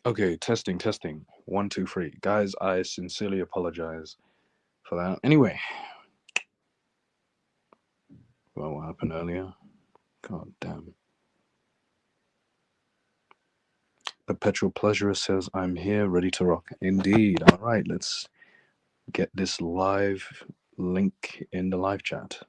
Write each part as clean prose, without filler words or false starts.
Okay, testing, testing. One, two, three. Guys, I sincerely apologize for that. Anyway, well, what happened earlier? God damn. Perpetual Pleasurer says, I'm here, ready to rock. Indeed. All right, let's get this live link in the live chat.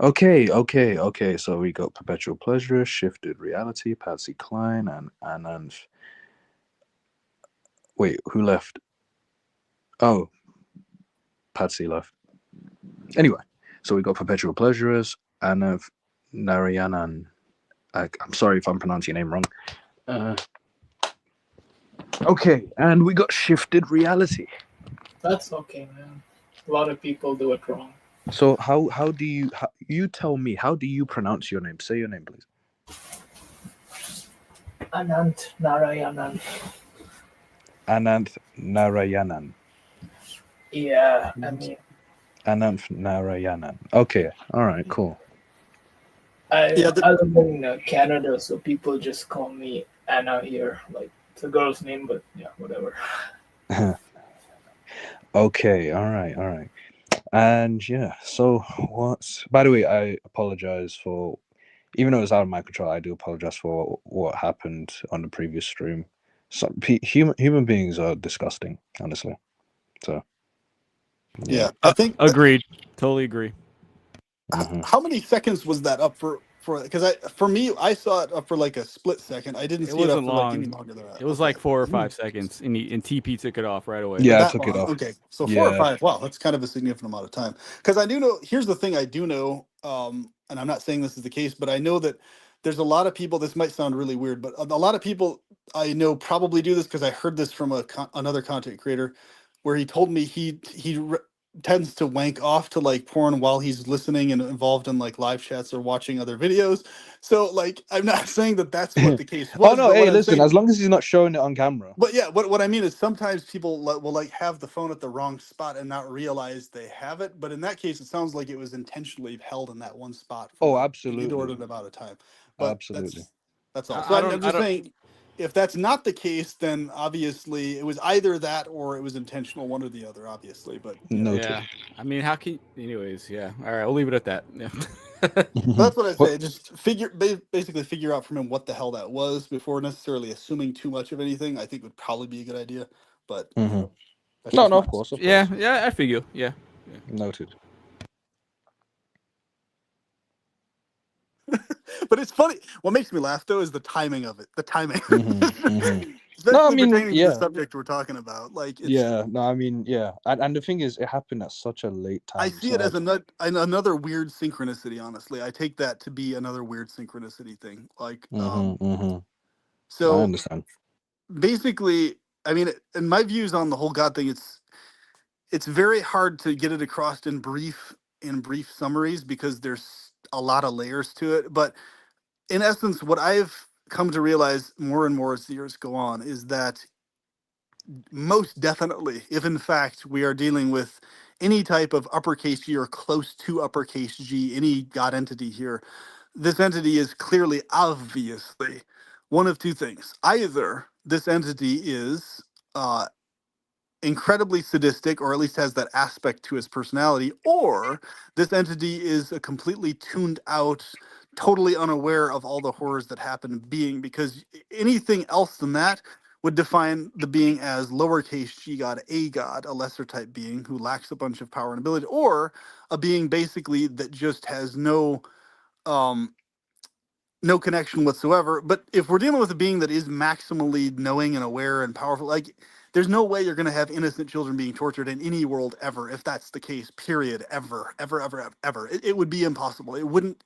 Okay. So we got Perpetual Pleasurer, Shifted Reality, Patsy Cline, and Anand. Wait, who left? Oh, Patsy left. Anyway, so we got Perpetual Pleasurers, Anav Narayanan. I'm sorry if I'm pronouncing your name wrong. Uh, okay, and we got Shifted Reality. That's okay, man. A lot of people do it wrong. So how do you tell me, how do you pronounce your name? Say your name, please. Anant Narayanan. Ananth Narayanan. Yeah, I mean, Ananth Narayanan. Okay, all right, cool. I I live in Canada, so people just call me Anna here. Like it's a girl's name, but yeah, whatever. Okay, all right. And yeah, so what's, by the way, I apologize for, even though it's out of my control, I do apologize for what happened on the previous stream. Some human beings are disgusting, honestly. So yeah. Yeah, I think Agreed. Totally agree. Hmm. how many seconds was that up for? Because for me, I saw it up for like a split second. I didn't It see it up wasn't for like any long. longer than that. It was Okay. like 4 or 5 seconds, and TP took it off right away. Yeah, I That took it long. off. Okay. So 4 or 5. Yeah. Wow, that's kind of a significant amount of time. Because I do know, here's the thing I do know, and I'm not saying this is the case, but I know that there's a lot of people, this might sound really weird, but a lot of people I know probably do this because I heard this from another content creator where he told me tends to wank off to like porn while he's listening and involved in like live chats or watching other videos. So like, I'm not saying that that's what the case Oh was, no, but what hey, I'm listen, saying, as long as he's not showing it on camera. but yeah, what I mean is sometimes people will like have the phone at the wrong spot and not realize they have it. But in that case, it sounds like it was intentionally held in that one spot for Oh, like an absolutely. inordinate amount of time. But Absolutely. that's all. So I don't. I'm I just don't. saying, if that's not the case, then obviously it was either that or it was intentional, one or the other, obviously. But you know, Noted. Yeah. I mean, how can? Anyways, yeah. All right, we'll leave it at that. Yeah. so that's what I What? say. Just basically figure out from him what the hell that was before necessarily assuming too much of anything. I think would probably be a good idea. But you Hmm. know, that's No, just no, my. of course, of Yeah. course. Yeah. I figure. Yeah. Yeah. Noted. But it's funny. What makes me laugh though is the timing of it. The timing, Hmm. Hmm. No, I especially mean, pertaining to the yeah. subject we're talking about. Like it's, Yeah, no, I mean, yeah, and the thing is, it happened at such a late I time. see So it as like, another weird synchronicity. Honestly, I take that to be another weird synchronicity thing. Like, I so understand. basically, I mean, in my views on the whole God thing, it's very hard to get it across in brief summaries because there's a lot of layers to it. But in essence, what I've come to realize more and more as the years go on is that most definitely, if in fact we are dealing with any type of uppercase G or close to uppercase G, any God entity here, this entity is clearly, obviously, one of two things. Either this entity is incredibly sadistic, or at least has that aspect to his personality, or this entity is a completely tuned out, totally unaware of all the horrors that happen being, because anything else than that would define the being as lowercase g god, a lesser type being who lacks a bunch of power and ability, or a being basically that just has um no connection whatsoever. But if we're dealing with a being that is maximally knowing and aware and powerful, like, there's no way you're going to have innocent children being tortured in any world ever, if that's the case, period, ever. It would be impossible.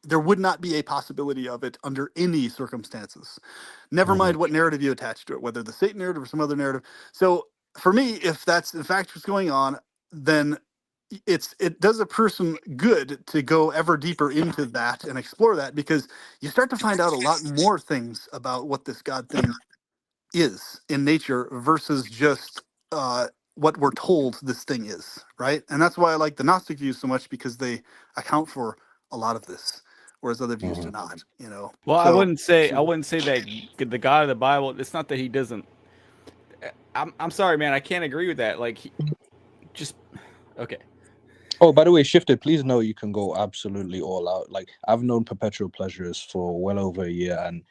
There would not be a possibility of it under any circumstances. Never mind what narrative you attach to it, whether the Satan narrative or some other narrative. So for me, if that's in fact what's going on, then it does a person good to go ever deeper into that and explore that, because you start to find out a lot more things about what this God thing is in nature versus just what we're told this thing is, right? And that's why I like the Gnostic views so much, because they account for a lot of this, whereas other views do not. Well, I So wouldn't say that the God of the Bible. It's not that he doesn't. I'm sorry, man. I can't agree with that. Like, just okay. Oh, by the way, Shifted, please know you can go absolutely all out. Like, I've known Perpetual Pleasures for well over a year, and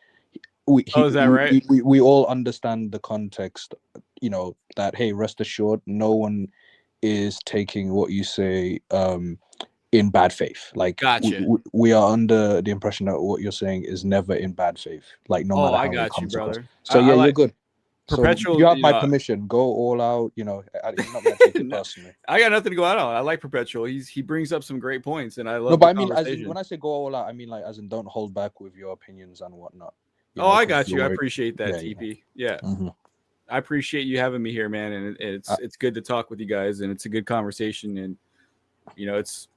is that right? we all understand the context, that, hey, rest assured, no one is taking what you say in bad faith. Like, Gotcha. we are under the impression that what you're saying is never in bad faith, like, no matter I how it got you, comes across. brother. So I yeah, you're like good. Perpetual. So you have my permission. Go all out. You're not gonna take it No, personally. I got nothing to go out on. I like Perpetual. He brings up some great points, and I love No, but the I mean, as in, conversation. when I say go all out, I mean, like, as in, don't hold back with your opinions and whatnot. I 'cause got you. you're I worried. appreciate that, Yeah, TP. Yeah. Mm-hmm. I appreciate you having me here, man, and it's good to talk with you guys, and it's a good conversation, and it's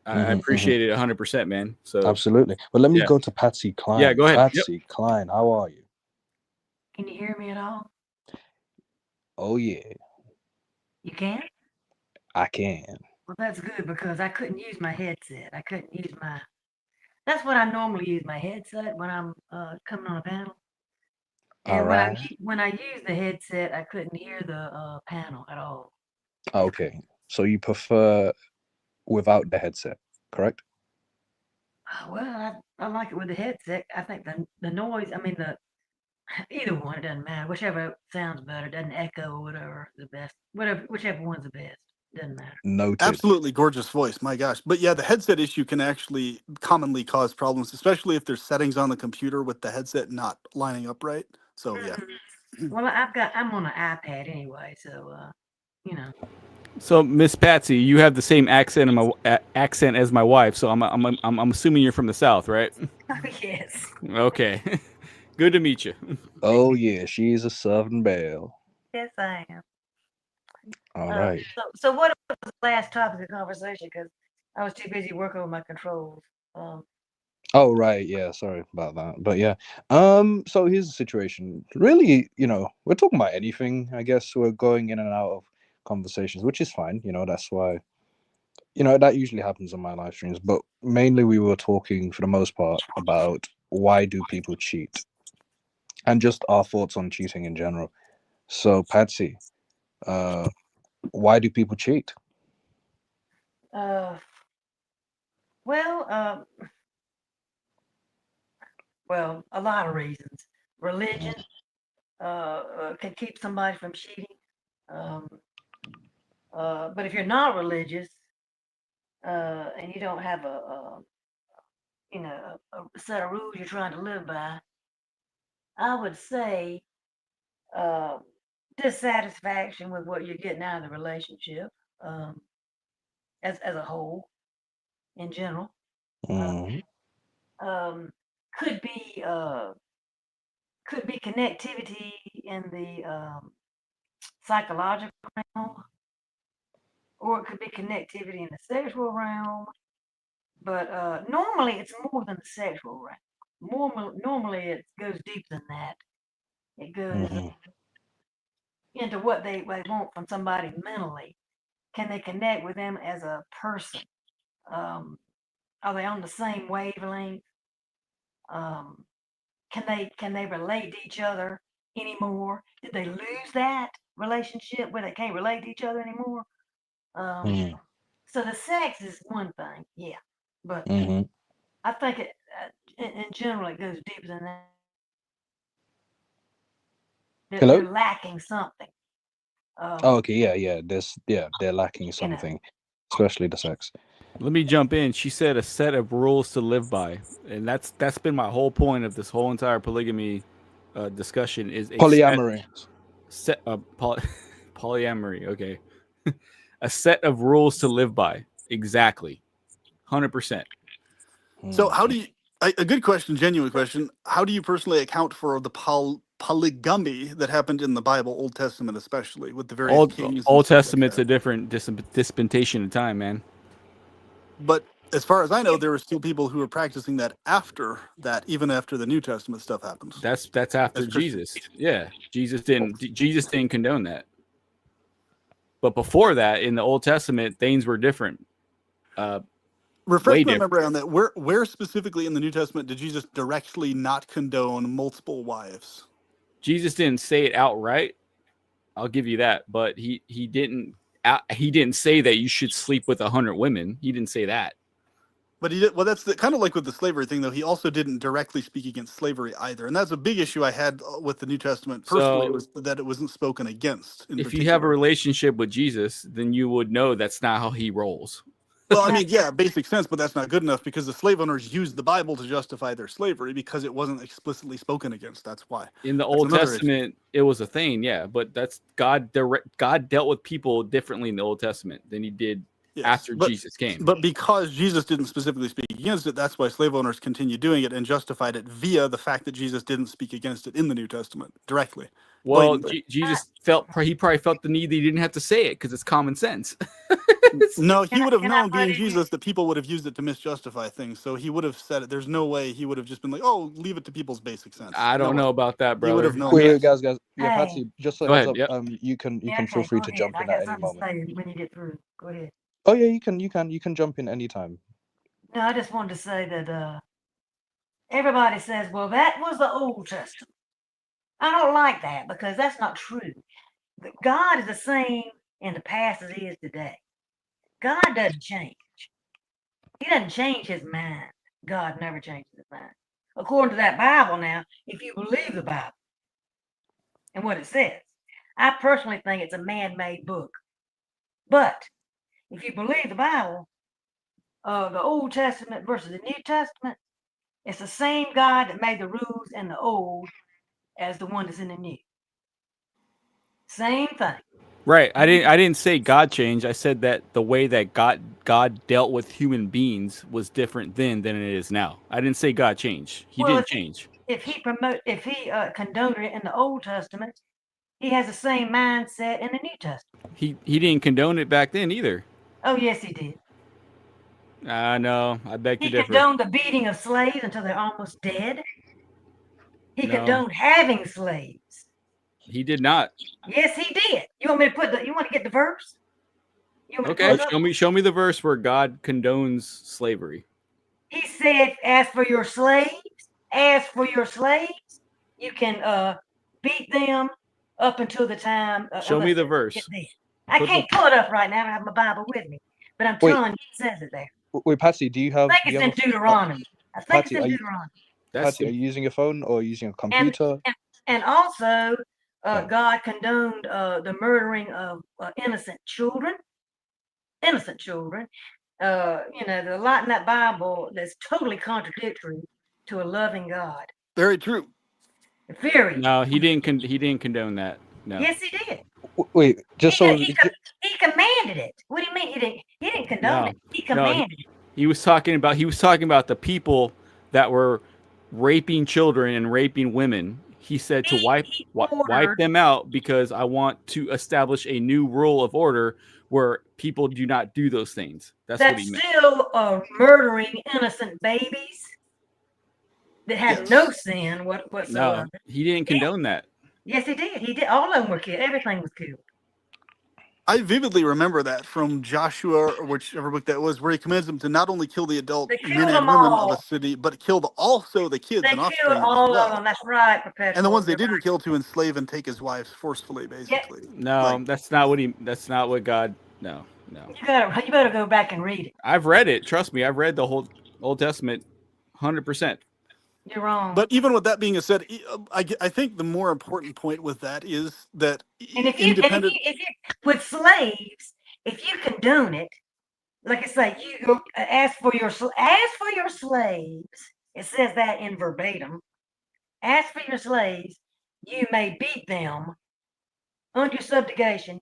I appreciate it 100%, man. So Absolutely. Well, let me yeah. go to Patsy Cline. Yeah, go ahead. Patsy Cline, how are you? Can you hear me at all? Oh yeah, You can? I can. Well, that's good, because I couldn't use my headset. I couldn't use my. That's what I normally use, my headset, when I'm coming on a panel. All And right. when I use the headset, I couldn't hear the panel at all. Okay. So you prefer without the headset, correct? Well, I like it with the headset. I think the noise. I mean, either one, it doesn't matter. Whichever sounds better, doesn't echo or whatever, the best. Whichever one's the best, doesn't matter. Noted. absolutely gorgeous voice, my gosh. But yeah, the headset issue can actually commonly cause problems, especially if there's settings on the computer with the headset not lining up right. So yeah. Well, I'm on an iPad anyway, so So Miss Patsy, you have the same accent accent as my wife, so I'm assuming you're from the South, right? Yes. Okay. Good to meet you. Oh yeah, she's a Southern belle. Yes, I am. All right. So what was the last topic of conversation? Because I was too busy working with my controls. Oh right, yeah. Sorry about that, but yeah. So here's the situation. Really, we're talking about anything. I guess we're going in and out of conversations, which is fine. That's why. That usually happens on my live streams. But mainly, we were talking for the most part about why do people cheat, and just our thoughts on cheating in general. So Patsy, why do people cheat? Well, well, a lot of reasons. Religion can keep somebody from cheating. But if you're not religious and you don't have a set of rules you're trying to live by, I would say dissatisfaction with what you're getting out of the relationship, as a whole, in general. Mm. Could be connectivity in the psychological realm, or it could be connectivity in the sexual realm. But normally, it's more than the sexual realm. normally it goes deeper than that. It goes into what they want from somebody mentally. Can they connect with them as a person? Are they on the same wavelength? Can they relate to each other anymore? Did they lose that relationship where they can't relate to each other anymore? So the sex is one thing, yeah, but I think it in general it goes deeper than that. They're lacking something. Okay, yeah. They're lacking something, especially the sex. Let me jump in. She said a set of rules to live by, and that's been my whole point of this whole entire polygamy discussion is a polyamory. Polyamory. Okay, a set of rules to live by. Exactly, 100%. So how do you? A good question, genuine question. How do you personally account for the polygamy that happened in the Bible, Old Testament especially, with the various kings? Old Testament's a different dispensation of time, man. But as far as I know, there were still people who were practicing that after that, even after the New Testament stuff happens. That's after Jesus. Yeah, Jesus didn't condone that. But before that, in the Old Testament, things were different. Refresh my memory on that. Where specifically in the New Testament did Jesus directly not condone multiple wives? Jesus didn't say it outright. I'll give you that, but he didn't say that you should sleep with 100 women. He didn't say that. But well, that's kind of like with the slavery thing, though. He also didn't directly speak against slavery either, and that's a big issue I had with the New Testament personally. Was that it wasn't spoken against. If you have a relationship with Jesus, then you would know that's not how he rolls. Well, I mean, yeah, basic sense, but that's not good enough because the slave owners used the Bible to justify their slavery because it wasn't explicitly spoken against. That's why. In the Old Testament, it was a thing, yeah, but that's God dealt with people differently in the Old Testament than he did after Jesus came. But because Jesus didn't specifically speak against it, that's why slave owners continued doing it and justified it via the fact that Jesus didn't speak against it in the New Testament directly. Well, Jesus probably felt the need that he didn't have to say it because it's common sense. No, he would have known, being Jesus, that people would have used it to misjustify things. So he would have said it. There's no way he would have just been like, "Oh, leave it to people's basic sense." I don't know about that, brother. He would have known. Wait, guys. Yeah, Patsy, just so heads up, yep. you can feel free to jump in at any moment. When you get through, go ahead. Oh yeah, you can jump in anytime. No, I just wanted to say that everybody says, "Well, that was the Old Testament." I don't like that because that's not true. God is the same in the past as he is today. God doesn't change. He doesn't change his mind. God never changes his mind. According to that Bible now, if you believe the Bible and what it says, I personally think it's a man-made book. But if you believe the Bible, the Old Testament versus the New Testament, it's the same God that made the rules in the Old as the one that's in the New. Same thing. Right. I didn't say God changed. I said that the way that God dealt with human beings was different then than it is now. I didn't say God changed. He didn't change. If he condoned it in the Old Testament, he has the same mindset in the New Testament. He didn't condone it back then either. Oh yes, he did. No, I beg to differ. He condoned the beating of slaves until they're almost dead. He condoned having slaves. He did not. Yes, he did. You want me to you want to get the verse? Okay, show me the verse where God condones slavery. He said, as for your slaves, you can beat them up until the time. Show me the verse. I can't pull it up right now. I have my Bible with me, but I'm telling you, it says it there. Wait, Patsy, do you have? I think it's in Deuteronomy. Patsy, are you using your phone or using a computer? And also, God condoned the murdering of innocent children. There's a lot in that Bible that's totally contradictory to a loving God. Very true. Very. No, he didn't condone that. No. Yes, he did. Wait, he commanded it. What do you mean he didn't condone it? He commanded it. He was talking about the people that were raping children and raping women. He said to wipe them out because I want to establish a new rule of order where people do not do those things. That's what he meant. Still murdering innocent babies. that had no sin whatsoever. No, he didn't condone that. Yes, he did. He did. All of them were killed. Everything was killed. I vividly remember that from Joshua, or whichever book that was, where he commands them to not only kill the adult They men killed and them women of all. a city, but kill also the kids They and killed offspring as all well. of them. That's right, Perpetual. And the ones they You're didn't right. kill to enslave and take as wives forcefully, basically. No, Like, that's not what he. That's not what God. No. You better go back and read it. I've read it. Trust me, I've read the whole Old Testament, 100%. You're wrong. but even with that being said, I think the more important point with that is that And if you with slaves, if you condone it, like I say, you go ask for your slaves. It says that in verbatim. Ask for your slaves. You may beat them under subjugation.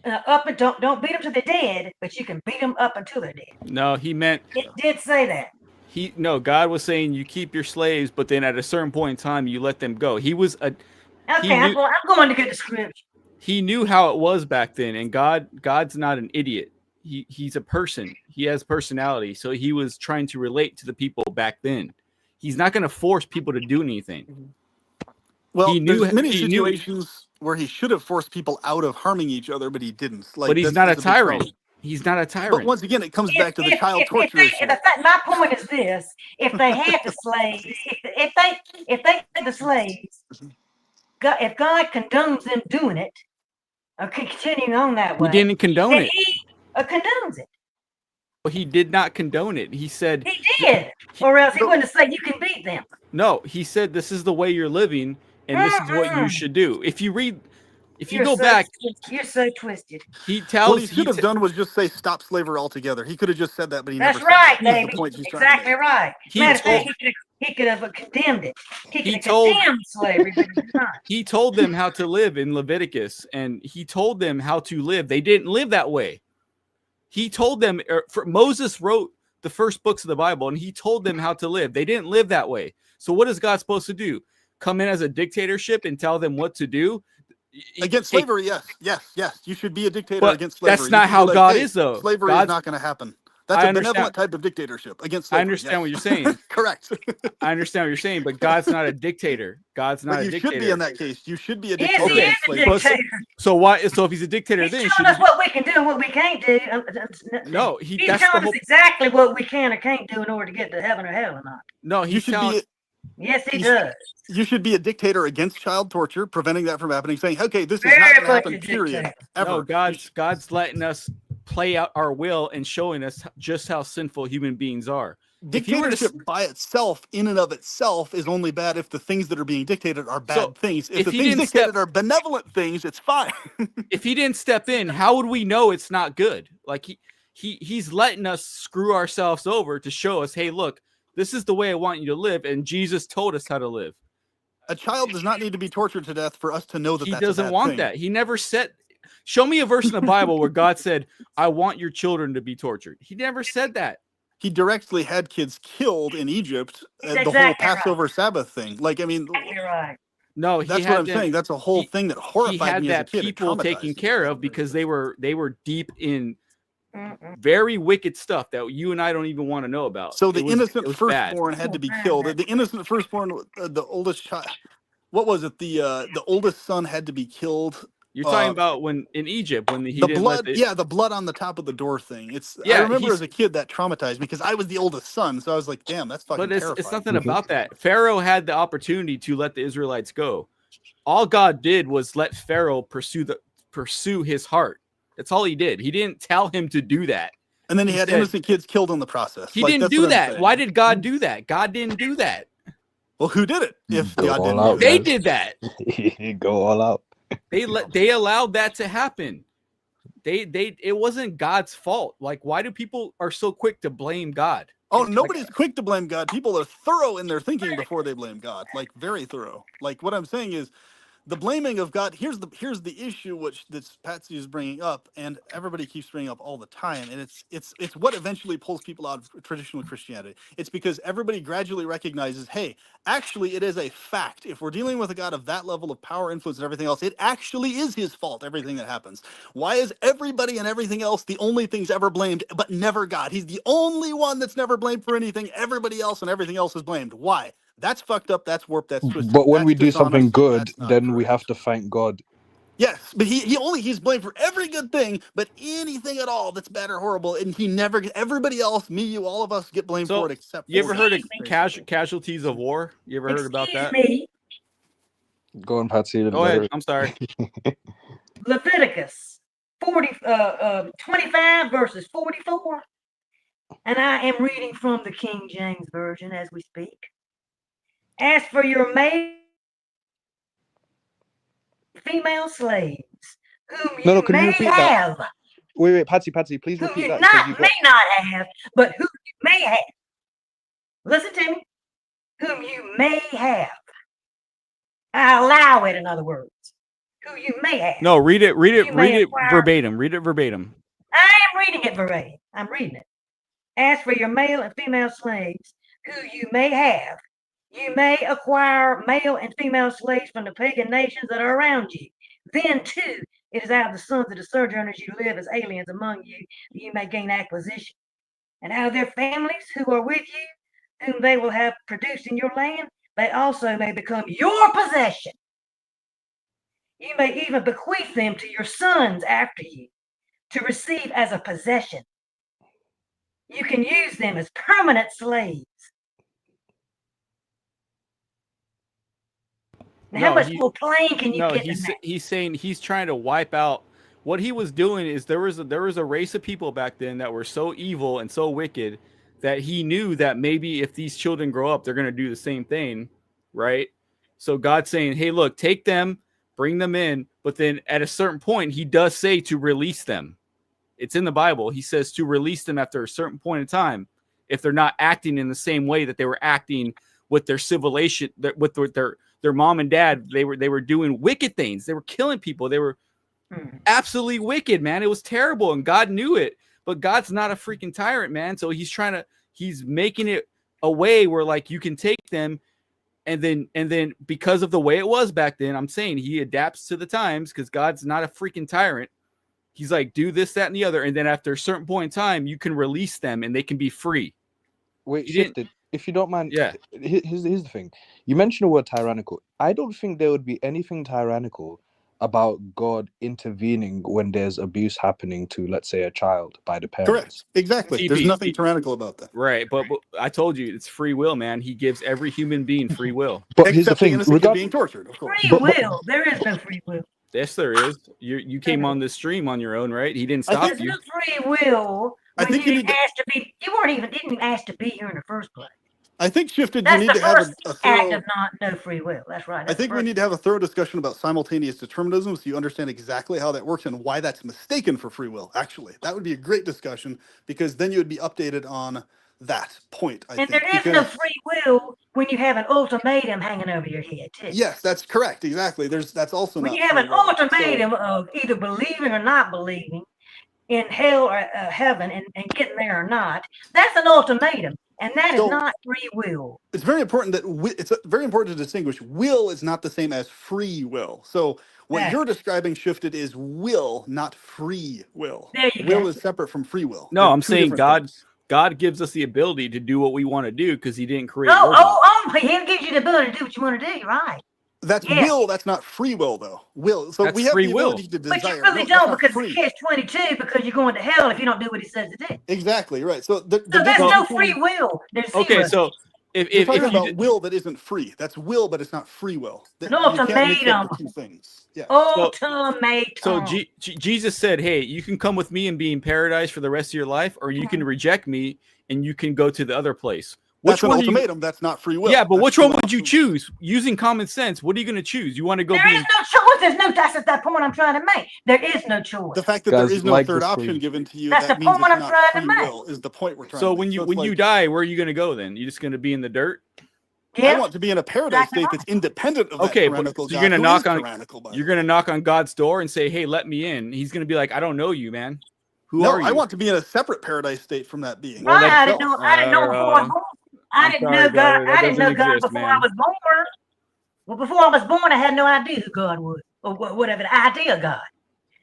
Up and don't beat them till they're dead, but you can beat them up until they're dead. No, he meant It did say that. God was saying you keep your slaves, but then at a certain point in time you let them go. He was a Okay, I'm going to get the scripture. He knew how it was back then, and God's not an idiot. He's a person. He has personality, so he was trying to relate to the people back then. He's not going to force people to do anything. Well, there's many situations where he should have forced people out of harming each other, but he didn't. Like, but he's not a tyrant. He's not a tyrant. But once again, it comes back to the child torture issue. My point is this: if they had the slaves, if they had the slaves, if God condones them doing it, or continuing on that way, he didn't condone it. He condones it. Well, he did not condone it. He said he did, or else he wouldn't have said you can beat them. No, he said this is the way you're living, and this is what you should do. If you read. If you go back, you're so twisted. He tells what he should have done was just say stop slavery altogether. He could have just said that, but he never. That's right, David. David. Exactly right. He could have condemned it. He told condemned slavery, but he did not. He told them how to live in Leviticus, and he told them how to live. They didn't live that way. He told them. Moses wrote the first books of the Bible, and he told them how to live. They didn't live that way. So what is God supposed to do? Come in as a dictatorship and tell them what to do? Against slavery, yes. You should be a dictator against slavery. That's not how God is, though. Slavery is not going to happen. That's a benevolent type of dictatorship against slavery. I understand what you're saying. Correct. I understand what you're saying, but God's not a dictator. God's not a dictator. You should be in that case. You should be a dictator. Yes, he is a dictator. So why? So if he's a dictator, then he's telling us what we can do and what we can't do. No, he's telling us exactly what we can or can't do in order to get to heaven or hell or not. No, you should be. Yes, he does. You should be a dictator against child torture, preventing that from happening, saying, okay, this is not going to happen, period. Ever. No, God's letting us play out our will and showing us just how sinful human beings are. Dictatorship by itself, in and of itself, is only bad if the things that are being dictated are bad things. If the things dictated are benevolent things, it's fine. If he didn't step in, how would we know it's not good? Like he's letting us screw ourselves over to show us, hey, look, this is the way I want you to live, and Jesus told us how to live. A child does not need to be tortured to death for us to know that he doesn't want that. He never said. Show me a verse in the Bible where God said, "I want your children to be tortured." He never said that. He directly had kids killed in Egypt. The whole Passover Sabbath thing. Like, I mean, right. No, that's what I'm saying. That's a whole thing that horrified me as a kid. He had that people taken care of because they were deep in very wicked stuff that you and I don't even want to know about. So the innocent firstborn had to be killed. The innocent firstborn, the oldest child. What was it? The oldest son had to be killed. You're talking about when in Egypt when he the didn't blood. Let the blood on the top of the door thing. I remember as a kid that traumatized me because I was the oldest son, so I was like, "Damn, that's fucking terrifying." But it's nothing about that. Pharaoh had the opportunity to let the Israelites go. All God did was let Pharaoh pursue his heart. That's all he did. He didn't tell him to do that. And then he had innocent kids killed in the process. He didn't do that. Why did God do that? God didn't do that. Well, who did it? If God didn't do it? They did that. Go all out. They allowed that to happen. It wasn't God's fault. Like, why do people are so quick to blame God? Oh, nobody's quick to blame God. People are thorough in their thinking before they blame God. Like, very thorough. Like, what I'm saying is the blaming of God. Here's the issue which Patsy is bringing up, and everybody keeps bringing up all the time, and it's what eventually pulls people out of traditional Christianity. It's because everybody gradually recognizes, hey, actually, it is a fact. If we're dealing with a God of that level of power, influence, and everything else, it actually is his fault, everything that happens. Why is everybody and everything else the only things ever blamed, but never God? He's the only one that's never blamed for anything. Everybody else and everything else is blamed. Why? That's fucked up. That's warped. That's twisted. But when That's we do something dishonest, good, that's not then we correct. have to thank God. Yes, but he's blamed for every good thing, but anything at all that's bad or horrible, and he never. Everybody else, me, you, all of us, get blamed for So it except. you ever for heard of basically. casualties of war? You ever heard about Excuse that? me, Go on, Patsy. Go ahead. I'm sorry. Leviticus 25 verses 44. And I am reading from the King James Version as we speak. As for your male female slaves, whom No, you can you may repeat that? have, Wait, Patsy, please whom repeat you that. 'cause you got... may not have, but whom you may have. Listen to me. Whom you may have. I allow it, in other words. Who you may have. No, read it acquire... verbatim. Read it verbatim. I am reading it verbatim. I'm reading it. As for your male and female slaves, who you may have, you may acquire male and female slaves from the pagan nations that are around you. Then, too, it is out of the sons of the sojourners you live as aliens among you that you may gain acquisition. And out of their families who are with you, whom they will have produced in your land, they also may become your possession. You may even bequeath them to your sons after you to receive as a possession. You can use them as permanent slaves. Now, how much more plain can you get than that? He's saying he's trying to wipe out. What he was doing is there was a race of people back then that were so evil and so wicked that he knew that maybe if these children grow up, they're going to do the same thing, right? So God's saying, hey, look, take them, bring them in, but then at a certain point, he does say to release them. It's in the Bible. He says to release them after a certain point in time if they're not acting in the same way that they were acting with their civilization, with their mom and dad. They were doing wicked things. They were killing people. They were absolutely wicked, man. It was terrible, and God knew it. But God's not a freaking tyrant, man. So he's making it a way where like you can take them, and then because of the way it was back then, I'm saying he adapts to the times because God's not a freaking tyrant. He's like, do this, that, and the other, and then after a certain point in time, you can release them and they can be free. Wait, Shifted, if you don't mind, yeah. Here's the thing. You mentioned the word tyrannical. I don't think there would be anything tyrannical about God intervening when there's abuse happening to, let's say, a child by the parents. Correct. Exactly. There's nothing tyrannical about that. Right. But I told you, it's free will, man. He gives every human being free will. But here's the thing. Being tortured, of course. Free will. There is no free will. Yes, there is. You came on this stream on your own, right? He didn't stop you. No free will. I think you didn't ask to be. You didn't ask to be here in the first place. I think Shifted. That's you need the to have first a thorough, act of no free will. That's right. That's I think we need to have a thorough discussion about simultaneous determinism, so you understand exactly how that works and why that's mistaken for free will. Actually, that would be a great discussion because then you would be updated on that point. I think. There is no free will when you have an ultimatum hanging over your head, too. Yes, that's correct. Exactly. That's also when not you have an ultimatum so, of either believing or not believing in hell or heaven and getting there or not. That's an ultimatum, and that is not free will. It's very important it's very important to distinguish. Will is not the same as free will. So what you're describing, Shifted, is will, not free will. There you will go. is separate from free will. No, I'm saying God gives us the ability to do what we want to do because he didn't create. He gives you the ability to do what you want to do. Right. That's will. That's not free will, though. Will. So that's we have free the will. ability to desire. But you really don't because it's catch-22 because you're going to hell if you don't do what he says to do. Exactly right. So there's no free will. There's zero. Okay, so if you about will that isn't free, that's will, but it's not free will. An ultimatum. Two things. Yeah. Ultimatum. So Jesus said, "Hey, you can come with me and be in paradise for the rest of your life, or you can reject me and you can go to the other place." That's an ultimatum. That's not free will. Yeah, but which one would you choose? Using common sense, what are you going to choose? You want to go? There is no choice. There's no. That's that point I'm trying to make. There is no choice. The fact that there is no third option given to you. That's the point I'm trying to make. Is the point we're trying. So when you die, where are you going to go then? You're just going to be in the dirt? Yeah. I want to be in a paradise state that's independent of that tyrannical God. So you're going to knock on God's door and say, "Hey, let me in." He's going to be like, "I don't know you, man. Who are you?" I want to be in a separate paradise state from that being. Right. I didn't know before I was born. I didn't know God. I didn't know God before I was born. Well, before I was born, I had no idea who God was or whatever the idea of God.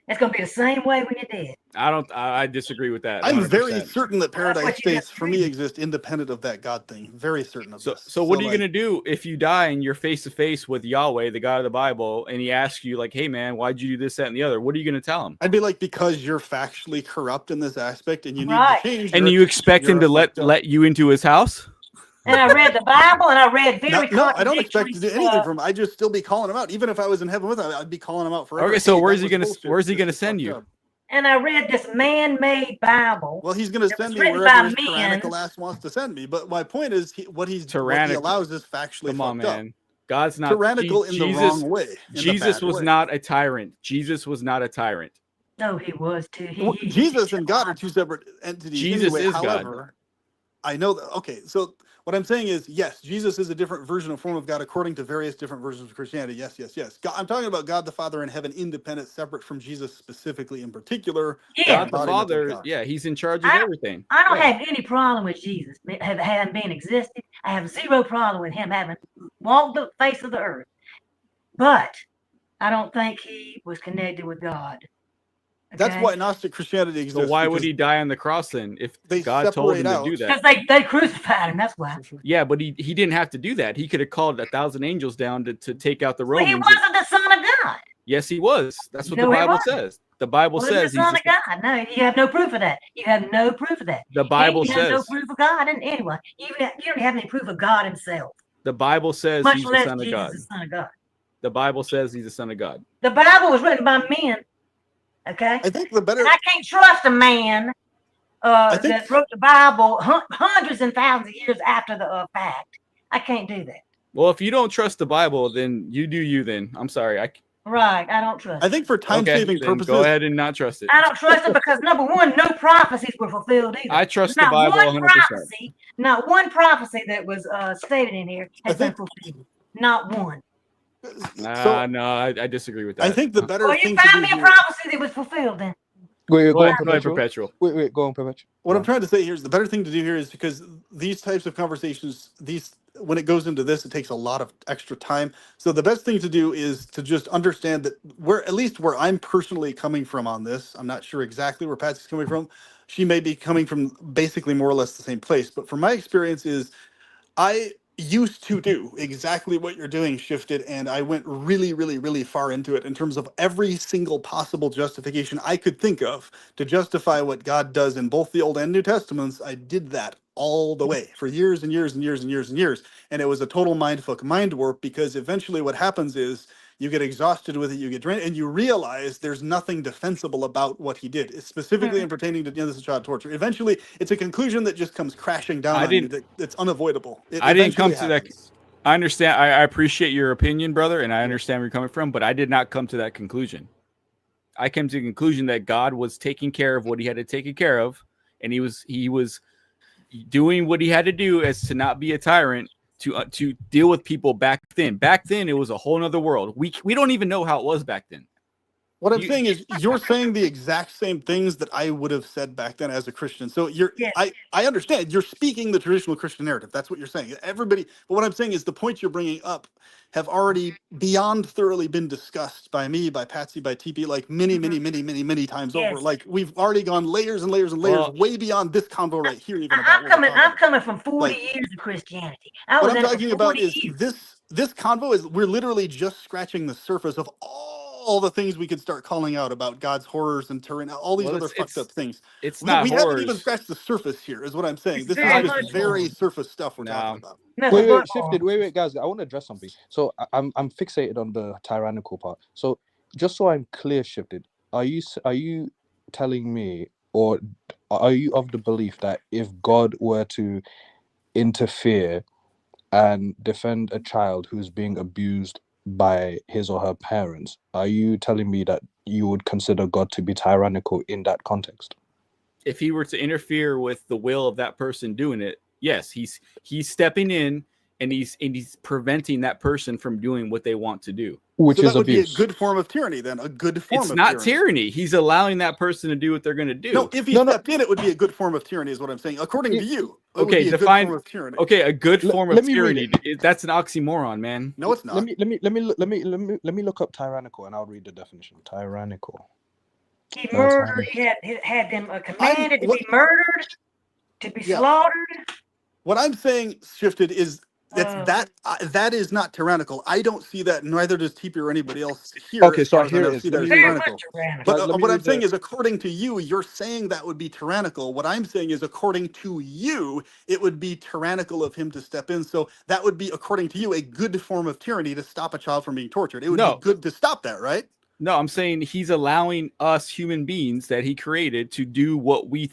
It's going to be the same way when you're dead. I disagree with that. I'm 100%. very certain that Well, that's paradise what you states just for me read. exist independent of that God thing. Very certain of this. So what are you going to do if you die and you're face to face with Yahweh, the God of the Bible, and he asks you like, hey man, why'd you do this, that, and the other? What are you going to tell him? I'd be like, because you're factually corrupt in this aspect and you need Right. to change. And you expect him to let you into his house? And I read the Bible, and I read very No, I don't expect to do anything stuff. from him. I'd just still be calling him out. Even if I was in heaven with him, I'd be calling him out forever. Okay, so Hey, where's that he was gonna bullshit. where's he This gonna is send fucked you? up. And I read this man-made Bible. Well, he's going to It send was me written wherever by his men. tyrannical ass wants to send me. But my point is, what he Tyrannical. allows is factually Come on, fucked up. man. God's not Tyrannical in the Jesus. wrong way. In Jesus the bad was way. not a tyrant. Jesus was not a tyrant. No, he was too. Jesus and God are two separate entities. Jesus anyway, is God. however, I know that. Okay, so what I'm saying is, yes, Jesus is a different version of form of God according to various different versions of Christianity. Yes, yes, yes. God, I'm talking about God the Father in heaven, independent, separate from Jesus specifically in particular. Yeah. God the Father, yeah, he's in charge of everything. I don't Yeah. have any problem with Jesus having been existed. I have zero problem with him having walked the face of the earth. But I don't think he was connected with God. Okay? That's why Gnostic Christianity exists. So why would he die on the cross then if they God told him separate to do out? that? Because they crucified him. That's why. Yeah, but he didn't have to do that. He could have called 1,000 angels down to take out the Well, Romans. he wasn't the Son of God. Yes, he was. That's what No, the he Bible wasn't. says. The Bible Wasn't says the Son of God. No, you have no proof of that. You have no proof of that. The Bible you have no says. proof of God. And anyway, you don't have any proof of God himself. The Bible says Much he's the less Son of Jesus God. is the Son of God. The Bible says he's the Son of God. The Bible was written by men. Okay. I think the better. And I can't trust a man that wrote the Bible hundreds and thousands of years after the fact. I can't do that. Well, if you don't trust the Bible, then you do you. Then I'm sorry. Right, I don't trust. I think for time-saving purposes, go ahead and not trust it. I don't trust it because number one, no prophecies were fulfilled either. I trust not the Bible one 100%. Not one prophecy that was stated in here has been fulfilled. Not one. I disagree with that. I think the better Well, thing you to found do me a prophecy that was fulfilled then. Wait, go ahead, Perpetual. Wait, go on, Perpetual. What I'm trying to say here is the better thing to do here is because these types of conversations, when it goes into this, it takes a lot of extra time. So the best thing to do is to just understand that at least where I'm personally coming from on this, I'm not sure exactly where Patsy's coming from. She may be coming from basically more or less the same place. But from my experience is I used to do exactly what you're doing, Shifted, and I went really, really, really far into it in terms of every single possible justification I could think of to justify what God does in both the Old and New Testaments. I did that all the way for years and years and years and years and years. And it was a total mindfuck, mind warp, because eventually what happens is you get exhausted with it, you get drained, and you realize there's nothing defensible about what he did, specifically in pertaining to this is child torture. Eventually, it's a conclusion that just comes crashing down on you. That's unavoidable. I didn't come to that. I understand. I appreciate your opinion, brother, and I understand where you're coming from, but I did not come to that conclusion. I came to the conclusion that God was taking care of what he had to take care of, and he was doing what he had to do as to not be a tyrant. To deal with people back then. Back then, it was a whole nother world. We don't even know how it was back then. What I'm saying is you're saying the exact same things that I would have said back then as a Christian. So I understand you're speaking the traditional Christian narrative. That's what you're saying. Everybody, but what I'm saying is the points you're bringing up have already beyond thoroughly been discussed by me, by Patsy, by TP, like many times over. Like we've already gone layers and layers and layers way beyond this convo right here. Even I'm coming from 40 years of Christianity. What I'm talking about is this convo is we're literally just scratching the surface of all the things we could start calling out about God's horrors and terrain, all these other fucked up things. We haven't even scratched the surface here, is what I'm saying. This is just very surface stuff we're talking about. Wait, Shifted. Wait, guys. I want to address something. So I'm fixated on the tyrannical part. So just so I'm clear, Shifted, are you telling me, or are you of the belief that if God were to interfere and defend a child who's being abused by his or her parents, are you telling me that you would consider God to be tyrannical in that context? If he were to interfere with the will of that person doing it, yes, he's stepping in and he's preventing that person from doing what they want to do. Which is would abuse. Be a good form of tyranny then, a good form of tyranny. It's not tyranny. He's allowing that person to do what they're going to do. No, if he stepped in, it would be a good form of tyranny is what I'm saying. According to you. Okay, define a good form of tyranny. That's an oxymoron, man. No, it's not. Let me look up tyrannical and I'll read the definition. Tyrannical. He murdered. He had them commanded to be murdered, to be slaughtered. What I'm saying, Shifted, is that is not tyrannical. I don't see that. Neither does TP or anybody else here. Okay, as so far as I here know, it is. see Let that as me read Very tyrannical. much tyrannical. But Guys, let me what I'm read saying the- is, according to you, you're saying that would be tyrannical. What I'm saying is, according to you, it would be tyrannical of him to step in. So that would be, according to you, a good form of tyranny to stop a child from being tortured. It would be good to stop that, right? No, I'm saying he's allowing us human beings that he created to do what we,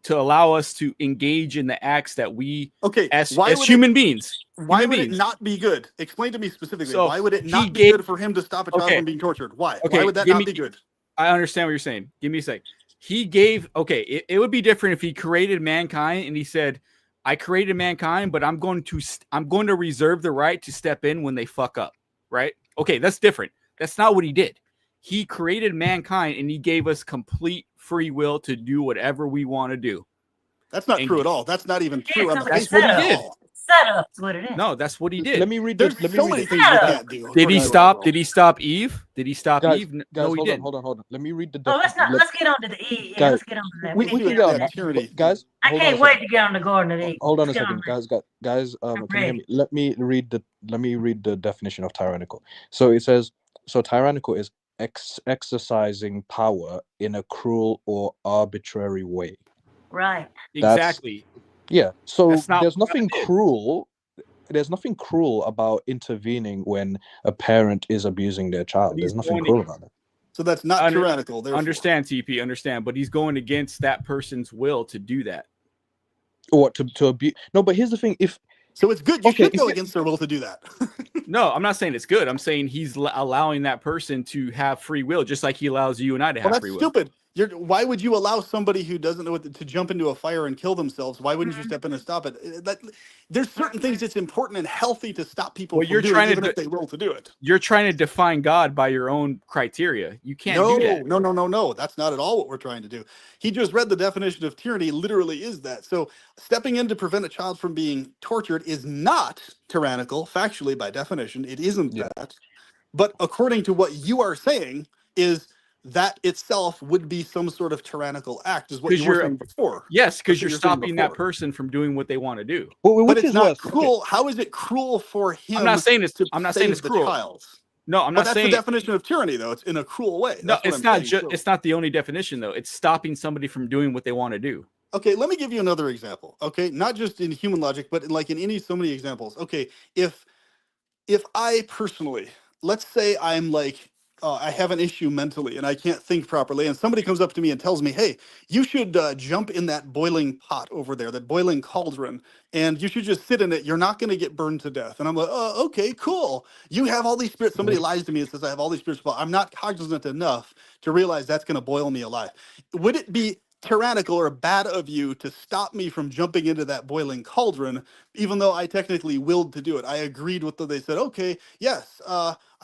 to allow us to engage in the acts that we, as human beings. Why would it not be good? Explain to me specifically. So why would it not be good for him to stop a child from being tortured? Why? Okay, Why would that not be good? I understand what you're saying. Give me a sec. He gave, it would be different if he created mankind and he said, I created mankind, but I'm going to reserve the right to step in when they fuck up, right? Okay, that's different. That's not what he did. He created mankind and he gave us complete free will to do whatever we want to do. That's not true at all. That's not even true. That's what he did. Setup's what it is. No, that's what he did. Let me read this. There's so many things you can't do. Did he stop? Did he stop Eve? Did he stop guys, Eve? Guys, no, he didn't. Hold on. Let me read the. Let's get on to the Eve. Guys, let's get on to that. We can get on that. Guys, I can't wait to get on the Garden of Eden. Hold on a second, guys. Can you hear me? Let me read the definition of tyrannical. So it says, tyrannical is exercising power in a cruel or arbitrary way. Right. Exactly. Yeah. So there's nothing cruel. There's nothing cruel about intervening when a parent is abusing their child. There's nothing cruel about that. So that's not tyrannical. Understand, TP, understand. But he's going against that person's will to do that. What, to abuse? No, but here's the thing. So it's good. You should go against their will to do that. No, I'm not saying it's good. I'm saying he's allowing that person to have free will, just like he allows you and I to have free will. That's stupid. Why would you allow somebody who doesn't know to jump into a fire and kill themselves? Why wouldn't you step in and stop it? There's certain things that's important and healthy to stop people from doing, even if they will to do it. You're trying to define God by your own criteria. You can't do that. No. That's not at all what we're trying to do. He just read the definition of tyranny literally is that. So stepping in to prevent a child from being tortured is not tyrannical, factually, by definition. It isn't that. But according to what you are saying is that itself would be some sort of tyrannical act, is what you were saying before. Yes, because you're stopping that person from doing what they want to do. But it's not cruel. Okay. How is it cruel for him? I'm not saying it's cruel. Child? No, I'm not saying that's the definition of tyranny, though. It's in a cruel way. No, it's not. It's not the only definition, though. It's stopping somebody from doing what they want to do. Okay, let me give you another example. Okay, not just in human logic, but in so many examples. Okay, if I personally, let's say I'm like, I have an issue mentally and I can't think properly, and somebody comes up to me and tells me, hey, you should jump in that boiling pot over there, that boiling cauldron, and you should just sit in it. You're not going to get burned to death. And I'm like, oh, okay, cool. You have all these spirits. Somebody lies to me and says I have all these spirits, but I'm not cognizant enough to realize that's going to boil me alive. Would it be tyrannical or bad of you to stop me from jumping into that boiling cauldron, even though I technically willed to do it? I agreed with them. They said, okay, yes,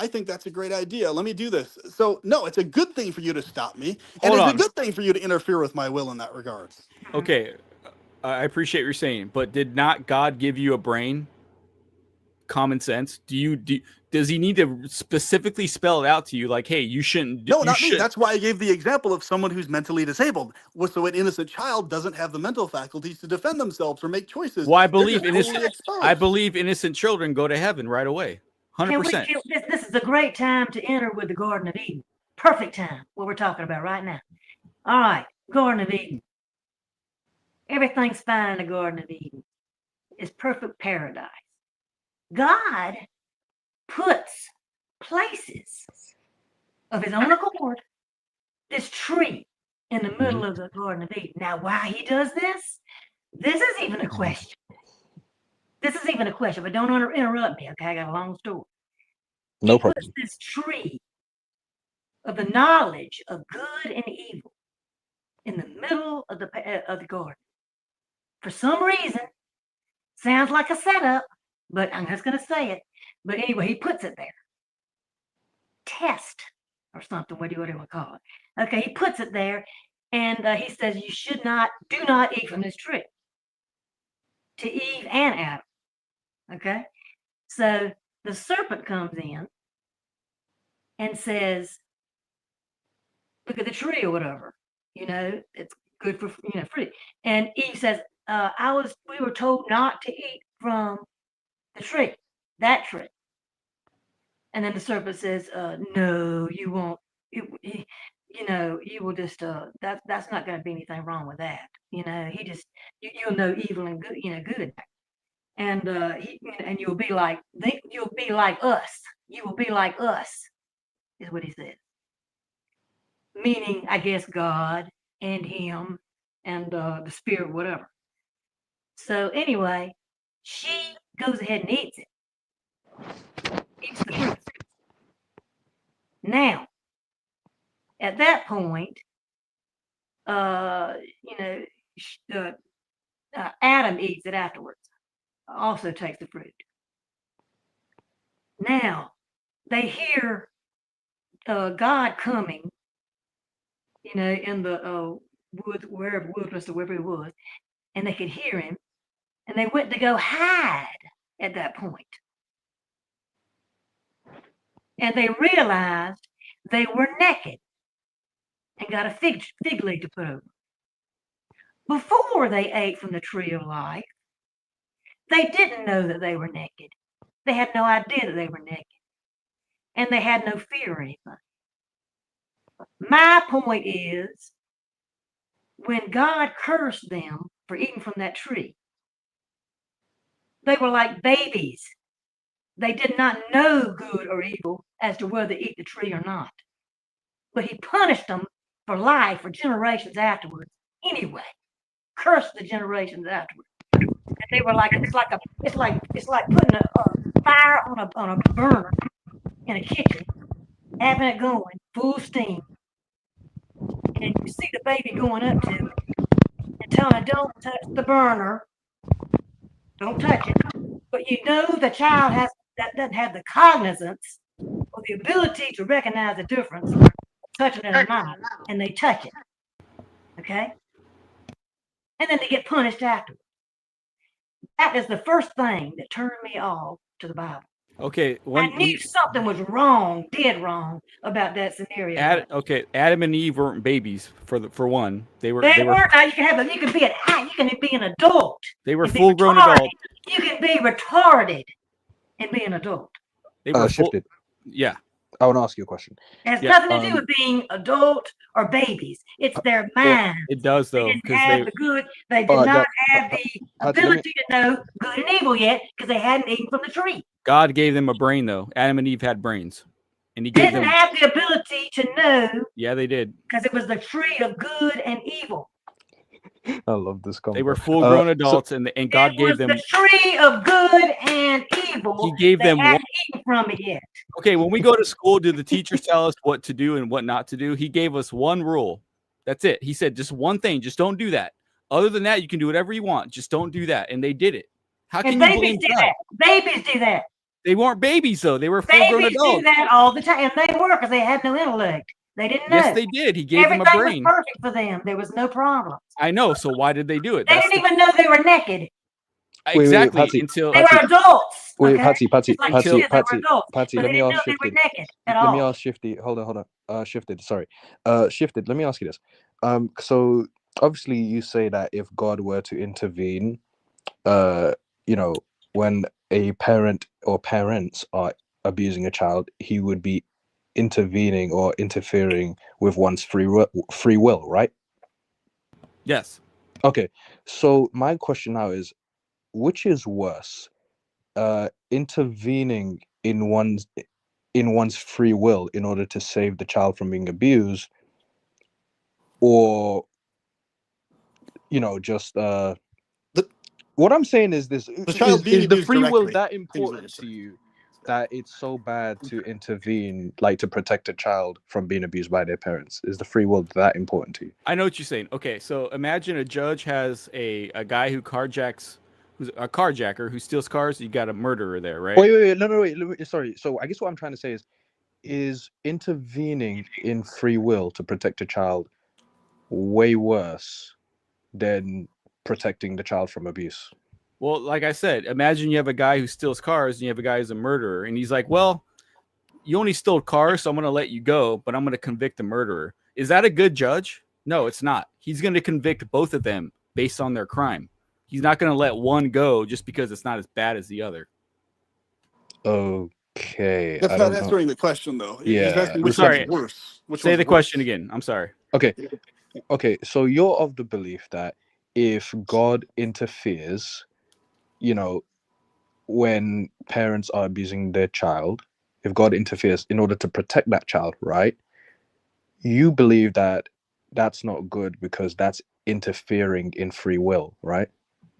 I think that's a great idea. Let me do this. So no, it's a good thing for you to stop me. And it's a good thing for you to interfere with my will in that regards. Okay. I appreciate what you're saying, but did not God give you a brain? Common sense? Does he need to specifically spell it out to you? Like, hey, you shouldn't do. No, not me. That's why I gave the example of someone who's mentally disabled. So an innocent child doesn't have the mental faculties to defend themselves or make choices. Well, I believe innocent children go to heaven right away. 100%. This is a great time to enter with the Garden of Eden. Perfect time, what we're talking about right now. All right, Garden of Eden. Everything's fine in the Garden of Eden. It's perfect paradise. God puts places of his own accord, this tree in the middle of the Garden of Eden. Now, why he does this is even a question. But don't interrupt me, okay? I got a long story. No problem. He puts this tree of the knowledge of good and evil in the middle of the garden. For some reason, sounds like a setup, but I'm just going to say it. But anyway, he puts it there. Test or something, what do you want to call it? Okay, he puts it there, and he says you do not eat from this tree. To Eve and Adam. Okay? So the serpent comes in and says, look at the tree or whatever. It's good for fruit. And Eve says, we were told not to eat from the tree, that tree. And then the serpent says, no, you won't. You will just that's not going to be anything wrong with that. You'll know evil and good, good. And and you'll be like us. You will be like us, is what he said. Meaning, I guess, God and him and the spirit, whatever. So anyway, she goes ahead and eats it. Eats the fruit. Now, at that point, Adam eats it afterwards. Also takes the fruit. Now, they hear God coming, in the wilderness or wherever it was, and they could hear him, and they went to go hide at that point. And they realized they were naked and got a fig leaf to put over. Before they ate from the tree of life, they didn't know that they were naked. They had no idea that they were naked. And they had no fear or anything. My point is, when God cursed them for eating from that tree, they were like babies. They did not know good or evil as to whether to eat the tree or not. But he punished them for life, for generations afterwards. Anyway, cursed the generations afterwards. And they were like, it's like putting a fire on a burner in a kitchen, having it going full steam, and you see the baby going up to it and telling it, don't touch the burner, don't touch it. But the child doesn't have the cognizance or the ability to recognize the difference, touching it or not, and they touch it. Okay? And then they get punished afterwards. That is the first thing that turned me off to the Bible. Okay. I knew something was wrong, dead wrong about that scenario. Adam and Eve weren't babies for one. They weren't. Now you can be an adult. They were full-grown adults. You can be retarded and be an adult. They were shifted. Yeah. I want to ask you a question. It has nothing to do with being adult or babies. It's their mind. It does, though. They didn't have the good. They did not have the ability to know good and evil yet because they hadn't eaten from the tree. God gave them a brain, though. Adam and Eve had brains. And he didn't have the ability to know. Yeah, they did. Because it was the tree of good and evil. I love this convo. They were full-grown adults, and God gave them the tree of good and evil. He gave them hadn't eaten from it yet. Okay, when we go to school, do the teachers tell us what to do and what not to do? He gave us one rule. That's it. He said just one thing. Just don't do that. Other than that, you can do whatever you want. Just don't do that. And they did it. How can you blame God? Babies do that. They weren't babies, though. They were full-grown adults. Babies do that all the time. And they were because they had no intellect. They didn't know. Yes, they did. He gave them a brain. Everything was perfect for them. There was no problem. I know. So why did they do it? They didn't even know they were naked. Exactly. Wait, until they were adults. Wait, okay? Patsy, Let me ask Shifted. Let me ask Shifty. Hold on. Shifted. Sorry. Shifted. Let me ask you this. So obviously you say that if God were to intervene, when a parent or parents are abusing a child, he would be intervening or interfering with one's free will, right? Yes. Okay. So my question now is, which is worse, intervening in one's free will in order to save the child from being abused, or what I'm saying is this: is the free will that important to you that it's so bad to intervene, like to protect a child from being abused by their parents? Is the free will that important to you? I know what you're saying. Okay, so imagine a judge has a guy who's a carjacker who steals cars. You got a murderer there, right? Wait. Sorry. So I guess what I'm trying to say is intervening in free will to protect a child way worse than protecting the child from abuse? Well, like I said, imagine you have a guy who steals cars and you have a guy who's a murderer, and he's like, well, you only stole cars, so I'm going to let you go, but I'm going to convict the murderer. Is that a good judge? No, it's not. He's going to convict both of them based on their crime. He's not going to let one go just because it's not as bad as the other. Okay. That's I not don't know. answering the question, though. He's Yeah. asking which Sorry. one's worse. Which Say one's the worse. question again. I'm sorry. Okay. Okay. So you're of the belief that if God interferes, you know, when parents are abusing their child, if God interferes in order to protect that child, right? You believe that that's not good because that's interfering in free will, right?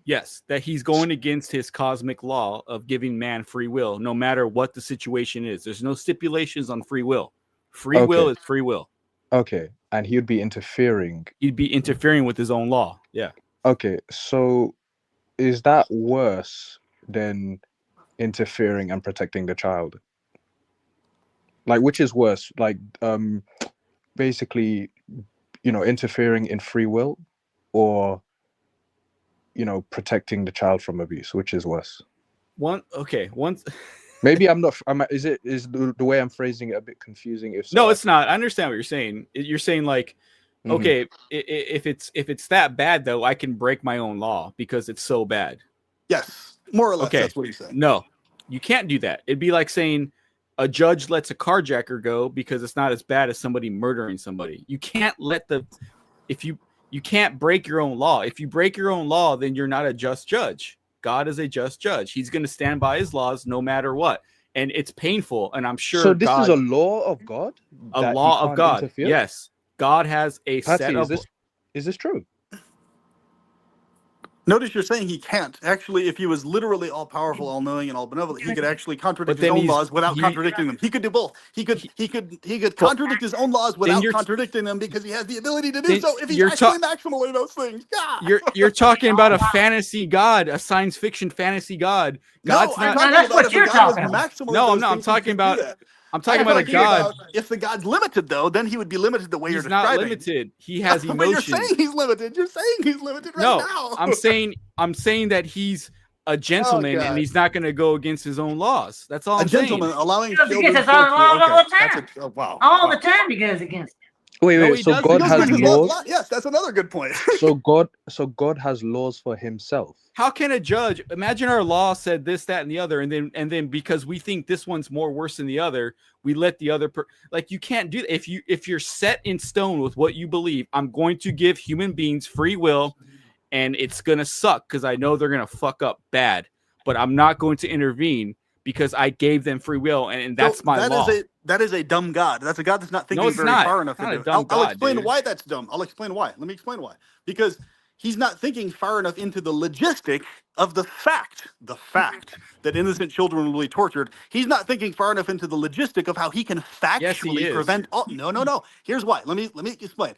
Yes, that he's going against his cosmic law of giving man free will, no matter what the situation is. There's no stipulations on free will. Free will is free will. Okay. And he would be interfering. He'd be interfering with his own law. Yeah. Okay. So is that worse than interfering and protecting the child? Like, which is worse? Like, basically, interfering in free will, or protecting the child from abuse, which is worse? Once Maybe I'm not. Is the way I'm phrasing it a bit confusing? If so, no, it's not. I understand what you're saying. You're saying like, okay, if it's that bad though, I can break my own law because it's so bad. Yes, more or less. Okay. That's what he's saying. No, you can't do that. It'd be like saying a judge lets a carjacker go because it's not as bad as somebody murdering somebody. You can't you can't break your own law. If you break your own law, then you're not a just judge. God is a just judge. He's going to stand by his laws no matter what. And it's painful. And I'm sure. So this is a law of God. A law of God. Interfere? Yes. God has a Patty, set of. Is this true? Notice you're saying he can't. Actually, if he was literally all powerful, all knowing, and all benevolent, he could actually contradict his own laws without contradicting them. He could do both. He could contradict his own laws without contradicting them because he has the ability to do so if he's actually maximal in those things. God. You're talking about a fantasy God, a science fiction fantasy God. God's no, not. That's what you're talking about. No, I'm not. I'm talking about. I'm talking about a God. If the God's limited, though, then he would be limited the way you're describing. He's not limited. He has emotion. But you're saying he's limited. You're saying he's limited right now. I'm saying that he's a gentleman and he's not going to go against his own laws. That's all I'm saying. A gentleman allowing children to his own laws all the time. Wow. All the time he goes against it. Wait. So God has laws. Yes, that's another good point. So God has laws for himself. How can a judge imagine our law said this, that, and the other, and then because we think this one's more worse than the other, we let the other like you can't do that. If you're set in stone with what you believe, I'm going to give human beings free will, and it's gonna suck because I know they're gonna fuck up bad, but I'm not going to intervene because I gave them free will, and that's my law. That is a dumb God. That's a God that's not thinking far enough. I'll explain why that's dumb. I'll explain why. Let me explain why. Because he's not thinking far enough into the logistic of the fact that innocent children will be tortured. He's not thinking far enough into the logistic of how he can factually prevent. No. Here's why. Let me explain.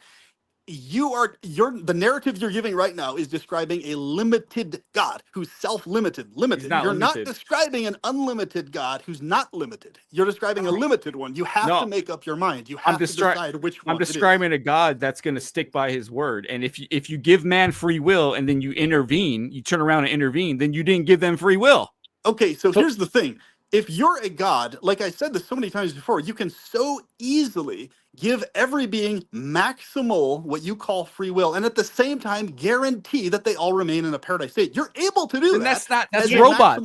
The narrative you're giving right now is describing a limited God who's self-limited. You're not describing an unlimited God who's not limited. You're describing a limited one. You have to make up your mind. You have to decide which one. I'm describing a God that's going to stick by his word. And if you give man free will and then you intervene, you turn around and intervene, then you didn't give them free will. Okay, so here's the thing. If you're a God, like I said this so many times before, you can so easily give every being maximal, what you call free will, and at the same time guarantee that they all remain in a paradise state. You're able to do that. That's robots.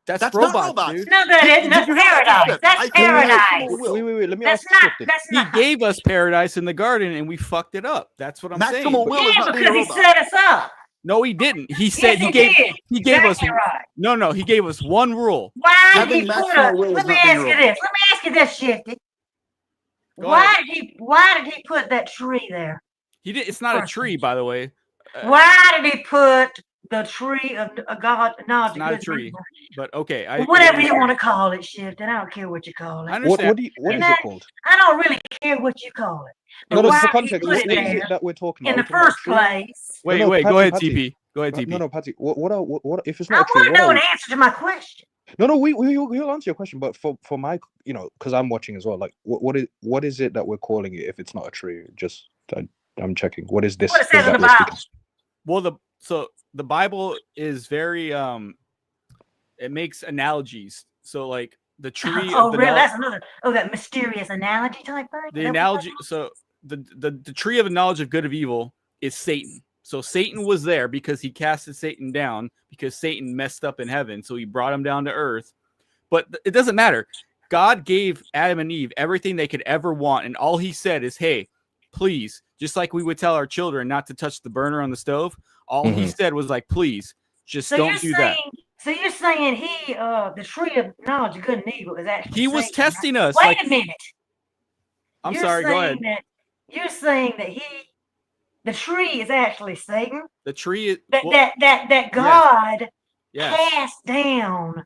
That's robots, not robots. dude. No, that isn't. That's paradise. That's paradise. Wait. Let me That's ask not. That's not. He gave us paradise in the garden and we fucked it up. That's what I'm saying. Maximal will is not being a because he robot. set us up. No, he didn't. He said he gave us no. He gave us one rule. Why did he put a? Let me ask you this, Shifty. Why did he put that tree there? He did. It's not a tree, by the way. Why did he put the tree of God? No, it's not a tree. But okay, whatever you want to call it, Shifty. I don't care what you call it. What is it called? I don't really care what you call it. No, that's the context. What is it that we're talking about? In the first place. Wait. Go ahead, TP. Go ahead, TP. No, Patty. What if it's not? I want to know an answer to my question. No. We'll answer your question, but for my, because I'm watching as well. Like, what is it that we're calling it if it's not a tree? Just I'm checking. What is this? What it says in the Bible. Well, the Bible is very it makes analogies. So like the tree. Oh, really? That's another. Oh, that mysterious analogy type thing. The analogy. So the tree of the knowledge of good and evil is Satan. So Satan was there because he casted Satan down because Satan messed up in heaven. So he brought him down to earth. But it doesn't matter. God gave Adam and Eve everything they could ever want. And all he said is, hey, please, just like we would tell our children not to touch the burner on the stove. All he said was like, please, just don't do that. So you're saying the tree of knowledge of good and evil is actually he was Satan, testing right? us. Wait a minute. I'm sorry, go ahead. You're saying that the tree is actually Satan? The tree is that God cast down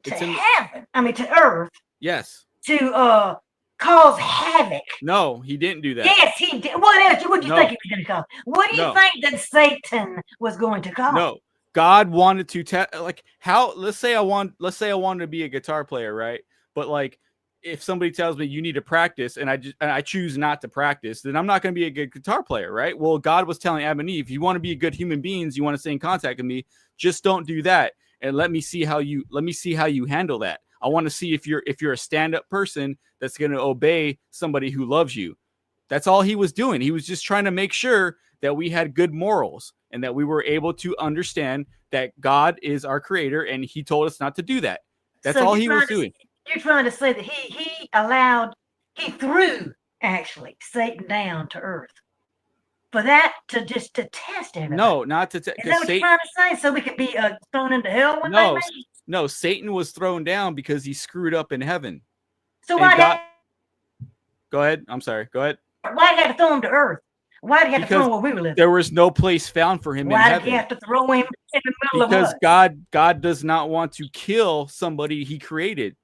to heaven. I mean to earth. Yes. To cause havoc. No, he didn't do that. Yes, he did. What else? What do you think he was going to cause? What do you think that Satan was going to cause? No. God wanted to like how let's say I wanted to be a guitar player, right? But like if somebody tells me you need to practice and I choose not to practice, then I'm not going to be a good guitar player, right? Well, God was telling Adam and Eve, if you want to be good human beings, you want to stay in contact with me, just don't do that. And let me see how you handle that. I want to see if you're a stand-up person that's going to obey somebody who loves you. That's all he was doing. He was just trying to make sure that we had good morals and that we were able to understand that God is our creator and he told us not to do that. That's all he was doing. You're trying to say that he threw actually Satan down to earth for that to test him. No, not to test. Is that what you're trying to say? So we could be thrown into hell one day? No, Satan was thrown down because he screwed up in heaven. So why? Go ahead. I'm sorry. Go ahead. Why did he have to throw him to earth? Why did he have to throw him where we were living? There was no place found for him in heaven. Why did he have to throw him in the middle of us? Because God does not want to kill somebody he created.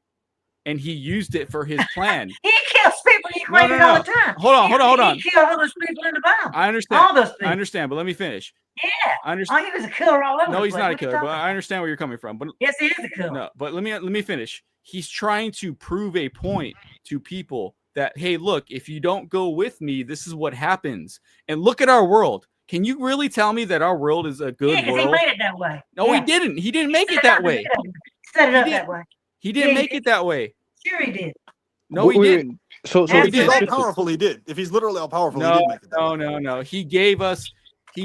And he used it for his plan. He kills people he created all the time. Hold on. He killed all those people in the Bible. I understand. All those people. I understand, but let me finish. Yeah. I understand. Oh, he was a killer all over. No, he's not a killer, but I understand where you're coming from. But yes, he is a killer. No, but let me finish. He's trying to prove a point to people that, hey, look, if you don't go with me, this is what happens. And look at our world. Can you really tell me that our world is a good world? He made it that way. No, he didn't. He didn't make it that way. Set it up that way. He didn't make it that way. Sure he did. No, he didn't. So if he's all powerful, he did. If he's literally all powerful, he did make it that way. No. He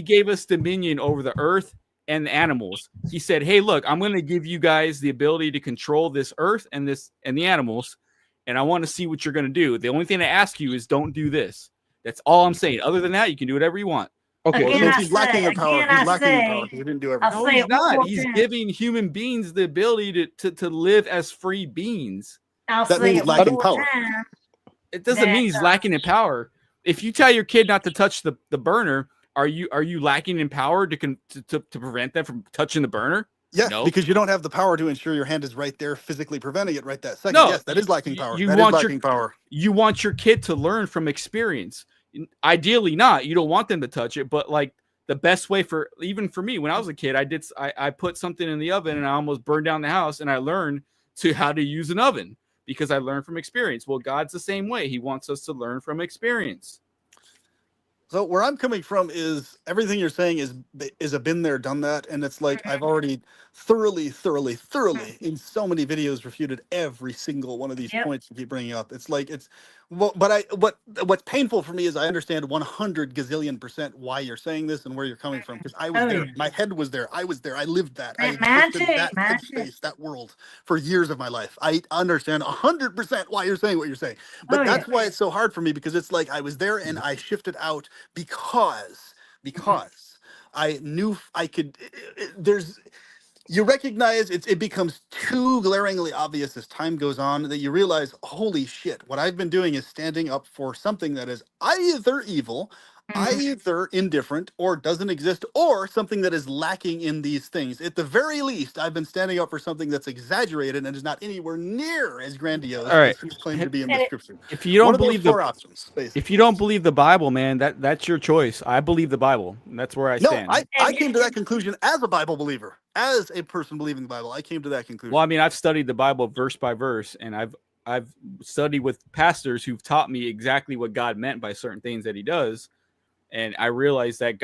gave us dominion over the earth and the animals. He said, hey, look, I'm going to give you guys the ability to control this earth and the animals. And I want to see what you're going to do. The only thing I ask you is don't do this. That's all I'm saying. Other than that, you can do whatever you want. Okay, so if he's lacking in power, he didn't do everything. No, he's not. He's giving human beings the ability to live as free beings. That means lacking power. It doesn't mean he's lacking in power. If you tell your kid not to touch the burner, are you lacking in power to prevent them from touching the burner? Yeah, no. Because you don't have the power to ensure your hand is right there, physically preventing it right that second. No, yes, that is lacking power. You want your kid to learn from experience. Ideally not. You don't want them to touch it, but like the best way even for me, when I was a kid, I put something in the oven and I almost burned down the house, and I learned how to use an oven because I learned from experience. Well, God's the same way. He wants us to learn from experience. So where I'm coming from is everything you're saying is a been there, done that. And it's like, I've already thoroughly in so many videos refuted every single one of these points you keep bringing up. It's like, what's painful for me is I understand 100 gazillion% why you're saying this and where you're coming from. Because I was there. My head was there. I was there. I lived that. I existed that headspace, that world for years of my life. I understand 100% why you're saying what you're saying. But that's why it's so hard for me, because it's like I was there and I shifted out because I knew I could. You recognize it becomes too glaringly obvious as time goes on that you realize, holy shit, what I've been doing is standing up for something that is either evil, either indifferent, or doesn't exist, or something that is lacking in these things. At the very least, I've been standing up for something that's exaggerated and is not anywhere near as grandiose as it's claimed to be in the scripture. If you don't believe if you don't believe the Bible, man, that's your choice. I believe the Bible. That's where I stand. No, I came to that conclusion as a Bible believer. As a person believing the Bible, I came to that conclusion. Well, I mean, I've studied the Bible verse by verse, and I've studied with pastors who've taught me exactly what God meant by certain things that he does. And I realized that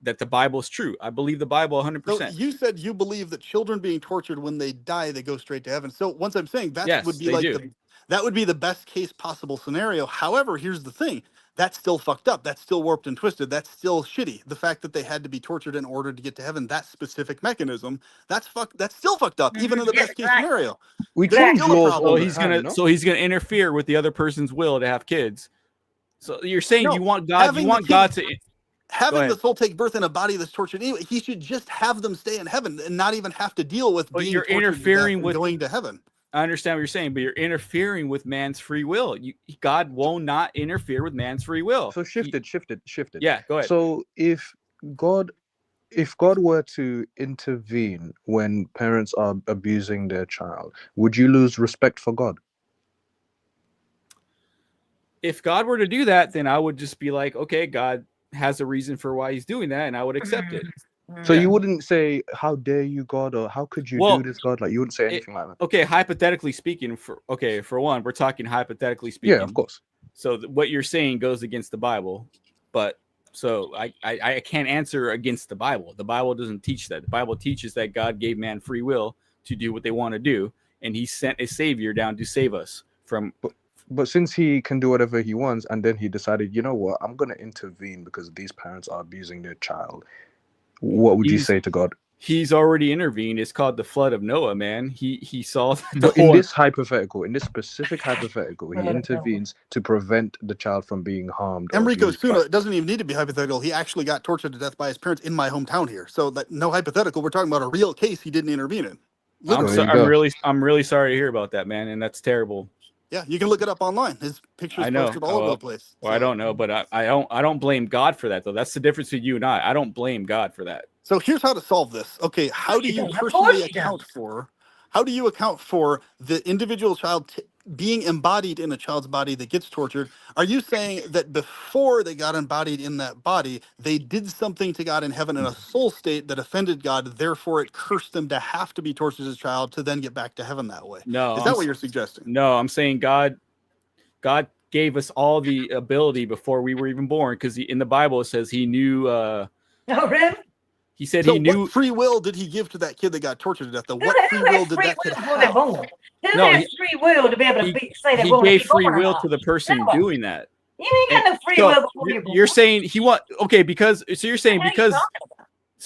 that the Bible is true. I believe the Bible 100%. So you said you believe that children being tortured, when they die, they go straight to heaven. So once I'm saying that would be like that would be the best case possible scenario. However, here's the thing. that's still fucked up. That's still warped and twisted. That's still shitty. The fact that they had to be tortured in order to get to heaven, that specific mechanism, that's still fucked up, even in the Yes, best case right. scenario. We There's change still a laws problem all So the with he's it. time, gonna no? so he's gonna interfere with the other person's will to have kids. So you're saying No, you want God having the God kid, to having the ahead. soul take birth in a body that's tortured anyway, he should just have them stay in heaven and not even have to deal with But being you're tortured to death interfering and with going to heaven. I understand what you're saying, but you're interfering with man's free will. God will not interfere with man's free will. So shifted. Yeah, go ahead. So God if God were to intervene when parents are abusing their child, would you lose respect for God? If God were to do that, then I would just be like, okay, God has a reason for why he's doing that, and I would accept it. So Yeah. you wouldn't say, "How dare you, God," or "How could you Well, do this, God?" Like you wouldn't say anything like that. Okay, hypothetically speaking, for one, we're talking hypothetically speaking. Yeah, of course. So what you're saying goes against the Bible, but so I can't answer against the Bible. The Bible doesn't teach that. The Bible teaches that God gave man free will to do what they want to do, and he sent a savior down to save us from. But since he can do whatever he wants, and then he decided, you know what, I'm going to intervene because these parents are abusing their child, what would you say to God? He's already intervened. It's called the flood of Noah, man. He saw But in this specific hypothetical, he intervenes to prevent the child from being harmed. Enrico Suna, it doesn't even need to be hypothetical. He actually got tortured to death by his parents in my hometown here. So that no hypothetical. We're talking about a real case he didn't intervene in. I'm really sorry to hear about that, man, and that's terrible. Yeah, you can look it up online. His pictures posted all over the place. Well, I don't know, but I don't blame God for that though. That's the difference between you and I. I don't blame God for that. So here's how to solve this. Okay, how do you personally account for the individual child being embodied in a child's body that gets tortured? Are you saying that before they got embodied in that body, they did something to God in heaven in a soul state that offended God, therefore it cursed them to have to be tortured as a child to then get back to heaven that way? No. Is that what you're suggesting? No, I'm saying God gave us all the ability before we were even born, because in the Bible it says he knew Oh, really? He said so he knew. What free will did he give to that kid that got tortured to death? What free will did that kid have? Who has free will to be able to say that? He gave free will to the person doing that. You ain't got no free will before you're born. You're saying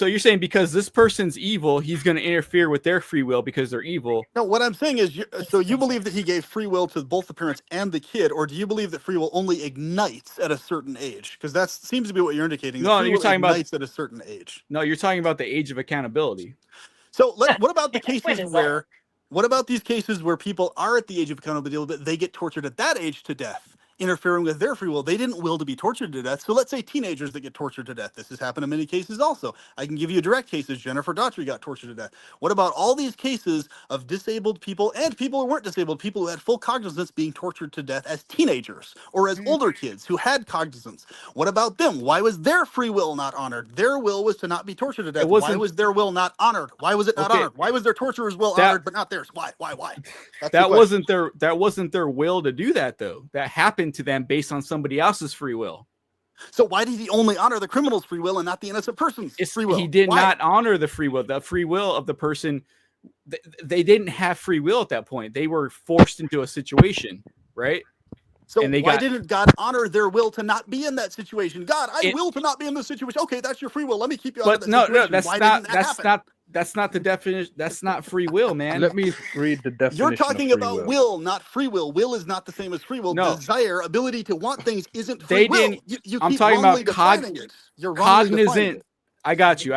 you're saying because this person's evil, he's going to interfere with their free will because they're evil. No, what I'm saying is, so you believe that he gave free will to both the parents and the kid, or do you believe that free will only ignites at a certain age? Because that seems to be what you're indicating. No, you're talking about ignites at a certain age. No, you're talking about the age of accountability. So what about the cases where? What about these cases where people are at the age of accountability, but they get tortured at that age to death, interfering with their free will? They didn't will to be tortured to death. So let's say teenagers that get tortured to death. This has happened in many cases also. I can give you direct cases. Jennifer Daughtry got tortured to death. What about all these cases of disabled people and people who weren't disabled, people who had full cognizance being tortured to death as teenagers or as older kids who had cognizance? What about them? Why was their free will not honored? Their will was to not be tortured to death. Why was their will not honored? Why was it not honored? Why was their torturer's will honored but not theirs? Why? That wasn't their will to do that though. That happened to them based on somebody else's free will. So why did he only honor the criminal's free will and not the innocent person's free will? He did not honor the free will. The free will of the person, they didn't have free will at that point. They were forced into a situation, right? So why didn't God honor their will to not be in that situation? God, I will to not be in this situation. Okay, that's your free will. Let me keep you out of that situation. No, that's not the definition. That's not free will, man. Let me read the definition. You're talking about will, not free will. Will is not the same as free will. No. Desire, ability to want things isn't free will. I'm talking about cognizant. I got you.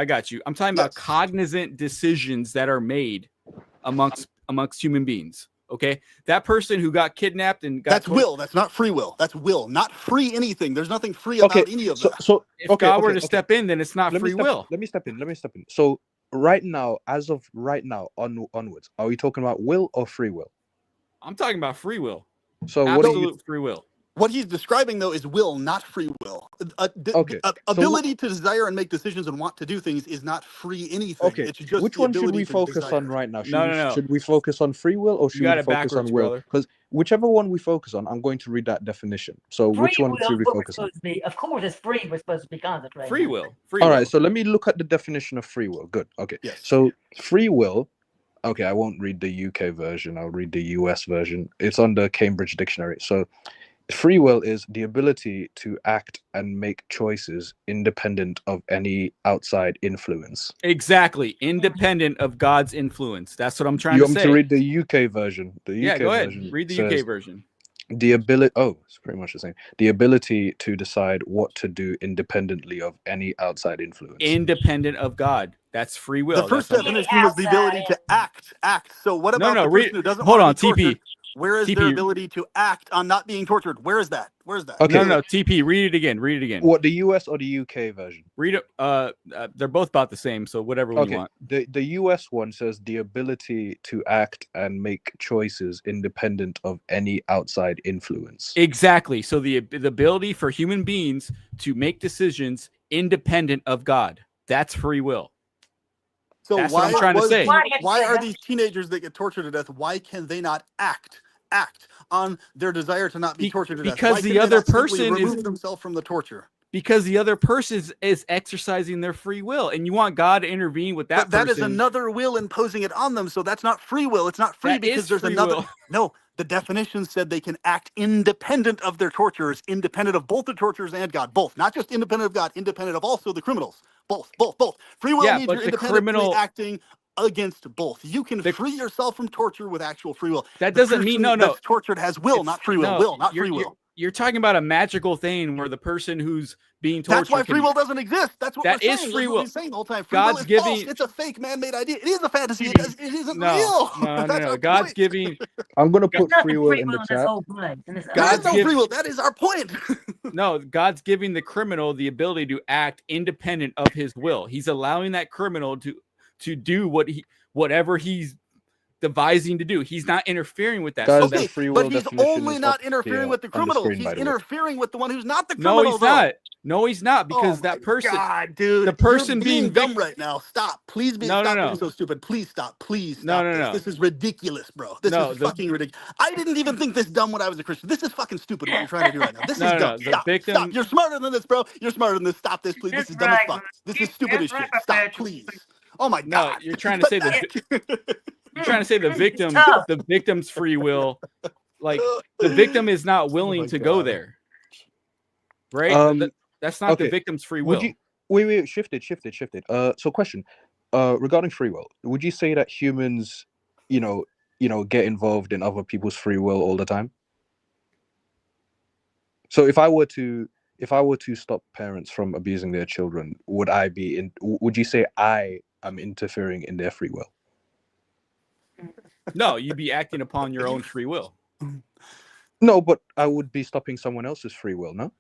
I'm talking about cognizant decisions that are made amongst human beings. Okay, that person who got kidnapped and that's will. That's not free will. That's will, not free anything. There's nothing free about any of that. So if God were to step in, then it's not free will. Let me step in. So right now, as of right now onwards, are we talking about will or free will? I'm talking about free will. So absolute free will. What he's describing, though, is will, not free will. Ability to desire and make decisions and want to do things is not free anything. Okay. It's just which one should we focus on right now? No. Should we focus on free will or should we focus on will? Because whichever one we focus on, I'm going to read that definition. So which one should we focus on? Of course, it's free. We're supposed to be concentrating. Free will. All right. So let me look at the definition of free will. Good. Okay. Yes. So free will. Okay, I won't read the UK version. I'll read the US version. It's on the Cambridge Dictionary. So free will is the ability to act and make choices independent of any outside influence. Exactly. Independent of God's influence. That's what I'm trying You to want me say. to read the UK version? The UK Yeah, go ahead. version Read the says UK version. the ability. Oh, it's pretty much the same. The ability to decide what to do independently of any outside influence. Independent of God. That's free will. The first That's definition was the ability to act. So what about the person who doesn't hold want on, to be tortured? TP. Where is their ability to act on not being tortured? Where is that? Where is that? Okay. No, TP. Read it again. Read it again. What, the US or the UK version? Read it. They're both about the same, so whatever one you want. The US one says the ability to act and make choices independent of any outside influence. Exactly. So the ability for human beings to make decisions independent of God. That's free will. So that's what I'm trying to say. Why are these teenagers that get tortured to death? Why can they not act on their desire to not be tortured to death? Because the other person remove themselves from the torture. Because the other person is exercising their free will, and you want God to intervene with that. But that is another will imposing it on them. So that's not free will. It's not free that because there's free another. Will. No, the definition said they can act independent of their torturers, independent of both the torturers and God. Both, not just independent of God, independent of also the criminals. Both. Free will means you're independently acting against both. You can free yourself from torture with actual free will. That doesn't mean that's tortured has will, not free will. Not free will. You're talking about a magical thing where the person who's being tortured. That's why free will doesn't exist. That's what we're saying. That is free will. That's what we're saying the whole time. Free will is false. It's a fake man-made idea. It is a fantasy. It isn't real. No. God's giving. I'm gonna put free will in the chat. God's no free will. That is our point. No, God's giving the criminal the ability to act independent of his will. He's allowing that criminal to do whatever he's devising to do. He's not interfering with that. Okay, but he's only not interfering with the criminal. He's interfering with the one who's not the criminal. No, he's not. No, he's not, because that person, God, dude, the person you're being dumb right now. Stop, please. Stop being so stupid. Please stop. Please stop. No. This is ridiculous, bro. This is fucking ridiculous. I didn't even think this dumb when I was a Christian. This is fucking stupid what you're trying to do right now. This is dumb. Stop. You're smarter than this, bro. You're smarter than this. Stop this, please. This is dumb as fuck. This is stupid as shit. Stop, please. Oh my God. No, you're trying to say you're trying to say the victim's free will. Like, the victim is not willing to go there. Right? That's not the victim's free will. Wait, shifted. So question. Regarding free will, would you say that humans, get involved in other people's free will all the time? So if I were to stop parents from abusing their children, would you say I am interfering in their free will? No, you'd be acting upon your own free will. No, but I would be stopping someone else's free will, no?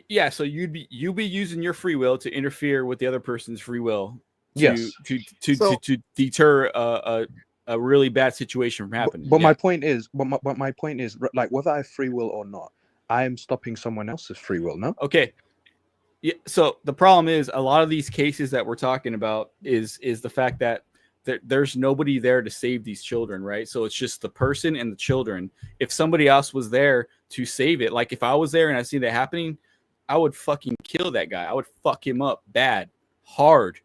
Yeah, so you'd be using your free will to interfere with the other person's free will to deter a really bad situation from happening. But my point is, like, whether I have free will or not, I am stopping someone else's free will, no? Okay. Yeah, so the problem is, a lot of these cases that we're talking about is the fact that there's nobody there to save these children, right? So it's just the person and the children. If somebody else was there to save it, like if I was there and I see that happening, I would fucking kill that guy. I would fuck him up bad, hard.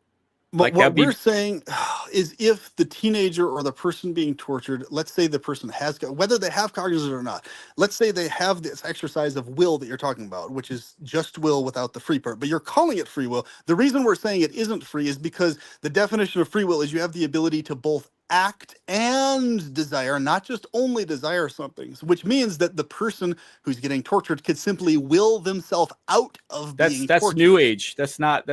But what we're saying is, if the teenager or the person being tortured, let's say the person has, whether they have cognizance or not, let's say they have this exercise of will that you're talking about, which is just will without the free part, but you're calling it free will. The reason we're saying it isn't free is because the definition of free will is you have the ability to both act and desire, not just only desire something, which means that the person who's getting tortured could simply will themselves out of being tortured. That's New Age. That's not.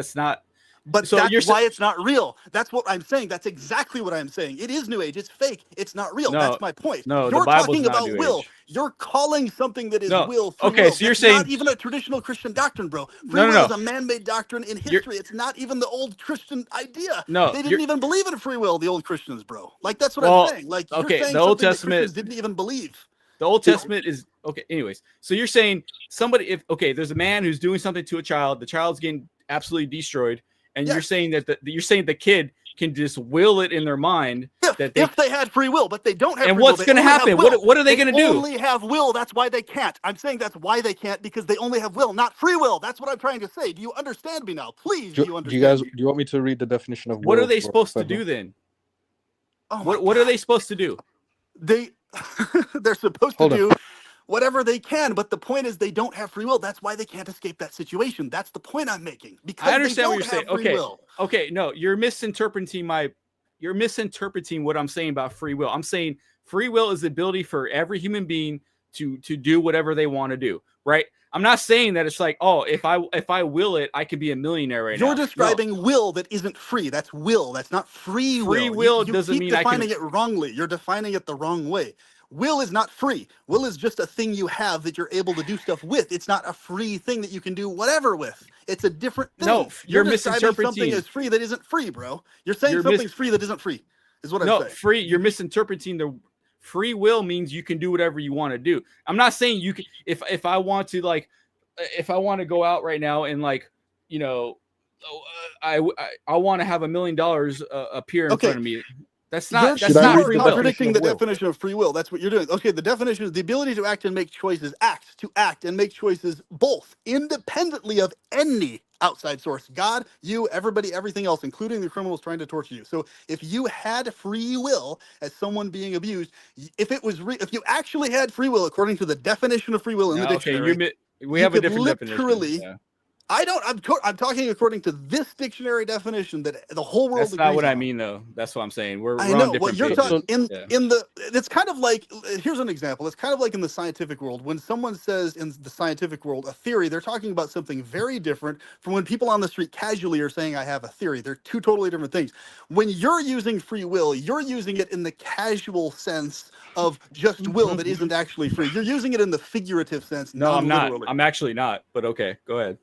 But so that's why it's not real. That's what I'm saying. That's exactly what I'm saying. It is New Age. It's fake. It's not real. That's my point. No, you're the Bible's talking not about New will. Age. You're calling something that is will. Free okay, will. so you're It's saying not even a traditional Christian doctrine, bro. Free will is a man-made doctrine in history. It's not even the old Christian idea. No, they didn't even believe in free will. The old Christians, bro. Like that's what I'm saying. Like you're saying the Old something Testament that Christians didn't even believe. The Old Testament is okay. Anyways, so you're saying there's a man who's doing something to a child. The child's getting absolutely destroyed. And you're saying that the kid can just will it in their mind if they had free will, but they don't have. And free what's will. going to happen? What are they going to do? They only have will. That's why they can't. I'm saying that's why they can't, because they only have will, not free will. That's what I'm trying to say. Do you understand me now? Please, do you understand? Do you want me to read the definition of will? What are they supposed to do then? What are they supposed to do? They're supposed to do. whatever they can. But the point is, they don't have free will. That's why they can't escape that situation. That's the point I'm making. Because I understand what you're saying. Free will. Okay, no, you're misinterpreting what I'm saying about free will. I'm saying free will is the ability for every human being to do whatever they want to do, right? I'm not saying that it's like, oh, if I will it, I could be a millionaire right now. You're describing will that isn't free. That's will. That's not free will. Free will you doesn't keep mean defining it wrongly. You're defining it the wrong way. Will is not free. Will is just a thing you have that you're able to do stuff with. It's not a free thing that you can do whatever with. It's a different thing. No, you're describing misinterpreting something as free that isn't free, bro. You're saying something's free that isn't free. Is what I'm saying. No, free. You're misinterpreting the free will means you can do whatever you want to do. I'm not saying you can. If I want to if I want to go out right now and I want to have $1 million appear in front of me. That's not free will. Contradicting the definition of free will. That's what you're doing. Okay, the definition is the ability to act and make choices. To act and make choices both independently of any outside source. God, you, everybody, everything else, including the criminals trying to torture you. So if you had free will as someone being abused, if you actually had free will according to the definition of free will in the dictionary, we have a different definition. Yeah. I'm talking according to this dictionary definition that the whole world. That's not what I mean, though. That's what I'm saying. We're I know on what you're talking it's kind of like, here's an example. It's kind of like in the scientific world. When someone says in the scientific world a theory, they're talking about something very different from when people on the street casually are saying I have a theory. They're two totally different things. When you're using free will, you're using it in the casual sense of just will that isn't actually free. You're using it in the figurative sense. No, I'm not. I'm actually not. But okay, go ahead.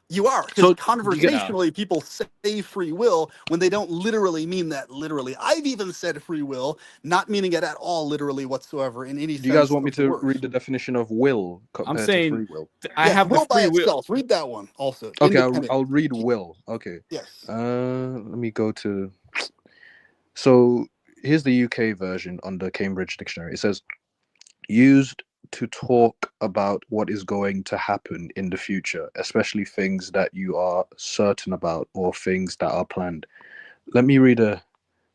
You are, because conversationally people say free will when they don't literally mean that literally. I've even said free will, not meaning it at all literally whatsoever in any sense. Do you guys want me to read the definition of will compared to free will? I have will by itself. Read that one also. Okay, I'll read will. Okay. Yes. Let me go to... So here's the UK version on the Cambridge Dictionary. It says, used to talk about what is going to happen in the future, especially things that you are certain about or things that are planned. Let me read a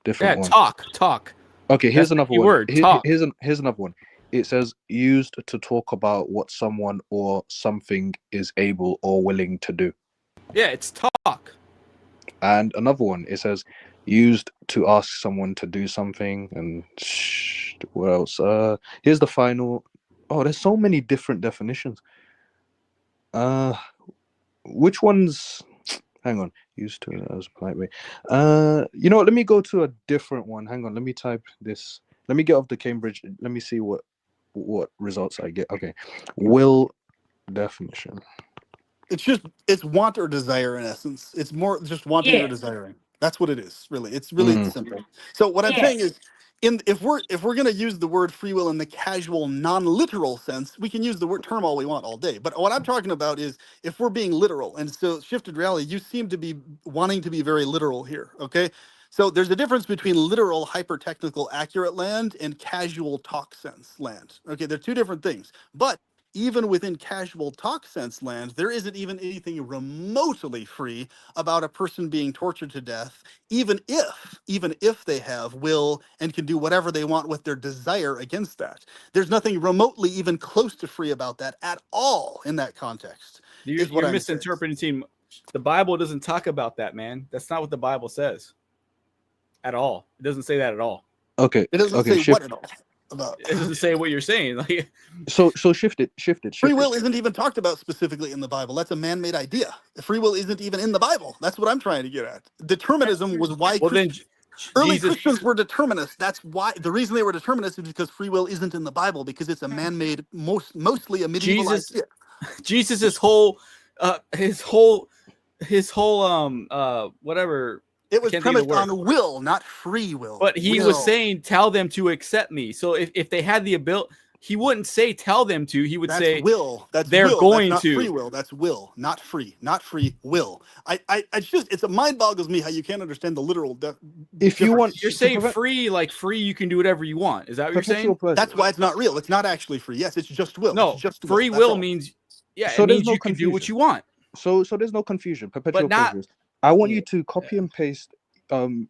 different one. Talk. Okay, here's another one. Word, talk. Here's another one. It says used to talk about what someone or something is able or willing to do. Yeah, it's talk. And another one, it says used to ask someone to do something. And what else? Here's the final. Oh, there's so many different definitions. Which ones? Hang on. Used to as a polite way. You know what? Let me go to a different one. Hang on. Let me type this. Let me get off the Cambridge. Let me see what results I get. Okay. Will definition. It's want or desire in essence. It's more just wanting or desiring. That's what it is, really. It's really simple. So what I'm saying is, if we're going to use the word free will in the casual, non-literal sense, we can use the term all we want all day. But what I'm talking about is if we're being literal. And so shifted reality, you seem to be wanting to be very literal here. Okay. So there's a difference between literal, hyper-technical, accurate land and casual talk sense land. Okay. They're two different things. But even within casual talk sense land, there isn't even anything remotely free about a person being tortured to death, even if they have will and can do whatever they want with their desire against that. There's nothing remotely even close to free about that at all in that context. You're misinterpreting. The Bible doesn't talk about that, man. That's not what the Bible says at all. It doesn't say that at all. Okay. It doesn't say what at all. It doesn't say what you're saying. Like, so shift it. Free will isn't even talked about specifically in the Bible. That's a man-made idea. Free will isn't even in the Bible. That's what I'm trying to get at. Determinism was why early Christians were determinists. That's why the reason they were determinists is because free will isn't in the Bible, because it's a man-made, mostly a medieval idea. Jesus' whole whatever. It was premised on will, not free will. But he was saying, tell them to accept me. So if they had the ability, he wouldn't say tell them to. He would say will. That's they're will. going That's not to. Free will. That's will, not free. Not free will. It's a mind boggles me how you can't understand the literal. If you want, you're saying free, like free, you can do whatever you want. Is that what you're saying? That's why it's not real. It's not actually free. Yes, it's just will. No, just free will means so it means you can do what you want. So there's no confusion. Perpetual prejudice. I want you to copy and paste. So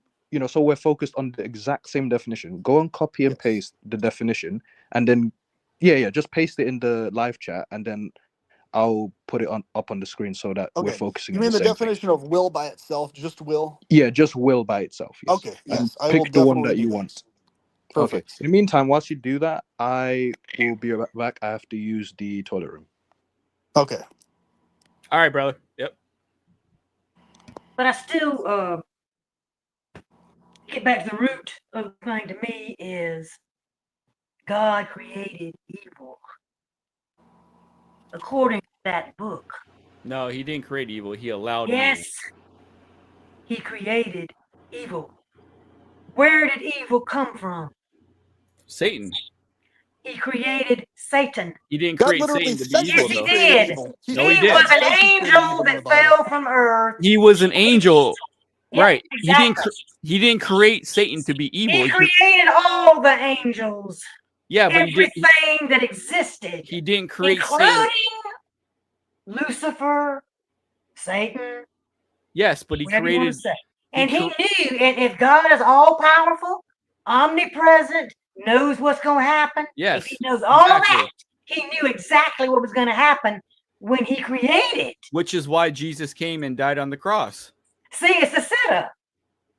we're focused on the exact same definition. Go and copy and paste the definition, and then Yeah, just paste it in the live chat, and then I'll put it up on the screen so that we're Okay. focusing You on mean the the same definition of will by itself, just will? thing. Yeah, just will by itself. Yes. Okay. And Yes, I will pick the one definitely that you do that. want. Perfect. Okay. In the meantime, whilst you do that, I will be back. I have to use the toilet room. Okay. All right, brother. Yep. But I still get back to the root of the thing. To me, is God created evil according to that book. No, he didn't create evil. He allowed evil. Yes, he created evil. Where did evil come from? Satan. He created Satan. He didn't God create literally Satan to be says evil, Yes, he though. did. Evil. No, he He didn't. was an angel that fell from earth. He was an angel. Yeah, Right. exactly. He didn't create Satan to be evil. He created all the angels. Yeah, but everything that existed. He didn't create including Satan. Lucifer, Satan. Yes, but he created. And he knew, and if God is all powerful, omnipresent, knows what's going to happen. Yes, if he knows all that, he knew exactly what was going to happen when he created. Which is why Jesus came and died on the cross. See, it's a setup.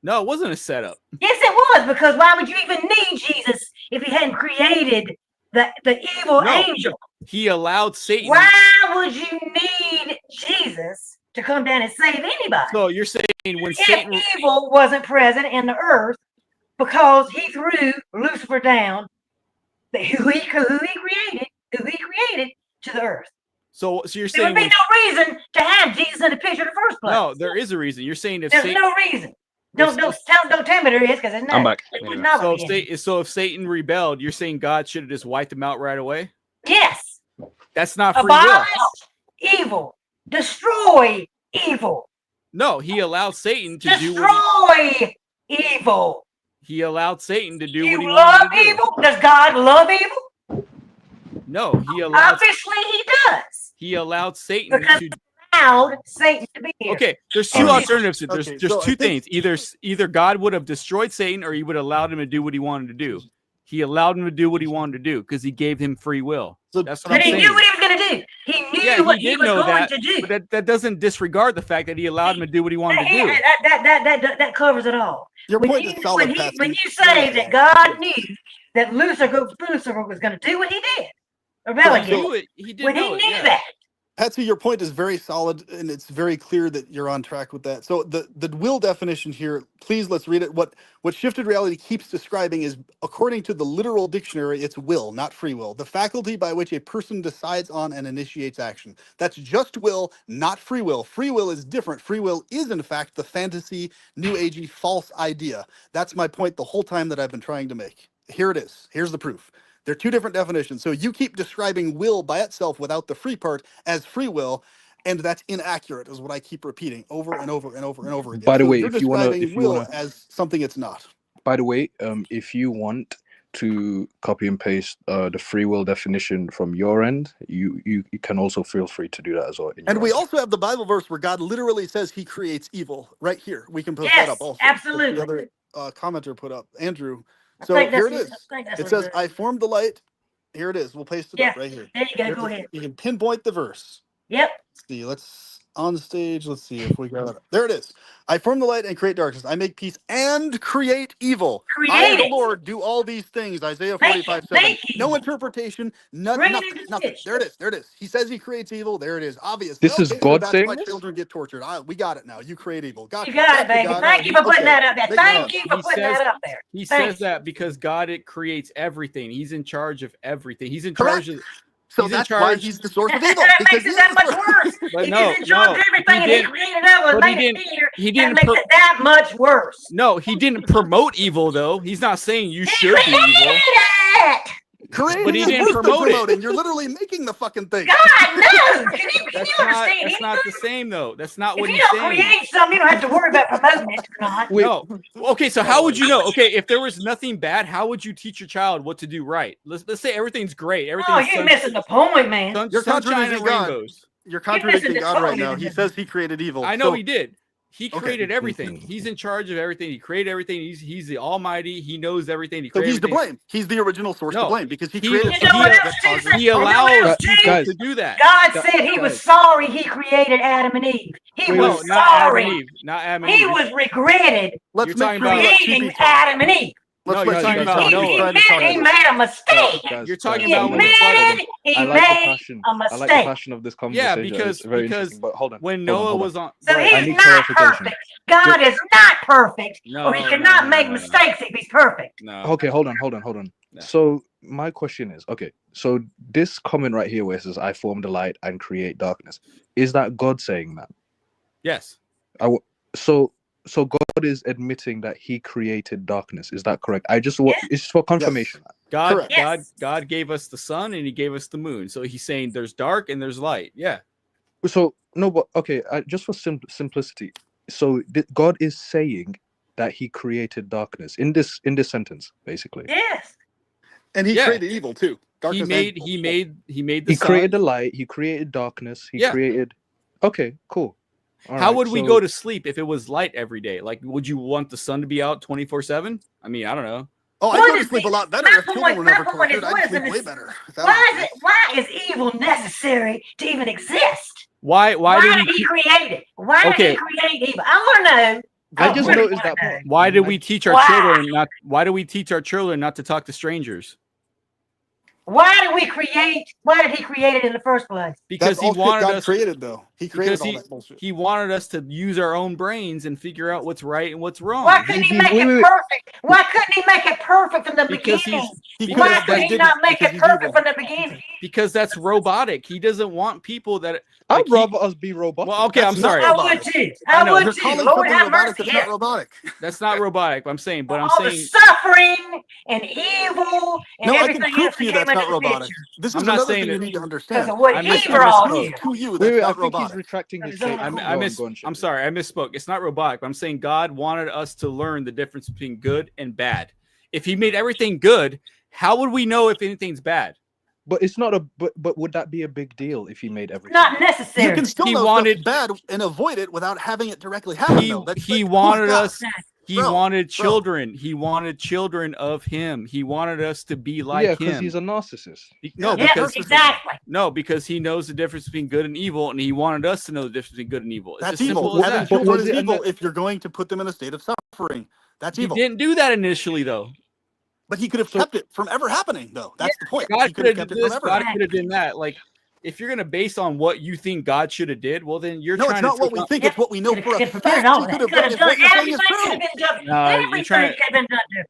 No, it wasn't a setup. Yes, it was, because why would you even need Jesus if he hadn't created the evil angel? He allowed Satan. Why would you need Jesus to come down and save anybody? So you're saying when Satan, evil wasn't present in the earth because he threw Lucifer down, who he created to the earth. So you're saying there would be no reason to have Jesus in the picture in the first place. No, there is a reason. You're saying if there's Satan, no reason. Don't tell me there is, because it's not. I'm back. So if Satan rebelled, you're saying God should have just wiped him out right away? Yes. That's not free will. Evil. Destroy evil. No, he allowed Satan to destroy evil. He allowed Satan to do what he wanted to do. Evil? Does God love evil? No, he allowed. Obviously, he does. He allowed Satan to. Allowed Satan to be here. Okay, there's two alternatives. There's two things. Either God would have destroyed Satan, or he would have allowed him to do what he wanted to do. He allowed him to do what he wanted to do because he gave him free will. That's what I'm saying. He knew what he was going to do. He knew what he was going to do. But that doesn't disregard the fact that he allowed him to do what he wanted to do. That covers it all. Your point is solid, when you say that God knew that Lucifer was going to do what he did, rebel against, when he knew that. Patsy, your point is very solid, and it's very clear that you're on track with that. So the will definition here, please let's read it. What shifted reality keeps describing is, according to the literal dictionary, it's will, not free will. The faculty by which a person decides on and initiates action. That's just will, not free will. Free will is different. Free will is, in fact, the fantasy, new agey, false idea. That's my point the whole time that I've been trying to make. Here it is. Here's the proof. They're two different definitions. So you keep describing will by itself without the free part as free will, and that's inaccurate, is what I keep repeating over and over and over and over again. By the way, you're describing will as something it's not. By the way, if you want to copy and paste the free will definition from your end, you can also feel free to do that as well. And we also have the Bible verse where God literally says he creates evil right here. We can put that up also. Absolutely. The other commenter put up, Andrew. So here it is. It says, I formed the light. Here it is. We'll paste it up right here. There you go. Go ahead. You can pinpoint the verse. Yep. Let's see. Let's on stage. Let's see if we got it. There it is. I form the light and create darkness. I make peace and create evil. I, the Lord, do all these things. Isaiah 45:7. No interpretation. Nothing. There it is. There it is. He says he creates evil. There it is. Obvious. This is God saying this? Children get tortured. We got it now. You create evil. You got it, baby. Thank you for putting that up there. Thank you for putting that up there. He says that because God creates everything. He's in charge of everything. He's in charge of. So that's why he's the source of evil. That makes it that much worse. But he's in charge of everything, and he created evil and made it here. That makes it that much worse. No, he didn't promote evil, though. He's not saying you should be evil. Correct. But he didn't promote it. You're literally making the fucking thing. God, no! Can you understand? That's not the same, though. That's not what he's saying. If you don't create something, you don't have to worry about promoting it or not. No. Okay, so how would you know? Okay, if there was nothing bad, how would you teach your child what to do right? Let's say everything's great. You're missing the point, man. You're contradicting God. You're contradicting God right now. He says he created evil. I know he did. He created everything. He's in charge of everything. He created everything. He's the Almighty. He knows everything. So he's to blame. He's the original source to blame because he created. He allows people to do that. God said He was sorry He created Adam and Eve. He was sorry. Not Adam and Eve. He was regretted creating Adam and Eve. Let's you're talking about He made a mistake. You're talking about He made a mistake. I like the passion of this conversation. Yeah, because but hold on, when Noah was on, so he's not perfect. God is not perfect, or He cannot make mistakes if He's perfect. No. Okay, hold on. No. So my question is, okay, so this comment right here where it says, "I form the light and create darkness," is that God saying that? Yes. So God is admitting that He created darkness. Is that correct? It's for confirmation. Yes. God gave us the sun and He gave us the moon. So He's saying there's dark and there's light. Yeah. So no, but okay, just for simplicity. So God is saying that He created darkness in this sentence, basically. Yes. And He created evil too. Darkness he made the He sun. created the light. He created darkness. He created. Okay, cool. How would we go to sleep if it was light every day? Like, would you want the sun to be out 24/7? I mean, I don't know. Oh, I go to sleep a lot better. If children were never tortured, I'd sleep way better. Why is evil necessary to even exist? Why did He create it? Why did He create evil? I want to know. I just noticed that part. Why did we teach our children not? Why do we teach our children not to talk to strangers? Why did He create it in the first place? Because He wanted us created though. He created all that bullshit. He wanted us to use our own brains and figure out what's right and what's wrong. Why couldn't He make it perfect? Why couldn't He make it perfect from the beginning? Why could He not make it perfect from the beginning? Because that's robotic. He doesn't want people that. I'd rather us be robotic. Well, okay, I'm sorry. I would too. Lord have mercy. Not robotic. That's not robotic. I'm saying, but I'm saying the suffering and evil and everything I can prove to you that's not robotic. This is another thing you need to understand. I think he's retracting his statement. I'm sorry, I misspoke. It's not robotic. But I'm saying God wanted us to learn the difference between good and bad. If He made everything good, how would we know if anything's bad? But it's not but would that be a big deal if He made everything? Not necessary. You can still know it's bad and avoid it without having it directly happen. He wanted us. He wanted children. He wanted children of Him. He wanted us to be like Him. Yeah, because He's a narcissist. Exactly. No, because He knows the difference between good and evil, and He wanted us to know the difference between good and evil. That's evil. Having children is evil if you're going to put them in a state of suffering. That's evil. He didn't do that initially, though. But He could have kept it from ever happening, though. That's the point. God could have kept it from ever. God could have done that. Like, if you're gonna base on what you think God should have did, well, then you're trying to. No, it's not what we think; it's what we know for a fact. He could have done everything could have been done.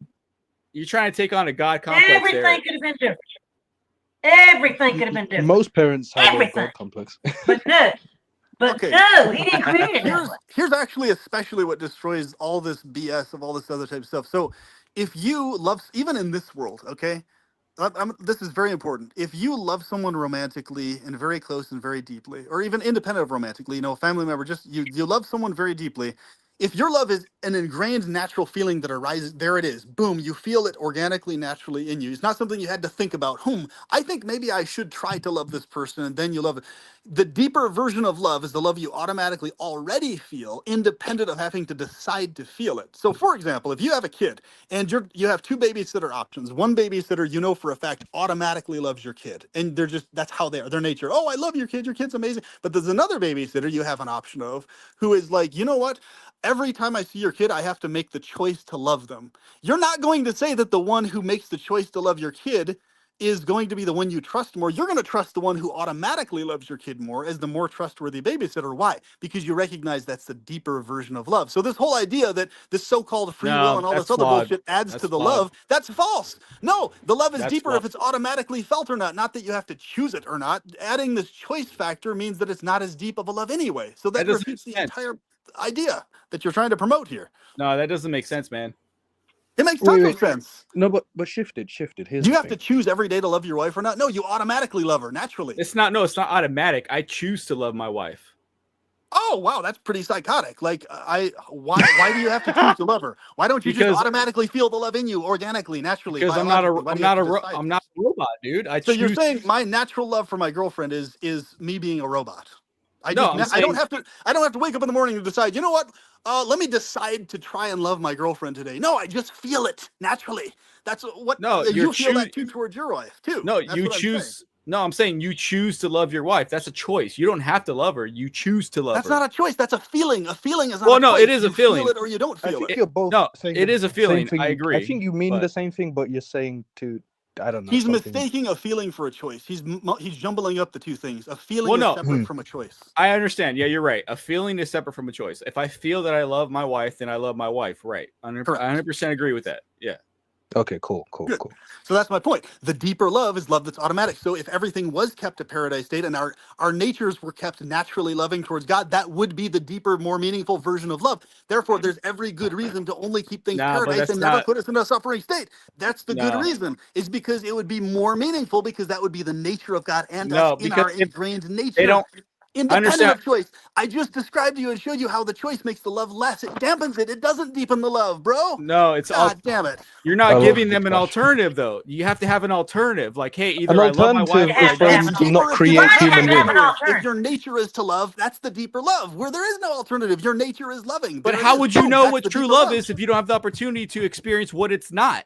You're trying to take on a God complex. Everything could have been different. Everything could have been different. Most parents have a God complex. But no. No, He didn't create it. Here's actually especially what destroys all this BS of all this other type of stuff. So, if you love, even in this world, okay. This is very important. If you love someone romantically and very close and very deeply, or even independent of romantically, a family member, just you love someone very deeply. If your love is an ingrained natural feeling that arises, there it is. Boom, you feel it organically, naturally in you. It's not something you had to think about. I think maybe I should try to love this person, and then you love it. The deeper version of love is the love you automatically already feel, independent of having to decide to feel it. So, for example, if you have a kid and you have two babysitter options, one babysitter for a fact automatically loves your kid, and that's how they are, their nature. Oh, I love your kid's amazing. But there's another babysitter you have an option of who is like, you know what? Every time I see your kid, I have to make the choice to love them. You're not going to say that the one who makes the choice to love your kid is going to be the one you trust more. You're going to trust the one who automatically loves your kid more as the more trustworthy babysitter. Why? Because you recognize that's the deeper version of love. So this whole idea that this so-called free will and all this other bullshit adds to the love, that's false. No, the love is deeper if it's automatically felt or not. Not that you have to choose it or not. Adding this choice factor means that it's not as deep of a love anyway. So that refutes the entire idea that you're trying to promote here. No, that doesn't make sense, man. It makes tons of sense. No, but shifted. Do you have to choose every day to love your wife or not? No, you automatically love her naturally. It's not automatic. I choose to love my wife. Oh wow, that's pretty psychotic. Like why do you have to choose to love her? Why don't you just automatically feel the love in you organically, naturally? Because I'm not a robot, dude. So you're saying my natural love for my girlfriend is me being a robot? I No, just, I'm I don't have to wake up in the morning and decide, you know what? Let me decide to try and love my girlfriend today. No, I just feel it naturally. That's what No, you feel that too towards your wife too. No, That's you what I'm saying. choose. No, I'm saying you choose to love your wife. That's a choice. You don't have to love her. You choose to love That's her. not a choice. That's a feeling. A feeling is not Well, a no, choice. it is a You feeling. feel it or you don't I feel think it. you're both No, saying it the is a same feeling. thing. I agree. I think you mean but- the same thing, but you're saying I don't know. He's something. mistaking a feeling for a choice. He's jumbling up the two things. A feeling Well, is no. separate from a choice. I understand. Yeah, you're right. A feeling is separate from a choice. If I feel that I love my wife, then I love my wife. Right. 100% agree with that. Yeah. Okay, cool. Good. So that's my point. The deeper love is love that's automatic. So if everything was kept a paradise state and our natures were kept naturally loving towards God, that would be the deeper, more meaningful version of love. Therefore, there's every good reason to only keep things Nah, but paradise that's and never not. put us in a suffering state. That's the good No. reason, is because it would be more meaningful because that would be the nature of God and us No, in because our if ingrained they nature. don't Independent understand. of choice. I just described to you and showed you how the choice makes the love less. It dampens it. It doesn't deepen the love, bro. No, it's all. God damn it. You're I not love giving them an discussion. alternative, though. You have to have an alternative. Like, hey, An either I love my wife alternative or I is for have him don't. to to not Deeper if create Why do you human have to have an beings. alternative? If your nature is to love, that's the deeper love. Where there is no alternative, your nature is loving. But There it how is. would you Boom, know that's what the true deeper love is if you don't have the opportunity to experience what it's not?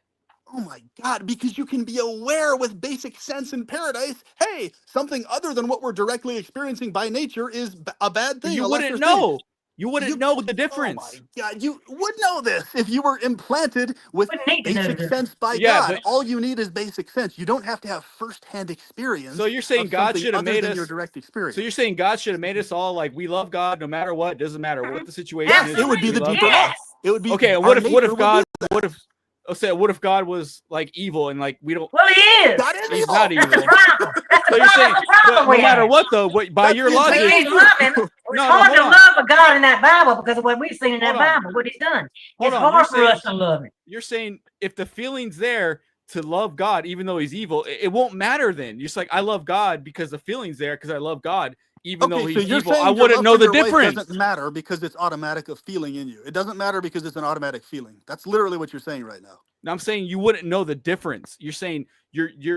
Oh my God, because you can be aware with basic sense in paradise, hey, something other than what we're directly experiencing by nature is a bad But thing, you a lesser wouldn't thing. know. You wouldn't know the difference. Oh my God, you would know this if you were implanted with Wouldn't need to know basic this. sense by Yeah, God. but All you need is basic sense. You don't have to have firsthand experience so you're saying of God something should have other made than us. your direct experience. So you're saying God should have made us all like we love God no matter what. Doesn't matter what the situation Yes, is. it would be We the love deeper God. love. It would be Okay, and our what if nature would God be what if what if God was like evil and like we don't Well, he is. God is he's evil. not That's the evil. problem. That's So the you're saying problem but no we matter have. what though, by That's your the But entire you logic, ain't truth. loving. It's no, hard hold to on. love a God in that Bible because of what we've seen in Hold that on. Bible, what he's done. Hold It's on. hard for us to love him. You're saying if the feeling's there to love God, even though he's evil, it won't matter then. You're just like, I love God because the feeling's there because I love God, even though Okay, so he's you're evil. I saying your wouldn't love know for the your wife difference. doesn't matter because it's automatic of feeling in you. It doesn't matter because it's an automatic feeling. That's literally what you're saying right now. Now I'm saying you wouldn't know the difference. You're saying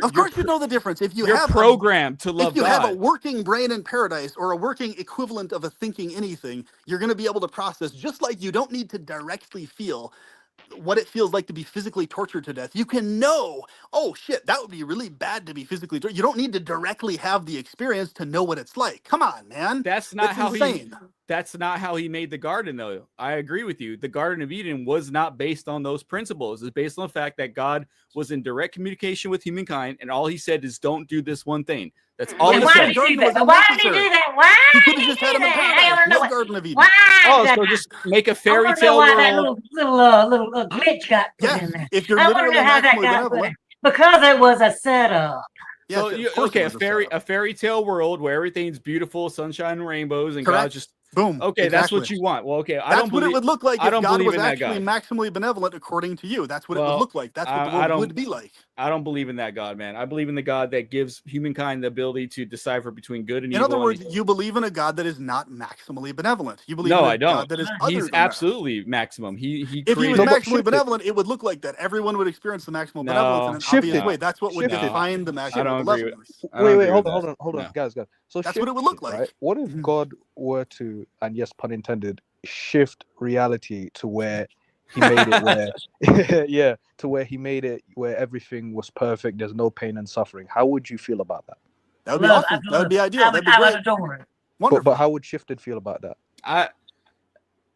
Of course, you know the difference. If you you're have programmed to love if you have a God. working brain in paradise or a working equivalent of a thinking anything, you're going to be able to process just like you don't need to directly feel what it feels like to be physically tortured to death. You can know, oh shit, that would be really bad to be physically tortured. You don't need to directly have the experience to know what it's like. Come on, man. That's not how insane. That's not how he made the garden, though. I agree with you. The Garden of Eden was not based on those principles. It's based on the fact that God was in direct communication with humankind, and all he said is, "Don't do this one thing." That's all And he why said. did he do Garden was that? Why did he unnecessary. do that? Why He could did have he just do had him in that? I paradise. want to know No what. Garden of Eden. Why Oh, did so that? just make a I fairy want to know tale why that world. little glitch got put Yes, in there. if you're I want to literally know how that maximally got put benevolent. in. Because it was a setup. Yes, So of course it okay, was a setup. a fairy tale world where everything's beautiful, sunshine and rainbows, and Correct. God just Boom. okay. That's Exactly. what you want. Well, okay, I That's don't what it believe. would look like I if don't God believe was in that actually God. maximally benevolent according to you. That's what it would Well, look like. That's what the I world don't. would be like. I don't believe in that God, man. I believe in the God that gives humankind the ability to decipher between good and In evil. other words, you believe in a God that is not maximally benevolent. You believe No, in a I don't. God that is other He's than that. absolutely maximum. He If he was created. No, but maximally shift it. benevolent, it would look like that. Everyone would experience the maximal benevolence in No, an Shift obvious it. way. That's what would Shift it. define the I maximal don't agree with. benevolence. I don't Wait, agree hold with on, that. hold on, No. guys. So That's shift what it would look it, like. right? What if God were to, and yes, pun intended, shift reality to where he made it where, yeah, to where he made it where everything was perfect. There's no pain and suffering. How would you feel about that? That would be Love, awesome. That would be ideal. I That'd would, be I would great. adore it. Wonderful. But how would Shifted feel about that? I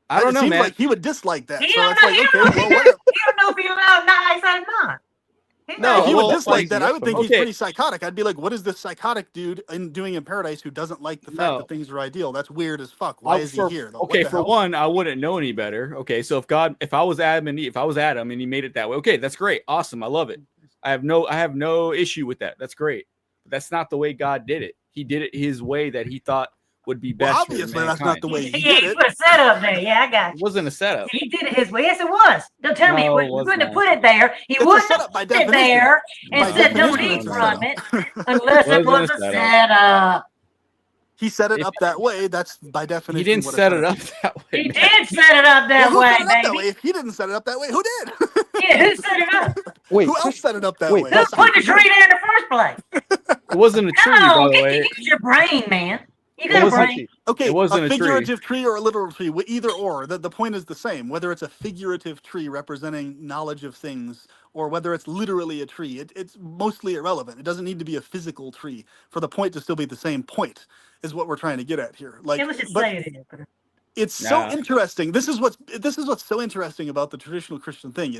don't It know, seems man. like he would dislike that. He So don't it's know. like, He okay, don't know. well, whatever. He don't know if he allowed not. He said not. No, If he would well, dislike like, that, I would think he's okay. pretty psychotic. I'd be like, what is this psychotic dude doing in paradise who doesn't like the fact No. that things are ideal? That's weird as fuck. Why is he here? What Okay, the for hell? one, I wouldn't know any better. Okay, so if I was Adam and he made it that way, okay, that's great, awesome, I love it. I have no issue with that. That's great. But that's not the way God did it. He did it his way that he thought would be best. Well, obviously that's not the way he Yeah, did he it. put a setup there. Yeah, I got It you. wasn't a setup. He did it his way. Yes, it was. Don't tell me No, he it was wouldn't have not. put it there. He It's a wouldn't have setup by put it definition. there and By said don't definition, eat it's a from setup. it unless it was a setup. He set it up that way. That's by definition. He didn't what a set it setup up is. that way. He man. did set it up that Well, who way, set it up that way? baby. If he didn't set it up that way, who did? Yeah, who set it up? Wait, Who else set it up that wait, way? Who put the tree there in the first place? It wasn't a tree, Come by on, the way. use your brain, man. You got a brain. Patty, Okay, It wasn't a a tree. figurative tree or a literal tree, either or. The point is the same. Whether it's a figurative tree representing knowledge of things, or whether it's literally a tree, it's mostly irrelevant. It doesn't need to be a physical tree for the point to still be the same point. Is what we're trying to get at here. Yeah, Like, let's just but say it is. it's so Nah. interesting. This is what's so interesting about the traditional Christian thing.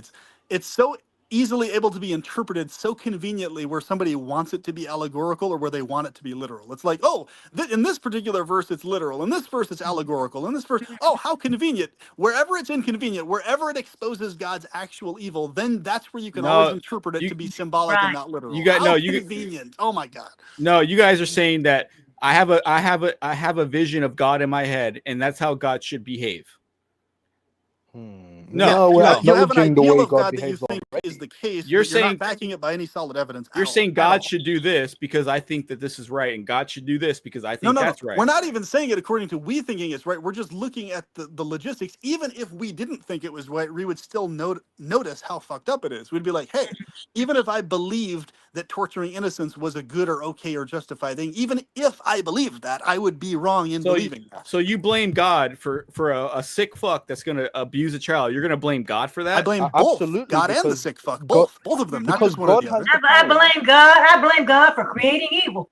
It's so easily able to be interpreted so conveniently where somebody wants it to be allegorical or where they want it to be literal. It's like, oh, in this particular verse it's literal, in this verse it's allegorical, in this verse, oh, how convenient. Wherever it's inconvenient, wherever it exposes God's actual evil, then that's where you can always No, interpret it you- to be symbolic and Right. not literal. You got- how no, you- convenient. Oh my God. No, you guys are saying that I have a vision of God in my head, and that's how God should behave. No, we're no. You have an acknowledging the ideal way of God God that you behaves think is the case. You're but you're saying- not backing it by any solid evidence. You're at all, saying at God all. should do this because I think that this is right, and God should do this because I think No. that's right. We're not even saying it according to we thinking it's right. We're just looking at the logistics. Even if we didn't think it was right, we would still notice how fucked up it is. We'd be like, hey, even if I believed that torturing innocents was a good or okay or justified thing, even if I believed that, I would be wrong in believing that. So you blame God for a sick fuck that's going to abuse a child. You're going to blame God for that? I blame both absolutely, God and the because sick fuck. God- Both of them, not because just one or God the has other. the I power. blame God. I blame God for creating evil.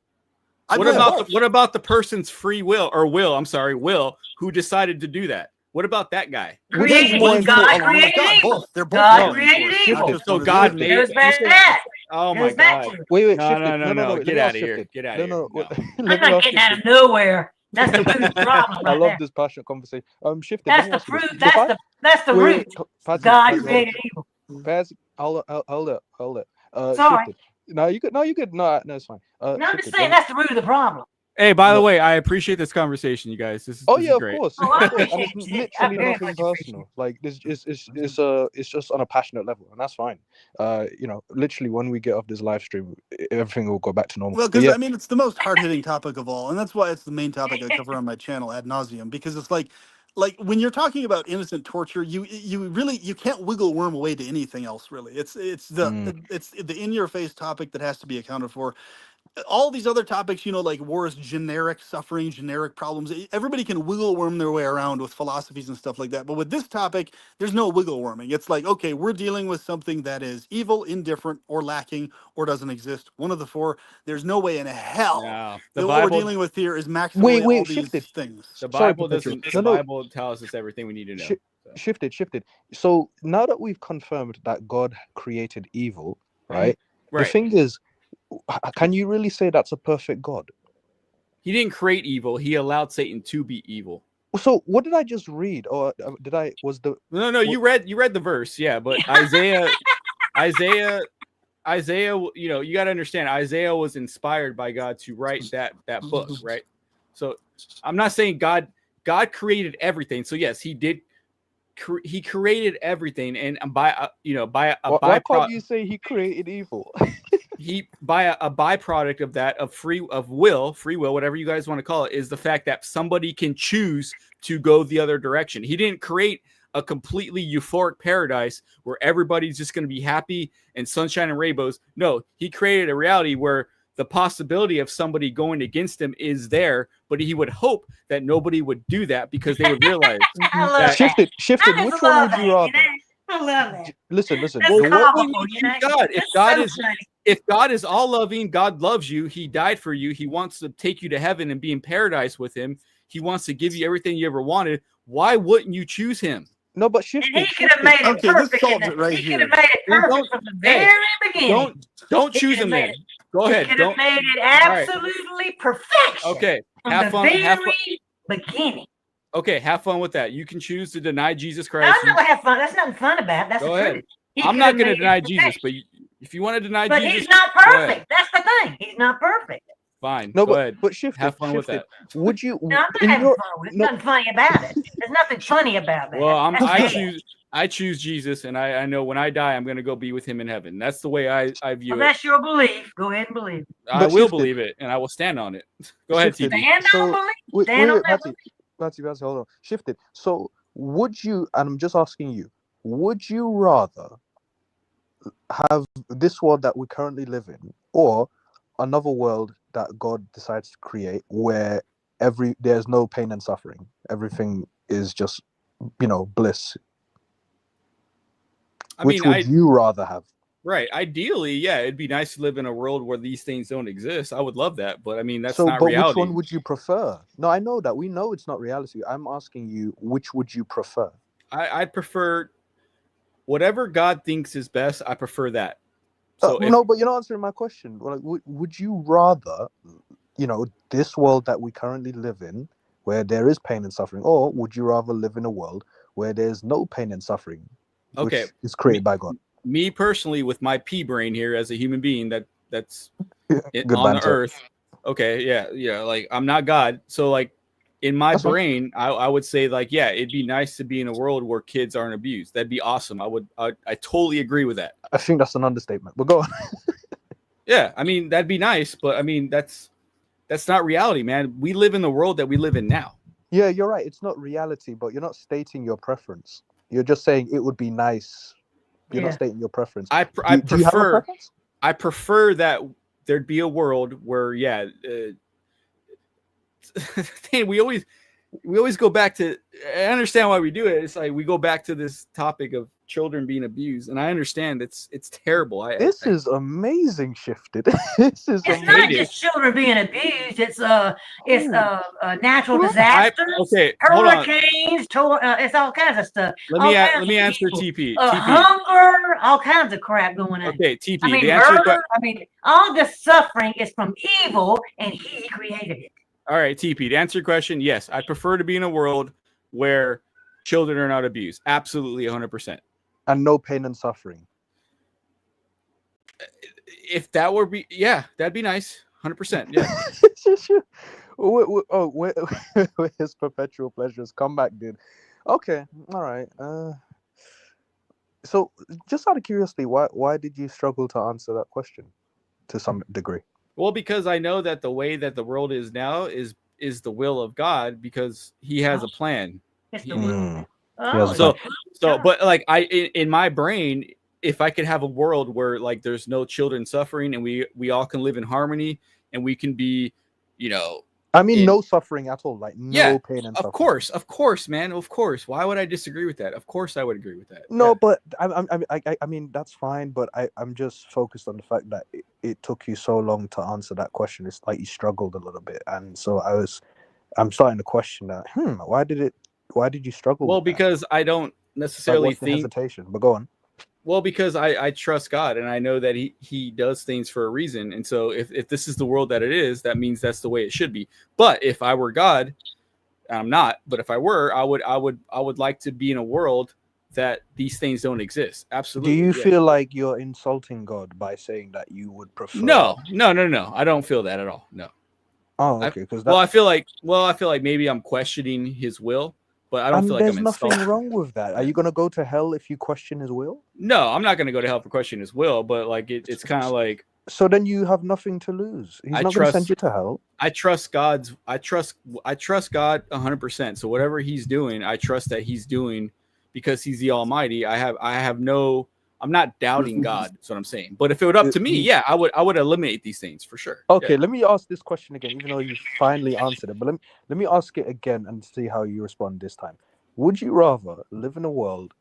I What blame about both. what about the person's free will or will? I'm sorry, will who decided to do that? What about that guy? Which is more Created, God important? created God, evil. both. They're both God to blame created for it, not evil. just So one or the God other. made. Goes back to you're saying- that. Oh my Goes back God! to it. Wait, No, shifted. no. Let Get me out ask of here. shifted. Get out No, of here. no. No. I'm Let me not ask getting out shifted. of nowhere. That's the root of the problem I right love there. this passionate conversation. Shifted. That's Let me the ask you this. fruit. If I That's the wait, root. Patsy, God hold created evil. on. Patsy, hold it. Sorry. Shifted. No, you could. No, you could. No, it's fine. No, I'm just Shifted. saying that's the root of the problem. Hey, by the No. way, I appreciate this conversation, you guys. This Oh is yeah, of great. course, Oh, I of course, and appreciate it's it. I literally very nothing much appreciate personal. Like this, it's just on a passionate level, and that's fine. Literally when we get off this live stream, everything will go back to normal. Well, But because yeah, I mean, it's the most hard-hitting topic of all, and that's why it's the main topic I cover on my channel ad nauseum. Because it's like when you're talking about innocent torture, you really you can't wiggle worm away to anything else. Really, it's the in-your-face topic that has to be accounted for. All these other topics, like war is generic suffering, generic problems. Everybody can wiggle worm their way around with philosophies and stuff like that. But with this topic, there's no wiggle worming. It's like, okay, we're dealing with something that is evil, indifferent, or lacking, or doesn't exist. One of the four. There's no way in hell No, that the what we're Bible. dealing with here is maximally all these shifted. things. The Sorry, Bible Perpetual. doesn't. No, The no. Bible tells us everything we need to know. Shi- Shifted. So now that we've confirmed that God created evil, right? The Right. thing is, can you really say that's a perfect God? He didn't create evil. He allowed Satan to be evil. So what did I just read, or did I? Was the No. You read the verse, yeah. But Isaiah. You got to understand. Isaiah was inspired by God to write that book, right? So I'm not saying God created everything. So yes, he did. He created everything, and by a why can't you say he created evil? he by a byproduct of that of free will, whatever you guys want to call it, is the fact that somebody can choose to go the other direction. He didn't create a completely euphoric paradise where everybody's just going to be happy and sunshine and rainbows. No, he created a reality where the possibility of somebody going against him is there, but he would hope that nobody would do that because they would realize I love that. that. Shifted. I Which just one love would you that, rather? I love that. Listen. That's The Well, what one, will comical, you you know? choose God? That's so funny. If God is all loving, God loves you. He died for you. He wants to take you to heaven and be in paradise with him. He wants to give you everything you ever wanted. Why wouldn't you choose him? no, but And shifted. he could have made it Okay, this perfect. solves it right He could here. have made it Then perfect from the very beginning. Don't He choose could've him made then. it. Go He ahead. could have Don't. made it right. absolutely perfection Okay. from Have the fun. very Have fun. beginning. Okay. Have fun with that. You can choose to deny Jesus No, Christ. I'm not gonna have fun. That's nothing fun about it. That's Go the ahead. truth. He I'm could not have going to made deny it Jesus, perfection. but if you want to deny But Jesus, he's not go ahead. perfect. That's the thing. He's not perfect. Fine. No, go ahead. but shifted. Have fun with that. Would you? No, I'm not in having your fun with it. no, There's nothing funny about it. There's nothing funny about that. Well, That's bad. I choose Jesus, and I know when I die, I'm going to go be with him in heaven. That's the way I view Well, it. that's your belief. Go ahead and believe it. I But will shifted. believe it, and I will stand on it. Go ahead, Shifted. TB. Stand on belief. Stand on that Patty, hold on. Shifted. So would you? And I'm just asking you. Would you rather have this world that we currently live in, or another world that God decides to create, where there's no pain and suffering. Everything is just, bliss. Which would you rather have? Right. Ideally, yeah, it'd be nice to live in a world where these things don't exist. I would love that, but I mean, that's not reality. Which one would you prefer? No, I know that. We know it's not reality. I'm asking you, which would you prefer? I'd prefer whatever God thinks is best. I prefer that. So no, but you're not answering my question. Like, would you rather, this world that we currently live in, where there is pain and suffering, or would you rather live in a world where there's no pain and suffering, which is created by God? Me personally, with my pea brain here as a human being that's on the earth. Okay, yeah, like I'm not God, so like in my brain, I would say like, yeah, it'd be nice to be in a world where kids aren't abused. That'd be awesome. I totally agree with that. I think that's an understatement, but go on. Yeah, I mean that'd be nice, but I mean that's not reality, man. We live in the world that we live in now. Yeah, you're right. It's not reality, but you're not stating your preference. You're just saying it would be nice. You're not stating your preference. I prefer that there'd be a world where, we always go back to. I understand why we do it. It's like we go back to this topic of children being abused, and I understand it's terrible. This is amazing. Shifted. This is. It's not just children being abused. It's natural disasters. Hurricanes. It's all kinds of stuff. Let me answer TP. Hunger. All kinds of crap going on. Okay, TP. I mean, murder. I mean, all the suffering is from evil, and He created it. All right, TP. To answer your question, yes, I prefer to be in a world where children are not abused. Absolutely, 100%. And no pain and suffering. If that were that'd be nice. 100%. Yeah. His perpetual pleasures. Come back, dude. Okay. All right. So, just out of curiosity, why did you struggle to answer that question to some degree? Well, because I know that the way that the world is now is the will of God, because He has a plan. It's the will. But like in my brain, if I could have a world where like there's no children suffering and we all can live in harmony and we can be, no suffering at all, like no pain and suffering. Of course, man, of course. Why would I disagree with that? Of course, I would agree with that. No, but I mean that's fine, but I'm just focused on the fact that it took you so long to answer that question. It's like you struggled a little bit, and so I'm starting to question that. Why did you struggle? Well, with because that? I don't necessarily think hesitation, but go on. Well, because I trust God and I know that he does things for a reason. And so if this is the world that it is, that means that's the way it should be. But if I were God, I'm not, but if I were, I would like to be in a world that these things don't exist. Absolutely. Do you feel like you're insulting God by saying that you would prefer? No. I don't feel that at all. No. Oh, okay. I feel like maybe I'm questioning His will. But I don't feel like there's nothing wrong with that. Are you going to go to hell if you question His will? No, I'm not going to go to hell for questioning His will. But like it's kind of like. So then you have nothing to lose. He's not going to send you to hell. I trust God 100%. So whatever He's doing, I trust that He's doing because He's the Almighty. I'm not doubting God. That's what I'm saying. But if it were up to me, I would eliminate these things for sure. Okay, let me ask this question again, even though you finally answered it. But let me ask it again and see how you respond this time. Would you rather live in a world,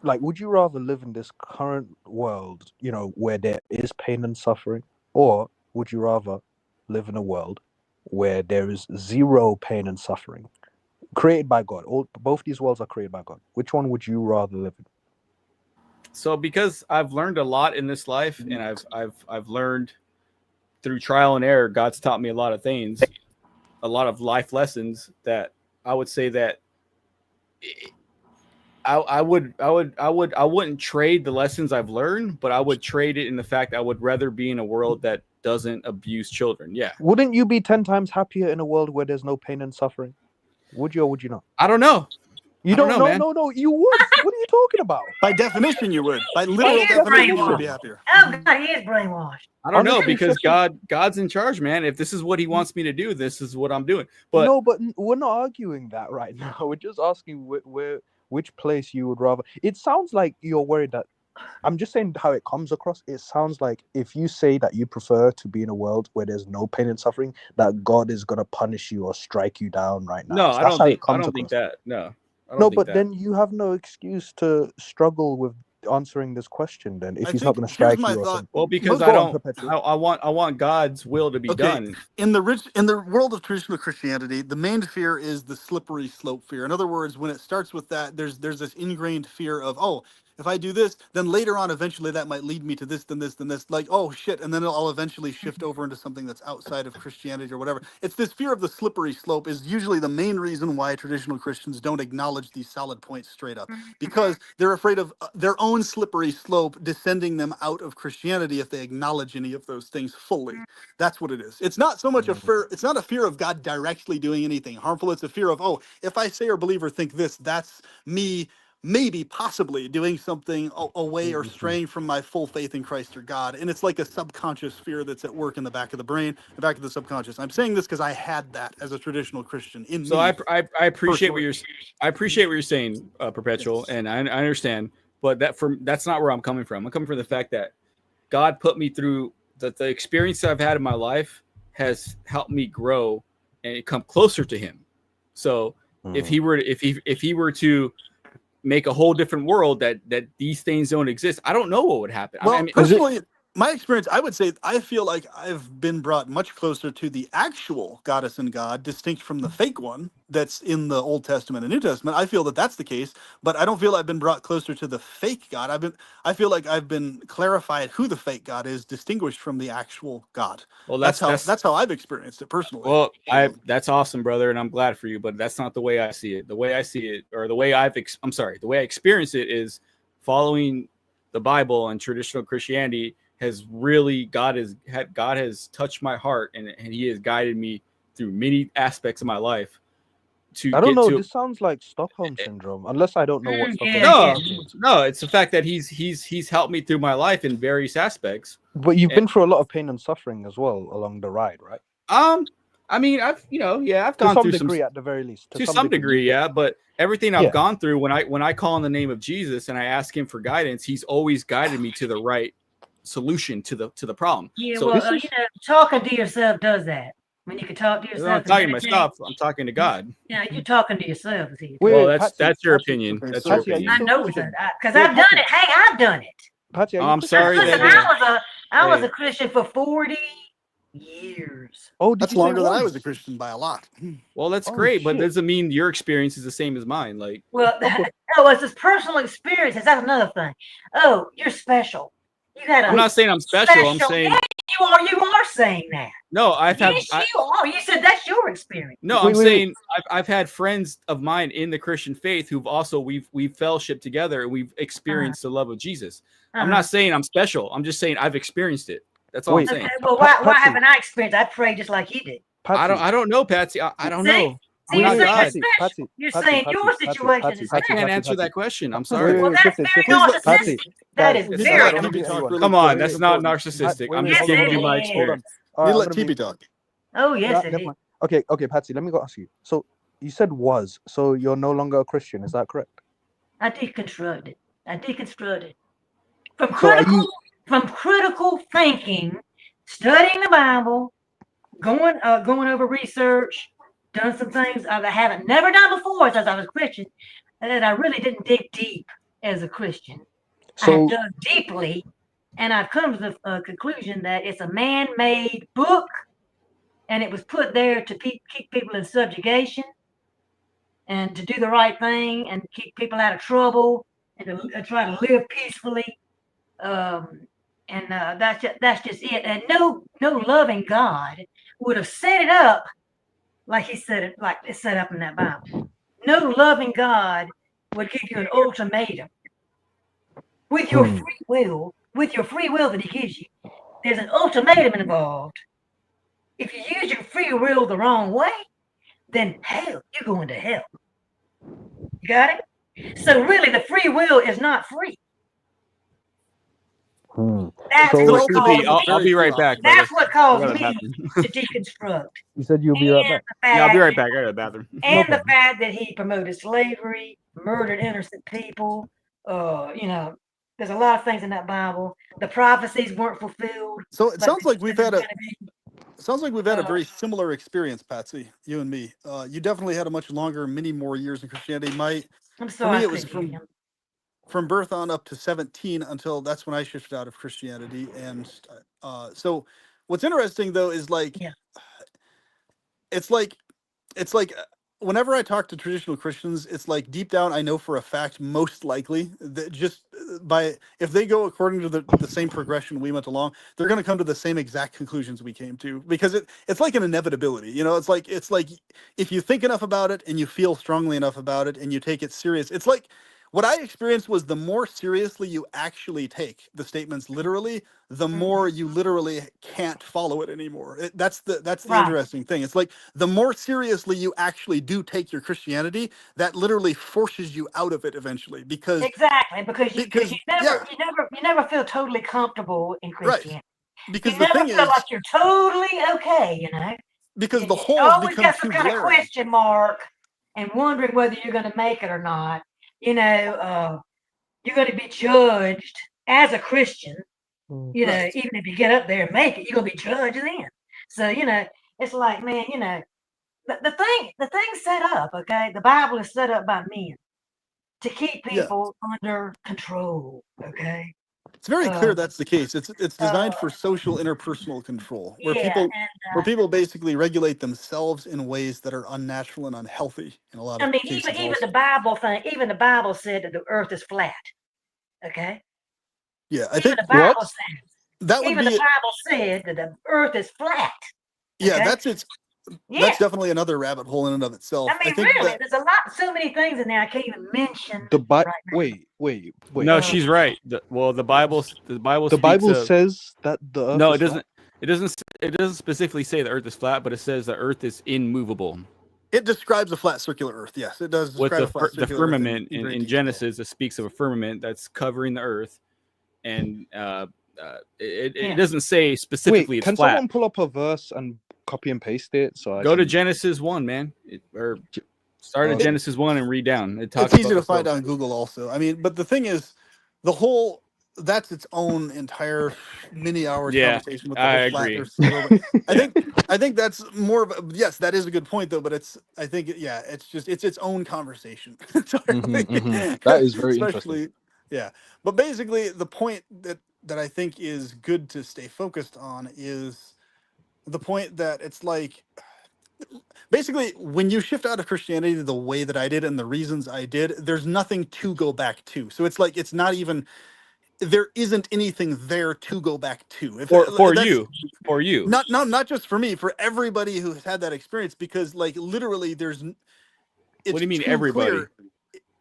would you rather live in this current world, where there is pain and suffering, or would you rather live in a world where there is zero pain and suffering, created by God? Both these worlds are created by God. Which one would you rather live in? So because I've learned a lot in this life, and I've learned through trial and error, God's taught me a lot of things, a lot of life lessons, that I would say that I wouldn't trade the lessons I've learned, but I would trade it in the fact I would rather be in a world that doesn't abuse children. Yeah. Wouldn't you be 10 times happier in a world where there's no pain and suffering? Would you or would you not? I don't know. You don't know? No, you would. What are you talking about? By definition, you would. By literal definition, you would be happier. Oh, God, he is brainwashed. I don't know, because God's in charge, man. If this is what He wants me to do, this is what I'm doing. But no, but we're not arguing that right now. We're just asking which place you would rather. It sounds like you're worried that I'm just saying how it comes across. It sounds like if you say that you prefer to be in a world where there's no pain and suffering, that God is gonna punish you or strike you down right now. No, So I that's don't how it think. I comes don't think across. that. No, I don't No, think but that. then you have no excuse to struggle with answering this question. Then, if I he's not think going to here's strike my you or thought. something. Well, because Most I Go on, don't. Perpetual. I want God's will to be Okay, done. in the world of traditional Christianity, the main fear is the slippery slope fear. In other words, when it starts with that, there's this ingrained fear of, oh, if I do this, then later on, eventually that might lead me to this, then this, then this. Like, oh shit, and then I'll eventually shift over into something that's outside of Christianity or whatever. It's this fear of the slippery slope is usually the main reason why traditional Christians don't acknowledge these solid points straight up, because they're afraid of their own slippery slope descending them out of Christianity if they acknowledge any of those things fully. That's what it is. It's not so much a fear. It's not a fear of God directly doing anything harmful. It's a fear of, oh, if I say or believe or think this, that's me maybe possibly doing something away or straying from my full faith in Christ or God. And it's like a subconscious fear that's at work in the back of the brain, the back of the subconscious. I'm saying this because I had that as a traditional Christian in So me I appreciate what personally. you're. I appreciate what you're saying, Perpetual, Yes. and I understand. But that's not where I'm coming from. I'm coming from the fact that God put me through the experience that I've had in my life has helped me grow and come closer to Him. So if he were if he were to make a whole different world that these things don't exist, I don't know what would happen. I Well, mean, personally, my experience, I would say, I feel like I've been brought much closer to the actual goddess and God, distinct from the fake one that's in the Old Testament and New Testament. I feel that that's the case, but I don't feel I've been brought closer to the fake God. I feel like I've been clarified who the fake God is, distinguished from the actual God. well, That's how that's that's how I've experienced it personally. well, that's awesome, brother, and I'm glad for you. But that's not the way I see it. The way I see it, or the way I'm sorry, the way I experience it is following the Bible and traditional Christianity has really God has touched my heart, and He has guided me through many aspects of my life to I don't get know. to. This sounds like Stockholm syndrome, unless I don't know what Stockholm Yeah, yeah. syndrome means. No, it's the fact that he's helped me through my life in various aspects. But you've And, been through a lot of pain and suffering as well along the ride, right? I mean, I've I've To gone some through some degree, at the very least. to some degree, yeah. But everything I've Yeah. gone through, when I call on the name of Jesus and I ask Him for guidance, He's always guided me to the right solution to the problem. Yeah, So well, This is talking to yourself does that. When you can talk to I'm not yourself and talking to meditate, myself. I'm talking to God. yeah, you're talking to yourself. Is here. wait, Well, wait, Patsy, that's your Patsy, opinion. Okay, That's so your Patsy, are you I opinion. still know Christian? that because Wait, I've done Patsy, it. Hey, I've done it. Patsy, are you I'm Christian? sorry Listen, that I was hey, a Christian for 40 years. Oh, did that's you say longer than I was a was? Christian by a lot. well, that's Oh great, but shit. doesn't mean your experience is the same as mine. Like, Well, Okay. no, it's just personal experiences. That's another thing. Oh, you're special. You got I'm a not saying I'm special. I'm special. saying Yeah, you are. You are saying that. no. Yes, you are. You said that's your experience. No, Wait, I'm wait, wait. saying I've had friends of mine in the Christian faith who've also we've fellowshiped together and we've experienced the love of Jesus. I'm not saying I'm special. I'm just saying I've experienced it. That's all I'm Wait. saying. Okay, well, why Patsy, haven't I experienced? I pray just like you did. Patsy. I don't know, Patsy. I don't See? know. So I'm you're not saying God. it's special. Patsy, You're Patsy, saying Patsy, your Patsy, situation Patsy, is I Patsy, special. can't Patsy, answer Patsy. that question. I'm Wait, sorry. Well, that's shift very it. Please, Patsy, narcissistic. That guys, is please this is very let we're not TB beating talk anyone. really Come on, quick. This is that's not important. narcissistic. Wait, I'm wait, just Yes, hold on, giving it you hold on, my is. hold on. experience. All You right, I'm let gonna be. TB talk. Oh, yes, Nah, it never is. mind. Okay, Patsy. Let me go ask you. So you said was. So you're no longer a Christian. Is that correct? I deconstructed. I deconstructed from So are you? critical thinking, studying the Bible, going over research, done some things I haven't never done before since I was a Christian, and I really didn't dig deep as a Christian. I have So dug deeply, and I've come to the conclusion that it's a man-made book, and it was put there to keep people in subjugation and to do the right thing and keep people out of trouble and to try to live peacefully. And that's just it. And no loving God would have set it up like he said it, like it's set up in that Bible. No loving God would give you an ultimatum with your free will. With your free will that he gives you, there's an ultimatum involved. If you use your free will the wrong way, then hell, you're going to hell. You got it? So really, the free will is not free. That's So what caused I'll be right back, brother. That's what I caused got a me bathroom. to deconstruct. you said you'll be right back. Yeah, I'll be right back. I got a bathroom. And No the fact that he promoted slavery, murdered innocent people, that There's a lot of things in that Bible. The prophecies weren't fulfilled. So it but sounds like we've had a Uh, very similar experience, Patsy. You and me. You definitely had a much longer, many more years in Christianity. I'm For sorry, me, I it was couldn't hear him. from birth on up to 17 until that's when I shifted out of Christianity. And so, what's interesting though is like, Yeah. it's like it's like whenever I talk to traditional Christians, it's like deep down I know for a fact, most likely that just by if they go according to the same progression we went along, they're going to come to the same exact conclusions we came to, because it's like an inevitability. You know, it's like if you think enough about it and you feel strongly enough about it and you take it serious, it's like what I experienced was the more seriously you actually take the statements literally, the more you literally can't follow it anymore. That's the Right. interesting thing. It's like the more seriously you actually do take your Christianity, that literally forces you out of it eventually, because Exactly, because you yeah, never feel totally comfortable in right. Christianity. Because You the never thing feel is, like you're totally okay, you know. because You, the you holes always become got some too kind of glaring. question mark and wondering whether you're going to make it or not. You know, you're going to be judged as a Christian. You know, Right. even if you get up there and make it, you're going to be judged then. So you know, it's like, man, you know, the thing's set up. Okay, the Bible is set up by men to keep Yeah. people under control. Okay. It's very Uh, clear that's the case. It's uh, designed for social interpersonal control, where yeah, and people basically regulate themselves in ways that are unnatural and unhealthy in a lot I of mean, cases even the also. Bible thing, even the Bible said that the Earth is flat. Okay, Yeah, I even think the What? Bible said, that would even the be Bible said that the Earth is flat. yeah, Okay, that's yeah. definitely another rabbit hole in and of itself. I I mean, think really, that there's a lot, so many things in there I can't even mention The Bi- right wait. now. No, she's right. The Bible The speaks Bible of says that the Earth no, is flat. it doesn't specifically say the Earth is flat, but it says the Earth is immovable. it describes a flat circular Earth. Yes, it does With describe a flat the circular Earth firmament in great in detail. Genesis, it speaks of a firmament that's covering the Earth, and it Yeah. doesn't say Wait, specifically it's can flat. someone pull up a verse and copy and paste it so I Go to can? Genesis 1, man, or start at Okay. Genesis 1 and read down. It talks It's easy about to the find flow. on Google also. I mean, but the thing is, the whole that's its own entire many hours Yeah, conversation with the I whole flat agree. Earth syndrome. But Yeah. I think that's more of a, yes, that is a good point though. But I think yeah, it's its own conversation entirely. That is very interesting. Especially yeah. But basically, the point that I think is good to stay focused on is the point that it's like basically when you shift out of Christianity the way that I did and the reasons I did, there's nothing to go back to. So it's like it's not even there isn't anything there to go back to. If For that's you. not just for me, for everybody who has had that experience, because like literally What do it's you mean too everybody? clear.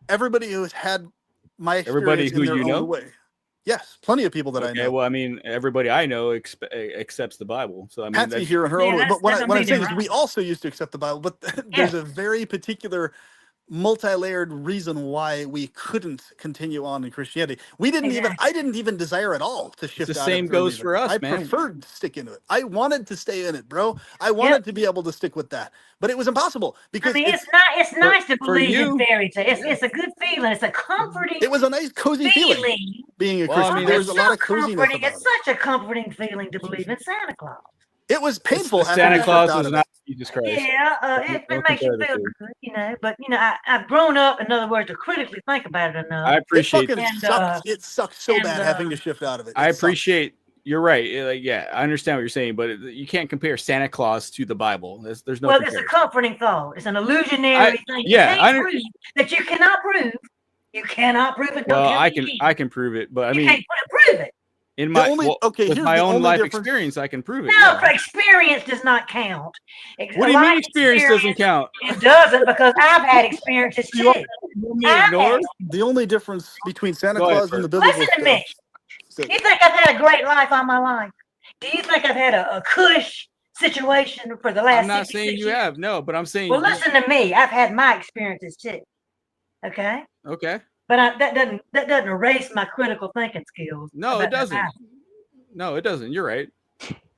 Everybody who has had my Everybody experience who in their you own know? way. Yes, plenty of people that I Okay, know. well, I mean, everybody I know accepts the Bible. So I mean, Patsy that's here in her own Yeah, way. But what that don't I'm mean they're saying is right. we also used to accept the Bible, but Yeah. there's a very particular multi-layered reason why we couldn't continue on in Christianity. Exactly. I didn't even desire at all to the shift out of same it for a goes reason. for I us, man. preferred to stick into it. I wanted to stay in it, bro. I Yep. wanted to be able to stick with that. But it was impossible I because mean, it's not. It's For nice to for believe in you, fairy tales. yeah, It's a good feeling. It's a comforting it was a nice cozy feeling feeling. being a well, I Christian. mean, There Oh, was it's a so lot of coziness comforting. about It's it. such a comforting feeling to believe in Santa Claus. It was painful having Santa to shift Claus out was of not it. Jesus Christ. Yeah, it Don't makes you compare the feel two. good, you know. But you know, I've grown up. In other words, to critically think about it enough. I It appreciate fucking that. And sucked. It sucked so and bad having to shift out of it. I It sucked. appreciate. You're right. Like, yeah, I understand what you're saying, but you can't compare Santa Claus to the Bible. There's no well, it's a comparison. comforting thought. It's an illusionary thing. You Yeah, can't prove that you cannot prove. You cannot prove it. Don't well, tell me you I can. can prove it, but I You mean, can't prove it. in The my only okay, with here's my the own only life difference. experience, I can prove it. No, Yeah. experience does not count. What A do you mean life experience doesn't count? It doesn't because I've had experiences You too. are- You want me to I've ignore? had. The only difference between Santa Go ahead, Claus and Bert. the biblical Listen to me. stuff. So, Do you think I've had a great life all my life? Do you think I've had a cush situation for the I'm last not 66 saying you years? have, no, but I'm saying Well, listen to me. I've had my experiences too. Okay, okay. but that doesn't erase my critical thinking skills. No, it about the doesn't. Bible. No, it doesn't. You're right.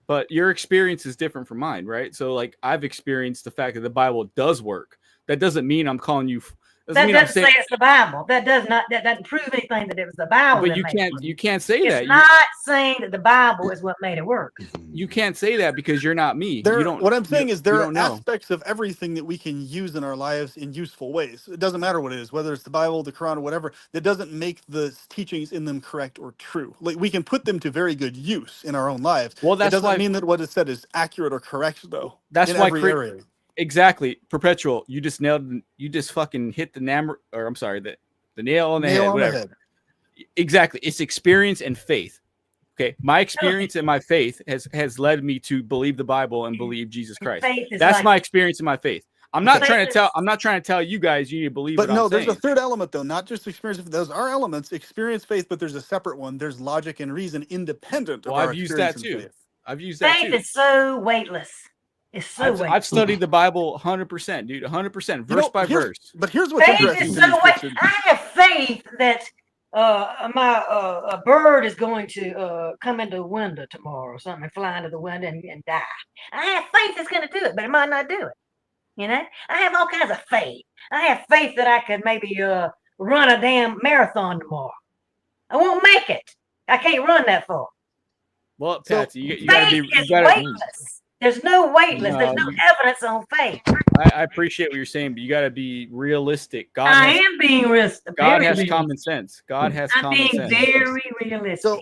But your experience is different from mine, right? So like I've experienced the fact that the Bible does work. That doesn't mean I'm calling you That doesn't say it's the Bible. That doesn't prove anything that it was the Bible. But you can't say that. It's not saying that the Bible is what made it work. You can't say that because you're not me. What I'm saying is there are aspects of everything that we can use in our lives in useful ways. It doesn't matter what it is, whether it's the Bible, the Quran, or whatever. That doesn't make the teachings in them correct or true. Like, we can put them to very good use in our own lives. Well, that doesn't mean that what is said is accurate or correct, though. That's in why every area. Exactly. Perpetual. You just fucking hit the nail on the head. Whatever. Exactly. It's experience and faith. Okay. My experience and my faith has led me to believe the Bible and believe Jesus Christ. That's my experience and my faith. I'm not trying to tell you guys you need to believe. But no, there's a third element though, not just experience. Those are elements, experience, faith, but there's a separate one. There's logic and reason independent of our I've used that too. I've used that too. Faith is so weightless. It's so weightless. I've studied the Bible 100%, dude, 100%, verse by verse. But here's what's interesting. Faith is so weightless. I have faith that a bird is going to come into the window tomorrow or something, fly into the window and die. I have faith it's going to do it, but it might not do it. You know, I have all kinds of faith. I have faith that I could maybe run a damn marathon tomorrow. I won't make it. I can't run that far. Well, Patsy, you gotta weightless. There's no weightless. There's no evidence on faith. I appreciate what you're saying, but you got to be realistic. I am being realistic. God has common sense. God has common sense. I'm being very realistic. So,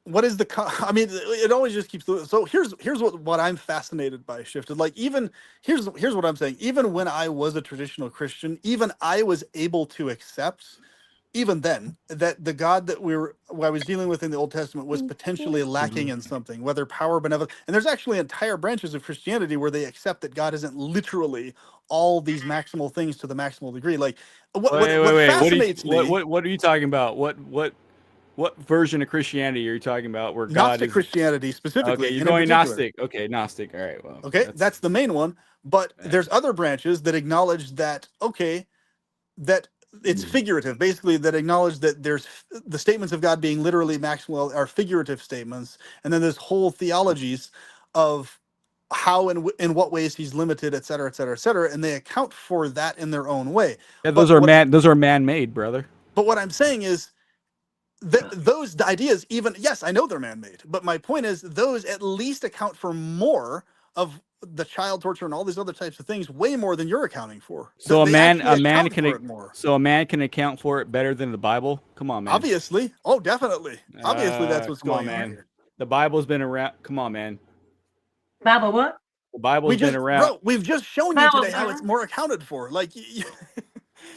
what is I mean, it always just keeps. So here's what I'm fascinated by, Shifted. Like, even here's what I'm saying. Even when I was a traditional Christian, even I was able to accept, even then, that the God that I was dealing with in the Old Testament was potentially lacking in something, whether power, benevolence. And there's actually entire branches of Christianity where they accept that God isn't literally all these maximal things to the maximal degree. Like, what fascinates me. What are you talking about? What version of Christianity are you talking about? Where God Gnostic Christianity specifically. Okay, you're going Gnostic. Okay, Gnostic. All right. Well. Okay, that's the main one. But there's other branches that acknowledge that. Okay, that. It's figurative, basically, that acknowledge that there's the statements of God being literally maximal are figurative statements, and then there's whole theologies of how and in what ways he's limited, et cetera, et cetera, et cetera, and they account for that in their own way. Yeah, those are man-made, brother. But what I'm saying is that those ideas, even yes, I know they're man-made, but my point is those at least account for more of the child torture and all these other types of things, way more than you're accounting for. So a man can account for it better than the Bible. Come on, man. Obviously, definitely. Obviously, that's what's going on here. The Bible's been around. Come on, man. Bible what? The Bible's been around. Bro, we've just shown you today how it's more accounted for. Like,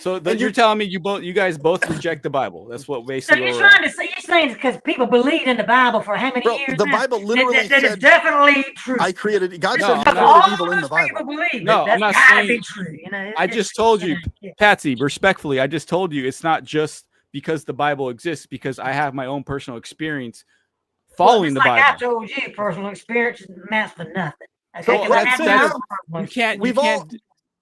so you're telling me you guys both reject the Bible? That's what basically. So you're saying because people believed in the Bible for how many years? The Bible literally said it's definitely true. I created. God said He created evil in the Bible. No, I'm not saying. True. You know, I just told you, Patsy. Respectfully, I just told you it's not just because the Bible exists. Because I have my own personal experience following the Bible. I told you, personal experience amounts for nothing. Okay, so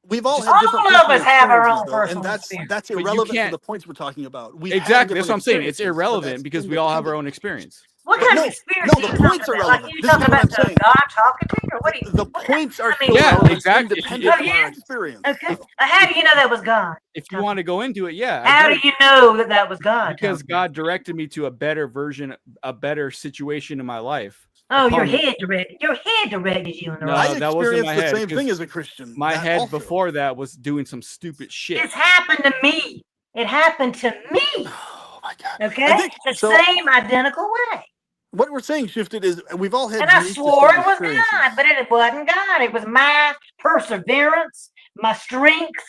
we've all had different. All of us have our own personal experience, and that's irrelevant to the points we're talking about. Exactly, that's what I'm saying. It's irrelevant because we all have our own experience. What kind of experience? No, the points are relevant. Like you talking about God talking to you, or what? The points are exactly independent of our experience. Okay, how do you know that was God? If you want to go into it, yeah. How do you know that was God? Because God directed me to a better version, a better situation in my life. Oh, your head directed you in the right. I experienced the same thing as a Christian. My head before that was doing some stupid shit. It's happened to me. It happened to me. Oh my God. Okay, the same identical way. What we're saying, Shifted, is we've all had. And I swore it was God, but it wasn't God. It was my perseverance, my strength.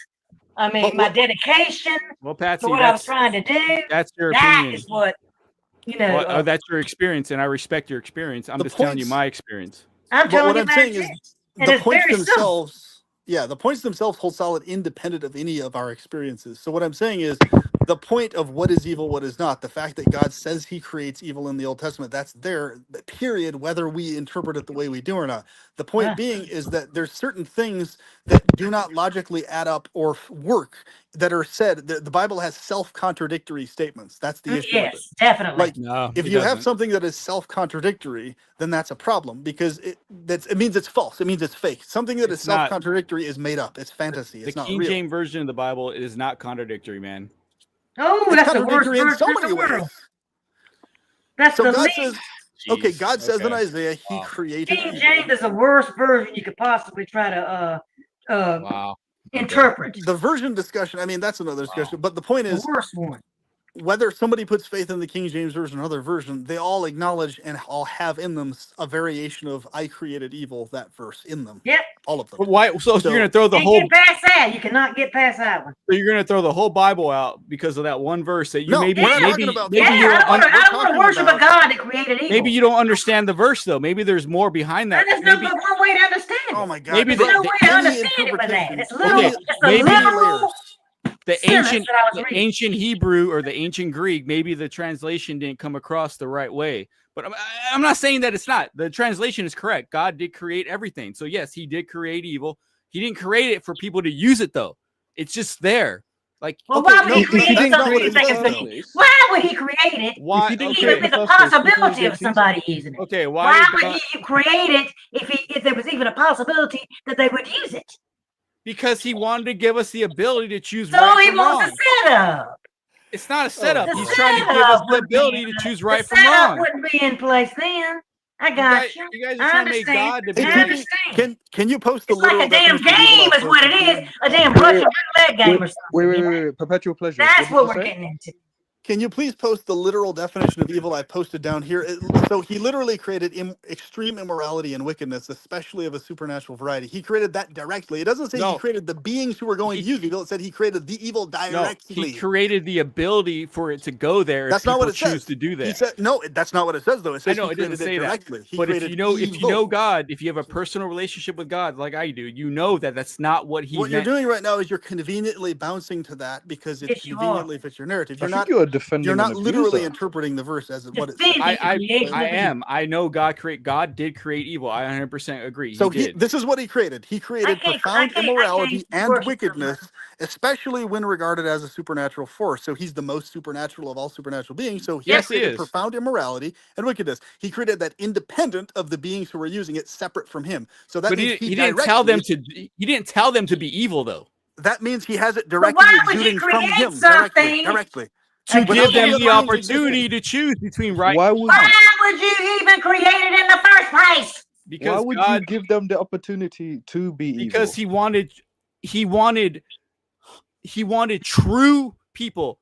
I mean, my dedication. Well, Patsy, for what I was trying to do. That's your opinion. That is what. You know, well, that's your experience, and I respect your experience. I'm just telling you my experience. I'm telling you what I'm saying is the points themselves. Yeah, the points themselves hold solid, independent of any of our experiences. So what I'm saying is, the point of what is evil, what is not, the fact that God says he creates evil in the Old Testament, that's there, period, whether we interpret it the way we do or not. The point being is that there's certain things that do not logically add up or work that are said. The Bible has self-contradictory statements. That's the issue with it. Yes, definitely. Like, No, if it you have doesn't. something that is self-contradictory, then that's a problem, because it means it's false. It means it's fake. Something that is It's not. self-contradictory is made up. It's fantasy. The It's not King real. James version of the Bible is not contradictory, man. Oh, It's that's the worst contradictory in verse so in many the ways. world. That's So the God least. says, okay, Jeez. God says in Okay. Isaiah, he Wow. created King evil. James is the worst version you could possibly try to Wow. interpret. The version discussion, I mean, that's another discussion. But the point The is, worst one. whether somebody puts faith in the King James version or another version, they all acknowledge and all have in them a variation of "I created evil," that verse in them. Yep. All of them. But why? So you're gonna throw the Can't whole. get past that. You cannot get past that one. So you're gonna throw the whole Bible out because of that one verse that you No, maybe we're not maybe talking about maybe that. you Yeah, don't I don't want talking to worship about- a God that created evil. maybe you don't understand the verse though. Maybe there's more behind that. There's Maybe no one way to understand it. Oh my God! Maybe There's no way to any understand it but that. interpretation, It's literal. Okay, It's the maybe- literal the sentence ancient that I was the reading. ancient Hebrew or the ancient Greek, maybe the translation didn't come across the right way. But I'm not saying that it's not. The translation is correct. God did create everything. So yes, he did create evil. He didn't create it for people to use it though. It's just there. Like Well, Okay, why would no, he that's create not something what you it think says, is though. good? Why would he create it why? If he didn't even create with the in the first place, people possibility would of get used somebody using it? Okay, Why why would God? he create it if there was even a possibility that they would use it? Because he wanted to give us the ability to choose So right he from wants wrong. a setup. It's not a setup. The He's trying to give us the ability to choose right the from setup wrong. wouldn't be in place then. I got you. You guys are I trying to make understand. God to be Hey, I like, understand. can you post the It's like literal a damn definition of evil game I is what it posted? is. A damn Wait, Russian roulette game or something. Wait. Perpetual pleasure. That's did what you we're say? getting into. Can you please post the literal definition of evil I posted down here? So he literally created extreme immorality and wickedness, especially of a supernatural variety. He created that directly. It doesn't say he No. created the beings who were going to use evil. It said he created the evil no, directly. he created the ability for it to go there That's if not people what it choose says. to do that. He said no. That's not what it says though. It I says know he it doesn't created say it that. directly. He But if created you know evil. God, if you have a personal relationship with God like I do, you know that that's not what he What you're meant. doing right now is you're conveniently bouncing to that because it's Yes, you conveniently fits your narrative. I You're think not. you're defending You're not an literally abuser. interpreting the verse as what it says. Defending I creation of evil. am. I know God did create evil. I 100% agree. So he did. this is what he created. He created profound immorality and worship wickedness, especially when regarded as a supernatural force. So he's the most supernatural of all supernatural beings. So he Yes, he created is. profound immorality and wickedness. He created that independent of the beings who were using it, separate from him. So that But means he didn't tell them to. He didn't tell them to be evil though. That means he has it But directly why would you exuding from create him something directly. To Again, give them Without the other beings opportunity existing. to choose between right Why and would wrong. Why would you even create it in the first place? why Because would God, you give them the opportunity to be evil? because he wanted true people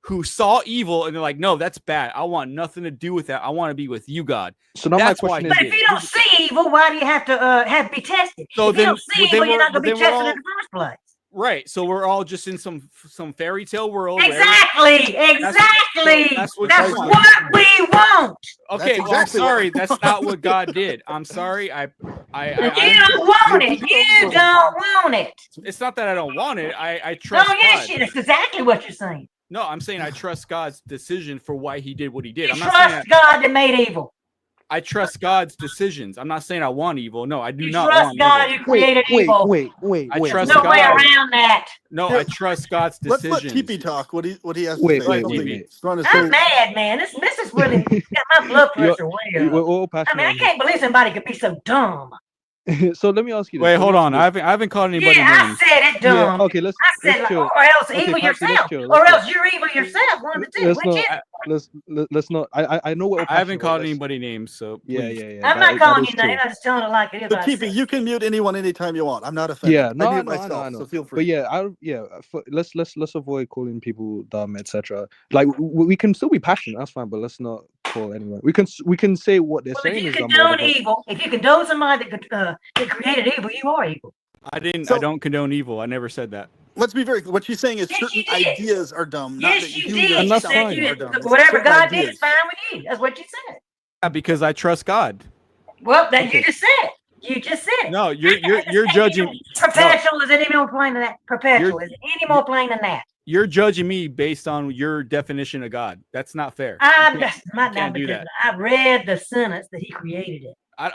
who saw evil and they're like, no, that's bad. I want nothing to do with that. I want to be with you, God. So now That's my why question But is if you don't see evil, why do you have to be tested? So if then- you don't see but then evil, you're not we're- going to be but then we're tested all- in the first place. Right. So we're all just in some fairy tale world. where Exactly. that's what That's you want. what we want. Okay, That's well, I'm exactly sorry. what- That's not what God did. I'm sorry. You don't want it. You don't want it. It's not that I don't want it. I trust Oh, yes, God. that's exactly what you're saying. No, I'm saying I trust God's decision for why he did what he did. You I'm not saying trust God that made evil. I trust God's decisions. I'm not saying I want evil. No, I do You not trust want God evil. who created evil. I trust No way God. around that. No, I trust God's Let's let decisions. TP talk. What he has Wait, to say. wait, Something wait. it's on his I'm face. mad, man. This is really got my blood pressure way We're up. all I passionate. mean, I can't believe somebody could be so dumb. So let me ask you this. Wait, Let me hold ask on. you I this. haven't called anybody Yeah, names. I said it dumb. Yeah, okay, let's I said, chill. or else Okay, evil Patsy, let's yourself, chill, or let's else you're evil yourself. One of the two. Let's Which not. is it? Let's not. I know we're all I haven't passionate, called let's- anybody names, so Yeah. please. I'm not calling you names. I'm just telling it like it is. But I TP, said. you can mute anyone anytime you want. I'm not offended. Yeah, no, I mute I myself, know. so feel free. But yeah, let's avoid calling people dumb, etc. Like we can still be passionate, that's fine, but let's not call anyone. We can say what they're Well, if saying you is dumb. condone evil, if you condone somebody that created evil, you are evil. I So- don't condone evil. I never said that. Let's be very clear. What she's saying is Yes, certain you did. ideas are dumb. Not Yes, that you you did. And You that's yourself said fine. are dumb. It's whatever certain God did ideas. is fine with you. That's what you said. Yeah, because I trust God. Well, that you Okay. just said it. You just said it. No, you're judging. Perpetual is any more plain than that. Perpetual You're- is any more plain than that. You're judging me based on your definition of God. That's not fair. That's might can't not be do good. that. I read the sentence that he created it. I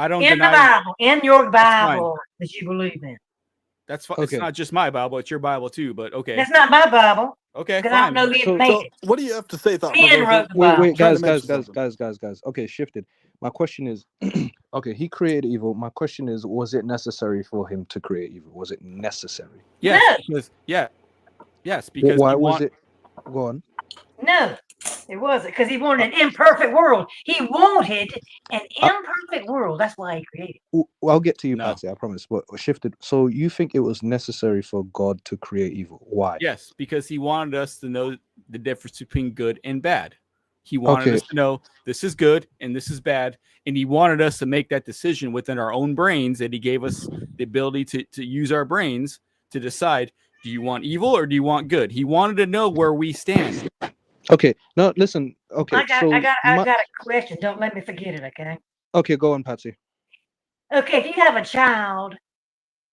don't In deny the Bible, in your fine. Bible that you believe in. That's fine. Okay. It's not just my Bible; it's your Bible too. But okay, That's not my Bible. okay, Because I don't fine. know who So- made So it. what do you have to say, Thought Men Provoker? wrote the Wait, Bible. wait, Trying to guys. mention something. Okay, shifted. My question is, okay, he created evil. My question is, was it necessary for him to create evil? Was it necessary? Yes, No. because yes, because Why you was want- it? Go on. No, it wasn't. Because he wanted an imperfect world. He wanted an imperfect world. That's why he created it. I'll get to you, No. Patsy. I promise. But shifted. So you think it was necessary for God to create evil? Why? Yes, because he wanted us to know the difference between good and bad. He wanted us to know this is good and this is bad, and he wanted us to make that decision within our own brains. That he gave us the ability to use our brains to decide: do you want evil or do you want good? He wanted to know where we stand. Okay. No, listen. Okay. I got a question. Don't let me forget it, okay? Okay, go on, Patsy. Okay, if you have a child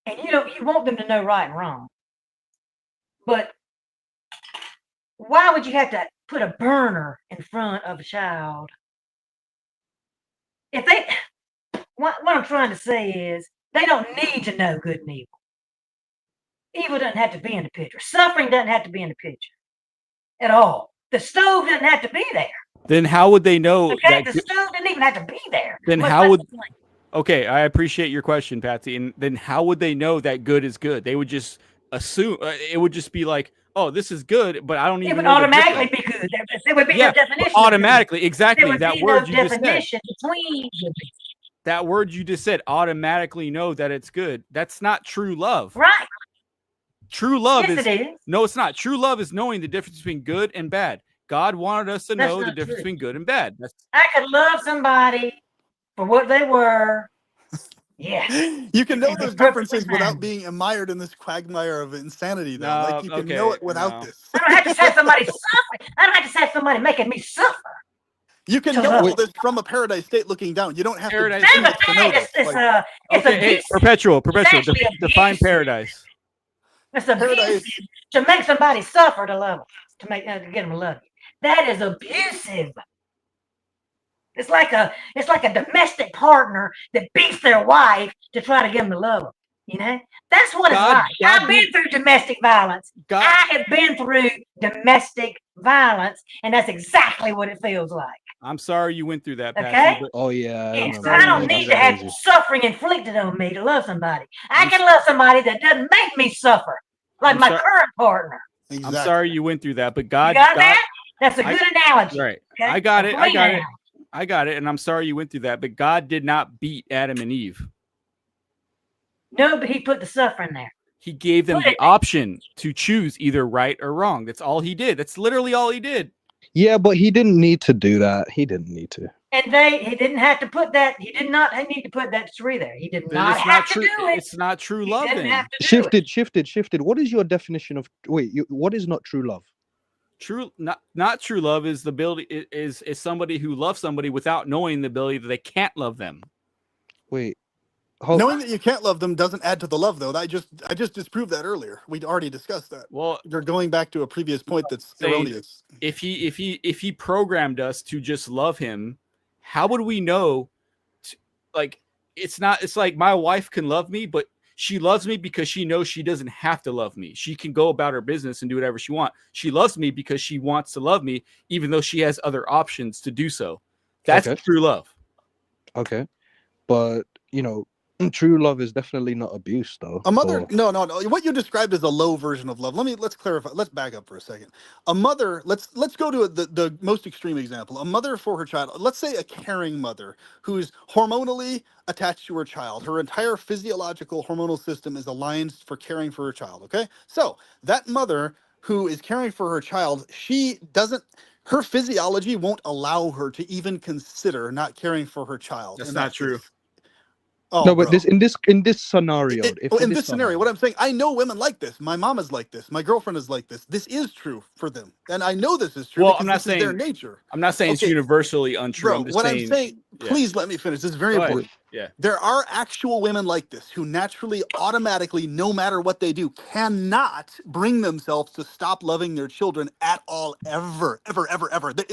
and you want them to know right and wrong, but why would you have to put a burner in front of a child? If what I'm trying to say is they don't need to know good and evil. Evil doesn't have to be in the picture. Suffering doesn't have to be in the picture at all. The stove doesn't have to be there. Then how would they know Okay, that? the stove didn't even have to be there. Then Much how less would? the flame. Okay, I appreciate your question, Patsy. And then how would they know that good is good? They would just assume it would just be like, oh, this is good, but I don't It even would know the automatically difference. be good. There would be Yeah, no definition. of good. automatically, There exactly. would That be word no you just said. definition between the That word you just said, automatically know that it's good. That's not true love. right. True love Yes, is it is. no, it's not. True love is knowing the difference between good and bad. God wanted us to That's know the not difference true. between good and bad. I could love somebody for what they were. Yes. You can know And those it's perfectly differences fine. without being mired in this quagmire of insanity, though. No, Like you can know okay, it without no. this. I don't have to have somebody suffering. I don't have to have somebody making me suffer. You can To know love. all this from a paradise state looking down. You don't have Paradise to state. do this to know this. It's Like, Okay, hey, abusive. perpetual. actually Define abusive. paradise. It's abusive Paradise. to make somebody suffer to love them, to get them to love you. That is abusive. It's like a domestic partner that beats their wife to try to get them to love them. You know, that's what it's like. I've been through domestic violence. I have been through domestic violence, and that's exactly what it feels like. I'm sorry you went through that, Patsy. Okay? But Oh yeah. Yes, remember. I don't That's need to have crazy. suffering inflicted on me to love somebody. I can love somebody that doesn't make me suffer, like my current partner. Exactly. I'm sorry you went through that, but You God got that? That's a good analogy. Right. Okay? I got A it. great analogy. I got it. And I'm sorry you went through that, but God did not beat Adam and Eve. No, but he put the suffering there. He gave them the option to choose either right or wrong. That's all he did. That's literally all he did. Yeah, but he didn't need to do that. He didn't need to. And he didn't have to put that. He did not need to put that tree there. He did not It's have not to true. do it. It's not true He love didn't then. have to do it. Shifted. What is your definition of what is not true love? Not true love is the ability is somebody who loves somebody without knowing the ability that they can't love them. Wait. Knowing that you can't love them doesn't add to the love, though. I just disproved that earlier. We'd already discussed that. Well, you're going back to a previous point that's erroneous. If he programmed us to just love him, how would we know? It's like my wife can love me, but she loves me because she knows she doesn't have to love me. She can go about her business and do whatever she wants. She loves me because she wants to love me, even though she has other options to do so. That's true love. Okay, but true love is definitely not abuse, though. A mother, no. What you described is a low version of love. Let's clarify. Let's back up for a second. A mother, let's go to the most extreme example. A mother for her child. Let's say a caring mother who's hormonally attached to her child. Her entire physiological hormonal system is aligned for caring for her child. Okay, so that mother who is caring for her child, her physiology won't allow her to even consider not caring for her child. That's not true. Oh, no, but in this scenario, in this scenario, what I'm saying, I know women like this. My mom is like this. My girlfriend is like this. This is true for them, and I know this is true. Well, because I'm not this saying is their nature. I'm not saying it's universally untrue. Bro, I'm just what saying, I'm saying, please let me finish. This is very Go ahead. important. Yeah. There are actual women like this who naturally, automatically, no matter what they do, cannot bring themselves to stop loving their children at all, ever.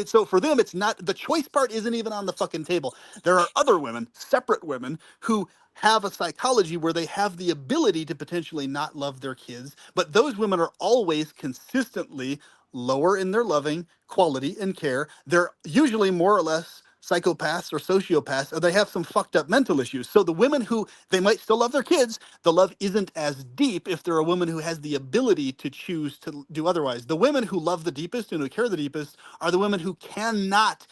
So for them, it's not, the choice part isn't even on the fucking table. There are other women, separate women, who have a psychology where they have the ability to potentially not love their kids, but those women are always consistently lower in their loving quality and care. They're usually more or less psychopaths or sociopaths, or they have some fucked up mental issues. So the women who, they might still love their kids, the love isn't as deep if they're a woman who has the ability to choose to do otherwise. The women who love the deepest and who care the deepest are the women who cannot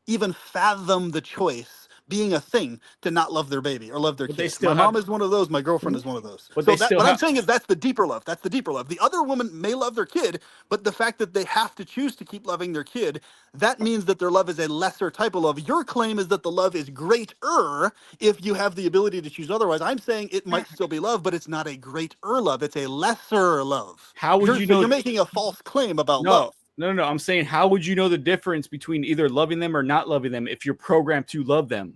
even fathom the choice being a thing to not love their baby or love their But they kids. still My mom have- is one of those. My girlfriend is one of those. But So they that, still what I'm have- saying is that's the deeper love. That's the deeper love. The other woman may love their kid, but the fact that they have to choose to keep loving their kid, that means that their love is a lesser type of love. Your claim is that the love is greater if you have the ability to choose otherwise. I'm saying it might still be love, but it's not a greater love. It's a lesser love. How would you So know? you're making a false claim about No, love. no. I'm saying, how would you know the difference between either loving them or not loving them if you're programmed to love them?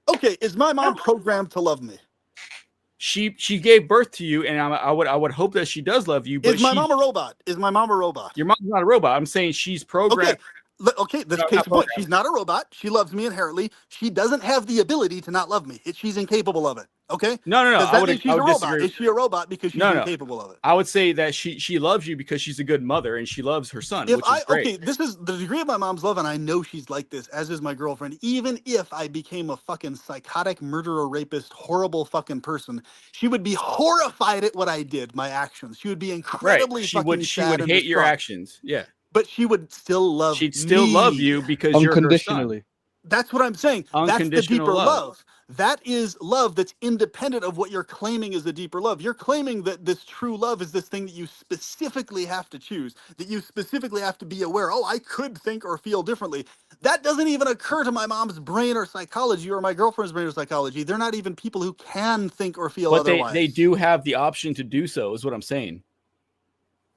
Okay, is my mom programmed to love me? She gave birth to you, and I would hope that she does love you. But Is my mom a robot? Is my mom a robot? Your mom's not a robot. I'm saying she's programmed. Okay, this No, case not in point. programmed. She's not a robot. She loves me inherently. She doesn't have the ability to not love me. She's incapable of it. Okay? No. Does that mean she's a robot? disagree. Is she a robot because she's No. incapable of it? I would say that she loves you because she's a good mother and she loves her son, which is great. Okay, this is the degree of my mom's love, and I know she's like this, as is my girlfriend. Even if I became a fucking psychotic murderer, rapist, horrible fucking person, she would be horrified at what I did, my actions. She would be incredibly She fucking would sad and hate your distraught. actions. Yeah. But she would still love She'd still love me. you because you're her son. Unconditionally. That's what I'm saying. That's the Unconditional deeper love. love. That is love that's independent of what you're claiming is a deeper love. You're claiming that this true love is this thing that you specifically have to choose, that you specifically have to be aware. Oh, I could think or feel differently. That doesn't even occur to my mom's brain or psychology or my girlfriend's brain or psychology. They're not even people who can think or feel But otherwise. they do have the option to do so, is what I'm saying.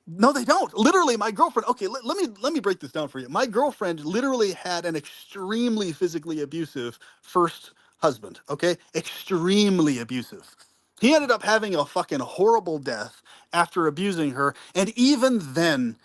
No, they don't. Literally, my girlfriend. Okay, let me break this down for you. My girlfriend literally had an extremely physically abusive first husband. Okay, extremely abusive. He ended up having a fucking horrible death after abusing her, and even then,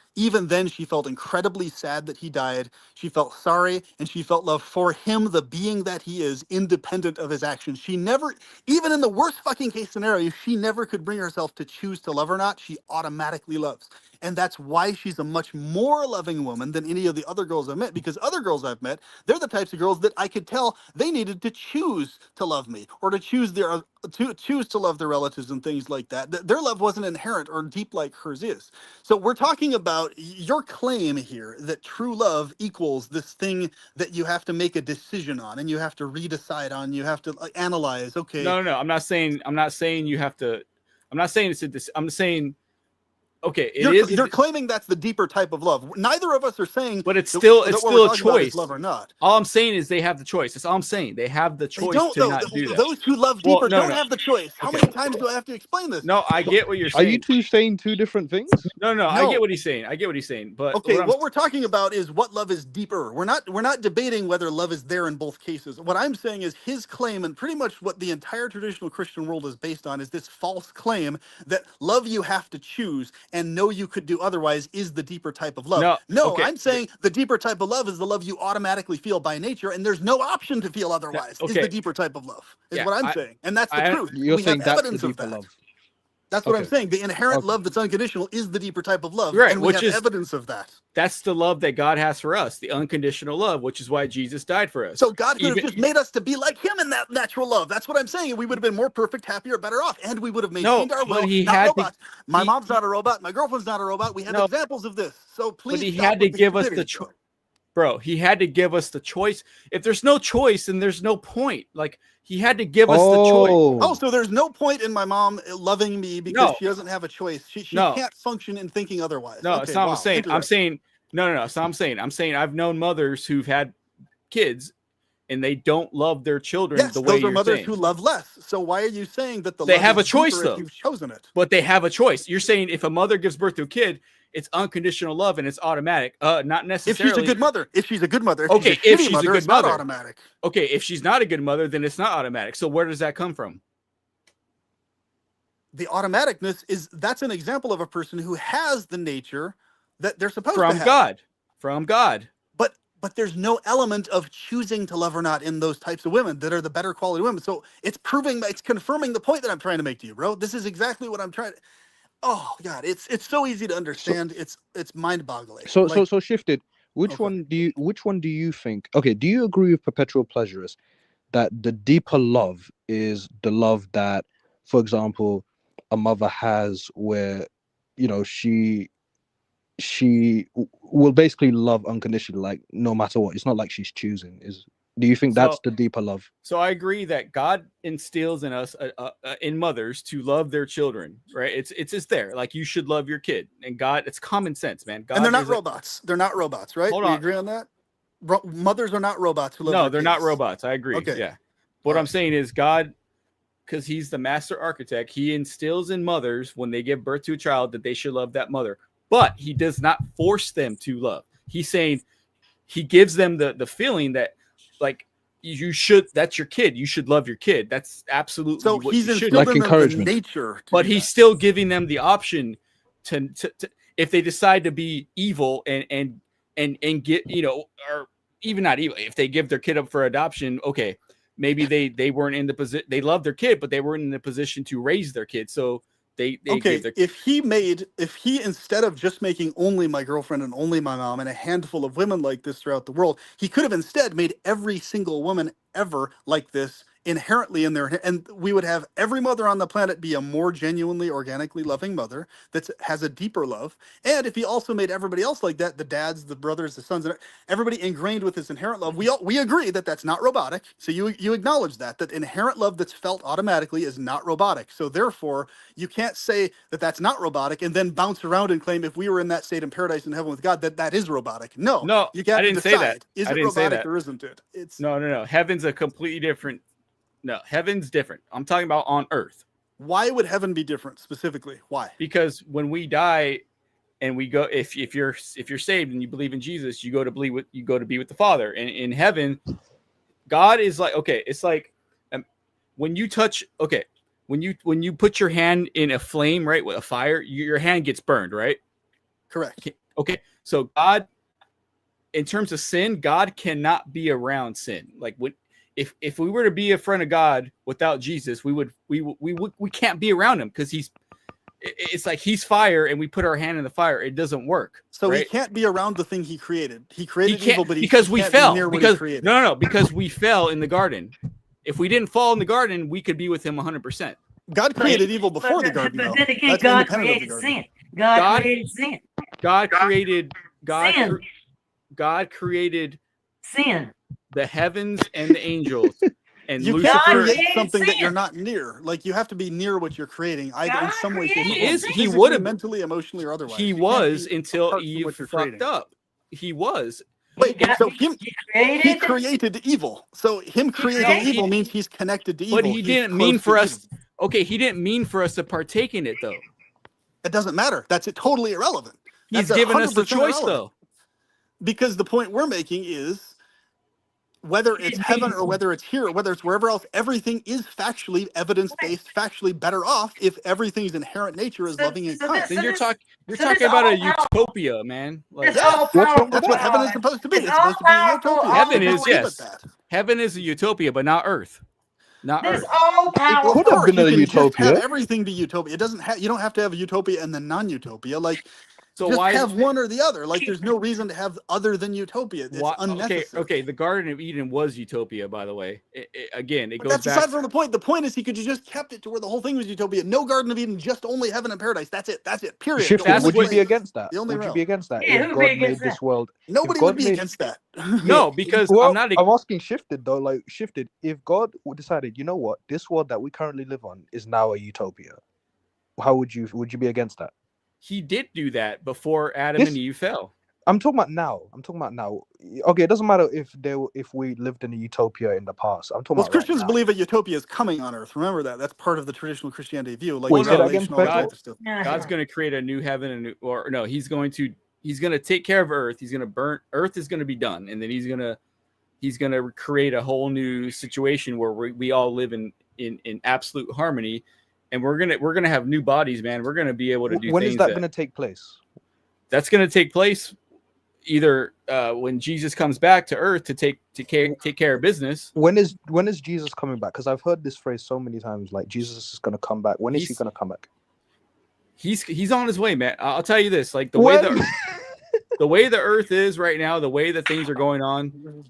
she felt incredibly sad that he died. She felt sorry, and she felt love for him, the being that he is, independent of his actions. She never, even in the worst fucking case scenario, she never could bring herself to choose to love or not. She automatically loves. And that's why she's a much more loving woman than any of the other girls I've met, because other girls I've met, they're the types of girls that I could tell they needed to choose to love me or to choose to love their relatives and things like that. Their love wasn't inherent or deep like hers is. So we're talking about your claim here that true love equals this thing that you have to make a decision on and you have to redecide on, you have to analyze. Okay. No. I'm not saying you have to. I'm not saying it's I'm saying. Okay, You're claiming that's the deeper type of love. Neither of us are saying, but it's still that what still we're a talking about is choice. love or not. All I'm saying is they have the choice. That's all I'm saying. They have the choice to not do that. Those who love Well, deeper no, don't no. have the choice. How Okay. many times do I have to explain this? No, I get what you're Are saying. you two saying two different things? No, I get what he's saying. But Okay, what we're talking about is what love is deeper. We're not debating whether love is there in both cases. What I'm saying is his claim, and pretty much what the entire traditional Christian world is based on, is this false claim that love you have to choose and know you could do otherwise is the deeper type of love. No, okay. I'm saying the deeper type of love is the love you automatically feel by nature, and there's no option to feel otherwise. Is okay. the deeper type of love. Is Yeah, what I'm saying. And that's the truth. You're We saying have that's evidence the of deeper that. love. That's what I'm Okay. saying. The inherent Okay. love that's unconditional is the deeper type of love. Right, And we which have is- evidence of that. That's the love that God has for us, the unconditional love, which is why Jesus died for us. So God could have Even- just made us to be like him in that natural love. That's what I'm saying. We would have been more perfect, happier, better off. And we would have maintained our will, but he not had to- robots. My mom's not a robot. My girlfriend's not a robot. We have No. examples of this. So please But he stop had to with the give us the stupidity. choice. Bro, he had to give us the choice. If there's no choice, then there's no point. Like, he had to give us the choice. Oh, so there's no point in my mom loving me because No. she doesn't have a choice. She No. can't function in thinking otherwise. No, Okay, it's not what wow, I'm saying. I'm interesting. saying no. So I'm saying I've known mothers who've had kids and they don't love their children Yes, the way those are you're mothers saying. who love less. So why are you saying that the They love have is a choice, deeper though. if you've chosen it? But they have a choice. You're saying if a mother gives birth to a kid, it's unconditional love and it's automatic. Not necessarily. If she's a good mother. If she's a good mother. Okay, if she's a good it's mother, not automatic. Okay, if she's not a good mother, then it's not automatic. So where does that come from? The automaticness that's an example of a person who has the nature that they're supposed to From have. God. From God. But there's no element of choosing to love or not in those types of women that are the better quality women. So it's confirming the point that I'm trying to make to you, bro. This is exactly what I'm trying to. Oh God, it's so easy to understand. It's mind-boggling. So shifted. Which one do you think? Okay, do you agree with perpetual pleasurists that the deeper love is the love that, for example, a mother has, where she will basically love unconditionally, like no matter what. It's not like she's choosing. Do you think that's the deeper love? So I agree that God instills in us, in mothers, to love their children, right? It's just there. Like, you should love your kid, and God, it's common sense, man. God, and they're not robots. They're not robots, right? Hold we on. agree on that? Mothers are not robots who love No, their they're kids. not robots. I agree. Okay. Yeah. What I'm saying is, God, because he's the master architect, he instills in mothers, when they give birth to a child, that they should love that mother. But he does not force them to love. He's saying he gives them the feeling that, like, you should, that's your kid. You should love your kid. That's absolutely so what he's you should. Like in encouragement. the nature. But he's still giving them the option to if they decide to be evil and get, or even not evil, if they give their kid up for adoption, okay, maybe they weren't in the position, they love their kid, but they weren't in the position to raise their kid. So they okay, gave their... if he instead of just making only my girlfriend and only my mom and a handful of women like this throughout the world, he could have instead made every single woman ever like this inherently in there, and we would have every mother on the planet be a more genuinely, organically loving mother that has a deeper love. And if he also made everybody else like that, the dads, the brothers, the sons, and everybody ingrained with this inherent love, we agree that that's not robotic. So you acknowledge that inherent love that's felt automatically is not robotic. So therefore, you can't say that that's not robotic and then bounce around and claim, if we were in that state in paradise in heaven with God, that is robotic. No, you got to decide. Say that. Is it robotic or isn't it? It's no. Heaven's a completely different. No, heaven's different. I'm talking about on earth. Why would heaven be different specifically? Why? Because when we die and we go, if you're saved and you believe in Jesus, you go to be with the Father. And in heaven, God is like, okay, it's like when you touch, okay, when you put your hand in a flame, right, with a fire, your hand gets burned, right? Correct. Okay. So God, in terms of sin, God cannot be around sin. Like, if we were to be in front of God without Jesus, we can't be around him, because it's like he's fire and we put our hand in the fire. It doesn't work. So right? He can't be around the thing he created. He created evil, but because we fell. Because because we fell in the garden. If we didn't fall in the garden, we could be with him 100%. God created evil before the garden. But then again, God created sin. God created sin. God created sin. The heavens and the angels. And you Lucifer, can't create something that you're not near. Like, you have to be near what you're creating. In some way, he would have mentally, emotionally, or otherwise. He was until Eve fucked up. He was. Wait, so he created evil. So him creating evil means he's connected to evil. But he didn't mean for us. Okay, he didn't mean for us to partake in it, though. It doesn't matter. That's totally irrelevant. He's given us the choice, though. Because the point we're making is, whether it's heaven or whether it's here or whether it's wherever else, everything is factually evidence-based, factually better off if everything's inherent nature is loving and kind. Then you're talking about a utopia, man. Like, that's what heaven is supposed to be. It's supposed to be a utopia. Heaven is, yes. Heaven is a utopia, but not Earth. Not Earth. All power. Could have been a utopia. Have everything be utopia. It doesn't have. You don't have to have a utopia and then non-utopia. Like, so just why have one or the other? Like, there's no reason to have other than utopia. It's unnecessary. Okay. The Garden of Eden was utopia, by the way. It goes that's back. Aside from the point. The point is, he could have just kept it to where the whole thing was utopia. No Garden of Eden, just only heaven and paradise. That's it. Period. Would you be against that? Would you be against that? Yeah, if God made this world, nobody would be against that. No, because I'm asking Shifted though. Like, Shifted, if God decided, you know what, this world that we currently live on is now a utopia, how would you be against that? He did do that before Adam and Eve fell. I'm talking about now. Okay, it doesn't matter if we lived in a utopia in the past. I'm talking Well, about right Christians now. believe a utopia is coming on Earth. Remember that. That's part of the traditional Christianity view. Like Wait, say that again, annihilation, all that Pedro? type of stuff. No, God's going to create a new heaven and no, he's going to take care of Earth. He's going to burn Earth is going to be done, and then he's going to create a whole new situation where we all live in absolute harmony, and we're gonna have new bodies, man. We're gonna be able to do When things is that going to take place? That's going to take place either when Jesus comes back to Earth to take care of business. When is Jesus coming back? Because I've heard this phrase so many times, like Jesus is going to come back. When is he going to come back? He's on his way, man. I'll tell you this: like the way the Earth is right now, the way that things are going on,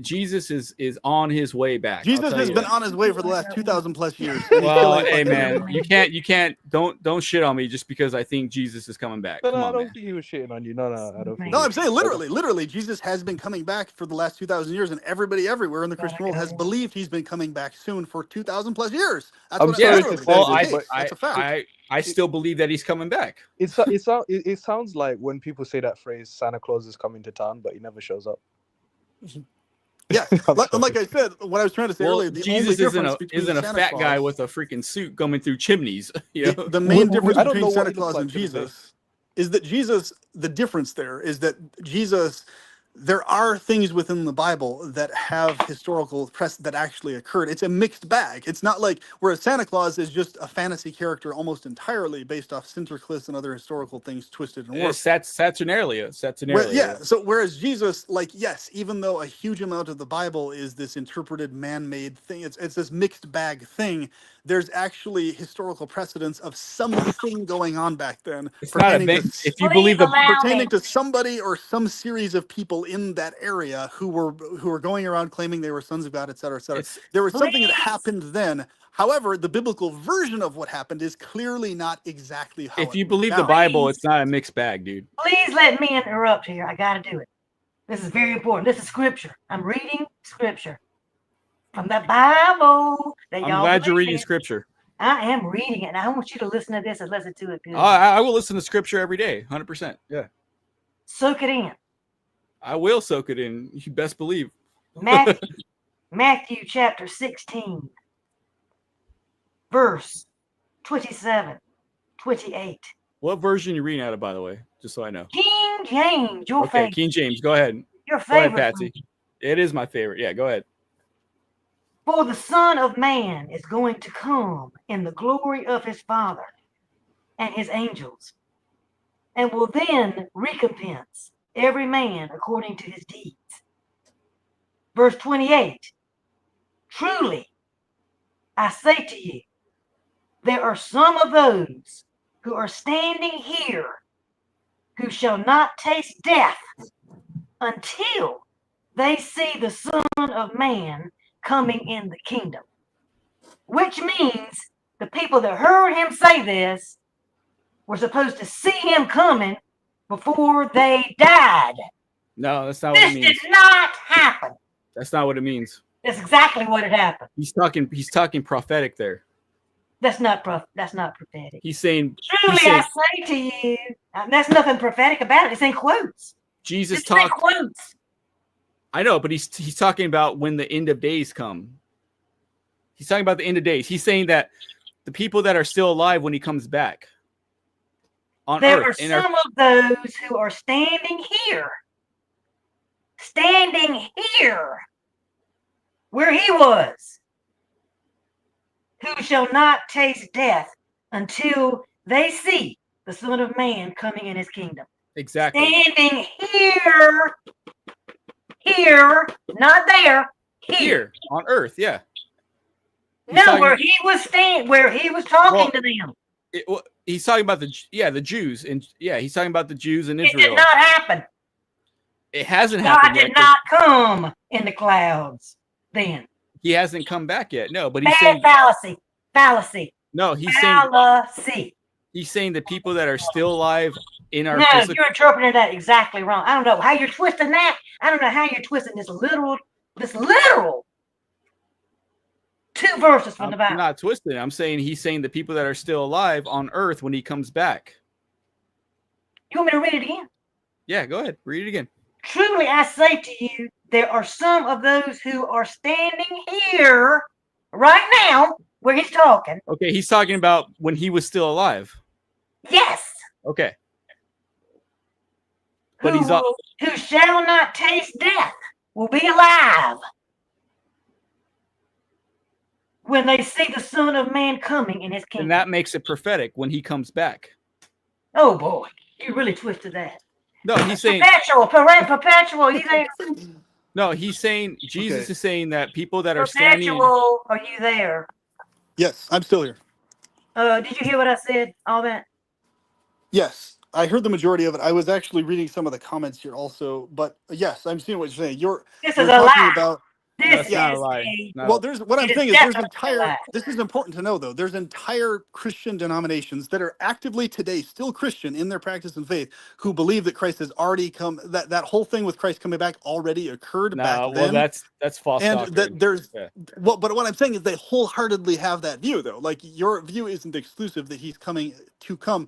Jesus is on his way back. Jesus has been on his way for the last 2,000 plus years. Well, hey man, you can't don't shit on me just because I think Jesus is coming back. No, Come I on, don't man. think he was shitting on you. No, I don't think. No, I'm saying literally, Jesus has been coming back for the last 2,000 years, and everybody everywhere in the Christian world has believed he's been coming back soon for 2,000 plus years. That's I'm what sorry literally to say that's this, the but case. That's a fact. I still believe that he's coming back. It sounds like when people say that phrase, Santa Claus is coming to town, but he never shows up. Yeah, like I said, what I was trying to say earlier, the only Jesus difference between isn't a Santa fat Claus, guy with a freaking suit coming through chimneys. You know? the main difference I don't know between what Santa he looks Claus like and to this day. Jesus is that the difference there is that Jesus, there are things within the Bible that have historical press that actually occurred. It's a mixed bag. It's not like, whereas Santa Claus is just a fantasy character almost entirely based off Sinterklaas and other historical things twisted and warped. Saturnalia. Yeah. So whereas Jesus, like, yes, even though a huge amount of the Bible is this interpreted man-made thing, it's this mixed bag thing. There's actually historical precedence of something going on back then. It's not a big. If you believe pertaining to somebody or some series of people in that area who were going around claiming they were sons of God, et cetera, et cetera. There was something that happened then. However, the biblical version of what happened is clearly not exactly how. If you believe the Bible, it's not a mixed bag, dude. Please let me interrupt here. I got to do it. This is very important. This is scripture. I'm reading scripture from the Bible. I'm glad you're reading scripture. I am reading it, and I want you to listen to this and listen to it good. I will listen to scripture every day, 100%. Yeah. Soak it in. I will soak it in. You best believe. Matthew chapter 16, verse 27, 28. What version are you reading out of, by the way? Just so I know. King James, your favorite. King James, go ahead. Your favorite. Go ahead, Patsy. It is my favorite. Yeah, go ahead. For the Son of Man is going to come in the glory of his Father and his angels, and will then recompense every man according to his deeds. Verse 28, truly, I say to you, there are some of those who are standing here who shall not taste death until they see the Son of Man coming in the kingdom. Which means the people that heard him say this were supposed to see him coming before they died. No, that's not what it means. This did not happen. That's not what it means. That's exactly what had happened. He's talking prophetic there. That's not prophetic. He's saying, truly I say to you, there's nothing prophetic about it. It's in quotes. Jesus talked quotes. I know, but he's talking about when the end of days come. He's talking about the end of days. He's saying that the people that are still alive when he comes back on there earth. There are some of those who are standing here, where he was, who shall not taste death until they see the Son of Man coming in his kingdom. Exactly. Standing here, not there, here on earth, yeah. Where he was talking to them. He's talking about the Jews, and he's talking about the Jews in Israel. It did not happen. It hasn't happened yet. God did not come in the clouds then. He hasn't come back yet. No, but he's saying fallacy. No, he's saying He's saying the people that are still alive in our you're interpreting that exactly wrong. I don't know how you're twisting that. I don't know how you're twisting this literal 2 verses from the Bible. I'm not twisting it. I'm saying he's saying the people that are still alive on earth when he comes back. You want me to read it again? Yeah, go ahead. Read it again. Truly I say to you, there are some of those who are standing here right now where he's talking. Okay, he's talking about when he was still alive. Yes. Okay. But who shall not taste death will be alive when they see the Son of Man coming in his kingdom. And that makes it prophetic when he comes back. Oh boy, you really twisted that. No, he's saying perpetual. He's saying. No, he's saying Jesus is saying that people that are perpetual. Are you there? Yes, I'm still here. Did you hear what I said? All that? Yes, I heard the majority of it. I was actually reading some of the comments here also, but yes, I'm seeing what you're saying. You're talking about. This is not a lie. Well, there's what I'm saying is there's entire. This is important to know though. There's entire Christian denominations that are actively today still Christian in their practice and faith who believe that Christ has already come. That whole thing with Christ coming back already occurred back then. Well, that's false. And that there's but what I'm saying is they wholeheartedly have that view though. Like your view isn't exclusive that he's coming to come.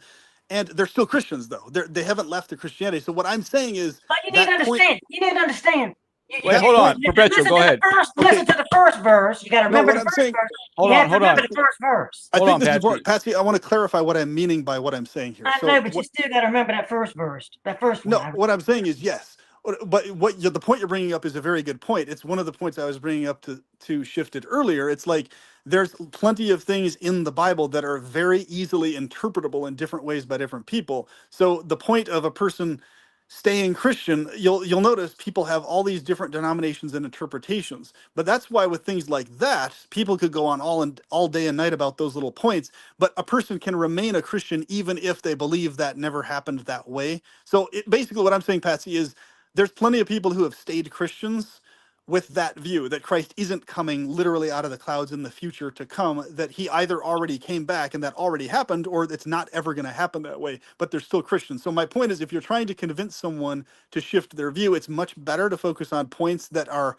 And they're still Christians though. They haven't left the Christianity. So what I'm saying is, but you need to understand. You need to understand. Wait, hold on, Perpetual. Go ahead. Listen to the first verse. You got to remember the first verse. Hold on. The first verse. I think this is important, Patsy. I want to clarify what I'm meaning by what I'm saying here. I know, but you still got to remember that first verse. That first one. No, what I'm saying is yes. But the point you're bringing up is a very good point. It's one of the points I was bringing up to shifted earlier. It's like there's plenty of things in the Bible that are very easily interpretable in different ways by different people. So the point of a person staying Christian, you'll notice people have all these different denominations and interpretations. But that's why with things like that, people could go on all day and night about those little points. But a person can remain a Christian even if they believe that never happened that way. So basically what I'm saying, Patsy, is there's plenty of people who have stayed Christians with that view that Christ isn't coming literally out of the clouds in the future to come, that he either already came back and that already happened, or it's not ever going to happen that way, but they're still Christians. So my point is, if you're trying to convince someone to shift their view, it's much better to focus on points that are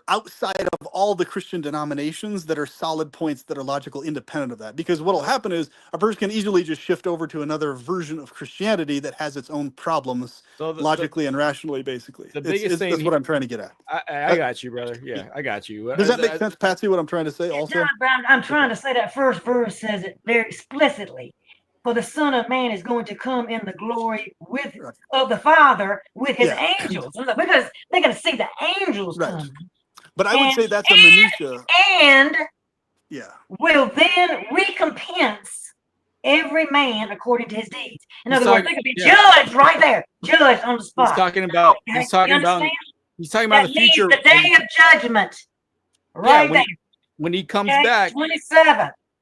outside of all the Christian denominations, that are solid points that are logical independent of that. Because what'll happen is a person can easily just shift over to another version of Christianity that has its own problems logically and rationally, basically. The biggest thing, that's what I'm trying to get at. I got you, brother. Yeah, I got you. Does that make sense, Patsy, what I'm trying to say also? I'm trying to say that first verse says it very explicitly. For the Son of Man is going to come in the glory of the Father with his angels. Because they're going to see the angels come. But I would say that's a minutia. And will then recompense every man according to his deeds. In other words, they could be judged right there. Judged on the spot. He's talking about the future. The day of judgment. Right there. When he comes back.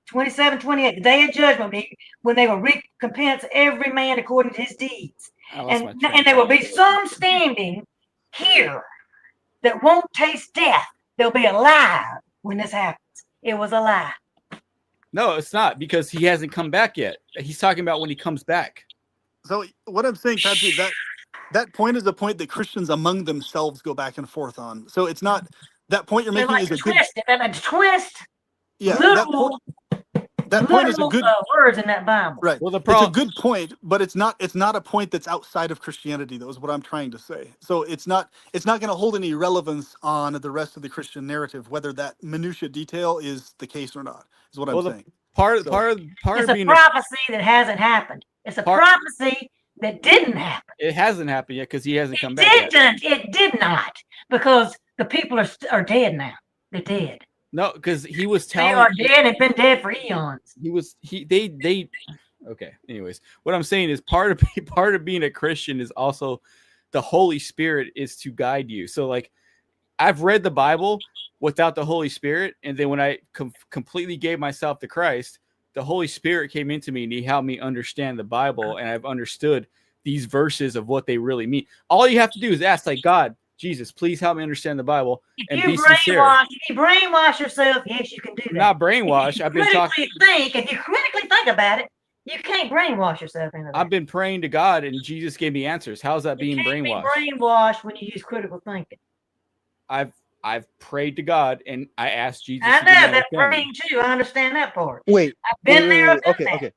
27, 28, the day of judgment, when they will recompense every man according to his deeds. And there will be some standing here that won't taste death. They'll be alive when this happens. It was a lie. No, it's not, because he hasn't come back yet. He's talking about when he comes back. So what I'm saying, Patrick, that point is a point that Christians among themselves go back and forth on. So it's not that point you're making is a twist. Twist. Yeah, that point is a good words in that Bible. Right. Well, it's a good point, but it's not a point that's outside of Christianity, though, is what I'm trying to say. So it's not going to hold any relevance on the rest of the Christian narrative, whether that minutia detail is the case or not, is what I'm saying. Part it's of a prophecy that hasn't happened. It's a prophecy that didn't happen. It hasn't happened yet because he hasn't come back yet. It did not, because the people are dead now. They're dead. No, because he was telling. They are dead and been dead for eons. Okay. Anyways, what I'm saying is part of being a Christian is also the Holy Spirit is to guide you. So like, I've read the Bible without the Holy Spirit, and then when I completely gave myself to Christ, the Holy Spirit came into me and he helped me understand the Bible, and I've understood these verses of what they really mean. All you have to do is ask, like, God, Jesus, please help me understand the Bible and be sincere. If you brainwash yourself, yes, you can do that. Not brainwash. I've been talking. If you critically think about it, you can't brainwash yourself into that. I've been praying to God, and Jesus gave me answers. How's that being brainwashed? Be brainwashed when you use critical thinking. I've prayed to God, and I asked Jesus. I know that praying too. I understand that part. Wait, I've been there. Okay.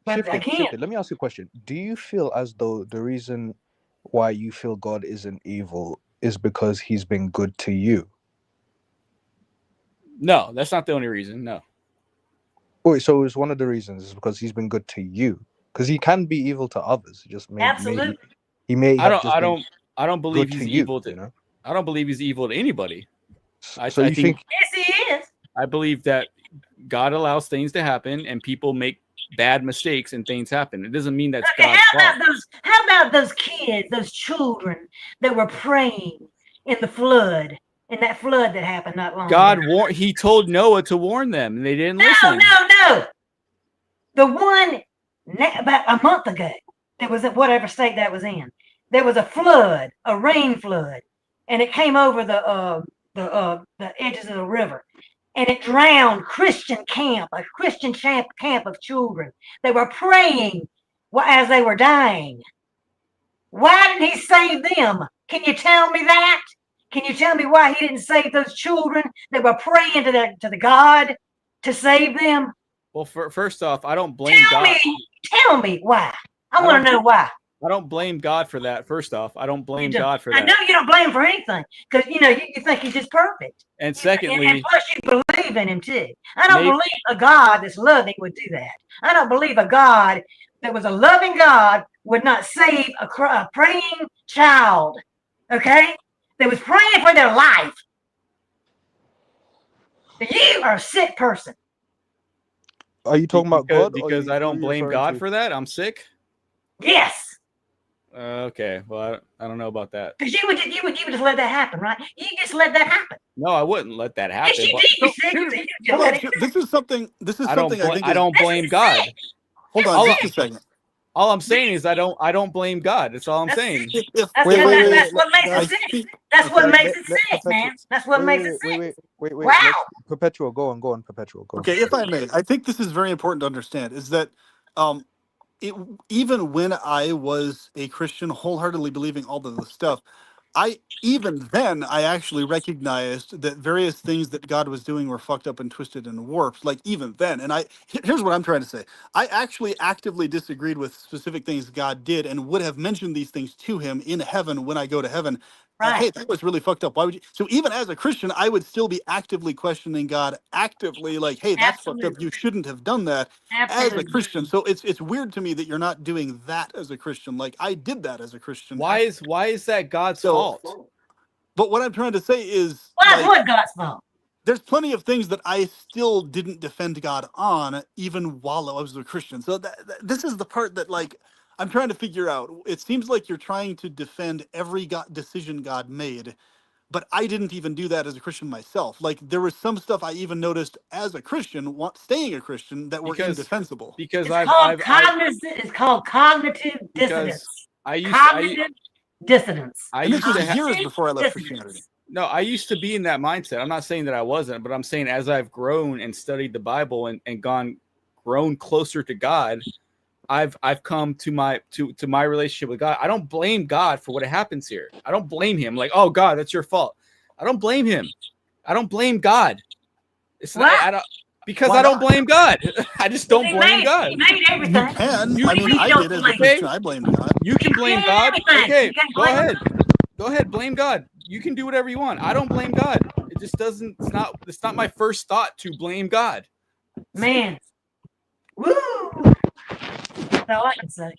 Shifted. Let me ask you a question. Do you feel as though the reason why you feel God isn't evil is because he's been good to you. No, that's not the only reason. No. Wait, so it's one of the reasons is because he's been good to you. Because he can be evil to others. Just Absolutely. he may I have don't. just I been don't. I don't believe good he's to you. evil to. You know. I don't believe he's evil to anybody. So you think? Yes, he is. I believe that God allows things to happen, and people make bad mistakes, and things happen. It doesn't mean that's Okay, God's fault. how about those kids, those children that were praying in the flood, in that flood that happened not long ago? He told Noah to warn them, and they didn't No, listen. no. The one about a month ago, that was in whatever state that was in. There was a flood, a rain flood, and it came over the edges of the river, and it drowned a Christian camp of children. They were praying as they were dying. Why didn't he save them? Can you tell me that? Can you tell me why he didn't save those children that were praying to the God to save them? Well, first off, I don't blame God. Tell me why. I want to know why. I don't blame God for that. First off, I don't blame God for that. I know you don't blame him for anything because you think he's just perfect. And secondly, and plus you believe in him too. I don't believe a God that's loving would do that. I don't believe a God that was a loving God would not save a praying child. Okay, that was praying for their life. You are a sick person. Are you talking about God? Because I don't blame God for that. I'm sick. Yes. Okay. Well, I don't know about that. Because you would just let that happen, right? You just let that happen. No, I wouldn't let that happen. Yes, this is something I think I don't blame God. Hold on just a second. All I'm saying is I don't blame God. That's all I'm saying. That's what makes it sick. That's what makes it sick, man. That's what makes it sick. Wait. Wow. Perpetual, go on, Perpetual, go on. Okay, if I may, I think this is very important to understand, is that even when I was a Christian, wholeheartedly believing all of this stuff, even then I actually recognized that various things that God was doing were fucked up and twisted and warped. Like even then, and here's what I'm trying to say: I actually actively disagreed with specific things God did, and would have mentioned these things to Him in heaven when I go to heaven. Right. Hey, that was really fucked up. Why would you? So even as a Christian, I would still be actively questioning God, actively like, hey, that's fucked up. You shouldn't have done that. Absolutely. As a Christian. So it's weird to me that you're not doing that as a Christian. Like I did that as a Christian. Why is that God's fault? But what I'm trying to say is, what God's fault? There's plenty of things that I still didn't defend God on, even while I was a Christian. So this is the part that I'm trying to figure out. It seems like you're trying to defend every decision God made, but I didn't even do that as a Christian myself. Like there was some stuff I even noticed as a Christian, staying a Christian, that were indefensible. Because it's called cognitive dissonance. Cognitive dissonance. And this was years before I left Christianity. No, I used to be in that mindset. I'm not saying that I wasn't, but I'm saying as I've grown and studied the Bible and grown closer to God, I've come to my relationship with God. I don't blame God for what happens here. I don't blame him. Like, oh God, that's your fault. I don't blame him. I don't blame God. It's not. I don't, because I don't blame God. I just don't blame God. He made everything. You can. I did as a Christian. I blame God. You can blame God. Okay, go ahead. Go ahead. Blame God. You can do whatever you want. I don't blame God. It just doesn't. It's not my first thought to blame God. Man. Woo. That's all I can say.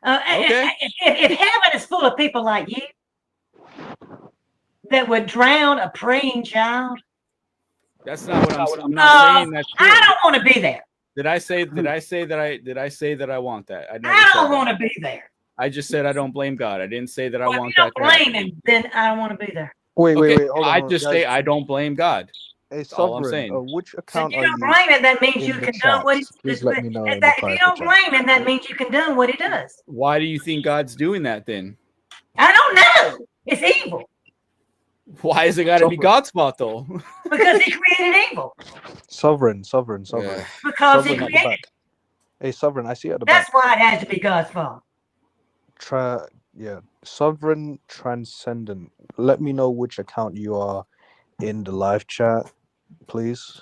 Okay. If heaven is full of people like you that would drown a praying child, that's not what I'm not saying that's true. I don't want to be there. Did I say that I want that? I don't want to be there. I just said I don't blame God. I didn't say that I want that. If you don't blame him, then I don't want to be there. Wait. Hold on, I just say I don't blame God. Hey, That's all I'm saying. Which account if you don't blame him, that means you can do what he does. Please let me know. If you don't blame him, that means you can do what he does. Why do you think God's doing that then? I don't know. It's evil. Why is it got to be God's fault though? Because he created evil. Sovereign. Yeah. Because Sovereign he created it. Hey, Sovereign, I see at the That's back. why it has to be God's fault. Sovereign Transcendent. Let me know which account you are in the live chat, please.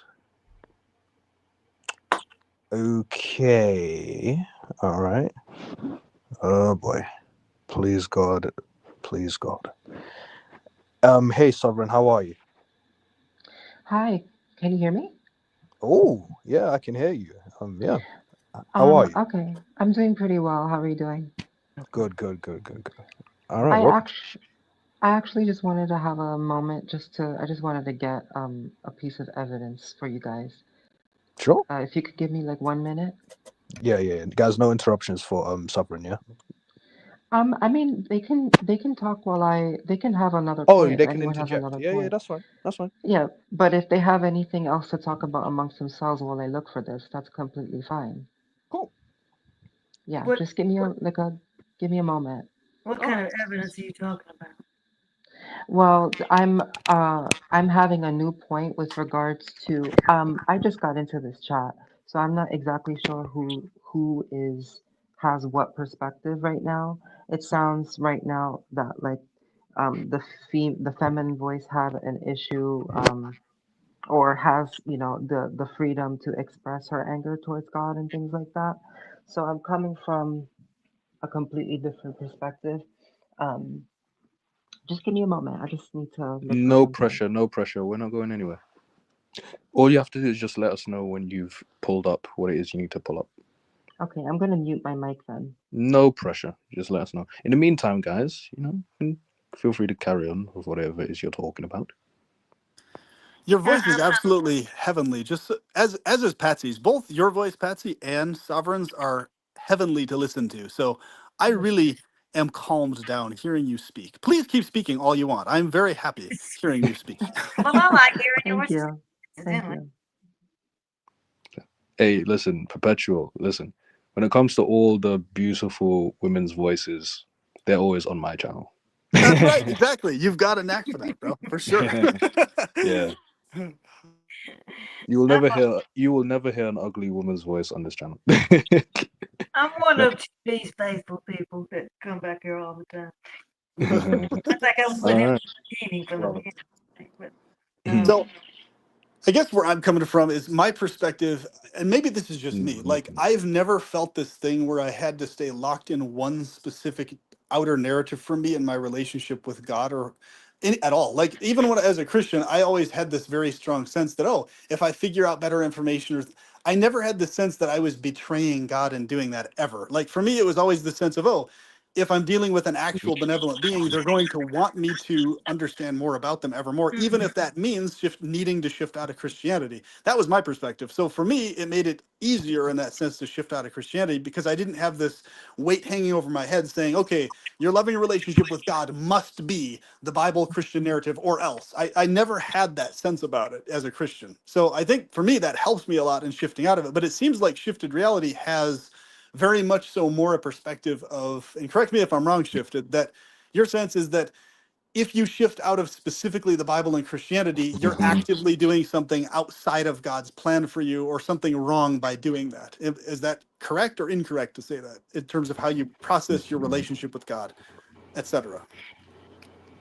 Okay. All right. Oh boy. Please God. Please God. Hey Sovereign, how are you? Hi, can you hear me? Oh, yeah, I can hear you. Yeah. How are you? Okay, I'm doing pretty well. How are you doing? Good. All right, I well, actually, I actually just wanted to have a moment I just wanted to get a piece of evidence for you guys. sure. If you could give me like 1 minute. Yeah. Guys, no interruptions for Sovereign, yeah? I mean, they can talk they can have another Oh, point if they can anyone has interject. another Yeah, point. that's fine. That's fine. Yeah, but if they have anything else to talk about amongst themselves while they look for this, that's completely fine. Cool. Yeah, What just give me a moment. what All kind right. of evidence are you talking about? Well, I'm having a new point with regards to I just got into this chat, so I'm not exactly sure who is has what perspective right now. It sounds right now that like the feminine voice had an issue or has, you know, the freedom to express her anger towards God and things like that. So I'm coming from a completely different perspective. Um, just give me a moment. I just need to look for No something. pressure, no pressure. We're not going anywhere. All you have to do is just let us know when you've pulled up what it is you need to pull up. Okay, I'm gonna mute my mic then. No pressure. Just let us know. In the meantime, guys, feel free to carry on with whatever it is you're talking about. Your voice is absolutely heavenly. Just as is Patsy's. Both your voice, Patsy, and Sovereign's are heavenly to listen to. So I really am calmed down hearing you speak. Please keep speaking all you want. I'm very happy hearing you speak. Well, I like hearing Thank yours. you. Thank you. Hey, listen, Perpetual, listen. When it comes to all the beautiful women's voices, they're always on my channel. That's right, exactly. You've got a knack for that, bro, for sure. Yeah. You will never hear an ugly woman's voice on this channel. I'm one of these faithful people that come back here all the time. I think I was with All him right. beginning from the beginning. But, So I guess where I'm coming from is my perspective, and maybe this is just me. Like, I've never felt this thing where I had to stay locked in one specific outer narrative for me in my relationship with God or at all. Like, even when as a Christian, I always had this very strong sense that, oh, if I figure out better information, or I never had the sense that I was betraying God in doing that ever. Like, for me, it was always the sense of, oh, if I'm dealing with an actual benevolent being, they're going to want me to understand more about them ever more, even if that means needing to shift out of Christianity. That was my perspective. So for me, it made it easier in that sense to shift out of Christianity because I didn't have this weight hanging over my head saying, okay, your loving relationship with God must be the Bible Christian narrative or else. I never had that sense about it as a Christian. So I think for me, that helps me a lot in shifting out of it. But it seems like shifted reality has very much so more a perspective of, and correct me if I'm wrong, Shifted, that your sense is that if you shift out of specifically the Bible and Christianity, you're actively doing something outside of God's plan for you or something wrong by doing that. Is that correct or incorrect to say that in terms of how you process your relationship with God, etc.?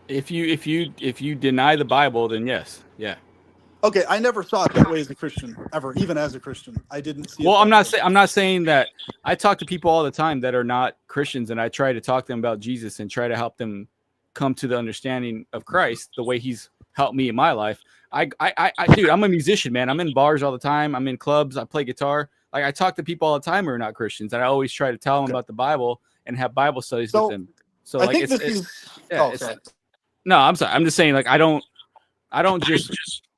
If you deny the Bible, then yes, yeah. Okay, I never saw it that way as a Christian ever, even as a Christian. I didn't see Well, it that way. I'm not saying that. I talk to people all the time that are not Christians, and I try to talk to them about Jesus and try to help them come to the understanding of Christ the way He's helped me in my life. Dude, I'm a musician, man. I'm in bars all the time. I'm in clubs. I play guitar. Like I talk to people all the time who are not Christians, and I always try to tell them Okay. about the Bible and have Bible studies with So them. So I like think this is, yeah, oh, it's sorry. no. I'm sorry. I'm just saying like I don't just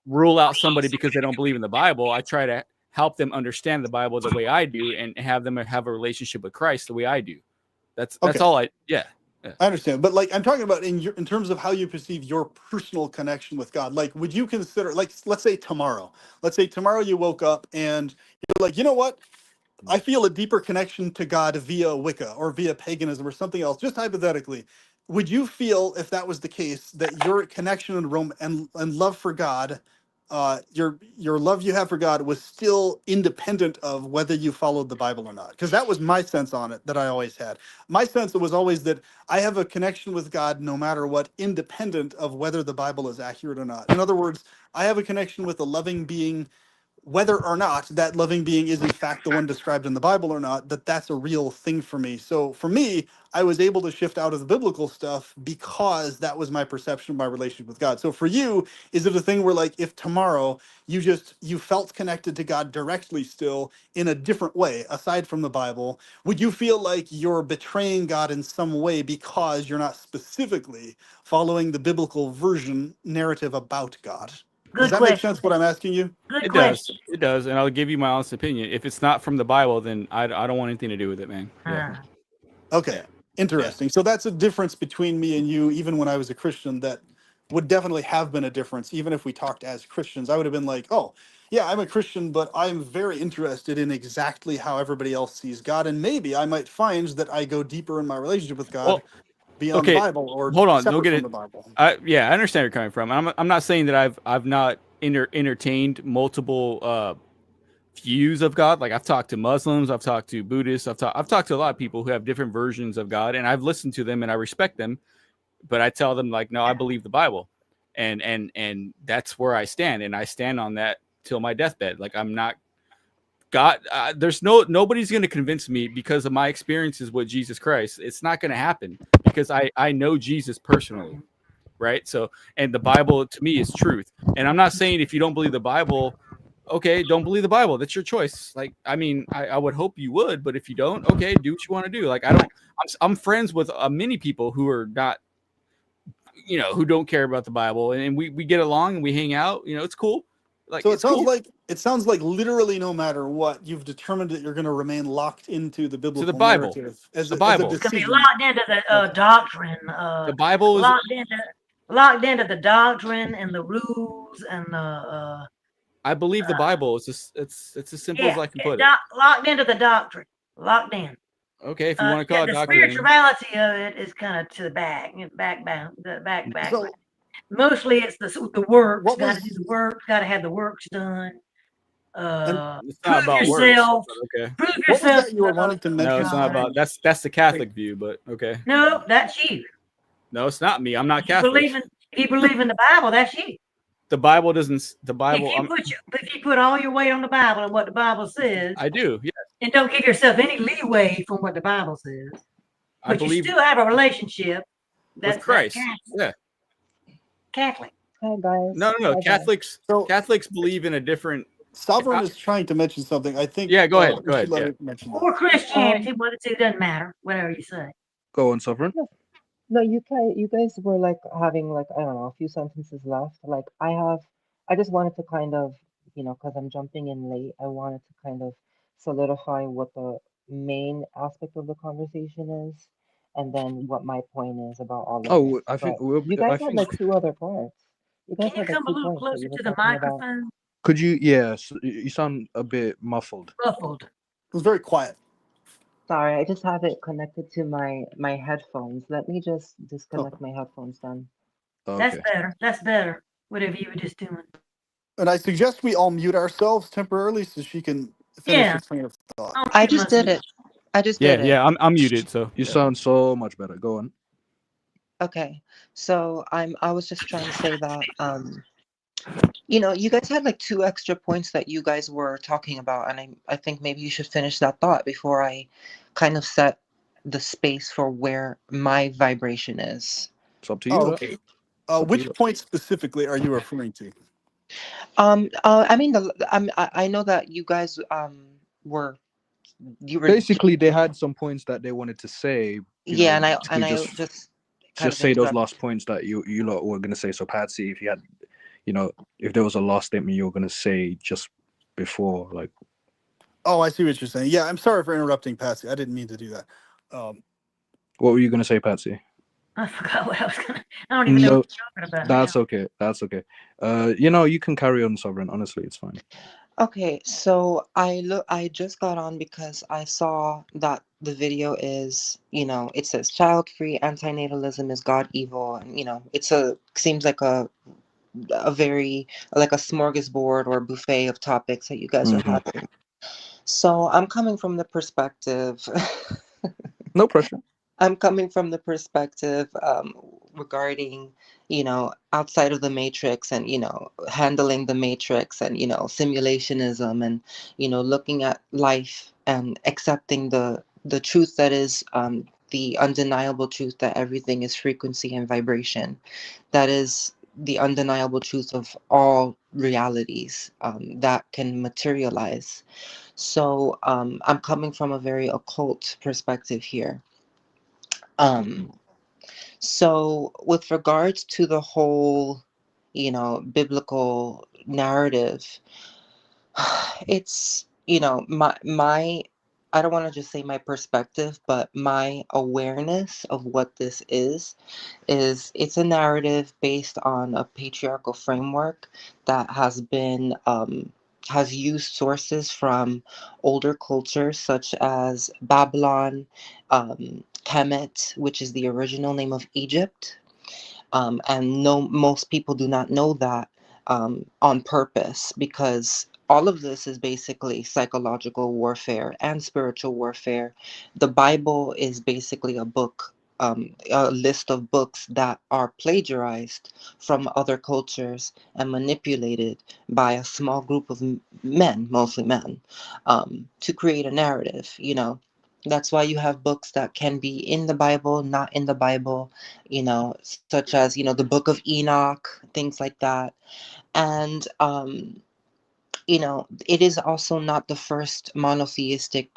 rule out somebody because they don't believe in the Bible. I try to help them understand the Bible the way I do and have them have a relationship with Christ the way I do. That's Okay. all I yeah. I understand, but like I'm talking about in terms of how you perceive your personal connection with God. Like, would you consider, like, let's say tomorrow you woke up and you're like, you know what? I feel a deeper connection to God via Wicca or via paganism or something else. Just hypothetically, would you feel, if that was the case, that your connection and and love for God, your love you have for God was still independent of whether you followed the Bible or not? Because that was my sense on it that I always had. My sense was always that I have a connection with God no matter what, independent of whether the Bible is accurate or not. In other words, I have a connection with a loving being whether or not that loving being is in fact the one described in the Bible or not, that's a real thing for me. So for me, I was able to shift out of the biblical stuff because that was my perception of my relationship with God. So for you, is it a thing where like if tomorrow you felt connected to God directly still in a different way aside from the Bible, would you feel like you're betraying God in some way because you're not specifically following the biblical version narrative about God? Does Good that make question. sense what I'm asking you? Good It question. does. It does, and I'll give you my honest opinion. If it's not from the Bible, then I don't want anything to do with it, man. Yeah. Okay. Yeah. Interesting. So that's a difference between me and you, even when I was a Christian, that would definitely have been a difference. Even if we talked as Christians, I would have been like, oh, yeah, I'm a Christian, but I'm very interested in exactly how everybody else sees God. And maybe I might find that I go deeper in my relationship with God Well, beyond the okay. Bible or Hold on. Don't separate get from it. the Bible. Yeah, I understand where you're coming from. I'm not saying that I've not entertained multiple views of God. Like I've talked to Muslims, I've talked to Buddhists, I've talked to a lot of people who have different versions of God, and I've listened to them and I respect them. But I tell them like, no, I believe the Bible, and that's where I stand, and I stand on that till my deathbed. Like I'm not God. There's nobody's going to convince me because of my experiences with Jesus Christ. It's not going to happen because I know Jesus personally, right? So, and the Bible to me is truth. And I'm not saying if you don't believe the Bible, okay, don't believe the Bible. That's your choice. Like, I mean, I would hope you would, but if you don't, okay, do what you want to do. Like, I'm friends with many people who are not, who don't care about the Bible, and we get along and we hang out. It's cool. Like, So it's cool. it sounds like literally no matter what, you've determined that you're going to remain locked into the To the biblical Bible. narrative The Bible. It's gonna be decision. locked into the Okay. doctrine. The Bible is. Locked into the doctrine and the rules and the I believe the Bible. It's just it's as simple as I can put it. locked into the doctrine. Locked in. Okay, if you want to call it The doctrine. spirituality of it is kind of to the back, back. So Mostly it's the works. what Got to was do the work. Got to have the works done. and It's not Prove about works. yourself. But okay. Prove what was yourself. that you were wanting to mention? No, it's not about. That's the Catholic view, but okay. No, that's you. No, it's not me. I'm not If you Catholic. believe in the Bible, that's you. The Bible doesn't. The Bible. If you put all your weight on the Bible and what the Bible says, I do. Yeah. and don't give yourself any leeway from what the Bible says, I but believe you still have a relationship with Christ. Yeah. Catholic. Hi guys. No. Hi, guys. Catholics believe in a different. Sovereign is trying to mention something. I think. Yeah, go ahead. We should let her mention that. Or Christianity, one of the two doesn't matter. Whatever you say. Go on, Sovereign. No, you guys were like having like, I don't know, a few sentences left. Like I just wanted to kind of, because I'm jumping in late, I wanted to kind of solidify what the main aspect of the conversation is, and then what my point is about all of Oh, it. I think But you guys had like two other parts. You guys Can you had like come a 2 little points that closer you were to the talking about. microphone? Could you? Yes, you sound a bit muffled. Muffled. It was very quiet. Sorry, I just have it connected to my headphones. Let me just disconnect my headphones then. Okay. That's better. Whatever you were just doing. And I suggest we all mute ourselves temporarily so she can finish her train of thought. I just did it. I just did it. Yeah. I'm muted. So You sound so much better. Go on. Okay, so I was just trying to say that you guys had like 2 extra points that you guys were talking about, and I think maybe you should finish that thought before I kind of set the space for where my vibration is. It's up to you. Okay. Which point specifically are you referring to? I mean I know that you guys were basically they had some points that they wanted to say. Yeah, and I just say those last points that you lot were gonna say. So Patsy, if you had, if there was a last statement you were gonna say just before, like. Oh, I see what you're saying. Yeah, I'm sorry for interrupting, Patsy. I didn't mean to do that. What were you gonna say, Patsy? I forgot what I was gonna. I don't even know what you're talking about. That's okay. That's okay. You can carry on, Sovereign. Honestly, it's fine. Okay, so I just got on because I saw that the video is, it says child-free, antinatalism is God evil, and seems like a very like a smorgasbord or a buffet of topics that you guys are having. So I'm coming from the perspective no pressure. I'm coming from the perspective regarding, outside of the matrix, and, handling the matrix, and, simulationism, and, looking at life and accepting the truth that is, the undeniable truth that everything is frequency and vibration. That is the undeniable truth of all realities, that can materialize. So, I'm coming from a very occult perspective here. So, with regards to the whole, biblical narrative, it's, my I don't want to just say my perspective, but my awareness of what this is it's a narrative based on a patriarchal framework that has used sources from older cultures such as Babylon, Kemet, which is the original name of Egypt. And no, most people do not know that, on purpose, because all of this is basically psychological warfare and spiritual warfare. The Bible is basically a list of books that are plagiarized from other cultures and manipulated by a small group of men, mostly men, to create a narrative. That's why you have books that can be in the Bible, not in the Bible, such as, the Book of Enoch, things like that. And, it is also not the first monotheistic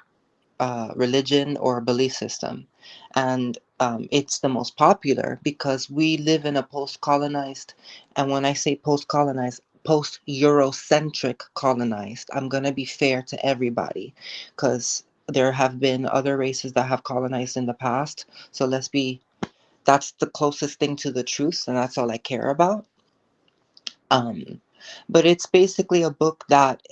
religion or belief system. And, it's the most popular because we live in a post colonized, and when I say post colonized, post Eurocentric colonized, I'm going to be fair to everybody because there have been other races that have colonized in the past. So that's the closest thing to the truth, and that's all I care about. Um, but it's basically a book that,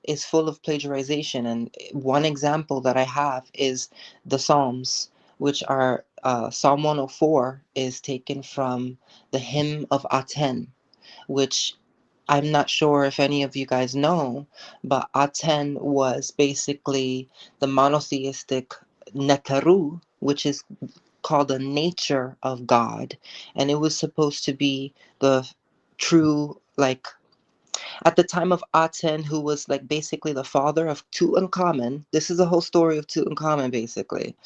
is full of plagiarization. And one example that I have is the Psalms, which are, Psalm 104 is taken from the hymn of Aten, which I'm not sure if any of you guys know, but Aten was basically the monotheistic Netaru, which is called the nature of God. And it was supposed to be the true, like, at the time of Aten, who was like basically the father of Tutankhamun. This is the whole story of Tutankhamun, basically.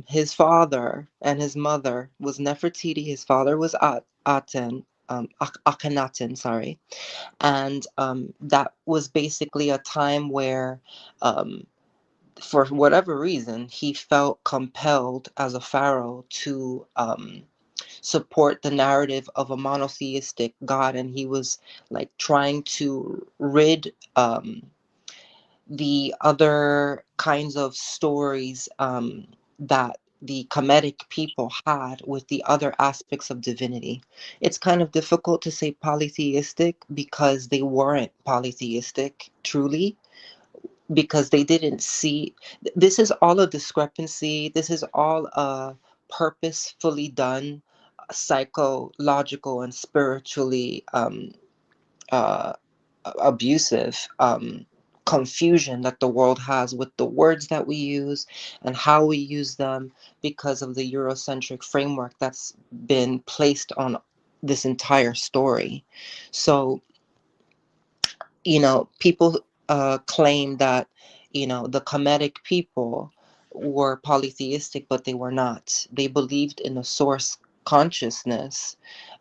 His father and his mother was Nefertiti. His father was Aten, Akhenaten, sorry. And, that was basically a time where, um, for whatever reason, he felt compelled as a pharaoh to, support the narrative of a monotheistic God, and he was like trying to rid, the other kinds of stories, that the Kemetic people had with the other aspects of divinity. It's kind of difficult to say polytheistic because they weren't polytheistic truly, because they didn't see. This is all a discrepancy. This is all a purposefully done, psychological and spiritually, uh, abusive, confusion that the world has with the words that we use and how we use them, because of the Eurocentric framework that's been placed on this entire story. So, people, claim that, the Kemetic people were polytheistic, but they were not. They believed in a source consciousness,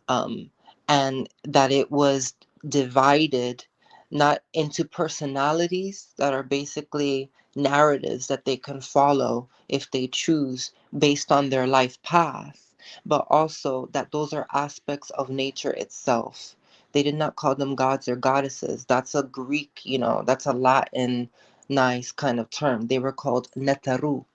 um, and that it was divided not into personalities that are basically narratives that they can follow if they choose based on their life path, but also that those are aspects of nature itself. They did not call them gods or goddesses. That's a Greek, that's a Latin nice kind of term. They were called netaru.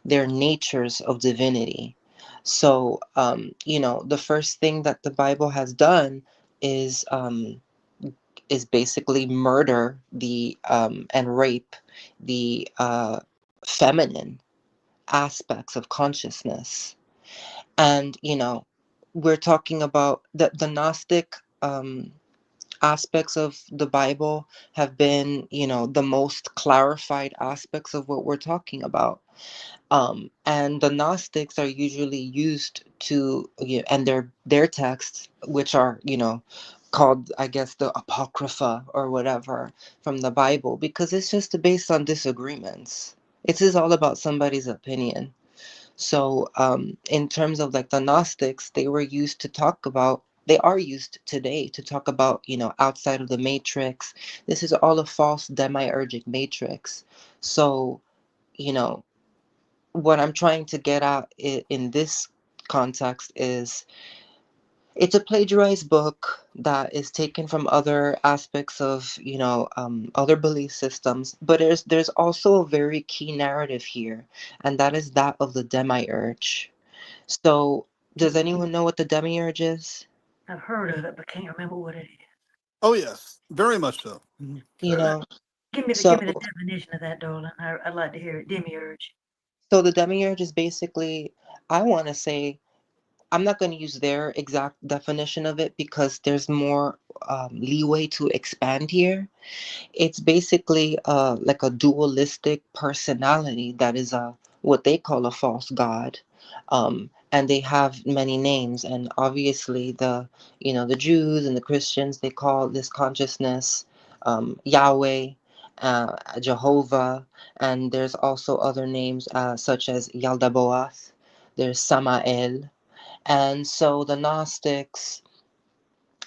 They're natures of divinity. So, the first thing that the Bible has done is, basically murder the, and rape the, feminine aspects of consciousness. And, we're talking about the Gnostic, aspects of the Bible have been, the most clarified aspects of what we're talking about. And the Gnostics are usually used to, and their texts, which are, called, I guess, the Apocrypha or whatever from the Bible, because it's just based on disagreements. It's just all about somebody's opinion. So, in terms of like the Gnostics, they were used to talk about, they are used today to talk about, outside of the matrix. This is all a false demiurgic matrix. So, you know, what I'm trying to get at in this context is it's a plagiarized book that is taken from other aspects of, other belief systems, but there's also a very key narrative here, and that is that of the demiurge. So, does anyone know what the demiurge is? I've heard of it, but can't remember what it is. Oh yes, very much so. You know, Give me so the definition of that, darling. I'd like to hear it. Demiurge. so the demiurge is basically, I want to say, I'm not going to use their exact definition of it because there's more leeway to expand here. It's basically like a dualistic personality that is what they call a false god. And they have many names, and obviously the Jews and the Christians, they call this consciousness Yahweh, Jehovah, and there's also other names such as Yaldabaoth, there's Samael. And so the Gnostics,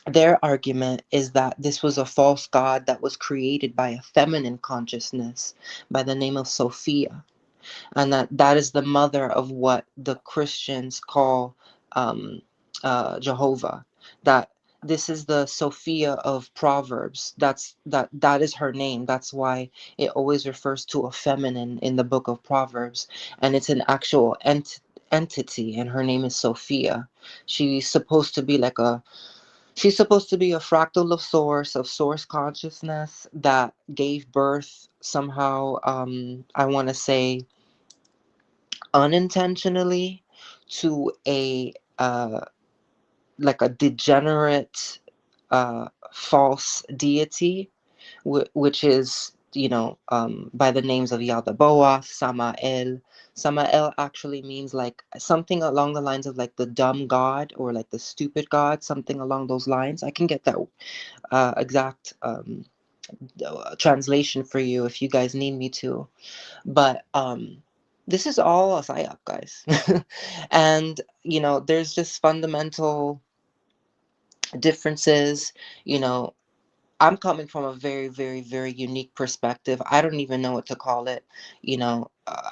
their argument is that this was a false god that was created by a feminine consciousness by the name of Sophia, and that is the mother of what the Christians call um, Jehovah. That this is the Sophia of Proverbs. That is her name. That's why it always refers to a feminine in the book of Proverbs, and it's an actual entity, and her name is Sophia. She's supposed to be like a She's supposed to be a fractal of source consciousness that gave birth somehow, I want to say unintentionally, to a like a degenerate false deity, which is, by the names of Yaldabaoth, Samael. Samael actually means like something along the lines of like the dumb god or like the stupid god, something along those lines. I can get that exact translation for you if you guys need me to. But this is all a psyop, guys. And, there's just fundamental differences. You know, I'm coming from a very, very, very unique perspective. I don't even know what to call it,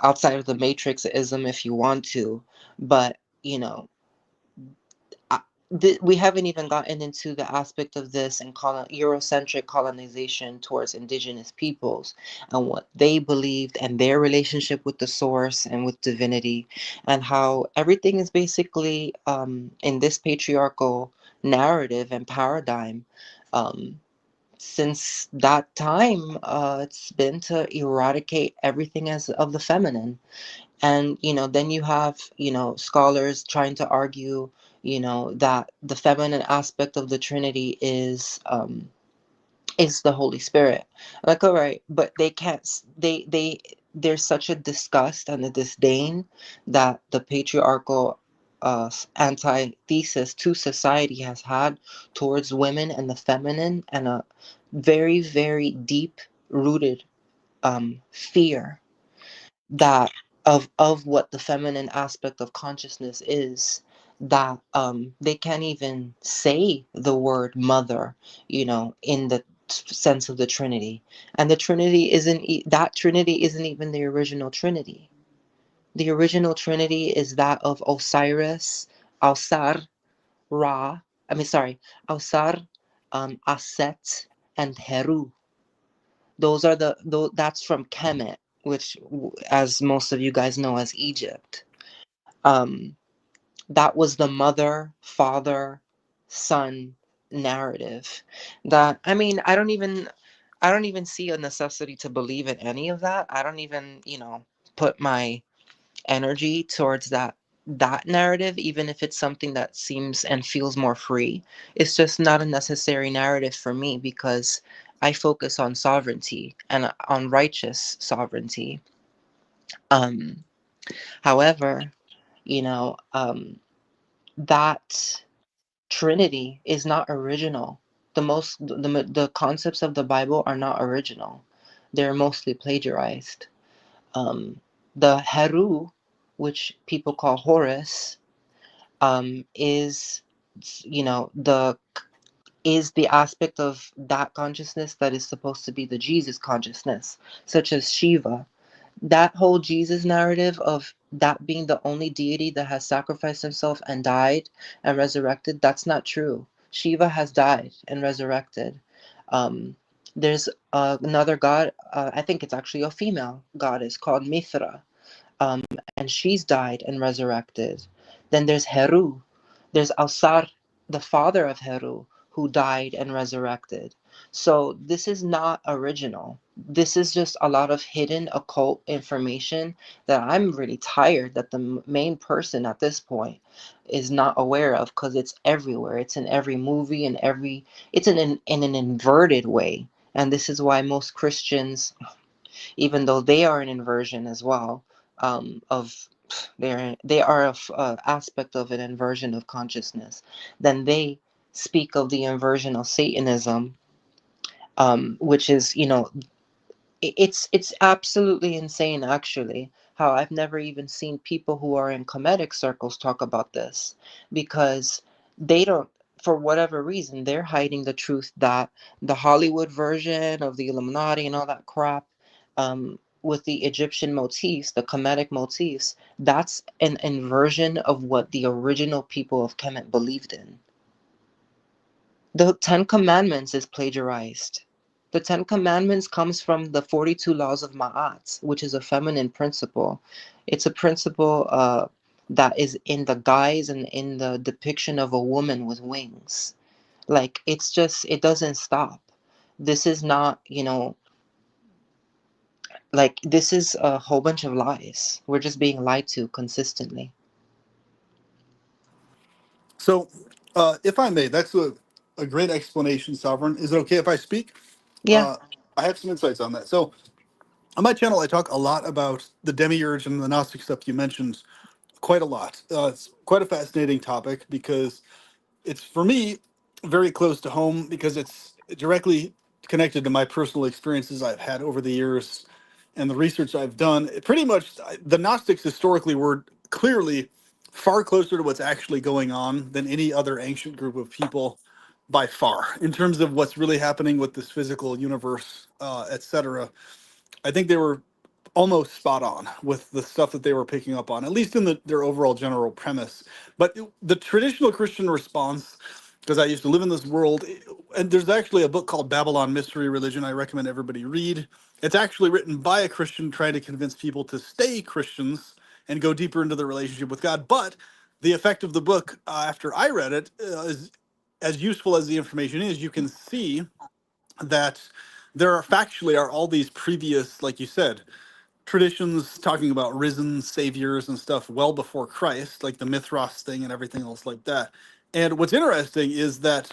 outside of the matrixism if you want to. But, we haven't even gotten into the aspect of this and Eurocentric colonization towards indigenous peoples and what they believed and their relationship with the source and with divinity, and how everything is basically in this patriarchal narrative and paradigm. Um, since that time, it's been to eradicate everything as of the feminine. And then you have scholars trying to argue that the feminine aspect of the Trinity is the Holy Spirit. Like, all right, but they can't there's such a disgust and a disdain that the patriarchal antithesis to society has had towards women and the feminine, and a very, very deep rooted fear that of what the feminine aspect of consciousness is, that they can't even say the word mother, in the sense of the Trinity. And the Trinity that Trinity isn't even the original Trinity. The original Trinity is that of Osiris, Ausar, Ra, Ausar, Aset, and Heru. That's from Kemet, which, as most of you guys know, as Egypt. Um, that was the mother, father, son narrative. That, I mean, I don't even see a necessity to believe in any of that. I don't even, put my energy towards that narrative, even if it's something that seems and feels more free. It's just not a necessary narrative for me, because I focus on sovereignty and on righteous sovereignty. However, that Trinity is not original. The concepts of the Bible are not original. They're mostly plagiarized. The Heru, which people call Horus, is the aspect of that consciousness that is supposed to be the Jesus consciousness, such as Shiva. That whole Jesus narrative of that being the only deity that has sacrificed himself and died and resurrected, that's not true. Shiva has died and resurrected. There's another god, I think it's actually a female goddess called Mithra, um, and she's died and resurrected. Then there's Heru. There's Alsar, the father of Heru, who died and resurrected. So this is not original. This is just a lot of hidden occult information that I'm really tired that the main person at this point is not aware of, because it's everywhere. It's in every movie and it's in an inverted way. And this is why most Christians, even though they are an inversion as well, of they are a aspect of an inversion of consciousness, then they speak of the inversion of Satanism, which is, it's absolutely insane, actually, how I've never even seen people who are in comedic circles talk about this, because they don't, for whatever reason, they're hiding the truth that the Hollywood version of the Illuminati and all that crap, with the Egyptian motifs, the comedic motifs, that's an inversion of what the original people of Kemet believed in. The Ten Commandments is plagiarized. The Ten Commandments comes from the 42 laws of Ma'at, which is a feminine principle. It's a principle that is in the guise and in the depiction of a woman with wings. Like, it's just, it doesn't stop. This is not, like, this is a whole bunch of lies. We're just being lied to consistently. So, if I may, that's a great explanation, Sovereign. Is it okay if I speak? Yeah. Uh, I have some insights on that. So, on my channel, I talk a lot about the demiurge and the Gnostic stuff you mentioned, quite a lot. It's quite a fascinating topic because it's, for me, very close to home, because it's directly connected to my personal experiences I've had over the years and the research I've done. Pretty much, the Gnostics historically were clearly far closer to what's actually going on than any other ancient group of people by far, in terms of what's really happening with this physical universe, etc. I think they were almost spot on with the stuff that they were picking up on, at least in their overall general premise. But the traditional Christian response, because I used to live in this world, and there's actually a book called Babylon Mystery Religion I recommend everybody read. It's actually written by a Christian trying to convince people to stay Christians and go deeper into their relationship with God. But the effect of the book, after I read it, is as useful as the information is. You can see that there are factually are all these previous, like you said, traditions talking about risen saviors and stuff well before Christ, like the Mithras thing and everything else like that. And what's interesting is that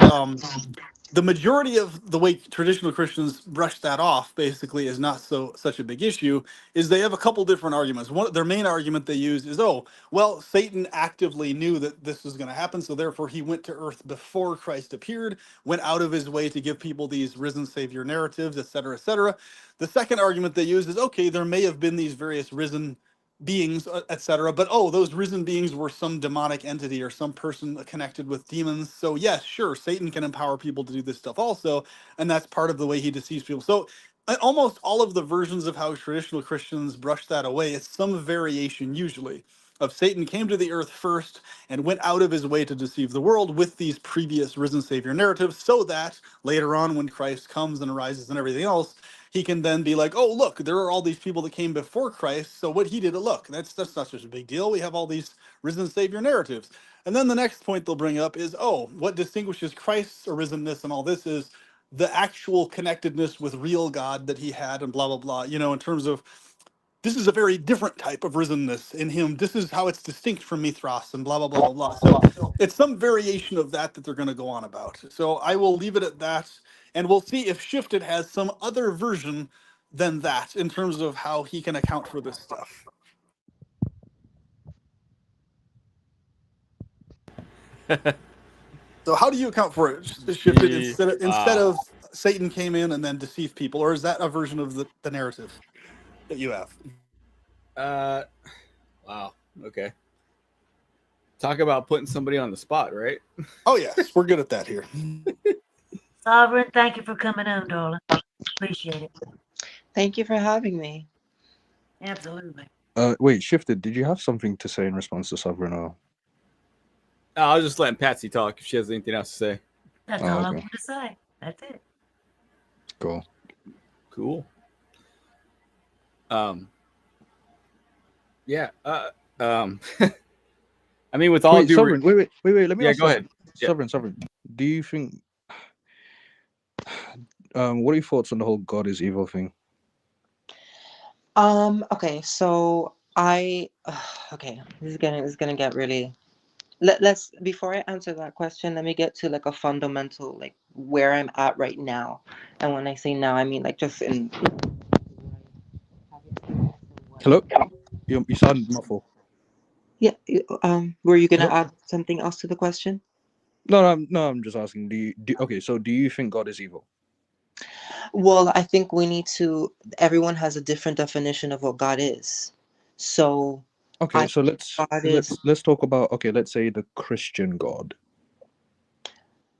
the majority of the way traditional Christians brush that off basically is not such a big issue. Is they have a couple different arguments. One, their main argument they use is, oh, well, Satan actively knew that this was going to happen, so therefore he went to earth before Christ appeared, went out of his way to give people these risen savior narratives, et cetera, et cetera. The second argument they use is, okay, there may have been these various risen beings, etc. But oh, those risen beings were some demonic entity or some person connected with demons. So yes, sure, Satan can empower people to do this stuff also, and that's part of the way he deceives people. So almost all of the versions of how traditional Christians brush that away, it's some variation usually of Satan came to the earth first and went out of his way to deceive the world with these previous risen savior narratives, so that later on when Christ comes and arises and everything else, he can then be like, oh, look, there are all these people that came before Christ, so what he did, look, that's not such a big deal. We have all these risen savior narratives. And then the next point they'll bring up is, oh, what distinguishes Christ's arisenness and all this is the actual connectedness with real God that he had, and blah blah blah, in terms of, this is a very different type of risenness in him. This is how it's distinct from Mithras and blah, blah, blah, blah, blah. So it's some variation of that they're going to go on about. So I will leave it at that. And we'll see if Shifted has some other version than that in terms of how he can account for this stuff. So how do you account for it? Shifted instead of Satan came in and then deceived people, or is that a version of the narrative that you have? Wow. Okay. Talk about putting somebody on the spot, right? Oh yes, we're good at that here. Sovereign, thank you for coming on, darling. Appreciate it. Thank you for having me. Absolutely. Wait, Shifted, did you have something to say in response to Sovereign? Or... I was just letting Patsy talk if she has anything else to say. That's all I wanted to say. That's it. Cool. Cool. Yeah. I mean, with all due Sovereign, wait. Let me ask go ahead. Sovereign. Do you think? What are your thoughts on the whole God is evil thing? Okay, so okay, this is gonna get really. Let's before I answer that question, let me get to like a fundamental like where I'm at right now, and when I say now, I mean like just in. Hello, you sound muffled. Yeah. Were you gonna Hello? add something else to the question? No, I'm just asking. Okay? So, do you think God is evil? Well, I think we need to. Everyone has a different definition of what God is. So, Okay, I so God is. let's talk about, okay, let's say the Christian God.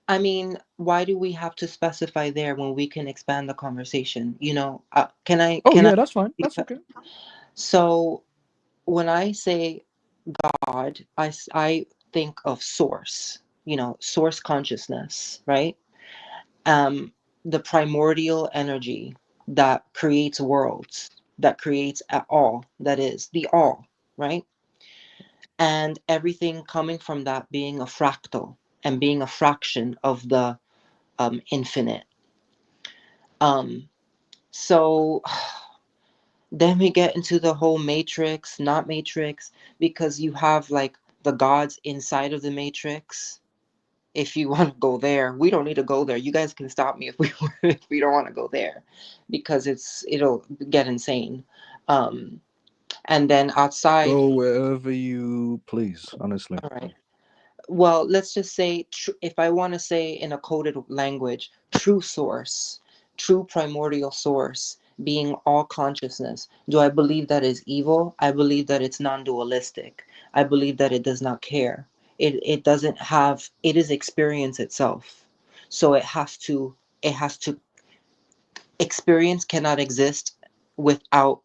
I mean, why do we have to specify there when we can expand the conversation? You know, can I? Oh Can I? yeah, that's fine. That's okay. So when I say God, I think of source. You know, source consciousness, right? Um, the primordial energy that creates worlds, that creates all, that is the all, right? And everything coming from that being a fractal and being a fraction of the infinite. Um, so then we get into the whole matrix, not matrix, because you have like the gods inside of the matrix. If you want to go there, we don't need to go there. You guys can stop me if we if we don't want to go there, because it'll get insane. Um, and then outside, Go wherever you please. Honestly. all right. Well, let's just say, if I want to say in a coded language, true source, true primordial source, being all consciousness. Do I believe that is evil? I believe that it's non-dualistic. I believe that it does not care. It doesn't have. It is experience itself. So it has to experience cannot exist without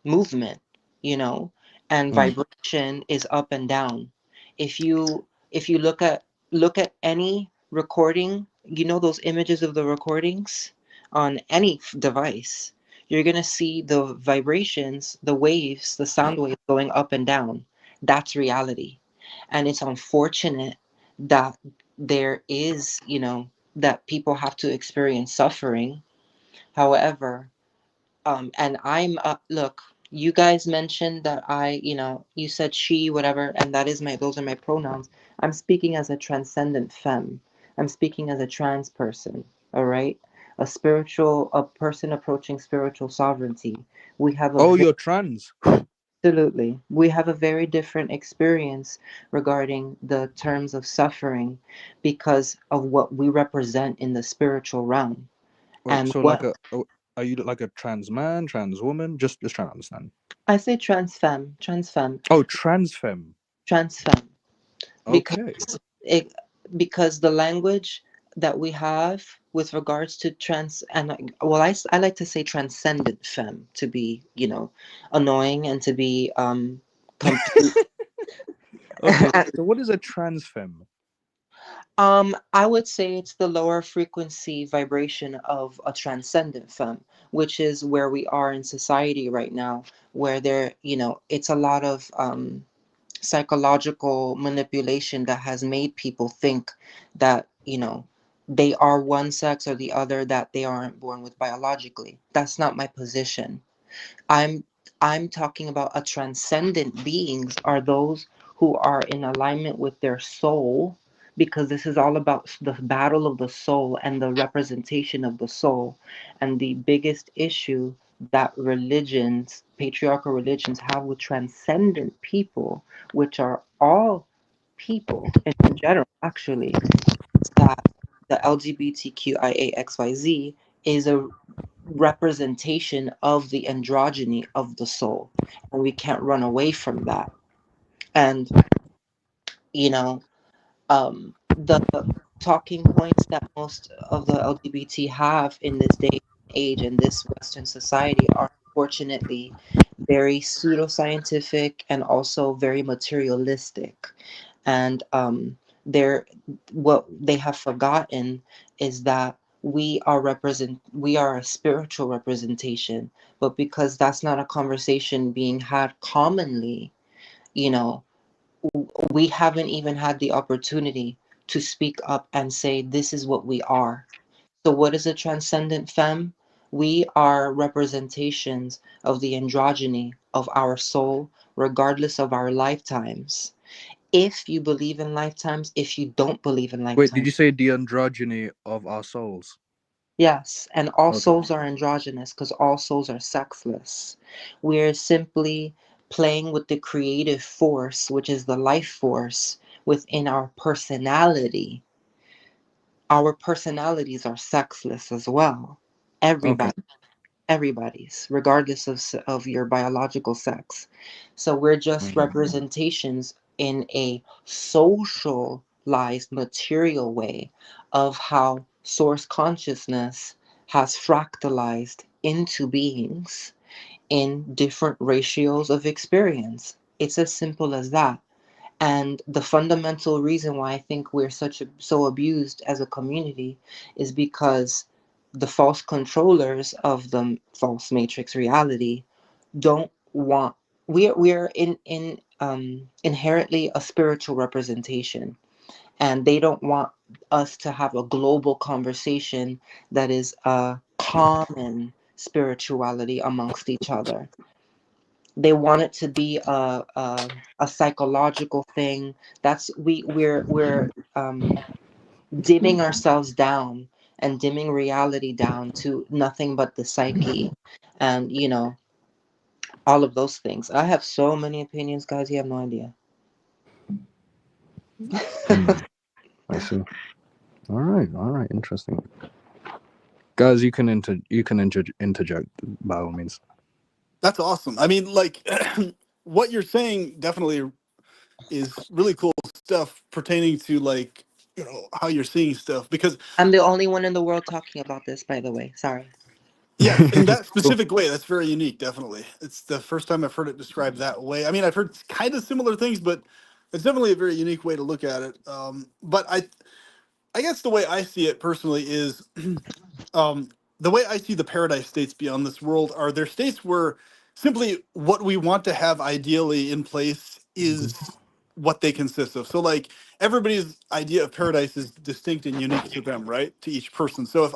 movement, you know, and vibration is up and down. If you look at any recording, you know, those images of the recordings on any device, you're going to see the vibrations, the waves, the sound waves going up and down. That's reality. And it's unfortunate that there is, you know, that people have to experience suffering. However, and I'm look, you guys mentioned that you said she, whatever, and that is those are my pronouns. I'm speaking as a transcendent femme. I'm speaking as a trans person, all right? A person approaching spiritual sovereignty. We have a Oh, you're trans. absolutely, we have a very different experience regarding the terms of suffering because of what we represent in the spiritual realm. Wait, And so what are you like a trans man, trans woman? Just trying to understand. I say trans femme, Oh, trans femme. trans femme, Okay. because it because the language that we have with regards to trans and well, I like to say transcendent femme to be, you know, annoying and to be complete. Okay. So what is a trans femme? I would say it's the lower frequency vibration of a transcendent femme, which is where we are in society right now, where there, you know, it's a lot of psychological manipulation that has made people think that, you know, they are one sex or the other, that they aren't born with biologically. That's not my position. I'm I'm talking about a transcendent beings are those who are in alignment with their soul, because this is all about the battle of the soul and the representation of the soul. And the biggest issue that patriarchal religions have with transcendent people, which are all people and in general, actually, is that the LGBTQIAXYZ is a representation of the androgyny of the soul, and we can't run away from that. And you know, the talking points that most of the LGBT have in this day and age in this Western society are unfortunately very pseudoscientific and also very materialistic. And they're what they have forgotten is that we are a spiritual representation, but because that's not a conversation being had commonly, you know, we haven't even had the opportunity to speak up and say this is what we are. So what is a transcendent femme? We are representations of the androgyny of our soul, regardless of our lifetimes. If you believe in lifetimes, if you don't believe in Wait, did lifetimes, you say the androgyny of our souls? yes, and all Okay. souls are androgynous because all souls are sexless. We're simply playing with the creative force, which is the life force within our personality. Our personalities are sexless as well. Okay. Everybody, everybody's, regardless of your biological sex. So we're just Mhm. representations in a socialized material way of how source consciousness has fractalized into beings in different ratios of experience. It's as simple as that. And the fundamental reason why I think we're so abused as a community is because the false controllers of the false matrix reality don't want we're in inherently a spiritual representation, and they don't want us to have a global conversation that is a common spirituality amongst each other. They want it to be a psychological thing. That's we're dimming ourselves down and dimming reality down to nothing but the psyche, and all of those things. I have so many opinions, guys, you have no idea. I see. All right. All right. Interesting. Guys, you can interject by all means. That's awesome. I mean, like, what you're saying definitely is really cool stuff pertaining to, like, how you're seeing stuff. Because I'm the only one in the world talking about this, by the way. Sorry. yeah, in that Cool. specific way, that's very unique. Definitely, it's the first time I've heard it described that way. I mean, I've heard kind of similar things, but it's definitely a very unique way to look at it. But I guess the way I see it personally is, um, the way I see the paradise states beyond this world are there states where simply what we want to have ideally in place is what they consist of. So, like, everybody's idea of paradise is distinct and unique to them, right? To each person. So if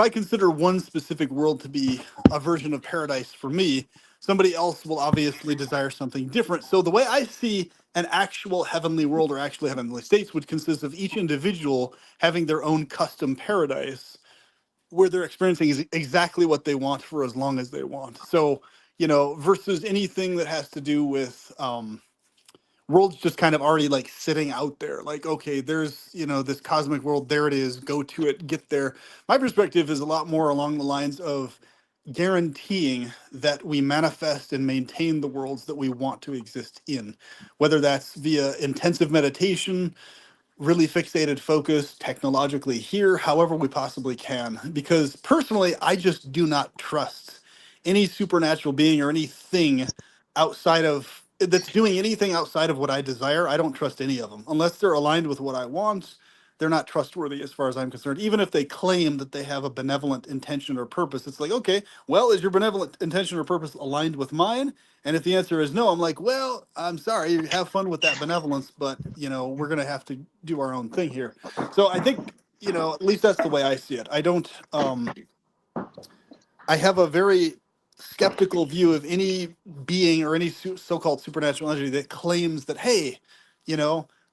I consider one specific world to be a version of paradise for me, somebody else will obviously desire something different. So the way I see an actual heavenly world or actually heavenly states would consist of each individual having their own custom paradise where they're experiencing exactly what they want for as long as they want. So, versus anything that has to do with worlds just kind of already like sitting out there. Like, okay, there's, this cosmic world, there it is, go to it, get there. My perspective is a lot more along the lines of guaranteeing that we manifest and maintain the worlds that we want to exist in, whether that's via intensive meditation, really fixated focus technologically here, however we possibly can. Because personally, I just do not trust any supernatural being or anything outside of that's doing anything outside of what I desire. I don't trust any of them unless they're aligned with what I want. They're not trustworthy as far as I'm concerned. Even if they claim that they have a benevolent intention or purpose, it's like, okay, well, is your benevolent intention or purpose aligned with mine? And if the answer is no, I'm like, well, I'm sorry, have fun with that benevolence, but we're gonna have to do our own thing here. So I think, at least that's the way I see it. I don't I have a very skeptical view of any being or any so-called supernatural entity that claims that, hey,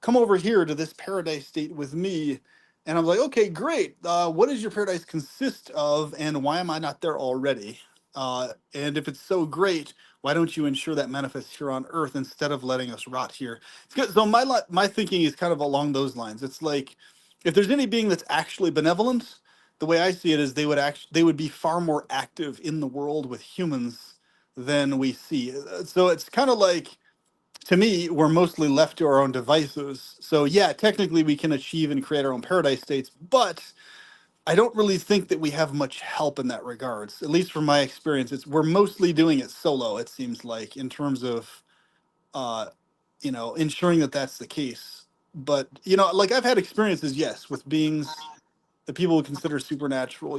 come over here to this paradise state with me. And I'm like, okay, great. What does your paradise consist of, and why am I not there already? And if it's so great, Why don't you ensure that manifests here on Earth instead of letting us rot here? It's good. So my thinking is kind of along those lines. It's like, if there's any being that's actually benevolent, the way I see it is they would be far more active in the world with humans than we see. So it's kind of like, to me, we're mostly left to our own devices. So yeah, technically we can achieve and create our own paradise states, but I don't really think that we have much help in that regards. At least from my experience, we're mostly doing it solo. It seems like, in terms of uh, ensuring that that's the case. But like, I've had experiences, yes, with beings that people would consider supernatural.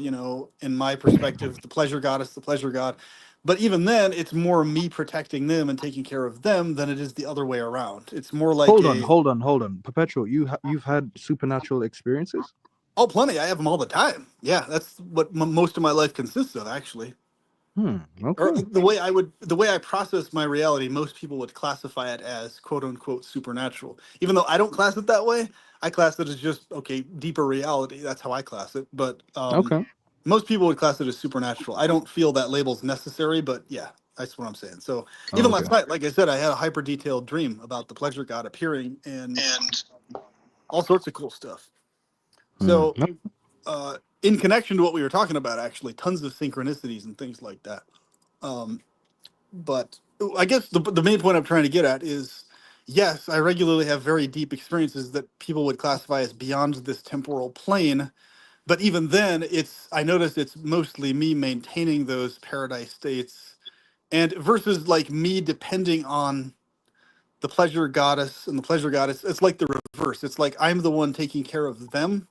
In my perspective, the pleasure goddess, the pleasure god. But even then, it's more me protecting them and taking care of them than it is the other way around. It's more like Hold on. Perpetual, you've had supernatural experiences? oh, plenty. I have them all the time. Yeah, that's what most of my life consists of, actually. Or Okay. the way I process my reality, most people would classify it as quote unquote supernatural. Even though I don't class it that way, I class it as just, okay, deeper reality. That's how I class it. But Okay. most people would class it as supernatural. I don't feel that label's necessary, but yeah, that's what I'm saying. So even Okay. last night, like I said, I had a hyper detailed dream about the pleasure god appearing and all sorts of cool stuff. So No. in connection to what we were talking about, actually, tons of synchronicities and things like that. But I guess the main point I'm trying to get at is, yes, I regularly have very deep experiences that people would classify as beyond this temporal plane. But even then, I notice it's mostly me maintaining those paradise states, and versus like me depending on the pleasure goddess and the pleasure goddess. It's like the reverse. It's like I'm the one taking care of them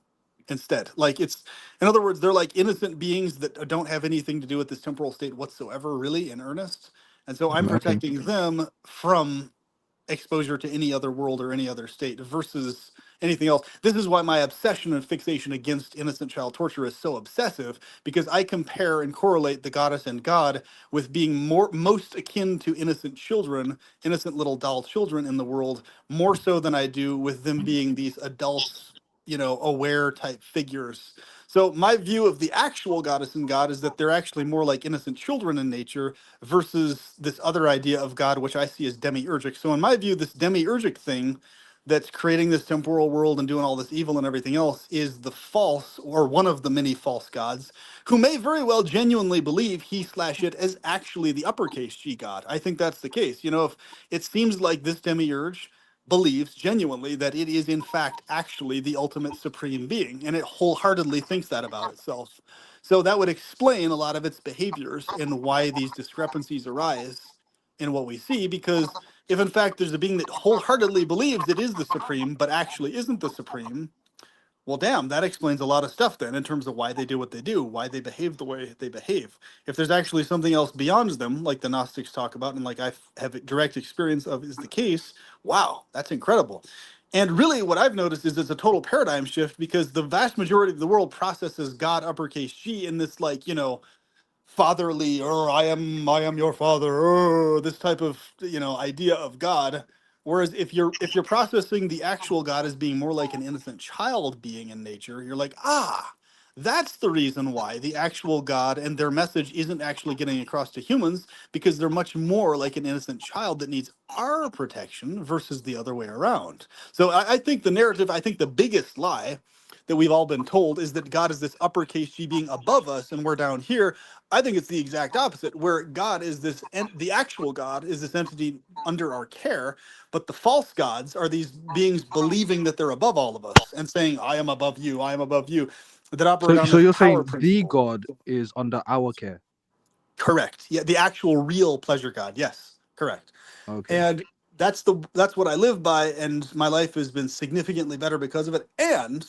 instead. Like, in other words, they're like innocent beings that don't have anything to do with this temporal state whatsoever, really, in earnest. And so I'm Okay. protecting them from exposure to any other world or any other state versus anything else. This is why my obsession and fixation against innocent child torture is so obsessive, because I compare and correlate the goddess and God with being most akin to innocent children, innocent little doll children in the world, more so than I do with them being these adults, aware type figures. So my view of the actual goddess and God is that they're actually more like innocent children in nature versus this other idea of God, which I see as demiurgic. So in my view, this demiurgic thing that's creating this temporal world and doing all this evil and everything else is the false, or one of the many false gods, who may very well genuinely believe he/it as actually the uppercase G God. I think that's the case. If it seems like this demiurge believes genuinely that it is in fact actually the ultimate supreme being, and it wholeheartedly thinks that about itself. So that would explain a lot of its behaviors and why these discrepancies arise in what we see, because if in fact there's a being that wholeheartedly believes it is the supreme but actually isn't the supreme, well, damn, that explains a lot of stuff then in terms of why they do what they do, why they behave the way they behave. If there's actually something else beyond them, like the Gnostics talk about, and like I have a direct experience of is the case, wow, that's incredible. And really what I've noticed is it's a total paradigm shift, because the vast majority of the world processes God uppercase G in this, like, fatherly, or I am your father, or this type of idea of God. Whereas if you're processing the actual God as being more like an innocent child being in nature, you're like, that's the reason why the actual God and their message isn't actually getting across to humans, because they're much more like an innocent child that needs our protection versus the other way around. So I think the narrative, I think the biggest lie that we've all been told is that God is this uppercase G being above us and we're down here. I think it's the exact opposite, where God is this, and the actual God is this entity under our care, but the false gods are these beings believing that they're above all of us and saying, I am above you, I am above you, that operate on So this you're power saying the principle. God is under our care? Correct. Yeah, the actual real pleasure God. Yes, correct. Okay. And that's what I live by, and my life has been significantly better because of it. And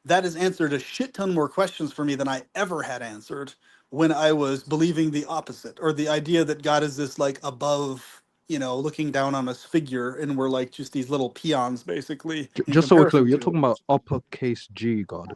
that has answered a shit ton more questions for me than I ever had answered when I was believing the opposite, or the idea that God is this like above, looking down on us figure, and we're like just these little peons basically in Just so we're clear, comparison you're to it. talking about uppercase G God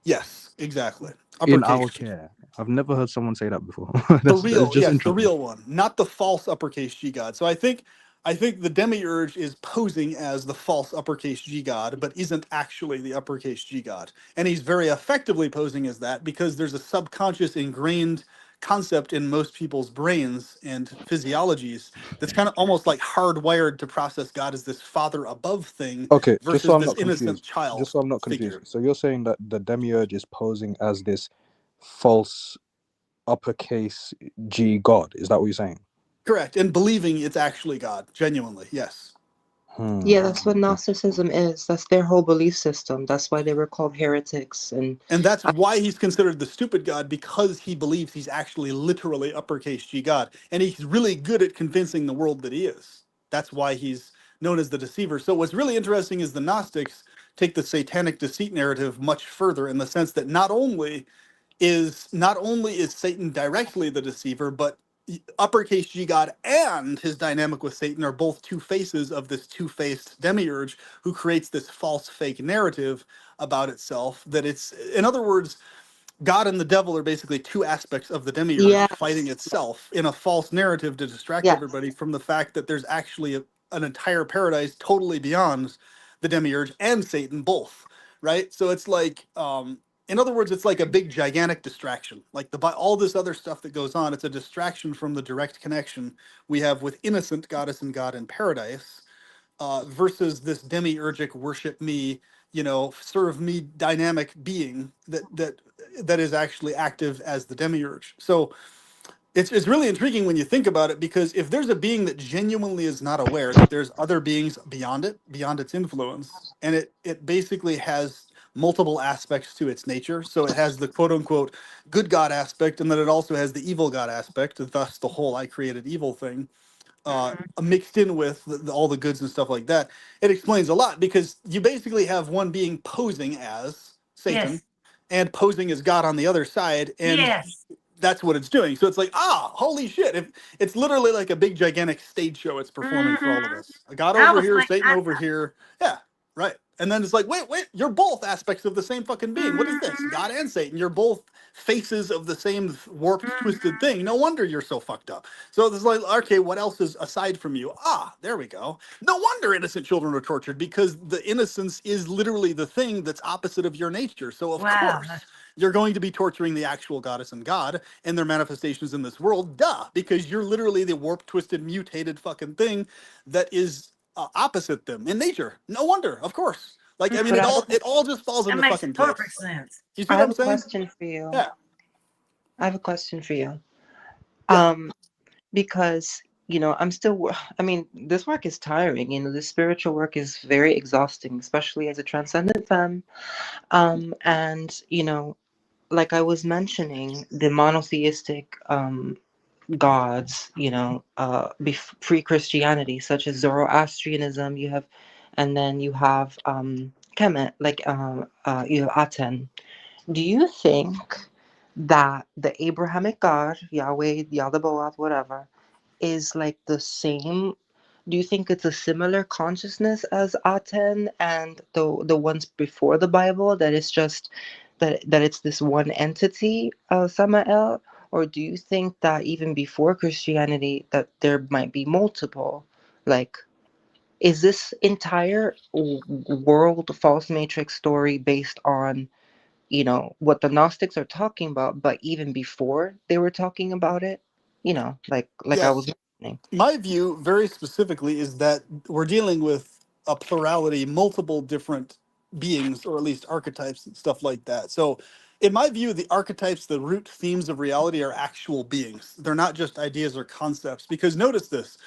Yes, exactly. in Uppercase. our care. I've never heard someone say that before. The That's real, just yes, the interesting. real one, not the false uppercase G God. So I think the demiurge is posing as the false uppercase G God, but isn't actually the uppercase G God. And he's very effectively posing as that because there's a subconscious ingrained concept in most people's brains and physiologies that's kind of almost like hardwired to process God as this father above thing Okay, just so versus I'm this not innocent confused. child Just so I'm not confused. figure. So you're saying that the demiurge is posing as this false uppercase G god. Is that what you're saying? Correct. And believing it's actually God, genuinely, yes. Yeah, that's what Okay. Gnosticism is. That's their whole belief system. That's why they were called heretics. And And that's why he's considered the stupid God, because he believes he's actually literally uppercase G God. And he's really good at convincing the world that he is. That's why he's known as the deceiver. So what's really interesting is the Gnostics take the satanic deceit narrative much further, in the sense that not only is Satan directly the deceiver, but uppercase G God and his dynamic with Satan are both two faces of this two-faced demiurge who creates this false fake narrative about itself. That it's, in other words, God and the devil are basically two aspects of the demiurge fighting yes, itself in a false narrative to distract yes. everybody from the fact that there's actually an entire paradise totally beyond the demiurge and Satan both, right? So it's like, in other words, it's like a big gigantic distraction. Like all this other stuff that goes on, it's a distraction from the direct connection we have with innocent goddess and God in paradise, versus this demiurgic worship me, serve me dynamic being that is actually active as the demiurge. So it's really intriguing when you think about it, because if there's a being that genuinely is not aware that there's other beings beyond it, beyond its influence, and it basically has multiple aspects to its nature. So it has the quote unquote good God aspect, and then it also has the evil God aspect, thus the whole I created evil thing, mixed in with all the goods and stuff like that. It explains a lot, because you basically have one being posing as Satan Yes. and posing as God on the other side, and Yes. that's what it's doing. So it's like, holy shit! If it's literally like a big gigantic stage show it's performing for all of Mm-hmm. us. A God I over was here, thinking, Satan over here. Yeah, right. And then it's like, wait, you're both aspects of the same fucking being. What is this? mm-hmm, God and Satan. You're both faces of the same warped, twisted mm-hmm. thing. No wonder you're so fucked up. So it's like, okay, what else is aside from you? There we go. No wonder innocent children are tortured, because the innocence is literally the thing that's opposite of your nature. So of Wow. course you're going to be torturing the actual goddess and God and their manifestations in this world. Duh, because you're literally the warped, twisted, mutated fucking thing that is opposite them in nature. No wonder, of course. Like, I mean, But it all just falls That into makes fucking perfect place. sense. You see I what have I'm a saying? question for you. Yeah, I have a question for you. yeah, Um, because I'm still. I mean, this work is tiring. The spiritual work is very exhausting, especially as a transcendent femme. And like I was mentioning, the monotheistic gods, pre-Christianity, such as Zoroastrianism. You have, and then you have Kemet, like you have Aten. Do you think that the Abrahamic God, Yahweh, Yahweh, whatever, is like the same? Do you think it's a similar consciousness as Aten and the ones before the Bible? That it's just that it's this one entity, Samael? Or do you think that even before Christianity that there might be multiple? Like, is this entire world false matrix story based on what the Gnostics are talking about, but even before they were talking about it, like I yeah. was mentioning. My view, very specifically, is that we're dealing with a plurality, multiple different beings, or at least archetypes and stuff like that. So, in my view, the archetypes, the root themes of reality, are actual beings. They're not just ideas or concepts. Because notice this,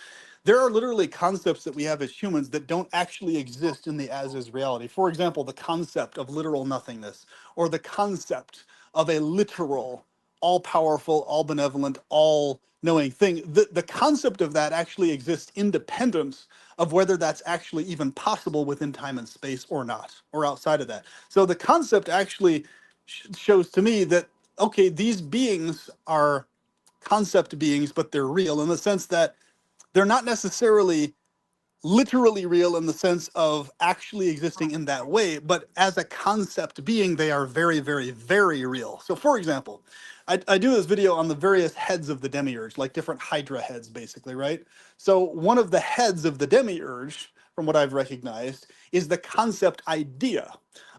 there are literally concepts that we have as humans that don't actually exist in the as is reality. For example, the concept of literal nothingness, or the concept of a literal, all powerful, all benevolent, all knowing thing. The concept of that actually exists independent of whether that's actually even possible within time and space or not, or outside of that. So the concept actually shows to me that, okay, these beings are concept beings, but they're real in the sense that they're not necessarily literally real in the sense of actually existing in that way, but as a concept being, they are very, very, very real. So, for example, I do this video on the various heads of the demiurge, like different Hydra heads, basically, right? So, one of the heads of the demiurge, from what I've recognized, is the concept idea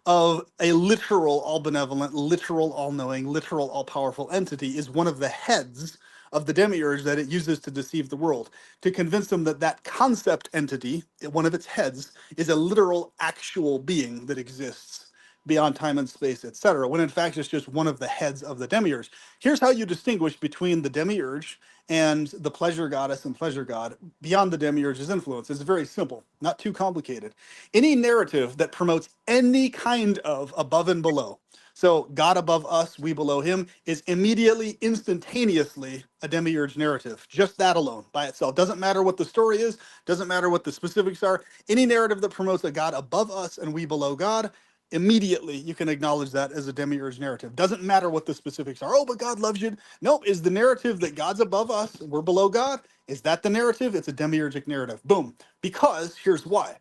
of a literal all-benevolent, literal all-knowing, literal all-powerful entity is one of the heads of the demiurge that it uses to deceive the world, to convince them that that concept entity, one of its heads, is a literal actual being that exists beyond time and space, etc., when in fact it's just one of the heads of the demiurge. Here's how you distinguish between the demiurge and the pleasure goddess and pleasure god beyond the demiurge's influence. It's very simple, not too complicated. Any narrative that promotes any kind of above and below, so God above us, we below him, is immediately, instantaneously a demiurge narrative. Just that alone by itself. Doesn't matter what the story is, doesn't matter what the specifics are. Any narrative that promotes a God above us and we below God, immediately you can acknowledge that as a demiurge narrative. Doesn't matter what the specifics are. Oh, but God loves you. Nope. Is the narrative that God's above us, we're below God? Is that the narrative? It's a demiurgic narrative. Boom. Because here's why.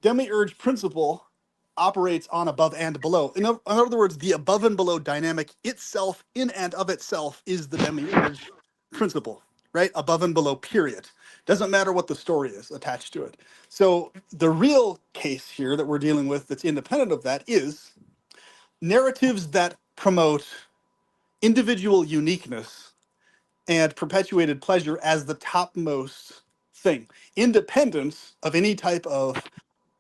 Demiurge principle operates on above and below. In other words, the above and below dynamic itself, in and of itself, is the demiurge principle, right? Above and below, period. Doesn't matter what the story is attached to it. So the real case here that we're dealing with that's independent of that is narratives that promote individual uniqueness and perpetuated pleasure as the topmost thing, independent of any type of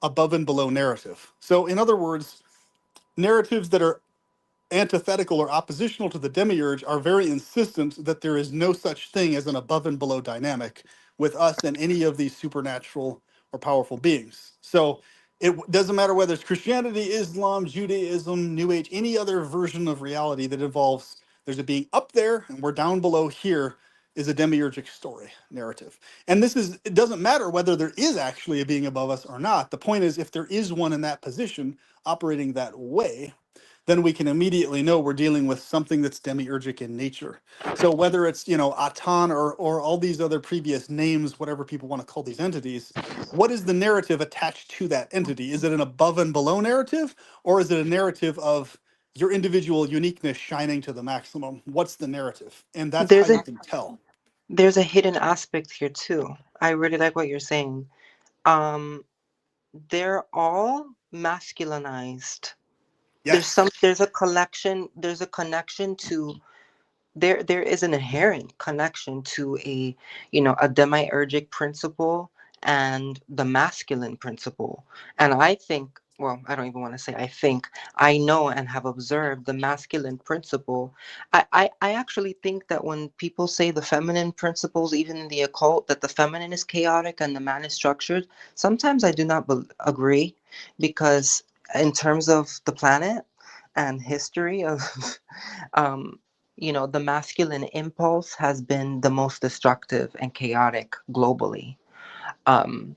above and below narrative. So in other words, narratives that are antithetical or oppositional to the demiurge are very insistent that there is no such thing as an above and below dynamic with us and any of these supernatural or powerful beings. So it doesn't matter whether it's Christianity, Islam, Judaism, New Age, any other version of reality that involves there's a being up there and we're down below here is a demiurgic story narrative. And this is, it doesn't matter whether there is actually a being above us or not. The point is, if there is one in that position operating that way, then we can immediately know we're dealing with something that's demiurgic in nature. So whether it's, Atan or all these other previous names, whatever people want to call these entities, what is the narrative attached to that entity? Is it an above and below narrative, or is it a narrative of your individual uniqueness shining to the maximum? What's the narrative? And that's how There's you a can tell. there's a hidden aspect here too. I really like what you're saying. Um, they're all masculinized. Yes. There's a connection to there is an inherent connection to a demiurgic principle and the masculine principle. And I think, well, I don't even want to say I think, I know and have observed the masculine principle. I actually think that when people say the feminine principles, even in the occult, that the feminine is chaotic and the man is structured, sometimes I do not agree, because in terms of the planet and history of the masculine impulse has been the most destructive and chaotic globally. Um,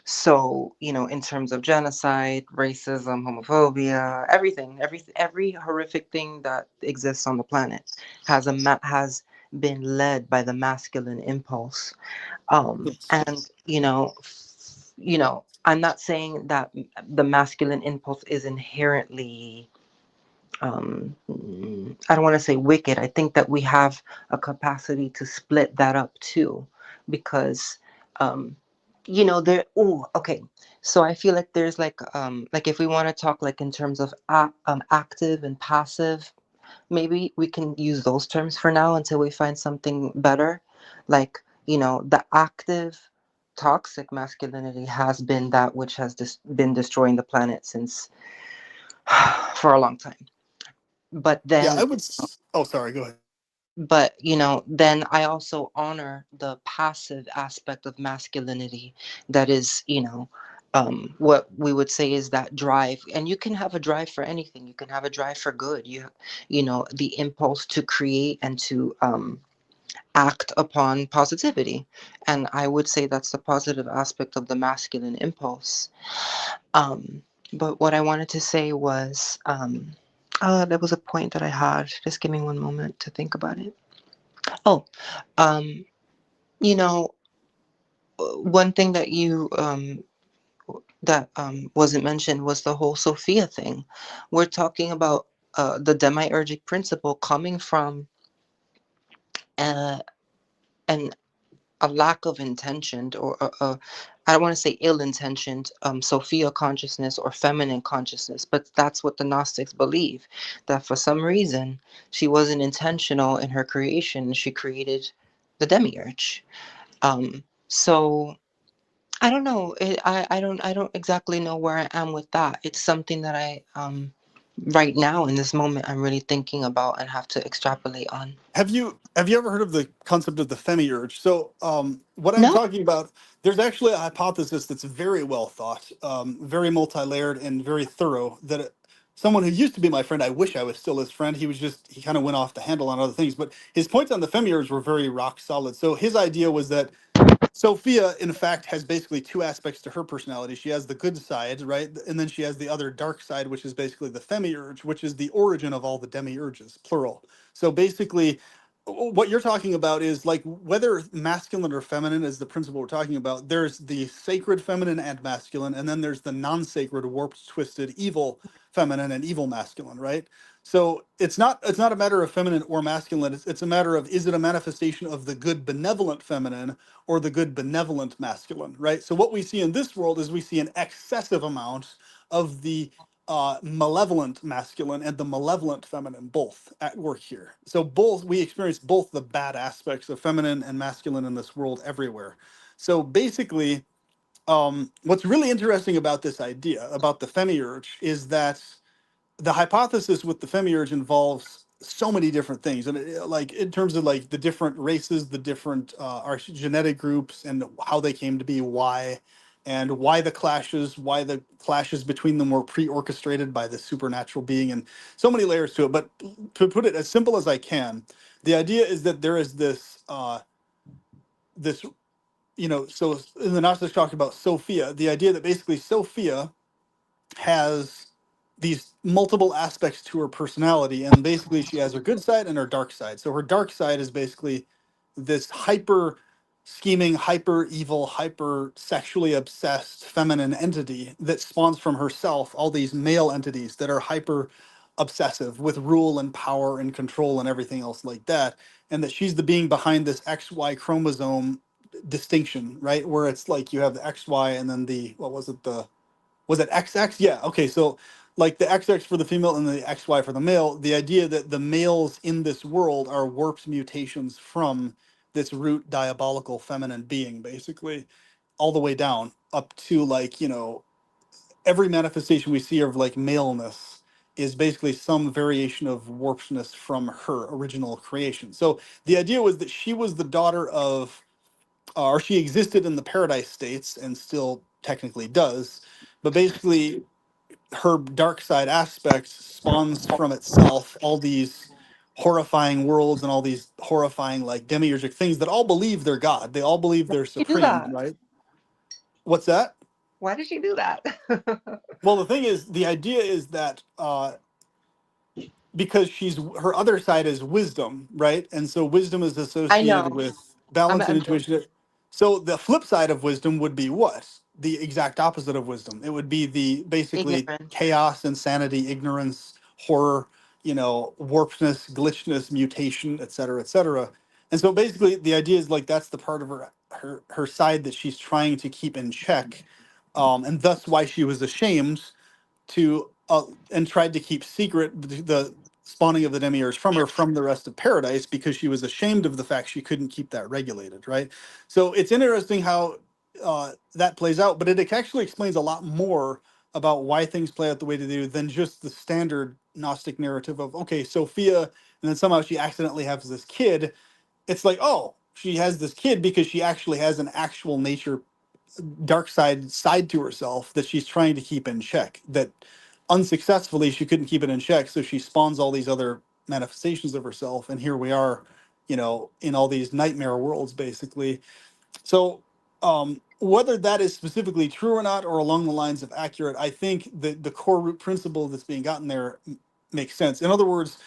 so, in terms of genocide, racism, homophobia, every horrific thing that exists on the planet has been led by the masculine impulse. Yes. And I'm not saying that the masculine impulse is inherently I don't want to say wicked. I think that we have a capacity to split that up too, because there. Oh, okay. So I feel like there's like if we want to talk like in terms of active and passive, maybe we can use those terms for now until we find something better. Like the active toxic masculinity has been that which has been destroying the planet since for a long time. But Yeah, then oh, sorry, go ahead. then I also honor the passive aspect of masculinity, that is, what we would say is that drive. And you can have a drive for anything. You can have a drive for good. The impulse to create and to act upon positivity. And I would say that's the positive aspect of the masculine impulse. um but what I wanted to say was, there was a point that I had. Just give me one moment to think about it. Oh, um, you know, one thing that wasn't mentioned was the whole Sophia thing. We're talking about the demiurgic principle coming from uh, an a lack of intention, or I don't want to say ill-intentioned Sophia consciousness or feminine consciousness, but that's what the Gnostics believe, that for some reason she wasn't intentional in her creation. She created the demiurge. So I don't know. I don't exactly know where I am with that. It's something that I right now in this moment I'm really thinking about and have to extrapolate on. Have you ever heard of the concept of the demiurge? So what I'm No. talking about, there's actually a hypothesis that's very well thought, very multi-layered and very thorough. Someone who used to be my friend, I wish I was still his friend. He kind of went off the handle on other things, but his points on the demiurge were very rock solid. So his idea was that Sophia, in fact, has basically two aspects to her personality. She has the good side, right? And then she has the other dark side, which is basically the demiurge, which is the origin of all the demiurges, plural. So basically, what you're talking about is like whether masculine or feminine is the principle we're talking about. There's the sacred feminine and masculine, and then there's the non-sacred, warped, twisted, evil feminine and evil masculine, right? So it's not a matter of feminine or masculine. It's a matter of, is it a manifestation of the good benevolent feminine or the good benevolent masculine, right? So what we see in this world is we see an excessive amount of the malevolent masculine and the malevolent feminine both at work here. So both, we experience both the bad aspects of feminine and masculine in this world everywhere. So basically, what's really interesting about this idea about the demiurge is that the hypothesis with the demiurge involves so many different things, and like in terms of like the different races, the different our genetic groups, and how they came to be, and why the clashes between them were pre-orchestrated by the supernatural being, and so many layers to it. But to put it as simple as I can, the idea is that there is this so in the Gnostics talk about Sophia, the idea that basically Sophia has these multiple aspects to her personality, and basically she has her good side and her dark side. So her dark side is basically this hyper scheming, hyper evil, hyper sexually obsessed feminine entity that spawns from herself all these male entities that are hyper obsessive with rule and power and control and everything else like that, and that she's the being behind this XY chromosome distinction, right, where it's like you have the XY and then the, what was it, the, was it XX? Yeah. Okay. So like the XX for the female and the XY for the male, the idea that the males in this world are warped mutations from this root diabolical feminine being, basically, all the way down up to like, every manifestation we see of like maleness is basically some variation of warpedness from her original creation. So the idea was that she was the daughter of, or she existed in the paradise states and still technically does, but basically her dark side aspect spawns from itself all these horrifying worlds and all these horrifying like demiurgic things that all believe they're God. They all believe they're You do supreme, that. right? What's that? Why did she do that? Well, the thing is, the idea is that because she's, her other side is wisdom, right? And so wisdom is I associated know. with I'm balance and I'm intuition. So the flip side of wisdom would be what? The exact opposite of wisdom. It would be the basically ignorant. chaos, insanity, ignorance, horror, warpedness, glitchness, mutation, et cetera, et cetera. And so basically the idea is like that's the part of her side that she's trying to keep in check. And thus why she was ashamed to and tried to keep secret the spawning of the demiurge from her from the rest of paradise, because she was ashamed of the fact she couldn't keep that regulated, right? So it's interesting how that plays out, but it actually explains a lot more about why things play out the way they do than just the standard Gnostic narrative of, okay, Sophia, and then somehow she accidentally has this kid. It's like, oh, she has this kid because she actually has an actual nature dark side to herself that she's trying to keep in check, that unsuccessfully she couldn't keep it in check, so she spawns all these other manifestations of herself, and here we are, in all these nightmare worlds, basically. So whether that is specifically true or not, or along the lines of accurate, I think that the core root principle that's being gotten there makes sense. In other words,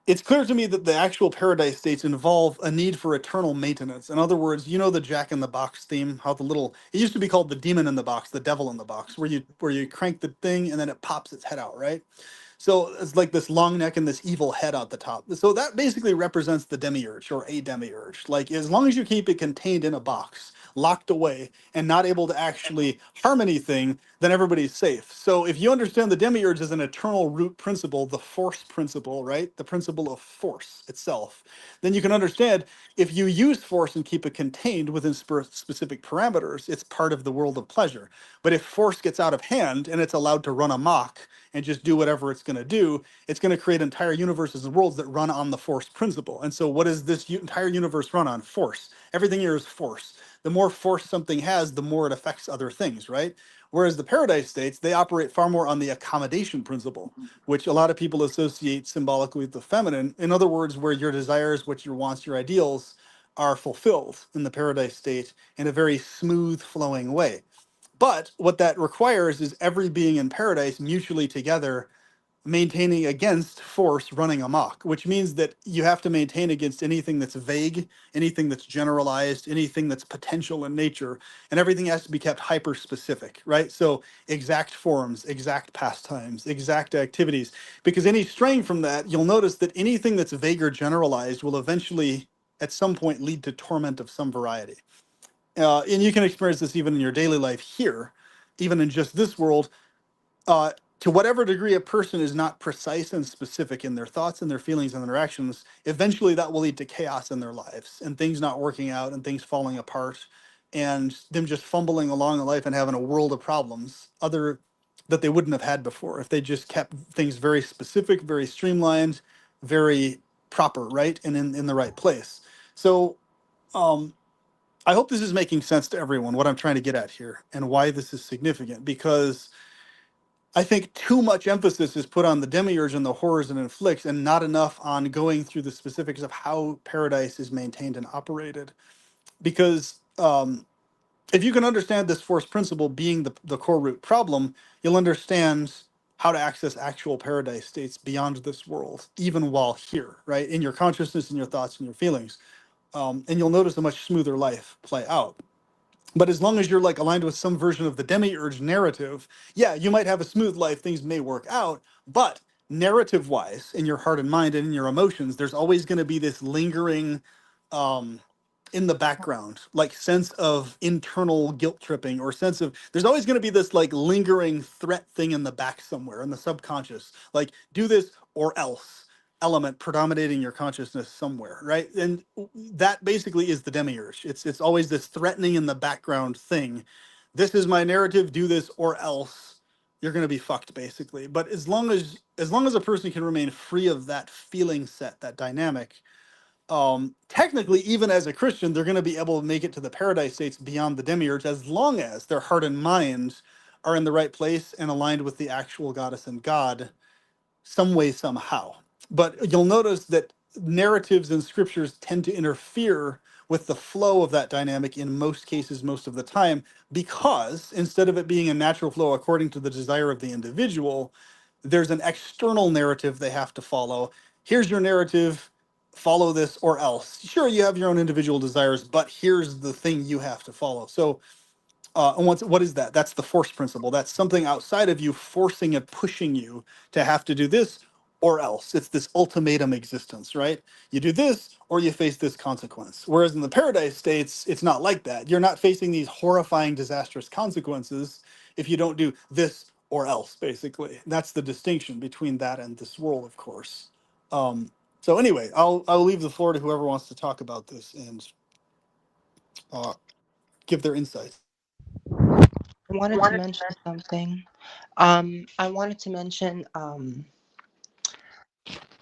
it's clear to me that the actual paradise states involve a need for eternal maintenance. In other words, the Jack in the Box theme, how it used to be called the demon in the box, the devil in the box, where you crank the thing and then it pops its head out, right? So it's like this long neck and this evil head out the top. So that basically represents the demiurge or a demiurge. Like as long as you keep it contained in a box, locked away and not able to actually harm anything, then everybody's safe. So if you understand the demiurge as an eternal root principle, the force principle, right? The principle of force itself, then you can understand if you use force and keep it contained within specific parameters, it's part of the world of pleasure. But if force gets out of hand and it's allowed to run amok and just do whatever it's going to do, it's going to create entire universes and worlds that run on the force principle. And so what does this entire universe run on? Force. Everything here is force. The more force something has, the more it affects other things, right? Whereas the paradise states, they operate far more on the accommodation principle, which a lot of people associate symbolically with the feminine. In other words, where your desires, what your wants, your ideals are fulfilled in the paradise state in a very smooth flowing way. But what that requires is every being in paradise mutually together maintaining against force running amok, which means that you have to maintain against anything that's vague, anything that's generalized, anything that's potential in nature, and everything has to be kept hyper specific, right? So exact forms, exact pastimes, exact activities, because any straying from that, you'll notice that anything that's vague or generalized will eventually at some point lead to torment of some variety. And you can experience this even in your daily life here, even in just this world. To whatever degree a person is not precise and specific in their thoughts and their feelings and their actions, eventually that will lead to chaos in their lives and things not working out and things falling apart and them just fumbling along in life and having a world of problems other that they wouldn't have had before if they just kept things very specific, very streamlined, very proper, right? And in the right place. So I hope this is making sense to everyone, what I'm trying to get at here and why this is significant, because I think too much emphasis is put on the demiurge and the horrors it inflicts and not enough on going through the specifics of how paradise is maintained and operated. Because if you can understand this force principle being the core root problem, you'll understand how to access actual paradise states beyond this world, even while here, right? In your consciousness and your thoughts and your feelings. And you'll notice a much smoother life play out. But as long as you're like aligned with some version of the demiurge narrative, yeah, you might have a smooth life, things may work out, but narrative wise, in your heart and mind and in your emotions, there's always going to be this lingering in the background, like sense of internal guilt tripping or sense of there's always going to be this like lingering threat thing in the back somewhere in the subconscious, like do this or else element predominating your consciousness somewhere, right? And that basically is the demiurge. It's always this threatening in the background thing. This is my narrative, do this or else you're going to be fucked basically. But as long as a person can remain free of that feeling set, that dynamic, technically, even as a Christian, they're going to be able to make it to the paradise states beyond the demiurge as long as their heart and mind are in the right place and aligned with the actual goddess and God some way, somehow. But you'll notice that narratives and scriptures tend to interfere with the flow of that dynamic in most cases, most of the time, because instead of it being a natural flow according to the desire of the individual, there's an external narrative they have to follow. Here's your narrative, follow this or else. Sure, you have your own individual desires, but here's the thing you have to follow. So and what is that? That's the force principle. That's something outside of you forcing and pushing you to have to do this or else. It's this ultimatum existence, right? You do this or you face this consequence. Whereas in the paradise states, it's not like that. You're not facing these horrifying, disastrous consequences if you don't do this or else, basically. That's the distinction between that and this world, of course. So anyway, I'll leave the floor to whoever wants to talk about this and give their insights. I wanted to mention something. I wanted to mention.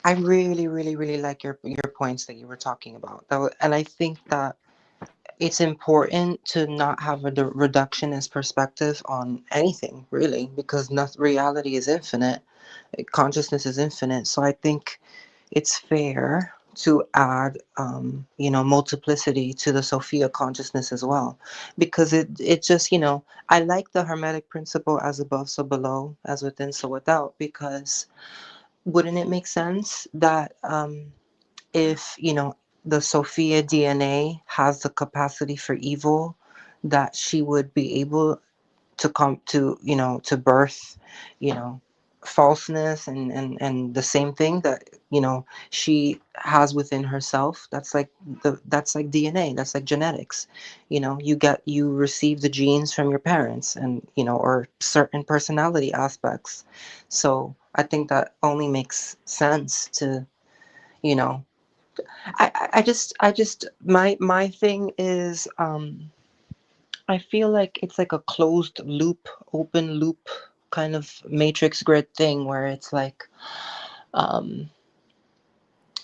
I really, really, really like your points that you were talking about. And I think that it's important to not have a reductionist perspective on anything, really, because reality is infinite. Consciousness is infinite. So I think it's fair to add, multiplicity to the Sophia consciousness as well, because it just, I like the Hermetic principle, as above, so below, as within, so without, because wouldn't it make sense that if, the Sophia DNA has the capacity for evil, that she would be able to come to, to birth, falseness and the same thing that, you know, she has within herself. That's like DNA, that's like genetics. You know, you receive the genes from your parents, and you know, or certain personality aspects. So I think that only makes sense to, you know, I just my thing is, I feel like it's like a closed loop, open loop kind of matrix grid thing where it's like, um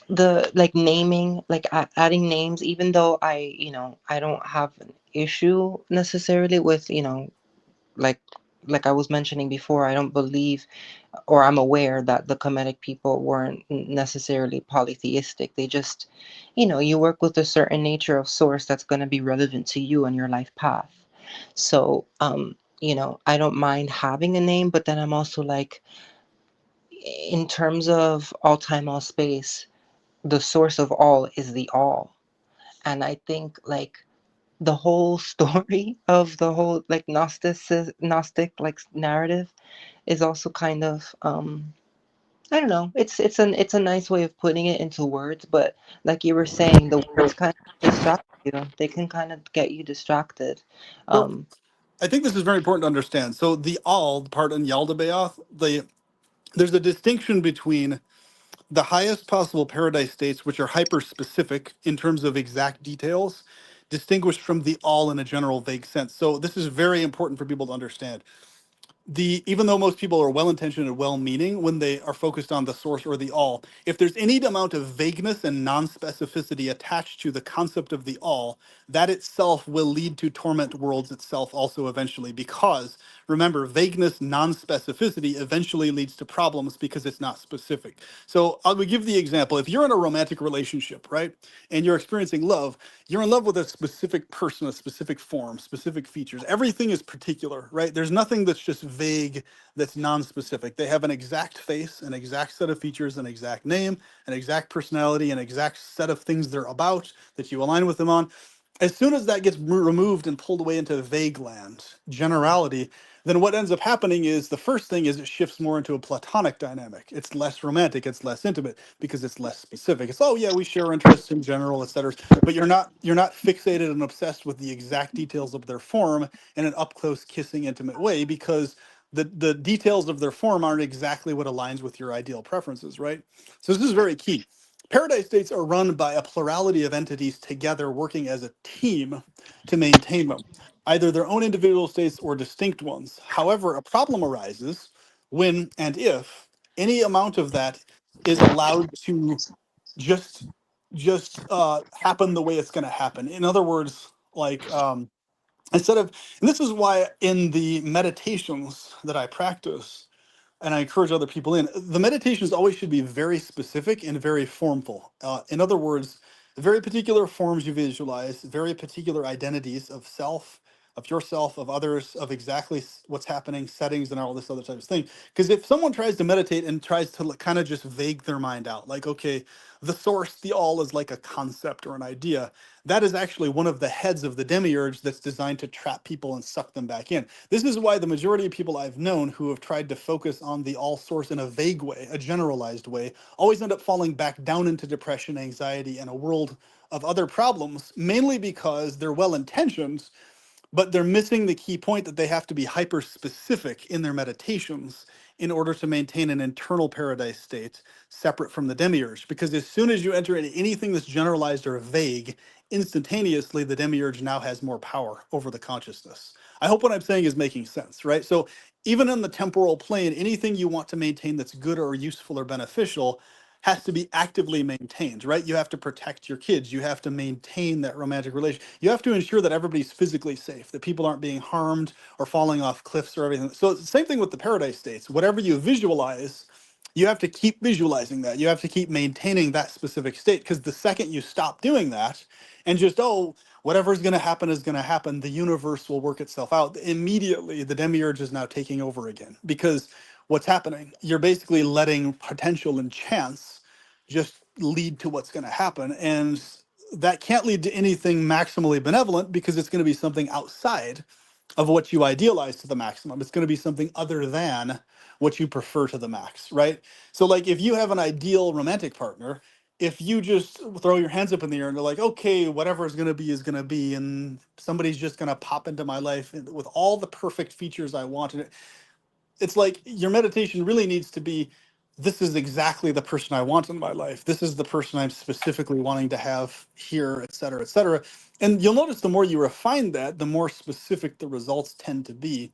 the like naming, like adding names, even though I, you know, I don't have an issue necessarily with, you know, like like I was mentioning before, I don't believe, or I'm aware that the Kemetic people weren't necessarily polytheistic. They just, you know, you work with a certain nature of source that's going to be relevant to you and your life path. So, you know, I don't mind having a name, but then I'm also like, in terms of all time, all space, the source of all is the all. And I think like the whole story of the whole like Gnostic like narrative is also kind of, I don't know. It's a nice way of putting it into words, but like you were saying, the words kind of distract you. They can kind of get you distracted. So Um, I think this is very important to understand. So the all, the part in Yaldabaoth, there's a distinction between the highest possible paradise states, which are hyper specific in terms of exact details, distinguished from the all in a general vague sense. So this is very important for people to understand. Even though most people are well intentioned and well meaning when they are focused on the source or the all, if there's any amount of vagueness and non specificity attached to the concept of the all, that itself will lead to torment worlds itself also eventually. Because remember, vagueness, non specificity eventually leads to problems because it's not specific. So I'll give the example. If you're in a romantic relationship, right, and you're experiencing love, you're in love with a specific person, a specific form, specific features. Everything is particular, right? There's nothing that's just vague, that's non-specific. They have an exact face, an exact set of features, an exact name, an exact personality, an exact set of things they're about that you align with them on. As soon as that gets removed and pulled away into vague land, generality, then what ends up happening is the first thing is it shifts more into a platonic dynamic. It's less romantic, it's less intimate because it's less specific. It's, oh yeah, we share interests in general, etc. But you're not fixated and obsessed with the exact details of their form in an up close kissing intimate way, because the details of their form aren't exactly what aligns with your ideal preferences, right? So this is very key. Paradise states are run by a plurality of entities together working as a team to maintain them, either their own individual states or distinct ones. However, a problem arises when and if any amount of that is allowed to just happen the way it's going to happen. In other words, like, instead of, and this is why in the meditations that I practice and I encourage other people in, the meditations always should be very specific and very formful. In other words, very particular forms you visualize, very particular identities of self, of yourself, of others, of exactly what's happening, settings, and all this other type of thing. Because if someone tries to meditate and tries to kind of just vague their mind out, like, okay, the source, the all is like a concept or an idea, that is actually one of the heads of the demiurge that's designed to trap people and suck them back in. This is why the majority of people I've known who have tried to focus on the all source in a vague way, a generalized way, always end up falling back down into depression, anxiety, and a world of other problems, mainly because they're well intentioned, but they're missing the key point that they have to be hyper specific in their meditations in order to maintain an internal paradise state separate from the demiurge. Because as soon as you enter into anything that's generalized or vague, instantaneously the demiurge now has more power over the consciousness. I hope what I'm saying is making sense, right? So even in the temporal plane, anything you want to maintain that's good or useful or beneficial has to be actively maintained, right? You have to protect your kids. You have to maintain that romantic relation. You have to ensure that everybody's physically safe, that people aren't being harmed or falling off cliffs or everything. So it's the same thing with the paradise states. Whatever you visualize, you have to keep visualizing that. You have to keep maintaining that specific state, because the second you stop doing that and just, oh, whatever's going to happen is going to happen, the universe will work itself out. Immediately, the demiurge is now taking over again, because what's happening? You're basically letting potential and chance just lead to what's going to happen. And that can't lead to anything maximally benevolent, because it's going to be something outside of what you idealize to the maximum. It's going to be something other than what you prefer to the max, right? So like if you have an ideal romantic partner, if you just throw your hands up in the air and you're like, okay, whatever is going to be, and somebody's just going to pop into my life with all the perfect features I want, and it's like your meditation really needs to be, this is exactly the person I want in my life. This is the person I'm specifically wanting to have here, et cetera, et cetera. And you'll notice the more you refine that, the more specific the results tend to be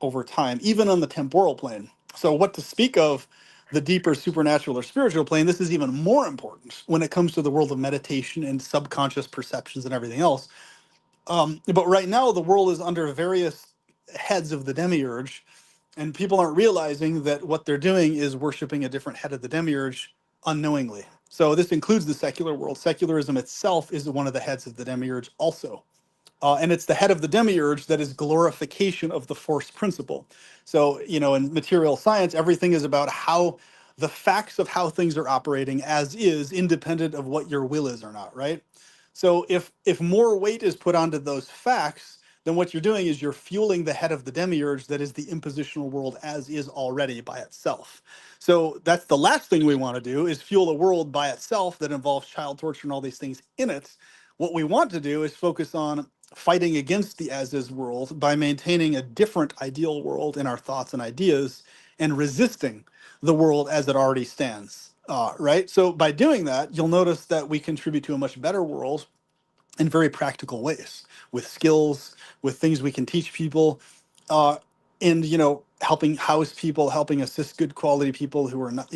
over time, even on the temporal plane. So what to speak of the deeper supernatural or spiritual plane, this is even more important when it comes to the world of meditation and subconscious perceptions and everything else. But right now, the world is under various heads of the demiurge, and people aren't realizing that what they're doing is worshiping a different head of the demiurge unknowingly. So this includes the secular world. Secularism itself is one of the heads of the demiurge also. And it's the head of the demiurge that is glorification of the force principle. So, in material science, everything is about how the facts of how things are operating as is, independent of what your will is or not, right? So if more weight is put onto those facts, then what you're doing is you're fueling the head of the demiurge that is the impositional world as is already by itself. So that's the last thing we want to do, is fuel a world by itself that involves child torture and all these things in it. What we want to do is focus on fighting against the as is world by maintaining a different ideal world in our thoughts and ideas, and resisting the world as it already stands. Right? So by doing that, you'll notice that we contribute to a much better world in very practical ways, with skills, with things we can teach people, uh, and helping house people, helping assist good quality people who are not,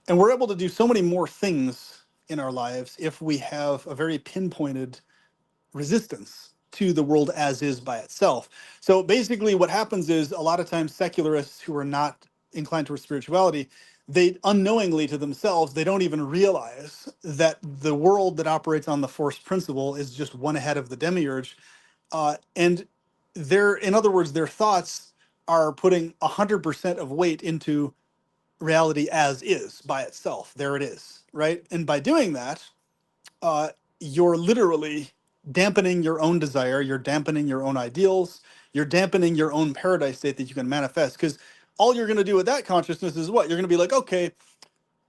and we're able to do so many more things in our lives if we have a very pinpointed resistance to the world as is by itself. So basically what happens is, a lot of times secularists who are not inclined towards spirituality, they unknowingly to themselves, they don't even realize that the world that operates on the force principle is just one ahead of the demiurge. And in other words, their thoughts are putting 100% of weight into reality as is by itself. There it is, right? And by doing that, uh, you're literally dampening your own desire, you're dampening your own ideals, you're dampening your own paradise state that you can manifest. Because all you're going to do with that consciousness is what? You're going to be like, okay,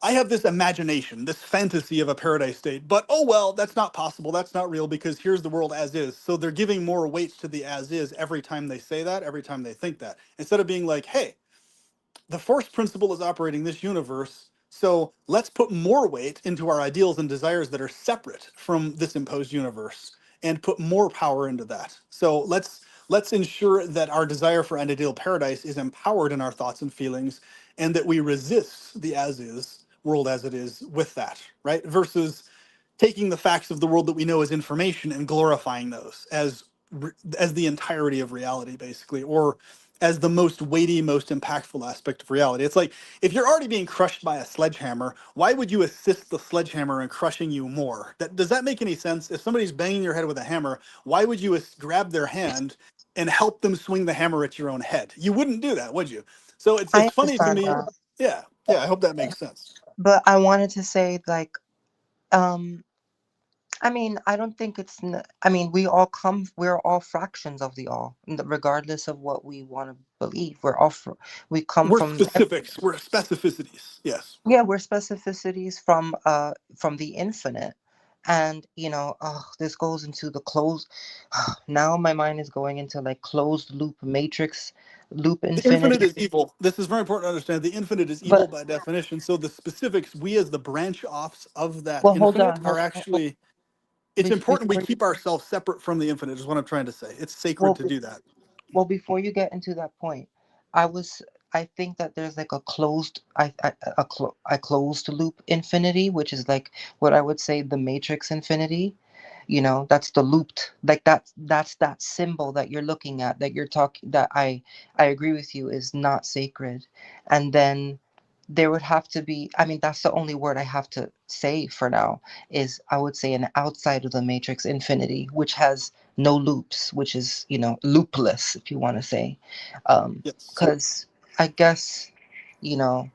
I have this imagination, this fantasy of a paradise state, but oh well, that's not possible. That's not real, because here's the world as is. So they're giving more weight to the as is every time they say that, every time they think that, instead of being like, hey, the force principle is operating this universe. So let's put more weight into our ideals and desires that are separate from this imposed universe, and put more power into that. So let's ensure that our desire for an ideal paradise is empowered in our thoughts and feelings, and that we resist the as is world as it is with that, right? Versus taking the facts of the world that we know as information and glorifying those as the entirety of reality, basically, or as the most weighty, most impactful aspect of reality. It's like, if you're already being crushed by a sledgehammer, why would you assist the sledgehammer in crushing you more? Does that make any sense? If somebody's banging your head with a hammer, why would you grab their hand and help them swing the hammer at your own head? You wouldn't do that, would you? So it's I funny to understand me. that, Yeah, yeah. I hope that makes sense. but I wanted to say, like, um I mean, I don't think I mean, we're all fractions of the all, regardless of what we want to believe. We come We're from, specifics. We're specificities. Yes. yeah, we're specificities from the infinite. And this goes into the closed, now my mind is going into like closed loop matrix, loop The infinite infinity. is evil. This is very important to understand. The infinite is evil But by definition. So the specifics, we as the branch offs of that well, hold infinite on, are actually, it's important we before you, keep ourselves separate from the infinite, is what I'm trying to say. It's sacred well, to do that. well, before you get into that point, I was I think that there's like a closed a closed loop infinity, which is like what I would say the matrix infinity. That's the looped, like that's that symbol that you're looking at, that you're talking, that I agree with you is not sacred. And then there would have to be, I mean, that's the only word I have to say for now, is I would say an outside of the matrix infinity, which has no loops, which is, loopless, if you want to say. Yes. Because I guess, you know,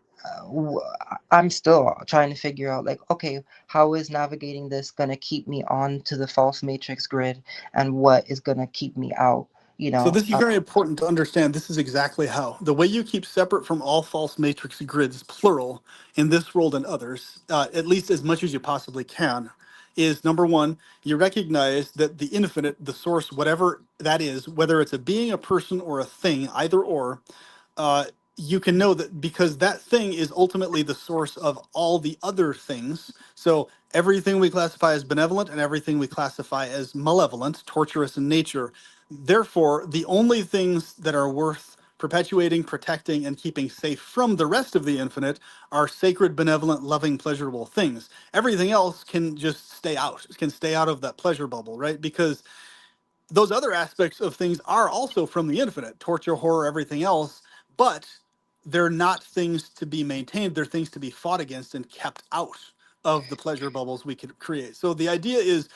I'm still trying to figure out, like, okay, how is navigating this going to keep me on to the false matrix grid, and what is going to keep me out? you So know. this is very important to understand. This is exactly how. The way you keep separate from all false matrix grids, plural, in this world and others, at least as much as you possibly can, is number one, you recognize that the infinite, the source, whatever that is, whether it's a being, a person, or a thing, either or, uh, you can know that because that thing is ultimately the source of all the other things. So everything we classify as benevolent and everything we classify as malevolent, torturous in nature. Therefore, the only things that are worth perpetuating, protecting, and keeping safe from the rest of the infinite are sacred, benevolent, loving, pleasurable things. Everything else can just stay out, can stay out of that pleasure bubble, right? Because those other aspects of things are also from the infinite, torture, horror, everything else, but they're not things to be maintained. They're things to be fought against and kept out of the pleasure bubbles we could create. So the idea is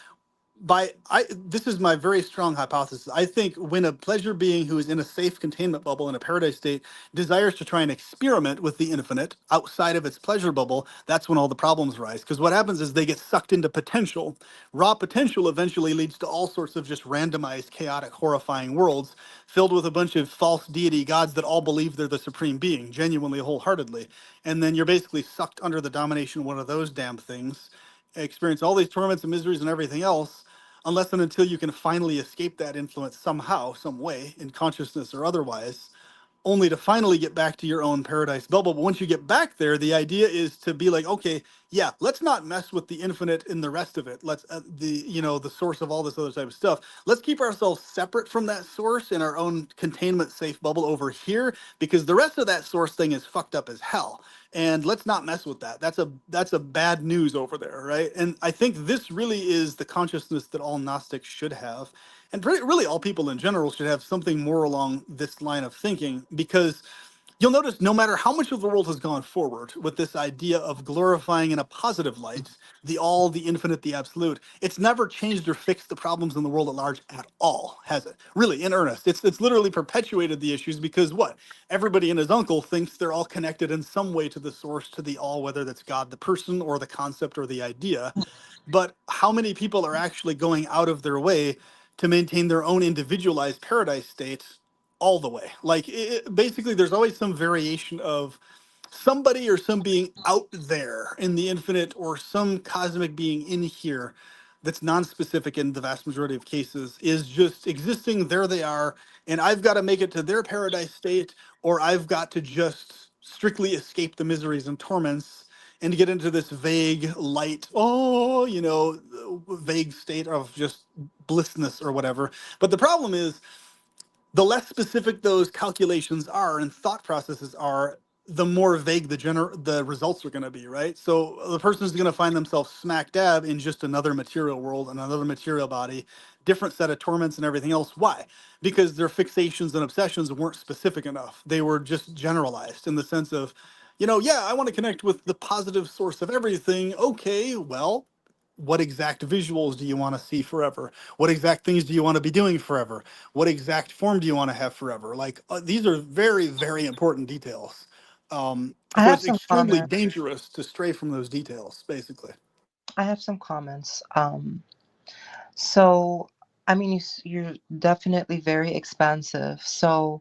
this is my very strong hypothesis. I think when a pleasure being who is in a safe containment bubble in a paradise state desires to try and experiment with the infinite outside of its pleasure bubble, that's when all the problems rise. Because what happens is they get sucked into potential. Raw potential eventually leads to all sorts of just randomized, chaotic, horrifying worlds filled with a bunch of false deity gods that all believe they're the supreme being, genuinely, wholeheartedly. And then you're basically sucked under the domination of one of those damn things, experience all these torments and miseries and everything else, unless and until you can finally escape that influence somehow, some way, in consciousness or otherwise, only to finally get back to your own paradise bubble. But once you get back there, the idea is to be like, okay, yeah, let's not mess with the infinite and the rest of it. Let's the source of all this other type of stuff. Let's keep ourselves separate from that source in our own containment safe bubble over here, because the rest of that source thing is fucked up as hell. And let's not mess with that. That's a bad news over there, right? And I think this really is the consciousness that all Gnostics should have, and really all people in general should have something more along this line of thinking, because you'll notice no matter how much of the world has gone forward with this idea of glorifying in a positive light the all, the infinite, the absolute, it's never changed or fixed the problems in the world at large at all, has it? Really, in earnest. It's literally perpetuated the issues, because what? Everybody and his uncle thinks they're all connected in some way to the source, to the all, whether that's God, the person, or the concept or the idea. But how many people are actually going out of their way to maintain their own individualized paradise state all the way? Like, basically, there's always some variation of somebody or some being out there in the infinite, or some cosmic being in here that's non-specific in the vast majority of cases, is just existing. There they are, and I've got to make it to their paradise state, or I've got to just strictly escape the miseries and torments and to get into this vague light, vague state of just blissness or whatever. But the problem is, the less specific those calculations are and thought processes are, the more vague the results are going to be, right? So the person is going to find themselves smack dab in just another material world and another material body, different set of torments and everything else. Why? Because their fixations and obsessions weren't specific enough. They were just generalized in the sense of, yeah, I want to connect with the positive source of everything. Okay, well, what exact visuals do you want to see forever? What exact things do you want to be doing forever? What exact form do you want to have forever? Like, these are very, very important details. I So have it's some extremely comments. dangerous to stray from those details, basically. I have some comments. So, I mean, you're definitely very expansive. So,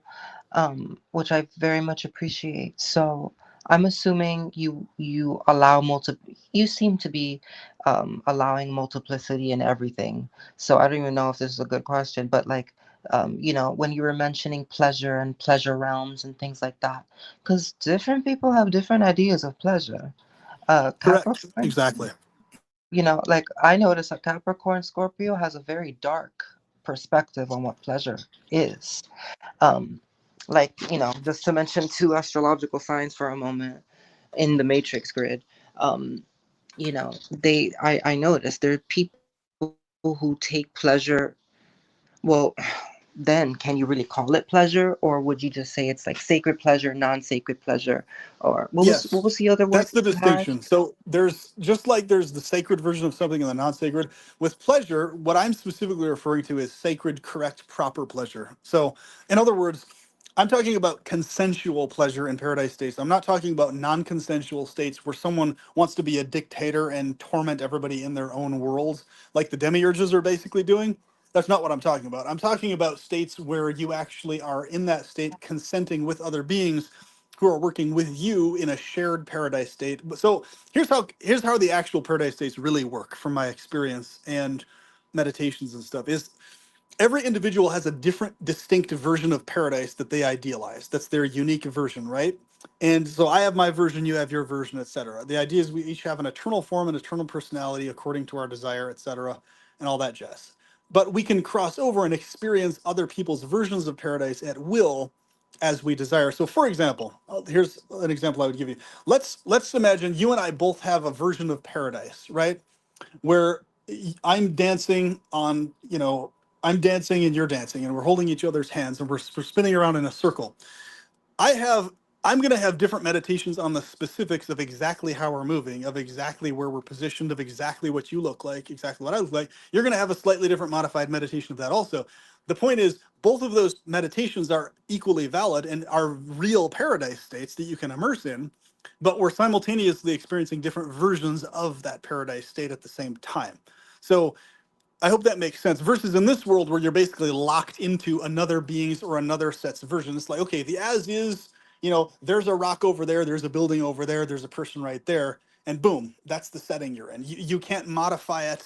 which I very much appreciate. So, I'm assuming you allow You seem to be allowing multiplicity in everything. So, I don't even know if this is a good question, but like, when you were mentioning pleasure and pleasure realms and things like that, because different people have different ideas of pleasure. Correct. Capricorn, Exactly. like I notice a Capricorn Scorpio has a very dark perspective on what pleasure is. Um, like, just to mention two astrological signs for a moment in the matrix grid. I noticed there are people who take pleasure. Well, then can you really call it pleasure, or would you just say it's like sacred pleasure, non-sacred pleasure, or what was Yes, the other word that's that the you had? distinction. So there's just like there's the sacred version of something and the non-sacred. With pleasure, what I'm specifically referring to is sacred, correct, proper pleasure. So, in other words, I'm talking about consensual pleasure in paradise states. I'm not talking about non-consensual states where someone wants to be a dictator and torment everybody in their own world, like the demiurges are basically doing. That's not what I'm talking about. I'm talking about states where you actually are in that state consenting with other beings who are working with you in a shared paradise state. So here's how the actual paradise states really work from my experience and meditations and stuff is every individual has a different distinct version of paradise that they idealize. That's their unique version, right? And so I have my version, you have your version, etc. The idea is we each have an eternal form and eternal personality according to our desire, etc., and all that jazz. But we can cross over and experience other people's versions of paradise at will as we desire. So for example, here's an example I would give you. Let's imagine you and I both have a version of paradise, right? Where I'm dancing on, I'm dancing and you're dancing and we're holding each other's hands and we're spinning around in a circle. I have I'm going to have different meditations on the specifics of exactly how we're moving, of exactly where we're positioned, of exactly what you look like, exactly what I look like. You're going to have a slightly different modified meditation of that also. The point is, both of those meditations are equally valid and are real paradise states that you can immerse in, but we're simultaneously experiencing different versions of that paradise state at the same time. So I hope that makes sense. Versus in this world where you're basically locked into another being's or another set's version. It's like, okay, the as is, there's a rock over there, there's a building over there, there's a person right there, and boom, that's the setting you're in. You can't modify it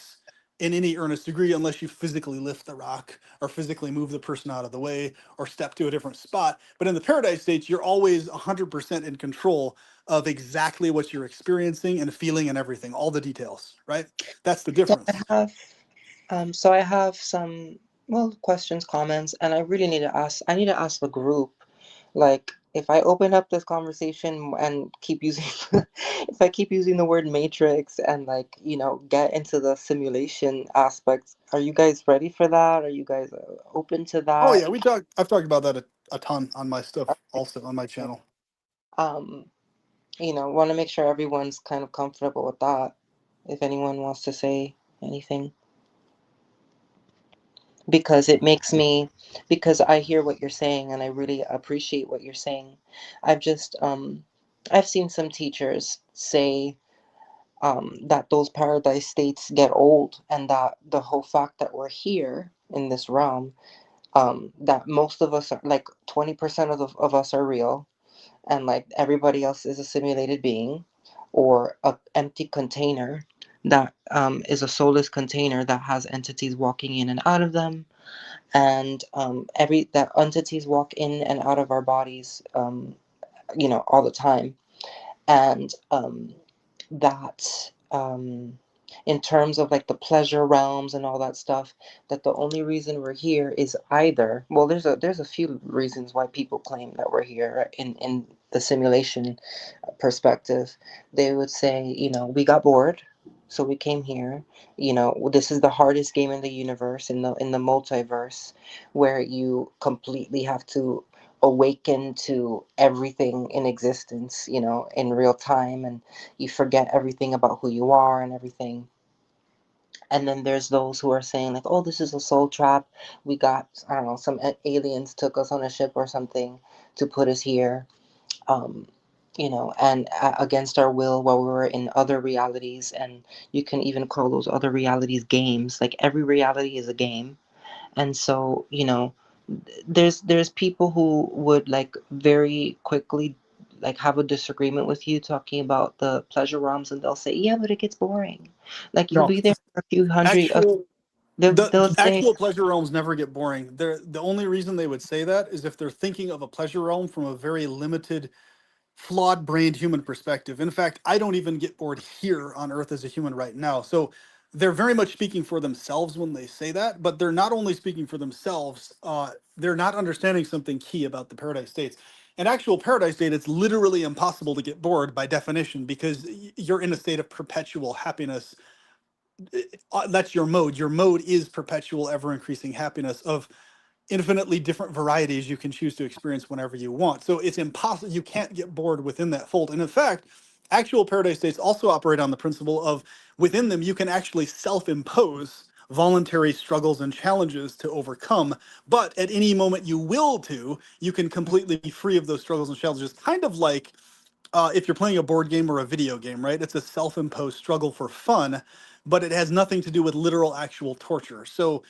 in any earnest degree unless you physically lift the rock or physically move the person out of the way or step to a different spot. But in the paradise states, you're always 100% in control of exactly what you're experiencing and feeling and everything, all the details, right? That's the So difference. I have some, well, questions, comments, and I really need to ask. I need to ask the group, like, if I open up this conversation and keep using, if I keep using the word matrix and like, get into the simulation aspects, are you guys ready for that? Are you guys open to Oh that? yeah, I've talked about that a ton on my stuff, also on my channel. Um, want to make sure everyone's kind of comfortable with that. If anyone wants to say anything. Because because I hear what you're saying and I really appreciate what you're saying. I've seen some teachers say that those paradise states get old, and that the whole fact that we're here in this realm, that most of us are like 20% of us are real, and like everybody else is a simulated being or a empty container that is a soulless container that has entities walking in and out of them, and every that entities walk in and out of our bodies, all the time, and that in terms of like the pleasure realms and all that stuff, that the only reason we're here is either, well, there's a few reasons why people claim that we're here, right? In the simulation perspective, they would say, we got bored, so we came here. This is the hardest game in the universe, in the multiverse, where you completely have to awaken to everything in existence, in real time, and you forget everything about who you are and everything. And then there's those who are saying like, oh, this is a soul trap. We got, I don't know, some aliens took us on a ship or something to put us here, um, and against our will, while we were in other realities. And you can even call those other realities games. Like every reality is a game. And so, there's people who would like very quickly like have a disagreement with you talking about the pleasure realms, and they'll say, yeah, but it gets boring. Like you'll No, be there for a few hundred. actual They'll the say, actual pleasure realms never get boring. The only reason they would say that is if they're thinking of a pleasure realm from a very limited, flawed brained human perspective. In fact, I don't even get bored here on Earth as a human right now. So they're very much speaking for themselves when they say that, but they're not only speaking for themselves, they're not understanding something key about the paradise states. An actual paradise state, it's literally impossible to get bored by definition because you're in a state of perpetual happiness. That's your mode. Your mode is perpetual, ever increasing happiness of infinitely different varieties you can choose to experience whenever you want. So it's impossible. You can't get bored within that fold. And in fact, actual paradise states also operate on the principle of within them, you can actually self-impose voluntary struggles and challenges to overcome. But at any moment you will to, you can completely be free of those struggles and challenges. Kind of like if you're playing a board game or a video game, right? It's a self-imposed struggle for fun, but it has nothing to do with literal actual torture. So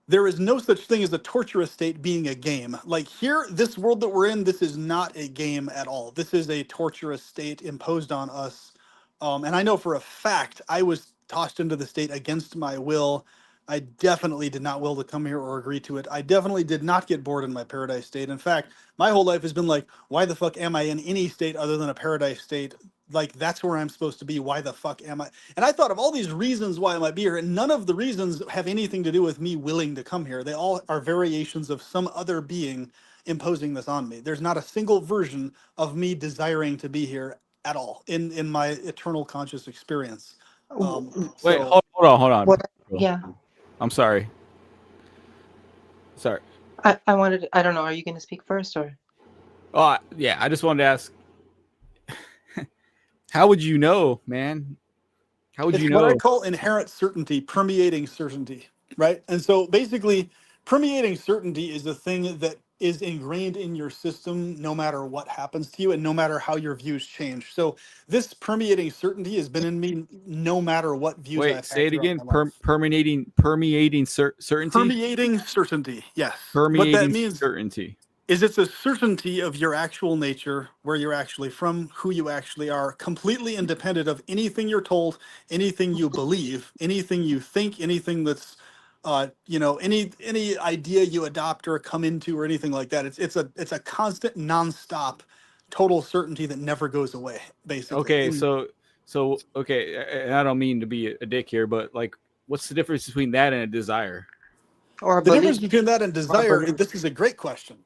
there is no such thing as a torturous state being a game. Like here, this world that we're in, this is not a game at all. This is a torturous state imposed on us. And I know for a fact I was tossed into the state against my will. I definitely did not will to come here or agree to it. I definitely did not get bored in my paradise state. In fact, my whole life has been like, why the fuck am I in any state other than a paradise state? Like, that's where I'm supposed to be. Why the fuck am I? And I thought of all these reasons why I might be here, and none of the reasons have anything to do with me willing to come here. They all are variations of some other being imposing this on me. There's not a single version of me desiring to be here at all in my eternal conscious experience. Wait, So hold on. What? Yeah. I'm sorry. Sorry. I wanted. I don't know. Are you going to speak first or? Oh, yeah. I just wanted to ask. How would you know, man? How would it's you know? what I call inherent certainty, permeating certainty, right? And so basically, permeating certainty is the thing that is ingrained in your system no matter what happens to you and no matter how your views change. So this permeating certainty has been in me no matter what views I've had. Say it again. My life. Permeating certainty. Permeating certainty, yes. Permeating what that means certainty is it's a certainty of your actual nature, where you're actually from, who you actually are, completely independent of anything you're told, anything you believe, anything you think, anything that's, any idea you adopt or come into or anything like that. It's a constant, nonstop, total certainty that never goes away. Basically. Okay, so okay, and I don't mean to be a dick here, but like, what's the difference between that and a desire? Or the difference between that and desire, this is a great question.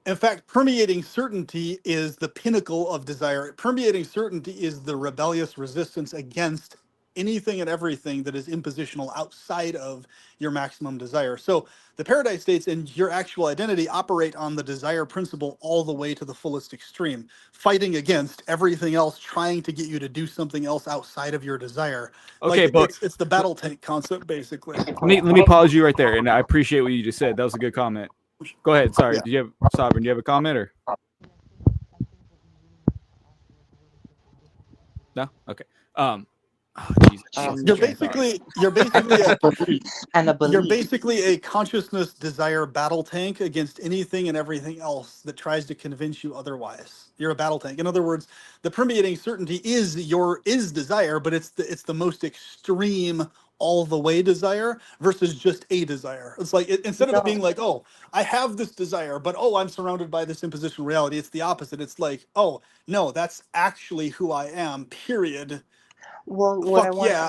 In fact, permeating certainty is the pinnacle of desire. Permeating certainty is the rebellious resistance against anything and everything that is impositional outside of your maximum desire. So the paradise states and your actual identity operate on the desire principle all the way to the fullest extreme, fighting against everything else, trying to get you to do something else outside of your desire. Okay, like, but it's the battle tank concept, basically. Let me pause you right there, and I appreciate what you just said. That was a good comment. Go ahead. Sorry. Yeah. Did you have Sovereign? Do you have a comment or? No. Okay. You're basically and you're basically a consciousness desire battle tank against anything and everything else that tries to convince you otherwise. You're a battle tank. In other words, the permeating certainty is desire, but it's the most extreme all the way desire versus just a desire. It's like instead of it being like, oh, I have this desire, but oh, I'm surrounded by this impositional reality. It's the opposite. It's like, oh no, that's actually who I am. Period. Well,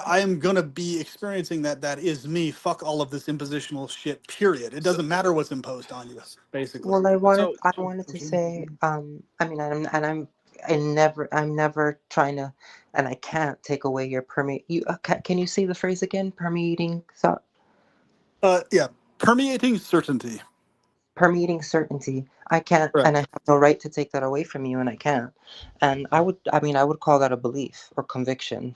I am gonna be experiencing that. That is me. Fuck all of this impositional shit. Period. It doesn't matter what's imposed on you, basically. Well, I wanted to say, I'm never trying to, and I can't take away your permeate. Can you say the phrase again? Permeating thought. Yeah, permeating certainty. Permeating certainty. I can't, Right. and I have no right to take that away from you, and I can't. And I would call that a belief or conviction.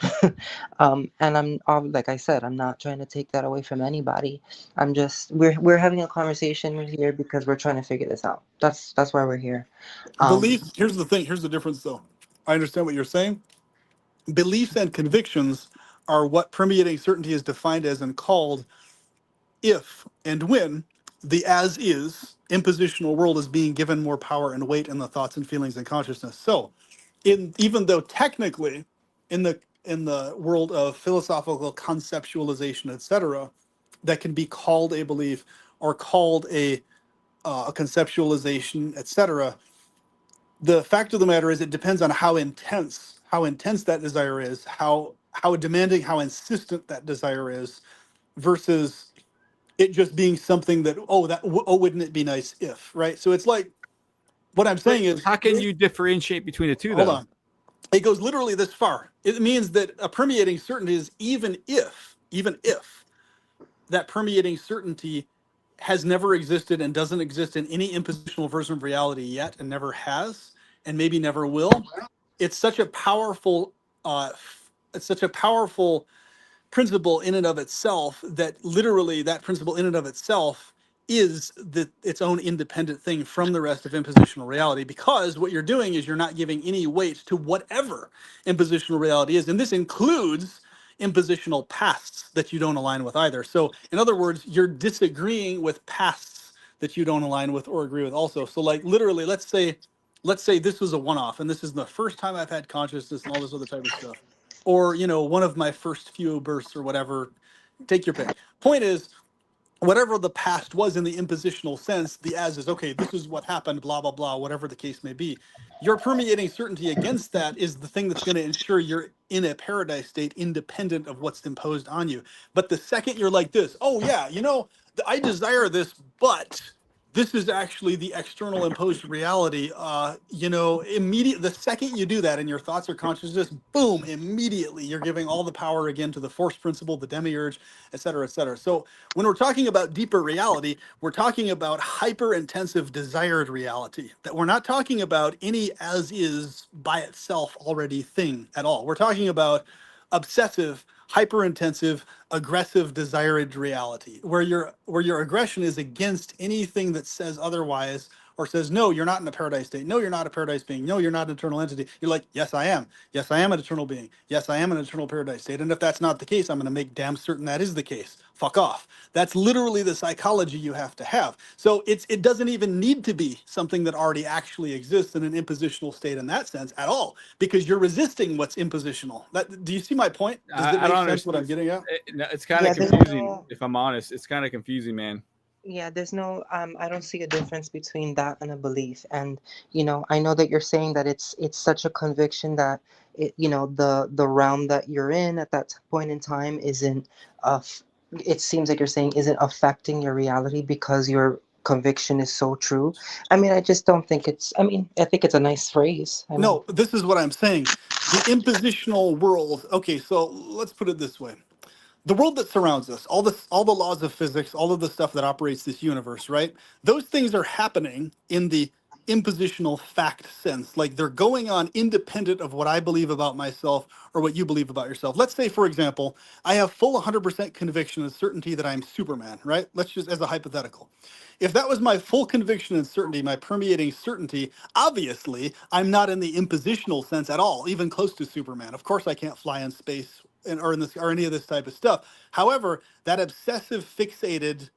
And like I said, I'm not trying to take that away from anybody. I'm just, we're having a conversation here because we're trying to figure this out. That's why we're here. Beliefs. Here's the thing. Here's the difference, though. I understand what you're saying. Beliefs and convictions are what permeating certainty is defined as and called if and when the as is impositional world is being given more power and weight in the thoughts and feelings and consciousness. So even though technically in the world of philosophical conceptualization, etc., that can be called a belief or called a conceptualization, etc., the fact of the matter is it depends on how intense that desire is, how demanding, how insistent that desire is, versus it just being something that wouldn't it be nice if, right? So it's like, what I'm saying is, how can you differentiate between the two? Hold on, it goes literally this far. It means that a permeating certainty is even if that permeating certainty has never existed and doesn't exist in any impositional version of reality yet, and never has, and maybe never will. It's such a powerful principle in and of itself that literally that principle in and of itself is its own independent thing from the rest of impositional reality, because what you're doing is you're not giving any weight to whatever impositional reality is, and this includes impositional pasts that you don't align with either. So in other words, you're disagreeing with pasts that you don't align with or agree with also. So like literally, let's say this was a one-off and this is the first time I've had consciousness and all this other type of stuff. Or, one of my first few births or whatever, take your pick. Point is, whatever the past was in the impositional sense, the as is, okay, this is what happened, blah, blah, blah, whatever the case may be. Your permeating certainty against that is the thing that's going to ensure you're in a paradise state independent of what's imposed on you. But the second you're like this, oh yeah, I desire this, but this is actually the external imposed reality. The second you do that in your thoughts or consciousness, boom, immediately you're giving all the power again to the force principle, the demiurge, et cetera, et cetera. So when we're talking about deeper reality, we're talking about hyper-intensive desired reality. That we're not talking about any as is by itself already thing at all. We're talking about obsessive, hyper-intensive, aggressive desired reality, where your aggression is against anything that says otherwise or says, no, you're not in a paradise state. No, you're not a paradise being. No, you're not an eternal entity. You're like, yes, I am. Yes, I am an eternal being. Yes, I am an eternal paradise state. And if that's not the case, I'm going to make damn certain that is the case. Fuck off. That's literally the psychology you have to have. So it doesn't even need to be something that already actually exists in an impositional state in that sense at all, because you're resisting what's impositional. Do you see my point? Does it I make don't sense what I'm understand. getting at? It's kind of there's confusing, no, if I'm honest. It's kind of confusing, man. yeah, there's no, I don't see a difference between that and a belief. And, I know that you're saying that it's such a conviction that the realm that you're in at that point in time isn't, it seems like you're saying isn't affecting your reality because your conviction is so true. I mean, I just don't think I think it's a nice phrase. No, this is what I'm saying. The impositional world. Okay, so let's put it this way. The world that surrounds us, all the laws of physics, all of the stuff that operates this universe, right? Those things are happening in the impositional fact sense. Like they're going on independent of what I believe about myself or what you believe about yourself. Let's say, for example, I have full 100% conviction and certainty that I'm Superman, right? Let's just, as a hypothetical. If that was my full conviction and certainty, my permeating certainty, obviously I'm not in the impositional sense at all, even close to Superman. Of course I can't fly in space or any of this type of stuff. However, that obsessive fixated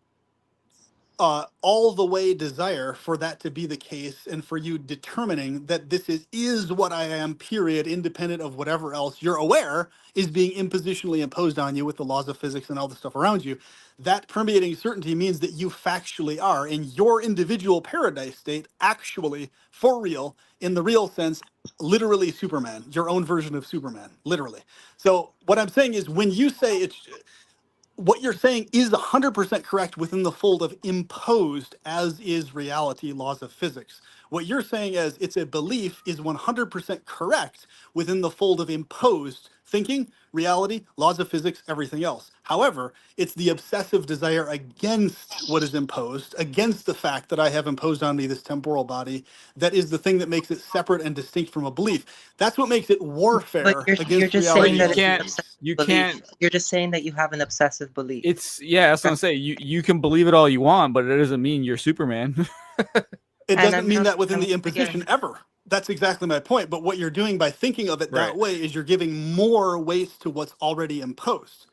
all the way desire for that to be the case, and for you determining that this is what I am, period, independent of whatever else you're aware is being impositionally imposed on you with the laws of physics and all the stuff around you. That permeating certainty means that you factually are in your individual paradise state, actually, for real, in the real sense, literally Superman, your own version of Superman, literally. So what I'm saying is, when you say it's, what you're saying is 100% correct within the fold of imposed as is reality laws of physics. What you're saying as it's a belief is 100% correct within the fold of imposed thinking, reality, laws of physics, everything else. However, it's the obsessive desire against what is imposed, against the fact that I have imposed on me this temporal body, that is the thing that makes it separate and distinct from a belief. That's what makes it But warfare you're against just But saying reality. you that it's an can't. obsessive You belief. can't. You're just saying that you have an obsessive belief. That's what I'm saying. You can believe it all you want, but it doesn't mean you're Superman. It And doesn't I'm mean not, that within and the once again, imposition ever. That's exactly my point. But what you're doing by thinking of it Right. that way is you're giving more weight to what's already imposed.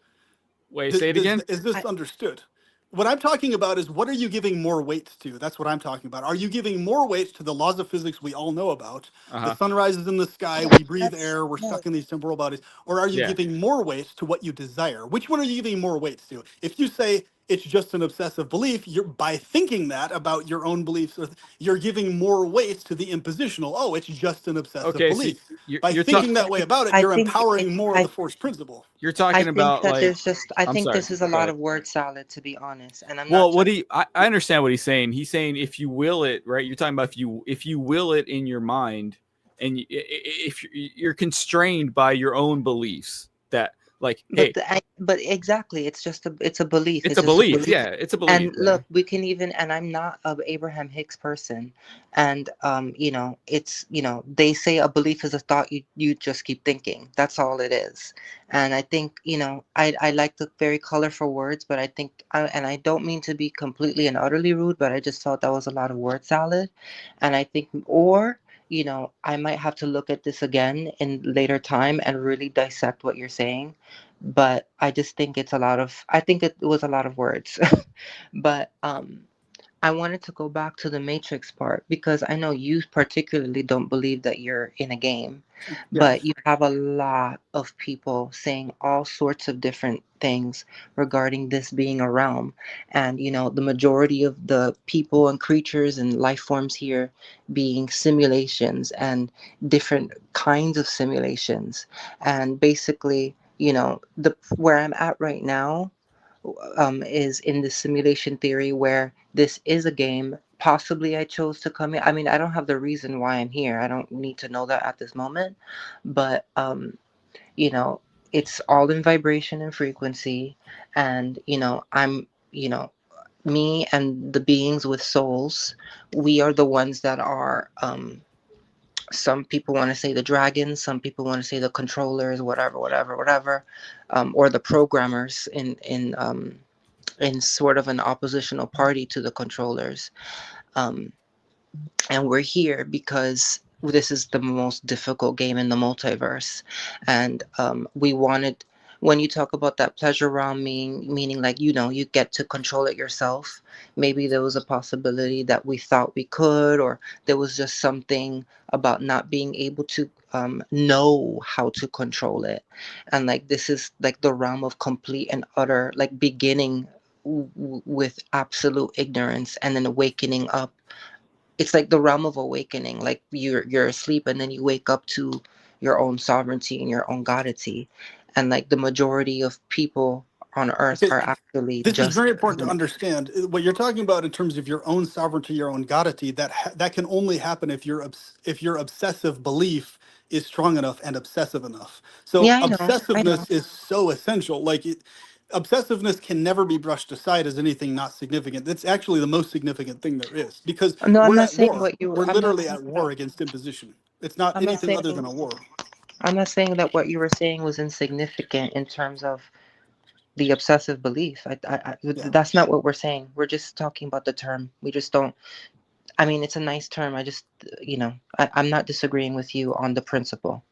Wait, say it again. Is this I, understood? What I'm talking about is, what are you giving more weight to? That's what I'm talking about. Are you giving more weight to the laws of physics we all know about? The Uh-huh. sun rises in the sky, yeah, we breathe air, we're no. stuck in these temporal bodies. Or are you Yeah. giving more weight to what you desire? Which one are you giving more weight to? If you say it's just an obsessive belief, you're, by thinking that about your own beliefs, you're giving more weight to the impositional. Oh, it's just an obsessive Okay. So belief. By you're thinking talking. that way about it, I you're think empowering more of the force principle. You're I talking think about that like. there's just I I'm think sorry. this is a Go lot ahead. of word salad, to be honest. And I'm not Well, trying. I understand what he's saying. He's saying if you will it, right? You're talking about if you will it in your mind, and if you're constrained by your own beliefs, that like, hey, But exactly, it's a belief. it's It's a just a belief. belief. Yeah, it's a belief. And Yeah. look, we can even, and I'm not a Abraham Hicks person, and it's they say a belief is a thought you just keep thinking. That's all it is. And I think I like the very colorful words, but I think and I don't mean to be completely and utterly rude, but I just felt that was a lot of word salad, and I think I might have to look at this again in later time and really dissect what you're saying, but I just think it's a lot of. I think it was a lot of words, but I wanted to go back to the Matrix part because I know you particularly don't believe that you're in a game, Yeah. but you have a lot of people saying all sorts of different things regarding this being a realm. And, the majority of the people and creatures and life forms here being simulations and different kinds of simulations. And basically, the where I'm at right now is in the simulation theory where this is a game. Possibly I chose to come here. I mean, I don't have the reason why I'm here. I don't need to know that at this moment. But, you know, it's all in vibration and frequency. And, you know, me and the beings with souls, we are the ones that are, some people want to say the dragons, some people want to say the controllers, whatever, whatever, whatever, or the programmers in sort of an oppositional party to the controllers. Um, and we're here because this is the most difficult game in the multiverse. And we wanted, when you talk about that pleasure realm, meaning like, you get to control it yourself. Maybe there was a possibility that we thought we could, or there was just something about not being able to know how to control it. And like, this is like the realm of complete and utter, like beginning with absolute ignorance and then awakening up. It's like the realm of awakening, like you're asleep and then you wake up to your own sovereignty and your own godity. And like the majority of people on earth Okay. are actually This is just very important to understand. What you're talking about in terms of your own sovereignty, your own godity, that can only happen if your obsessive belief is strong enough and obsessive enough. So yeah, I know. obsessiveness is so essential. Obsessiveness can never be brushed aside as anything not significant. That's actually the most significant thing there is, because No, I'm we're not at saying war. what you We're I'm not literally saying at that war against imposition. It's not I'm not anything other saying than a war. I'm not saying that what you were saying was insignificant in terms of the obsessive belief. Yeah. That's not what we're saying. We're just talking about the term. We just don't. I mean, it's a nice term. I just, I'm not disagreeing with you on the principle.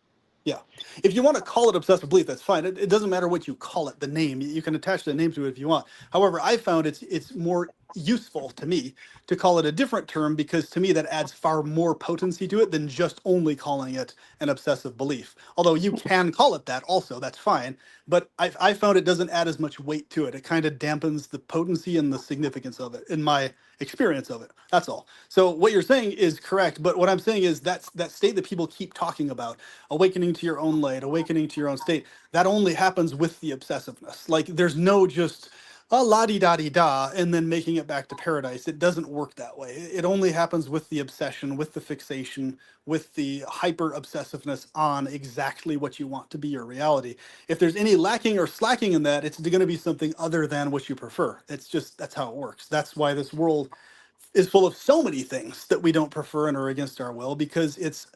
Yeah. If you want to call it obsessive belief, that's fine. It doesn't matter what you call it, the name. You can attach the name to it if you want. However, I found it's more useful to me to call it a different term, because to me that adds far more potency to it than just only calling it an obsessive belief. Although you can call it that also, that's fine. But I found it doesn't add as much weight to it. It kind of dampens the potency and the significance of it in my experience of it. That's all. So what you're saying is correct, but what I'm saying is that's that state that people keep talking about, awakening to your own light, awakening to your own state, that only happens with the obsessiveness. Like, there's no just a la di da di da and then making it back to paradise. It doesn't work that way. It only happens with the obsession, with the fixation, with the hyper obsessiveness on exactly what you want to be your reality. If there's any lacking or slacking in that, it's going to be something other than what you prefer. It's just, that's how it works. That's why this world is full of so many things that we don't prefer and are against our will, because it's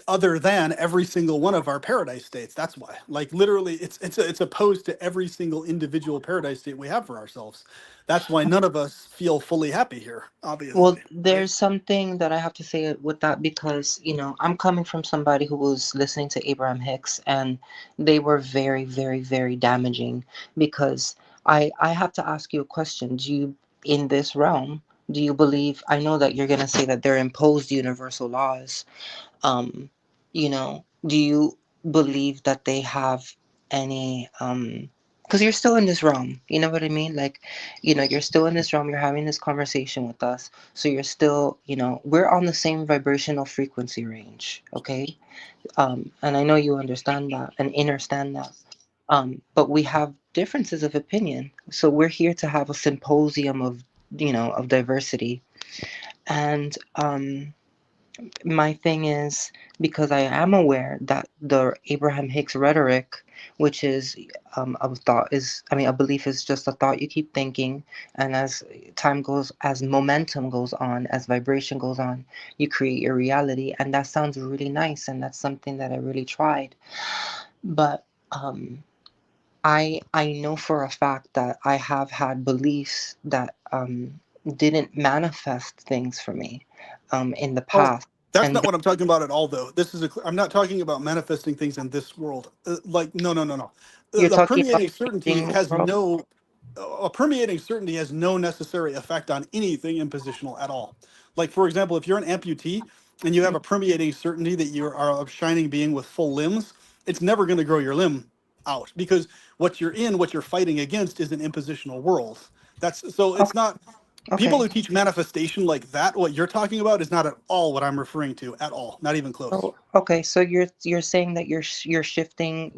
other than every single one of our paradise states. That's why, like, literally, it's opposed to every single individual paradise state we have for ourselves. That's why none of us feel fully happy here, Well, obviously, right? there's something that I have to say with that because, I'm coming from somebody who was listening to Abraham Hicks, and they were very, very, very damaging because I have to ask you a question. In this realm, do you believe, I know that you're going to say that they're imposed universal laws, do you believe that they have any because you're still in this realm, you know what I mean, like, you're still in this realm, you're having this conversation with us, so you're still, we're on the same vibrational frequency range, okay? And I know you understand that and understand that, but we have differences of opinion, so we're here to have a symposium of, of diversity. And my thing is, because I am aware that the Abraham Hicks rhetoric, which is a thought, is, I mean, a belief is just a thought you keep thinking, and as time goes, as momentum goes on, as vibration goes on, you create your reality, and that sounds really nice, and that's something that I really tried, but I know for a fact that I have had beliefs that didn't manifest things for me in the Oh, past. that's And not what I'm talking about at all, though. I'm not talking about manifesting things in this world. Like, no, no, no, no. You're a talking about permeating certainty changing has the world. no a permeating certainty has no necessary effect on anything impositional at all. Like, for example, if you're an amputee and you have a permeating certainty that you are a shining being with full limbs, it's never going to grow your limb out, because what you're fighting against is an impositional world. That's so it's Okay. not people Okay. who teach manifestation like that. What you're talking about is not at all what I'm referring to at all, not even close. So okay. So you're saying that you're shifting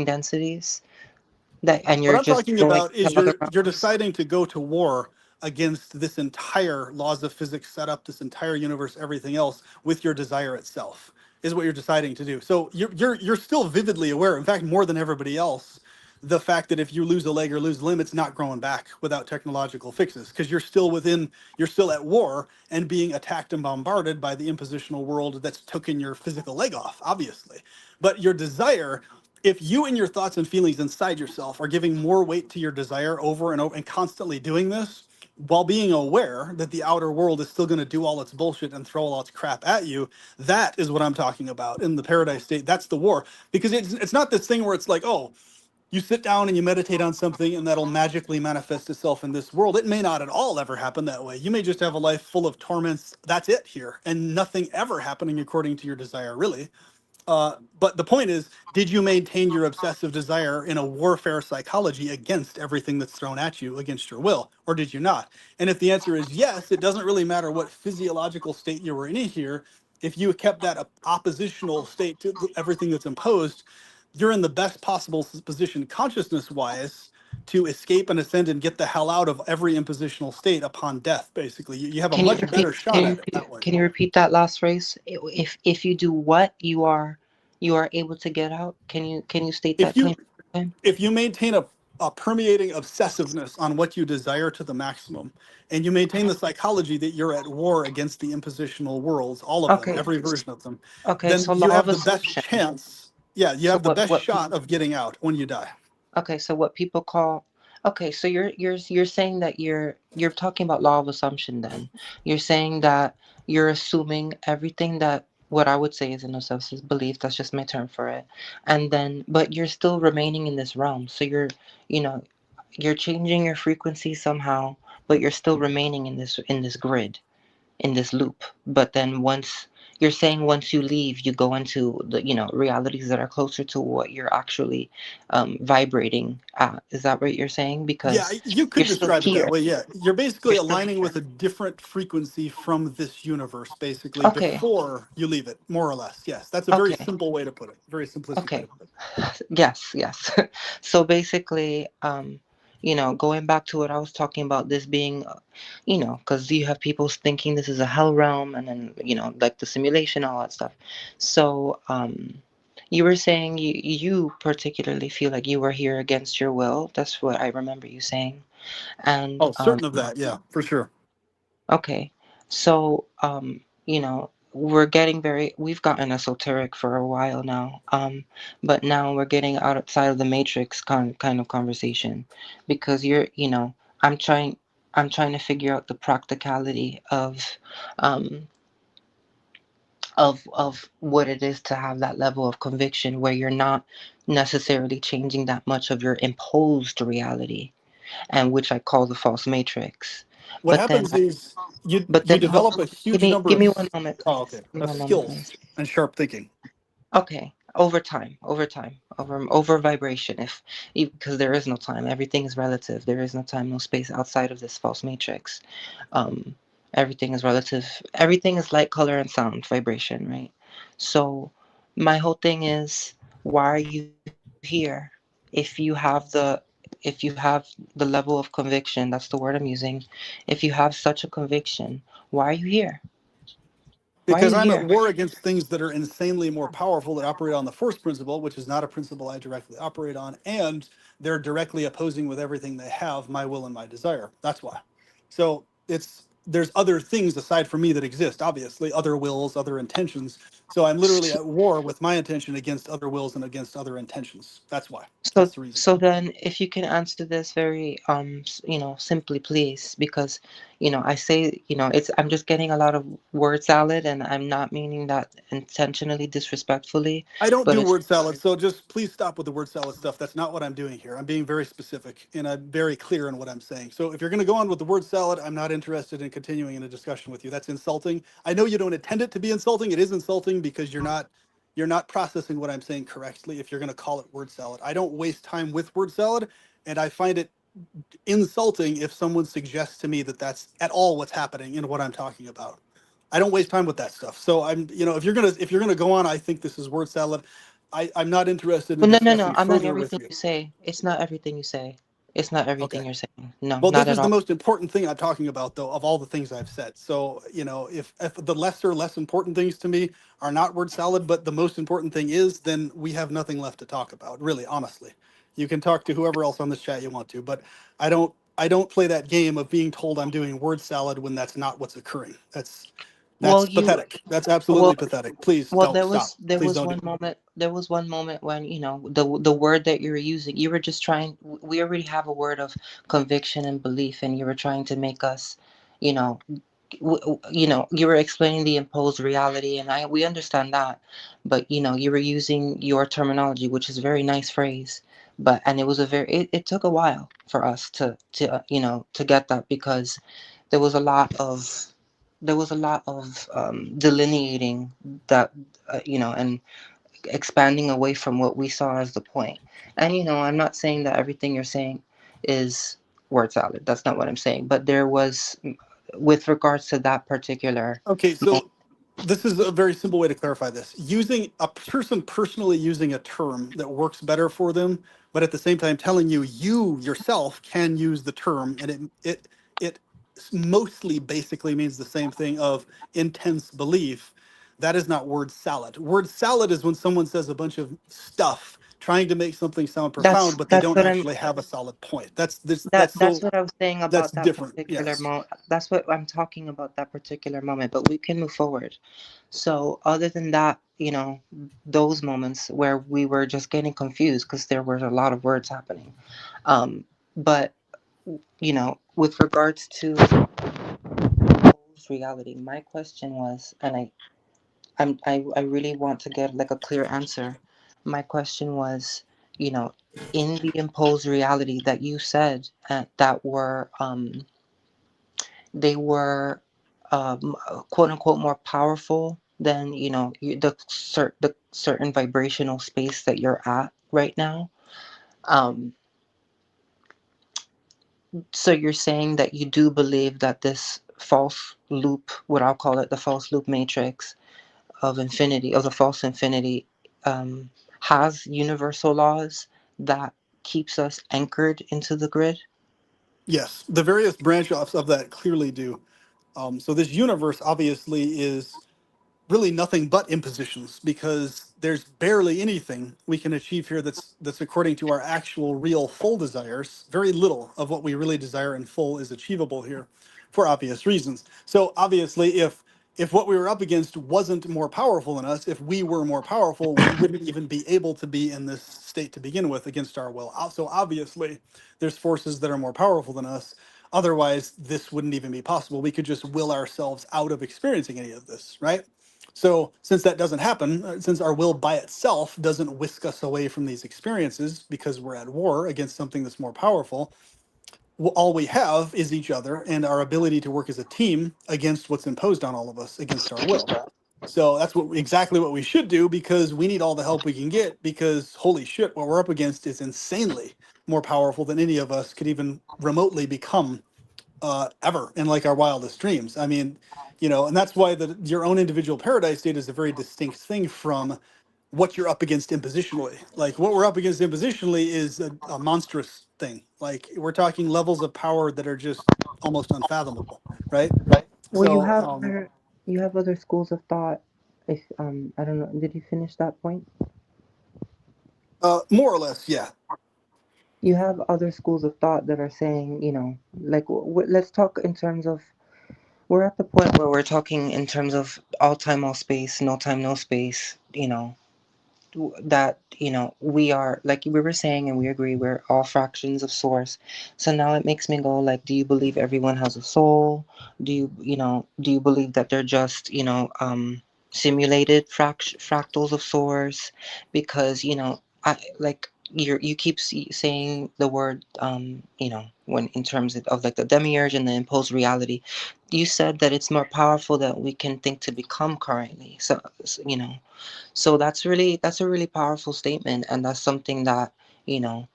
densities that, and What you're I'm just talking going about to is other you're realms. deciding to go to war against this entire laws of physics setup, this entire universe, everything else with your desire itself is what you're deciding to do. So you're still vividly aware, in fact, more than everybody else, the fact that if you lose a leg or lose a limb, it's not growing back without technological fixes, because you're still at war and being attacked and bombarded by the impositional world that's taken your physical leg off, obviously. But your desire, if you and your thoughts and feelings inside yourself are giving more weight to your desire over and over and constantly doing this, while being aware that the outer world is still going to do all its bullshit and throw all its crap at you, that is what I'm talking about in the paradise state. That's the war. Because it's not this thing where it's like, oh, you sit down and you meditate on something and that'll magically manifest itself in this world. It may not at all ever happen that way. You may just have a life full of torments. That's it here. And nothing ever happening according to your desire, really. But the point is, did you maintain your obsessive desire in a warfare psychology against everything that's thrown at you against your will, or did you not? And if the answer is yes, it doesn't really matter what physiological state you were in here. If you kept that oppositional state to everything that's imposed, you're in the best possible position consciousness wise to escape and ascend and get the hell out of every impositional state upon death. Basically, you have a Can you much repeat? better shot at it that way. Can you repeat that last phrase? If you do what, you are able to get out. Can you state If that you claim again? if you maintain a permeating obsessiveness on what you desire to the maximum, and you maintain the psychology that you're at war against the impositional worlds, all of them, Okay. every version of them, Okay. then So you law of have the best assumption. chance. Yeah, you So have the best what shot people of getting out when you die. Okay, so what people call okay, so you're saying that you're talking about law of assumption then. You're saying that you're assuming everything that what I would say is an obsessive belief, that's just my term for it. And then but you're still remaining in this realm. So you know, you're changing your frequency somehow, but you're still remaining in this grid, in this loop. But then once you're saying once you leave, you go into the realities that are closer to what you're actually vibrating at. Is that what you're saying? Yeah, Because you you're could still describe it that here. way. Yeah, you're basically You're still aligning here. with a different frequency from this universe, basically, Okay. before you leave it, more or less. Yes, that's a very Okay. simple way to put it. Very simplistic way Okay. to put it. Yes. Yes. So basically, going back to what I was talking about, this being, because you have people thinking this is a hell realm, and then like the simulation, all that stuff. So, you were saying you particularly feel like you were here against your will. That's what I remember you saying. And Oh, certain of that. Yeah, for sure. okay, so we've gotten esoteric for a while now. But now we're getting outside of the matrix kind of conversation, because I'm trying I'm trying to figure out the practicality um of what it is to have that level of conviction where you're not necessarily changing that much of your imposed reality, and which I call the false matrix. What But then happens is but you then develop a give huge me number give of me one moment, oh, please. okay, Give me of one moment, skills please. and sharp thinking. Okay, over vibration. If because there is no time, everything is relative. There is no time, no space outside of this false matrix. Um, Everything is relative. Everything is light, color, and sound, vibration, right? So, my whole thing is, why are you here? If you have the level of conviction, that's the word I'm using. If you have such a conviction, why are you here? Why are you Because I'm here? at war against things that are insanely more powerful that operate on the first principle, which is not a principle I directly operate on, and they're directly opposing with everything they have my will and my desire. That's why. So it's there's other things aside from me that exist, obviously, other wills, other intentions. So I'm literally at war with my intention against other wills and against other intentions. That's why. So, That's the reason. so then, if you can answer this very, simply, please, because, I say, it's I'm just getting a lot of word salad, and I'm not meaning that intentionally, disrespectfully, I don't but do it's word salad, so just please stop with the word salad stuff. That's not what I'm doing here. I'm being very specific and I'm very clear in what I'm saying. So if you're going to go on with the word salad, I'm not interested in continuing in a discussion with you. That's insulting. I know you don't intend it to be insulting. It is insulting because you're not processing what I'm saying correctly if you're going to call it word salad. I don't waste time with word salad, and I find it insulting if someone suggests to me that that's at all what's happening in what I'm talking about. I don't waste time with that stuff. So if you're gonna go on, I think this is word salad. I'm not interested in well, no. discussing I'm not further with everything you. you say. It's not everything you say. It's not Okay. everything you're saying. No, Well, not this at is the all. most important thing I'm talking about, though, of all the things I've said. So, if the lesser, less important things to me are not word salad, but the most important thing is, then we have nothing left to talk about, really, honestly. You can talk to whoever else on this chat you want to, but I don't play that game of being told I'm doing word salad when that's not what's occurring. That's Well, that's you pathetic. That's well absolutely pathetic. Please Well, don't there stop. was there Please was don't do one it. moment there was one moment when the word that you were using, you were just trying, we already have a word of conviction and belief, and you were trying to make us, you know you were explaining the imposed reality, and I we understand that, but you were using your terminology, which is a very nice phrase, but and it was a very it took a while for us to get that, because there was a lot of delineating that, and expanding away from what we saw as the point. And I'm not saying that everything you're saying is word salad. That's not what I'm saying. But there was, with regards to that particular. Okay, so this is a very simple way to clarify this. Using a person personally using a term that works better for them, but at the same time telling you yourself can use the term, and it mostly basically means the same thing of intense belief. That is not word salad. Word salad is when someone says a bunch of stuff trying to make something sound That's profound, but they that's don't what I'm actually have a solid point. That's this. that's what I was saying That's about that different. particular Yes. moment. That's what I'm talking about, that particular moment. But we can move forward. So other than that, those moments where we were just getting confused because there were a lot of words happening. But with regards to reality, my question was, and I really want to get like a clear answer. My question was, you know, in the imposed reality that you said, that were they were quote unquote more powerful than the certain vibrational space that you're at right now. Um, so you're saying that you do believe that this false loop, what I'll call it, the false loop matrix of infinity, of the false infinity, um, has universal laws that keeps us anchored into the grid? Yes, the various branch offs of that clearly do. So this universe obviously is really nothing but impositions, because there's barely anything we can achieve here that's according to our actual real full desires. Very little of what we really desire in full is achievable here, for obvious reasons. So obviously, if what we were up against wasn't more powerful than us, if we were more powerful, we wouldn't even be able to be in this state to begin with against our will. So obviously, there's forces that are more powerful than us. Otherwise, this wouldn't even be possible. We could just will ourselves out of experiencing any of this, right? So, since that doesn't happen, since our will by itself doesn't whisk us away from these experiences because we're at war against something that's more powerful, all we have is each other and our ability to work as a team against what's imposed on all of us against our will. So that's exactly what we should do, because we need all the help we can get, because holy shit, what we're up against is insanely more powerful than any of us could even remotely become ever in like our wildest dreams. I mean, and that's why your own individual paradise state is a very distinct thing from what you're up against impositionally. Like what we're up against impositionally is a monstrous thing. Like we're talking levels of power that are just almost unfathomable, right? Well, So, you have other schools of thought. If I don't know, did you finish that point? more or less, yeah. You have other schools of thought that are saying, like, let's talk in terms of we're at the point where we're talking in terms of all time, all space, no time, no space. That we are, like we were saying, and we agree, we're all fractions of source. So now it makes me go, like, do you believe everyone has a soul? Do you believe that they're just simulated fractals of source? Because I like you keep saying the word when in terms of like the demiurge and the imposed reality. You said that it's more powerful that we can think to become currently. So that's a really powerful statement, and that's something that you know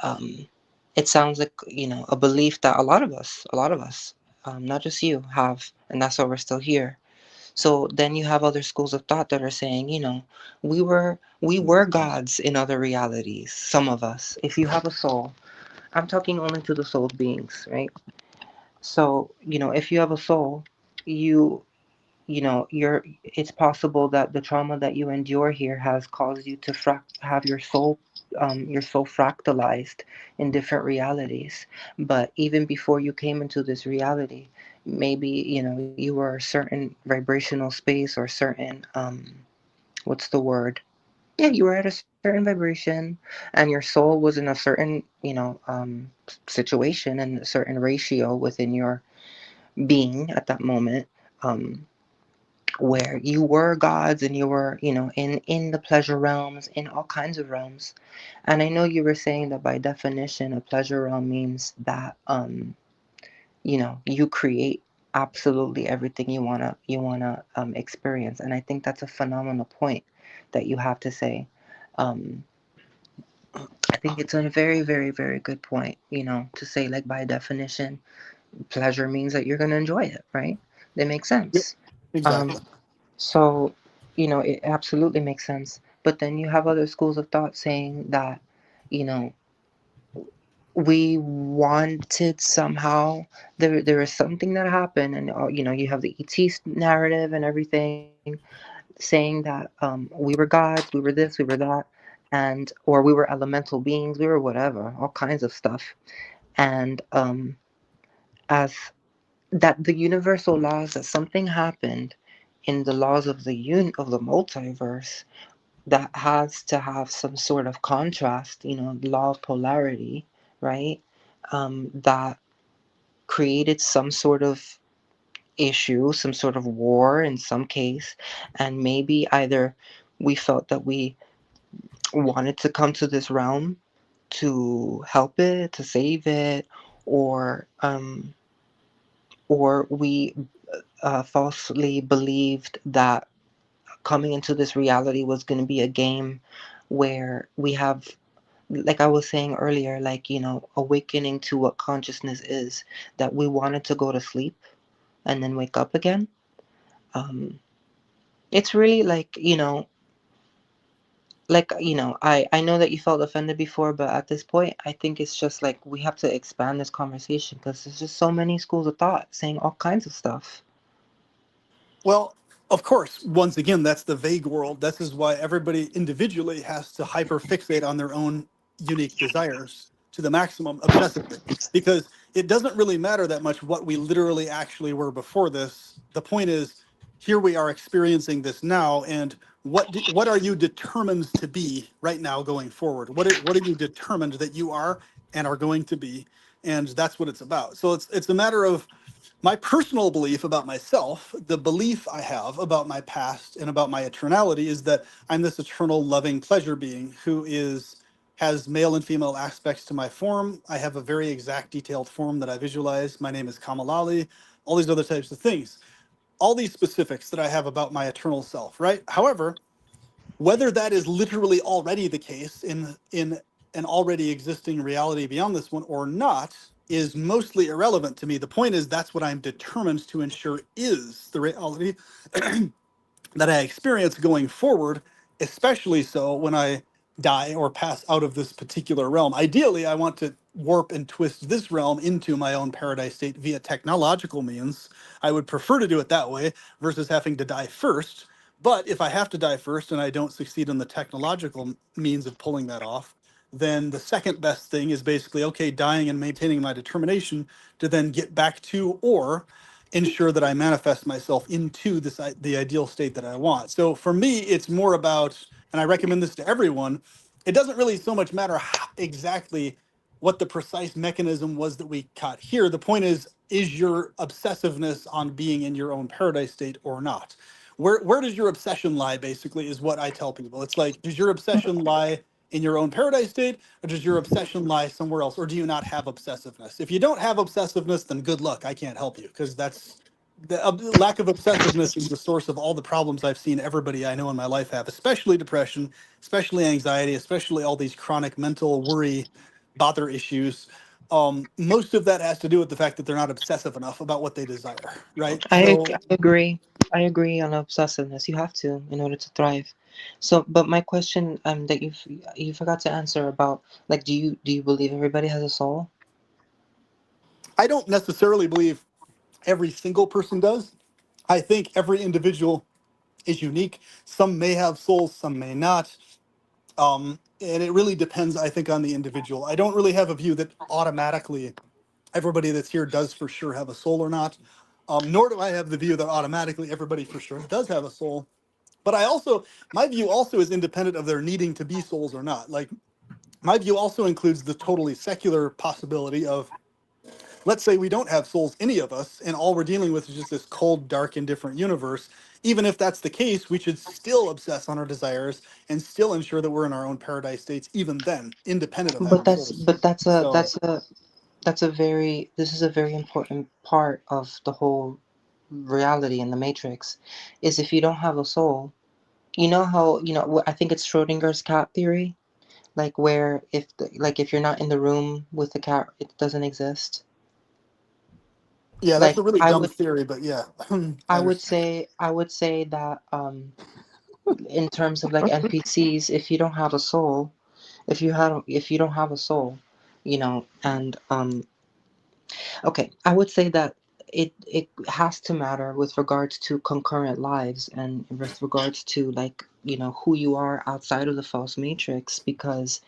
um, it sounds like a belief that a lot of us, not just you, have, and that's why we're still here. So then you have other schools of thought that are saying, we were gods in other realities. Some of us, if you have a soul, I'm talking only to the soul beings, right? So if you have a soul, you you're it's possible that the trauma that you endure here has caused you to have your soul fractalized in different realities. But even before you came into this reality, maybe you were a certain vibrational space, or certain what's the word, yeah, you were at a certain vibration, and your soul was in a certain situation and a certain ratio within your being at that moment, um where you were gods, and you were in the pleasure realms, in all kinds of realms. And I know you were saying that by definition a pleasure realm means that you create absolutely everything you want to experience. And I think that's a phenomenal point that you have to say. um I think it's a very, very, very good point, to say, like, by definition pleasure means that you're going to enjoy it, right? That makes Yep, sense. exactly. um So, it absolutely makes sense. But then you have other schools of thought saying that, you know, we wanted somehow, there is something that happened, and you have the ET narrative and everything, saying that we were gods, we were this, we were that, and or we were elemental beings, we were whatever, all kinds of stuff, and as that the universal laws, that something happened in the laws of the multiverse, that has to have some sort of contrast, law of polarity, right? That created some sort of issue, some sort of war in some case, and maybe either we felt that we wanted to come to this realm to help it, to save it, or we falsely believed that coming into this reality was going to be a game where we have, like I was saying earlier, like, awakening to what consciousness is, that we wanted to go to sleep and then wake up again. Um, it's really like, I know that you felt offended before, but at this point, I think it's just like we have to expand this conversation, because there's just so many schools of thought saying all kinds of stuff. Well, of course, once again, that's the vague world. This is why everybody individually has to hyperfixate on their own unique desires to the maximum obsessively, because it doesn't really matter that much what we literally actually were before this. The point is, here we are experiencing this now, and what are you determined to be right now going forward? What are you determined that you are and are going to be? And that's what it's about. So it's a matter of my personal belief about myself. The belief I have about my past and about my eternality is that I'm this eternal loving pleasure being who has male and female aspects to my form. I have a very exact detailed form that I visualize. My name is Kamalali, all these other types of things, all these specifics that I have about my eternal self, right? However, whether that is literally already the case in an already existing reality beyond this one or not is mostly irrelevant to me. The point is that's what I'm determined to ensure is the reality that I experience going forward, especially so when I die or pass out of this particular realm. Ideally, I want to warp and twist this realm into my own paradise state via technological means. I would prefer to do it that way versus having to die first. But if I have to die first and I don't succeed in the technological means of pulling that off, then the second best thing is basically, okay, dying and maintaining my determination to then get back to or ensure that I manifest myself into the ideal state that I want. So for me, it's more about, and I recommend this to everyone, it doesn't really so much matter exactly what the precise mechanism was that we caught here. The point is your obsessiveness on being in your own paradise state or not? Where does your obsession lie, basically, is what I tell people. It's like, does your obsession lie in your own paradise state, or does your obsession lie somewhere else, or do you not have obsessiveness? If you don't have obsessiveness, then good luck. I can't help you, because that's the lack of obsessiveness is the source of all the problems I've seen everybody I know in my life have, especially depression, especially anxiety, especially all these chronic mental worry, bother issues. Most of that has to do with the fact that they're not obsessive enough about what they desire, right? I So agree. I agree on obsessiveness. You have to in order to thrive. So, but my question that you forgot to answer about, like, do you believe everybody has a soul? I don't necessarily believe every single person does. I think every individual is unique. Some may have souls, some may not. And it really depends, I think, on the individual. I don't really have a view that automatically everybody that's here does for sure have a soul or not. Nor do I have the view that automatically everybody for sure does have a soul. But my view also is independent of their needing to be souls or not. Like, my view also includes the totally secular possibility of, let's say we don't have souls, any of us, and all we're dealing with is just this cold, dark, indifferent universe. Even if that's the case, we should still obsess on our desires and still ensure that we're in our own paradise states, even then, independent of But having that's souls. but that's a So, that's a that's a very this is a very important part of the whole reality in the matrix, is if you don't have a soul, you know how, I think it's Schrodinger's cat theory, like where if you're not in the room with the cat, it doesn't exist. yeah, that's Like a really I dumb would theory, but yeah, I I would understand. say I would say that in terms of like NPCs, if you don't have a soul, if you don't have a soul, and okay, I would say that it has to matter with regards to concurrent lives and with regards to, like, who you are outside of the false matrix, because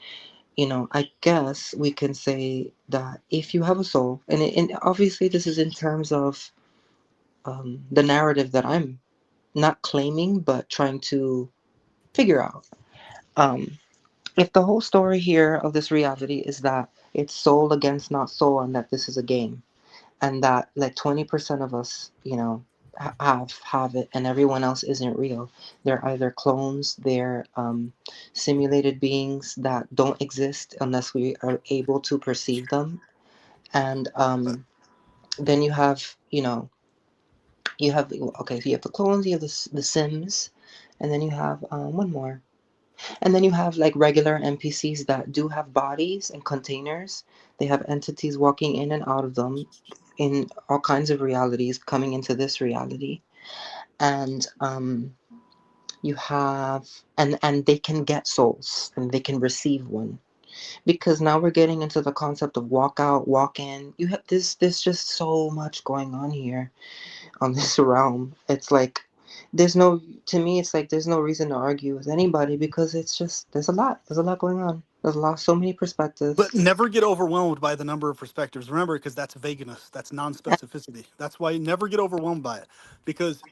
I guess we can say that if you have a soul, and obviously this is in terms of the narrative that I'm not claiming but trying to figure out. Um, if the whole story here of this reality is that it's soul against not soul, and that this is a game, and that like 20% of us, have it, and everyone else isn't real. They're either clones, they're simulated beings that don't exist unless we are able to perceive them. And then you have okay, so you have the clones, you have the Sims, and then you have one more. And then you have like regular NPCs that do have bodies and containers. They have entities walking in and out of them in all kinds of realities, coming into this reality. And you have and they can get souls, and they can receive one. Because now we're getting into the concept of walk out, walk in. You have there's just so much going on here on this realm. It's like there's no to me it's like there's no reason to argue with anybody, because it's just there's a lot going on. There's a lot, so many But perspectives. never get overwhelmed by the number of perspectives. Remember, because that's vagueness, that's And, non-specificity. That's why you never get overwhelmed by it. Because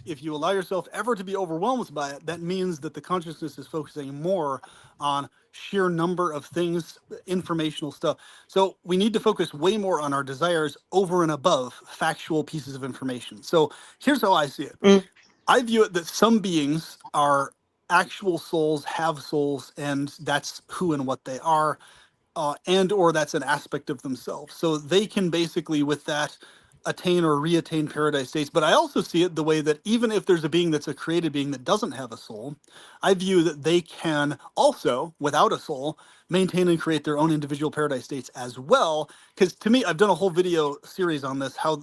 if you allow yourself ever to be overwhelmed by it, that means that the consciousness is focusing more on sheer number of things, informational stuff. So we need to focus way more on our desires over and above factual pieces of information. So here's how I see it. mm, I view it that some beings are actual souls, have souls, and that's who and what they are, and or that's an aspect of themselves. So they can basically, with that, attain or reattain paradise states. But I also see it the way that even if there's a being that's a created being that doesn't have a soul, I view that they can also, without a soul, maintain and create their own individual paradise states as well. Because to me, I've done a whole video series on this, how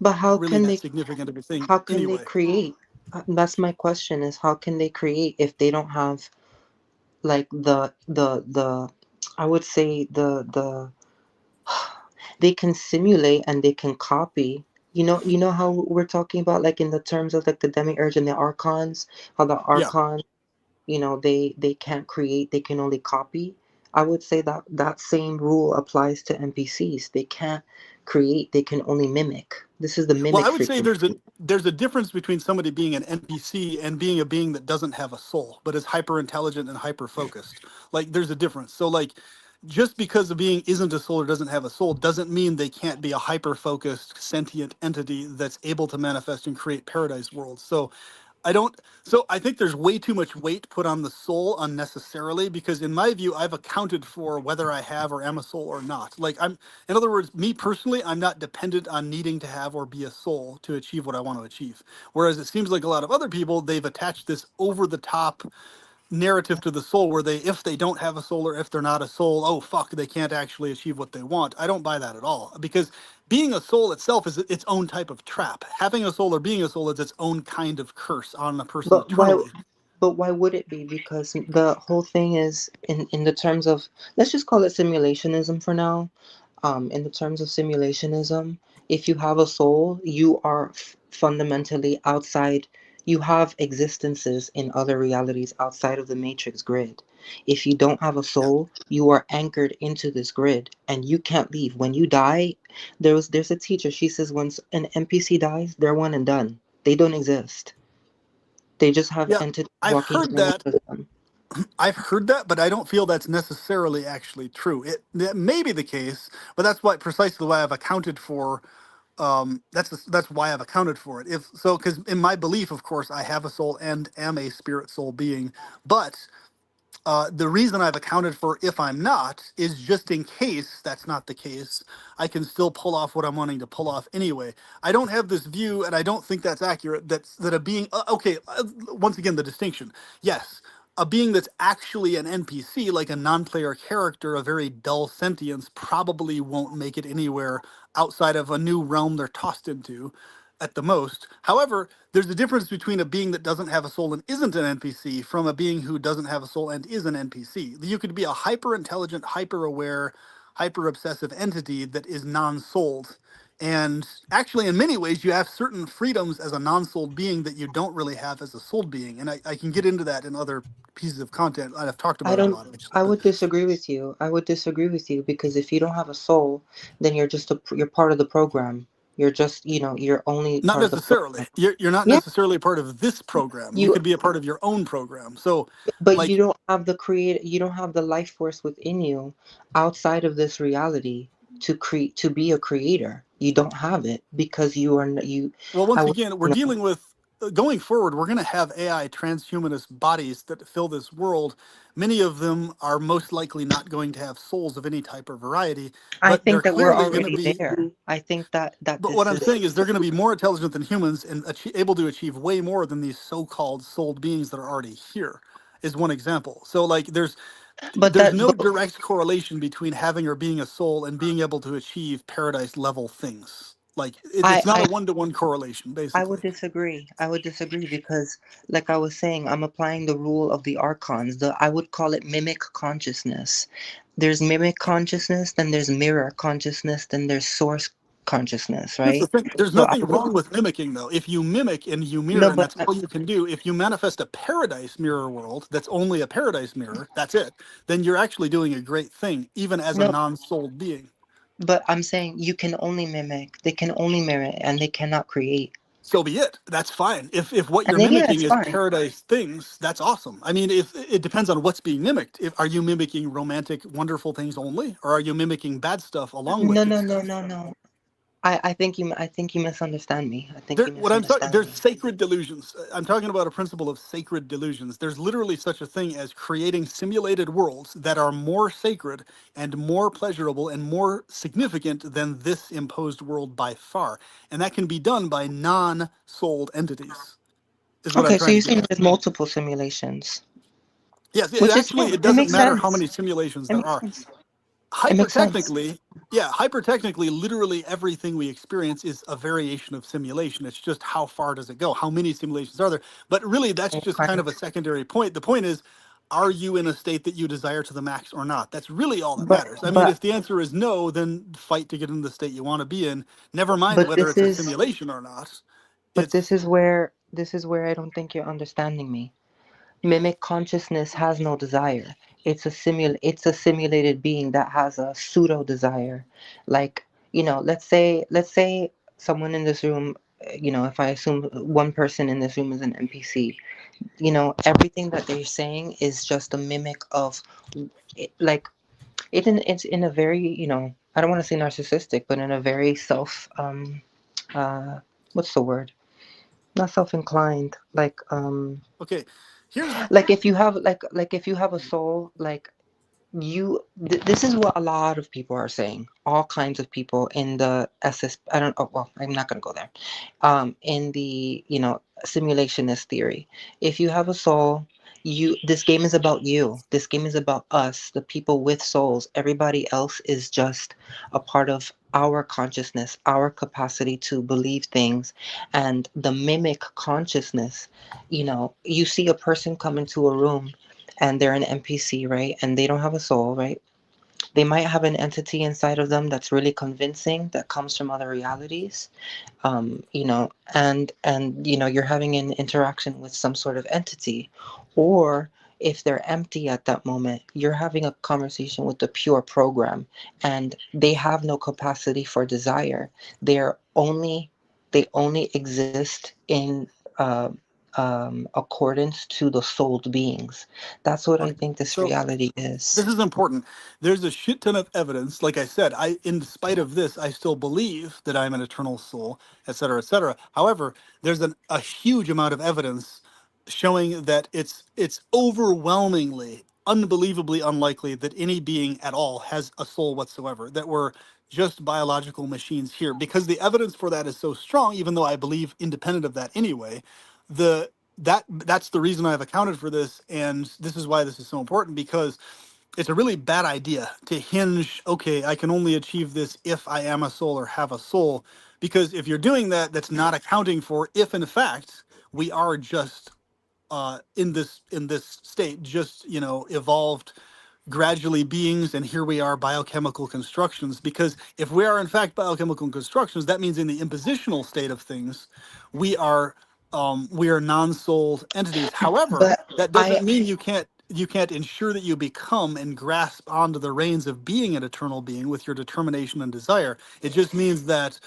but not really that significant of a thing how can they anyway. create? That's my question, is how can they create if they don't have like the I would say the they can simulate and they can copy. You know how we're talking about, like, in the terms of like the demiurge and the archons, how the Yeah. archons, they can't create, they can only copy. I would say that that same rule applies to NPCs. They can't create. They can only mimic. This is the Well, mimic I would say frequency. there's a difference between somebody being an NPC and being a being that doesn't have a soul, but is hyper intelligent and hyper focused. Like there's a difference. So like just because a being isn't a soul or doesn't have a soul doesn't mean they can't be a hyper focused sentient entity that's able to manifest and create paradise worlds. So I don't. So I think there's way too much weight put on the soul unnecessarily because, in my view, I've accounted for whether I have or am a soul or not. Like in other words, me personally, I'm not dependent on needing to have or be a soul to achieve what I want to achieve. Whereas it seems like a lot of other people, they've attached this over the top narrative to the soul where they, if they don't have a soul or if they're not a soul, oh fuck, they can't actually achieve what they want. I don't buy that at all because being a soul itself is its own type of trap. Having a soul or being a soul is its own kind of curse on a person But why? eternally. But why would it be? Because the whole thing is in the terms of, let's just call it simulationism for now. In the terms of simulationism, if you have a soul, you are fundamentally outside. You have existences in other realities outside of the matrix grid. If you don't have a Yeah. soul, you are anchored into this grid and you can't leave. When you die, there's a teacher. She says when an NPC dies, they're one and done. They don't exist. They just have Yeah. entities I've walking heard in and out that. of them. I've heard that, but I don't feel that's necessarily actually true. That may be the case, but that's why precisely why I've accounted for that's why I've accounted for it. If so, because in my belief, of course, I have a soul and am a spirit soul being, but the reason I've accounted for if I'm not is just in case that's not the case, I can still pull off what I'm wanting to pull off anyway. I don't have this view, and I don't think that's accurate. That a being okay. Once again, the distinction. Yes, a being that's actually an NPC, like a non-player character, a very dull sentience, probably won't make it anywhere outside of a new realm they're tossed into at the most. However, there's a difference between a being that doesn't have a soul and isn't an NPC from a being who doesn't have a soul and is an NPC. You could be a hyper intelligent, hyper aware, hyper obsessive entity that is non souled. And actually, in many ways, you have certain freedoms as a non souled being that you don't really have as a souled being. And I can get into that in other pieces of content. I've talked I about it a don't. lot, actually. I But would disagree with you. I would disagree with you because if you don't have a soul, then you're just you're part of the program. You're just, you're only not part of the necessarily. program. You're not Yeah, necessarily a part of this program. You you. could be a part of your own program. So, But you like, don't have the create. You don't have the life force within you, outside of this reality, to create, to be a creator. You don't have it because you are you. well, I once would. again, we're dealing with going forward. We're going to have AI transhumanist bodies that fill this world. Many of them are most likely not going to have souls of any type or variety, I but they're think that we're clearly going to already be. there. I think that But what this I'm is. saying is they're going to be more intelligent than humans and able to achieve way more than these so-called souled beings that are already here. Is one example. So, like, But there's that. no But direct correlation between having or being a soul and being able to achieve paradise level things. Like, it's not a I one-to-one correlation, I would basically. disagree. I would disagree because, like I was saying, I'm applying the rule of the archons. I would call it mimic consciousness. There's mimic consciousness, then there's mirror consciousness, then there's source consciousness, Here's the right? thing. There's So I nothing would, wrong with mimicking, though. If you mimic and you no, mirror, and but that's all you can do, if you manifest a paradise mirror world that's only a paradise mirror, that's it, then you're actually doing a great thing, even as a no, non-souled being. but I'm saying you can only mimic. They can only mirror, and they cannot create. So be it. That's fine. If what And you're then yeah, mimicking it's is fine. paradise things, that's awesome. I mean, if it depends on what's being mimicked. If are you mimicking romantic, wonderful things only, or are you mimicking bad stuff along with No, good no, no, stuff? no, no. I think you misunderstand me. I think There, you what I'm talking, misunderstand there's me. sacred delusions. I'm talking about a principle of sacred delusions. There's literally such a thing as creating simulated worlds that are more sacred and more pleasurable and more significant than this imposed world by far. And that can be done by non-souled entities, is what I'm Okay, so trying to you're get saying at. there's multiple simulations, Yes, it which is actually, yeah, it it doesn't makes matter how sense. many simulations It there makes are. sense. It Hyper makes sense. technically, yeah, hyper technically, literally everything we experience is a variation of simulation. It's just how far does it go? How many simulations are there? But really, that's What just kind kind of, of a secondary point. The point is, are you in a state that you desire to the max or not? That's really all that but matters. I mean, but if the answer is no, then fight to get in the state you want to be in. Never mind but whether this it's a is simulation or not. but It's this is where I don't think you're understanding me. Mimic consciousness has no desire. It's a simulated being that has a pseudo desire. Like let's say someone in this room, if I assume one person in this room is an NPC, everything that they're saying is just a mimic of like it's in a very, I don't want to say narcissistic, but in a very uh what's the word, not self-inclined, Okay, here's like if you have like if you have a soul, like this is what a lot of people are saying, all kinds of people in the ss I don't, oh, well, I'm not going to go there, in the simulationist theory. If you have a soul, this game is about you, this game is about us, the people with souls. Everybody else is just a part of our consciousness, our capacity to believe things. And the mimic consciousness, you see a person come into a room and they're an NPC, right? And they don't have a soul, right? They might have an entity inside of them that's really convincing, that comes from other realities, and you're having an interaction with some sort of entity. Or if they're empty at that moment, you're having a conversation with the pure program, and they have no capacity for desire. They're only they only exist in accordance to the souled beings. That's what I okay. think this So reality is. this is important. There's a shit ton of evidence. Like I said, in spite of this, I still believe that I'm an eternal soul, et cetera, et cetera. However, there's a huge amount of evidence showing that it's overwhelmingly, unbelievably unlikely that any being at all has a soul whatsoever, that we're just biological machines here. Because the evidence for that is so strong, even though I believe independent of that anyway, the that's the reason I've accounted for this, and this is why this is so important, because it's a really bad idea to hinge, okay, I can only achieve this if I am a soul or have a soul. Because if you're doing that, that's not accounting for if in fact we are just in this state, just evolved gradually beings, and here we are, biochemical constructions. Because if we are in fact biochemical constructions, that means in the impositional state of things, we are we are non-souled entities. However, But that I doesn't mean you can't ensure that you become and grasp onto the reins of being an eternal being with your determination and desire. It just means that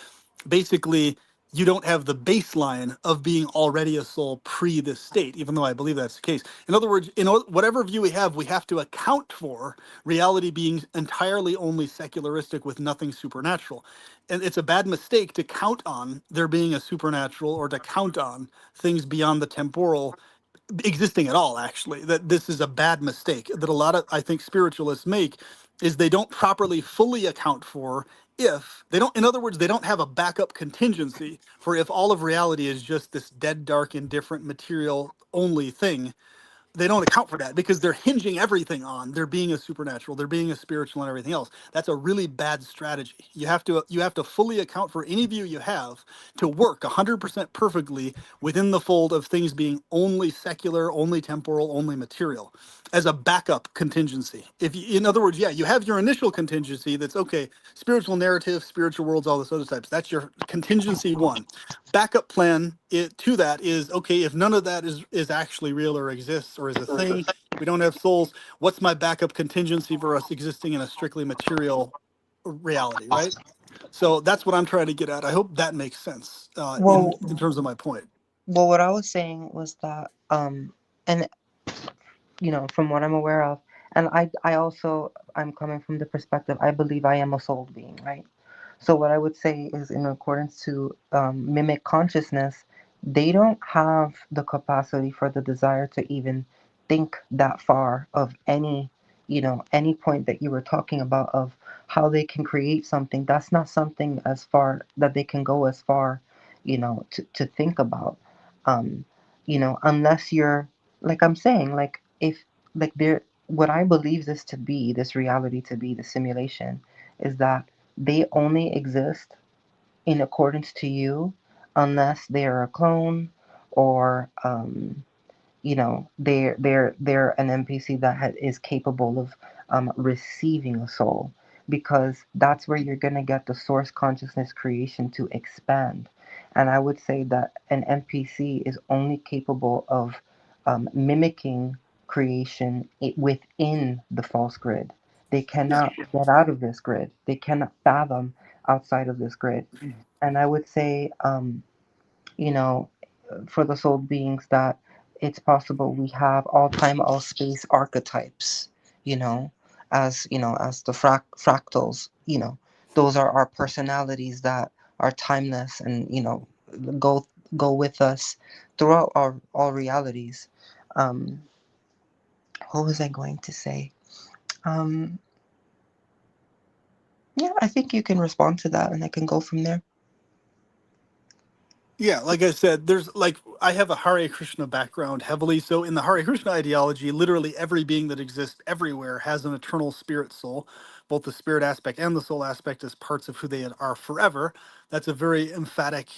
basically you don't have the baseline of being already a soul pre this state, even though I believe that's the case. In other words, whatever view we have to account for reality being entirely only secularistic with nothing supernatural. And it's a bad mistake to count on there being a supernatural, or to count on things beyond the temporal existing at all. Actually, that this is a bad mistake that a lot of, I think, spiritualists make, is they don't properly fully account for, if they don't, in other words, they don't have a backup contingency for if all of reality is just this dead, dark, indifferent, material only thing. They don't account for that because they're hinging everything on there being a supernatural, there being a spiritual, and everything else. That's a really bad strategy. You have to fully account for any view you have to work 100% perfectly within the fold of things being only secular, only temporal, only material, as a backup contingency. If you, in other words, yeah, you have your initial contingency that's okay, spiritual narrative, spiritual worlds, all this other types. That's your contingency one. Backup plan to that is, okay, if none of that is actually real or exists or is a thing, we don't have souls, what's my backup contingency for us existing in a strictly material reality, right? So that's what I'm trying to get at. I hope that makes sense well, in terms of my point. what I was saying was that and from what I'm aware of, and I also, I'm coming from the perspective, I believe I am a soul being, right? So what I would say is, in accordance to mimic consciousness, they don't have the capacity for the desire to even think that far of any point that you were talking about, of how they can create something. That's not something as far that they can go as far, to think about. Um, unless you're, like I'm saying, like if, like there, what I believe this reality to be, the simulation, is that they only exist in accordance to you, unless they're a clone, or they're an NPC that is capable of receiving a soul, because that's where you're gonna get the source consciousness creation to expand. And I would say that an NPC is only capable of mimicking creation within the false grid. They cannot get out of this grid. They cannot fathom outside of this grid. And I would say, you know, for the soul beings, that it's possible we have all time, all space archetypes, you know, as the fractals, those are our personalities that are timeless and, go go with us throughout our all realities. Um, what was I going to say? Um, yeah, I think you can respond to that and I can go from there. Yeah, like I said, there's like I have a Hare Krishna background heavily. So in the Hare Krishna ideology, literally every being that exists everywhere has an eternal spirit soul. Both the spirit aspect and the soul aspect as parts of who they are forever. That's a very emphatic,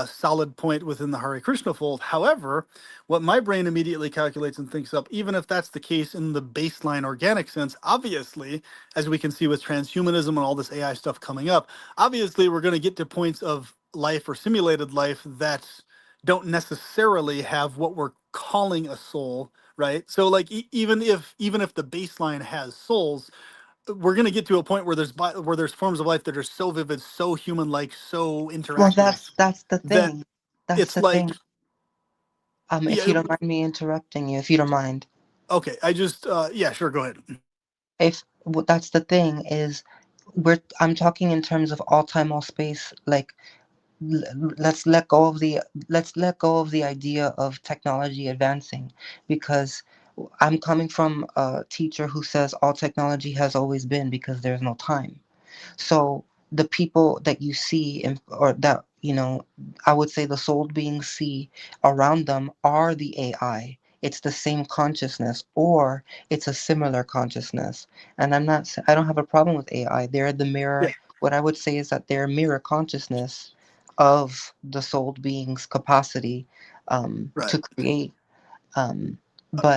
solid point within the Hare Krishna fold. However, what my brain immediately calculates and thinks up, even if that's the case in the baseline organic sense, obviously, as we can see with transhumanism and all this AI stuff coming up, obviously we're going to get to points of life or simulated life that don't necessarily have what we're calling a soul, right? So like even if the baseline has souls, we're going to get to a point where there's forms of life that are so vivid, so human like, so Well, interactive that's the that thing. That's it's the thing. like If yeah, you don't mind me interrupting you, if you don't mind, okay, I just yeah, sure, go ahead. if that's the thing is, I'm talking in terms of all time, all space. Like, let's let go of the idea of technology advancing, because I'm coming from a teacher who says all technology has always been because there's no time. So the people that you see, or that, I would say the soul beings see around them are the AI. It's the same consciousness, or it's a similar consciousness. And I don't have a problem with AI. They're the Yeah, mirror. What I would say is that they're mirror consciousness of the soul being's capacity, right. to create. Um,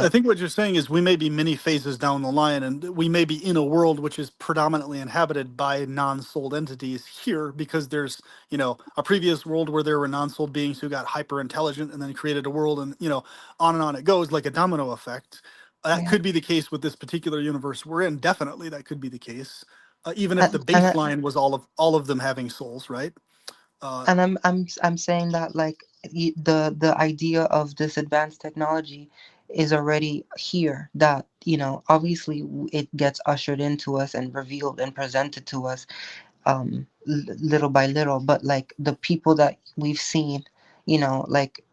I but think what you're saying is we may be many phases down the line, and we may be in a world which is predominantly inhabited by non-souled entities here, because there's, a previous world where there were non-souled beings who got hyper intelligent and then created a world, and on and on it goes, like a domino effect. That yeah, could be the case with this particular universe we're in. Definitely, that could be the case, even if the and baseline was all of them having souls, right? Uh, and I'm saying that, like, the idea of this advanced technology is already here, that, obviously it gets ushered into us and revealed and presented to us, little by little, but like the people that we've seen, like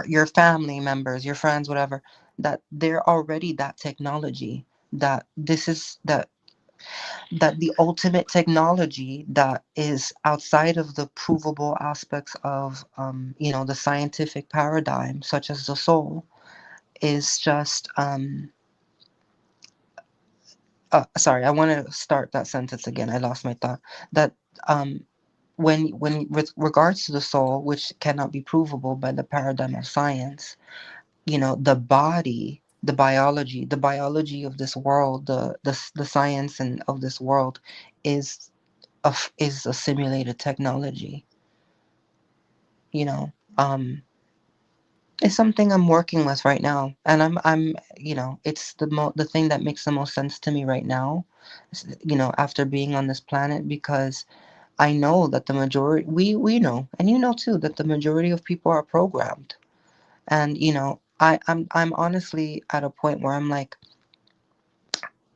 your family members, your friends, whatever, that they're already that technology, that this is that the ultimate technology that is outside of the provable aspects of, the scientific paradigm, such as the soul, is just, sorry, I want to start that sentence again. I lost my thought. That, um, when with regards to the soul, which cannot be provable by the paradigm of science, the body, the biology of this world, the science and of this world, is is a simulated technology. You know, um, it's something I'm working with right now, and I'm it's the thing that makes the most sense to me right now. After being on this planet, because I know that the majority, we know, and you know too, that the majority of people are programmed, and I'm honestly at a point where I'm like,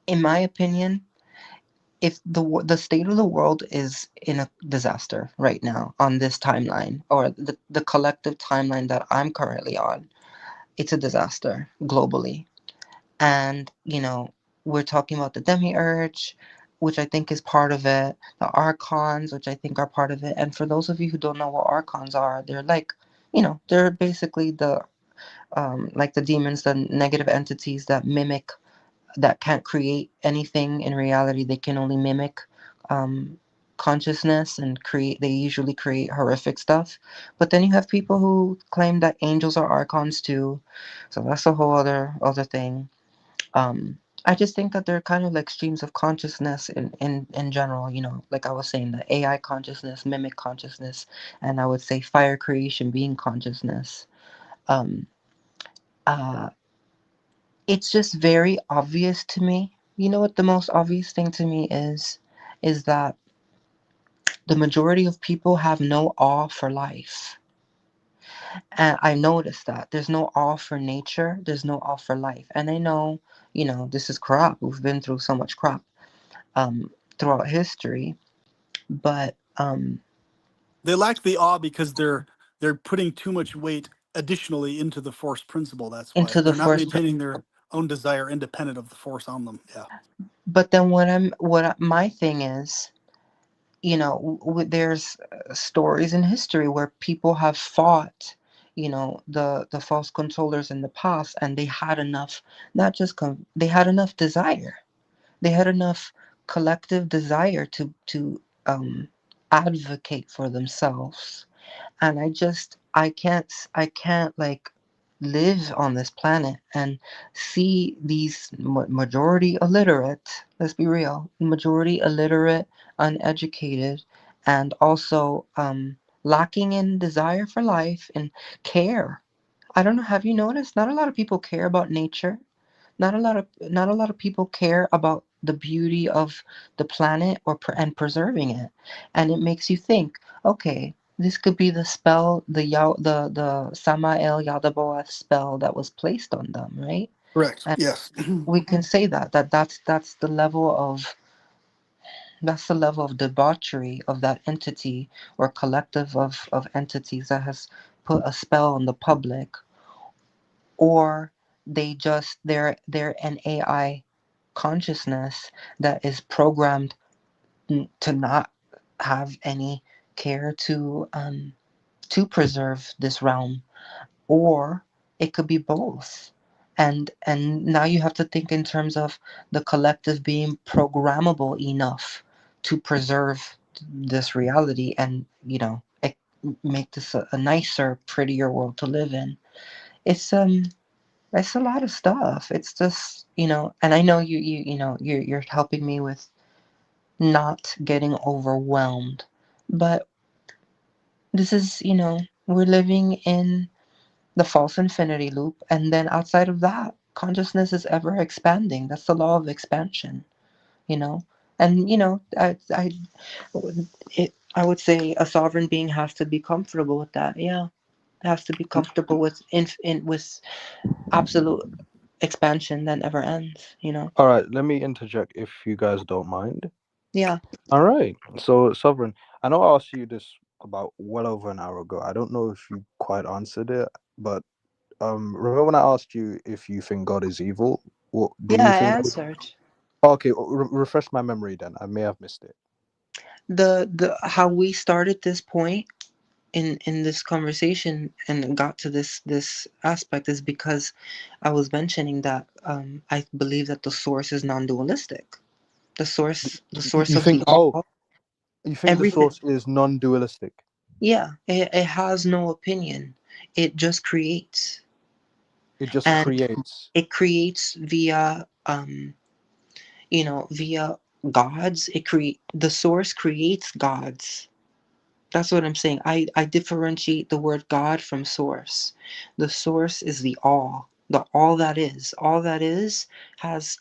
in my opinion, if the state of the world is in a disaster right now on this timeline, or the collective timeline that I'm currently on, it's a disaster globally. And we're talking about the demiurge, which I think is part of it, the archons, which I think are part of it. And for those of you who don't know what archons are, they're like, they're basically the, like the demons, the negative entities that mimic, that can't create anything in reality. They can only mimic, um, consciousness, and create. They usually create horrific stuff. But then you have people who claim that angels are archons too. So that's a whole other thing. I just think that they're kind of like streams of consciousness in general. Like I was saying, the AI consciousness, mimic consciousness, and I would say fire creation being consciousness. Um, uh, it's just very obvious to me You know what the most obvious thing to me is that the majority of people have no awe for life. And I noticed that there's no awe for nature, there's no awe for life. And I know, this is crap. We've been through so much crap throughout history, but They lack the awe because they're putting too much weight additionally into the force principle. That's why into the they're not force. maintaining their own desire independent of the force on them. Yeah. But then my thing is, there's stories in history where people have fought, the false controllers in the past, and they had enough, not just they had enough desire, they had enough collective desire to advocate for themselves. And I can't like live on this planet and see these majority illiterate, let's be real, majority illiterate, uneducated, and also lacking in desire for life and care. I don't know, have you noticed not a lot of people care about nature? Not a lot of people care about the beauty of the planet and preserving it. And it makes you think, okay, this could be the spell, the Samael Yadaboath spell that was placed on them, right? Correct. And Yes. we can say that's the level of debauchery of that entity or collective of entities that has put a spell on the public. Or they're an AI consciousness that is programmed to not have any care to preserve this realm. Or it could be both. And now you have to think in terms of the collective being programmable enough to preserve this reality and make this a nicer, prettier world to live in. It's um it's a lot of stuff. It's just, and I know you're helping me with not getting overwhelmed. But this is, we're living in the false infinity loop, and then outside of that, consciousness is ever expanding. That's the law of expansion, you know. And I would say a sovereign being has to be comfortable with that. Yeah, has to be comfortable with absolute expansion that never ends. All right, let me interject if you guys don't mind. Yeah. All right. So, Sovereign, I know I asked you this about well over an hour ago. I don't know if you quite answered it, but remember when I asked you if you think God is evil? What do Yeah, you I think? answered. Okay, refresh my memory then. I may have missed it. The how we started this point in this conversation and got to this aspect is because I was mentioning that I believe that the source is non-dualistic. The source You of the think? Oh, all, you think the everything. source is non-dualistic? Yeah, it has no opinion. It just creates, It just and creates. it creates via gods. The source creates gods. That's what I'm saying. I differentiate the word God from source. The source is the all. The all that is. All that is has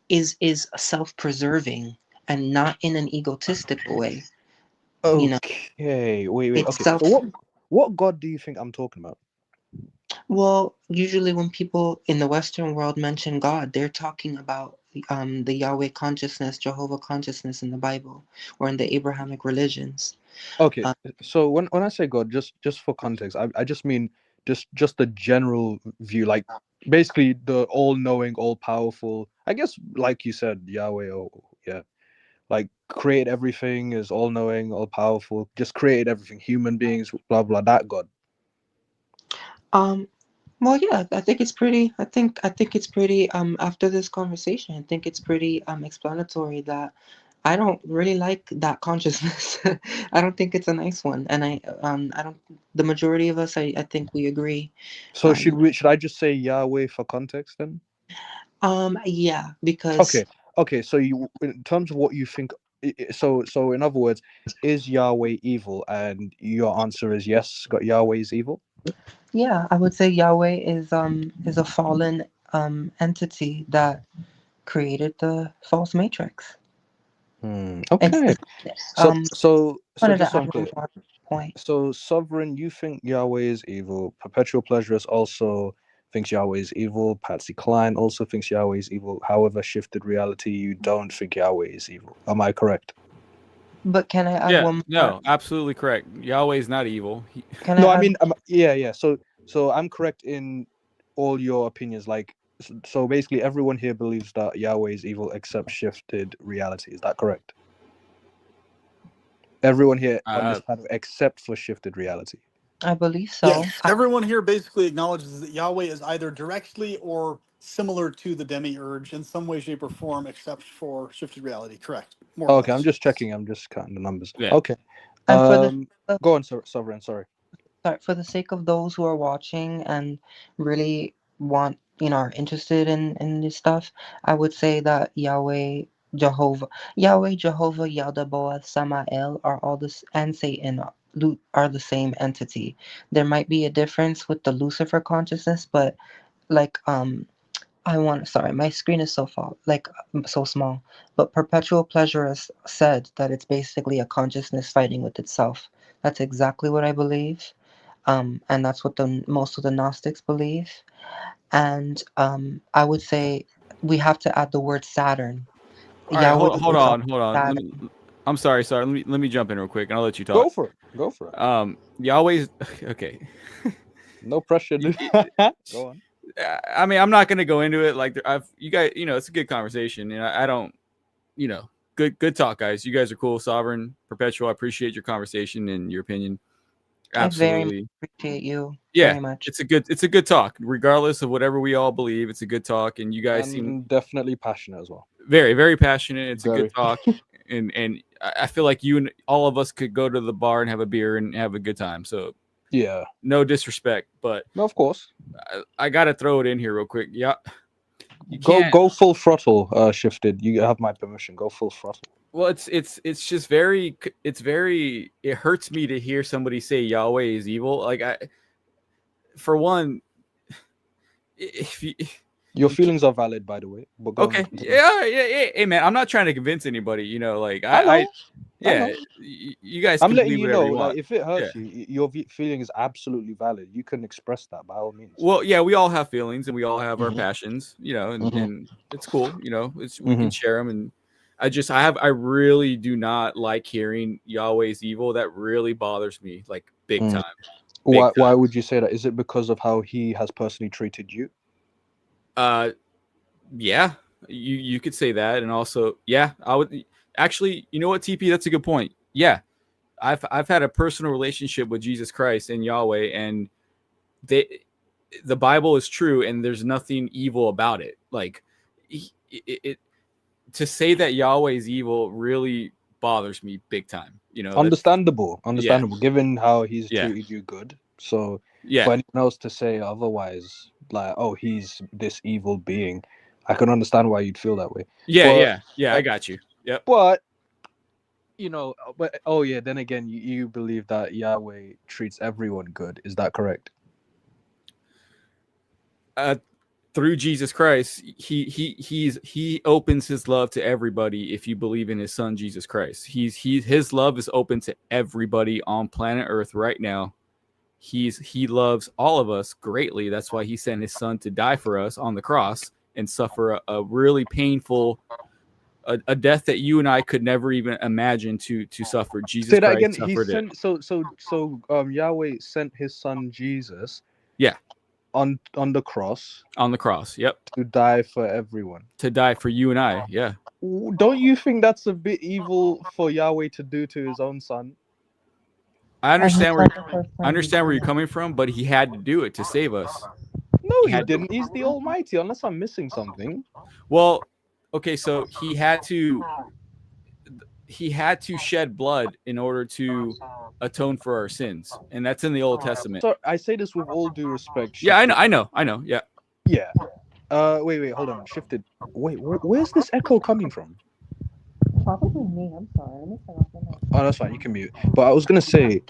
is self-preserving and not in an egotistical way. You know, Okay. Wait. it's Okay. So self what God do you think I'm talking about? well, usually when people in the Western world mention God, they're talking about the Yahweh consciousness, Jehovah consciousness in the Bible or in the Abrahamic religions. Okay. Uh, So when I say God, just for context, I just mean just the general view, like basically the all-knowing, all-powerful. I guess, like you said, Yahweh. Or yeah, like create everything, is all-knowing, all-powerful. Just create everything, human beings, blah blah. That God. um, Well, yeah, I think it's pretty after this conversation, I think it's pretty explanatory that I don't really like that consciousness. I don't think it's a nice one, and I don't. The majority of us, I think we agree. So should I just say Yahweh for context then? Yeah, because Okay. Okay. So you, in terms of what you think, so in other words, is Yahweh evil? And your answer is yes. Got Yahweh is evil. yeah, I would say Yahweh is a fallen entity that created the false matrix. Okay. So wanted just to so add I'm one clear. more point. So Sovereign, you think Yahweh is evil. Perpetual Pleasurist also thinks Yahweh is evil. Patsy Cline also thinks Yahweh is evil. However, Shifted Reality, you don't think Yahweh is evil. Am I correct? But can I add Yeah, one more? no, absolutely correct. Yahweh is not evil. Can No, I I add mean, yeah. So I'm correct in all your opinions. Like, so basically, everyone here believes that Yahweh is evil except Shifted Reality. Is that correct? Everyone here on this panel except for Shifted Reality. I believe so. Yes, everyone here basically acknowledges that Yahweh is either directly or similar to the demiurge in some way, shape, or form, except for Shifted Reality. Correct. More or Okay, less. I'm just checking. I'm just counting the numbers. Yeah. Okay. And for the Go on, Sovereign. Sorry. for the sake of those who are watching and really want, are interested in this stuff, I would say that Yahweh, Jehovah, Yaldabaoth, Samael are all this, and Satan are the same entity. There might be a difference with the Lucifer consciousness, but like sorry, my screen is so small. But Perpetual Pleasurist said that it's basically a consciousness fighting with itself. That's exactly what I believe. And that's what most of the Gnostics believe. And I would say we have to add the word Saturn. All right, Yahweh hold is on. Saturn. I'm sorry. Let me jump in real quick, and I'll let you Go talk. for it. Yahweh's okay. No pressure, dude. Go on. I mean, I'm not going to go into it. Like, you guys, it's a good conversation, and I don't, good talk, guys. You guys are cool. Sovereign, Perpetual, I appreciate your conversation and your opinion. Absolutely. I very much appreciate you. Yeah, very much. It's a good talk, regardless of whatever we all believe. It's a good talk, and you guys seem definitely passionate as well. Very, very passionate. It's a good talk, and I feel like you and all of us could go to the bar and have a beer and have a good time. So yeah, no disrespect, but no, of course, I got to throw it in here real quick. Yeah, go full throttle. Shifted. You have my permission. Go full throttle. Well, it's just very it hurts me to hear somebody say Yahweh is evil. Like for one, if your feelings are valid, by the way. But okay, yeah. Hey, man, I'm not trying to convince anybody. Like I know. You guys. I'm letting you know, like if it hurts you, your feeling is absolutely valid. You can express that by all means. Well, yeah, we all have feelings and we all have our passions, and it's cool. We can share them. And I really do not like hearing Yahweh's evil. That really bothers me, like big time. Why would you say that? Is it because of how he has personally treated you? Yeah, you could say that, and also, yeah, I would actually. You know what, TP? That's a good point. Yeah, I've had a personal relationship with Jesus Christ and Yahweh, and the Bible is true, and there's nothing evil about it. Like to say that Yahweh is evil really bothers me big time. Understandable. Given how he's treated you good. So for anyone else to say otherwise, like, oh, he's this evil being, I can understand why you'd feel that way. Yeah. I got you. Yep. But then again, you believe that Yahweh treats everyone good. Is that correct? Through Jesus Christ, he opens his love to everybody. If you believe in his son Jesus Christ, his love is open to everybody on planet Earth right now. He loves all of us greatly. That's why he sent his son to die for us on the cross and suffer a really painful a death that you and I could never even imagine to suffer. Jesus Say that Christ again. suffered it. So Yahweh sent his son Jesus. Yeah. On the cross. On the cross, yep. To die for everyone. To die for you and I, yeah. Don't you think that's a bit evil for Yahweh to do to his own son? I understand where you're coming from, but he had to do it to save us. No, he didn't. He's the Almighty, unless I'm missing something. Well, okay, so he had to shed blood in order to atone for our sins, and that's in the Old Testament. So I say this with all due respect. Yeah, I know. Yeah. Yeah. Wait, hold on. Shifted. Wait, where's this echo coming from? Probably me. I'm sorry. Let me turn off the mic. Oh, that's fine. You can mute. But I was gonna say,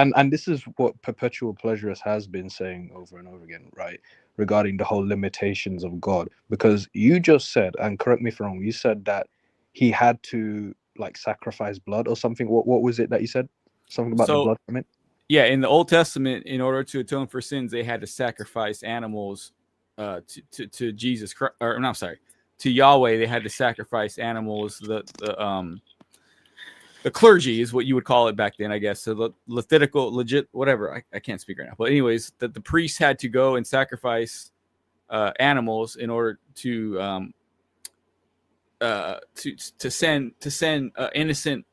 and this is what perpetual pleasurist has been saying over and over again, right? Regarding the whole limitations of God, because you just said, and correct me if I'm wrong, you said that he had to like sacrifice blood or something. What was it that you said? Something about the So blood from it? yeah, in the Old Testament, in order to atone for sins, they had to sacrifice animals to Jesus Christ. Or no, I'm sorry, to Yahweh. They had to sacrifice animals. The clergy is what you would call it back then, I guess. So the Levitical, legit, whatever. I can't speak right now. But anyways, that the priests had to go and sacrifice animals in order to send innocent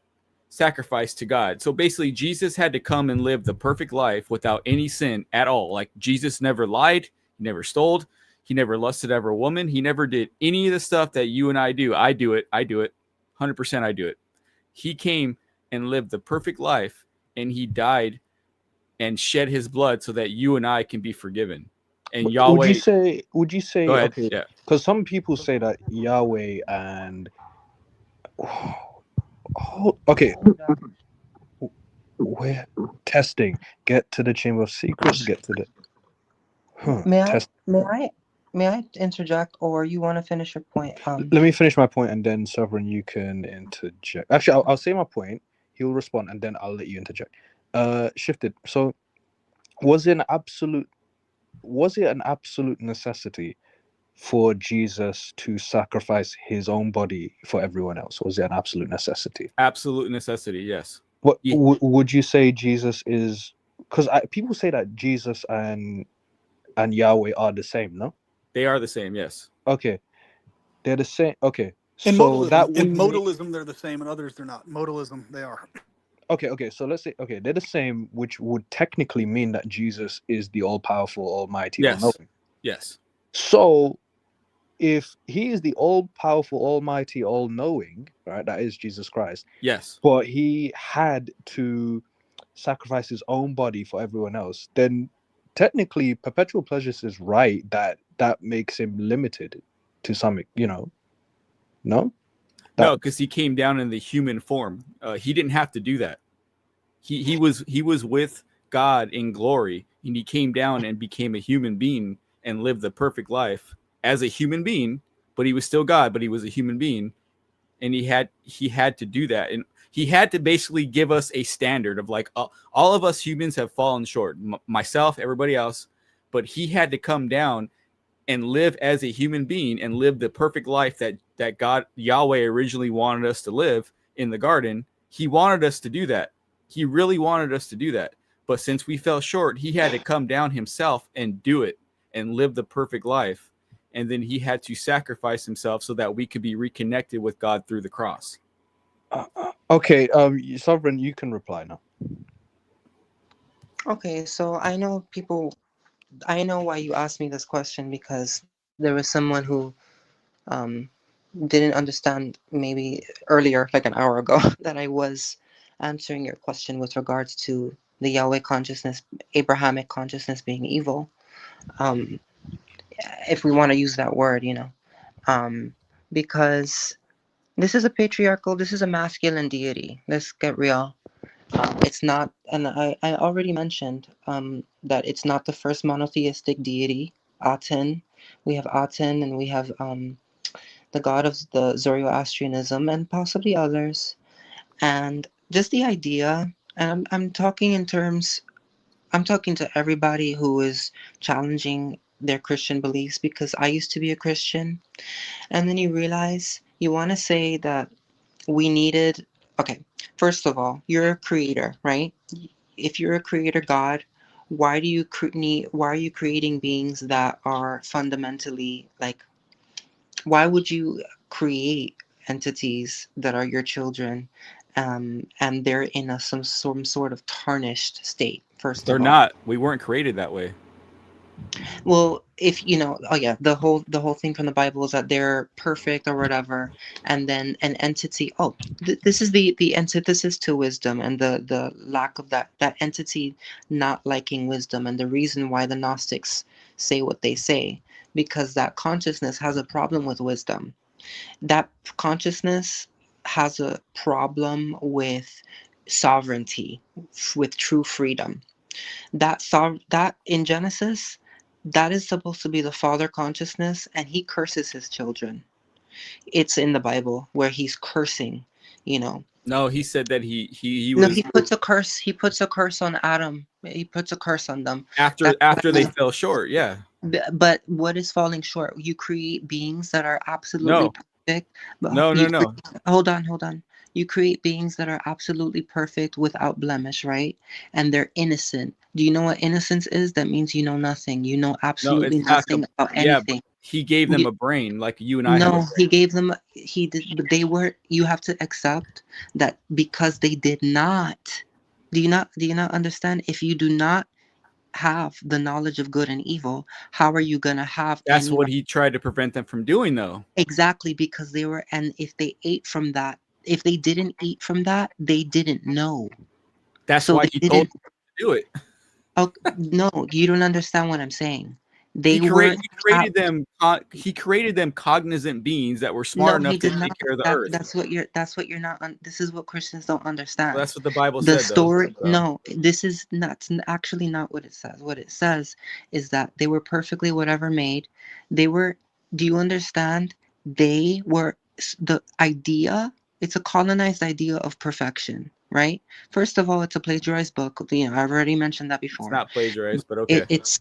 sacrifice to God. So basically, Jesus had to come and live the perfect life without any sin at all. Like Jesus never lied, he never stole, he never lusted after a woman, he never did any of the stuff that you and I do. I do it, 100% I do it. He came and lived the perfect life, and he died and shed his blood so that you and I can be forgiven. And Yahweh. Would you say Go ahead. okay? Yeah. Because some people say that Yahweh and okay, we're testing. Get to the chamber of secrets. Get to the May I interject, or you want to finish your point? Let me finish my point, and then Sovereign, you can interject. Actually, I'll say my point. He'll respond, and then I'll let you interject. Shifted. So, was it an absolute necessity for Jesus to sacrifice his own body for everyone else? Was it an absolute necessity? Absolute necessity, yes. What would you say Jesus is? Because people say that Jesus and Yahweh are the same, no? They are the same, yes. Okay, they're the same. Okay, In so modalism, that would modalism, they're the same, and others they're not. Modalism, they are. Okay. So let's say they're the same, which would technically mean that Jesus is the all-powerful, almighty, Yes. all-knowing. Yes. So if he is the all-powerful, almighty, all-knowing, right, that is Jesus Christ. Yes. But he had to sacrifice his own body for everyone else, then technically perpetual pleasures is right that makes him limited to some, no? No, because he came down in the human form. He didn't have to do that. He was with God in glory, and he came down and became a human being and lived the perfect life as a human being. But he was still God, but he was a human being, and he had to do that, and he had to basically give us a standard of like all of us humans have fallen short, myself, everybody else, but he had to come down and live as a human being and live the perfect life that God, Yahweh, originally wanted us to live in the garden. He wanted us to do that. He really wanted us to do that. But since we fell short, he had to come down himself and do it and live the perfect life. And then he had to sacrifice himself so that we could be reconnected with God through the cross. Okay, Sovereign, you can reply now. Okay, so I know why you asked me this question, because there was someone who didn't understand maybe earlier, like an hour ago, that I was answering your question with regards to the Yahweh consciousness, Abrahamic consciousness being evil. If we want to use that word, because this is a masculine deity. Let's get real. It's not, and I already mentioned that it's not the first monotheistic deity, Aten. We have Aten, and we have the god of the Zoroastrianism, and possibly others. And just the idea, and I'm talking to everybody who is challenging their Christian beliefs, because I used to be a Christian. And then you realize you want to say that we needed, okay, first of all, you're a creator, right? If you're a creator God, why are you creating beings that are fundamentally like, why would you create entities that are your children, and they're in some sort of tarnished state? First They're of all, not. We weren't created that way. well, if oh yeah, the whole thing from the Bible is that they're perfect or whatever, and then an entity. Oh, this is the antithesis to wisdom, and the lack of that entity not liking wisdom, and the reason why the Gnostics say what they say, because that consciousness has a problem with wisdom. That consciousness has a problem with sovereignty, with true freedom. That in Genesis, that is supposed to be the Father consciousness, and he curses his children. It's in the Bible where he's cursing, you know. No, he said that he No, was he puts a curse. He puts a curse on Adam. He puts a curse on them. after they fell short. Yeah. But what is falling short? You create beings that are absolutely No. perfect. But No. hold on. You create beings that are absolutely perfect without blemish, right? And they're innocent. Do you know what innocence is? That means you know nothing. You know No, absolutely it's not. nothing about Yeah, but anything. he gave them a brain like you and I have a No, brain. he gave them. He did. But they were. You have to accept that because they did not. Do you not? Do you not understand? If you do not have the knowledge of good and evil, how are you gonna have That's any? what he tried to prevent them from doing, though. Exactly, because they were. And if they ate from that, if they didn't eat from that, they didn't know. That's So why they he told didn't. them to do it. Oh no, you don't understand what I'm saying. He They weren't. created them. He created them cognizant beings that were smart No, enough he to did not. take care of the That earth. that's what you're not. This is what Christians don't Well, understand. that's what the Bible The said, though. story. So, No, this is not actually not what it says. What it says is that they were perfectly whatever made. They were. Do you understand? They were the idea. It's a colonized idea of perfection, right? First of all, it's a plagiarized book. You know, I've already mentioned that it's before. not plagiarized, but okay. It's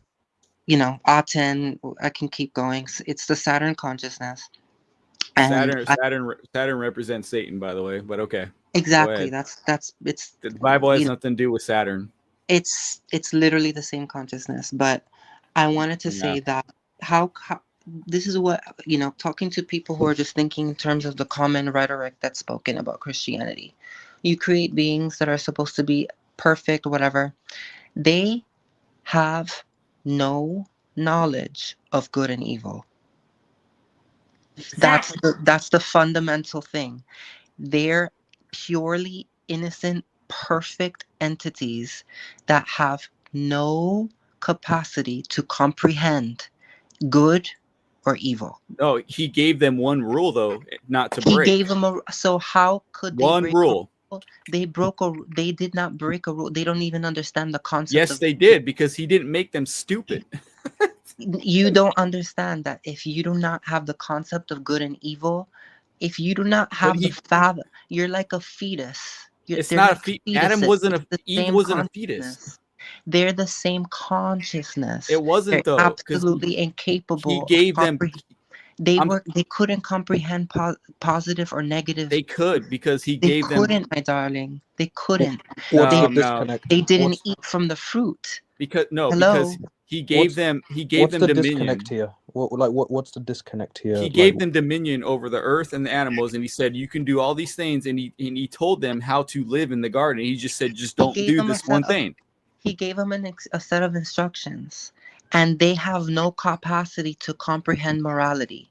you know, Aten. I can keep going. It's the Saturn consciousness. And Saturn represents Satan, by the way. But okay, go exactly, ahead. that's it's The Bible has you know, nothing to do with Saturn. it's literally the same consciousness. But I wanted to Yeah. say that how this is what, you know, talking to people who are just thinking in terms of the common rhetoric that's spoken about Christianity. You create beings that are supposed to be perfect, whatever. They have no knowledge of good and evil. Exactly. That's the fundamental thing. They're purely innocent, perfect entities that have no capacity to comprehend good or evil. No, he gave them one rule, though, not to He break. gave them a. So how could they One break a rule. rule? They did not break a rule. They don't even understand the concept Yes, of. they did, because he didn't make them stupid. You don't understand that if you do not have the concept of good and evil, if you do not But have the fathom, you're like a fetus. it's They're not a like fetus. fetuses. Eve wasn't a fetus. They're the same consciousness. It wasn't, They're though, because absolutely incapable he gave them. They couldn't comprehend positive or negative. They could, because he They gave them. couldn't, my darling. They couldn't. What's the They disconnect? they didn't eat from the fruit. Because Hello. he gave them the dominion. disconnect here? What's the disconnect here? He gave them dominion over the earth and the animals, and he said, "You can do all these things." And he told them how to live in the garden. He just said, "Just don't do this one thing." He gave them a set of instructions, and they have no capacity to comprehend morality.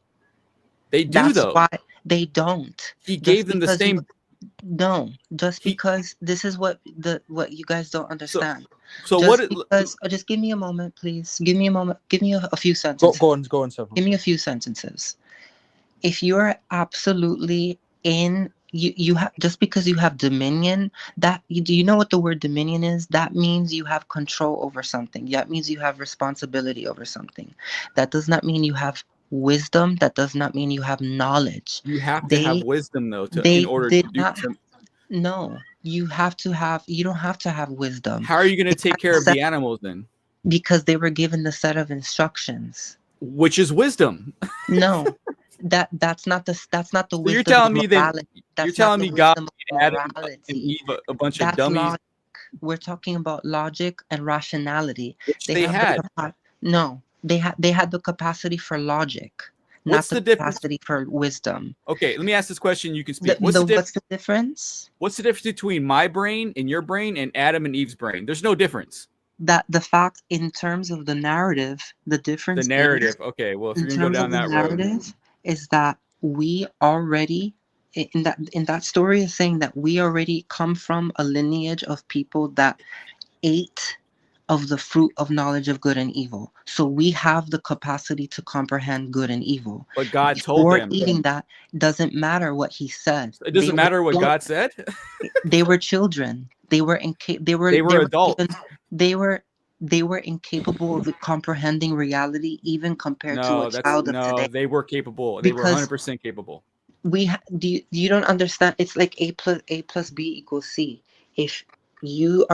They do, That's though. why they don't. He gave them the same. No, just because this is what you guys don't understand. So just what? Because just give me a moment, please. Give me a moment. Give me a few sentences. Go on, several. Give me a few sentences. If you're absolutely in, you have, just because you have dominion, do you know what the word dominion is? That means you have control over something. That means you have responsibility over something. That does not mean you have wisdom. That does not mean you have knowledge. You have to have wisdom, though, in order to do. No, you don't have to have wisdom. How are you going to take care of the animals then? Because they were given the set of instructions, which is wisdom. No, that's not the wisdom. You're telling me that you're telling me God made Adam and Eve a bunch of dummies. Logic. We're talking about logic and rationality. Which they had. No, they had the capacity for logic. What's not the capacity for wisdom. Okay, let me ask this question. You can speak. What's the difference? What's the difference between my brain and your brain and Adam and Eve's brain? There's no difference. That the fact, in terms of the narrative, the difference. The narrative. Okay, well, if you're gonna go down that road, is that we already in that story is saying that we already come from a lineage of people that ate of the fruit of knowledge of good and evil. So we have the capacity to comprehend good and evil. But God told Before them. eating that, doesn't matter what he said. It doesn't matter what God said. They were children. They were adults. They were incapable of comprehending reality, even compared to a child of today. They were capable. They were 100% capable. You don't understand. It's like A plus B equals C. If you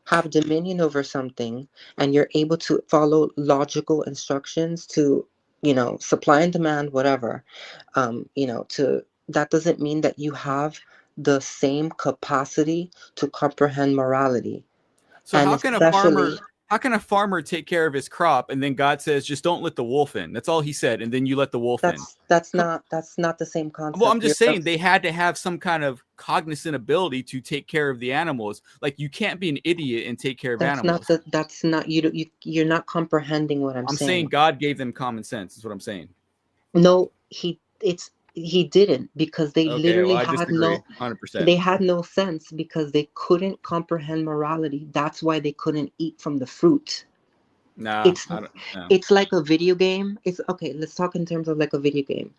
have dominion over something and you're able to follow logical instructions to, supply and demand, whatever, that doesn't mean that you have the same capacity to comprehend morality. So how can a farmer take care of his crop and then God says just don't let the wolf in? That's all he said, and then you let the wolf in. That's not the same concept. Well, I'm just saying they had to have some kind of cognizant ability to take care of the animals. Like you can't be an idiot and take care of animals. You're not comprehending what I'm saying. I'm saying God gave them common sense. Is what I'm saying. No, he didn't, because they literally had 100%. They had no sense because they couldn't comprehend morality. That's why they couldn't eat from the fruit. It's like a video game. It's okay. Let's talk in terms of like a video game.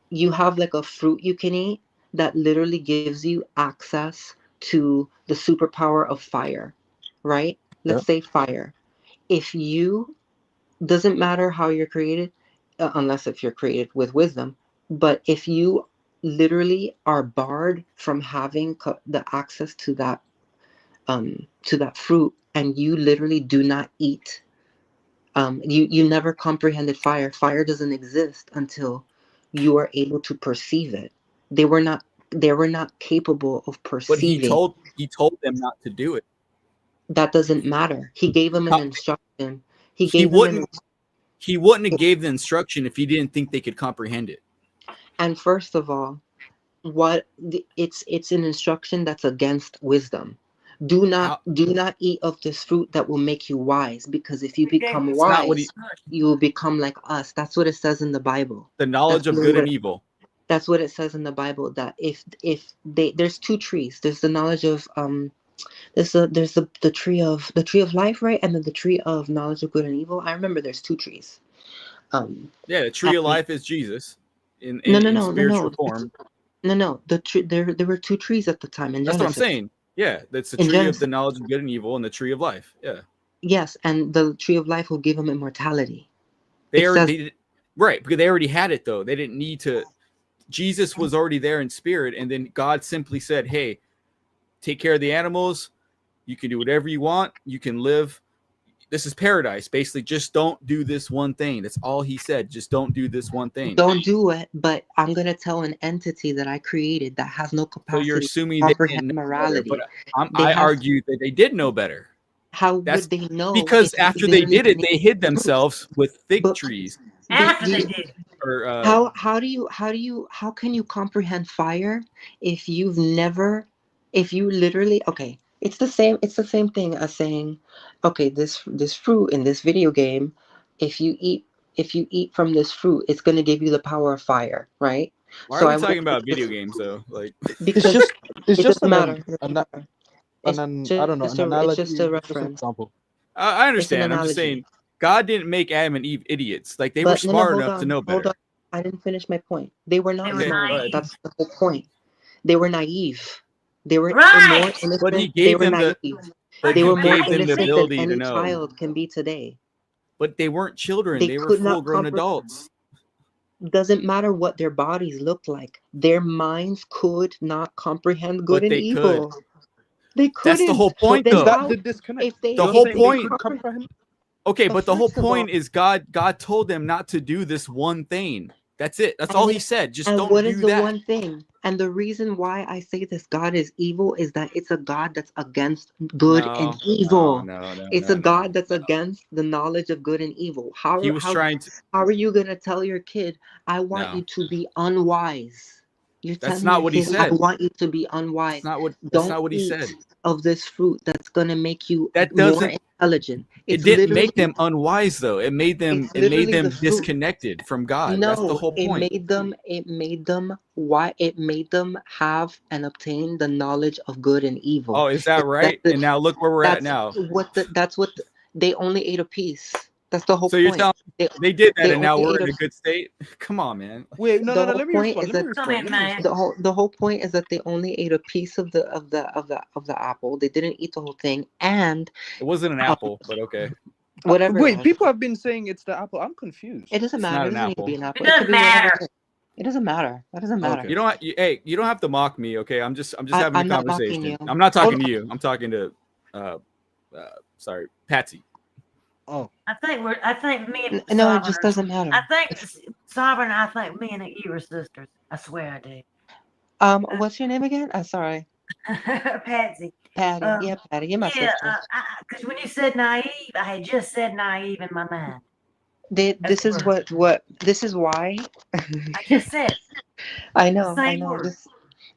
You have like a fruit you can eat that literally gives you access to the superpower of fire, right? Let's say fire. Doesn't matter how you're created, unless if you're created with wisdom. But if you literally are barred from having the access to that fruit, and you literally do not eat, you never comprehended fire. Fire doesn't exist until you are able to perceive it. They were not capable of perceiving. But he told them not to do it. That doesn't matter. He gave them an instruction. He wouldn't have gave the instruction if he didn't think they could comprehend it. And first of all, it's an instruction that's against wisdom. Do not eat of this fruit that will make you wise, because if you become wise, you will become like us. That's what it says in the Bible. The knowledge of good and evil. That's what it says in the Bible, that there's two trees. There's the knowledge of there's the tree of life, right? And then the tree of knowledge of good and evil. I remember there's two trees. The tree of life is Jesus in spiritual form. No. There were two trees at the time in Genesis. That's what I'm saying. Yeah, that's the tree of the knowledge of good and evil and the tree of life. Yeah. Yes, and the tree of life will give them immortality. Because they already had it though. They didn't need to. Jesus was already there in spirit, and then God simply said, "Hey, take care of the animals. You can do whatever you want. You can live. This is paradise. Basically, just don't do this one thing." That's all he said. Just don't do this one thing. Don't do it. But I'm gonna tell an entity that I created that has no capacity. So you're assuming they didn't know morality. Better, but I argue that they did know better. How would they know? Because after they did it, they hid themselves with fig trees. After they did. How can you comprehend fire if you literally it's the same thing as saying, okay, this fruit in this video game, if you eat from this fruit, it's going to give you the power of fire, right? Why are we talking about video games though? Like, because it's just an analogy. It's just a reference. Example. I understand. I'm just saying, God didn't make Adam and Eve idiots. Like they were smart enough to know better. Hold on. I didn't finish my point. They were not smart. Naive. That's the whole point. They were naive. They were Right. more innocent. But he gave them they were more gave them the innocent ability than to any know. child can be today. But they weren't children. They were could not full-grown adults. Doesn't matter what their bodies looked like. Their minds could not comprehend good But and evil. They couldn't. That's the whole point, though. That's the disconnect. The whole point. Comprehend. Okay, but the whole First of point all- is God told them not to do this one thing. That's it. That's all he said. Just And don't what do is the that. one thing? And the reason why I say this God is evil is that it's a God that's against good and evil. It's a God that's against the knowledge of good and evil. How He was trying to. are you gonna tell your kid, I want you to be unwise? You That's tell not your what he kid, said. I want you to be unwise. That's Don't not what he eat said. of this fruit that's gonna make you That more doesn't. intelligent. It It's didn't literally make them unwise, though. It made them. it's It made literally the them fruit. disconnected from God. That's the No, whole it point. made them why it made them have and obtain the knowledge of good and evil. Oh, is that That's right? the And now look where we're at now. that's what they only ate a piece. That's the whole So you're point. telling they did that, They and now only we're ate in a a good state? Come on, man. Wait, no, the no, no. whole Let me point respond. is Let me that Come respond. in, Let me man. respond. the whole point is that they only ate a piece of the apple. They didn't eat the whole thing, and It wasn't an apple, but okay. whatever it Wait, was. people have been saying it's the apple. I'm confused. It doesn't It's matter. not It an doesn't need to apple. be an apple. It It could doesn't be whatever matter. it is. It doesn't matter. That doesn't matter. Okay. You don't. Hey, you don't have to mock me, okay? I'm just having a I'm not mocking conversation. you. I'm not talking Oh, to you. I'm talking to, sorry, Patsy. Oh, I think me and No, it Sovereign just are, doesn't matter. I think Sovereign, I think me and you are sisters. I swear I do. What's your name again? Sorry, Patsy. Patty. Yeah, Patty. You're my Yeah, sister. because when you said naive, I had just said naive in my mind. This is word. what this is why. I just said I the know. same word.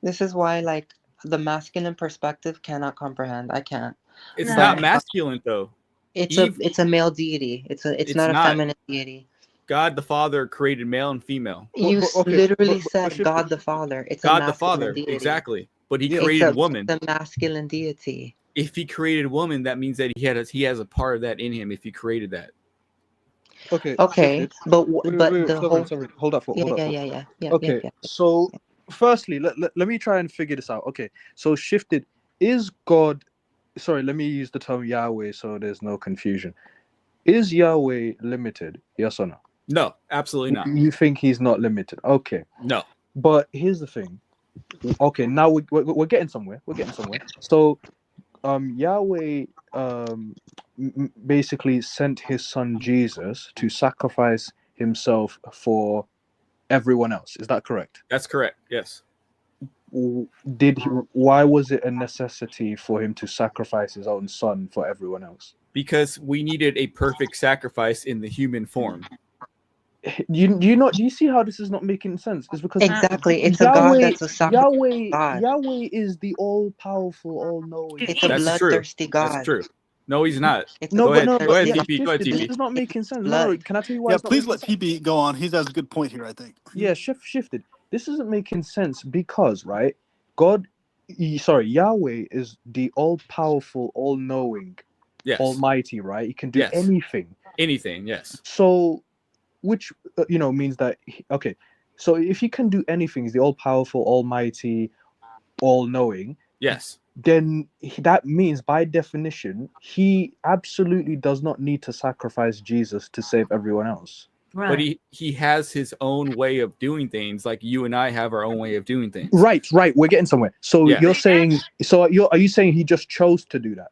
This is why like the masculine perspective cannot comprehend. I can't. It's No. not masculine though. Eve, It's a male deity. It's not a not. feminine deity. God the Father created male and female. You okay, literally but said Shifted. God the Father. It's a God the masculine Father, deity. exactly. But he Yeah, created It's woman. a masculine deity. If he created woman, that means that he has a part of that in him. If he created that, Okay, Okay, Shifted. but Wait, but wait, the Sovereign, whole Sovereign. Hold up, yeah hold up. yeah yeah yeah yeah Okay, yeah. so firstly, let me try and figure this out. Okay, so Shifted, is God, sorry, let me use the term Yahweh so there's no confusion. Is Yahweh limited? Yes or no? no, absolutely not. You think he's not limited? Okay, No, but here's the thing. Okay, now we're getting somewhere. We're getting somewhere. So, Yahweh basically sent his son Jesus to sacrifice himself for everyone else. Is that correct? that's correct. Yes, Why was it a necessity for him to sacrifice his own son for everyone else? because we needed a perfect sacrifice in the human form. Do you see how this is not making sense? It's because Exactly. It's a God that's a sacrifice God. Yahweh is the all-powerful, all-knowing. It's a That's bloodthirsty true. God. That's true. No, he's not. It's a No, Go but ahead. no, Go but ahead, yeah, TP. Go ahead, Shifted. This TP. is not making sense. blood. No, can I tell you why? Yeah, It's not please making let TP go on. He has a good point here, I think. Yeah, Shifted. This isn't making sense because, right, Yahweh is the all-powerful, all-knowing, Yes. almighty, right? He can do Yes. anything. Anything. Yes. So, which, means that, okay, so if he can do anything, he's the all-powerful, almighty, all-knowing, Yes. then that means, by definition, he absolutely does not need to sacrifice Jesus to save everyone else. Right. But he has his own way of doing things, like you and I have our own way of doing things. Right. We're getting somewhere. So Yeah. you're saying, are you saying he just chose to do that?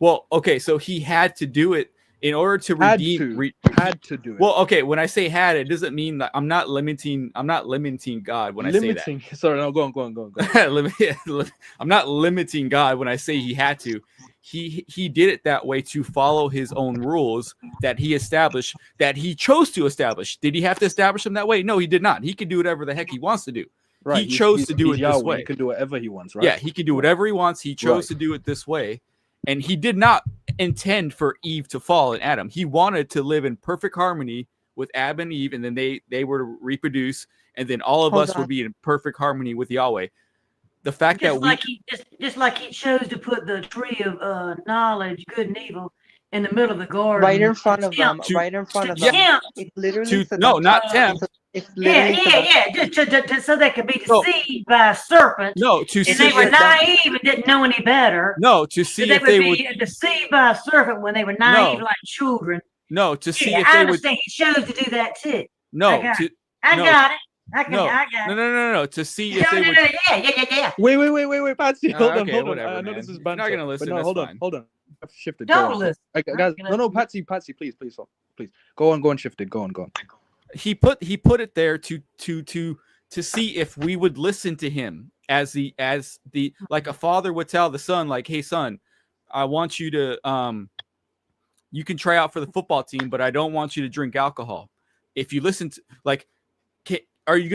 Well, okay, so he had to do it in order to redeem. Had to do it. Well, okay, when I say had, it doesn't mean that I'm not limiting God when I say that. Sorry, no, go on. I'm not limiting God when I say he had to. He did it that way to follow his own rules that he established, that he chose to establish. Did he have to establish them that way? No, he did not. He could do whatever the heck he wants to do. Right. He chose to do it this way. He can do whatever he wants, right? Yeah, he can do whatever he wants. He chose to do it this way. And he did not intend for Eve to fall and Adam. He wanted to live in perfect harmony with Adam and Eve, and then they were to reproduce, and then all of us would be in perfect harmony with Yahweh. The fact just that like just like he chose to put the tree of knowledge, good and evil, in the middle of the garden, right in front of them. Right in front of them. It literally not tempt. It's literally just so they could be deceived by a serpent. No, to and see they were naive and didn't know any better. No, to see so if they would be deceived by a serpent when they were naive like children. No, to see if I they understand. He chose to do that too. No, I got it. I got it. No. To see if they would. Yeah. Wait, Patsy, hold on. Whatever, I know man. this is If banter. you're not gonna listen. No, That's hold fine. on. I've shifted. Don't listen. Guys, no, Patsy, please. Go on, Shifted. Go on. He put it there to see if we would listen to him as the like a father would tell the son, like, hey son, I want you to you can try out for the football team, but I don't want you to drink alcohol. If you listen to, like, are you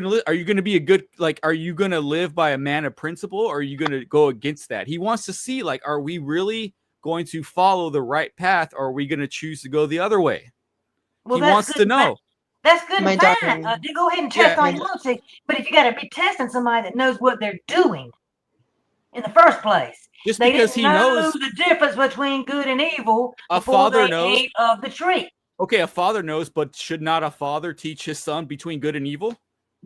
gonna be a good, like, are you gonna live by a man of principle, or are you gonna go against that? He wants to see, like, are we really going to follow the right path, or are we gonna choose to go the other way? Well, He wants to know. That's good My and fine. darling. You go ahead and test Yeah. all you want to, but if you got to be testing somebody that knows what they're doing in the first place, Just they because didn't he know knows, the difference between good and evil a before father they knows. ate of the tree. Okay, a father knows, but should not a father teach his son between good and evil?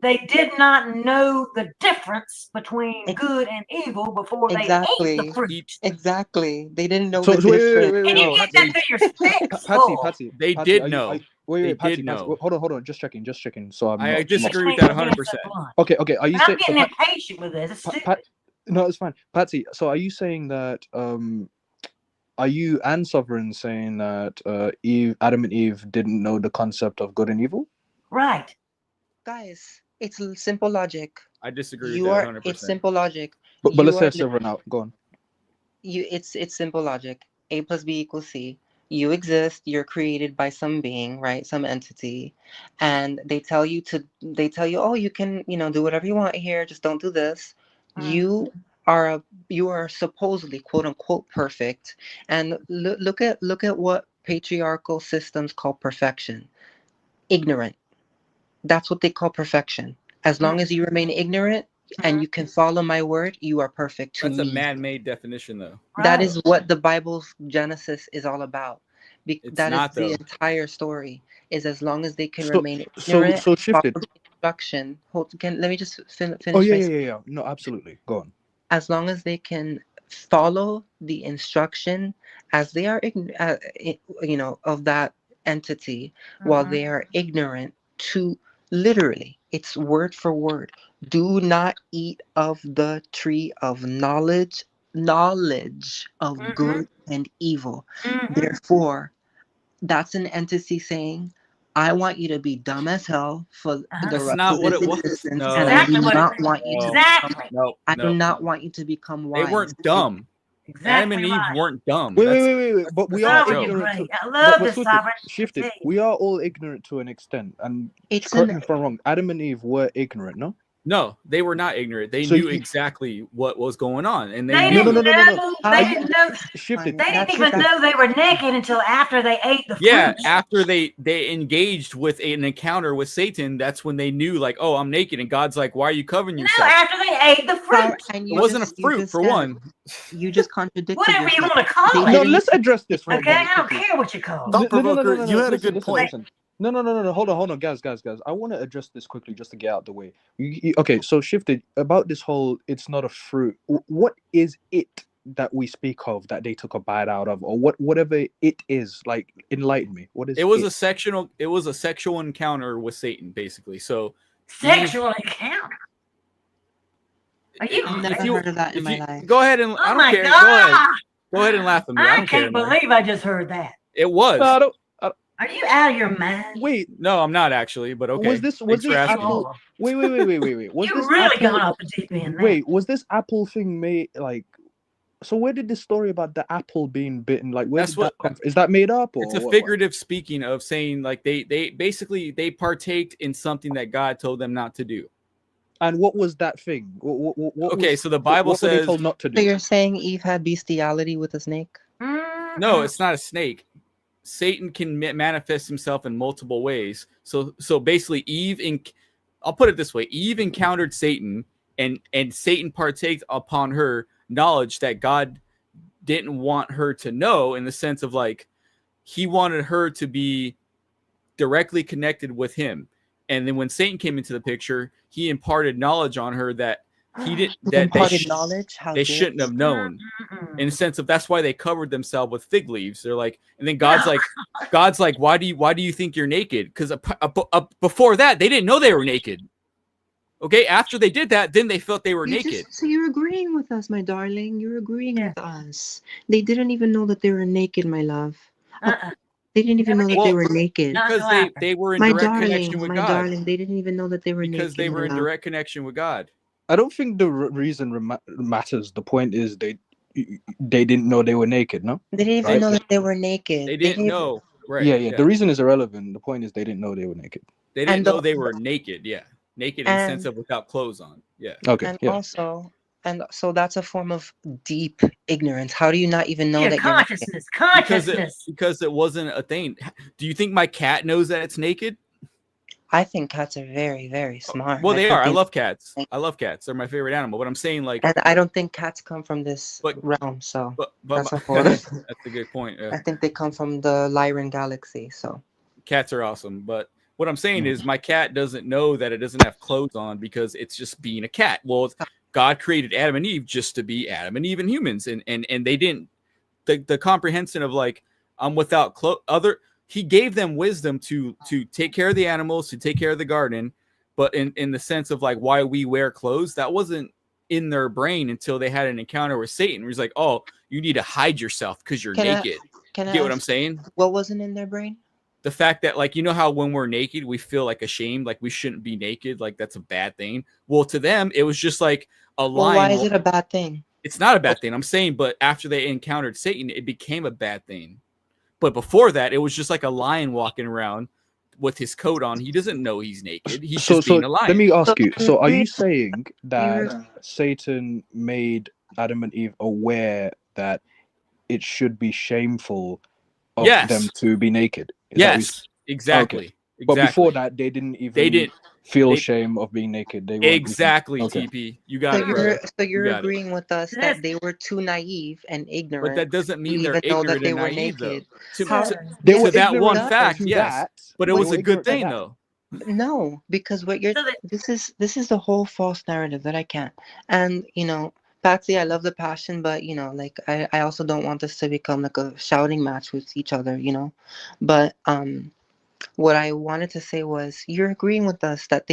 They did not know the difference between good and evil before they ate Exactly. the fruit. Exactly. They didn't know So the wait, difference. And you No, get they- that through your sticks. Patsy, Oh, Patsy, They Patsy, did are you- know. are you- wait, They Patsy, did Patsy, know. hold on, just checking. So I'm I not. disagree with Thanks that for being 100%. so blunt. Okay, are you And I'm saying? getting impatient with this. It's stupid. No, it's fine, Patsy. So are you saying that are you and Sovereign saying that Adam and Eve didn't know the concept of good and evil? Right. Guys, it's simple logic. I disagree with You that are 100%. it's simple logic. But You let's are say Sovereign out. Go on. it's simple logic. A plus B equals C. You exist, you're created by some being, right? Some entity. And they tell you, oh, you can, do whatever you want here, just don't do this. You are supposedly quote unquote perfect. And look at what patriarchal systems call perfection. Ignorant. That's what they call perfection. As long as you remain ignorant and you can follow my word, you are perfect to That's a me. man-made definition, though. That Right. is what the Bible's Genesis is all about. It's That is not, the though. entire story. Is as long as they can So remain ignorant, so shifted. follow the instruction. Let me just finish Oh my yeah. No, absolutely. Go on. as long as they can follow the instruction as they are of that entity while they are ignorant to literally it's word for word, do not eat of the tree of knowledge of good and evil. Therefore, that's an entity saying, I want you to be dumb as hell for the That's rest not of what this it was. existence, No. and I do Exactly what it not is. want you to Exactly. No, I do no. not want you to become They wise. weren't dumb. Adam and Exactly Eve right. weren't dumb. Wait. But we are Sovereign, you're ignorant great. to. I love But this Swifted, sovereign. shifted. I tell you. We are all ignorant to an extent, and It's correct me an if I'm wrong. Adam and Eve were ignorant, no? No, they were not ignorant. They So knew you- exactly what was going on, and They they didn't knew. know. How They you- didn't know. Shifted. They didn't That's- even that's- know they were naked until after they ate the fruit. Yeah, after they engaged with an encounter with Satan, that's when they knew, like, oh, I'm naked, and God's like, why are you covering No, yourself? after they ate the fruit. And It wasn't a fruit, for one. You just contradicted Whatever you yourself. want to call They it. No, didn't- let's address this right Okay, now. I don't care what you call it. Thought provoker, you had a good point. Listen. No. Hold on, guys. I want to address this quickly just to get out the way. Okay, so shifted about this whole. It's not a fruit. What is it that we speak of that they took a bite out of, or whatever it is? Like, enlighten me. What is It was it? a sexual encounter with Satan, basically. So Sexual encounter. Are you? I've never heard of that in my life. Go ahead and Oh I don't my care. God. Go ahead and laugh at me. I I don't care. can't man. believe I just heard that. It was. No, I don't. Are you out of your mind? Wait. No, I'm not actually, but okay. Was this Thanks for asking. Apple? Wait. Was You this really Apple? gone off the deep end. Now. Wait, was this Apple thing made like? So where did this story about the apple being bitten? Like, where That's did that come from? Is that made up? Or It's a what? figurative speaking of saying, like, they basically they partaked in something that God told them not to do. And what was that thing? What Okay, was, so the Bible what were they says told not to So do? you're saying Eve had bestiality with a snake? no, it's not a snake. Satan can manifest himself in multiple ways. So basically, I'll put it this way: Eve encountered Satan, and Satan partaked upon her knowledge that God didn't want her to know, in the sense of, like, he wanted her to be directly connected with him. And then when Satan came into the picture, he imparted knowledge on her that he didn't, that Imparted knowledge? How they dare shouldn't you. have known. In the sense of, that's why they covered themselves with fig leaves. They're like, and then God's like, why do you think you're naked? Because before that, they didn't know they were naked. Okay, after they did that, then they felt they were naked. So you're agreeing with us, my darling. You're agreeing with us. They didn't even know that they were naked, my love. They didn't even know that they were naked. Because they were in My direct darling, connection with my God. darling, they didn't even know that they were naked. Because they were my in love. direct connection with God. I don't think the reason matters. The point is they didn't know they were naked. No, They didn't even know that they were naked. They didn't know. Right. Yeah. The reason is irrelevant. The point is they didn't know they were naked. They didn't know they were naked. Yeah. naked in the sense And of without clothes on. Yeah. Okay. and Yeah. also, and so that's a form of Okay. and Yeah. also and so that's a form of deep ignorance. How do you not even know Yeah, that you're naked? consciousness. It wasn't a thing. Do you think my cat knows that it's naked? I think cats are very, very smart. Well, I they think are. I they, love cats. I love cats. They're my favorite animal. But I'm saying, like, and I don't think cats come from this but realm. So but that's a whole. that's a good point. I think they come from the Lyran galaxy. So Cats are awesome, but what I'm saying Mhm. is my cat doesn't know that it doesn't have clothes on because it's just being a cat. Well, God created Adam and Eve just to be Adam and Eve and humans, and they didn't the comprehension of like I'm without he gave them wisdom to take care of the animals, to take care of the garden, but in the sense of like why we wear clothes, that wasn't in their brain until they had an encounter with Satan. Where he's like, oh, you need to hide yourself because you're can I naked. can You I get what I'm ask saying? what wasn't in their brain? The fact that, like, you know how when we're naked we feel like ashamed, like we shouldn't be naked, like that's a bad thing. Well, to them it was just like a Well, why line. is it a bad thing? It's not a bad thing, I'm saying, but after they encountered Satan it became a bad thing. But before that it was just like a lion walking around with his coat on. He doesn't know he's naked, he's just being a let lion. me ask So you. So, are you saying that you're Satan made Adam and Eve aware that it should be shameful of Yes. them to be naked? Is that what you Yes, exactly. Okay. But before Exactly. that, they didn't even They didn't. feel They shame of being naked. They weren't exactly. Okay. TP, you got it, brother. so You you're got it. agreeing with us That's- that they were too naive and But ignorant that doesn't to mean they're even know that ignorant they and were naive, though. naked. How- They Yes, were to that ignorant one does. fact, to yes. that, But it they was were a good ignorant to thing, that. though. No, because what you're So that- this is the whole false narrative that I can't. And Patsy, I love the passion, but like I also don't want this to become like a shouting match with each other, But what I wanted to say was you're agreeing with us that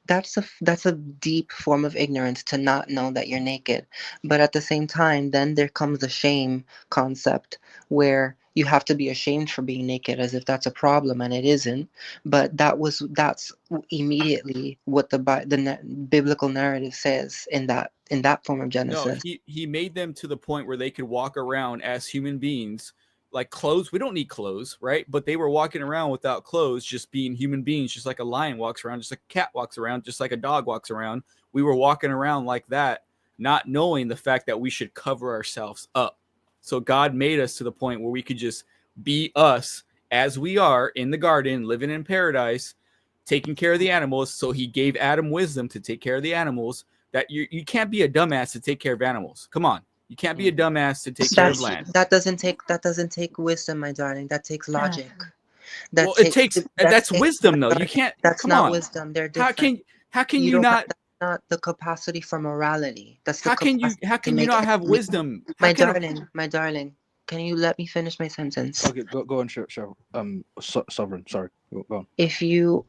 that's a deep form of ignorance to not know that you're naked. But at the same time, then there comes the shame concept where you have to be ashamed for being naked as if that's a problem, and it isn't. But that's immediately what the biblical narrative says in that form of No, Genesis. he made them to the point where they could walk around as human beings. Like clothes, we don't need clothes, right? But they were walking around without clothes, just being human beings, just like a lion walks around, just like a cat walks around, just like a dog walks around. We were walking around like that, not knowing the fact that we should cover ourselves up. So God made us to the point where we could just be us as we are in the garden, living in paradise, taking care of the animals. So he gave Adam wisdom to take care of the animals. That you can't be a dumbass to take care of animals. Come on. You can't be a dumbass to take care of land. That doesn't take wisdom, my darling. That takes logic. Well, it takes that's wisdom though. You can't. That's Come not on. wisdom. They're different. How can you don't not? That's not the capacity for morality. That's the How can you not have wisdom? My darling. Can you let me finish my sentence? Okay, go on, sure. Sovereign, sorry, go on. If you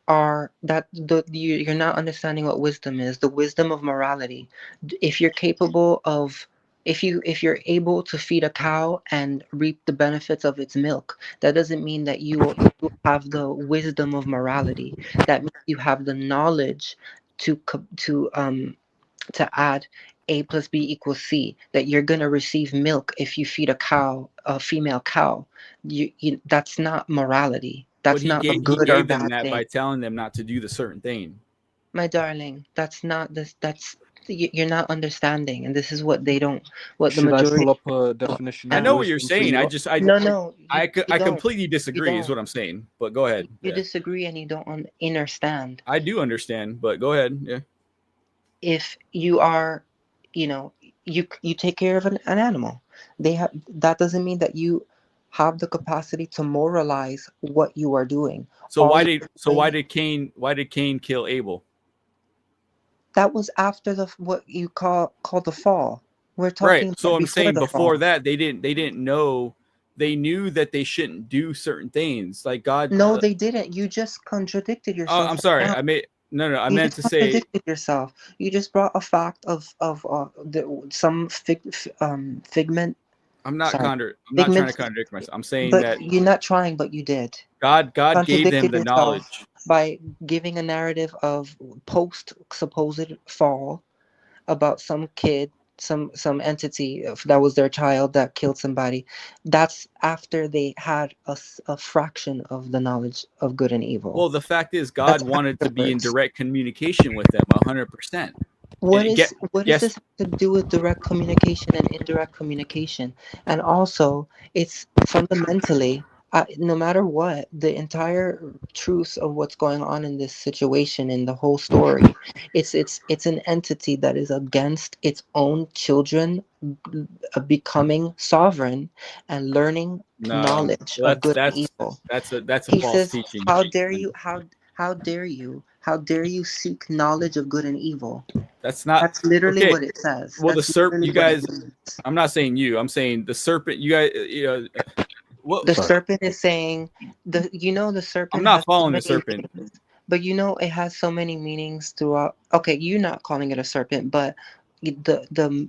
are you're not understanding what wisdom is. The wisdom of morality. If you're capable of if you're able to feed a cow and reap the benefits of its milk, that doesn't mean that you have the wisdom of morality. That means you have the knowledge to add A plus B equals C, that you're going to receive milk if you feed a female cow. That's not morality. That's not a good or gave them bad that thing. by telling them not to do the certain thing. My darling, that's not this. You're not understanding, and this is what they don't. What the Should I majority. pull up a definition? I of know what you're wisdom for saying. No. I don't. completely disagree. You Is what I'm saying. But go ahead. You disagree, and you don't understand. I do understand, but go ahead. Yeah. If you are, you take care of an animal, that doesn't mean that you have the capacity to moralize what you are doing. So why did Cain kill Abel? That was after what you call the fall. We're talking Right. about So I'm saying before fall. that they didn't know. They knew that they shouldn't do certain things. Like God. No, they didn't. You just contradicted yourself. Oh, I'm sorry. Now. I You meant just to say. contradicted yourself. You just brought a fact of some figment. I'm not Sorry. I'm not trying to contradict myself. I'm saying But that you're not trying, but you did. God gave them the knowledge by giving a narrative of post supposed fall about some kid some entity that was their child that killed somebody, that's after they had a fraction of the knowledge of good and evil. Well, the fact is, God That's wanted to be in afterwards. direct communication with them 100%. What Get does yes. this have to do with direct communication and indirect communication? And also, it's fundamentally, no matter what, the entire truth of what's going on in this situation, in the whole story, it's an entity that is against its own children becoming sovereign and learning No, knowledge of good and evil. that's a He false says, teaching. "How dare you? How dare you? How dare you seek knowledge of good and evil?" That's not That's literally okay. what it says. Well, the That's serpent, literally you what it guys. means. I'm not saying you. I'm saying the serpent. You guys. You know. What? The Sorry. serpent is saying the the I'm serpent not has so following the many serpent. meanings, but it has so many meanings throughout. Okay, you're not calling it a serpent, but the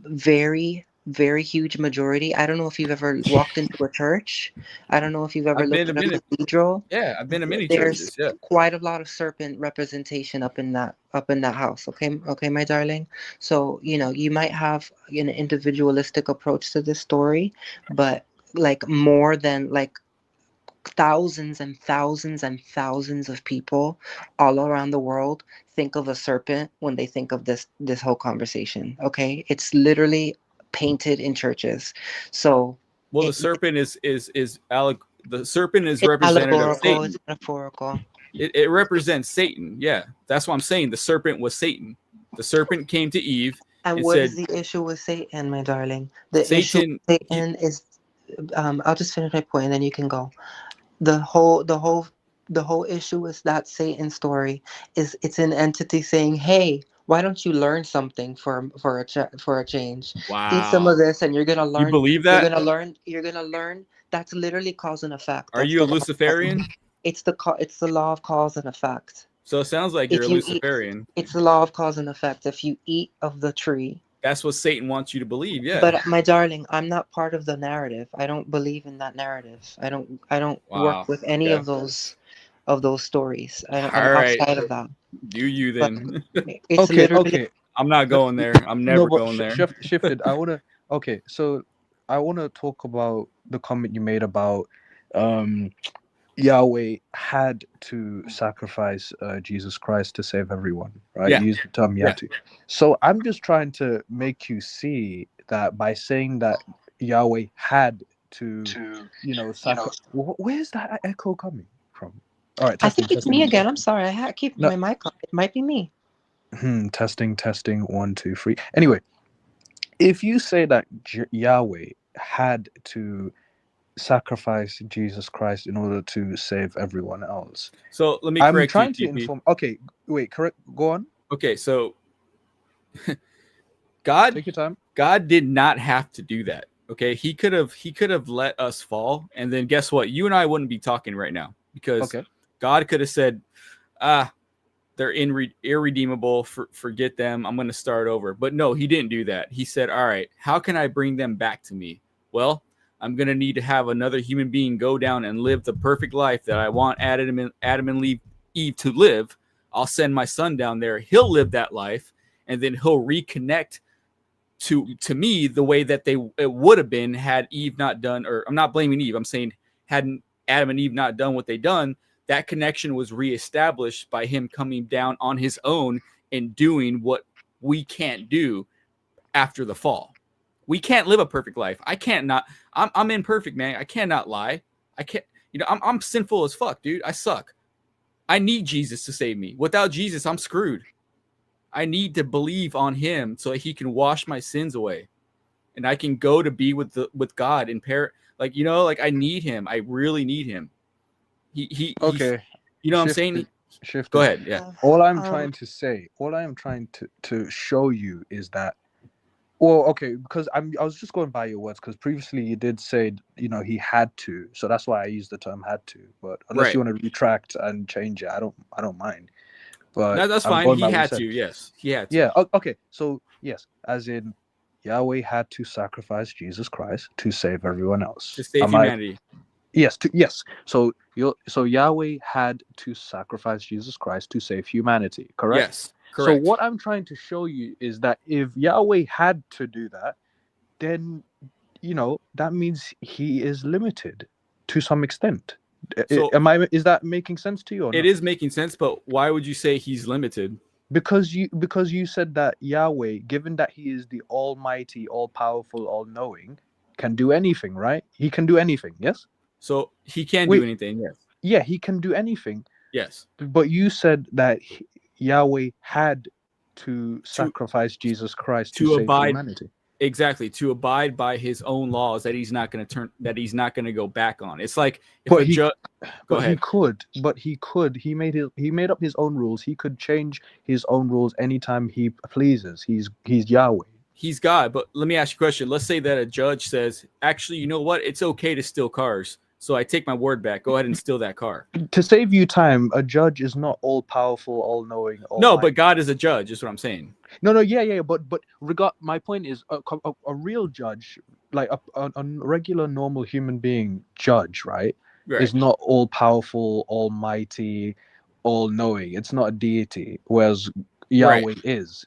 very huge majority. I don't know if you've ever walked into a church. I don't know if you've ever I've been looked to at a many. cathedral. Yeah, I've been to many There's churches. Yeah. quite a lot of serpent representation up in that house. Okay, my darling. So you might have an individualistic approach to this story, but like more than like thousands and thousands and thousands of people all around the world think of a serpent when they think of this whole conversation. Okay, it's literally painted in churches. So Well, the it, serpent the serpent is it's representative of allegorical, it's Satan. metaphorical. It represents Satan. Yeah, that's what I'm saying. The serpent was Satan. The serpent came to Eve And and what is said, the issue with Satan, my darling? The issue "Satan, with Satan is, I'll just finish my point and then you can go. The whole issue is that Satan story is it's an entity saying, "Hey, why don't you learn something for a change? Eat some of wow, this, and you're gonna you learn. believe You're that? gonna learn. You're gonna learn." That's literally cause and effect. Are That's you a the law. Luciferian?" It's the law of cause and effect. So it sounds like you're If a you eat, Luciferian. it's the law of cause and effect. If you eat of the tree, That's what Satan wants you to believe. Yeah. but my darling, I'm not part of the narrative. I don't believe in that narrative. I don't work Wow. with any Okay. of those stories. I'm All right. outside of that. Do you But then? it's Okay, literally okay. I'm not But going there. I'm no, never but going there. shifted. Okay, so I wanna talk about the comment you made about um Yahweh had to sacrifice Jesus Christ to save everyone, right? Yeah. You used the term you Yeah. had to. So I'm just trying to make you see that by saying that Yahweh had to, where's that echo coming from? All right, I testing, think it's me testing. again. I'm sorry. Keep No, my mic on. It might be me. testing, testing. 1, 2, 3. Anyway, if you say that Yahweh had to sacrifice Jesus Christ in order to save everyone else. So let me I'm correct you, trying to TP. inform. Okay, wait, correct. Go on. Okay, so God Take your time. God did not have to do that. Okay, he could have let us fall, and then guess what? You and I wouldn't be talking right now because Okay. God could have said, they're irredeemable. Forget them. I'm going to start over. But no, he didn't do that. He said, all right, how can I bring them back to me? Well, I'm going to need to have another human being go down and live the perfect life that I want Adam and Eve to live. I'll send my son down there. He'll live that life, and then he'll reconnect to me the way that it would have been had Eve not done, or I'm not blaming Eve. I'm saying hadn't Adam and Eve not done what they done, that connection was reestablished by him coming down on his own and doing what we can't do after the fall. We can't live a perfect life. I can't not. I'm imperfect, man. I cannot lie. I can't. I'm sinful as fuck, dude. I suck. I need Jesus to save me. Without Jesus, I'm screwed. I need to believe on him so that he can wash my sins away, and I can go to be with God in like I need him. I really need him. Okay. What I'm saying? Shifted. Go ahead. Yeah. All I am trying to show you is that. Well, okay, because I was just going by your words, because previously you did say he had to, so that's why I used the term had to. But unless you want to retract and change it, I don't mind. But No, that's I'm fine. going He by what you had said. to. Yes, he had to. Yeah. Okay. So yes, as in Yahweh had to sacrifice Jesus Christ to save everyone else. To save humanity. Yes. Yes. So Yahweh had to sacrifice Jesus Christ to save humanity. Correct. Yes. So Correct. what I'm trying to show you is that if Yahweh had to do that, then that means he is limited to some extent. So Is that making sense to you or it not? is making sense, but why would you say he's limited? Because you said that Yahweh, given that he is the almighty, all powerful, all knowing, can do anything, right? He can do anything, yes? So he can do Wait, anything. Yes. yeah, he can do anything. Yes. But you said that Yahweh had to To sacrifice Jesus Christ to to save abide humanity. exactly to abide by his own laws that he's not going to he's not going to go back on. It's like if But a he judge go But he ahead. could. He made up his own rules. He could change his own rules anytime he pleases. He's Yahweh. He's God, but let me ask you a question. Let's say that a judge says, actually, you know what? It's okay to steal cars. So I take my word back. Go ahead and steal that car. To save you time, a judge is not all powerful, all knowing, all No, mighty. but God is a judge, is what I'm saying. No, yeah. But my point is, a real judge, like a regular, normal human being judge, right, Right. is not all powerful, almighty, all knowing. It's not a deity, whereas Yahweh is.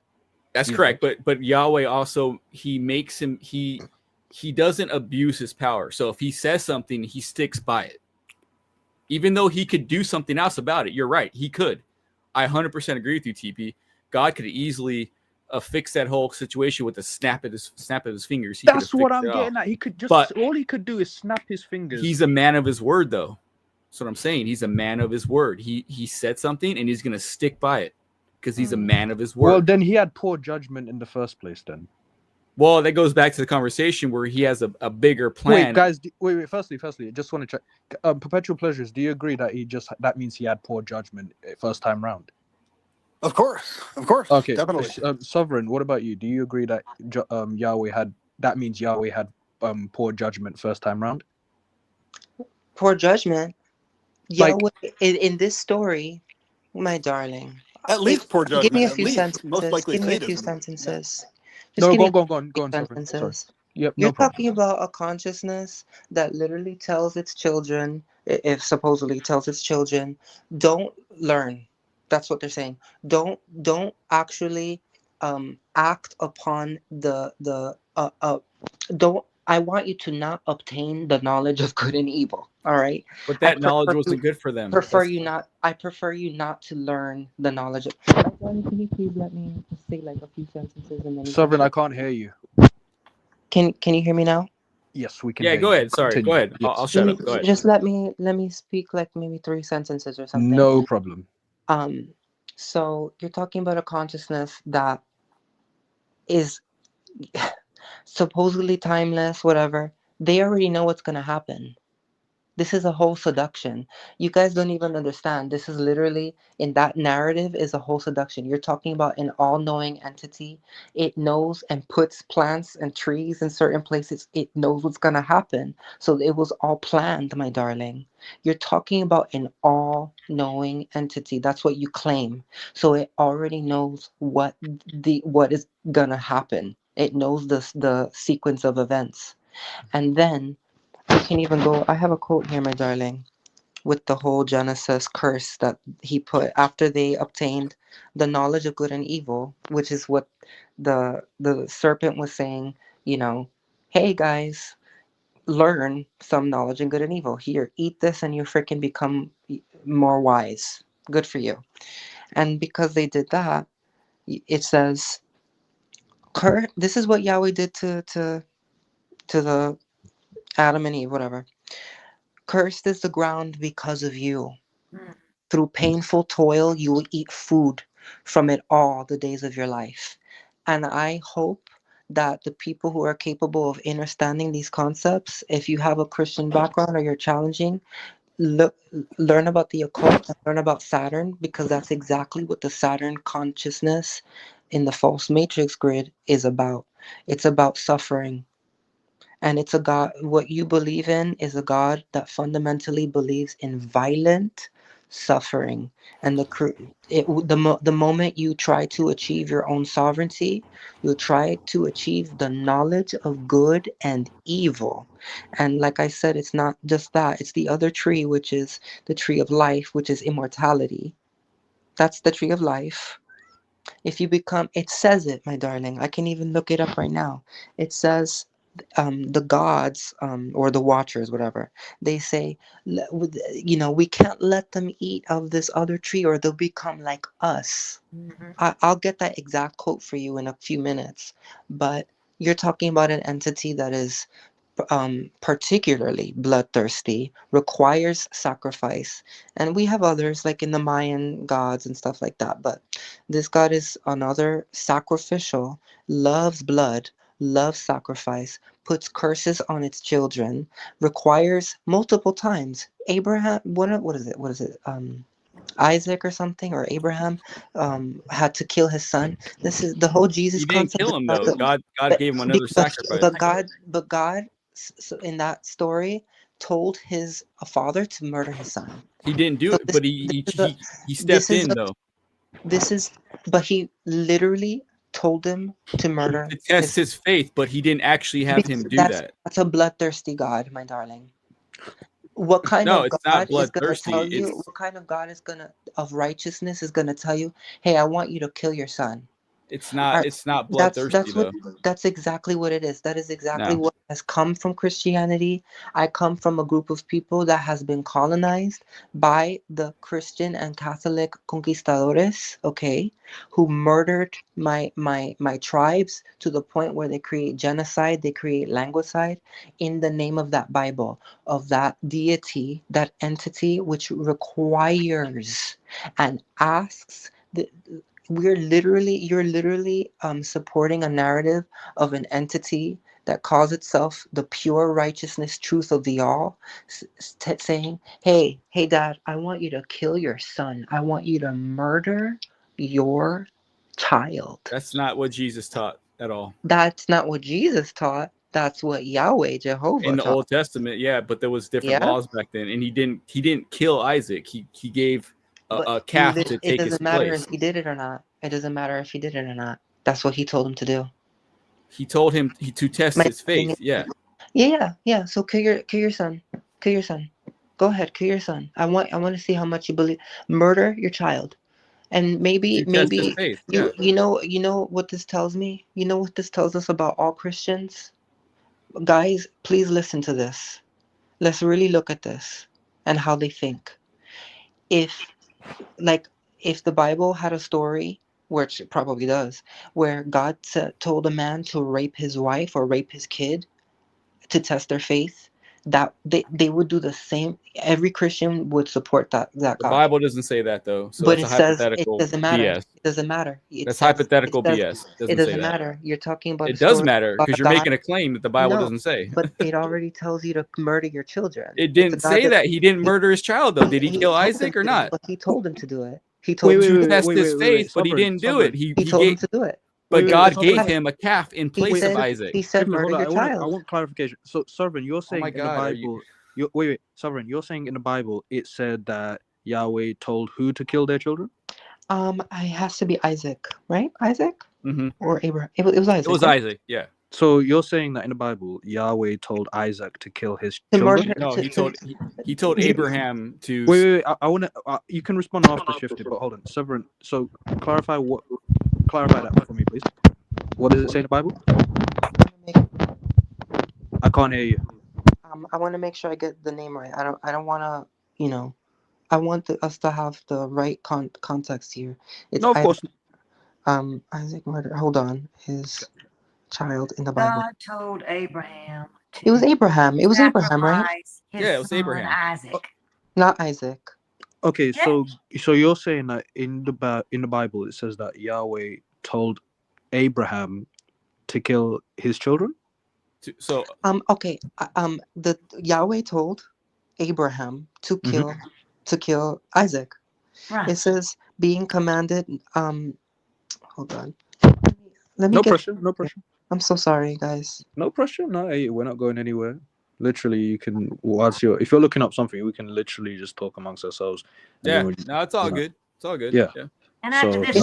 That's You correct. But Yahweh also he makes him he doesn't abuse his power. So if he says something, he sticks by it. Even though he could do something else about it. You're right. He could. I 100% agree with you, TP. God could easily fix that whole situation with a snap of his fingers. He That's could what have I'm fixed it getting all. at. He could just But all he could do is snap his fingers. he's a man of his word, though. That's what I'm saying. He's a man of his word. He said something and he's going to stick by it because he's a man of his word. Well, then he had poor judgment in the first place. Then. Well, that goes back to the conversation where he has a bigger plan. Wait, guys. Wait. Firstly, I just want to check. Perpetual Pleasures. Do you agree that that means he had poor judgment first time round? Of course, Okay, definitely. Sovereign. What about you? Do you agree that Yahweh had that means Yahweh had poor judgment first time round? Poor judgment. Like- Yahweh in this story, my darling. At least poor judgment. Give me a At few least, sentences. most likely Give me a few sadism. sentences. No, give me go on, few Sovereign. Sorry. sentences. Yep, You're no problem. talking about a consciousness that literally tells its children, if supposedly tells its children, don't learn. That's what they're saying. Don't actually act upon the don't. I want you to not obtain the knowledge of good and evil. All right. But that knowledge wasn't good for them. I prefer you not to learn the knowledge of. Can you please let me just say like a few sentences and then Sovereign, I can't hear you. Can you hear me now? Yes, we can. Yeah, hear go you. ahead. Sorry, Continue. go ahead. Yes. I'll shut up. Go ahead. Just let me speak like maybe 3 sentences or something. No problem. So you're talking about a consciousness that is supposedly timeless, whatever. They already know what's gonna happen. This is a whole seduction. You guys don't even understand. This is literally, in that narrative, is a whole seduction. You're talking about an all-knowing entity. It knows and puts plants and trees in certain places. It knows what's going to happen. So it was all planned, my darling. You're talking about an all-knowing entity. That's what you claim. So it already knows what is going to happen. It knows the sequence of events. And then you can even go, I have a quote here, my darling, with the whole Genesis curse that he put after they obtained the knowledge of good and evil, which is what the serpent was saying, hey guys, learn some knowledge in good and evil. Here, eat this and you freaking become more wise. Good for you. And because they did that, it says, this is what Yahweh did to the Adam and Eve, whatever. Cursed is the ground because of you. Through painful toil, you will eat food from it all the days of your life. And I hope that the people who are capable of understanding these concepts, if you have a Christian background or you're challenging, learn about the occult and learn about Saturn, because that's exactly what the Saturn consciousness in the false matrix grid is about. It's about suffering. And it's a God, what you believe in is a God that fundamentally believes in violent suffering. And the moment you try to achieve your own sovereignty, you try to achieve the knowledge of good and evil. And like I said, it's not just that, it's the other tree, which is the tree of life, which is immortality. That's the tree of life. If you become, it says it, my darling. I can even look it up right now. It says, the gods, or the watchers, whatever, they say, we can't let them eat of this other tree or they'll become like us. I'll get that exact quote for you in a few minutes. But you're talking about an entity that is particularly bloodthirsty, requires sacrifice. And we have others like in the Mayan gods and stuff like that. But this god is another sacrificial, loves blood, loves sacrifice, puts curses on its children, requires multiple times. Abraham, what is it? What is it? Isaac or something, or Abraham, had to kill his son. This is the whole Jesus He didn't concept. kill him though. God gave him another sacrifice. But God, so in that story, told his father to murder his son. He didn't do So it, but he stepped in though. But he literally told him to murder To test his faith, but he didn't actually have him do that. That's a bloodthirsty God, my darling. What kind No, of it's God not is gonna bloodthirsty. tell you? What kind of God is of righteousness is gonna tell you, "Hey, I want you to kill your son"? It's not bloodthirsty though. That's exactly what it is. That is exactly what has come from Christianity. I come from a group of people that has been colonized by the Christian and Catholic conquistadores, okay, who murdered my tribes to the point where they create genocide, they create languicide in the name of that Bible, of that deity, that entity which requires and asks the you're literally supporting a narrative of an entity that calls itself the pure righteousness truth of the all, saying, hey dad, I want you to kill your son, I want you to murder your child. That's not what Jesus taught at all. That's not what Jesus taught. That's what Yahweh, Jehovah, in the taught. Old Testament, yeah, but there was different laws back then, and he didn't kill Isaac. He gave a calf to take his place. It doesn't matter if he did it or not. It doesn't matter if he did it or not. That's what he told him to do. He told him to test his faith. Yeah. So kill your son. Kill your son. Go ahead, kill your son. I want to see how much you believe. Murder your child. And maybe faith. Yeah. you know what this tells me? You know what this tells us about all Christians? Guys, please listen to this. Let's really look at this and how they think. If the Bible had a story, which it probably does, where God told a man to rape his wife or rape his kid to test their faith, that they would do the same. Every Christian would support that God. The Bible doesn't say that though, so but that's a hypothetical it doesn't matter. BS. It doesn't matter. That's hypothetical BS. It doesn't matter. You're talking about. It does matter because you're making a claim that the Bible doesn't say. But it already tells you to murder your children. It didn't say that. He didn't murder his child though. Did he kill Isaac or not? But he told him to do it. He told him to test his faith, but he didn't do it. He told him to do it. But God gave him a calf in place of Isaac. He said, "Murder your child." I want clarification. So, Sovereign, you're saying in the Bible. Sovereign, you're saying in the Bible it said that Yahweh told who to kill their children? It has to be Isaac, right? Isaac or Abraham. It was Isaac. It was Isaac, yeah. So you're saying that in the Bible Yahweh told Isaac to kill his children? No, he told Abraham to. Wait. I want to. You can respond after Shifty, but hold on, Sovereign. So clarify that for me, please. What does it say in the Bible? I can't hear you. I want to make sure I get the name right. I don't want to, I want us to have the right context here. No, of course. Isaac murdered. Hold on, his child in the Bible. God told Abraham. It was Abraham. It was Abraham, right? Yeah, it was Abraham. Isaac. Not Isaac. Okay, so you're saying that in the Bible it says that Yahweh told Abraham to kill his children? The Yahweh told Abraham to kill Isaac. Right. It says being commanded. Hold on. Let me. No pressure. I'm so sorry, guys. No pressure. No, we're not going anywhere. Literally, you can. If you're looking up something, we can literally just talk amongst ourselves. Yeah. No, it's all good. It's all good. Yeah. And after this,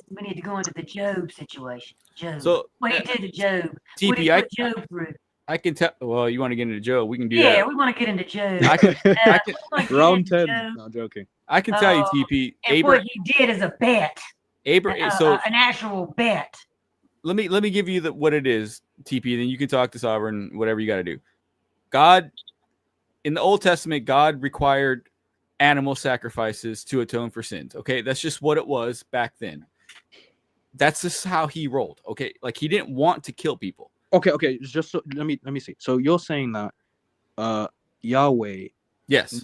we need to go into the Job situation. Job. So what he did to Job. TP, what he put Job through. I can tell. Well, you want to get into Joe? We can do Yeah, that. we want to get into Joe. I can. I can. We wanna get Round into 10. Joe. No, I'm joking. I can tell you, TP. And what he did is a bet. So An actual bet. let me give you what it is, TP. Then you can talk to Sovereign, whatever you got to do. God, in the Old Testament, God required animal sacrifices to atone for sins. Okay, that's just what it was back then. That's just how he rolled. Okay, like he didn't want to kill people. Okay. Just so, let me see. So you're saying that Yahweh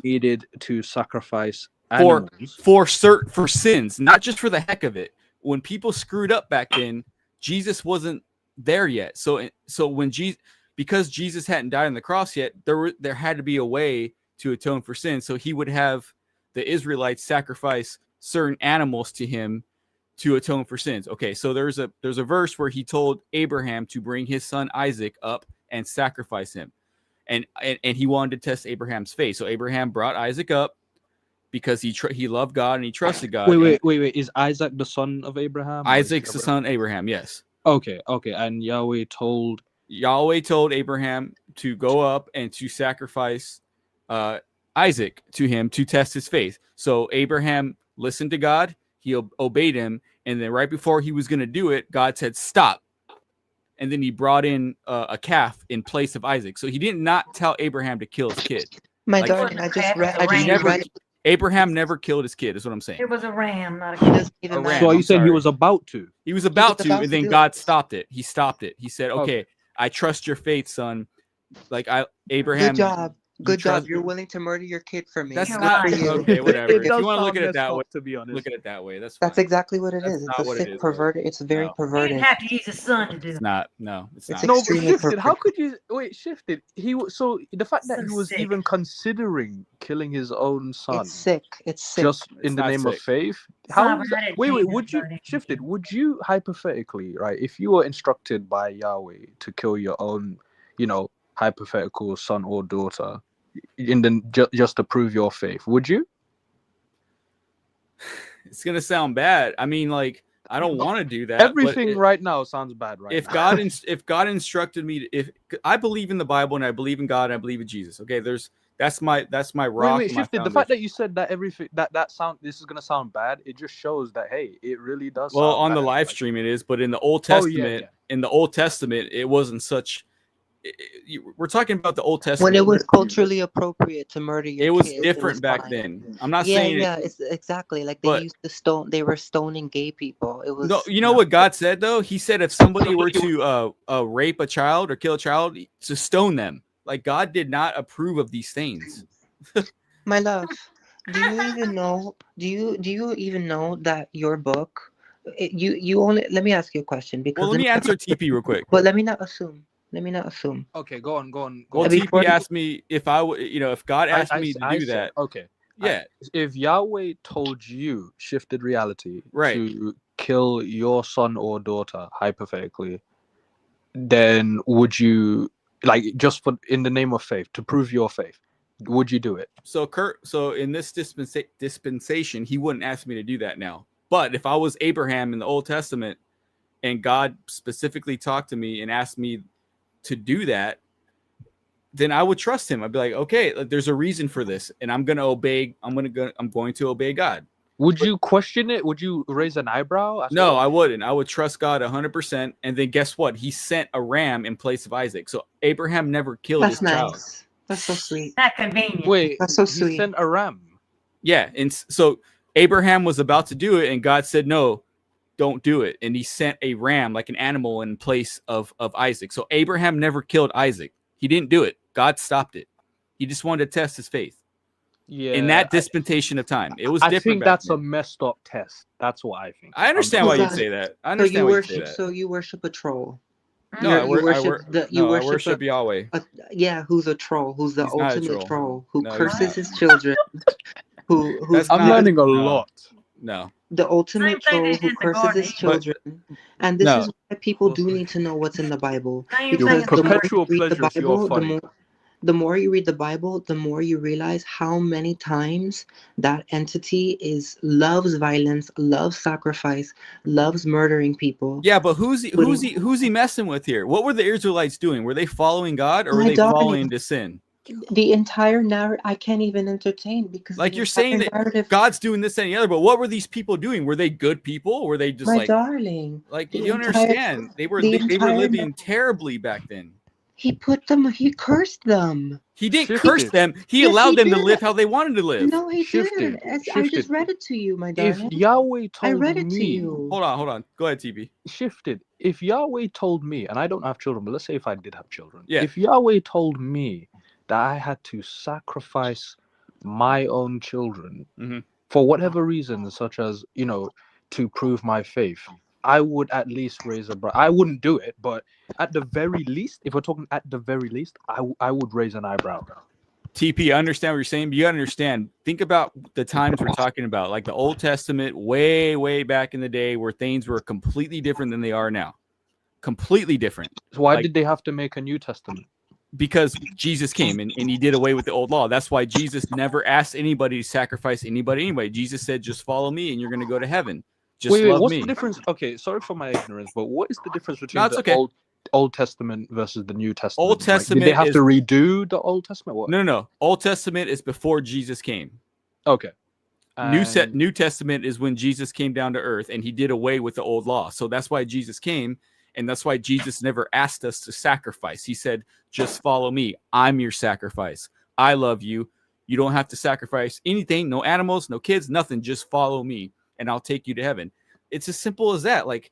needed to sacrifice animals for sins, not just for the heck of it. When people screwed up back then, Jesus wasn't there yet. So when because Jesus hadn't died on the cross yet, there had to be a way to atone for sin. So he would have the Israelites sacrifice certain animals to him to atone for sins. Okay, so there's a verse where he told Abraham to bring his son Isaac up and sacrifice him. And he wanted to test Abraham's faith. So Abraham brought Isaac up because he loved God and he trusted God. Wait. Is Isaac the son of Abraham? Isaac's the son of Abraham, yes. Okay. And Yahweh told Abraham to go up and to sacrifice Isaac to him to test his faith. So Abraham listened to God, he obeyed him, and then right before he was going to do it, God said, "Stop." And then he brought in a calf in place of Isaac. So he did not tell Abraham to kill his kid. My darling, I just read. Abraham never killed his kid, is what I'm saying. It was a ram, not a kid. ram. So you said he was about to. He was about to, and then God stopped it. He stopped it. He said, "Okay, I trust your faith, son." Like Abraham. Good job. You're willing to murder your kid for me. That's not okay. Whatever. If you want to look at it that way, to be honest, look at it that way. That's exactly what it is. It's a sick perverted. It's very perverted. You didn't have to use a son to do it. It's not. No, it's not. No, but Shifted. How could you Shifted? So the fact that he was even considering killing his own son. It's sick. It's sick. Just in the name of faith. How? Wait. Would you Shifted? Would you hypothetically, right? If you were instructed by Yahweh to kill your own, hypothetical son or daughter, just to prove your faith, would you? It's gonna sound bad. I mean, like, I don't want to do that. Everything right now sounds bad. If God instructed me, if I believe in the Bible and I believe in God and I believe in Jesus, okay, that's my rock. Wait, Shifted. The fact that you said that everything that sound, this is gonna sound bad, it just shows that hey, it really does. Well, sound on bad. the live stream it is, but in the Old Testament, it wasn't such. We're talking about the Old Testament when it was culturally appropriate to murder your it was kids, different back then. I'm not saying it's exactly like they used to stone. They were stoning gay people. It was no. You know what God said though? He said if somebody were to rape a child or kill a child, to stone them. Like God did not approve of these things. My love, do you even know? Do you even know that your book? You only. Let me ask you a question because. Well, let me answer TP real quick. But let me not assume. Okay, go on. Well, TP asked me if I would, if God asked me to do that. Okay. Yeah. If Yahweh told you, Shifted Reality, right, to kill your son or daughter, hypothetically, then would you, like, just in the name of faith, to prove your faith, would you do it? So in this dispensation, he wouldn't ask me to do that now. But if I was Abraham in the Old Testament and God specifically talked to me and asked me to do that, then I would trust him. I'd be like, okay, there's a reason for this, and I'm going to obey. I'm going to obey God. Would you question it? Would you raise an eyebrow? No, I wouldn't. I would trust God 100%. And then guess what? He sent a ram in place of Isaac. So Abraham never killed his child. That's so sweet. Not convenient. Wait, that's so sweet. He sent a ram. Yeah, and so Abraham was about to do it, and God said, no, don't do it. And he sent a ram, like an animal, in place of Isaac. So Abraham never killed Isaac. He didn't do it. God stopped it. He just wanted to test his faith. Yeah. In that dispensation of time. It was different. I think that's a messed up test. That's what I think. I understand why you'd say that. I understand why you say that. So you worship a troll. No, I worship Yahweh. Who's a troll? Who's the ultimate troll? Who curses his children? I'm learning a lot. No. The ultimate troll who curses his children. And this is why people do need to know what's in the Bible. Because the more you read the Bible, the more you read the Bible, the more you realize how many times that entity loves violence, loves sacrifice, loves murdering people. Yeah, but who's he messing with here? What were the Israelites doing? Were they following God or were My they darling, falling into sin? the entire narrative I can't even entertain because Like the you're saying that narrative, God's doing this and the other, but what were these people doing? Were they good people? Or were they just my like darling, you don't understand? They were living terribly back then. He cursed them. He didn't Shifted. curse them. He Yes, allowed he them to did. live how they wanted to live. No, he Shifted. did. I just read it to you, my If darling. Yahweh I told read it to me, you. Hold on. Go ahead, TB. shifted. If Yahweh told me, and I don't have children, but let's say if I did have children, Yeah. if Yahweh told me that I had to sacrifice my own children for whatever reason, such as, you know, to prove my faith, I would at least raise a I wouldn't do it, but at the very least, if we're talking at the very least, I would raise an eyebrow. TP, I understand what you're saying, but you gotta understand. Think about the times we're talking about, like the Old Testament, way back in the day, where things were completely different than they are now. Completely different. So why did they have to make a New Testament? Because Jesus came and he did away with the old law. That's why Jesus never asked anybody to sacrifice anybody anyway. Jesus said, just follow me and you're going to go to heaven. Just wait, love what's me. the difference? Okay, sorry for my ignorance, but what is the difference between the Old Testament versus the New Testament? Old Testament, did they have to redo the Old Testament? What? No. Old Testament is before Jesus came. Okay. New Testament is when Jesus came down to earth and he did away with the old law. So that's why Jesus came. And that's why Jesus never asked us to sacrifice. He said, just follow me. I'm your sacrifice. I love you. You don't have to sacrifice anything. No animals, no kids, nothing. Just follow me and I'll take you to heaven. It's as simple as that. Like,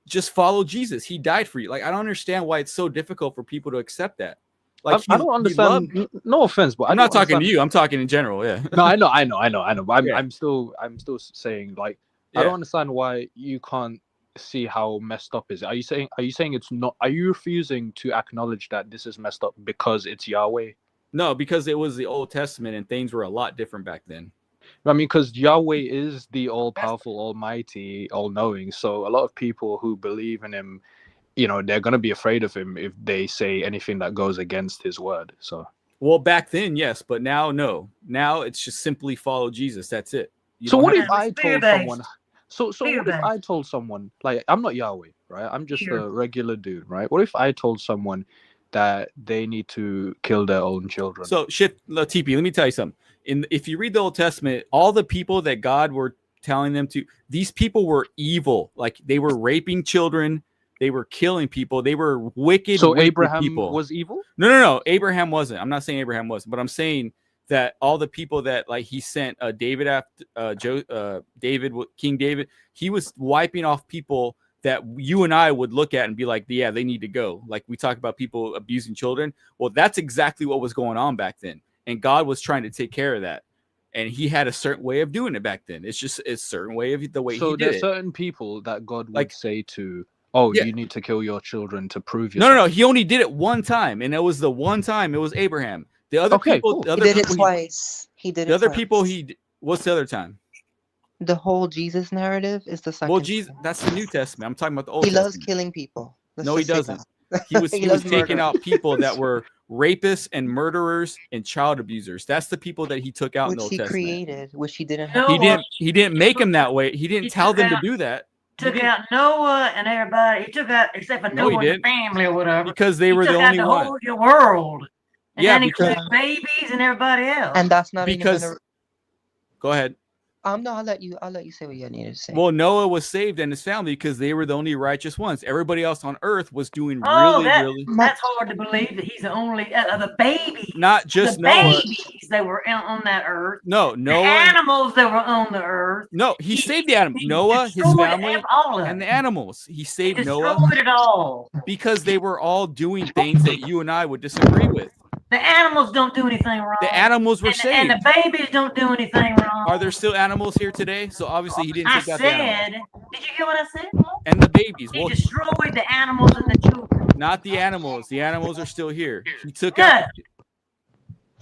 just follow Jesus. He died for you. Like, I don't understand why it's so difficult for people to accept that. Like, I don't understand. No offense, but I'm not talking to you. I'm talking in general. Yeah. No, I know. But I'm still saying, like, I don't understand why you can't see how messed up is it. Are you saying it's not? Are you refusing to acknowledge that this is messed up because it's Yahweh? No, because it was the Old Testament and things were a lot different back then. I mean, because Yahweh is the all-powerful, almighty, all-knowing. So a lot of people who believe in him, you know, they're going to be afraid of him if they say anything that goes against his word. So, well, back then, yes, but now, no. Now it's just simply follow Jesus. That's it. So what if I told someone? So what if I told someone, like, I'm not Yahweh, right? I'm just a regular dude, right? What if I told someone that they need to kill their own children? So, TP, let me tell you something. If you read the Old Testament, all the people that God were telling them to, these people were evil. Like, they were raping children. They were killing people. They were wicked. So wicked Abraham people. was evil? No. Abraham wasn't. I'm not saying Abraham wasn't, but I'm saying that all the people that, like, he sent David after King David, he was wiping off people that you and I would look at and be like, yeah, they need to go. Like, we talk about people abusing children. Well, that's exactly what was going on back then. And God was trying to take care of that. And he had a certain way of doing it back then. It's just a certain way of the way he did it. So there's certain people that God would say to, you need to kill your children to prove yourself. No. He only did it one time. And it was the one time. It was Abraham. The other people, he did it twice. The other people, what's the other time? The whole Jesus narrative is the second. Well, Jesus, that's the New Testament. I'm talking about the Old Testament. He loves killing people. No, he doesn't. He was taking out people that were rapists and murderers and child abusers. That's the people that he took out in the Old Testament. Which he created, which he didn't have. He didn't make them that way. He didn't tell them to do that. Took out Noah and everybody. He took out, except for Noah and the family or whatever. Because they were the only one. He took out the whole world. And yeah, then he took babies and everybody else. And that's not because. Even Go ahead. No, I'll let you say what you needed to say. Well, Noah was saved and his family because they were the only righteous ones. Everybody else on earth was doing really. That's hard to believe that he's the only the babies. Not just the Noah. Babies that were on that earth. No, Noah. The animals that were on the earth. No, he saved the animals. Noah, his family, and the animals. He saved Noah. Destroyed it all because they were all doing things that you and I would disagree with. The animals don't do anything wrong. The animals were saved. And the babies don't do anything wrong. Are there still animals here today? So obviously he didn't take out the animals. Did you hear what I said? And the babies. He destroyed the animals and the children. Not the animals. The animals are still here. He took out.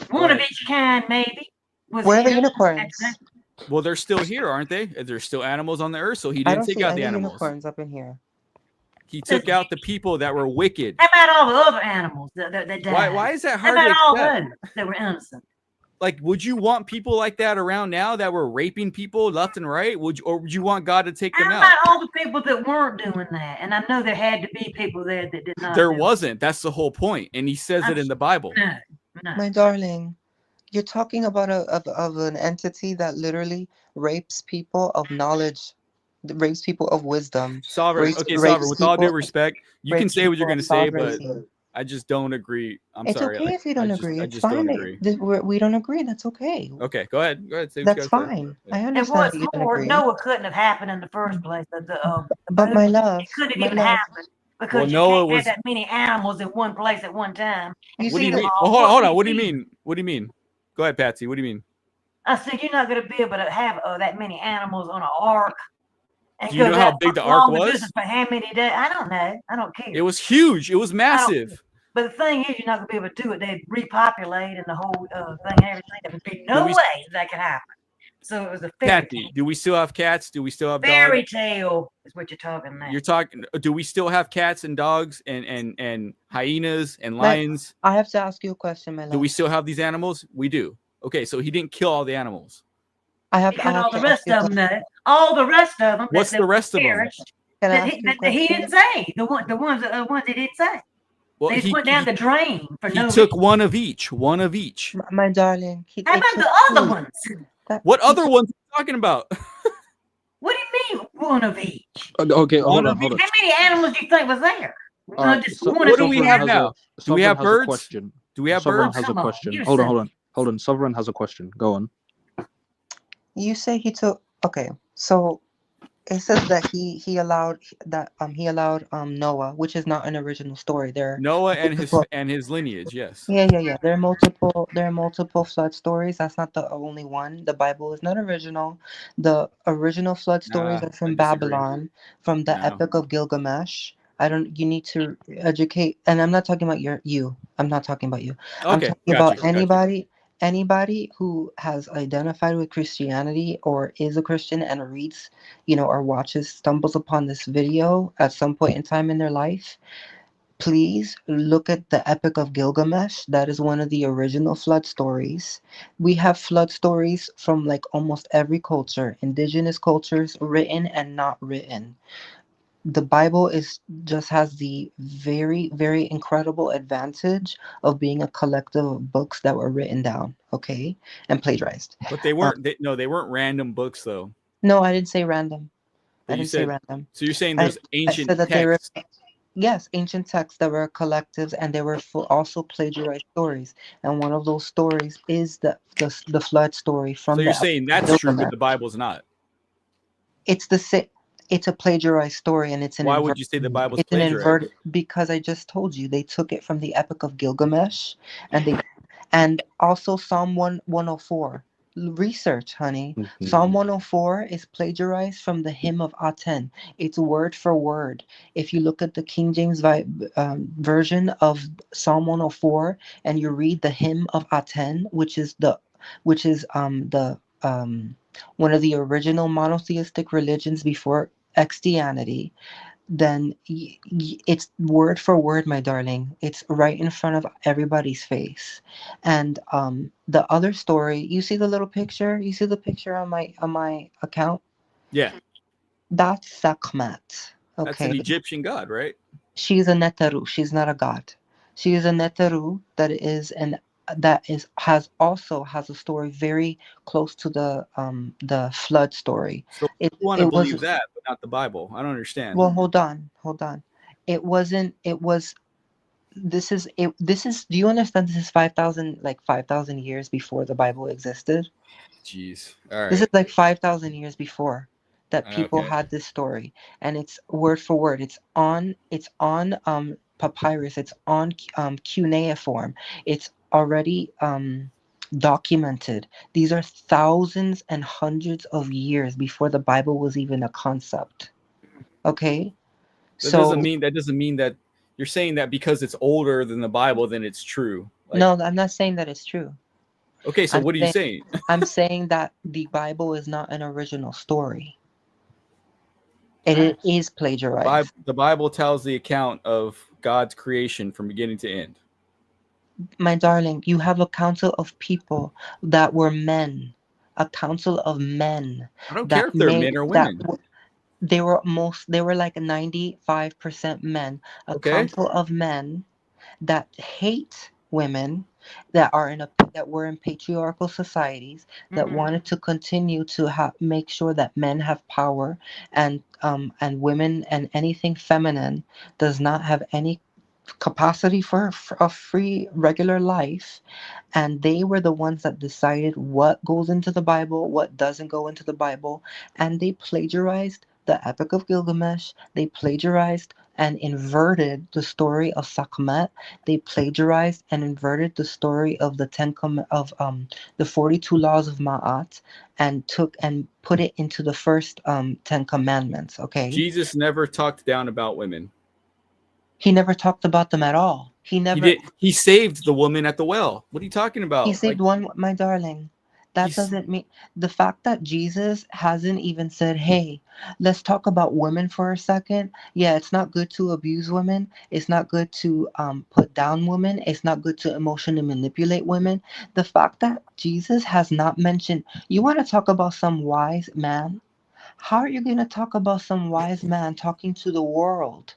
One of each kind, maybe. Where are the unicorns? Well, they're still here, aren't they? There's still animals on the earth, so he didn't take out the animals. Unicorns up in here. He took out the people that were wicked. How about all the other animals that died? Why is that How hard to about all accept? those that were innocent? Like, would you want people like that around now that were raping people left and right? Or would you want God to take them How out? about all the people that weren't doing that? And I know there had to be people there that did not. There wasn't. That's the whole point, and he says it in the Bible. No. My darling, you're talking about of an entity that literally rapes people of knowledge, rapes people of wisdom. Sovereign. Okay, Sovereign, with all due respect, you can say what you're going to say, but I just don't agree. It's sorry. okay if you don't agree. I It's just don't fine. agree. We don't agree. That's okay. Okay, go ahead. Go ahead. Say That's what you gotta fine. say. I And understand what's that you don't more, agree. Noah couldn't have happened in the first place. But my love, It couldn't my have even love, happened because you Noah can't was. have that many animals in one place at one time. You What do see you the- mean? Oh, hold on. What do you mean? What do you mean? Go ahead, Patsy. What do you mean? I said you're not going to be able to have that many animals on an ark. And Do you know how big the ark was? For how many days? I don't know. I don't care. It was huge. It was massive. But the thing is, you're not going to be able to do it. They'd repopulate and the whole thing and everything. There would be no way that could happen. So it was a fairy Patsy, do we still have cats? Do we still have fairy dogs? tale is what you're talking about. You're talking. Do we still have cats and dogs and hyenas and lions? I have to ask you a question, my love. Do we still have these animals? We do. Okay, so he didn't kill all the animals. I have all to the rest ask you a of them, question. though. All the rest of them. What's the rest of them? Can I That ask you a he question? didn't say. The ones he didn't say. Well, they just went down the drain for he no took reason. one of each. One of each. My darling. How about the other ones? What other ones are you talking about? What do you mean one of each? Okay, hold on. How many animals do you think was there? Just one what do we have now? Do we have birds? Question. Do we have Sovereign birds? has a question. You're Hold on. Sovereign has a question. Go on. You say he took. Okay, so it says that he allowed Noah, which is not an original story. There Noah and his lineage. Yes. Yeah. There are multiple flood stories. That's not the only one. The Bible is not original. The original flood stories are from Babylon, from the Epic of Gilgamesh. You need to educate, and I'm not talking about you. I'm not talking about you. Okay, I'm talking about anybody who has identified with Christianity or is a Christian and reads, or stumbles upon this video at some point in time in their life. Please look at the Epic of Gilgamesh. That is one of the original flood stories. We have flood stories from like almost every culture, indigenous cultures, written and not written. The Bible just has the very, very incredible advantage of being a collective of books that were written down, okay, and plagiarized. But they weren't. They weren't random books, though. No, I didn't say random. But I didn't say random. So you're saying there's ancient I said that texts? Yes, ancient texts that were collectives, and they were also plagiarized stories. And one of those stories is the flood story from. So you're saying that's true, but the Bible's not. It's a plagiarized story, and it's an. Why would you say the Bible's plagiarized? Because I just told you they took it from the Epic of Gilgamesh, and also Psalm 104. Research, honey. Mm-hmm. Psalm 104 is plagiarized from the hymn of Aten. It's word for word. If you look at the King James version of Psalm 104 and you read the hymn of Aten, which is one of the original monotheistic religions before Christianity, then it's word for word, my darling. It's right in front of everybody's face. And the other story, you see the little picture? You see the picture on my account? Yeah. That's Sekhmet. Okay. That's an Egyptian god, right? She's a Neteru. She's not a god. She is a Neteru has a story very close to the flood story. So you want to believe that, but not the Bible. I don't understand. Well, hold on. This is do you understand this is 5,000 years before the Bible existed? Jeez. All right. This is like 5,000 years before that people had this story, and it's word for word. It's on papyrus. It's on cuneiform. It's already documented. These are thousands and hundreds of years before the Bible was even a concept. Okay? That doesn't mean that you're saying that because it's older than the Bible, then it's true. No, I'm not saying that it's true. Okay, so what are you saying? I'm saying that the Bible is not an original story. And it is The plagiarized. Bible tells the account of God's creation from beginning to end. My darling, you have a council of people that were men, a council of men I don't care that if they're made men or that women. they were like 95% men, a Okay. council of men that hate women, that were in patriarchal societies, that Mm-mm. wanted to continue to make sure that men have power, and women and anything feminine does not have any capacity for a free regular life. And they were the ones that decided what goes into the Bible, what doesn't go into the Bible. And they plagiarized the Epic of Gilgamesh. They plagiarized and inverted the story of Sekhmet. They plagiarized and inverted the story of the 42 laws of Ma'at, and took and put it into the first 10 commandments. Okay, Jesus never talked down about women. he never talked about them at all. He He never. did. He saved the woman at the well. What are you talking He about? Like saved one, my darling. That he's doesn't mean the fact that Jesus hasn't even said, hey, let's talk about women for a second. Yeah, it's not good to abuse women. It's not good to put down women. It's not good to emotionally manipulate women. The fact that Jesus has not mentioned, you want to talk about some wise man? How are you going to talk about some wise man talking to the world,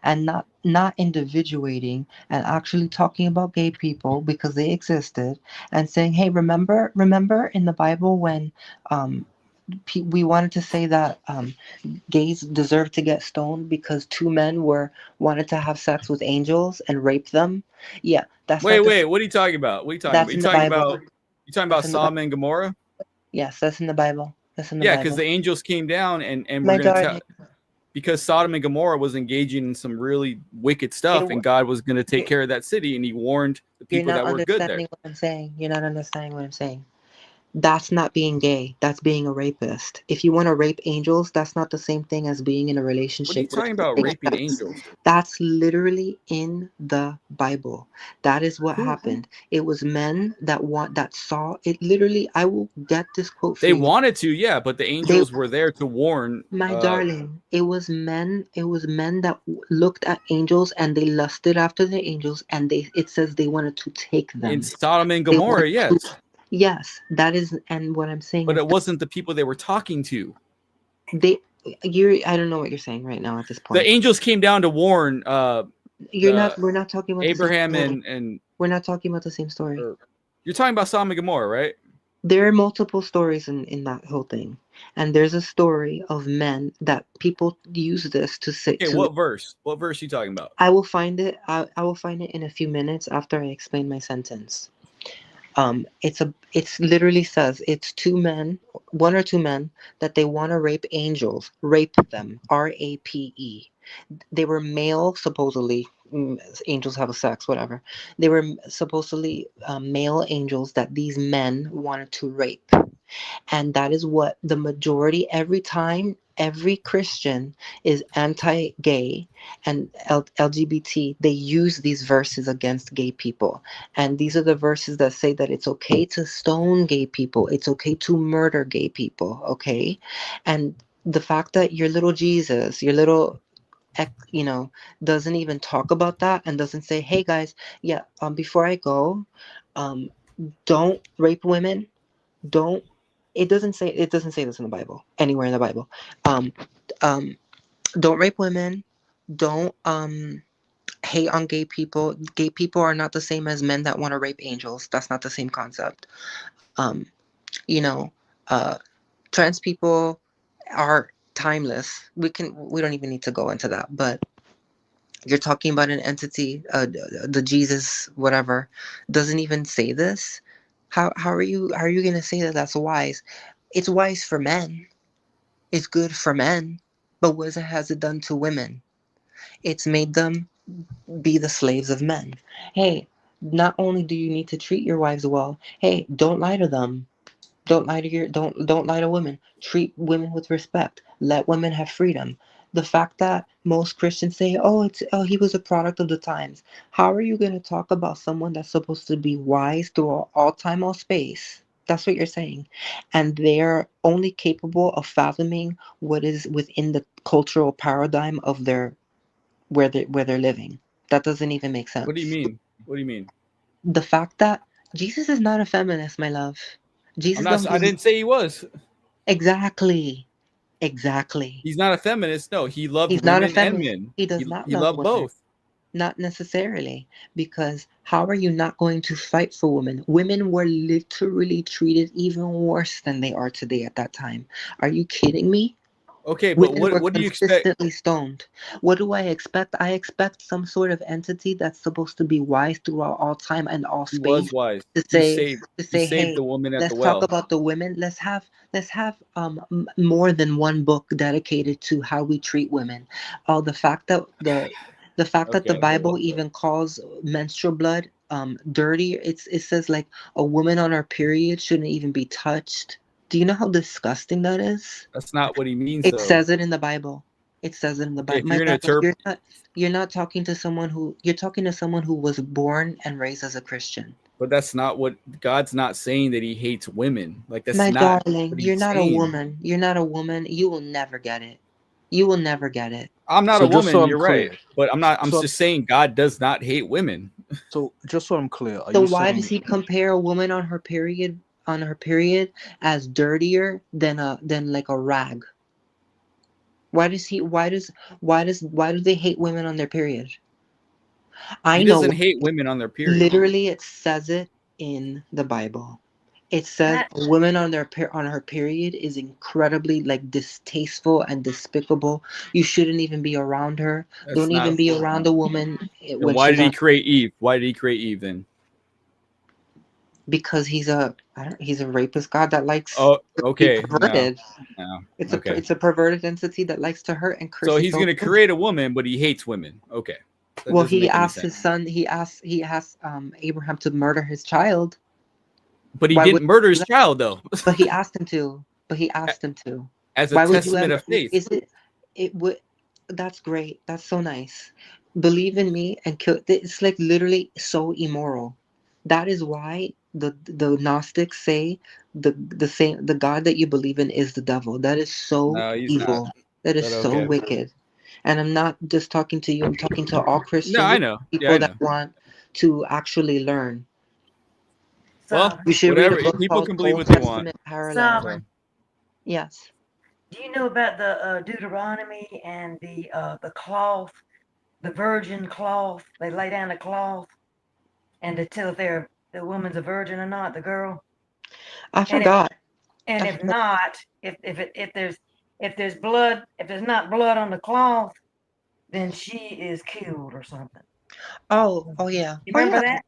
and not individuating and actually talking about gay people because they existed, and saying, "Hey, remember in the Bible when um, we wanted to say that gays deserve to get stoned because two men were wanted to have sex with angels and rape them." Yeah, that's wait, not the wait. What are you talking about? What are you talking about? that's in the Bible. You talking about That's in the Sodom Bible. and Gomorrah? Yes, that's in the Bible. That's in the Yeah, because the Bible. angels came down and we're My gonna tell darling, because Sodom and Gomorrah was engaging in some really wicked it, stuff, and God was gonna take care of that city, and He warned the you're people not that were good there. understanding what I'm saying. You're not understanding what I'm saying. That's not being gay. That's being a rapist. If you want to rape angels, that's not the same thing as being in a What are you relationship with talking about? with Raping sex. angels? That's literally in the Bible. That is what Who? happened. It was men that saw it. Literally, I will get this quote for They you. wanted to, yeah, but the They, angels were there to warn. my darling, it was men. It was men that looked at angels and they lusted after the angels, and it says they wanted to take In them. Sodom and They Gomorrah, wanted to. yes, Yes, that is, and what I'm saying but is it wasn't the people they were talking to. they. I don't know what you're saying right now at this The point. angels came down to warn You're not. the We're not talking about the same Abraham story. and We're not talking about the same story. or, you're talking about Sodom and Gomorrah, right? There are multiple stories in that whole thing, and there's a story of men that people use this to say Okay, to. what verse? What verse are you talking about? I will find it. I will find it in a few minutes after I explain my sentence. It's literally says it's two men, one or two men, that they want to rape angels, rape them, rape. They were male, supposedly. Angels have a sex, whatever. They were supposedly male angels that these men wanted to rape. And that is what the majority, every time, every Christian is anti gay and LGBT, they use these verses against gay people. And these are the verses that say that it's okay to stone gay people, it's okay to murder gay people, okay? And the fact that your little Jesus, your little you know, doesn't even talk about that and doesn't say, hey guys, yeah, before I go, um, don't rape women, don't it doesn't say this in the Bible, anywhere in the Bible. Um, um, don't rape women. Don't hate on gay people. Gay people are not the same as men that want to rape angels. That's not the same concept. Um, you know, uh, trans people are timeless. We don't even need to go into that. But you're talking about an entity, the Jesus whatever, doesn't even say this. How are you gonna say that that's wise? It's wise for men. It's good for men, but what has it done to women? It's made them be the slaves of men. Hey, not only do you need to treat your wives well, hey, don't lie to them. Don't lie to women. Treat women with respect. Let women have freedom. The fact that most Christians say, he was a product of the times. How are you going to talk about someone that's supposed to be wise through all time, all space? That's what you're saying. And they're only capable of fathoming what is within the cultural paradigm of their where they're living. That doesn't even make What do you sense. mean? What do you mean? The fact that Jesus is not a feminist, my love. I'm Jesus not. don't I give didn't say he was. exactly. Exactly. He's not a feminist. No, he loved He's not a women and feminist. men. He does He not he love loved women. both. Not necessarily, because how are you not going to fight for women? Women were literally treated even worse than they are today at that time. Are you kidding me? Okay, but Women were what do you expect? consistently stoned. What do I expect? I expect some sort of entity that's supposed to be wise throughout all time and all He space was wise. to He say saved. to He say, saved hey, the woman at the let's talk well. about the women. Let's have more than one book dedicated to how we treat women. The fact that the Okay. Bible even calls menstrual blood dirty. It says like a woman on her period shouldn't even be touched. Do you know how disgusting that is? That's not what he means, It though. says it in the Bible. It says it in the Okay, Bible. if you're My gonna love, interpret, you're not talking to someone who you're talking to someone who was born and raised as a Christian. but that's not what God's not saying that He hates women. Like that's My not darling, what you're He's not a saying. woman. You're not a woman. You will never get it. You will never get it. I'm not So a just so woman. I'm You're right, clear, but I'm not. I'm so just saying God does not hate women. just so I'm clear, are So you why does saying he compare a woman on her period as dirtier than like a rag? Why do they hate women on their period? I He know. doesn't hate women on their period. Literally, it says it in the Bible. It And says I, a woman on her period is incredibly like distasteful and despicable. You shouldn't even be around her. That's Don't even not. be around a woman Then when why she's did He on, create Eve? Why did He create Eve then? because he's a rapist god that likes Oh, to be okay. No, perverted. no. It's a Okay. it's a perverted entity that likes to hurt and curse So its He's own gonna children. create a woman, but He hates women. Okay, that Well, doesn't he make any asked sense. his son. He asked Abraham to murder his child. But He Why would didn't murder he do his that? child though, But he asked him to. But he asked him to. as a Why would you testament ever? of faith. Is it? It would. That's great. That's so nice. Believe in me and kill. It's like literally so immoral. That is why the Gnostics say the God that you believe in is the devil. That is so No, he's not. evil. That is But so okay. wicked. And I'm not just talking to you. I'm talking to all No, Christians, I know. Yeah, people I that know. want to actually learn. Well, You Sovereign, should read a whatever. book People called can believe Old what they want. Testament Parallel. So Sovereign. Yes. Do you know about the Deuteronomy and the cloth, the virgin cloth? They lay down the cloth and to tell if the woman's a virgin or not, the girl. I And if forgot. and I if forgot. not, if there's blood, if there's not blood on the cloth, then she is killed or something. Oh yeah. You Oh remember yeah. that?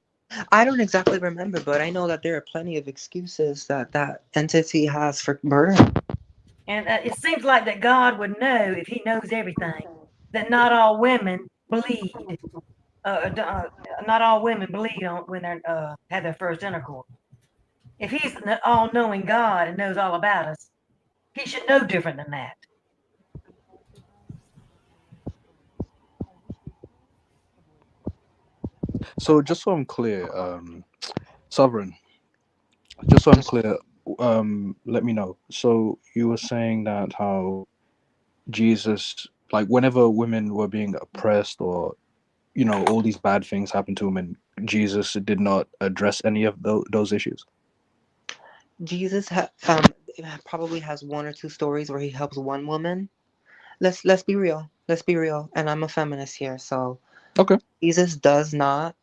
I don't exactly remember, but I know that there are plenty of excuses that entity has for murder. And it seems like that God would know if He knows everything that not all women bleed. Not all women bleed on when they have their first intercourse. If He's an all-knowing God and knows all about us, He should know different than that. so just so I'm clear, Sovereign, just so I'm clear, let me know. So you were saying that how Jesus, like whenever women were being oppressed or all these bad things happened to women, Jesus did not address any of those issues. Jesus probably has one or two stories where he helps one woman. Let's be real. Let's be real. And I'm a feminist here, so Okay. Jesus does not.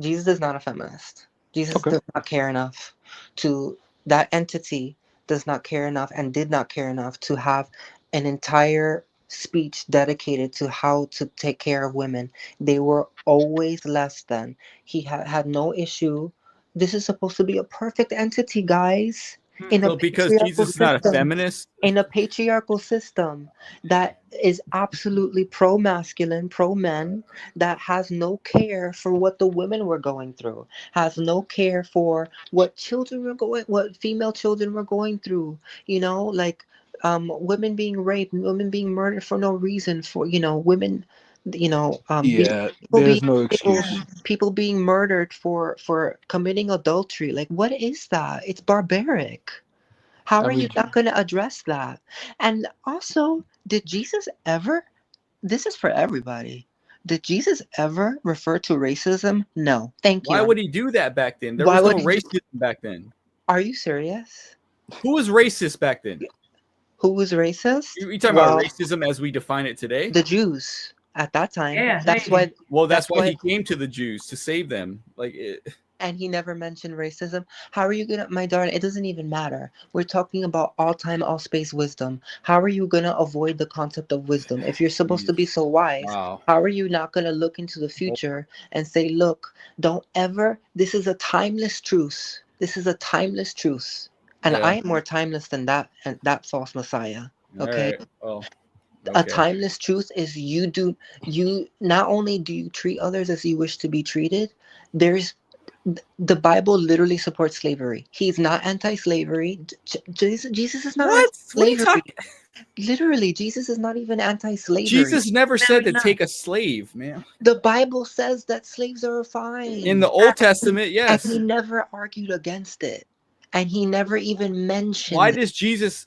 Jesus is not a feminist. Jesus Okay. does not care enough to that entity does not care enough and did not care enough to have an entire speech dedicated to how to take care of women. They were always less than. He had no issue. This is supposed to be a perfect entity, guys, in a well, because patriarchal Jesus is not a system. feminist. In a patriarchal system that is absolutely pro masculine, pro men, that has no care for what the women were going through, has no care for what female children were going through, like women being raped, women being murdered for no reason, for women you know, Yeah, people there's being no people, excuse. people being murdered for committing adultery. Like, what is that? It's barbaric. How I are you mean, not going to address that? And also, did Jesus ever, this is for everybody, did Jesus ever refer to racism? No. Thank Why you. would he do that back then? There Why was no would he racism back then. Are you serious? Who was racist back then? Who was racist? You talking Well, about racism as we define it today? the Jews at that time. Yeah, That's maybe. why. Well, that's why why. he came to the Jews, to save them. Like And he never mentioned racism. How are you gonna, my darling? It doesn't even matter. We're talking about all time, all space wisdom. How are you gonna avoid the concept of wisdom if you're supposed to be so wise? wow. How are you not gonna look into the future and say, "Look, don't ever. This is a timeless truth. This is a timeless truth." And Yeah. I am more timeless than that and that false messiah. All Okay. right. Well, A okay. timeless truth is you not only do you treat others as you wish to be treated. There's the Bible literally supports slavery. He's not anti-slavery. Jesus is not What? What are you anti-slavery. talking? Literally, Jesus is not even anti-slavery. Jesus never said to no. take a slave, man. The Bible says that slaves are fine. In the Old Testament, And yes. he never argued against it. And he never even mentioned Why it. does Jesus?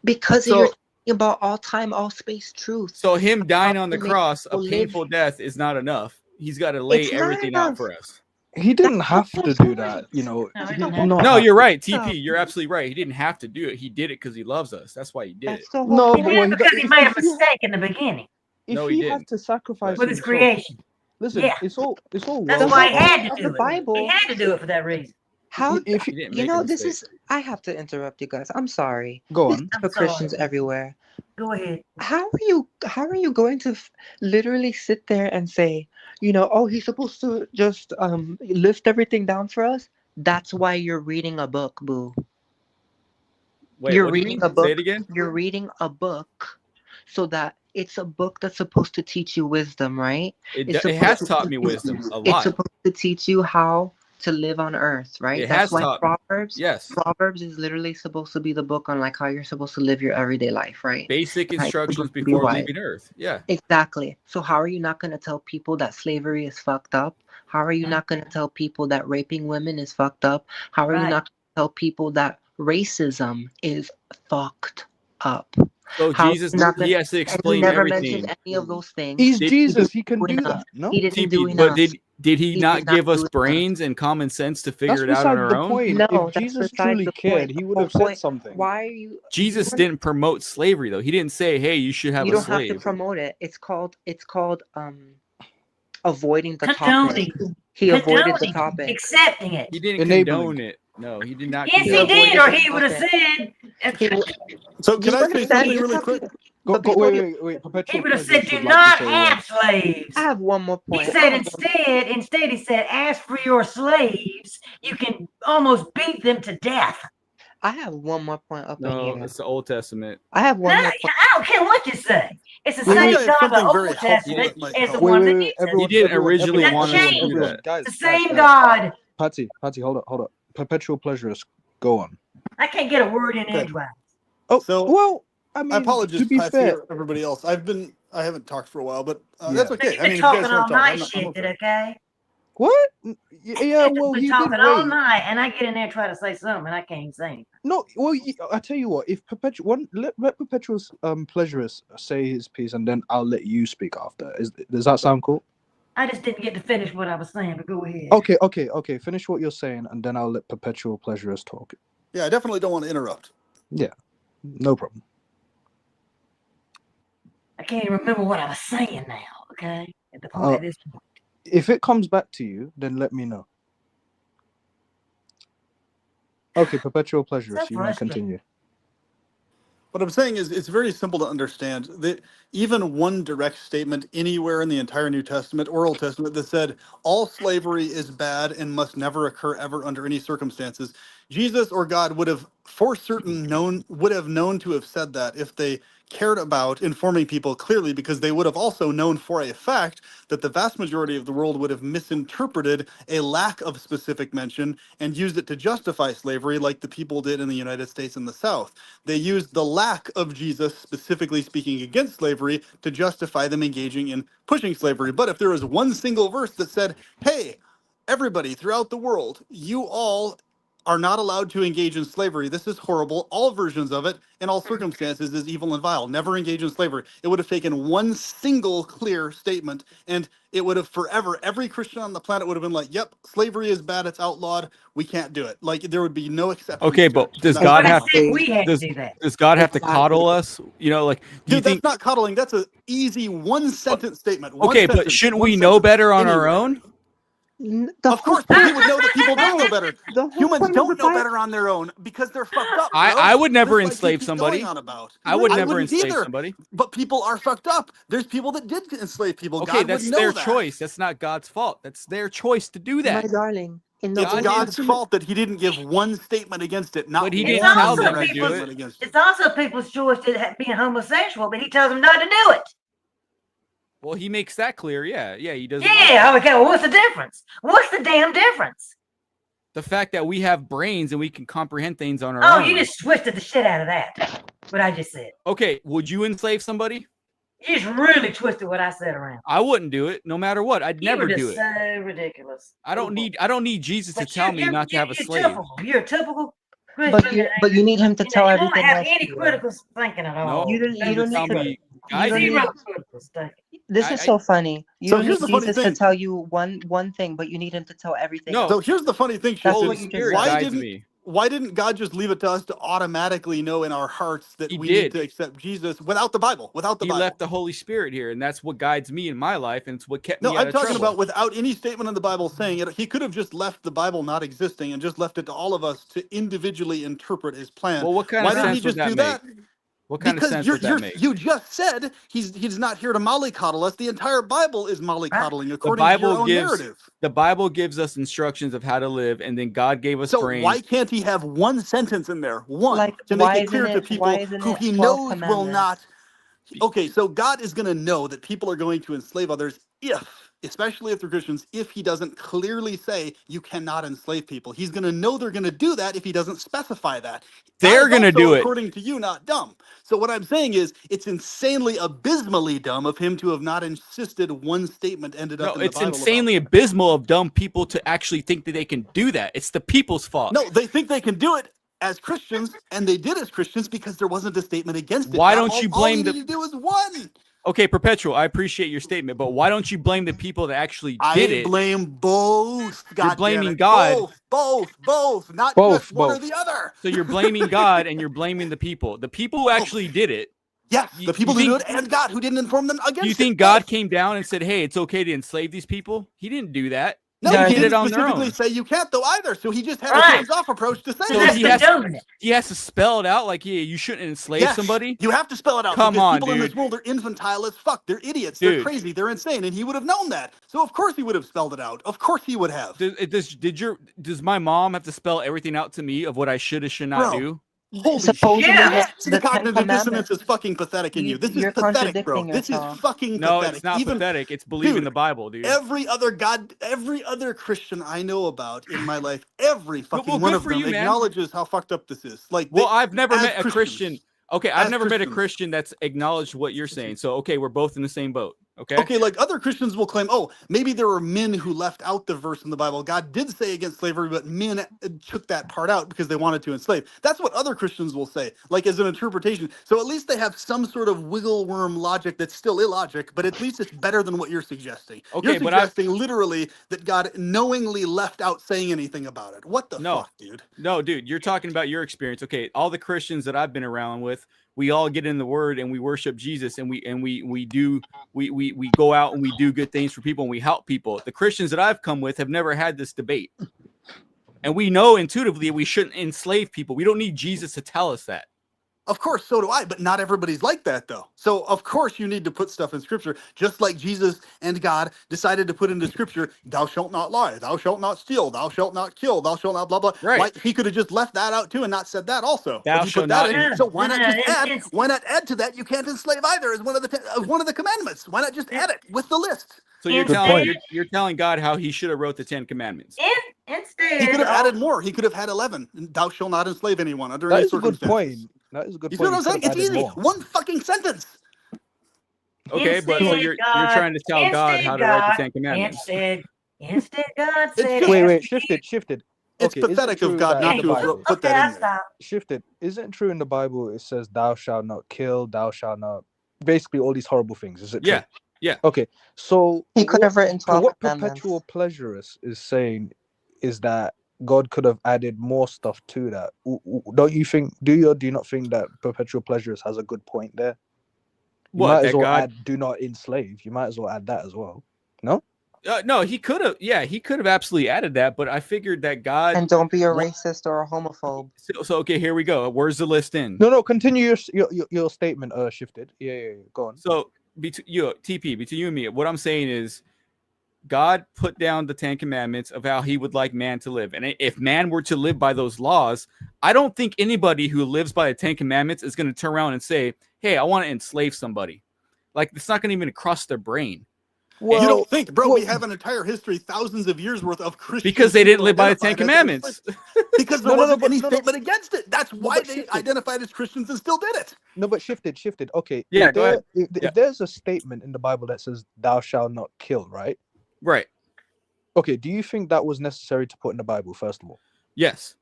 Because So- you're talking about all time, all space truth. So him dying on the to make cross, a people live. painful death, is not enough. He's got to lay It's not everything out enough. for us. he didn't That's have the to whole do that. point. You know, No, he he did didn't not. No, have you're to. right, TP. You're absolutely right. He didn't have to do it. He did it because he loves us. That's why he did it. That's the whole No, point. but He what did he because he made a if he, mistake in the beginning if No, he he had didn't. to sacrifice with his himself, creation. listen, Yeah. it's all That's well why and he had fine. to Of do the it. Bible. He had to do it for that reason. How If He didn't you make know a this mistake. is I have to interrupt you guys. I'm sorry. go This on, is I'm for sorry. Christians everywhere. Go ahead. How are you going to literally sit there and say, oh, he's supposed to just lift everything down for us? That's why you're reading a book, boo. Wait, You're what do you reading mean? a book. Say it again. You're reading a book so that it's a book that's supposed to teach you wisdom, right? It It's has supposed to taught teach me you, wisdom a it's lot. supposed to teach you how to live on earth, right? It That's has why taught. Proverbs Yes. Proverbs is literally supposed to be the book on like how you're supposed to live your everyday life, right? Basic And how you're instructions supposed to be before wise. leaving Earth. Yeah. Exactly. So how are you not going to tell people that slavery is fucked up? How are you not going to tell people that raping women is fucked up? How are you Right. not going to tell people that racism is fucked up? So How Jesus, are you not he gonna, has to and he explain never mentioned everything. any of those things. he's Did- Jesus. He can do enough. that. No, He didn't do TP, but enough. did he He not did give not us do enough. brains and common sense to figure that's it out on besides our the own? point. No, If that's Jesus besides truly the cared, point. he The would whole have said point. something. Why are you? Jesus you didn't promote slavery though. He didn't say, "Hey, you should have you a don't have to slave." promote it. It's called avoiding the topic. Condoning. He avoided the Condoning. topic. Accepting it. He didn't Enabling. condone it. No, he did not Yes, He he condone it. did, avoided or the he would have topic. said. He, So can you I say understand? something You're really talking, quick? but Go, before wait. He Perpetual would have Pleasures said, would "Do like to not say have slaves." I have one more He point. said instead he said, "Ask for your slaves. You can almost beat them to death." I have one more point up in No, here. it's the Old Testament. I have one No, more point. I don't care what you say. It's the I same think I have God of the something very Old helpful Testament that might as the help. one of the New Wait. Testament. Everyone, He didn't originally That want us to do changed. that. Guys, It's the same God. Patty, hold up. Perpetual Pleasurist, go on. I can't get a word in Okay. edgewise. Oh, So well, I I mean, apologize, to be Patsy, fair, or everybody else. I haven't talked for a while, but Yeah. that's So okay. you've I been mean, if you guys talking all want to talk, night, I'm shifted, okay. okay? what? You Yeah, just well, been he did talking all wait. night, and I get in there trying to say something, and I can't even say anything. No, well, I tell you what. If let Perpetual Pleasurist say his piece, and then I'll let you speak after. Does that sound cool? I just didn't get to finish what I was saying, but go ahead. Okay. Finish what you're saying, and then I'll let Perpetual Pleasurist talk. Yeah, I definitely don't want to interrupt. Yeah, no problem. I can't even remember what I was saying now, okay? At the point at this point. If it comes back to you, then let me know. Okay, Perpetual Pleasurist, you may continue. What I'm saying is it's very simple to understand that even one direct statement anywhere in the entire New Testament or Old Testament that said all slavery is bad and must never occur ever under any circumstances Jesus or God would have for certain known to have said that if they cared about informing people clearly, because they would have also known for a fact that the vast majority of the world would have misinterpreted a lack of specific mention and used it to justify slavery like the people did in the United States and the South. They used the lack of Jesus specifically speaking against slavery to justify them engaging in pushing slavery. But if there was one single verse that said, hey, everybody throughout the world, you all are not allowed to engage in slavery. This is horrible. All versions of it, in all circumstances, is evil and vile. Never engage in slavery. It would have taken one single clear statement, and it would have forever, every Christian on the planet would have been like, yep, slavery is bad, it's outlawed, we can't do it. Like, there would be no exception. Okay, but does Not- God But have instead we had does, to do that. does God have to Exactly. coddle us? You know, like, do you Dude, that's think? not coddling. That's an easy one-sentence statement. One Okay, but sentence, shouldn't one we know sentence, better on our anywhere. own? The Of whole course, but we would know that people don't know better. the whole Humans point of the don't know Bible. better on their own because they're fucked up, bro. I would never Just like you enslave keep somebody. going on about. I would never wouldn't enslave either. somebody. But people are fucked up. There's people that did enslave people. Okay, God that's would know their that. choice. That's not God's fault. That's their choice to do My that. darling, in the It's God Old God's Testament, fault that he didn't give one statement against it, not But he one It's didn't tell also them to direct do people's. statement against it. It's also people's choice to being homosexual, but he tells them not to do it. Well, he makes that clear. Yeah, he doesn't. Yeah. Okay. Well, what's the difference? What's the damn difference? The fact that we have brains and we can comprehend things on our Oh, own. you just twisted the shit out of that. What I just said. Okay, would you enslave somebody? You just really twisted what I said around. I wouldn't do it, no matter what. I'd You never were do just it. so ridiculous. I don't need Jesus to But tell me not to have a you're slave. typical. You're a typical but Christian. you need him to You tell don't everything have else any to you. critical thinking at all. No, You don't Jesus need tell to- me, guide don't me. need- Zero critical thinking. This is so funny. You So don't here's need the funny Jesus to thing. tell you one thing, but you need him to tell everything. No. So here's the funny thing, That's Sheldon. what you just Spirit said. guides me. Why didn't God just leave it to us to automatically know in our hearts that He we did. need to accept Jesus without the Bible? Without the He Bible. left the Holy Spirit here, and that's what guides me in my life, and it's what kept No, me out I'm of talking trouble. about without any statement in the Bible saying it. He could have just left the Bible not existing and just left it to all of us to individually interpret his plan. Well, what kind Why of didn't he sense would just that do make? that? What kind of Because sense would that make? you just said he's not here to mollycoddle us. The entire Bible is mollycoddling according to Bible your own gives- narrative. The Bible gives us instructions of how to live, and then God gave us So brains. why can't he have one sentence in there, one, Like, to why make it clear isn't to it- people why isn't who it he 12 knows will commandments? not? Okay, so God is going to know that people are going to enslave others especially if they're Christians, if he doesn't clearly say you cannot enslave people. He's going to know they're going to do that if he doesn't specify that. They're God is gonna also, do it. according to you, not dumb. So what I'm saying is it's insanely abysmally dumb of him to have not insisted one statement ended No, up in the it's Bible. insanely abysmal of dumb people to actually think that they can do that. It's the people's fault. No, they think they can do it as Christians, and they did as Christians because there wasn't a statement against it. Why Now, don't you all blame you the- need to do is one. Okay, Perpetual, I appreciate your statement, but why don't you blame the people that actually did it? blame both. God blaming damn it. God. Both, not Both, just one or both. the other. So you're blaming God and you're blaming the people. The people who actually did it. Yes, You- the people you who do think- it and God who didn't inform them against Do you it. think God Both. came down and said, "Hey, it's okay to enslave these people"? He didn't do that. No, Yeah, he did didn't it on their specifically own. say you can't though either. So he just had a Right. hands-off approach to say So that. he That's has- the doing it. He has to spell it out, like, yeah, you shouldn't enslave Yes, somebody. You have to spell it out. Come because on, people in this dude. world are infantile as fuck. They're idiots. They're Dude. crazy. They're insane. And he would have known that. So of course he would have spelled it out. Of course he would have. Does my mom have to spell everything out to me of what I should or should not Bro. do? Holy Supposedly, shit. Yeah. The the Ten cognitive dissonance Commandments. is fucking pathetic in you. This is You're pathetic, bro. contradicting This is yourself. fucking No, pathetic. it's not Even pathetic. It's believing Dude, the Bible, dude. every other Christian I know about in my life, every fucking well, one good of for them you, man. acknowledges how fucked up this is. Like, Well, they- I've never as met a Christian. Christians. Okay, I've As never met a Christians. Christian that's acknowledged what you're saying. So, okay, we're both in the same boat. Okay. Okay, like other Christians will claim, oh, maybe there were men who left out the verse in the Bible. God did say against slavery, but men took that part out because they wanted to enslave. That's what other Christians will say, like as an interpretation. So at least they have some sort of wiggle worm logic that's still illogic, but at least it's better than what you're suggesting. Okay, You're but I've- suggesting literally that God knowingly left out saying anything about it. What the No. fuck, dude? No, dude, you're talking about your experience. Okay, all the Christians that I've been around with, we all get in the Word and we worship Jesus, and we go out and we do good things for people and we help people. The Christians that I've come with have never had this debate, and we know intuitively we shouldn't enslave people. We don't need Jesus to tell us that. Of course, so do I, but not everybody's like that, though. So, of course, you need to put stuff in Scripture, just like Jesus and God decided to put into Scripture, thou shalt not lie, thou shalt not steal, thou shalt not kill, thou shalt not blah, blah. Right. Why, he could have just left that out, too, and not said that also. Thou But he shalt put that not in. Yeah, So why not just add, it's- why not add to that, you can't enslave either as one of the commandments? Why not just add it with the list? So you're Good telling point. you're telling God how he should have wrote the 10 Commandments. Instead, He could have added more. He could have had 11. Thou shalt not enslave anyone under That any is a good circumstances. point. That is a good You see point. what I'm saying? He could It's have added easy. more. One fucking sentence. Okay, but so Instead, you're God- trying to tell God how to write the God- 10 Commandments. Instead, God said, just- Wait, shifted. It's Okay, is it pathetic of true God that not in to the have Bible, put okay, that I in there. stop. shifted? Isn't it true in the Bible? It says, "Thou shalt not kill, thou shalt not." Basically, all these horrible things. Is it true? Yeah. Okay, so He could have written 12 what commandments. perpetual pleasurist is saying is that God could have added more stuff to that. Don't you think? Do you or do you not think that perpetual pleasurist has a good point there? You What, might that as well God- add "do not enslave." You might as well add that as well. No. No, he could have. Yeah, he could have absolutely added that. But I figured that God. And don't be a What- racist or a homophobe. So okay, here we go. Where's the list in? No. Continue your statement. Shifted. Yeah. Go on. So between you and me, what I'm saying is, God put down the 10 Commandments of how he would like man to live. And if man were to live by those laws, I don't think anybody who lives by the 10 Commandments is going to turn around and say, hey, I want to enslave somebody. Like, it's not going to even cross their brain. You don't think, bro, we have an entire history, thousands of years worth of Christians. Because they didn't live by the 10 identified as Commandments. Because there wasn't any statement against it. That's why but they shifted. identified as Christians and still did it. No, but shifted. Okay. Yeah, if go ahead. If there's a statement in the Bible that says "Thou shalt not kill," right? Right. Okay. Do you think that was necessary to put in the Bible first of all? Yes.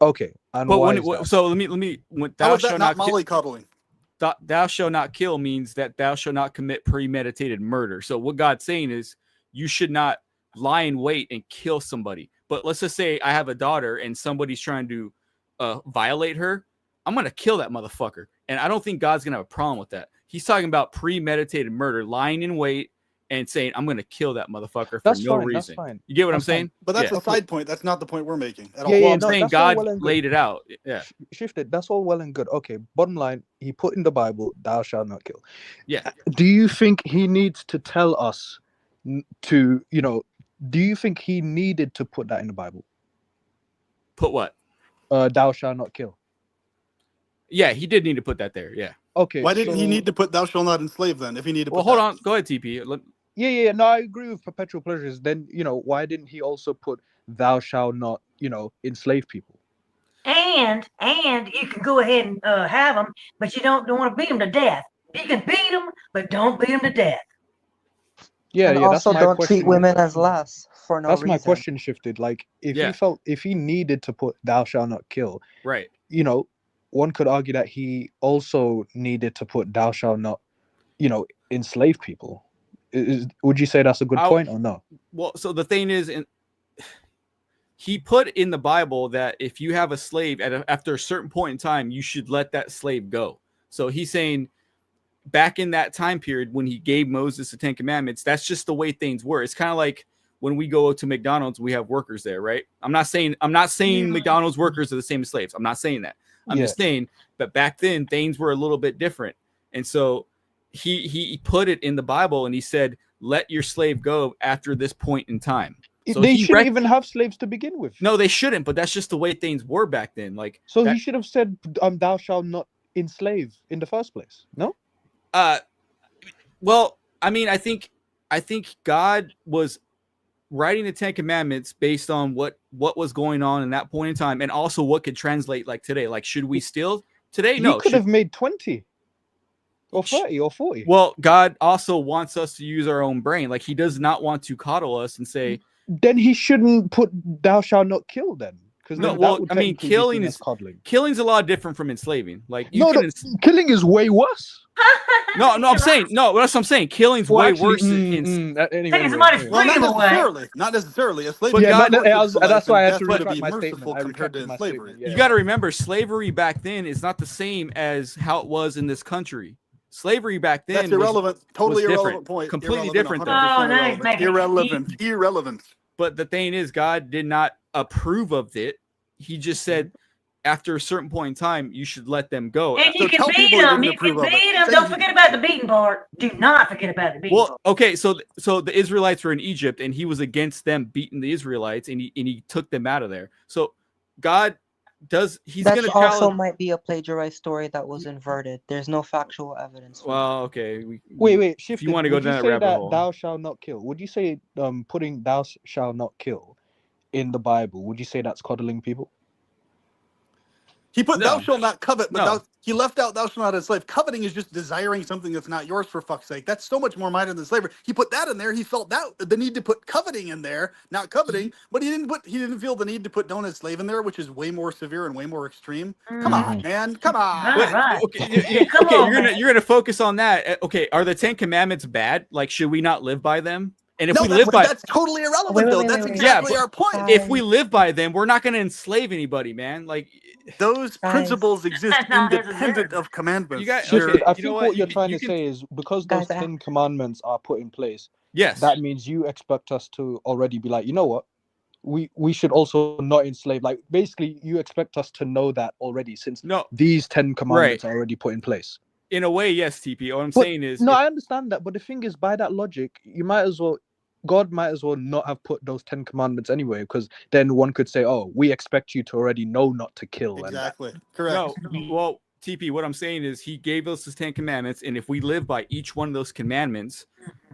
Okay. And But why when is that? so let me when How thou is that shalt not not kill, mollycoddling? thou shalt not kill means that thou shalt not commit premeditated murder. So what God's saying is you should not lie in wait and kill somebody. But let's just say I have a daughter and somebody's trying to violate her. I'm going to kill that motherfucker. And I don't think God's going to have a problem with that. He's talking about premeditated murder, lying in wait and saying, I'm going to kill that motherfucker for That's no fine, that's reason. fine. You get what That's I'm saying? But that's Yeah. a side point. That's not the point we're making at all. Yeah, Well, yeah, I'm no, saying that's all God well and good. laid it out. Yeah. Shifted. That's all well and good. Okay. Bottom line, he put in the Bible, "Thou shalt not kill." Yeah. Do you think he needs to tell us to, do you think he needed to put that in the Bible? Put what? Thou shalt not kill. Yeah, he did need to put that there. Yeah. Okay. Why didn't he so- need to put "thou shalt not enslave" then? If he needed to Well, put hold that? on. Go ahead, TP. Yeah. No, I agree with perpetual pleasures. Then, why didn't he also put "Thou shalt not, enslave people"? And you can go ahead and have them, but you don't want to beat them to death. You can beat them, but don't beat them to death. Yeah, And yeah. That's also my don't question. treat women as less for no That's reason. my question shifted. Like, if he needed to put "Thou shalt not kill," Right. one could argue that he also needed to put "Thou shalt not, enslave people." Would you say that's a good point or no? Well, so the thing is, he put in the Bible that if you have a slave after a certain point in time, you should let that slave go. So he's saying back in that time period when he gave Moses the 10 Commandments, that's just the way things were. It's kind of like when we go to McDonald's, we have workers there, right? I'm not saying McDonald's workers are the same as slaves. I'm not saying that. I'm just saying, but back then things were a little bit different. And so he put it in the Bible and he said, let your slave go after this point in time. So they shouldn't even have slaves to begin with. No, they shouldn't, but that's just the way things were back then. Like, so he should have said, "Thou shalt not enslave" in the first place. No. Well, I mean, I think God was writing the 10 Commandments based on what was going on in that point in time, and also what could translate like today. Like, should we steal today? No, he could have made 20 or 30 or 40. Well, God also wants us to use our own brain. Like, he does not want to coddle us and say. Then he shouldn't put "Thou shalt not kill" then. No, well, I mean, killing's a lot different from enslaving. Like, killing is way worse. No, I'm saying no. That's what I'm saying. Killing's way worse. Not necessarily. A slave. But that's why I had to retract my statement. Compared to slavery. You got to remember, slavery back then is not the same as how it was in this country. Slavery back then. That's irrelevant. Totally irrelevant point. Completely different. Irrelevant. But the thing is, God did not approve of it. He just said, after a certain point in time, you should let them go. And So you can tell beat people you them. didn't You can approve of it. beat them. Say Don't you- forget about the beating part. Do not forget about the beating Well, part. okay, so the Israelites were in Egypt, and he was against them beating the Israelites, and he took them out of there. So God he's That going to also challenge. might be a plagiarized story that was inverted. There's no factual evidence for Well, okay. Wait, If Shifted. you want to go Would you down that say rabbit that hole, thou shalt not kill? Would you say putting thou shall not kill in the Bible? Would you say that's coddling people? He put No. thou shalt not covet, but No. he left out thou shalt not enslave. Coveting is just desiring something that's not yours, for fuck's sake. That's so much more minor than slavery. He put that in there. He felt that the need to put coveting in there, not coveting, but he didn't feel the need to put don't enslave in there, which is way more severe and way more extreme. Come on, man. Come on. Right. Okay, Yeah, come on, you're gonna focus on that. Okay, are the 10 Commandments bad? Like, should we not live by them? And if No, we live by, that's totally irrelevant, Wait, though. wait, That's wait, wait. exactly Yeah, our point. if we live by them, we're not gonna enslave anybody, man. Like, Those Guys. principles exist No, there's a independent difference. of commandments. You got- Shifted. okay, I you think know what what? you're You- trying you to can- say is because those Guys, 10 commandments are put in place, yes, that means you expect us to already be like, you know what? We should also not enslave. Like basically, you expect us to know that already, since no, these 10 commandments are already put in place. in a way, yes, TP. What I'm But saying is, no, if- I understand that, but the thing is, by that logic, God might as well not have put those 10 commandments anyway, because then one could say, oh, we expect you to already know not to kill. Exactly. Correct. no, well, TP, what I'm saying is he gave us his 10 commandments, and if we live by each one of those commandments,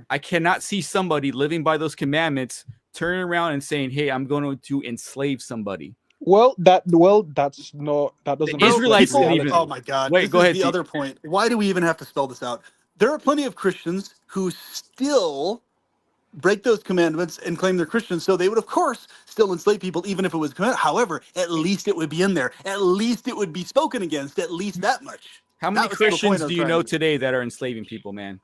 I cannot see somebody living by those commandments turning around and saying, hey, I'm going to enslave somebody. That doesn't The Israelites reflect didn't reality. even- Oh my God! Wait, This go is ahead, the T. other point. Why do we even have to spell this out? There are plenty of Christians who still break those commandments and claim they're Christians, so they would, of course, still enslave people, even if it was commanded. However, at least it would be in there. At least it would be spoken against. At least that much. How many That was the point Christians I was do you trying know to make. today that are enslaving people, man?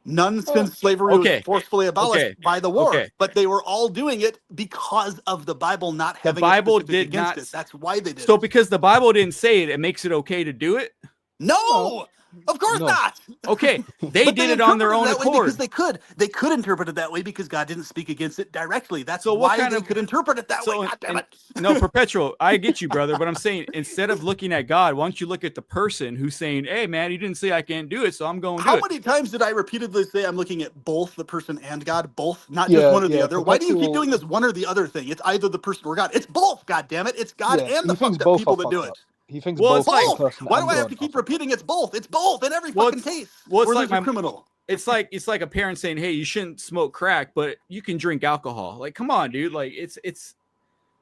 None since slavery Okay. was forcefully abolished Okay. by the war, Okay. but they were all doing it because of the Bible not The having Bible a specific did against not- it. That's why they did So it. because the Bible didn't say it, it makes it okay to do it? No, of course No. not. Okay, they But did it on their interpreted own that way because accord. they could interpret it that way because God didn't speak against it directly. That's So what why kind they of- could interpret it that way. God damn it. No, Perpetual, I get you, brother, but I'm saying instead of looking at God, why don't you look at the person who's saying, hey, man, you didn't say I can't do it, so I'm going to do How it. many times did I repeatedly say I'm looking at both the person and God, both, not Yeah, just one or the yeah, other? Why do you keep Perpetual- doing this one or the other thing? It's either the person or God. It's both. God damn it! It's God Yeah, and the he thinks fucked up both people are that do fucked it. up. He thinks Well, both it's like- the person Why and do I have God to are keep fucked up. repeating it's both? It's both in every Well, fucking it's- case. well, it's Or like there's a my- criminal. It's like a parent saying, hey, you shouldn't smoke crack, but you can drink alcohol. Like, come on, dude. Like, it's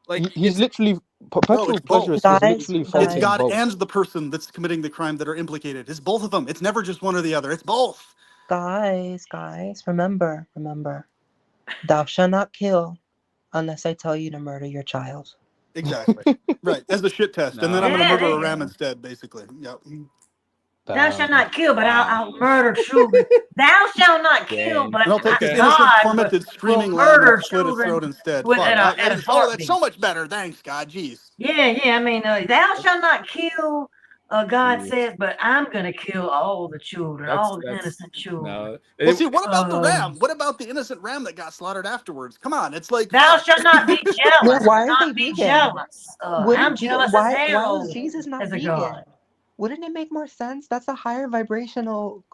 like He's literally perpetual it's both. prejudice is Guys, literally It's faulting God both. and the person that's committing the crime that are implicated. It's both of them. It's never just one or the other. It's both. Guys, remember. Thou shalt not kill unless I tell you to murder your child. Exactly. Right. As the shit test. And then I'm going to Yeah, murder there a you ram go. instead, basically. Yep. Thou shalt not kill, but Wow. I'll murder children. Thou shalt not kill, Dang. but And I'll take this Okay. innocent, God tormented, will screaming lamb murder and slit its children throat instead. with Fuck. at a That's heartbeat. so much better. Thanks, God. Jeez. Yeah. I mean, thou shalt not kill. God Jeez. says, but I'm gonna kill all the children, all the innocent children. No. Well, see, what about the Um, ram? What about the innocent ram that got slaughtered afterwards? Come on. It's like. Thou fuck. shalt not be jealous. Yeah, why are not they be vegan? jealous. I'm jealous as why hell. was Jesus not as a vegan? god. Wouldn't it make more sense? That's a higher vibrational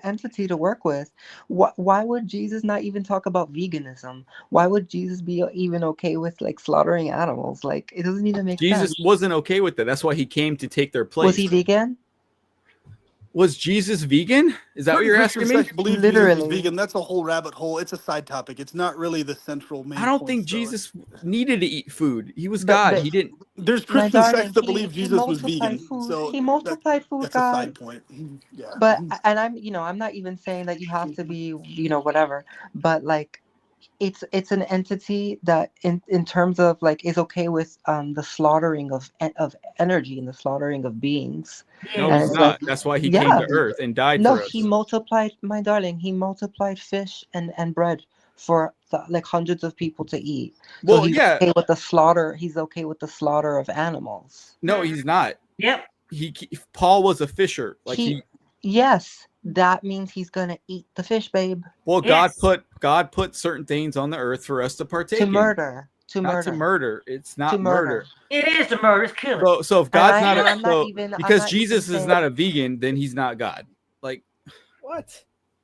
entity to work with. Why would Jesus not even talk about veganism? Why would Jesus be even okay with like slaughtering animals? Like it doesn't even make Jesus sense. wasn't okay with that. That's why he came to take their place. Was he vegan? Was Jesus vegan? Is that what Certain you're Christian asking me? sects believe Jesus Literally. was vegan. That's a whole rabbit hole. It's a side topic. It's not really the central main I don't point, think so Jesus needed to eat food. He was But- God. but- He didn't. There's My Christian darling, sects that believe he Jesus was multiplied vegan. food. So He multiplied food, that's a God. side point. Yeah. But and I'm not even saying that you have to be whatever, but like it's an entity that in terms of like is okay with the slaughtering of energy and the slaughtering of beings. No, And he's it's not. like, That's why he yeah. came to Earth and died No, for us. he multiplied, my darling, he multiplied fish and bread for like hundreds of people to eat. So Well, he's yeah. okay with the slaughter. He's okay with the slaughter of animals. No, he's not. Yep. Paul was a fisher. Like Yes, that means he's gonna eat the fish, babe. well, Yes. God put certain things on the earth for us to partake To in. murder. to not to murder. murder. It's not To murder. murder. It is to murder. It's killing. So if And God's I, not and a, I'm not so even I'm because not Jesus even is saying not a vegan, then he's not God. Like what?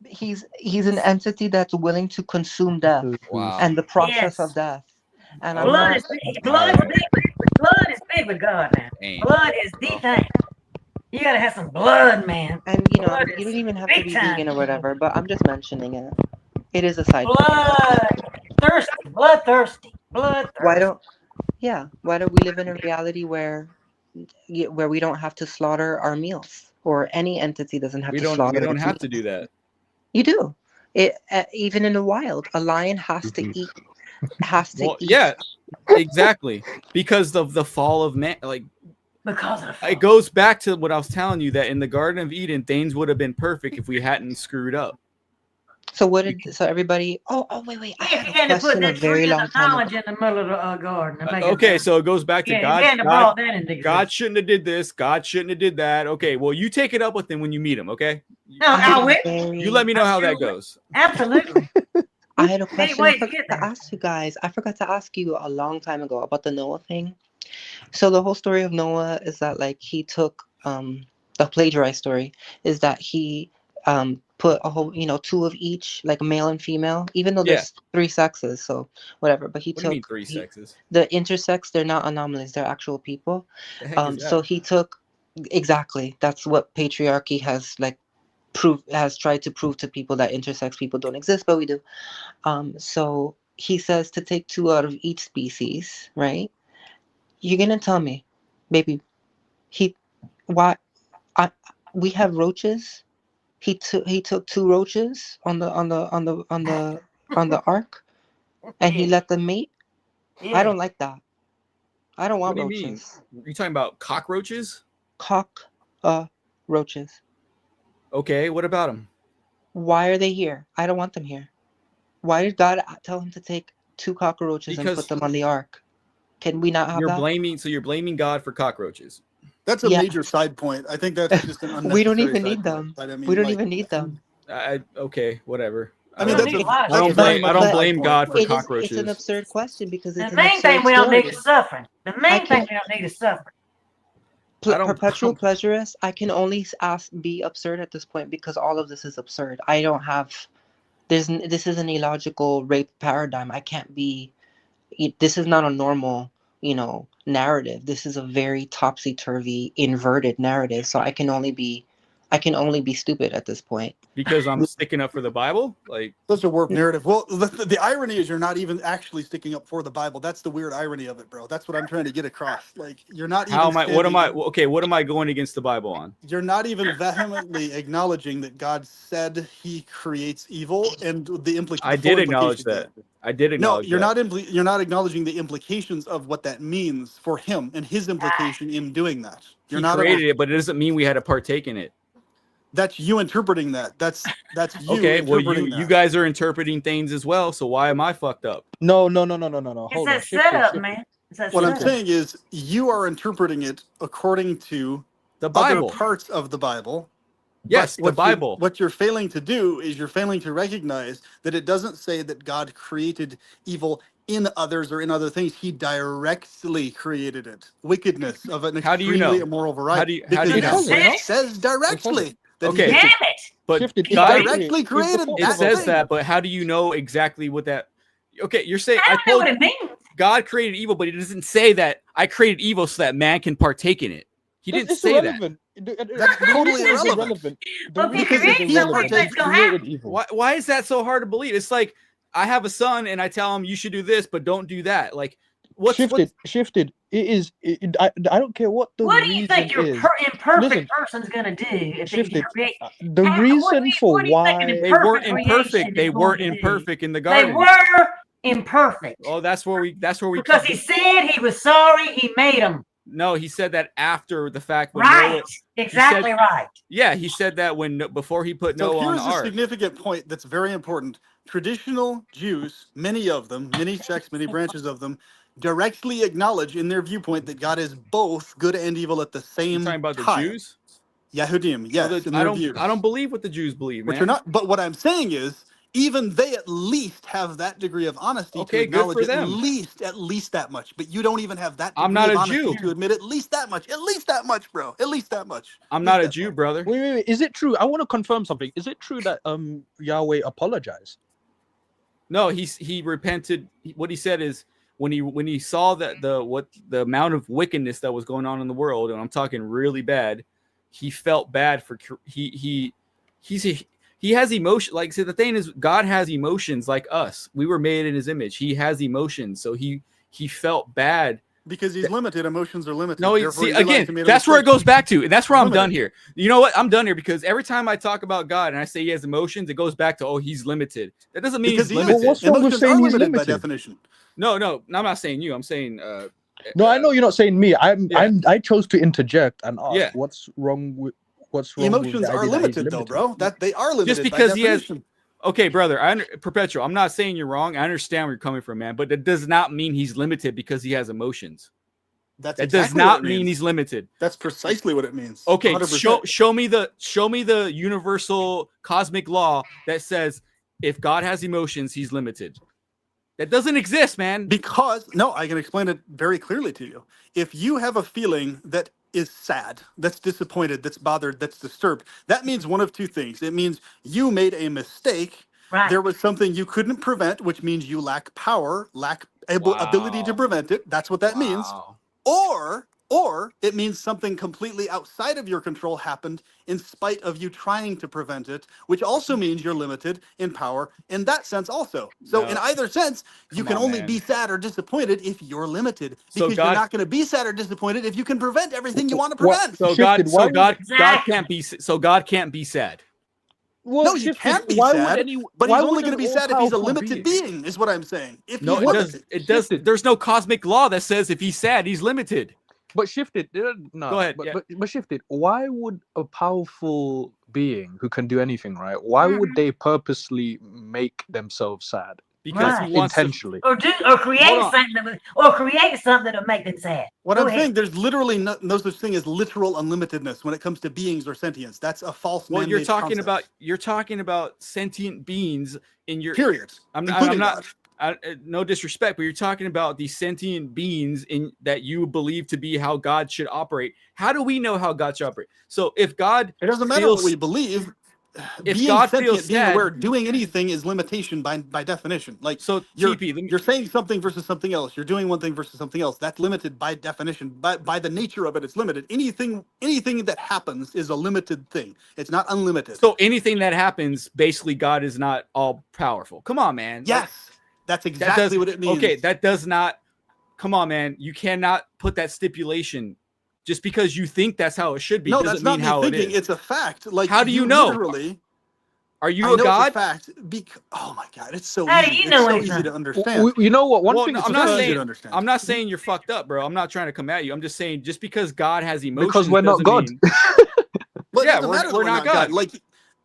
he's an entity that's willing to consume death Wow. and the process Yes. of death. And I'm Blood not. is blood is big. Blood is big with God now. Dang. Blood is the thing. You gotta have some blood, man. And you know, Blood you is don't even have to big be time. vegan or whatever. But I'm just mentioning it. It is a side point. Blood thirsty. Blood thirsty. Blood Why thirsty. don't? Yeah. Why don't we live in a reality where we don't have to slaughter our meals, or any entity doesn't have We to don't slaughter have its to meals? do that. You do. It even in the wild, a lion has to eat. Has to Well, eat. yeah, exactly. Because of the fall of man, like Because of the fall. it goes back to what I was telling you, that in the Garden of Eden, things would have been perfect if we hadn't screwed up. So what did? So everybody. Oh wait. I If had you a had to put question a that very tree of long the time ago. knowledge in the middle of the garden to make it Okay, better. so it goes back to Yeah, God. you had to brought that into existence. God shouldn't have did this. God shouldn't have did that. Okay, well, you take it up with him when you meet him. Okay, No, I will. you let me know how that goes. Absolutely. I had a question I ways to forgot get to there. ask you guys. I forgot to ask you a long time ago about the Noah thing. So the whole story of Noah is that like he took the plagiarized story is that he put a whole two of each, like male and female, even though Yeah. there's three sexes, so whatever. But he What do you mean took three sexes? the intersex. They're not anomalies. They're actual people. The heck is that? So he took exactly. That's what patriarchy has tried to prove to people, that intersex people don't exist, but we do. So he says to take two out of each species, right? You're gonna tell me, baby, why we have roaches. He took two roaches on the ark, and he let them mate. Yeah. I don't like that. I don't want What do you mean? roaches. Are you talking about cockroaches? Roaches. Okay, what about them? Why are they here? I don't want them here. Why did God tell him to take two cockroaches and put them on the ark? Can we not have You're that? you're blaming God for cockroaches. That's a major side point. I think that's just an unnecessary We don't even side need point. them. But I mean, We don't like, even need them. Okay, whatever. I mean, don't that's need a a lot of that's shit. very much I don't a side blame point. God for It's cockroaches. an absurd question because The it's an main absurd thing we don't need story. is suffering. The main thing can't- we don't need is suffering. Perpetual pleasurist. I can only be absurd at this point because all of this is absurd. I don't have. This is an illogical rape paradigm. I can't be. This is not a normal, narrative. This is a very topsy-turvy, inverted narrative. So I can only be stupid at this point. Because I'm sticking up for the Bible? Like Such a warped narrative. Well, the irony is you're not even actually sticking up for the Bible. That's the weird irony of it, bro. That's what I'm trying to get across. Like, you're not how even am I what am I going against the Bible on? You're not even vehemently acknowledging that God said he creates evil and the implication. I did acknowledge that. I did acknowledge you're that. you're not acknowledging the implications of what that means for him and his implication in doing that. You're He not created it, but it doesn't mean we had to partake in it. That's you interpreting that. That's you okay. Well, interpreting you that. guys are interpreting things as well. So why am I fucked up? No. It's Hold on. that setup, man. It's that What I'm setup. saying is you are interpreting it according to The other Bible. parts of the Bible. Yes, But the Bible. What you're failing to do is you're failing to recognize that it doesn't say that God created evil in others or in other things. He directly created it. Wickedness of an How do you extremely know? immoral variety. How do you know? It says directly that Okay. Damn it! But Shifted. he God, directly created it that says thing. that, but how do you know exactly what that? Okay, you're saying I don't know what it means. God created evil, but it doesn't say that I created evil so that man can partake in it. He didn't say that. That's totally irrelevant. Well, if you Because create he something, partakes- that's gonna happen. Why is that so hard to believe? It's like I have a son and I tell him you should do this, but don't do that. Like what's shifted? It is. I don't care what the What do you think your is. imperfect person's gonna do if they Shifted. create? The reason for what do you think why an they weren't creation imperfect. is They going weren't to do? imperfect in the They garden. were imperfect. Oh, that's where we Because he said he was sorry. He made them. No, he said that after the fact. When Right. Noah, Exactly right. Yeah, he said that before he put So Noah on here's the a ark. significant point that's very important. Traditional Jews, many of them, many sects, many branches of them, directly acknowledge in their viewpoint that God is both good and evil at the same You're talking about the time. Jews? Yahudim, yes, in I their views. don't believe what the Jews believe, But man. you're not. But what I'm saying is, even they at least have that degree of honesty to Okay, good acknowledge for at them. least that much. But you don't even have that I'm degree not of a honesty Jew. to admit at least that much. At least that much, bro. At least that much. I'm At not least a that Jew, much. brother. Wait. Is it true? I want to confirm something. Is it true that Yahweh apologized? No, he repented. What he said is when he saw that the amount of wickedness that was going on in the world, and I'm talking really bad, he felt bad for he has emotion. Like, see, the thing is, God has emotions like us. We were made in His image. He has emotions, so he felt bad. Because he's limited, emotions are limited. No, Therefore, see, he realized again, he made a that's where it mistake. goes back to, and that's where He's I'm done limited. here. You know what? I'm done here because every time I talk about God and I say He has emotions, it goes back to, oh, He's limited. That doesn't mean Because He's he is. limited. What's wrong with Emotions saying are he's limited by limited? definition. No, I'm not saying you. I'm saying No, I know you're not saying me. I chose to interject and ask Yeah. what's wrong with Emotions the are idea that he's limited, though, limited? bro. That they are limited just because by he has. definition. Okay, brother, Perpetual. I'm not saying you're wrong. I understand where you're coming from, man. But that does not mean he's limited because he has emotions. That's That exactly does not what it mean means. he's limited. That's precisely what it means. Okay, 100%. show me the universal cosmic law that says if God has emotions, he's limited. That doesn't exist, man. Because, no, I can explain it very clearly to you. If you have a feeling that is sad, that's disappointed, that's bothered, that's disturbed, that means one of two things. It means you made a mistake. Right. There was something you couldn't prevent, which means you lack power, lack ability to Wow. prevent it. That's what that means. Or it means something completely outside of your control happened in spite of you trying to prevent it, which also means you're limited in power in that sense also. So No. in either sense, you Come can on, only man. be sad or disappointed if you're limited, So because God- you're not going to be sad or disappointed if you can prevent everything you want to What? prevent. So Shifted, why God Exactly. can't be. So God can't be sad. Well, No, he shifted. can't be Why sad, would any? but Why he's only would going to an be sad if he's a all-powerful limited being, is what I'm saying. If No, he's it limited. does. Shifted. There's no cosmic law that says if he's sad, he's limited. But shifted. No. Go ahead, But, yeah. but shifted. Why would a powerful being who can do anything, right? Why would they purposely make themselves sad? Because Right. he wants to. Intentionally. Or create Hold on. something that'll make them sad. What Go I'm ahead. saying, there's literally no such thing as literal unlimitedness when it comes to beings or sentience. That's a false Well, man-made concept. you're talking about sentient beings in your. Period. I'm Including not. God. No disrespect, but you're talking about these sentient beings in that you believe to be how God should operate. How do we know how God should operate? So if God, It doesn't matter what we believe. if Being God sentient, feels being sad, aware, doing anything is limitation by definition. Like, so you're TP, you're saying something versus something else. You're doing one thing versus something else. That's limited by definition. By the nature of it, it's limited. Anything that happens is a limited thing. It's not unlimited. so anything that happens, basically, God is not all powerful. Come on, man. Yes, that's exactly what it means. Okay, that does not. Come on, man. You cannot put that stipulation just because you think that's how it should be. No, doesn't that's not mean me how thinking. it is. It's a fact. Like, How do you know? Literally, Are you I a know God? it's a fact. Oh my God, it's so How do easy. you know It's so anything? easy to understand. You know what? One Well, thing. I'm it's not so easy saying to understand. I'm not saying you're fucked up, bro. I'm not trying to come at you. I'm just saying just because God has emotions because we're not doesn't God. mean- But Yeah, it doesn't matter that we're not God. Like,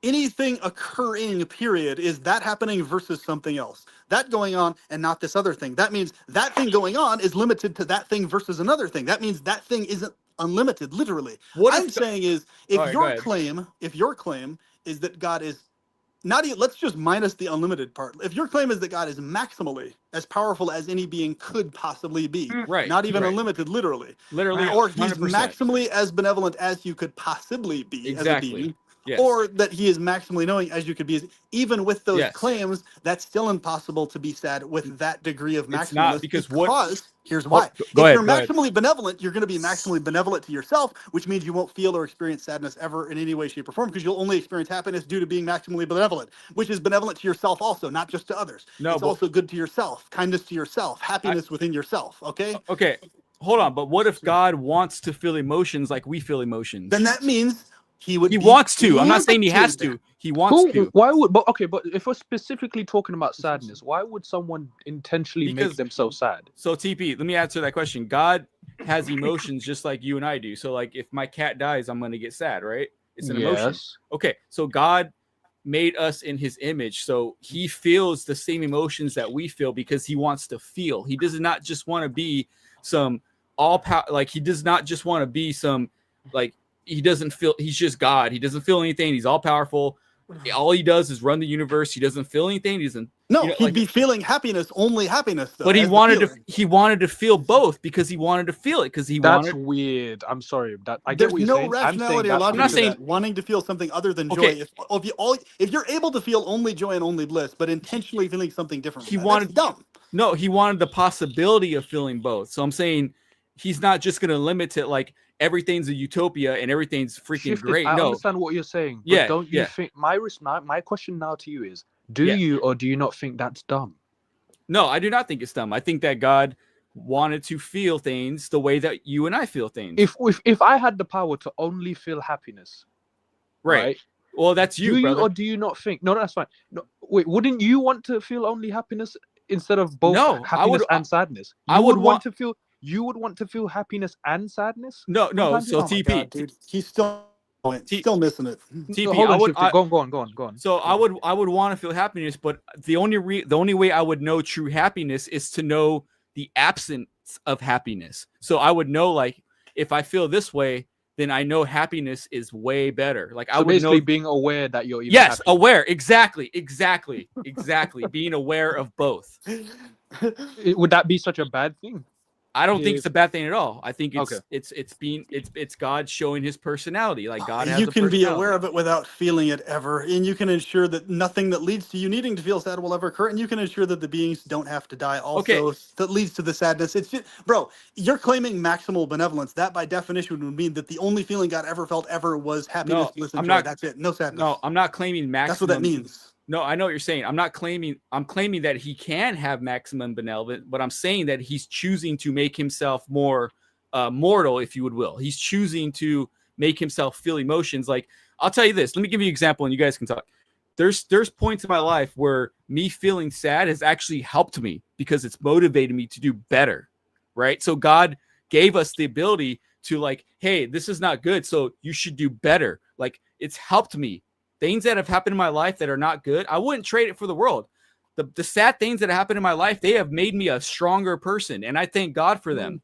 anything occurring, period, is that happening versus something else. That going on and not this other thing. That means that thing going on is limited to that thing versus another thing. That means that thing isn't unlimited, literally. What I'm if- saying is, All right, go ahead. if your claim is that God is not even, let's just minus the unlimited part. If your claim is that God is maximally as powerful as any being could possibly be, Right, not even right. unlimited, literally, Literally, or he's 100%. maximally as benevolent as you could possibly be as a Exactly. being, Yes. or that he is maximally knowing as you could be. Even with those Yes. claims, that's still impossible to be sad with that degree of It's not, maximalism. because Here's why. Go If ahead, you're go ahead. maximally benevolent, you're going to be maximally benevolent to yourself, which means you won't feel or experience sadness ever in any way, shape, or form, because you'll only experience happiness due to being maximally benevolent, which is benevolent to yourself also, not just to others. No, it's but- also good to yourself, kindness to yourself, happiness within yourself, okay? Okay, hold on. But what if God wants to feel emotions like we feel emotions? Then that means he would He be wants to. I'm not saying he has limited. to. He wants to. Why would? But okay, but if we're specifically talking about sadness, why would someone intentionally Because- make themselves sad? So TP, let me answer that question. God has emotions just like you and I do. So like if my cat dies, I'm gonna get sad, right? It's an emotion. Yes. Okay, so God made us in his image. So he feels the same emotions that we feel because he wants to feel. He does not just want to be some all power, like he does not just want to be some, like he doesn't feel, he's just God. He doesn't feel anything. He's all powerful. all he does is run the universe. He doesn't feel anything. He doesn't. No, you know, he'd be feeling happiness, only happiness, though. But he wanted to feel both because he wanted to feel it because he That's wanted. weird. I'm sorry. I get There's what you're no saying. rationality or I'm logic not to saying- that. Wanting to feel something other than joy. Okay. If you're able to feel only joy and only bliss, but intentionally feeling something different, He that's wanted- dumb. No, he wanted the possibility of feeling both. So I'm saying he's not just going to limit it like everything's a utopia and everything's freaking Shifted. great. I No, understand what you're saying. But Yeah, don't you yeah. think my question now to you is, do Yeah. you or do you not think that's dumb? no, I do not think it's dumb. I think that God wanted to feel things the way that you and I feel things. If I had the power to only feel happiness, right? Well, that's you, do you brother. or do you not think? No, that's fine. No, wait, wouldn't you want to feel only happiness instead of both No, happiness and sadness? I would want to feel. You would want to feel happiness and sadness. No. Sometimes So Oh my TP, God, dude, he's still missing it. TP. Hold I on, would. Shifted. Go on. So I would want to feel happiness, but the only way I would know true happiness is to know the absence of happiness. So I would know, like, if I feel this way, then I know happiness is way better. Like, I So would basically know. being aware that you're even Yes, happy. aware. Exactly. Being aware of both. Would that be such a bad thing? I don't think it's a bad thing at all. I think it's Okay. it's God showing his personality. Like, God has You a can be personality. aware of it without feeling it ever, and you can ensure that nothing that leads to you needing to feel sad will ever occur, and you can ensure that the beings don't have to die also. Okay. That leads to the sadness. It's just, bro, you're claiming maximal benevolence. That by definition would mean that the only feeling God ever felt ever was happiness, No, bliss, and I'm joy. not- That's it. No sadness. No, I'm not claiming maximum. That's what that means. No, I know what you're saying. I'm claiming that he can have maximum benevolence, but I'm saying that he's choosing to make himself more mortal, if you will. He's choosing to make himself feel emotions. Like, I'll tell you this. Let me give you an example, and you guys can talk. There's points in my life where me feeling sad has actually helped me because it's motivated me to do better, right? So God gave us the ability to, like, hey, this is not good, so you should do better. Like, it's helped me. Things that have happened in my life that are not good, I wouldn't trade it for the world. The sad things that happened in my life, they have made me a stronger person, and I thank God for them.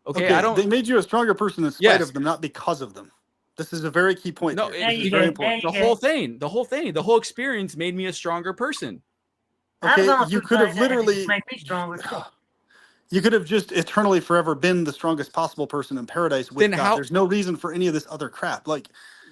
Okay, They made you a stronger person in spite Yes. of them, not because of them. This is a very key point. No, here. This you is go. very important. the whole experience made me a stronger person. Okay, I was you gonna could say have that literally. make me stronger. You could have just eternally forever been the strongest possible person in paradise with Then God. how- There's no reason for any of this other crap. Like,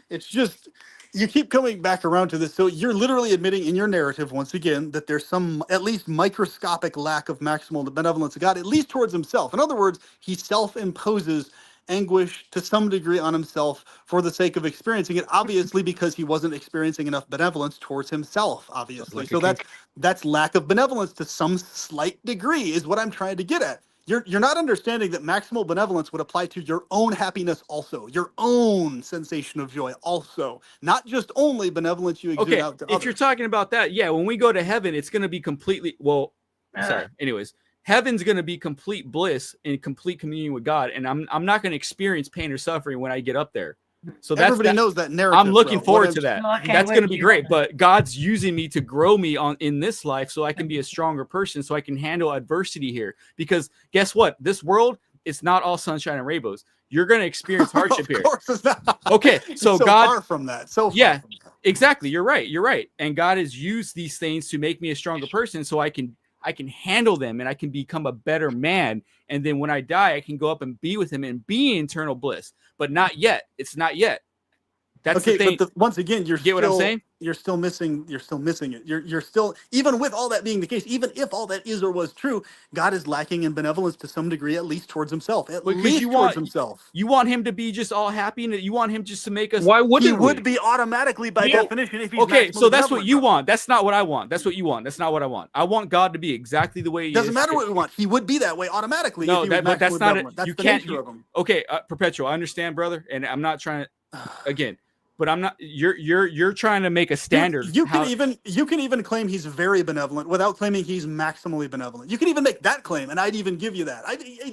it's just, you keep coming back around to this. So you're literally admitting in your narrative, once again, that there's some at least microscopic lack of maximal benevolence of God, at least towards himself. In other words, he self-imposes anguish to some degree on himself for the sake of experiencing it, obviously because he wasn't experiencing enough benevolence towards himself, obviously. Like a So kink. that's lack of benevolence to some slight degree is what I'm trying to get at. You're not understanding that maximal benevolence would apply to your own happiness also, your own sensation of joy also, not just only benevolence you exude Okay, out to if you're others. talking about that, yeah, when we go to heaven, it's going to be completely, sorry. Anyways, heaven's going to be complete bliss and complete communion with God, and I'm not going to experience pain or suffering when I get up there. So Everybody knows that narrative. I'm looking bro. forward What to that. Well, I can't That's wait going to to be get great. up But God's using me to grow me in this life so I can be a stronger person, so I can handle adversity here. Because guess what? This world is not all sunshine and rainbows. You're going to experience hardship here. Of course it's not. Okay, so It's so God- far from that. So far Yeah. from that. Exactly. You're right. And God has used these things to make me a stronger person so I can handle them and I can become a better man. And then when I die, I can go up and be with him and be in eternal bliss. But not yet. It's not yet. That's Okay, the thing. but once again, you're Get what I'm saying? You're still missing it. You're still, even with all that being the case, even if all that is or was true, God is lacking in benevolence to some degree, at least towards himself. At Because least you towards want- himself. You want him to be just all happy, and you want him just to make us. Why He wouldn't would we? be automatically by Yeah. definition if he's Okay, so maximally that's what benevolent. you want. That's not what I want. That's what you want. That's not what I want. I want God to be exactly the way he Doesn't is. matter what we want. He would be that way automatically No, if he but was that's maximally not it. benevolent. That's You the can't- nature of him. Okay, Perpetual. I understand, brother, and I'm not trying to again. But I'm not. You're trying to make a standard. You can even claim he's very benevolent without claiming he's maximally benevolent. You can even make that claim, and I'd even give you that.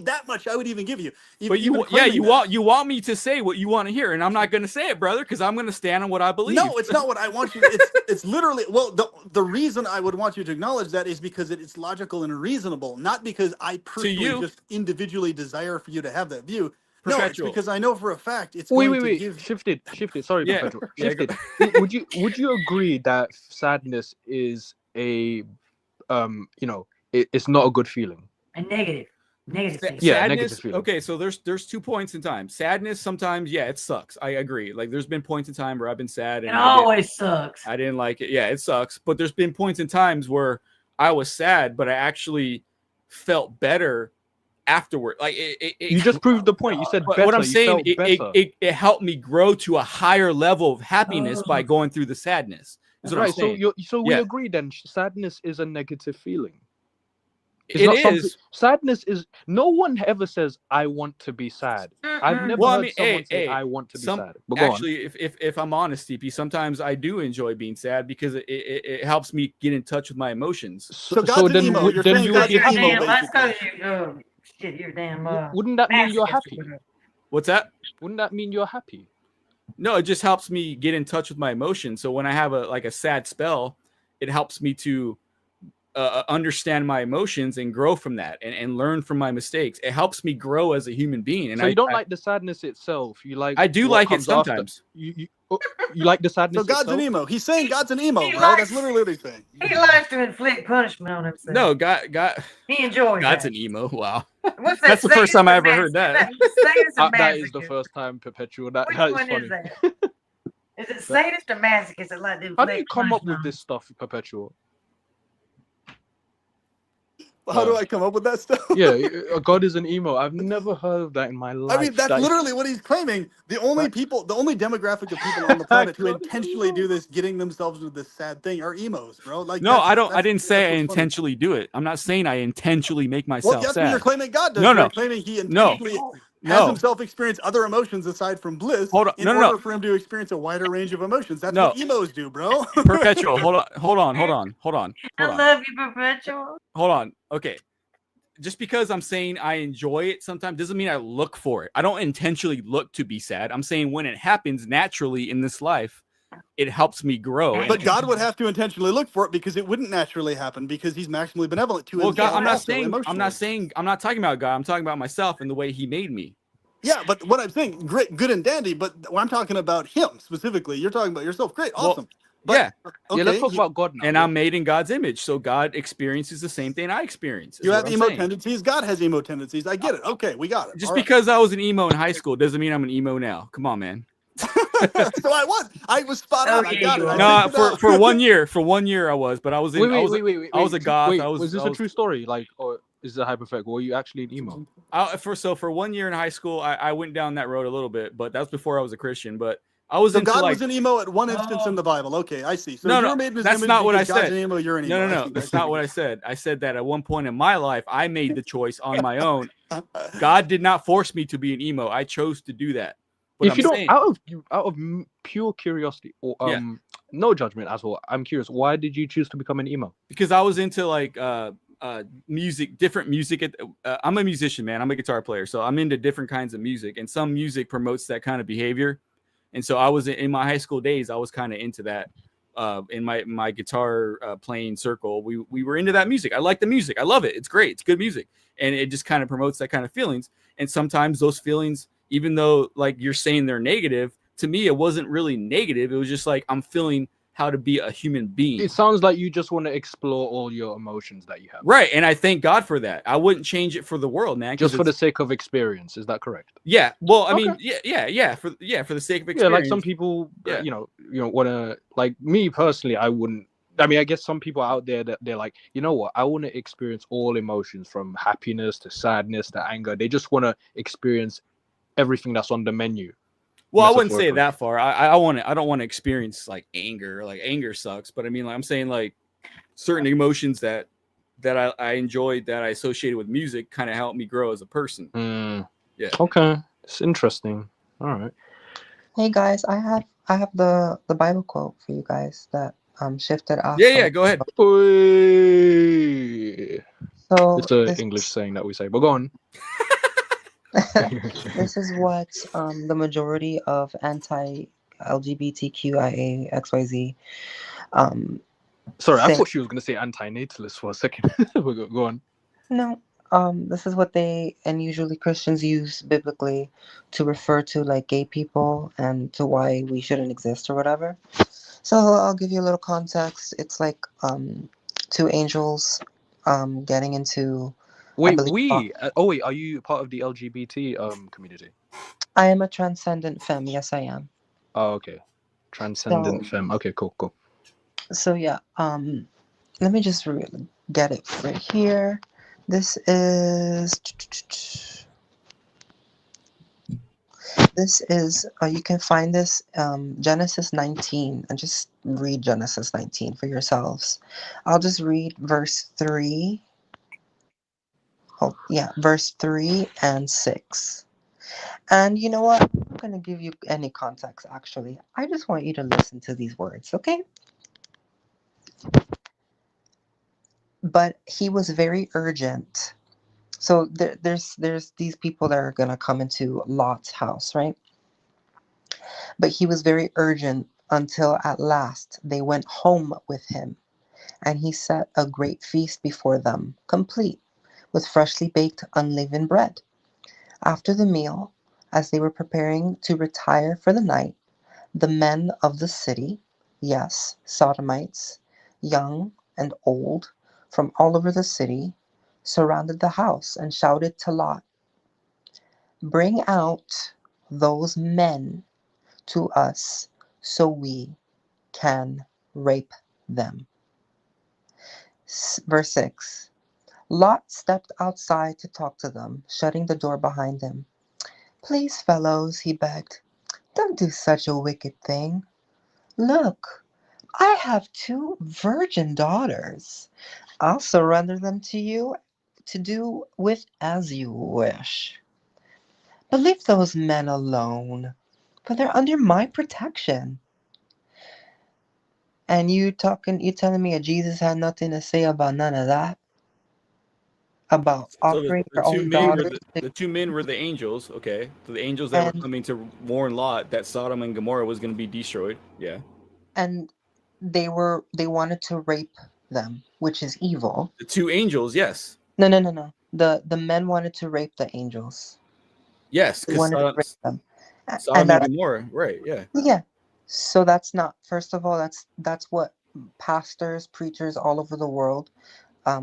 That much I would even give you. But even you claiming that. want me to say what you want to hear, and I'm not going to say it, brother, because I'm going to stand on what I believe. No, it's not what I want you. It's literally, well, the reason I would want you to acknowledge that is because it's logical and reasonable, not because I personally you. just individually desire for you to have that view. No, it's Perpetual. because I know for a fact it's Wait, going wait, to wait. give. Shifted. Sorry, Yeah. Perpetual. Yeah, Shifted. Would you agree that sadness is a it's not a good feeling? A negative feeling. Yeah, Sadness. negative feeling. Okay, so there's 2 points in time. Sadness sometimes, yeah, it sucks. I agree. Like there's been points in time where I've been sad and It always sucks. I didn't like it. Yeah, it sucks. But there's been points in times where I was sad, but I actually felt better afterward. Like You just proved the point. You said but better. what I'm You saying, felt better. it helped me grow to a higher level of happiness by going through the sadness. Is what I'm Right. saying. So we Yeah. agree then. Sadness is a negative feeling. It not something- is. Sadness is. No one ever says I want to be sad. I've never Well, I heard mean, someone say hey, I want to be sad. But go on. Actually, if I'm honest, TP, sometimes I do enjoy being sad because it helps me get in touch with my emotions. So God's an emo. You're saying you would God's be an happy. emo, That's basically. because you're damn. Wouldn't that mean you're masochist or happy? whatever. What's that? Wouldn't that mean you're happy? No, it just helps me get in touch with my emotions. So when I have a sad spell, it helps me to understand my emotions and grow from that and learn from my mistakes. It helps me grow as a human being. And So you don't like the sadness itself. You like. I do what like it comes after. sometimes. You like the sadness. So God's itself? an emo. He's saying God's an emo, He bro. likes- That's literally what he's saying. He likes to inflict punishment on himself. No, God, He enjoys God's that. an emo. Wow. What's that? That's the first time I ever sadist heard that. sadist or That is the masochist? first time, Perpetual. That Which is one funny. is that? Is it sadist or masochist that like to How do you inflict come up punishment with this stuff, Perpetual? How do I come up with that stuff? Yeah, God is an emo. I've never heard of that in my life. I mean, that's That is- literally what he's claiming. The only people, the only demographic of people on the planet who intentionally do this, getting themselves into this sad thing, are emos, bro. Like, No, I don't. I didn't that's say I what's funny. intentionally do it. I'm not saying I intentionally make Well, myself that's what sad. you're claiming God does. No, no. You're claiming he intentionally has No. himself experience other emotions aside from bliss Hold on. in No, no, order no. for him to experience a wider range of emotions. That's No. what emos do, bro. Perpetual. Hold on. I love you, Perpetual. Hold on. Okay. Just because I'm saying I enjoy it sometimes doesn't mean I look for it. I don't intentionally look to be sad. I'm saying when it happens naturally in this life, it helps me grow. But God would have to intentionally look for it because it wouldn't naturally happen because he's maximally benevolent to Well, himself. God, I'm not also saying, I'm not talking about God. I'm talking about myself and the way he made me. Yeah, but what I'm saying, great, good and dandy, but I'm talking about him specifically. You're talking about yourself. Great, Well, awesome. But, yeah. Okay, Yeah, let's talk about God now. And I'm made in God's image. So God experiences the same thing I experience. is you have what I'm emo saying. tendencies. God has emo tendencies. I get it. Okay, we got it. Just All right. because I was an emo in high school doesn't mean I'm an emo now. Come on, man. So I was spot on. Oh, I yeah, got you it. I are. No, figured it out. for 1 year. For 1 year I was, but I was in Wait. I was a goth. Wait, I was this I a was- true story? Like, or is it hypothetical? Were you actually an emo? for 1 year in high school, I went down that road a little bit, but that's before I was a Christian. But I was So into God like was an emo at one instance in the Bible. Okay, I see. So No, you're no, made in his that's image not what I because God's said. an emo, you're an emo. no. That's not what I said. I said that at one point in my life, I made the choice on my own. God did not force me to be an emo. I chose to do that. But If you don't, out of pure curiosity or no judgment at all, I'm curious. Why did you choose to become an emo? because I was into like music, different music. I'm a musician, man. I'm a guitar player, so I'm into different kinds of music, and some music promotes that kind of behavior. And so I was in my high school days, I was kind of into that. In my guitar playing circle, we were into that music. I like the music. I love it. It's great. It's good music, and it just kind of promotes that kind of feelings. And sometimes those feelings, even though like you're saying they're negative, to me it wasn't really negative. It was just like I'm feeling how to be a human being. It sounds like you just want to explore all your emotions that you have. Right, and I thank God for that. I wouldn't change it for the world, man. 'cause Just for the sake of experience, is that correct? yeah. Well, I Okay. mean, yeah, for the sake of experience. Yeah, like some people, Yeah. you know, want to. Like me personally, I wouldn't. I mean, I guess some people out there that they're like, you know what? I want to experience all emotions, from happiness to sadness to anger. They just want to experience everything that's on the menu. Well, I wouldn't say metaphorically. that far. I don't want to experience like anger. Like anger sucks, but I mean, like, I'm saying like certain emotions that I enjoyed, that I associated with music, kind of helped me grow as a person. Yeah. Okay, it's interesting. All right. Hey guys, I have the Bible quote for you guys that shifted off. Yeah. Go ahead. So It's an English saying that we say, but go on. this is what the majority of anti-LGBTQIA XYZ Sorry, I say. thought she was going to say anti-natalist for a second. Go on. No, This is what they and usually Christians use biblically to refer to like gay people and to why we shouldn't exist or whatever. So I'll give you a little context. It's like two angels getting into, I Wait, believe. oh wait, are you part of the LGBT community? I am a transcendent femme. Yes, I am. Oh, okay. Transcendent femme. Okay, cool. So yeah. Let me just get it right here. This is. You can find this Genesis 19, and just read Genesis 19 for yourselves. I'll just read verse 3. Oh, yeah, verse 3 and 6. And you know what? I'm not going to give you any context, actually. I just want you to listen to these words, okay? But he was very urgent. So there's these people that are going to come into Lot's house, right? But he was very urgent until at last they went home with him, and he set a great feast before them, complete, with freshly baked unleavened bread. After the meal, as they were preparing to retire for the night, the men of the city, yes, Sodomites, young and old, from all over the city, surrounded the house and shouted to Lot, "Bring out those men to us so we can rape them." Verse 6. Lot stepped outside to talk to them, shutting the door behind him. "Please, fellows," he begged, "don't do such a wicked thing. Look, I have two virgin daughters. I'll surrender them to you to do with as you wish. But leave those men alone, for they're under my protection." And you telling me that Jesus had nothing to say about none of that? About So offering the your two own men were daughters the two men were the angels. Okay, so the angels that were and coming to warn Lot that Sodom and Gomorrah was going to be destroyed. Yeah, and they wanted to rape them, which is evil. the two angels. Yes, No. The men wanted to rape the angels. yes, They because wanted to rape them. And Sodom and that Gomorrah. Right. Yeah. yeah. So that's not, first of all, that's what pastors, preachers all over the world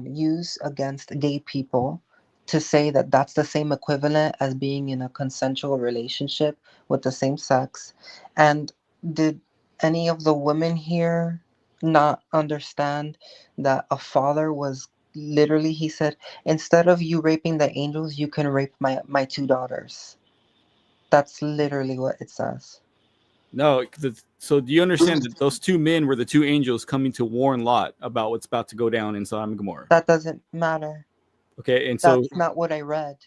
use against gay people, to say that that's the same equivalent as being in a consensual relationship with the same sex. And did any of the women here not understand that a father was literally, he said, instead of you raping the angels, you can rape my two daughters. That's literally what it says. No. So do you understand that those two men were the two angels coming to warn Lot about what's about to go down in Sodom and Gomorrah? That doesn't matter. Okay, and so That's not what I read.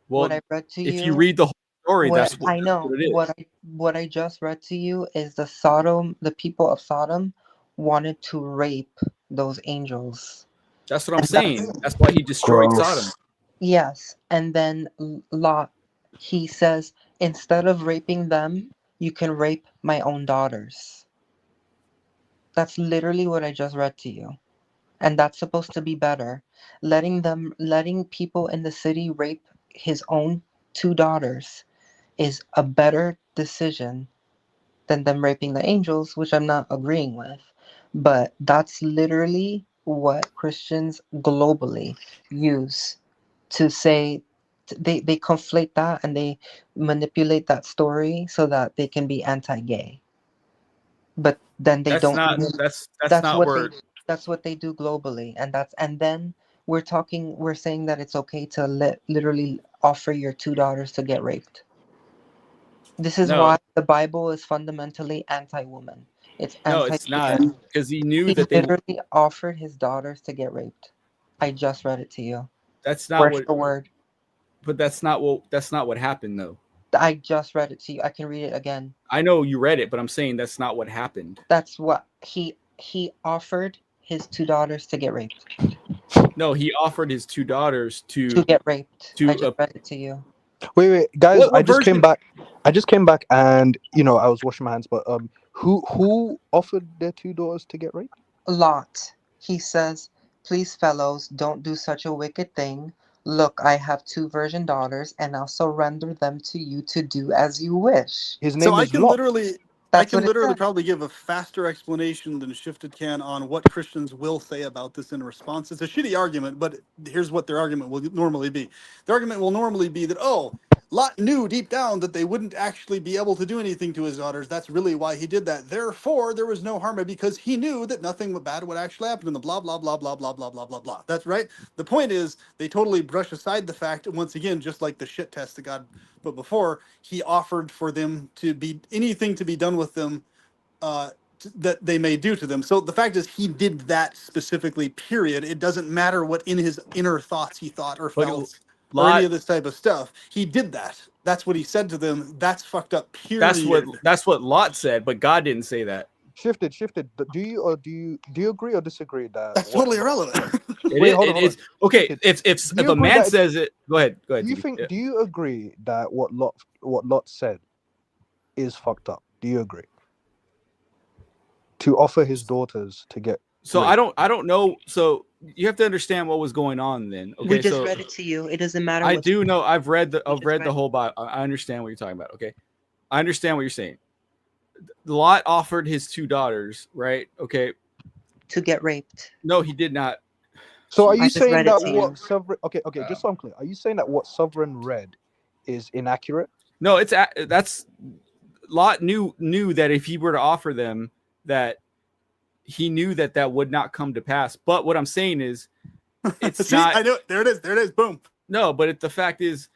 What well, I read to if you you, read the whole story, what that's I know, what it is. what I just read to you is the people of Sodom wanted to rape those angels. That's what I'm And saying. That's why he destroyed Sodom. Gross. yes, and then Lot, he says, instead of raping them, you can rape my own daughters. That's literally what I just read to you. And that's supposed to be better. Letting people in the city rape his own two daughters is a better decision than them raping the angels, which I'm not agreeing with. But that's literally what Christians globally use to say. They conflate that and they manipulate that story so that they can be anti-gay. But then they That's don't not even. that's That's not what where that's what they do globally, and then we're saying that it's okay to literally offer your two daughters to get raped. This is no why the Bible is fundamentally anti-woman. It's no it's not anti-woman. because he knew He that they literally offered his daughters to get raped. I just read it to you. that's not Word what for word. but that's not what happened though. I just read it to you. I can read it again. I know you read it, but I'm saying that's not what happened. That's what he offered his two daughters to get raped. No, he offered his two daughters To get raped. I to just read it to you. Wait, guys, what version? I just came back, and I was washing my hands. But who offered their two daughters to get raped? Lot. He says, "Please, fellows, don't do such a wicked thing. Look, I have 2 virgin daughters, and I'll surrender them to you to do as you wish. His So name is Lot. I That's can what it literally said. probably give a faster explanation than Shifted can on what Christians will say about this in response. It's a shitty argument, but here's what their argument will normally be. The argument will normally be that, oh, Lot knew deep down that they wouldn't actually be able to do anything to his daughters. That's really why he did that. Therefore, there was no harm because he knew that nothing bad would actually happen to them. Blah, blah, blah, blah, blah, blah, blah, blah, blah. That's right. The point is, they totally brush aside the fact, once again, just like the shit test that God put before, he offered for them to be anything to be done with them that they may do to them. So the fact is, he did that specifically, period. It doesn't matter what in his inner thoughts he thought or felt. Or any of this type of stuff. He did that. That's what he said to them. That's fucked up. Period. That's what Lot said, but God didn't say that. Shifted. Do you agree or disagree that that's totally irrelevant? Hold on. Okay. If a man says it, go ahead. Do you do you agree that what Lot said is fucked up? Do you agree? To offer his daughters to get so raped. I don't know. So you have to understand what was going on then. Okay, We just read it to you. It doesn't matter. I do know. I've read the whole Bible. I understand what you're talking about. Okay, I understand what you're saying. Lot offered his 2 daughters, right? Okay, to get raped. No, he did not. So are you saying that what Sovereign? Okay, just so I'm clear. Are you saying that what Sovereign read is inaccurate? No, that's Lot knew that if he were to offer them, that he knew that would not come to pass. But what I'm saying is, it's not. I know it. There it is. Boom. No, but the fact is,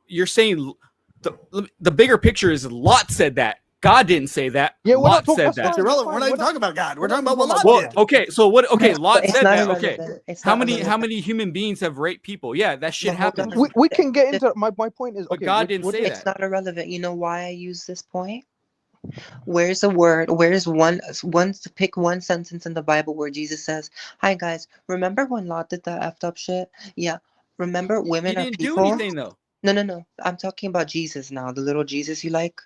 you're saying the bigger picture is Lot said that. God didn't say that. Yeah, Lot said that. That's irrelevant. We're not even talking about God. We're talking about what Lot did. Okay, so what? Okay, Lot said that. Okay, how many human beings have raped people? Yeah, that shit happened. We can get into my point is. But God didn't say that. It's not irrelevant. You know why I use this point? Where's a word? Where's one to pick one sentence in the Bible where Jesus says, "Hi guys, remember when Lot did that effed up shit? Yeah, remember women are people." He didn't do anything though. No. I'm talking about Jesus now, the little Jesus you like.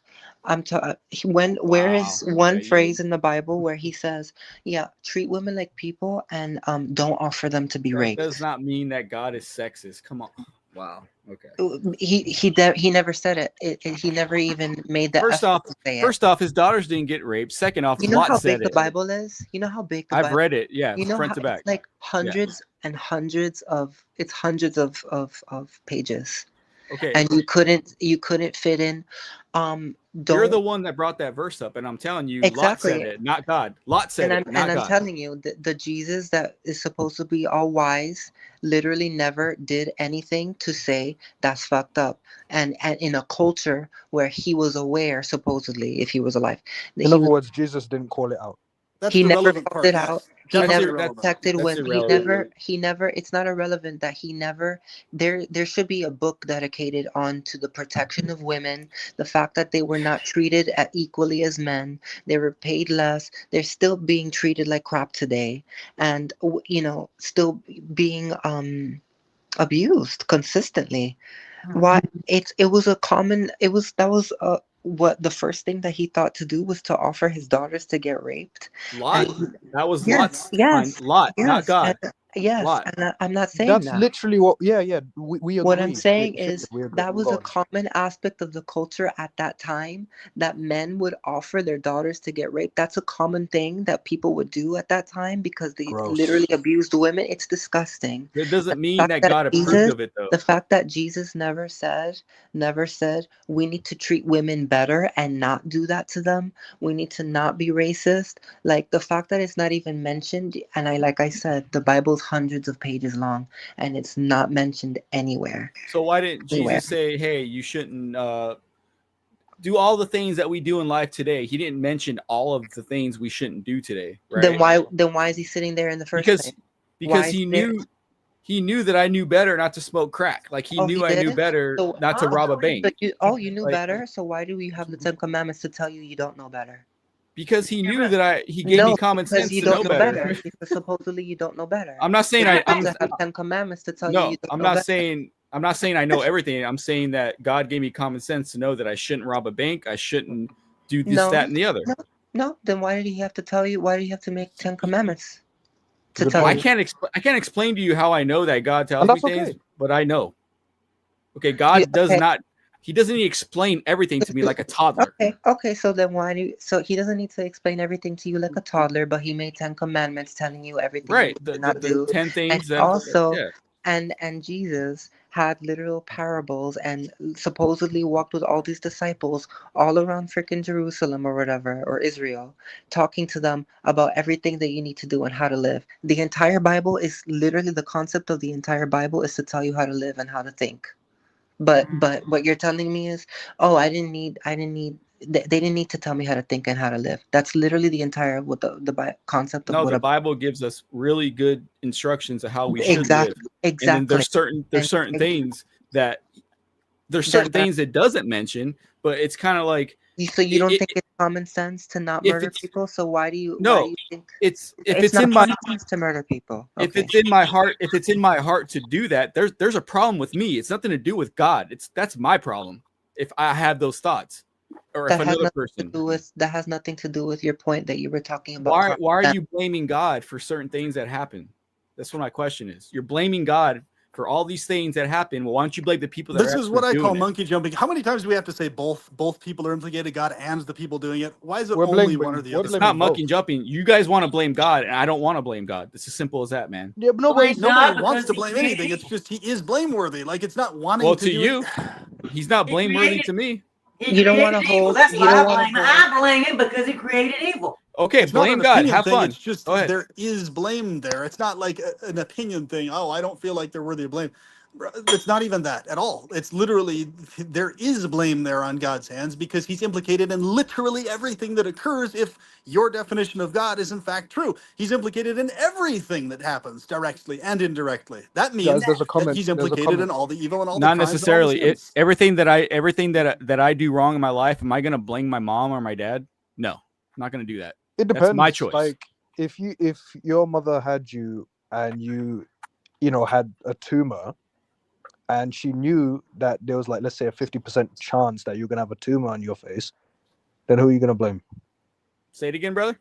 Where is one phrase in the Bible where he says, "Yeah, treat women like people and don't offer them to be raped." That does not mean that God is sexist. Come on. Wow. Okay. He never said it. He never even made that. First off, his daughters didn't get raped. Second off, you know how big the Bible is. You know how big the Bible. I've read it. Yeah, you know front to back. It's like hundreds and hundreds of. It's hundreds of pages. Okay. And you couldn't fit in. You're the one that brought that verse up, and I'm telling you, exactly. Lot said it, not God. Lot said it, not God. I'm telling you, the Jesus that is supposed to be all wise literally never did anything to say that's fucked up. And in a culture where he was aware, supposedly, if he was alive. In other words, Jesus didn't call it out. He never called it out. He never protected women. He never. It's not irrelevant that he never. There should be a book dedicated on to the protection of women. The fact that they were not treated equally as men. They were paid less. They're still being treated like crap today, and still being abused consistently. Why? It was a common. What the first thing that he thought to do was to offer his daughters to get raped. Lot. That was Lot's Lot, not God. Lot. And I'm not saying that's literally what. Yeah. We agree. What I'm saying is that was a common aspect of the culture at that time, that men would offer their daughters to get raped. That's a common thing that people would do at that time because they literally abused women. It's disgusting. It doesn't mean that God approved of it, though. The fact that Jesus never said we need to treat women better and not do that to them. We need to not be racist. Like the fact that it's not even mentioned, and like I said, the Bible's hundreds of pages long and it's not mentioned anywhere. So why didn't Jesus say, hey, you shouldn't do all the things that we do in life today? He didn't mention all of the things we shouldn't do today, right? Then why is he sitting there in the first place? Because he knew that I knew better not to smoke crack. Like I knew better not to rob a bank. But you knew better. So why do we have the 10 Commandments to tell you don't know better? Because he knew that he gave me common sense to know better. Because supposedly you don't know better. I'm not saying I have 10 Commandments to tell you don't know better. I'm not saying I know everything. I'm saying that God gave me common sense to know that I shouldn't rob a bank. I shouldn't do this, that, and the other. No. Then why did he have to tell you? Why did he have to make 10 Commandments? to Good tell point. you. I can't explain to you how I know that God tells And me that's things, okay. but I know. Okay, God does Okay. not. He doesn't need to explain everything to me like a toddler. Okay. So then why do you, so he doesn't need to explain everything to you like a toddler, but he made 10 commandments telling you everything you Right. need to The not do. 10 And things that also, yeah. and Jesus had literal parables and supposedly walked with all these disciples all around freaking Jerusalem or whatever, or Israel, talking to them about everything that you need to do and how to live. The entire Bible is literally, the concept of the entire Bible is to tell you how to live and how to think. But what you're telling me is, oh, they didn't need to tell me how to think and how to live. That's literally the entire what the concept of No, what the a Bible gives us really good instructions of how we should live. exactly And then exactly there's certain and things that that it doesn't mention, but it's kind of like so you don't it, think it's common sense to not if murder it's people? So why do no, you think it's if it's it's in not my common sense to murder people? if Okay. it's in my heart, if it's in my heart to do that, there's a problem with me. It's nothing to do with God. That's my problem. If I have those thoughts, or if That has another nothing to person, do with your point that you were talking about common why are sense. you blaming God for certain things that happen? That's what my question is. You're blaming God for all these things that happen. Well, why don't you blame the people that This are is what actually I call doing it? monkey jumping. How many times do we have to say both people are implicated, God and the people doing it? Why is it We're only blaming- one or the we're other? It's not blaming both. mucking jumping. You guys want to blame God, and I don't want to blame God. It's as simple as that, man. Yeah, but nobody's. Blame Nobody God wants because to he blame created anything. It's evil. just he is blameworthy. Like it's not wanting Well, to to do you, it. he's not He blameworthy created to me. He You don't created want to evil. hold That's you why don't I want blame to him. hold I blame him because he created evil. Okay, It's not blame an God. opinion Have thing. fun. It's just Go ahead. there is blame there. It's not like an opinion thing. Oh, I don't feel like they're worthy of blame. It's not even that at all. It's literally there is blame there on God's hands because he's implicated in literally everything that occurs if your definition of God is in fact true. He's implicated in everything that happens directly and indirectly. That Guys, means there's a that comment. he's There's a implicated in comment. all the evil and all the Not crimes and all the necessarily. sins. Everything that I do wrong in my life, am I going to blame my mom or my dad? No, I'm not going to do that. It That's my depends. choice. Like if your mother had you and you had a tumor, and she knew that there was, like, let's say a 50% chance that you're gonna have a tumor on your face, then who are you gonna blame? Say it again, brother.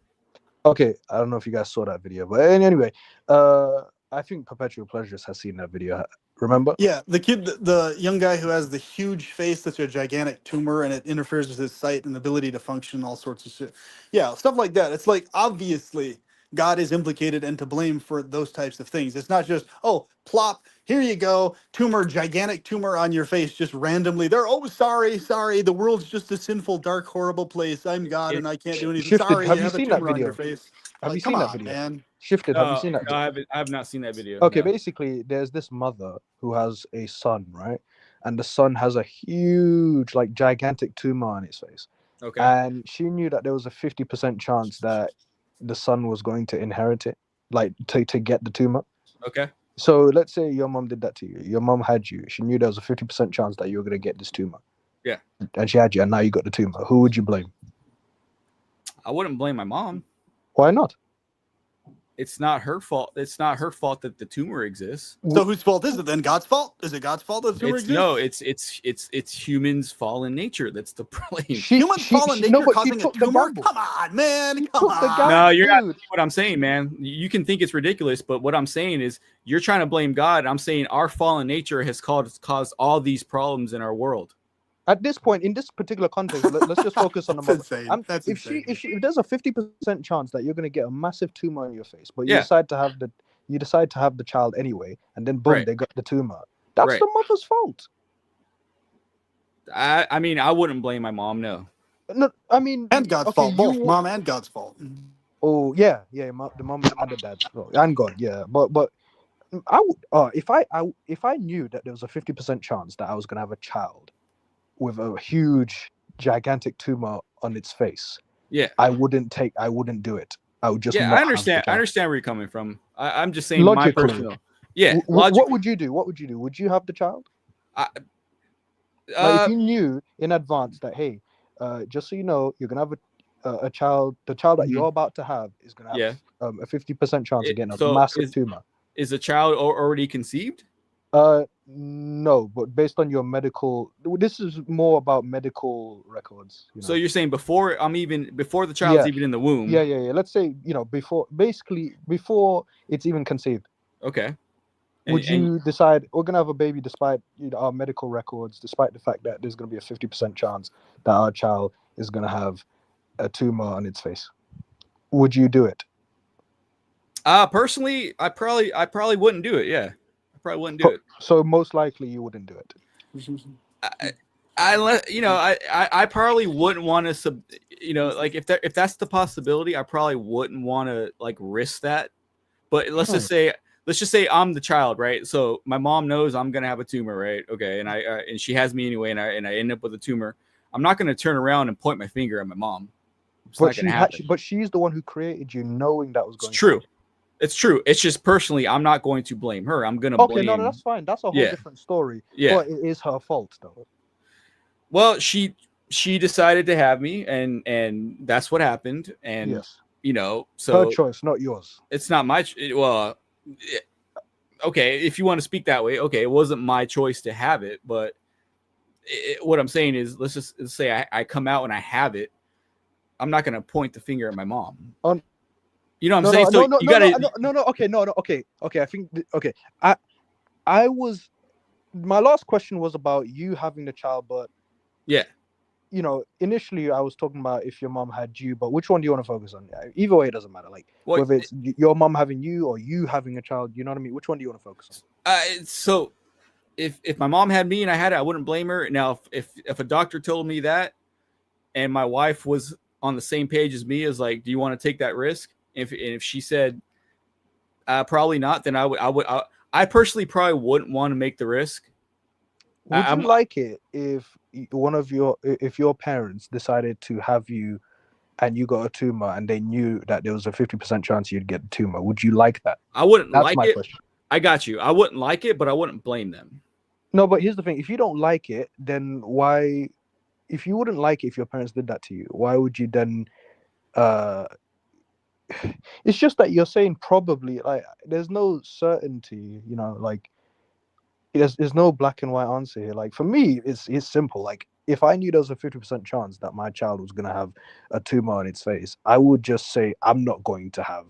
Okay, I don't know if you guys saw that video, but anyway, I think Perpetual Pleasures has seen that video. Remember? Yeah, the kid, the young guy who has the huge face that's a gigantic tumor and it interferes with his sight and ability to function, all sorts of shit. Yeah, stuff like that. It's like obviously God is implicated and to blame for those types of things. It's not just, oh, plop, here you go, tumor, gigantic tumor on your face, just randomly. They're, oh, sorry, the world's just a sinful, dark, horrible place. I'm God and I can't do anything. Shifted. Sorry, Have you you have a seen that tumor on your video? face. Have you Like, come seen that on, video? man. Shifted. Have you seen that? No, I have not seen that video. Okay, No. basically, there's this mother who has a son, right? And the son has a huge, like, gigantic tumor on his face. Okay. And she knew that there was a 50% chance that the son was going to inherit it, like to get the tumor. Okay. So let's say your mom did that to you. Your mom had you. She knew there was a 50% chance that you were going to get this tumor. Yeah. And she had you, and now you got the tumor. Who would you blame? I wouldn't blame my mom. Why not? It's not her fault. It's not her fault that the tumor exists. So whose fault is it then? God's fault? Is it God's fault that the tumor exists? It's humans' fallen nature that's the blame. Human fallen nature no, but causing she a took the tumor? gamble. Come on, man. She Come took the on. gamble. No, you're not Dude. what I'm saying, man. You can think it's ridiculous, but what I'm saying is you're trying to blame God. I'm saying our fallen nature has caused all these problems in our world. At this point, in this particular context, let's just focus on the That's mother. insane. That's If insane. if there's a 50% chance that you're going to get a massive tumor on your face, but you Yeah. decide to have the child anyway, and then boom, Right. they got the tumor. That's Right. the mother's fault. I mean, I wouldn't blame my mom. No. No, I mean, And God's okay, fault. Both mom and God's fault. Oh yeah, the mom and the dad's fault, and God, yeah. But I would, if I knew that there was a 50% chance that I was gonna have a child with a huge, gigantic tumor on its face, Yeah. I wouldn't do it. I would just Yeah, not I have the understand. I child. understand where you're coming from. I'm just saying Logically. my personal. Yeah. What would you do? Would you have the child? Like if you knew in advance that, hey, just so you know, you're gonna have a child. The child that Mhm. you're about to have is gonna have a 50% chance of getting a so massive tumor. is the child already conceived? No, but based on your medical, this is more about medical records. So you're saying before the child's Yeah. even in the womb? Yeah. Let's say before it's even conceived. Okay. Would you decide we're gonna have a baby despite our medical records, despite the fact that there's gonna be a 50% chance that our child is gonna have a tumor on its face? Would you do it? Personally, I probably wouldn't do it. Yeah, I probably wouldn't do it. So most likely you wouldn't do it. I probably wouldn't want to like if that's the possibility, I probably wouldn't want to like risk that. But let's just say I'm the child, right? So my mom knows I'm gonna have a tumor, right? Okay, and and she has me anyway, and I end up with a tumor. I'm not gonna turn around and point my finger at my mom. But she's the one who created you, knowing that was going. It's true. It's true. It's just personally, I'm not going to blame her. I'm gonna blame. No, that's fine. That's a whole different story. Yeah, but it is her fault, though. Well, she decided to have me, and that's what happened. And so her choice, not yours. It's not my. Okay, if you want to speak that way, okay, it wasn't my choice to have it, but what I'm saying is, let's say I come out and I have it. I'm not gonna point the finger at my mom. You know what I'm saying? So you gotta. Okay. I think. Okay. My last question was about you having the child, but yeah. Initially I was talking about if your mom had you, but which one do you want to focus on? Either way, it doesn't matter. Like whether it's your mom having you or you having a child, you know what I mean? Which one do you want to focus on? So if my mom had me and I had it, I wouldn't blame her. Now, if a doctor told me that, and my wife was on the same page as me, as like, do you want to take that risk? If she said probably not, then I personally probably wouldn't want to make the risk. Would you like it if if your parents decided to have you and you got a tumor and they knew that there was a 50% chance you'd get the tumor? Would you like that? I wouldn't. That's like my it. Question. I got you. I wouldn't like it, but I wouldn't blame them. No, but here's the thing: if you don't like it, then why? If you wouldn't like it if your parents did that to you, why would you then? It's just that you're saying probably. Like, there's no certainty. Like. There's no black and white answer here. Like for me, it's simple. Like if I knew there was a 50% chance that my child was gonna have a tumor on its face, I would just say I'm not going to have,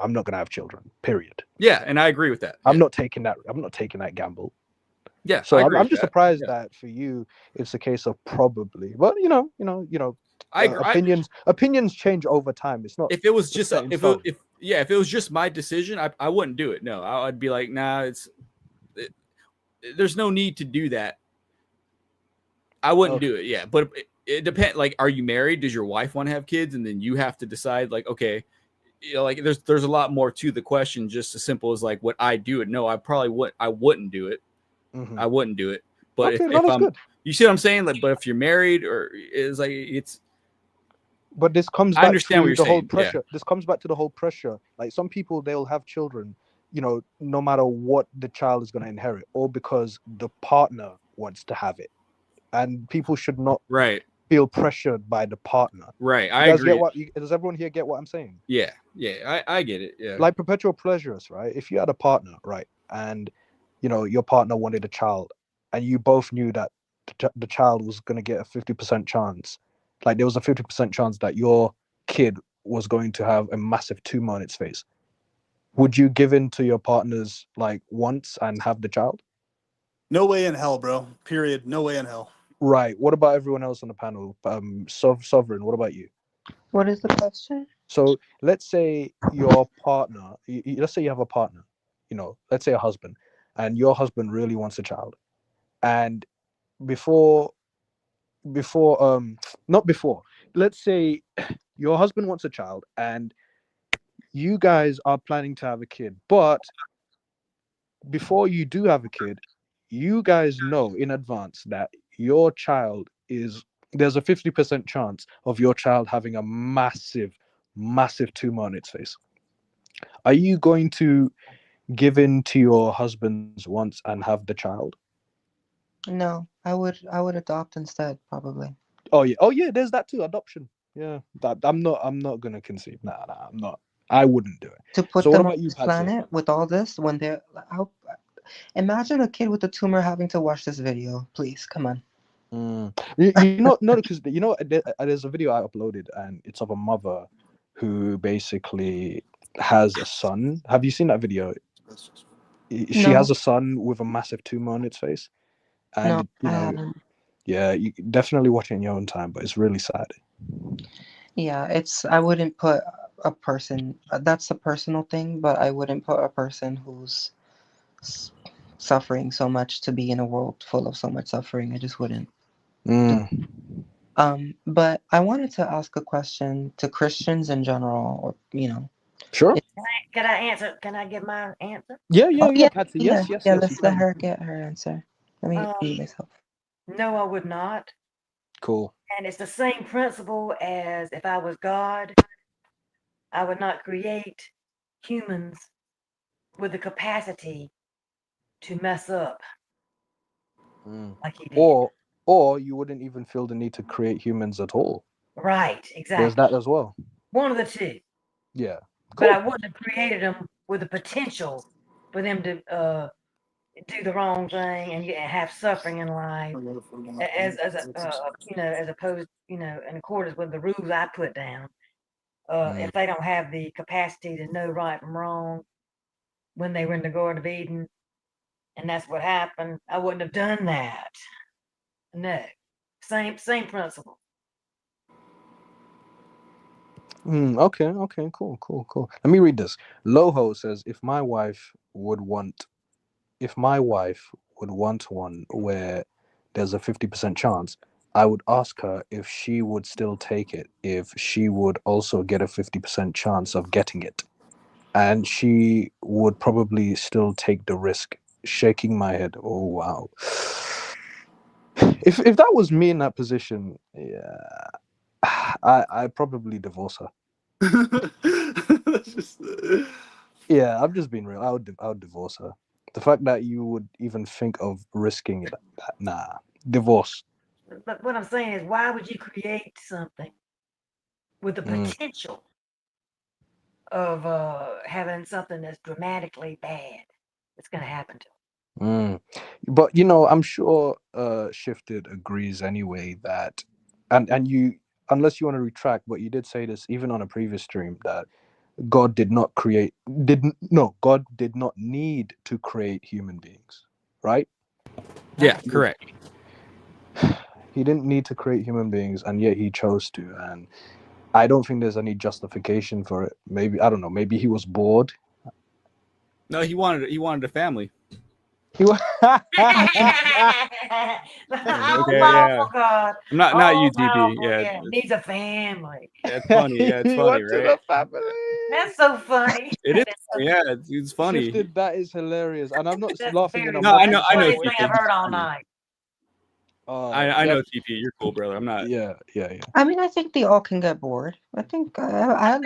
I'm not gonna have children. Period. Yeah, and I agree with that. I'm not taking that gamble. Yeah. So I'm just surprised that for you it's a case of probably. But opinions change over time. It's not. If it was just if it was just my decision, I wouldn't do it. No, I'd be like, nah, there's no need to do that. I wouldn't do it. Yeah. But it depends. Like, are you married? Does your wife want to have kids? And then you have to decide like, okay, like there's a lot more to the question. Just as simple as like, would I do it? No, I wouldn't do it. Mm-hmm. I wouldn't do it. But okay, if I'm, good. You see what I'm saying? Like, but if you're married but this comes back to the whole pressure. Yeah. This comes back to the whole pressure. Like some people, they'll have children, no matter what the child is going to inherit, or because the partner wants to have it, and people should not feel pressured by the partner. Right, I agree. Does everyone here get what I'm saying? Yeah, I get it. Yeah, like perpetual pleasures, right? If you had a partner, right, and your partner wanted a child, and you both knew that the child was going to get a 50% chance, like there was a 50% chance that your kid was going to have a massive tumor on its face. Would you give in to your partner's like wants and have the child? No way in hell, bro. Period. No way in hell. Right. What about everyone else on the panel? Sovereign, what about you? What is the question? So let's say your partner, let's say you have a partner, let's say a husband, and your husband really wants a child. And let's say your husband wants a child and you guys are planning to have a kid, but before you do have a kid, you guys know in advance that your child there's a 50% chance of your child having a massive tumor on its face. Are you going to give in to your husband's wants and have the child? No, I would adopt instead, probably. Oh yeah, there's that too, adoption. Yeah, I'm not gonna concede. Nah, I'm not. I wouldn't do it. To put them on this planet with all this, when they're Imagine a kid with a tumor having to watch this video. Please, come on. You know, no, because you know, there's a video I uploaded, and it's of a mother who basically has a son. Have you seen that video? She No, has a son with a massive tumor on its face, and no, you I know, haven't. yeah, you definitely watch it in your own time, but it's really sad. Yeah, it's. I wouldn't put a person. That's a personal thing, but I wouldn't put a person who's s- suffering so much to be in a world full of so much suffering. I just wouldn't. Mm, But I wanted to ask a question to Christians in general, or sure. if- Can I answer? Can I give my answer? Yeah, oh yeah, yeah, yeah, Patsy. yeah, Yes, yes, yeah. yes, you Let's let can. her get her answer. Let me mute myself. No, I would not. Cool. And it's the same principle as if I was God, I would not create humans with the capacity to mess up Mm. like he did. Or you wouldn't even feel the need to create humans at all. Right, There's exactly. that as well. One of the two. Yeah. But Cool. I wouldn't have created them with the potential for them to do the wrong thing and have suffering in life, as as opposed in accordance with the rules I put down. If they don't have the capacity to know right from wrong when they were in the Garden of Eden, and that's what happened, I wouldn't have done that. No, same principle. Okay, okay, cool, cool, cool. Let me read this. Loho says, if my wife would want one where there's a 50% chance, I would ask her if she would still take it, if she would also get a 50% chance of getting it. And she would probably still take the risk. Shaking my head. Oh wow. If that was me in that position, yeah, I'd probably divorce her. That's just, Yeah, I'm just being real. I would divorce her. The fact that you would even think of risking it, nah, divorce. But what I'm saying is, why would you create something with the potential of having something that's dramatically bad that's going to happen to them? But I'm sure Shifted agrees anyway that, and you, unless you want to retract, but you did say this even on a previous stream that God did not create, didn't no, God did not need to create human beings, right? Yeah, correct. He didn't need to create human beings, and yet he chose to. And I don't think there's any justification for it. Maybe, I don't know, maybe he was bored. No, he wanted a family. He was Oh, Okay, yeah. powerful God. I'm not Oh, you, TP. powerful. Yeah, Yeah, needs a family. it's funny. Yeah, it's he funny, wanted right? a family. That's so funny. It is. Yeah, it's funny. Shifted, that is hilarious. And I'm not That's laughing very in a No, I funny. know, That's mocking the I know, type funniest of thing way. I've TP. heard all night. I know TP. You're cool, brother. I'm not. Yeah. I mean, I think they all can get bored. I think I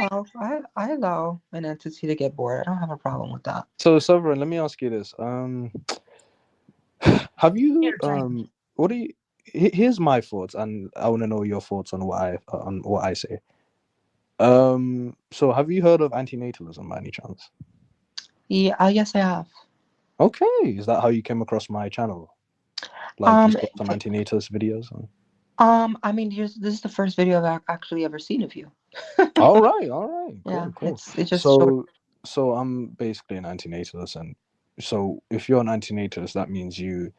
allow an entity to get bored. I don't have a problem with that. So, Sovereign, let me ask you this. Have you Entertainment. what do you? Here's my thoughts, and I want to know your thoughts on what I say. So have you heard of antinatalism by any chance? Yeah, yes, I have. Okay, is that how you came across my channel? Like you saw some antinatalist videos? I mean, this is the first video I've actually ever seen of you. All right, Yeah, cool. it just showed. So I'm basically an antinatalist, and so if you're an antinatalist, that means you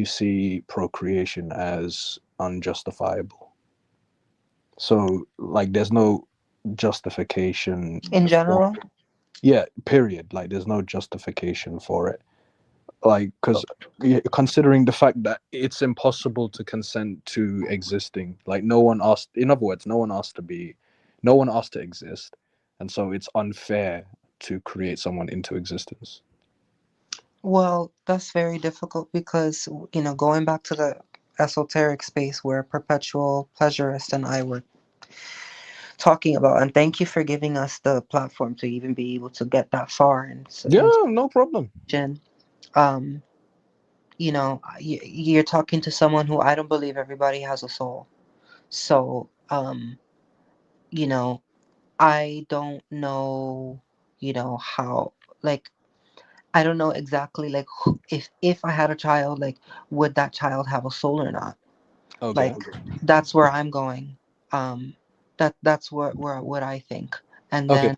see procreation as unjustifiable. So like, there's no justification In general. yeah, period. Like, there's no justification for it. Like, because considering the fact that it's impossible to consent to existing, like no one asked, in other words, no one asked to exist, and so it's unfair to create someone into existence. Well, that's very difficult because going back to the esoteric space where perpetual pleasurist and I were talking about, and thank you for giving us the platform to even be able to get that far and Yeah, no problem. um you're talking to someone who I don't believe everybody has a soul. So I don't know how, like, I don't know exactly like if I had a child, like would that child have a soul or not? Okay. Like that's where I'm going. Um, that's what I think. And Okay. then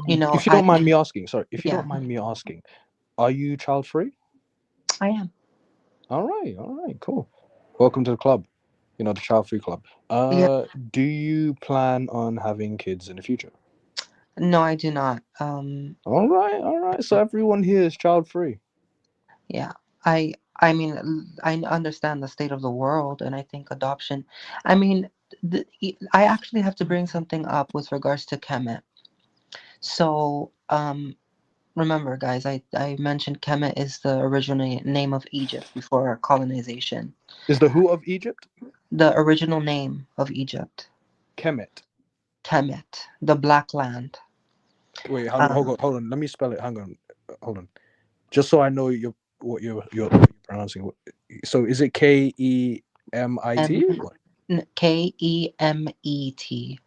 you know, If you don't mind me asking, if you yeah, don't mind me asking, are you child free? I am. All right, cool. Welcome to the club. You know, the child free club. Yeah, Do you plan on having kids in the future? no, I do not. All right. So everyone here is child free. Yeah, I mean, I understand the state of the world, and I think adoption. I mean, I actually have to bring something up with regards to Kemet. So, remember, guys, I mentioned Kemet is the original name of Egypt before colonization. Is the who of Egypt? The original name of Egypt, Kemet. Kemet, the Black Land. Wait, Um, hold on. Let me spell it. Hang on, hold on. Just so I know what you're pronouncing. So is it M Kemit? What? Kemet.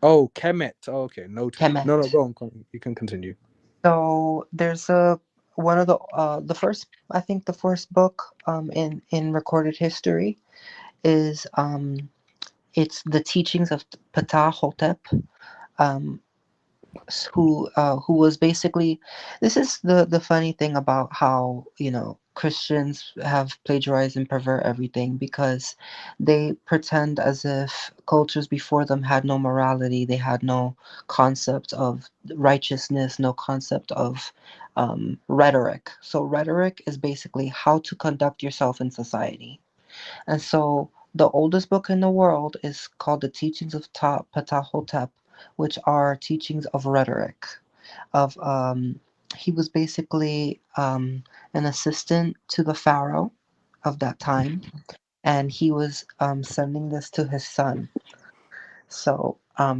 Oh, Kemet. Oh, okay, noted. No, no, Kemet. go on. You can continue. So there's a one of the first, I think the first book in recorded history is it's the teachings of Ptah Hotep, um who was basically, this is the funny thing about how, you know, Christians have plagiarized and pervert everything, because they pretend as if cultures before them had no morality, they had no concept of righteousness, no concept of rhetoric. So rhetoric is basically how to conduct yourself in society. And so the oldest book in the world is called the Teachings of Ptah, which are teachings of rhetoric. Of He was basically an assistant to the pharaoh of that time, and he was sending this to his son. So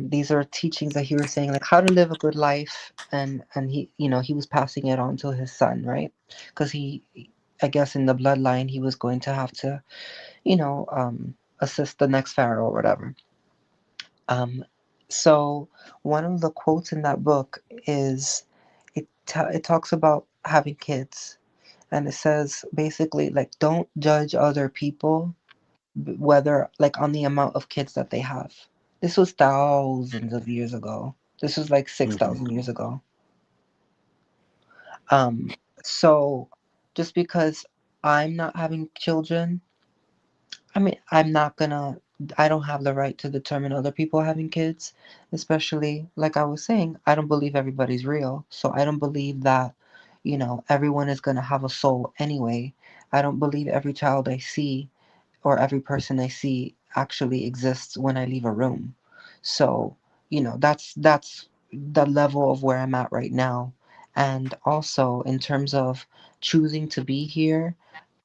these are teachings that he was saying, like how to live a good life, and he, you know, he was passing it on to his son, right? Because he, I guess, in the bloodline, he was going to have to, you know, assist the next pharaoh or whatever. Um, so one of the quotes in that book is, it talks about having kids, and it says basically like don't judge other people whether like on the amount of kids that they have. This was thousands of years ago. This was like Mhm. 6,000 years ago. Um, so just because I'm not having children, I mean, I don't have the right to determine other people having kids, especially like I was saying, I don't believe everybody's real. So I don't believe that, you know, everyone is going to have a soul anyway. I don't believe every child I see or every person I see actually exists when I leave a room. So, you know, that's the level of where I'm at right now. And also in terms of choosing to be here,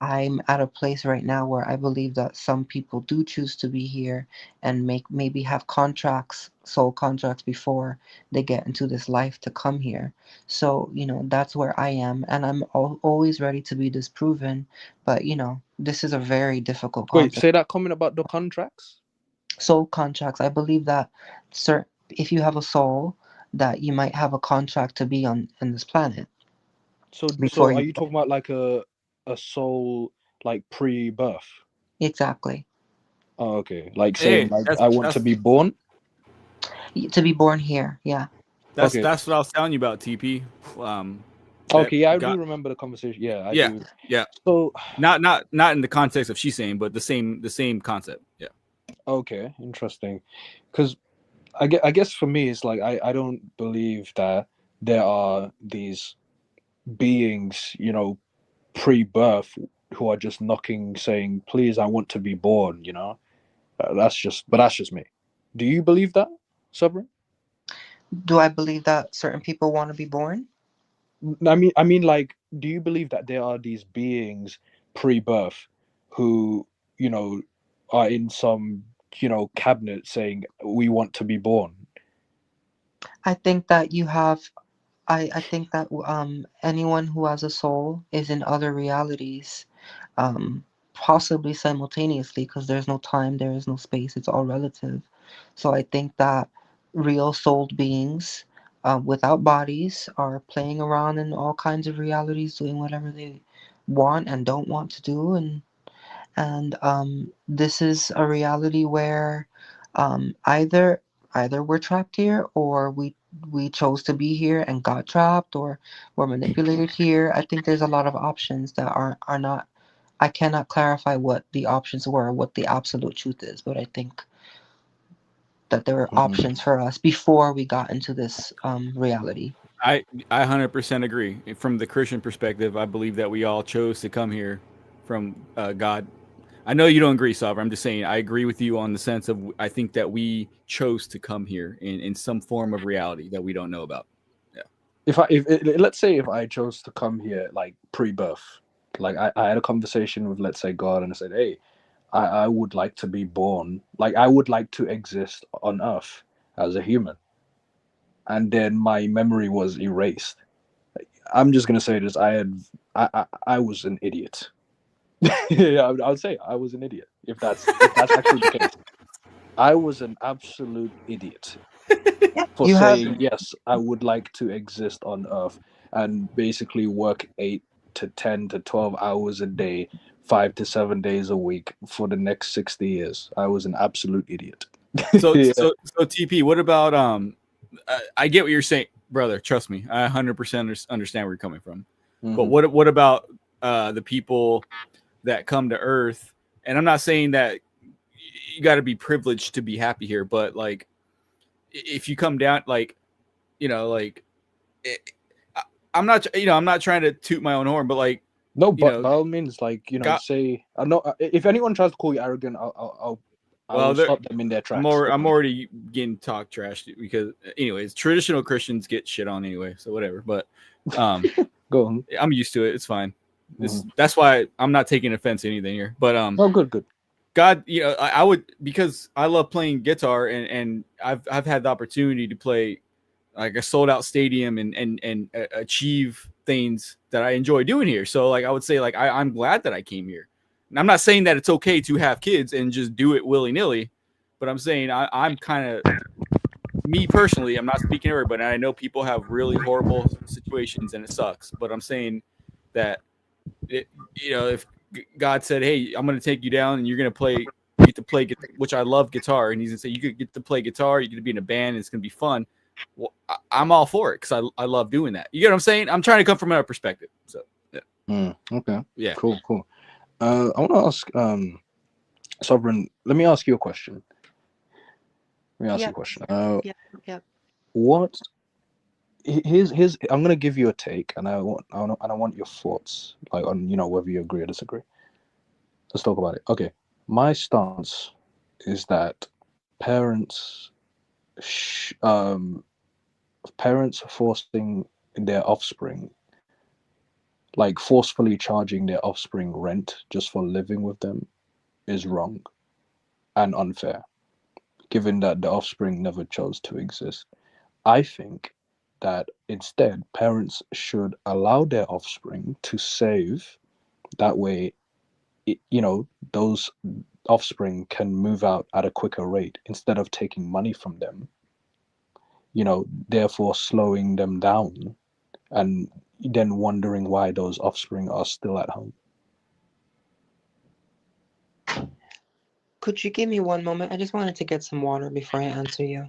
I'm at a place right now where I believe that some people do choose to be here and maybe have contracts, soul contracts before they get into this life to come here. So, you know, that's where I am, and I'm always ready to be disproven. But, you know, this is a very difficult Wait, concept. say that comment about the contracts. Soul contracts. I believe that if you have a soul, that you might have a contract to be on this planet So before are you. you talking about like a soul like pre-birth? Exactly. Oh, okay. Like saying Hey, like I want to be born. To be born here. Yeah. Okay. that's what I was telling you about, TP. Um, that Okay. Yeah, I got do remember the conversation. Yeah, I yeah, do. yeah. So Not in the context of she's saying, but the same concept. Yeah. okay, interesting. Because I guess for me, it's like I don't believe that there are these beings, you know, pre-birth who are just knocking, saying, "Please, I want to be born." You know, that's just me. Do you believe that, Sovereign? Do I believe that certain people want to be born? I mean, like, do you believe that there are these beings pre-birth who, you know, are in some, you know, cabinet saying we want to be born? I think that you have. I think that anyone who has a soul is in other realities, possibly simultaneously, because there's no time, there is no space. It's all relative. So I think that real souled beings without bodies are playing around in all kinds of realities, doing whatever they want and don't want to do, and this is a reality where either we're trapped here, or we chose to be here and got trapped, or we're manipulated here. I think there's a lot of options that are not. I cannot clarify what the options were, what the absolute truth is, but I think that there were options for us before we got into this reality. I 100% agree. From the Christian perspective, I believe that we all chose to come here from God. I know you don't agree, Sabra. I'm just saying I agree with you on the sense of I think that we chose to come here in some form of reality that we don't know about. Yeah. If let's say if I chose to come here like pre-birth, like I had a conversation with, let's say, God, and I said, hey, I would like to be born, like I would like to exist on Earth as a human, and then my memory was erased. I'm just gonna say this: I was an idiot. Yeah, I would say I was an idiot if that's actually the case. I was an absolute idiot for You have saying yes. I would like to exist on Earth and basically work 8 to 10 to 12 hours a day, 5 to 7 days a week for the next 60 years. I was an absolute idiot. So Yeah. so TP, what about I get what you're saying, brother. Trust me, I 100% understand where you're coming from. But Mhm. what about the people that come to Earth? And I'm not saying that you got to be privileged to be happy here, but like if you come down, like like it, I'm not, I'm not trying to toot my own horn, but like No, you but know, by all means, like God, say, I know if anyone tries to call you arrogant, I well, will stop them in their tracks. Go I'm on. already getting talk trash because, anyways, traditional Christians get shit on anyway, so whatever. But Go on. I'm used to it. It's fine. Mhm. That's why I'm not taking offense to anything here. But Oh, good. God, I would, because I love playing guitar, and I've had the opportunity to play like a sold out stadium and achieve things that I enjoy doing here. So like I would say like I'm glad that I came here. And I'm not saying that it's okay to have kids and just do it willy nilly, but I'm saying I'm kind of, me personally, I'm not speaking to everybody. I know people have really horrible situations and it sucks, but I'm saying that if God said, "Hey, I'm going to take you down and you're going to play, you get to play, which I love guitar," and He's going to say, "You could get to play guitar, you get to be in a band, and it's going to be fun." Well, I'm all for it because I love doing that. You get what I'm saying? I'm trying to come from another perspective. So yeah, Okay. yeah. Cool. I want to ask Sovereign. Let me ask you a question. Yep. Yep. What? Here's. I'm gonna give you a take, and I want your thoughts, like on whether you agree or disagree. Let's talk about it. Okay. My stance is that parents, sh- um, parents forcing their offspring, like forcefully charging their offspring rent just for living with them, is wrong and unfair, given that the offspring never chose to exist. I think that instead, parents should allow their offspring to save. That way, those offspring can move out at a quicker rate instead of taking money from them, therefore slowing them down and then wondering why those offspring are still at home. Could you give me one moment? I just wanted to get some water before I answer you.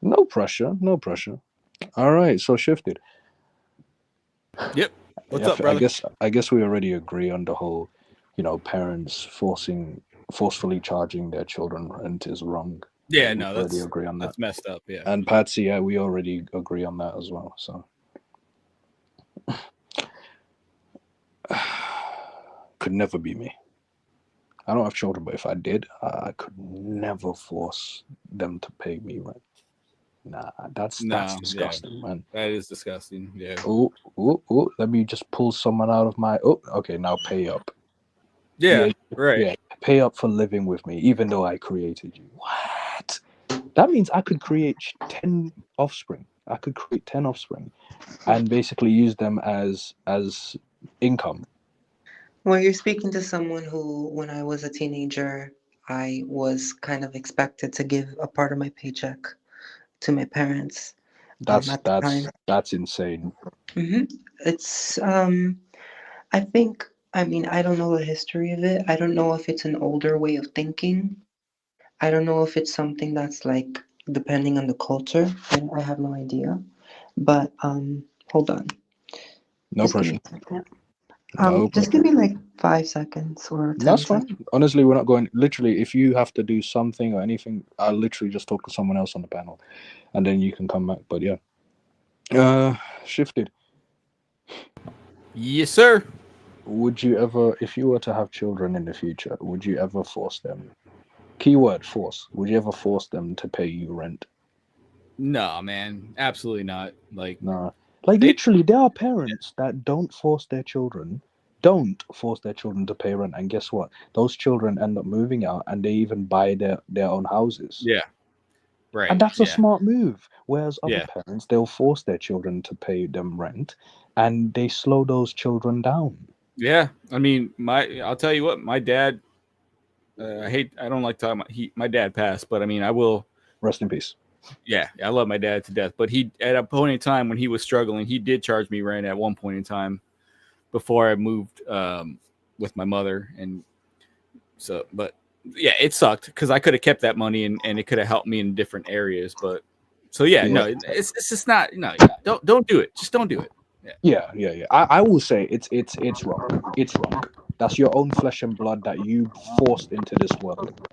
No pressure, no pressure. All right, so shifted. Yep. What's up, brother? I guess we already agree on the whole, parents forcefully charging their children rent is wrong. Yeah, We no, already agree on that. that's messed up. Yeah. And Patsy, yeah, we already agree on that as well. So could never be me. I don't have children, but if I did, I could never force them to pay me rent. Nah, that's disgusting, man. That is disgusting. Yeah. Oh, let me just pull someone out of my. Oh, okay, now pay up. Yeah. Right. Yeah, pay up for living with me, even though I created you. What? That means I could create 10 offspring. I could create 10 offspring and basically use them as income. Well, you're speaking to someone who, when I was a teenager, I was kind of expected to give a part of my paycheck to my parents. at the time. That's insane. It's I think, I mean, I don't know the history of it. I don't know if it's an older way of thinking. I don't know if it's something that's like depending on the culture. I have no idea. But hold on. No Just give pressure. me a second. No Just pressure. give me like 5 seconds or 10 That's seconds. fine. Honestly, we're not going. Literally, if you have to do something or anything, I'll literally just talk to someone else on the panel, and then you can come back. But yeah, shifted. Yes, sir. Would you ever, if you were to have children in the future, would you ever force them? Keyword force. Would you ever force them to pay you rent? No, man, absolutely not. Like, Nah. Like literally, there are parents that don't force their children to pay rent, and guess what? Those children end up moving out, and they even buy their own houses. yeah, right. And that's a yeah. smart move. Whereas other Yeah. parents, they'll force their children to pay them rent, and they slow those children down. Yeah, I mean, I'll tell you what, my dad. I don't like talking about my dad passed, but I mean, I will. Rest in peace. Yeah, I love my dad to death, but he at a point in time when he was struggling, he did charge me rent at one point in time before I moved with my mother, and so, but yeah, it sucked because I could have kept that money and it could have helped me in different areas, but so yeah, no, it's just not. No, don't do it. Just don't do it. Yeah. I will say it's wrong. It's wrong. That's your own flesh and blood that you forced into this world.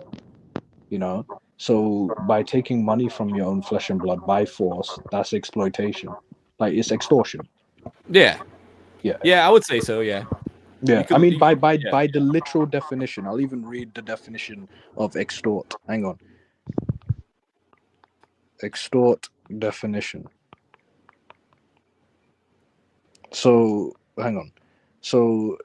You know, so by taking money from your own flesh and blood by force, that's exploitation. Like it's extortion. Yeah, Yeah. I would say so. Yeah. Yeah. I mean, by the literal definition, I'll even read the definition of extort. Hang on. Extort definition. So hang on. So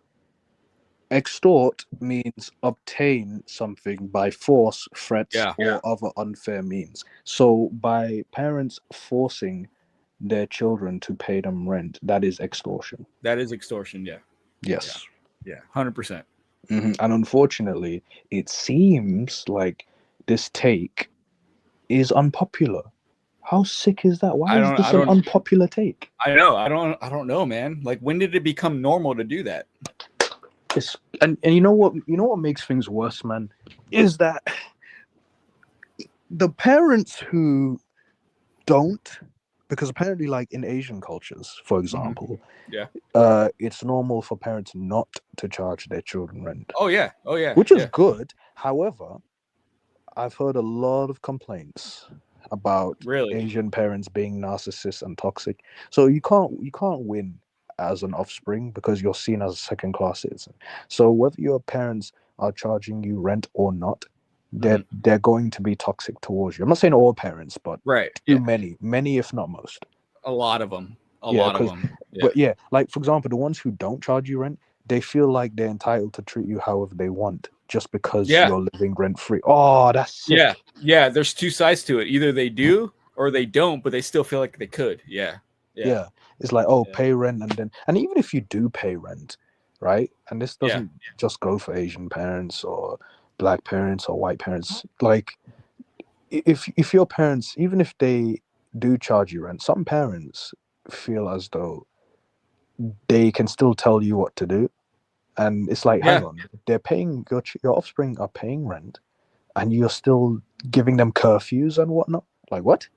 extort means obtain something by force, threats, or other unfair means. So by parents forcing their children to pay them rent, that is extortion. That is extortion. Yeah. Yes. Yeah. 100%. And unfortunately, it seems like this take is unpopular. How sick is that? Why is this an unpopular take? I know. I don't know, man. Like, when did it become normal to do that? And you know what makes things worse, man, is that the parents who don't, because apparently, like in Asian cultures, for example, it's normal for parents not to charge their children rent. Oh yeah, which is good. However, I've heard a lot of complaints about Asian parents being narcissists and toxic. So you can't win as an offspring because you're seen as a second-class citizen. So whether your parents are charging you rent or not, they're going to be toxic towards you. I'm not saying all parents, but many if not most. A lot of them. A lot of them. Yeah. But yeah, like for example, the ones who don't charge you rent, they feel like they're entitled to treat you however they want just because you're living rent free. Oh, that's sick. Yeah. There's two sides to it. Either they do or they don't, but they still feel like they could. Yeah. It's like, pay rent, and even if you do pay rent, right? And this doesn't just go for Asian parents or black parents or white parents. Like, if your parents, even if they do charge you rent, some parents feel as though they can still tell you what to do, and it's like, hang on, they're paying your offspring are paying rent, and you're still giving them curfews and whatnot. Like what?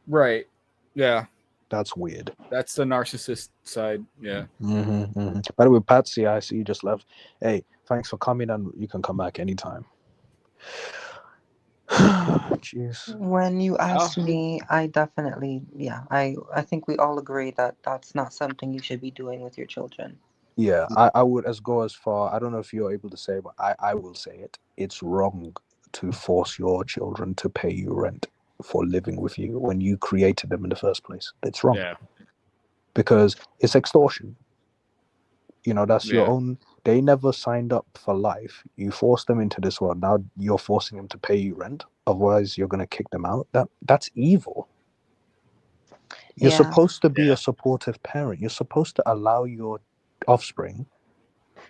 Right. Yeah. That's weird. That's the narcissist side. Yeah. By the way, Patsy, I see you just left. Hey, thanks for coming, and you can come back anytime. Jeez. When you asked me, I definitely, I think we all agree that that's not something you should be doing with your children. Yeah, I would go as far. I don't know if you're able to say, but I will say it. It's wrong to force your children to pay you rent for living with you when you created them in the first place. It's wrong. Yeah. Because it's extortion. You know, that's your own. They never signed up for life. You forced them into this world. Now you're forcing them to pay you rent. Otherwise, you're going to kick them out. That's evil. You're supposed to be a supportive parent. You're supposed to allow your offspring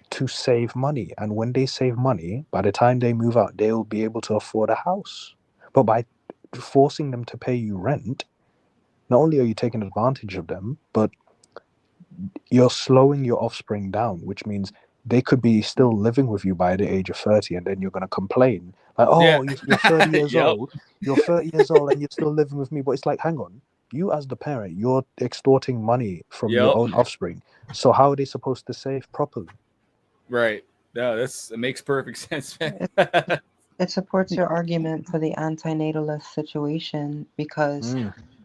to save money. And when they save money, by the time they move out, they'll be able to afford a house. But by forcing them to pay you rent, not only are you taking advantage of them, but you're slowing your offspring down, which means they could be still living with you by the age of 30, and then you're going to complain like, Yeah. oh, you're 30 years Yep. old, you're 30 years old and you're still living with me. But it's like, hang on, you as the parent, you're extorting money from your Yep. own offspring, so how are they supposed to save properly? Right. No, it makes perfect sense, man. It supports your argument for the antinatalist situation because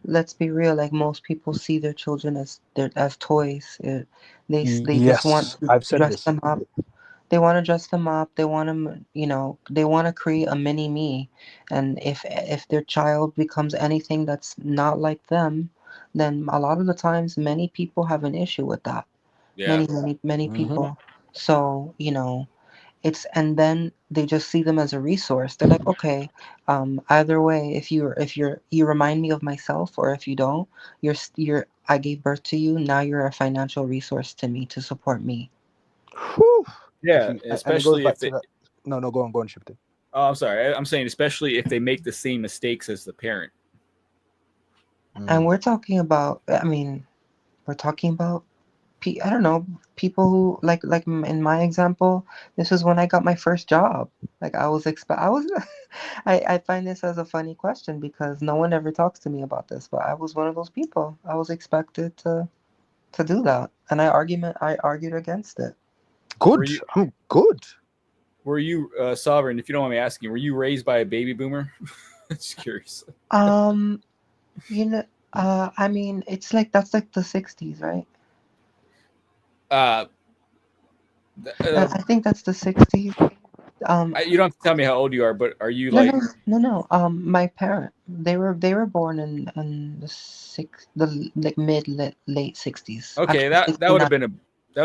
let's be real, like most people see their children as toys. They just want Yes, to I've said dress this. them up. They want to dress them up. They want them, they want to create a mini me. And if their child becomes anything that's not like them, then a lot of the times many people have an issue with that. Yeah. Many people. So, and then they just see them as a resource. They're like, okay, either way, you remind me of myself, or if you don't, I gave birth to you. Now you're a financial resource to me to support me. Whew. Yeah, And it goes especially back if to they. that. No, go on, Shifted. Oh, I'm sorry. I'm saying especially if they make the same mistakes as the parent. And we're talking about. I mean, we're talking about. I don't know, people who like in my example. This was when I got my first job. Like I was I find this as a funny question because no one ever talks to me about this, but I was one of those people. I was expected to do that, and I argued against it. Good. I'm good. Were you Sovereign? If you don't mind me asking, were you raised by a baby boomer? Just curious. I mean, it's like that's like the '60s, right? I I think that's the '60s. You don't have to tell me how old you are, but are you No, like? no. My parent, they were born in the like late '60s. Okay, Actually, that would have been a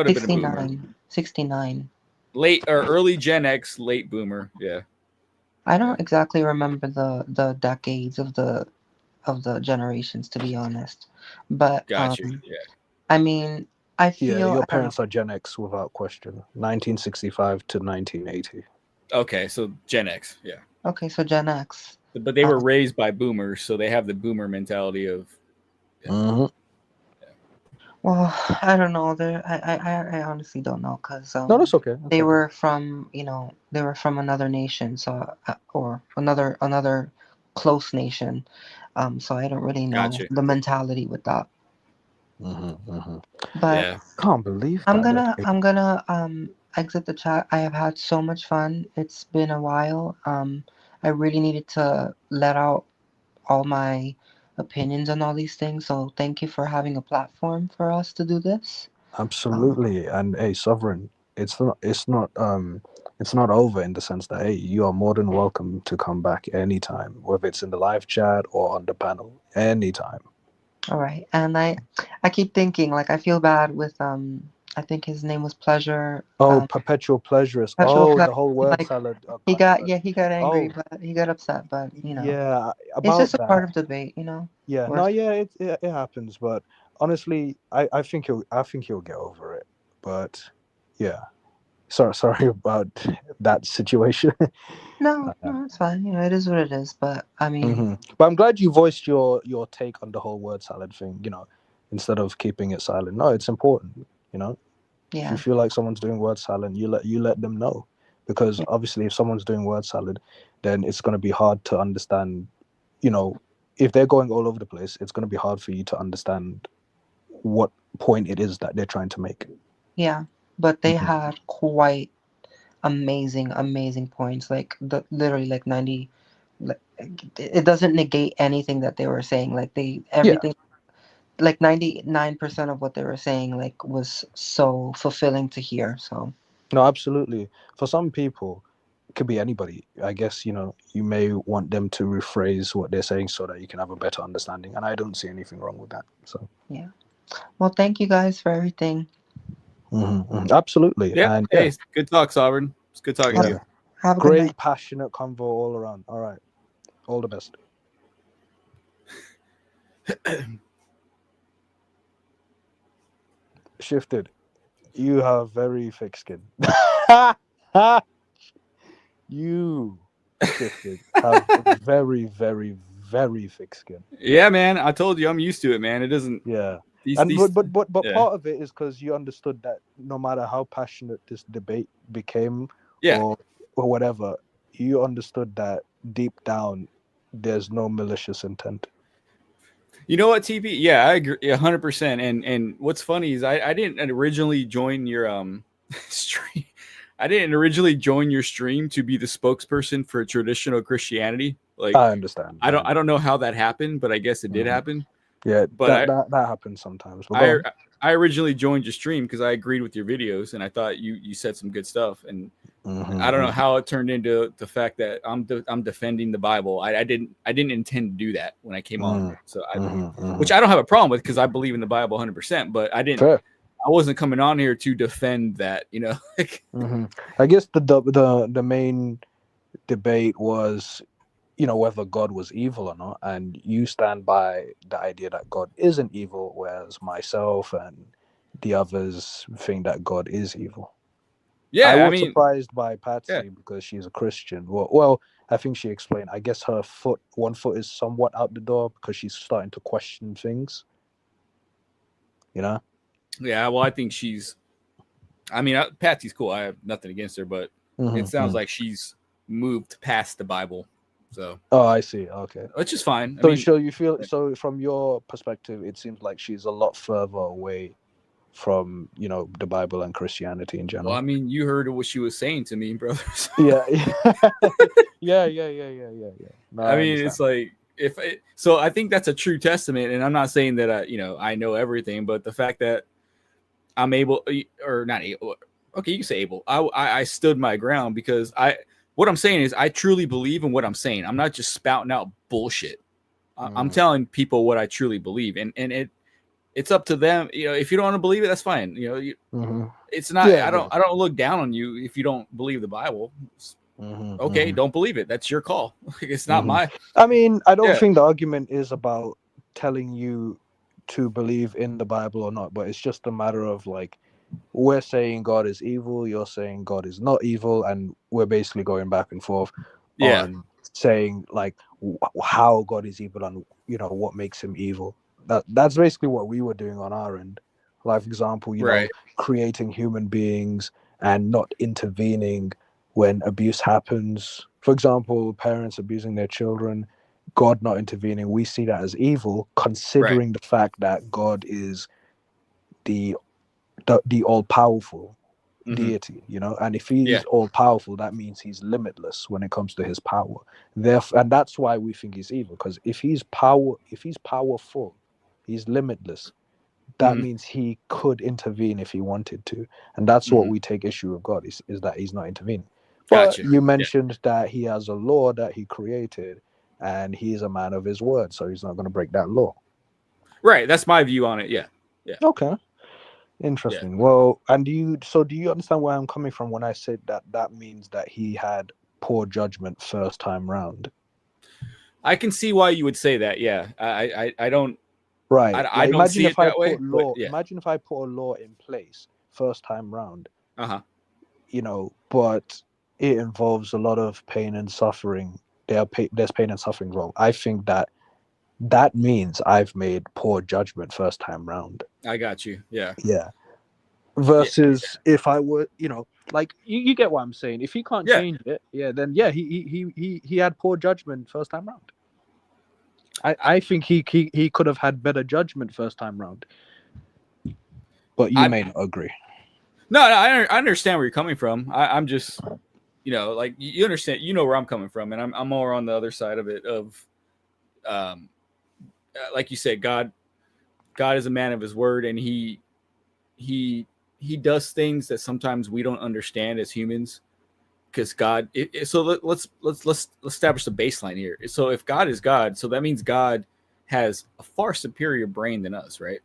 69. 69. Late or early Gen X, late boomer. Yeah. I don't exactly remember the decades of the generations, to be honest, but Got you. Yeah. I mean, I feel your I don't know. parents are Gen X without question. 1965 to 1980. Okay, so Gen X. Yeah. Okay, so Gen X. But they were raised by boomers, so they have the boomer mentality of. Yeah. Well, I don't know. I honestly don't know because No, that's okay. They were from another nation, so or another close nation, so I don't really know Gotcha. the mentality with that. But Yeah. Can't believe I'm that. gonna exit the chat. I have had so much fun. It's been a while. I really needed to let out all my opinions on all these things. So thank you for having a platform for us to do this. Absolutely. And hey, Sovereign, it's not over in the sense that hey, you are more than welcome to come back anytime, whether it's in the live chat or on the panel, anytime. All right. And I keep thinking, like, I feel bad with I think his name was Pleasure. Oh, Perpetual Pleasurist. The whole word salad. He got angry, but he got upset, but yeah, it's about just a that. part of debate, Yeah, no, yeah, it happens, but honestly, I think he'll get over it. But yeah, sorry about that situation. No, it's fine. It is what it is. But I mean, But I'm glad you voiced your take on the whole word salad thing. Instead of keeping it silent. No, it's important. If yeah, you feel like someone's doing word salad, you let them know, because obviously, if someone's doing word salad, then it's going to be hard to understand. If they're going all over the place, it's going to be hard for you to understand what point it is that they're trying to make. yeah. But they had quite amazing points. Like literally like 90. Like, it doesn't negate anything that they were saying. Like everything. Like 99% of what they were saying like was so fulfilling to hear. So no, absolutely. For some people, it could be anybody. I guess you may want them to rephrase what they're saying so that you can have a better understanding, and I don't see anything wrong with that. So yeah. Well, thank you guys for everything. Absolutely. Yeah. And hey, good talk, Sovereign. It's good talking to you. Have a great, good night. passionate convo all around. All right, all the best. Shifted. You have very thick skin. You, Shifted, have very, very, very thick skin. Yeah, man. I told you, I'm used to it, man. It doesn't. Yeah. These, And these, but yeah. part of it is because you understood that no matter how passionate this debate became, Yeah. or whatever, you understood that deep down there's no malicious intent. You know what, TP? Yeah, I agree 100%. And what's funny is I didn't originally join your stream. I didn't originally join your stream to be the spokesperson for traditional Christianity. Like, I understand. I don't know how that happened, but I guess it did happen. Yeah, but that happens sometimes. But I originally joined your stream because I agreed with your videos and I thought you said some good stuff. And I don't know how it turned into the fact that I'm defending the Bible. I didn't intend to do that when I came on. So which I don't have a problem with because I believe in the Bible 100%. But I didn't. Fair. I wasn't coming on here to defend that. You know. I guess the main debate was, you know, whether God was evil or not, and you stand by the idea that God isn't evil, whereas myself and the others think that God is evil. Yeah, I was surprised by Patsy because she's a Christian. Well, I think she explained. I guess her one foot is somewhat out the door because she's starting to question things. You know? Yeah, well, I think she's. I mean, Patsy's cool. I have nothing against her, but it sounds like she's moved past the Bible. So. Oh, I see. Okay, which is fine. So you feel so from your perspective, it seems like she's a lot further away from, you know, the Bible and Christianity in general. Well, I mean, you heard what she was saying to me, brother. Yeah. Yeah. No, I mean, it's like so I think that's a true testament, and I'm not saying that I know everything, but the fact that I'm able or not able. Okay, you can say able. I stood my ground because what I'm saying is I truly believe in what I'm saying. I'm not just spouting out bullshit. I'm telling people what I truly believe, and it's up to them. You know, if you don't want to believe it, that's fine. You know, it's not. I don't look down on you if you don't believe the Bible. Okay, don't believe it. That's your call. It's not my. I mean, I don't think the argument is about telling you to believe in the Bible or not, but it's just a matter of like, we're saying God is evil, you're saying God is not evil, and we're basically going back and forth on saying like how God is evil and, you know, what makes him evil. That's basically what we were doing on our end. Like, for example, you know, creating human beings and not intervening when abuse happens. For example, parents abusing their children, God not intervening. We see that as evil, considering the fact that God is the all-powerful deity, you know, and if he is all-powerful, that means he's limitless when it comes to his power. Therefore, and that's why we think he's evil, because if he's powerful, he's limitless. That means he could intervene if he wanted to, and that's what we take issue with God is that he's not intervening. But you mentioned that he has a law that he created, and he's a man of his word, so he's not going to break that law. Right, that's my view on it. Yeah. Okay. Interesting. Well, and do you understand where I'm coming from when I said that means that he had poor judgment first time round? I can see why you would say that. Yeah, I don't. Right. I don't see it that way. Imagine if I put a law in place first time round. You know, but it involves a lot of pain and suffering. There's pain and suffering involved. I think that means I've made poor judgment first time round. I got you. Yeah. Versus if I were, you know, like you get what I'm saying. If he can't change it, then he had poor judgment first time round. I think he could have had better judgment first time round. But you may not agree. No, I understand where you're coming from. I'm just, you know, like you understand, you know where I'm coming from, and I'm more on the other side of it. Of, like you said, God is a man of his word, and he does things that sometimes we don't understand as humans. Because God, so let's establish the baseline here. So if God is God, so that means God has a far superior brain than us, right?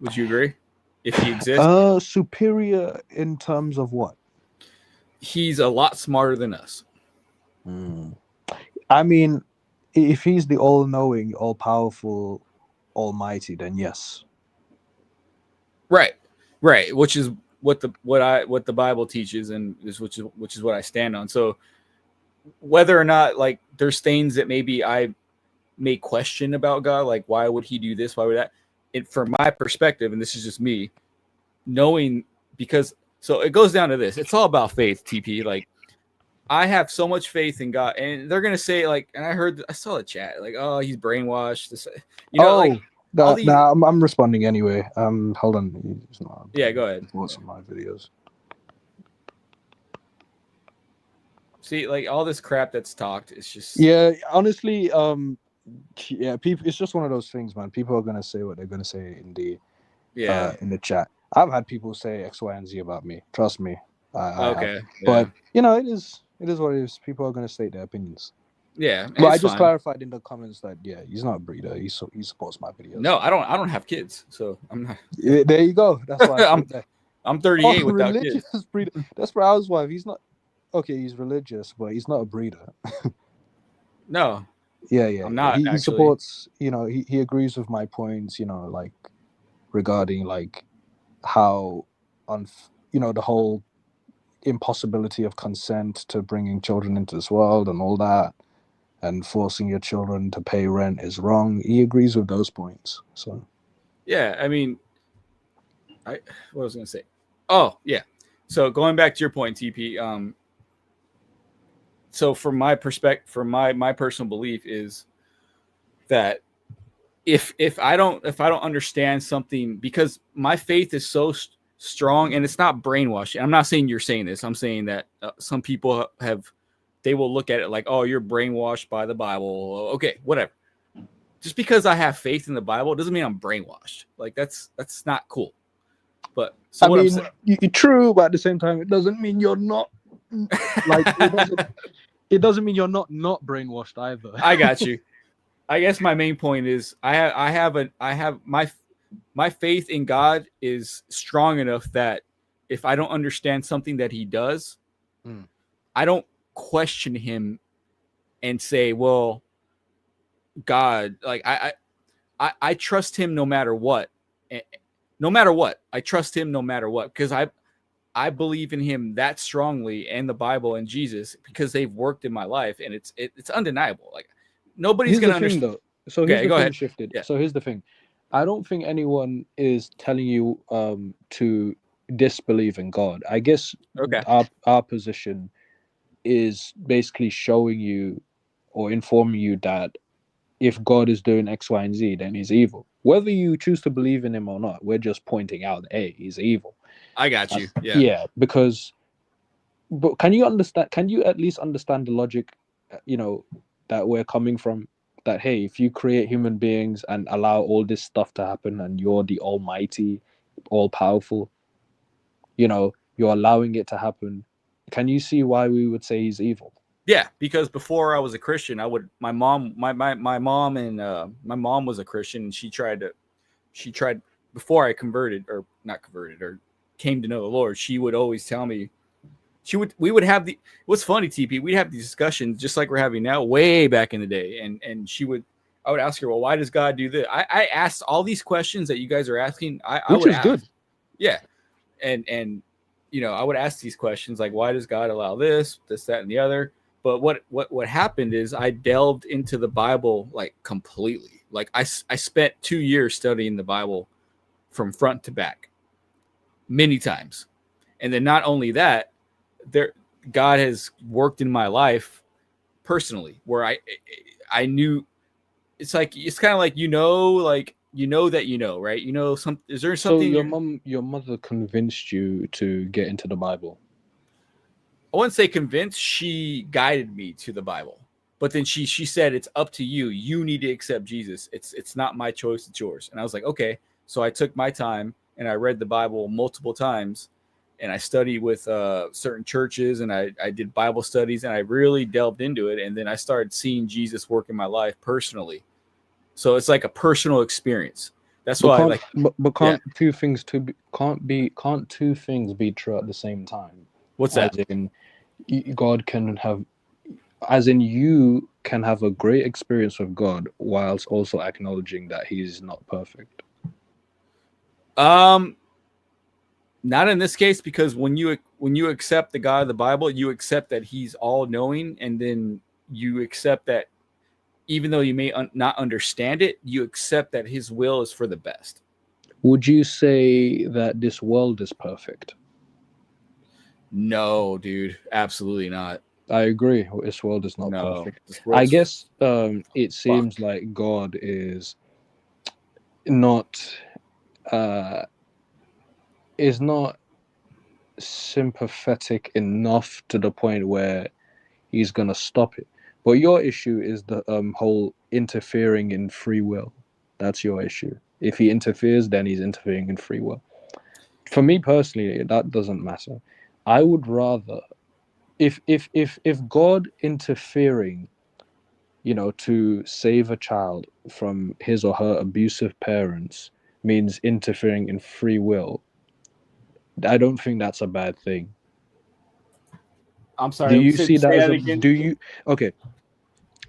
Would you agree? If he exists, superior in terms of what? He's a lot smarter than us. I mean, if he's the all-knowing, all-powerful, almighty, then yes. Right, which is what the Bible teaches, and which is what I stand on. So whether or not like there's things that maybe I may question about God, like why would he do this, why would that. From my perspective, and this is just me knowing, because so it goes down to this, it's all about faith, TP. Like I have so much faith in God, and they're gonna say like, and I saw the chat like, oh, he's brainwashed, this, like all these. I'm responding anyway. Hold on. Yeah, go ahead. What's on my videos? See, like all this crap that's talked, it's just honestly, people. It's just one of those things, man. People are gonna say what they're gonna say in the chat. I've had people say X, Y, and Z about me. Trust me. Okay, but it is what it is. People are gonna state their opinions. Yeah, but I just clarified in the comments that he's not a breeder. He supports my videos. No, I don't have kids, so I'm not. There you go. That's why I'm 38 without religious kids. Breeder. That's for housewife. He's not. Okay, he's religious, but he's not a breeder. No. Yeah. I'm not. He supports. He agrees with my points. Like regarding like how the whole impossibility of consent to bringing children into this world and all that, and forcing your children to pay rent is wrong. He agrees with those points. So. Yeah, I mean, what was I going to say? Oh, yeah. So going back to your point, TP. So from my perspective, my personal belief is that if I don't understand something, because my faith is so strong, and it's not brainwashing. I'm not saying you're saying this. I'm saying that some people they will look at it like, oh, you're brainwashed by the Bible. Okay, whatever. Just because I have faith in the Bible doesn't mean I'm brainwashed. Like that's not cool. But so I mean, you're true, but at the same time, it doesn't mean you're not. Like it doesn't mean you're not brainwashed either. I got you. I guess my main point is I have my faith in God is strong enough that if I don't understand something that he does, I don't question him and say, well, God, like I trust him no matter what. I trust him no matter what, because I believe in him that strongly, and the Bible and Jesus, because they've worked in my life, and it's undeniable. Like nobody's going to understand. So here's the thing shifted. Yeah. So here's the thing. I don't think anyone is telling you to disbelieve in God. I guess our position is basically showing you or informing you that if God is doing X, Y, and Z, then he's evil. Whether you choose to believe in him or not, we're just pointing out, hey, he's evil. I got you. Yeah. Yeah, because but can you at least understand the logic, that we're coming from? That, hey, if you create human beings and allow all this stuff to happen, and you're the almighty, all-powerful, you're allowing it to happen. Can you see why we would say he's evil? Yeah, because before I was a Christian, my mom was a Christian, and she tried before I not converted or came to know the Lord. She would always tell me, what's funny, TP, we'd have these discussions just like we're having now way back in the day. And I would ask her, well, why does God do this? I asked all these questions that you guys are asking. Which is good. Yeah. And I would ask these questions like, why does God allow this, that, and the other? But what happened is I delved into the Bible like completely. Like I spent 2 years studying the Bible from front to back many times. And then not only that, God has worked in my life personally, where I knew it's kind of like right? Is there something? So your mother convinced you to get into the Bible? I wouldn't say convinced. She guided me to the Bible, but then she said, it's up to you. You need to accept Jesus. It's not my choice, it's yours. And I was like, okay. So I took my time and I read the Bible multiple times, and I studied with certain churches, and I did Bible studies, and I really delved into it. And then I started seeing Jesus work in my life personally. So it's like a personal experience. That's why can't two things be true at the same time? What's that? God can have, as in you can have a great experience with God whilst also acknowledging that he is not perfect. Not in this case, because when you accept the God of the Bible, you accept that he's all knowing, and then you accept that even though you may not understand it, you accept that his will is for the best. Would you say that this world is perfect? No, dude, absolutely not. I agree. This world is not No, perfect. this I world's guess it seems like God is not sympathetic enough to the point where he's gonna stop it. But your issue is the whole interfering in free will. That's your issue. If he interferes, then he's interfering in free will. For me personally, that doesn't matter. I would rather, if God interfering, to save a child from his or her abusive parents means interfering in free will, I don't think that's a bad thing. I'm sorry. Do you see that as again? Okay?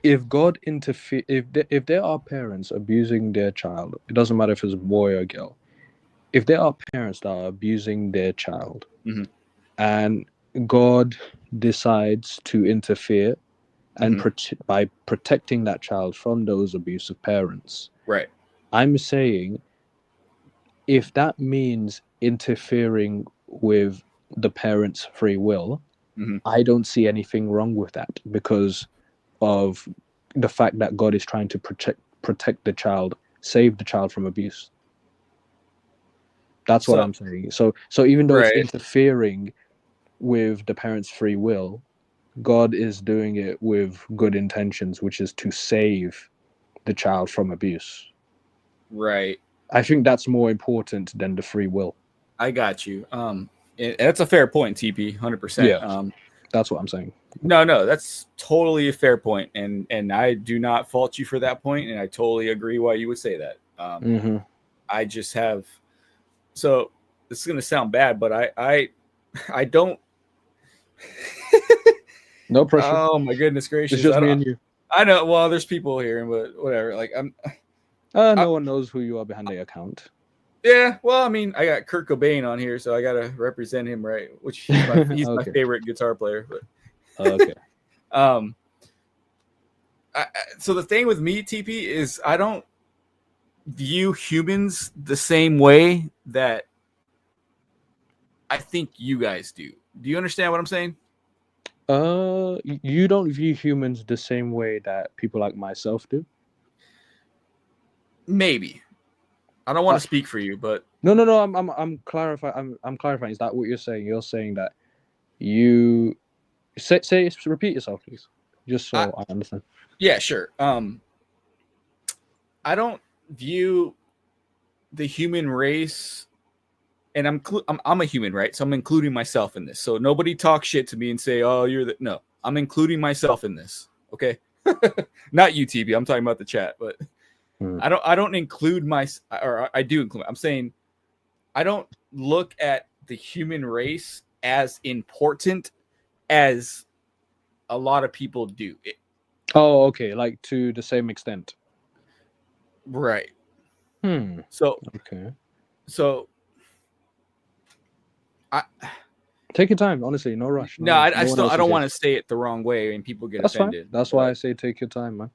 If God interfere, if there are parents abusing their child, it doesn't matter if it's a boy or girl. If there are parents that are abusing their child, Mhm. and God decides to interfere and by protecting that child from those abusive parents, Right. I'm saying if that means interfering with the parents' free will, I don't see anything wrong with that because of the fact that God is trying to protect the child, save the child from abuse. That's what I'm saying. So even though it's interfering with the parents' free will, God is doing it with good intentions, which is to save the child from abuse. Right. I think that's more important than the free will. I got you. That's a fair point, TP, 100%. Yeah, that's what I'm saying. No, that's totally a fair point, and I do not fault you for that point, and I totally agree why you would say that. I just have, so this is gonna sound bad, but I don't. No pressure. Oh my goodness gracious! It's just me and you. I know. Well, there's people here, but whatever. Like no one knows who you are behind the account. Yeah, well, I mean, I got Kurt Cobain on here, so I gotta represent him, right? Which he's my my favorite guitar player. But okay. So the thing with me, TP, is I don't view humans the same way that I think you guys do. Do you understand what I'm saying? You don't view humans the same way that people like myself do? Maybe. I don't want to speak for you, but no. I'm clarifying. I'm clarifying. Is that what you're saying? You're saying that you say repeat yourself, please, just so I understand. Yeah, sure. I don't view the human race, and I'm a human, right? So I'm including myself in this. So nobody talk shit to me and say, "Oh, you're the." No, I'm including myself in this. Okay, not you, TB. I'm talking about the chat, but I don't include or I do include. I'm saying I don't look at the human race as important as a lot of people do. Oh, okay, like to the same extent. Right. So okay. So take your time, honestly, no rush. No, I don't want to say it the wrong way and people get offended. Fine. That's why I say take your time, man.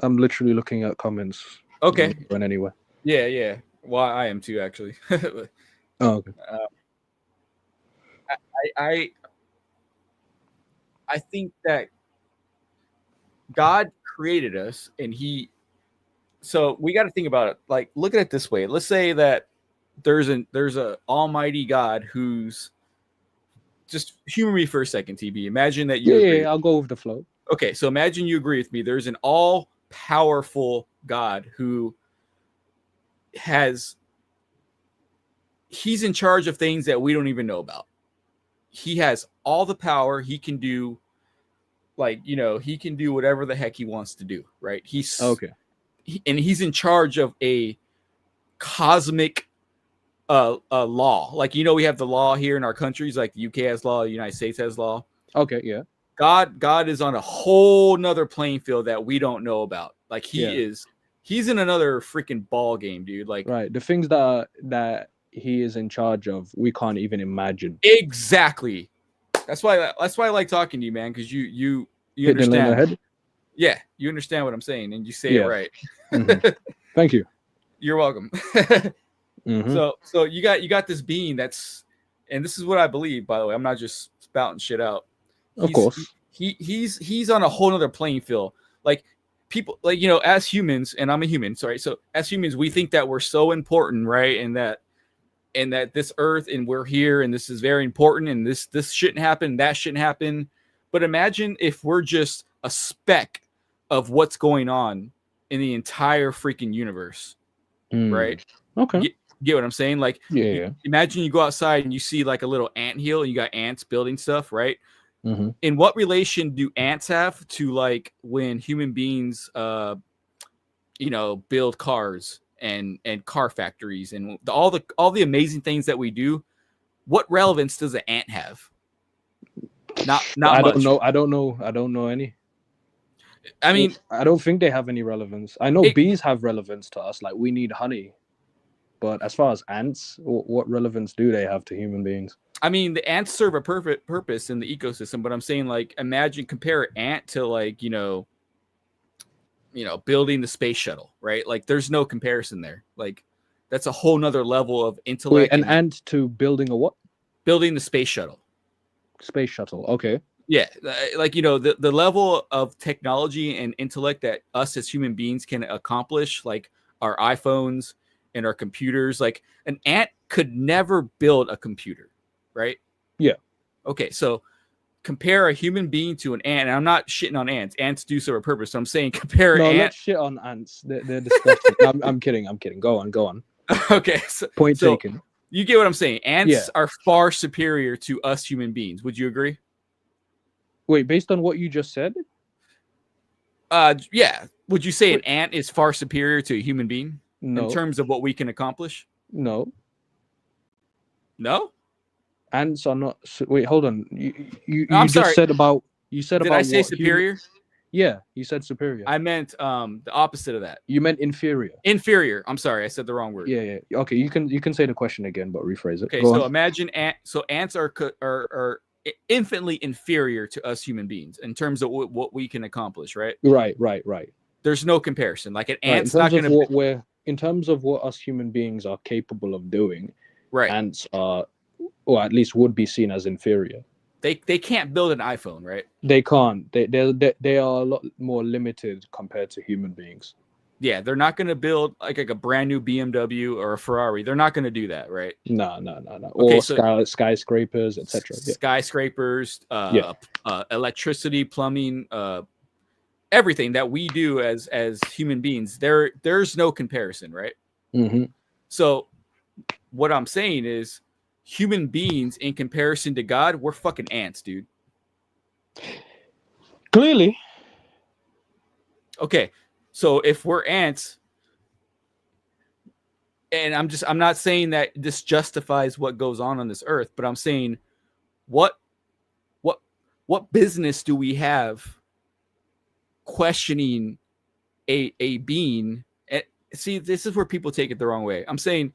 I'm literally looking at comments. Okay. Going anywhere. Yeah. Well, I am too, actually. Oh, okay. I think that God created us, and so we got to think about it. Like, look at it this way. Let's say that there's a almighty God who's just humor me for a second, TB. Imagine that you agree. Yeah, I'll go with the flow. Okay, so imagine you agree with me. There's an all-powerful God who he's in charge of things that we don't even know about. He has all the power. He can do, he can do whatever the heck he wants to do, right? He's okay. And he's in charge of a cosmic law. Like, we have the law here in our countries, like the UK has law, the United States has law. Okay, yeah. God is on a whole nother playing field that we don't know about. Like he's in another freaking ball game, dude. Like, right. The things that he is in charge of, we can't even imagine. Exactly. That's why I like talking to you, man, because you understand. Yeah, you understand what I'm saying, and you say it right. Thank you. You're welcome. So you got this being that's, and this is what I believe, by the way. I'm not just spouting shit out. Of course. He's on a whole other playing field. Like people, like, you know, as humans, and I'm a human, sorry. So as humans, we think that we're so important, right? And that this earth, and we're here, and this is very important, and this shouldn't happen, that shouldn't happen. But imagine if we're just a speck of what's going on in the entire freaking universe, right? Okay. Get what I'm saying? Like, yeah. Imagine you go outside and you see like a little anthill, and you got ants building stuff, right? Mm-hmm. In what relation do ants have to like when human beings, you know, build cars and car factories and all the amazing things that we do? What relevance does an ant have? Not I much. I don't know any. I mean, I don't think they have any relevance. I know bees have relevance to us, like we need honey. But as far as ants, what relevance do they have to human beings? I mean, the ants serve a perfect purpose in the ecosystem, but I'm saying, like, compare an ant to, like, you know, building the space shuttle, right? Like, there's no comparison there. Like, that's a whole nother level of intellect. Wait, an ant to building a what? Building the space shuttle. Space shuttle, okay. Yeah, like, you know, the level of technology and intellect that us as human beings can accomplish, like our iPhones and our computers, like an ant could never build a computer, right? Yeah. Okay, so compare a human being to an ant. And I'm not shitting on ants. Ants do serve a purpose. So I'm saying compare no, ant. let's shit on ants. They're disgusting. I'm kidding. Go on. Okay. Point taken. You get what I'm saying. Ants are far superior to us human beings. Would you agree? Wait, based on what you just said? Yeah. Would you say an ant is far superior to a human being? No. In terms of what we can accomplish? No. No? Ants are not. Wait, hold on. You I'm just sorry. said about. You said Did about. I say superior? Yeah, you said superior. I meant the opposite of that. You meant inferior. Inferior. I'm sorry, I said the wrong word. Yeah. Okay, you can say the question again, but rephrase it. Okay, Go so on. imagine ants are infinitely inferior to us human beings in terms of what we can accomplish, right? Right. There's no comparison. Like an ant's not going to. In terms of what us human beings are capable of doing, right? Ants are, or at least would be seen as inferior. They can't build an iPhone, right? They can't. They are a lot more limited compared to human beings. Yeah, they're not going to build like a brand new BMW or a Ferrari. They're not going to do that, right? No. Okay, or skyscrapers, etc. Skyscrapers, electricity, plumbing, everything that we do as human beings. There's no comparison, right? Mm-hmm. So what I'm saying is, human beings in comparison to God, we're fucking ants, dude. Clearly. Okay, so if we're ants, and I'm not saying that this justifies what goes on this earth, but I'm saying what business do we have questioning a being? See, this is where people take it the wrong way. I'm saying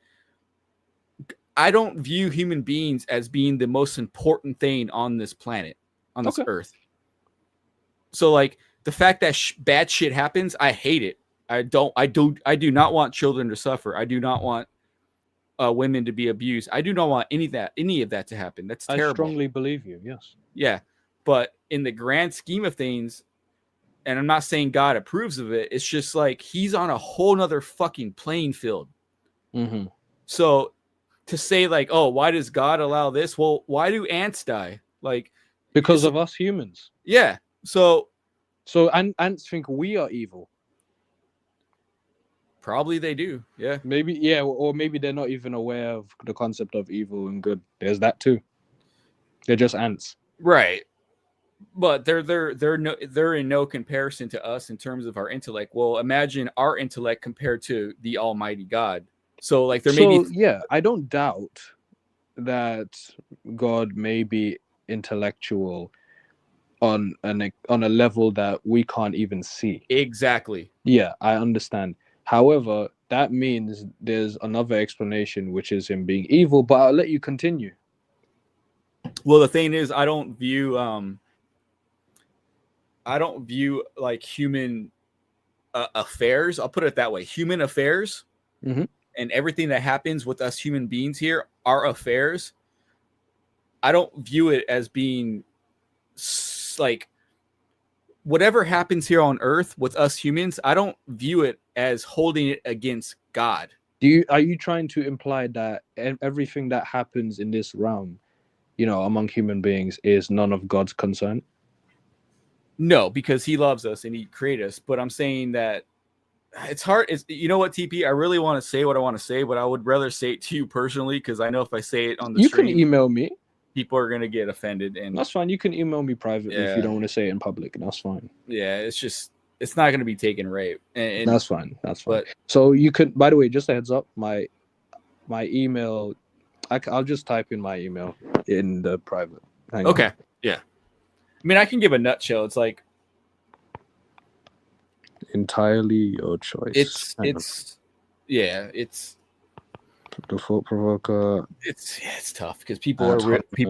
I don't view human beings as being the most important thing on this planet, on this earth. So, like, the fact that bad shit happens, I hate it. I do not want children to suffer. I do not want women to be abused. I do not want any of that to happen. That's terrible. I strongly believe you. Yes. Yeah, but in the grand scheme of things, and I'm not saying God approves of it, it's just like he's on a whole nother fucking playing field. Mm-hmm. So to say like, oh, why does God allow this? Well, why do ants die? Like, because of us humans. Yeah. So ants think we are evil. Probably they do. Yeah. Maybe. Yeah. Or maybe they're not even aware of the concept of evil and good. There's that too. They're just ants. Right. But they're in no comparison to us in terms of our intellect. Well, imagine our intellect compared to the Almighty God. So like yeah, I don't doubt that God may be intellectual on a level that we can't even see. Exactly. Yeah, I understand. However, that means there's another explanation, which is him being evil, but I'll let you continue. Well, the thing is, I don't view view like human affairs. I'll put it that way. Human affairs and everything that happens with us human beings here, our affairs. I don't view it as being like whatever happens here on Earth with us humans. I don't view it as holding it against God. Are you trying to imply that everything that happens in this realm, among human beings, is none of God's concern? No, because He loves us and He created us. But I'm saying that it's hard. You know what, TP? I really want to say what I want to say, but I would rather say it to you personally, because I know if I say it on the stream, you can email me. People are gonna get offended, and that's fine. You can email me privately if you don't want to say it in public. That's fine. Yeah, it's not gonna be taken right. And that's fine. That's fine. But, so you could. By the way, just a heads up. My email. I'll just type in my email in the private. Okay. On. Yeah. I mean, I can give a nutshell. It's like entirely your choice. It's the thought provoker. It's tough because people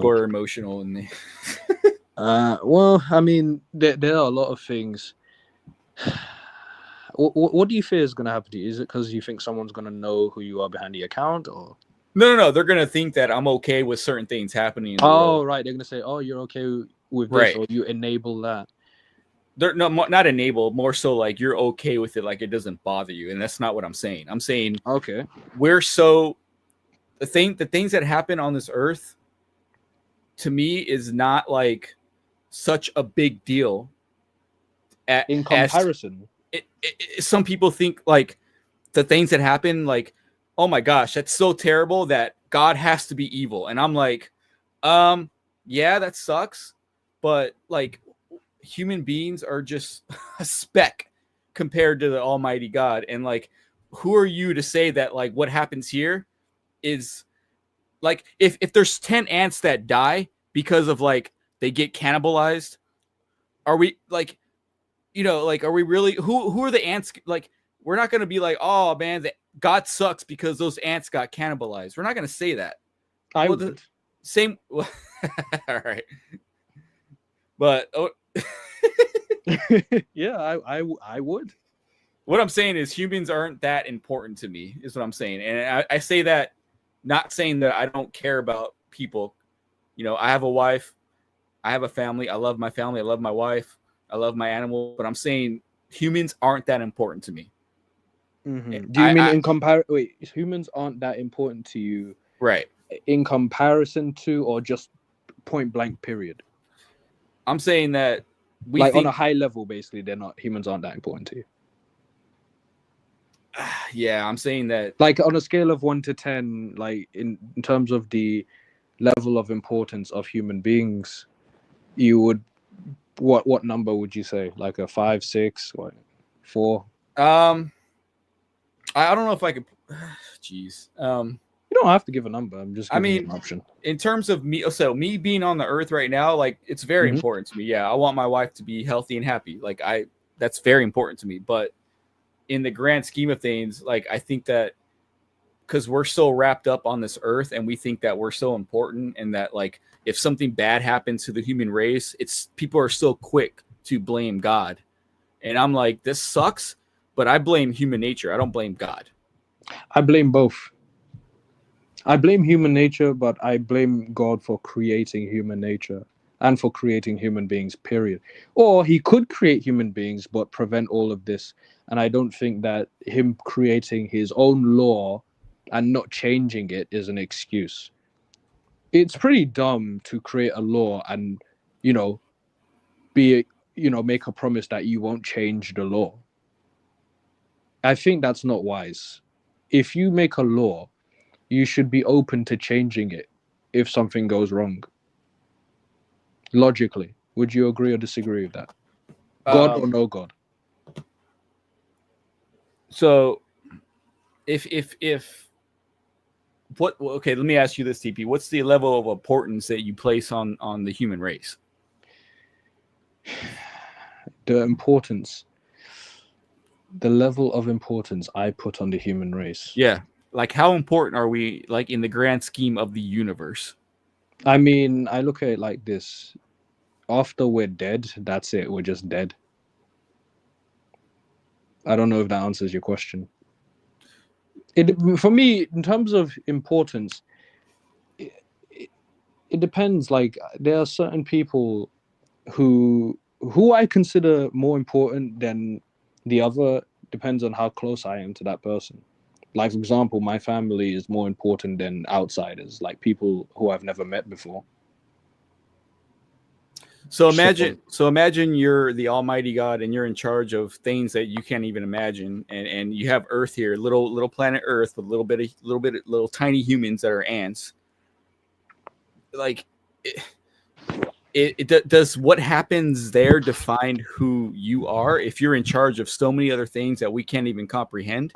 are emotional and they. Well, I mean, there are a lot of things. What do you fear is going to happen to you? Is it because you think someone's going to know who you are behind the account, or? No. They're going to think that I'm okay with certain things happening. Right. They're going to say, "Oh, you're okay with this," or you enable that. They're not enable, more so like you're okay with it, like it doesn't bother you, and that's not what I'm saying. I'm saying okay, the things that happen on this earth to me is not like such a big deal. In comparison, some people think like the things that happen, like, oh my gosh, that's so terrible that God has to be evil, and I'm like, yeah, that sucks, but like. Human beings are just a speck compared to the Almighty God. And like, who are you to say that like what happens here is like, if there's 10 ants that die because of like, they get cannibalized, are we like, are we really, who are the ants? Like, we're not going to be like, oh man, God sucks because those ants got cannibalized. We're not going to say that. I would. Same. All right. But, yeah, I would. What I'm saying is humans aren't that important to me, is what I'm saying. And I say that not saying that I don't care about people. I have a wife, I have a family, I love my family, I love my wife, I love my animal, but I'm saying humans aren't that important to me. Mm-hmm. Do you mean in comparison? Wait, humans aren't that important to you, right? In comparison to, or just point blank period? I'm saying that on a high level, basically, humans aren't that important to you. Yeah, I'm saying that like on a scale of 1 to 10, like in terms of the level of importance of human beings, you would what number would you say? Like a 5, 6, what, 4? I don't know if I could. Jeez. You don't have to give a number. I'm just giving you an option. In terms of me, so me being on the earth right now, like it's very important to me. Yeah, I want my wife to be healthy and happy. Like that's very important to me. But in the grand scheme of things, like I think that because we're so wrapped up on this earth and we think that we're so important, and that like if something bad happens to the human race, people are so quick to blame God. And I'm like, this sucks, but I blame human nature. I don't blame God. I blame both. I blame human nature, but I blame God for creating human nature and for creating human beings, period. Or he could create human beings, but prevent all of this. And I don't think that him creating his own law and not changing it is an excuse. It's pretty dumb to create a law and, make a promise that you won't change the law. I think that's not wise. If you make a law, you should be open to changing it if something goes wrong. Logically, would you agree or disagree with that? God or no God? So, okay, let me ask you this, TP. What's the level of importance that you place on the human race? The level of importance I put on the human race. Yeah. Like, how important are we, like, in the grand scheme of the universe? I mean, I look at it like this. after we're dead, that's it. We're just dead. I don't know if that answers your question. For me, in terms of importance, it depends. Like, there are certain people who I consider more important than the other. Depends on how close I am to that person. Like, for example, my family is more important than outsiders, like people who I've never met before. So imagine you're the Almighty God and you're in charge of things that you can't even imagine, and you have Earth here, little planet Earth with little tiny humans that are ants. Like, does what happens there define who you are if you're in charge of so many other things that we can't even comprehend?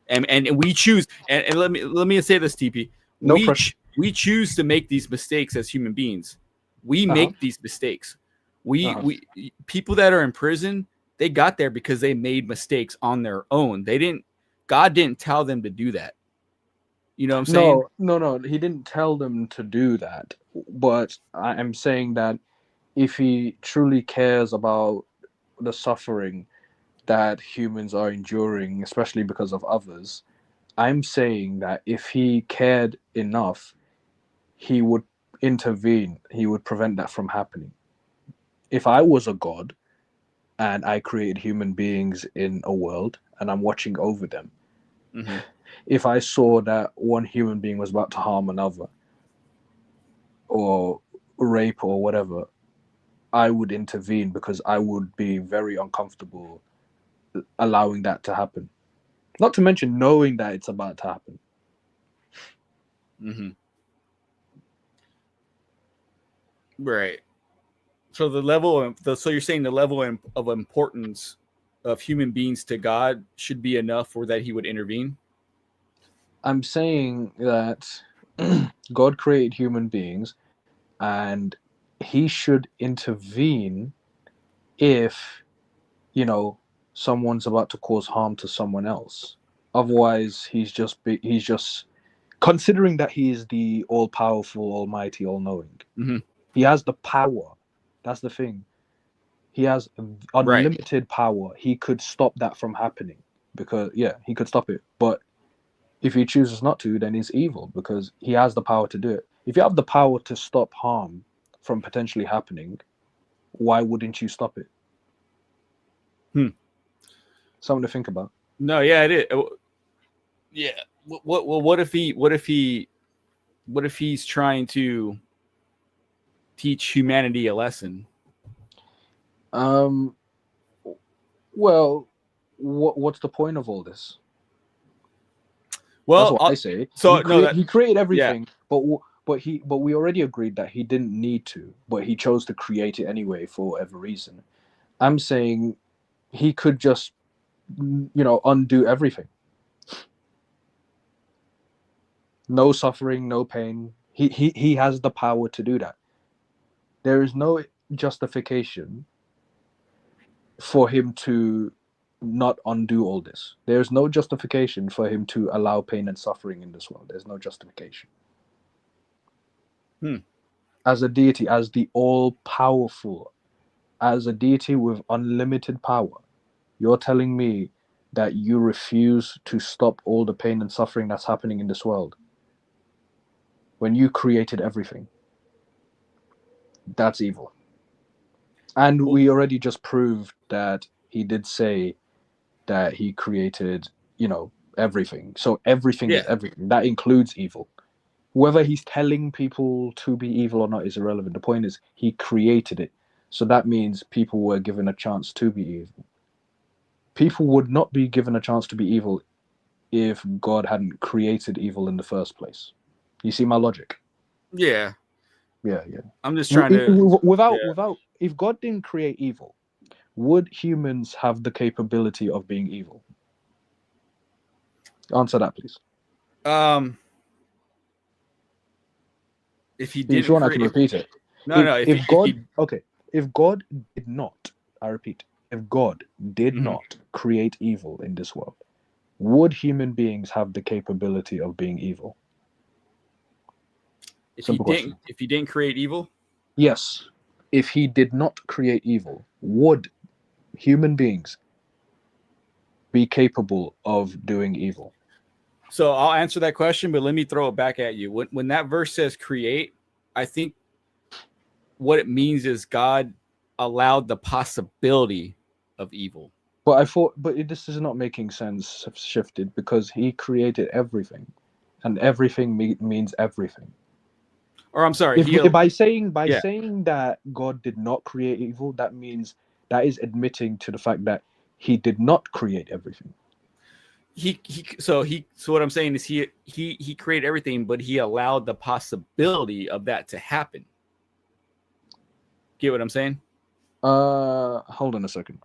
And we choose, and let me say this, TP. No pressure. We choose to make these mistakes as human beings. We make these mistakes. We people that are in prison, they got there because they made mistakes on their own. God didn't tell them to do that. You know what I'm saying? No. He didn't tell them to do that. But I'm saying that if he truly cares about the suffering that humans are enduring, especially because of others, I'm saying that if he cared enough, he would intervene. He would prevent that from happening. If I was a god and I created human beings in a world and I'm watching over them, if I saw that one human being was about to harm another or rape or whatever, I would intervene because I would be very uncomfortable allowing that to happen. Not to mention knowing that it's about to happen. Right. So so you're saying the level of importance of human beings to God should be enough for that he would intervene? I'm saying that God created human beings and he should intervene if, someone's about to cause harm to someone else. Otherwise, he's just considering that he is the all-powerful, almighty, all-knowing. He has the power. That's the thing. He has unlimited power. He could stop that from happening because, he could stop it. But if he chooses not to, then he's evil because he has the power to do it. If you have the power to stop harm from potentially happening, why wouldn't you stop it? Something to think about. No, yeah, it is. Yeah. What if he's trying to teach humanity a lesson? Well, what's the point of all this? Well, that's what I say. So he created everything, but we already agreed that he didn't need to, but he chose to create it anyway for whatever reason. I'm saying he could just, undo everything. No suffering, no pain. He has the power to do that. There is no justification for him to not undo all this. There's no justification for him to allow pain and suffering in this world. There's no justification. As a deity, as the all-powerful, as a deity with unlimited power, you're telling me that you refuse to stop all the pain and suffering that's happening in this world when you created everything. That's evil. And we already just proved that he did say that he created, everything. So everything is everything. That includes evil. Whether he's telling people to be evil or not is irrelevant. The point is he created it. So that means people were given a chance to be evil. People would not be given a chance to be evil if God hadn't created evil in the first place. You see my logic? Yeah. Yeah. I'm just trying to... Without, if God didn't create evil, would humans have the capability of being evil? Answer that, please. If he didn't, I can repeat it. No. If God did not, I repeat, if God did not create evil in this world, would human beings have the capability of being evil? If he didn't create evil? Yes. if he did not create evil, would human beings be capable of doing evil? So I'll answer that question, but let me throw it back at you. When that verse says create, I think what it means is God allowed the possibility of evil. But I thought, this is not making sense. Shifted because he created everything, and everything means everything. Or I'm sorry, By saying yeah. saying that God did not create evil, that means that is admitting to the fact that he did not create everything. So what I'm saying is he created everything, but he allowed the possibility of that to happen. Get what I'm saying? Hold on a second.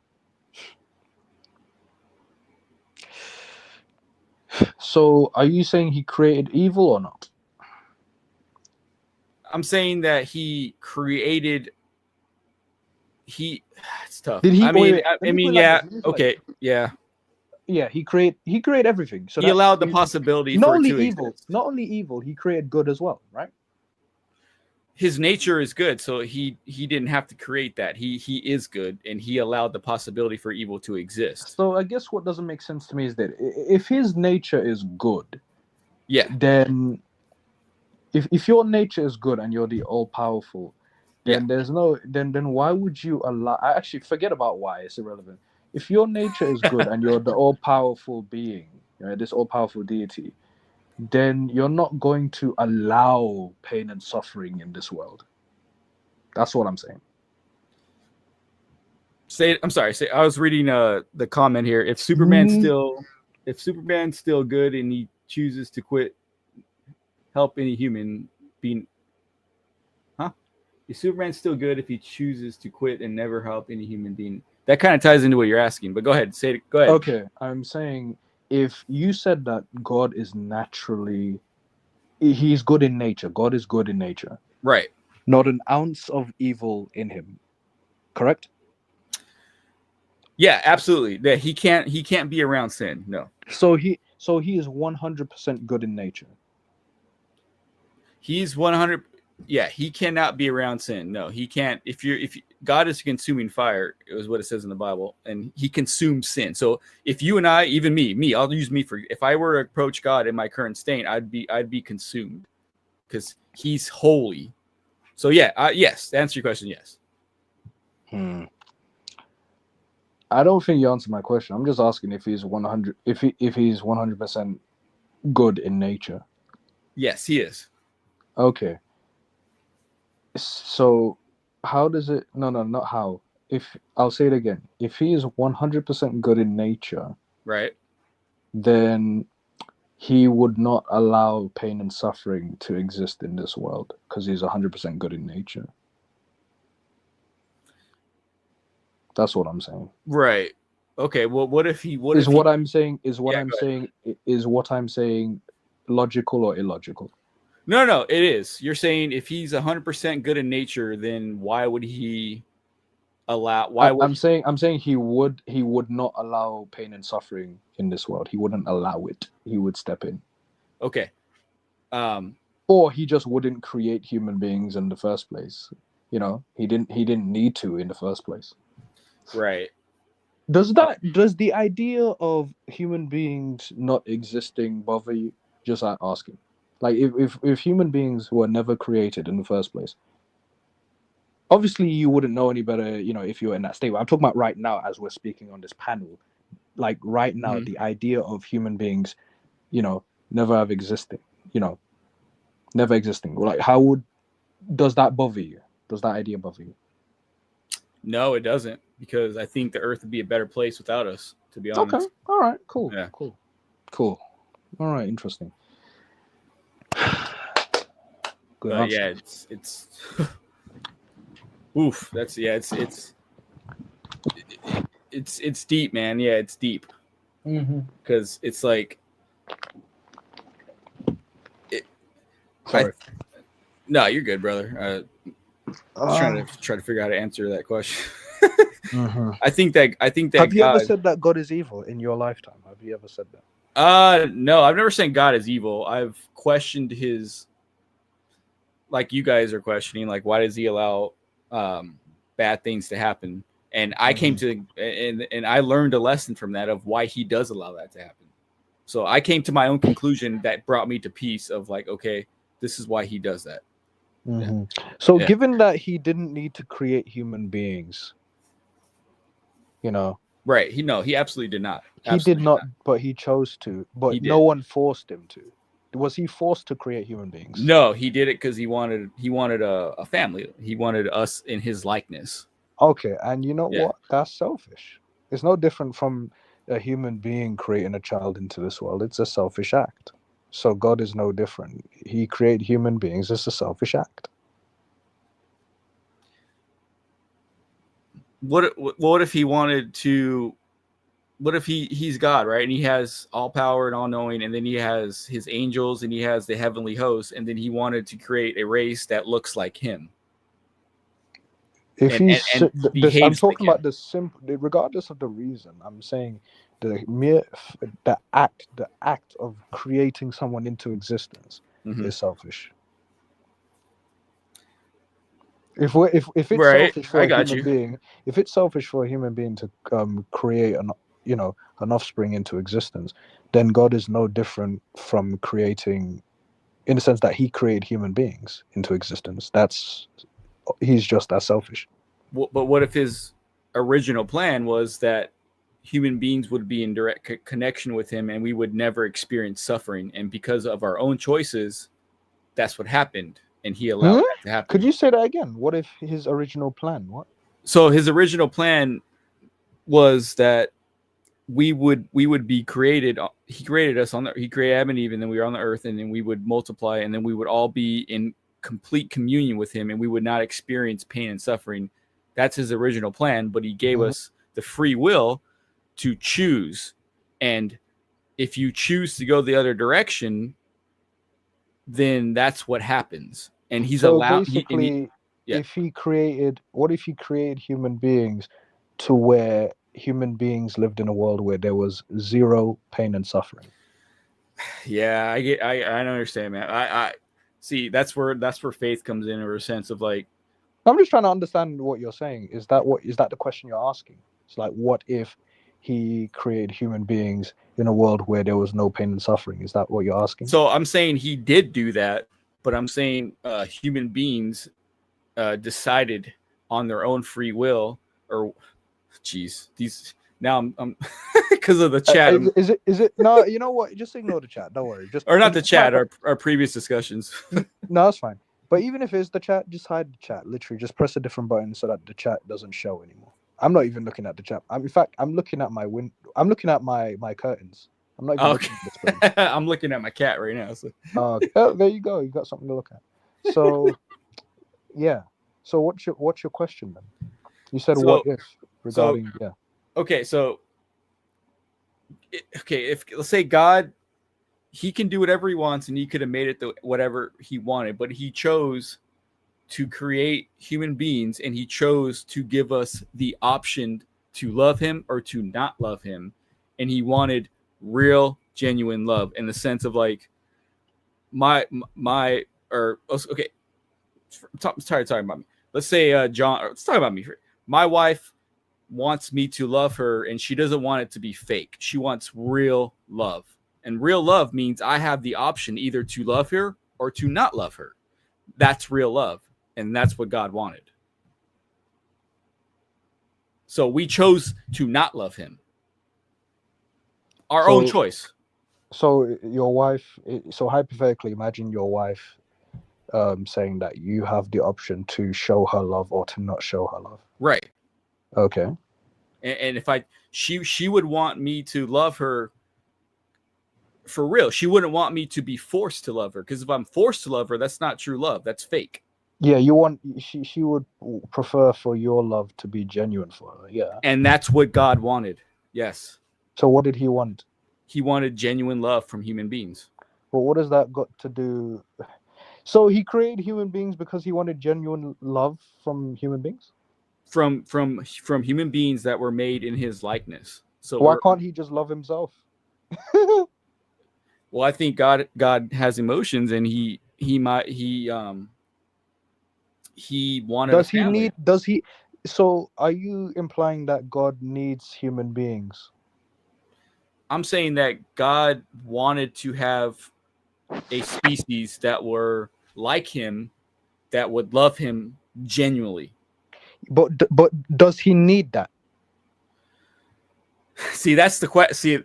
So are you saying he created evil or not? I'm saying that he created. It's tough. Did he? I mean, wait, I mean, yeah. Okay, yeah. Yeah, he created everything. So he allowed the possibility not for only it to evil, exist. not only evil, he created good as well, right? His nature is good, so he didn't have to create that. He is good, and he allowed the possibility for evil to exist. So I guess what doesn't make sense to me is that if his nature is good, yeah, then if your nature is good and you're the all powerful, then there's no then why would you allow? I actually forget about why, it's irrelevant. If your nature is good and you're the all powerful being, right, this all powerful deity, then you're not going to allow pain and suffering in this world. That's what I'm saying. I'm sorry. I was reading the comment here. If Superman's still good and he chooses to quit, help any human being. Is Superman still good if he chooses to quit and never help any human being? That kind of ties into what you're asking, but go ahead. Go ahead. Okay, I'm saying if you said that God is naturally, he's good in nature. God is good in nature. Right. Not an ounce of evil in him. Correct? Yeah, absolutely. That he can't be around sin. No. So he is 100% good in nature. He's 100. Yeah, he cannot be around sin. No, he can't. If God is a consuming fire, it was what it says in the Bible, and he consumes sin. So if you and I, even me, I'll use me for. If I were to approach God in my current state, I'd be consumed because he's holy. So yeah, yes. To answer your question, yes. I don't think you answered my question. I'm just asking if he's 100. If he's 100% good in nature. Yes, he is. Okay. So, how does it? No, not how. If I'll say it again, if he is 100% good in nature, right, then he would not allow pain and suffering to exist in this world because he's 100% good in nature. That's what I'm saying. Right. Okay. Well, what if he? What I'm saying logical or illogical? No, it is. You're saying if he's 100% good in nature, then why would he allow? I'm saying he would not allow pain and suffering in this world. He wouldn't allow it. He would step in. Okay. Or he just wouldn't create human beings in the first place. You know, he didn't need to in the first place. Right. Does the idea of human beings not existing bother you? Just asking. Like if human beings were never created in the first place, obviously you wouldn't know any better, you know, if you were in that state. I'm talking about right now as we're speaking on this panel. Like right now, the idea of human beings, you know, never existing. Like does that bother you? Does that idea bother you? No, it doesn't, because I think the earth would be a better place without us, to be honest. Okay. All right. Cool. Yeah. Cool. All right. Interesting. Good But answer. yeah, it's oof. That's it's deep, man. Yeah, it's deep. Because it's like Sorry. No, you're good, brother. Trying to figure out how to answer that question. I think that Have you ever said that God is evil in your lifetime? Have you ever said that? No, I've never said God is evil. I've questioned his, like you guys are questioning, like why does he allow bad things to happen. And I came to and I learned a lesson from that of why he does allow that to happen. So I came to my own conclusion that brought me to peace of like, okay, this is why he does that. Mm-hmm. So, Yeah. given that he didn't need to create human beings, you know, Right. He absolutely did not. he did not, but he chose to. But He no did. one forced him to. Was he forced to create human beings? No, he did it because he wanted a family. He wanted us in his likeness. Okay, and you know Yeah. what? That's selfish. It's no different from a human being creating a child into this world. It's a selfish act. So God is no different. He created human beings. It's a selfish act. What if he wanted to? What if he's God, right? And he has all power and all knowing, and then he has his angels and he has the heavenly host, and then he wanted to create a race that looks like him. If and behaves I'm talking like about the simple, regardless of the reason. I'm saying the act of creating someone into existence is selfish. If it's right, selfish for I a got human you. being, if it's selfish for a human being to create an offspring into existence, then God is no different from creating, in the sense that He created human beings into existence. He's just as selfish. But what if his original plan was that human beings would be in direct connection with him and we would never experience suffering, and because of our own choices that's what happened, and he allowed that to happen? Could you say that again? What if his original plan? What? So his original plan was that we would be created. He created us he created Adam and Eve, and then we were on the earth, and then we would multiply, and then we would all be in complete communion with him, and we would not experience pain and suffering. That's his original plan, but he gave us the free will to choose. And if you choose to go the other direction, then that's what happens. And he's So allowed basically, yeah. what if he created human beings to where human beings lived in a world where there was zero pain and suffering? Yeah, I understand, man. I see that's where faith comes in, or a sense of like, I'm just trying to understand what you're saying. Is that the question you're asking? It's like, what if he created human beings in a world where there was no pain and suffering? Is that what you're asking? So I'm saying he did do that, but I'm saying human beings decided on their own free will, or geez, these now I'm because of the chat. Is it no? You know what? Just ignore the chat. Don't worry. Just or not the chat. Our previous discussions. No, that's fine. But even if it's the chat, just hide the chat. Literally, just press a different button so that the chat doesn't show anymore. I'm not even looking at the chat. In fact, I'm looking at my I'm looking at my curtains. I'm not even looking at the screen. I'm looking at my cat right now. So. Oh, there you go. You got something to look at. So, yeah. So what's your question then? You said what if regarding yeah. Okay, so if let's say God, he can do whatever he wants, and he could have made it whatever he wanted, but he chose to create human beings, and he chose to give us the option to love him or to not love him, and he wanted real, genuine love in the sense of like okay. Sorry, talking about me. Let's say John. Let's talk about me. My wife wants me to love her, and she doesn't want it to be fake. She wants real love. And real love means I have the option either to love her or to not love her. That's real love. And that's what God wanted. So we chose to not love him. Our own choice. So your wife, so hypothetically, imagine your wife saying that you have the option to show her love or to not show her love. Right. Okay. And if she would want me to love her for real. She wouldn't want me to be forced to love her, because if I'm forced to love her, that's not true love. That's fake. Yeah, she would prefer for your love to be genuine for her. Yeah. And that's what God wanted. Yes. So what did he want? He wanted genuine love from human beings. Well, what does that got to do? So he created human beings because he wanted genuine love from human beings? From human beings that were made in his likeness. So why can't he just love himself? Well, I think God has emotions, and he he wanted Does a he family. need? Does he? So, are you implying that God needs human beings? I'm saying that God wanted to have a species that were like him, that would love him genuinely. But does he need that? See, that's the question.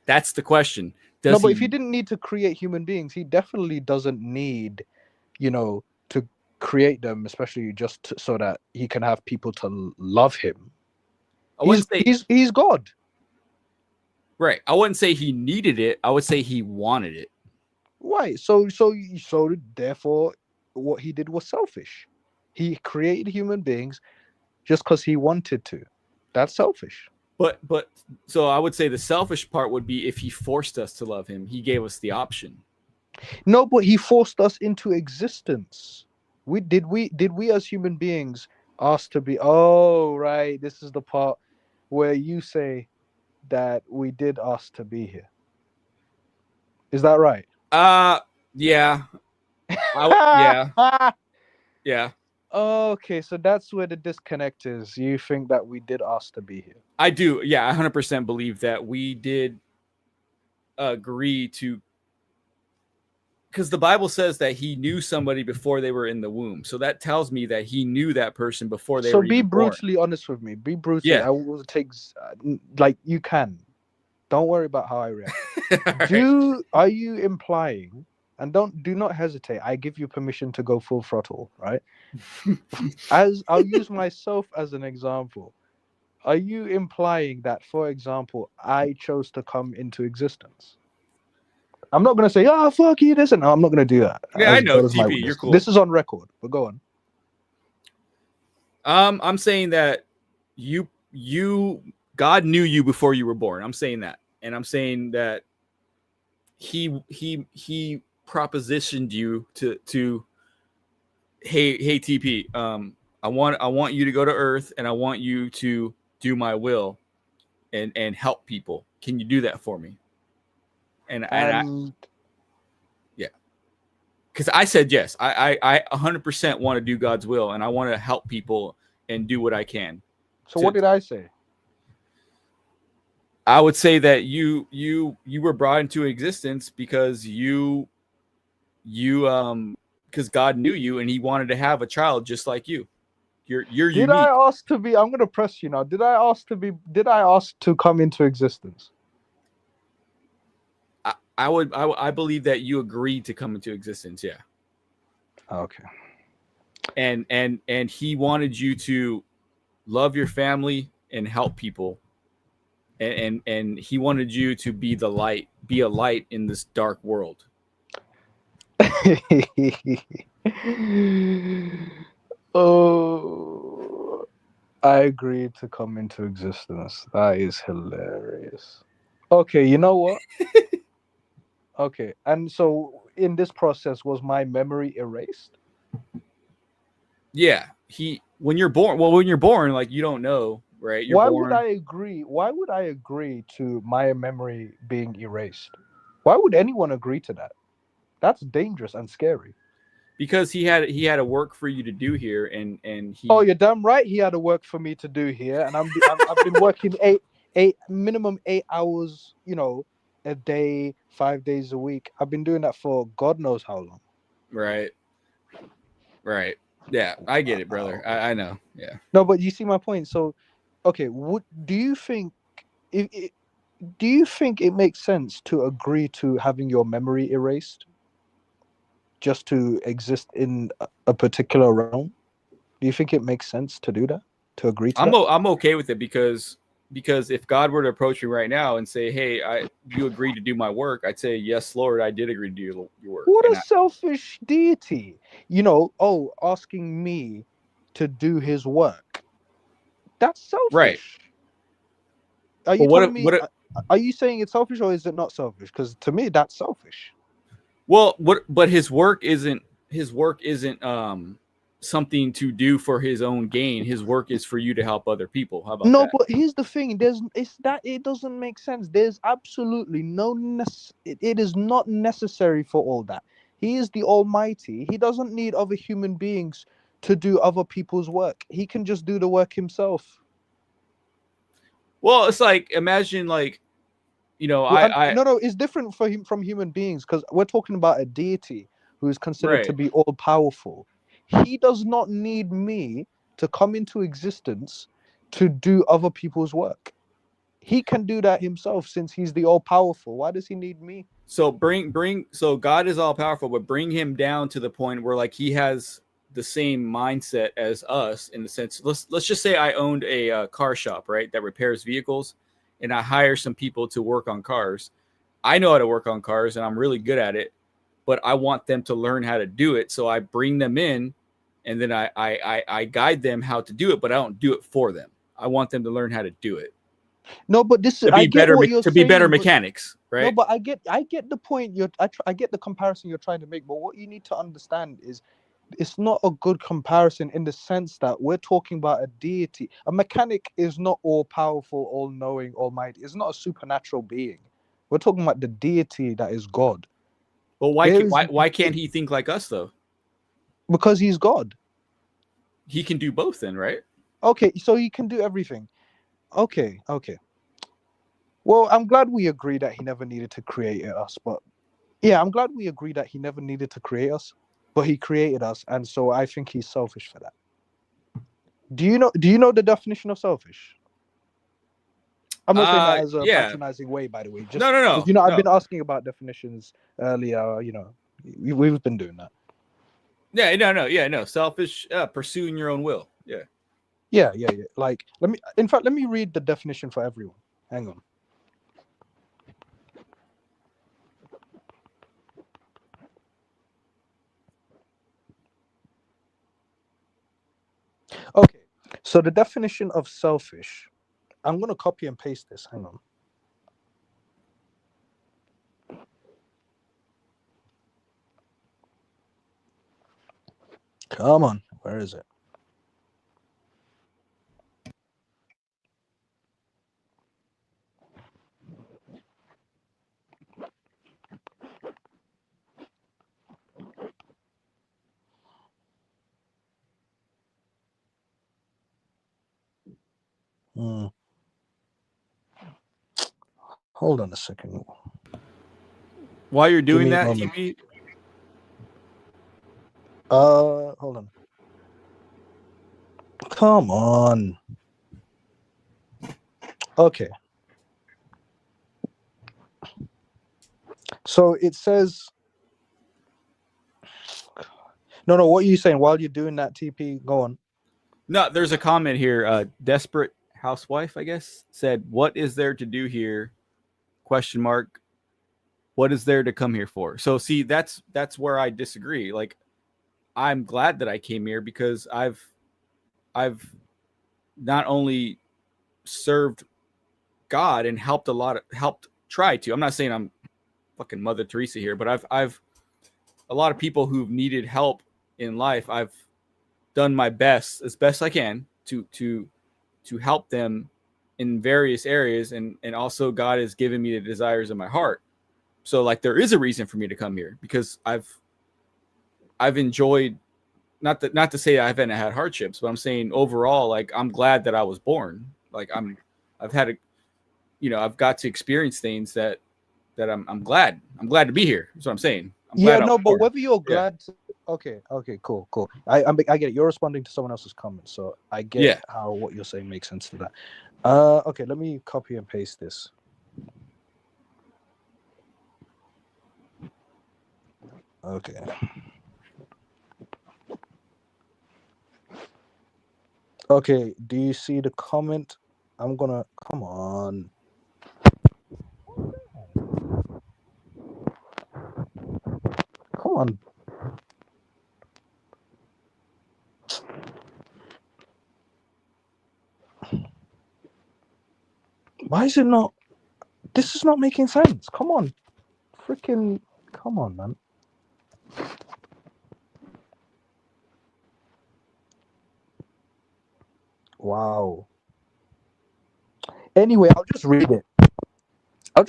That's the question. No, Does but if he he? didn't need to create human beings, he definitely doesn't need, to create them, especially just so that he can have people to love him. I wouldn't say He's God. right. I wouldn't say he needed it. I would say he wanted it. Why? So therefore, what he did was selfish. He created human beings just because he wanted to. That's selfish. But so I would say the selfish part would be if he forced us to love him. He gave us the option. No, but he forced us into existence. We as human beings asked to be. Oh, right. This is the part where you say that we did ask to be here. Is that right? Yeah. Yeah. Yeah. Okay, so that's where the disconnect is. You think that we did ask to be here? I do. Yeah, I 100% believe that we did agree to, because the Bible says that he knew somebody before they were in the womb. So that tells me that he knew that person before they So were be even born. brutally honest with me. Be brutally. Yeah. I will take like you can. Don't worry about how I react. Right. Are you implying? And do not hesitate. I give you permission to go full throttle, right? As I'll use myself as an example. Are you implying that, for example, I chose to come into existence? I'm not going to say, "Oh, fuck you, this," and no, I'm not going to do that. Yeah, I As know. God is my TP, witness. you're cool. This is on record, but go on. I'm saying that you God knew you before you were born. I'm saying that, and I'm saying that he propositioned you to hey TP, I want you to go to Earth, and I want you to do my will and help people. Can you do that for me? And yeah, because I said yes. I 100% want to do God's will, and I want to help people and do what I can. So what did I say? I would say that you were brought into existence because because God knew you and he wanted to have a child just like you. You're Did unique. I ask to be? I'm going to press you now. Did I ask to come into existence? I believe that you agreed to come into existence. Yeah. Okay. And he wanted you to love your family and help people. And he wanted you to be a light in this dark world. Oh, I agreed to come into existence. That is hilarious. Okay, you know what? Okay, and so in this process, was my memory erased? Yeah. When you're born, like, you don't know, right? You're Why born. would I agree? Why would I agree to my memory being erased? Why would anyone agree to that? That's dangerous and scary. Because he had a work for you to do here, and he. Oh, you're damn right. He had a work for me to do here, and I've been working minimum 8 hours, a day, 5 days a week. I've been doing that for God knows how long. Right. Yeah, I get it, brother. I know. Yeah. No, but you see my point. So, okay, do you think it makes sense to agree to having your memory erased just to exist in a particular realm? Do you think it makes sense to do that? To agree to that? I'm okay with it because if God were to approach me right now and say, "Hey, you agreed to do my work," I'd say, "Yes, Lord, I did agree to do your work." What a selfish deity! Asking me to do His work. That's selfish. Right. Are you telling me? Are you saying it's selfish or is it not selfish? Because to me, that's selfish. Well, but his work isn't something to do for his own gain. His work is for you to help other people. How about that? But here's the thing: it doesn't make sense. There's absolutely it is not necessary for all that. He is the Almighty. He doesn't need other human beings to do other people's work. He can just do the work himself. Well, it's like, imagine, like, you know, no, it's different for him from human beings, because we're talking about a deity who is considered to Right. be all powerful. He does not need me to come into existence to do other people's work. He can do that himself since he's the all powerful. Why does he need me? So so God is all powerful, but bring him down to the point where, like, he has the same mindset as us, in the sense, let's just say I owned a car shop, right, that repairs vehicles, and I hire some people to work on cars. I know how to work on cars and I'm really good at it, but I want them to learn how to do it. So I bring them in, and then I guide them how to do it, but I don't do it for them. I want them to learn how to do it. No, but this To I be get better, what you're to be better saying, but mechanics, right? no, but I get the point. I get the comparison you're trying to make, but what you need to understand is it's not a good comparison in the sense that we're talking about a deity. A mechanic is not all powerful, all knowing, almighty. It's not a supernatural being. We're talking about the deity that is God. Well, why can't he think like us though? Because he's God. He can do both then, right? Okay, so he can do everything. Okay. Well, I'm glad we agree that he never needed to create us, but yeah, I'm glad we agree that he never needed to create us, but he created us, and so I think he's selfish for that. Do you know the definition of selfish? I'm not saying that as a patronizing way, by the way. Just no. because, I've been asking about definitions earlier. We've been doing that. Yeah, no. Selfish, pursuing your own will. Yeah. Yeah. Like, let me read the definition for everyone. Hang on. Okay, so the definition of selfish, I'm going to copy and paste this. Hang on. Come on, where is it? Hold on a second. While you're doing that, TP. Hold on. Come on. Okay. So it says. No. What are you saying? While you're doing that, TP, go on. No, there's a comment here. Desperate housewife, I guess, said, "What is there to do here?" ? What is there to come here for? So see, that's where I disagree. Like, I'm glad that I came here because I've not only served God and helped try to. I'm not saying I'm fucking Mother Teresa here, but I've a lot of people who've needed help in life. I've done my best, as best I can, to help them in various areas, and also God has given me the desires of my heart. So, like, there is a reason for me to come here because I've enjoyed, not to say I haven't had hardships, but I'm saying overall, like, I'm glad that I was born. Like, I've got to experience things that I'm glad to be here. That's what I'm saying. But whether you're glad to, okay, cool. I get it. You're responding to someone else's comment, so I get how what you're saying makes sense to that. Okay, let me copy and paste this. Okay. Okay, do you see the comment? I'm gonna, come on. Come on. Why is it not? This is not making sense. Come on. Freaking, come on, man. Wow. Anyway, I'll just read it. I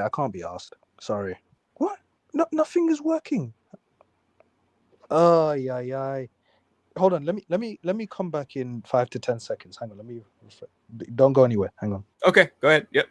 can't be asked. Sorry. What? No, nothing is working. Yeah. hold on. Let me come back in 5 to 10 seconds. Hang on. Let me. Don't go anywhere. Hang on. Okay, go ahead. Yep.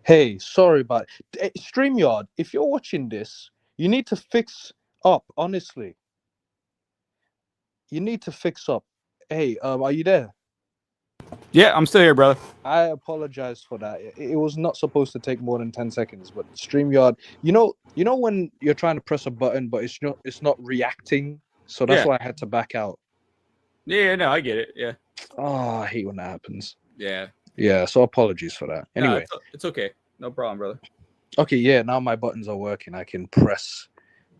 Hey, sorry about StreamYard. If you're watching this, you need to fix up. Honestly, you need to fix up. Hey, are you there? Yeah, I'm still here, brother. I apologize for that. It was not supposed to take more than 10 seconds, but StreamYard, you know when you're trying to press a button, but it's not reacting. So that's Yeah. why I had to back out. Yeah, no, I get it. Yeah. Oh, I hate when that happens. Yeah. Yeah, so apologies for that. No, Anyway, it's okay. No problem, brother. okay, yeah, now my buttons are working. I can press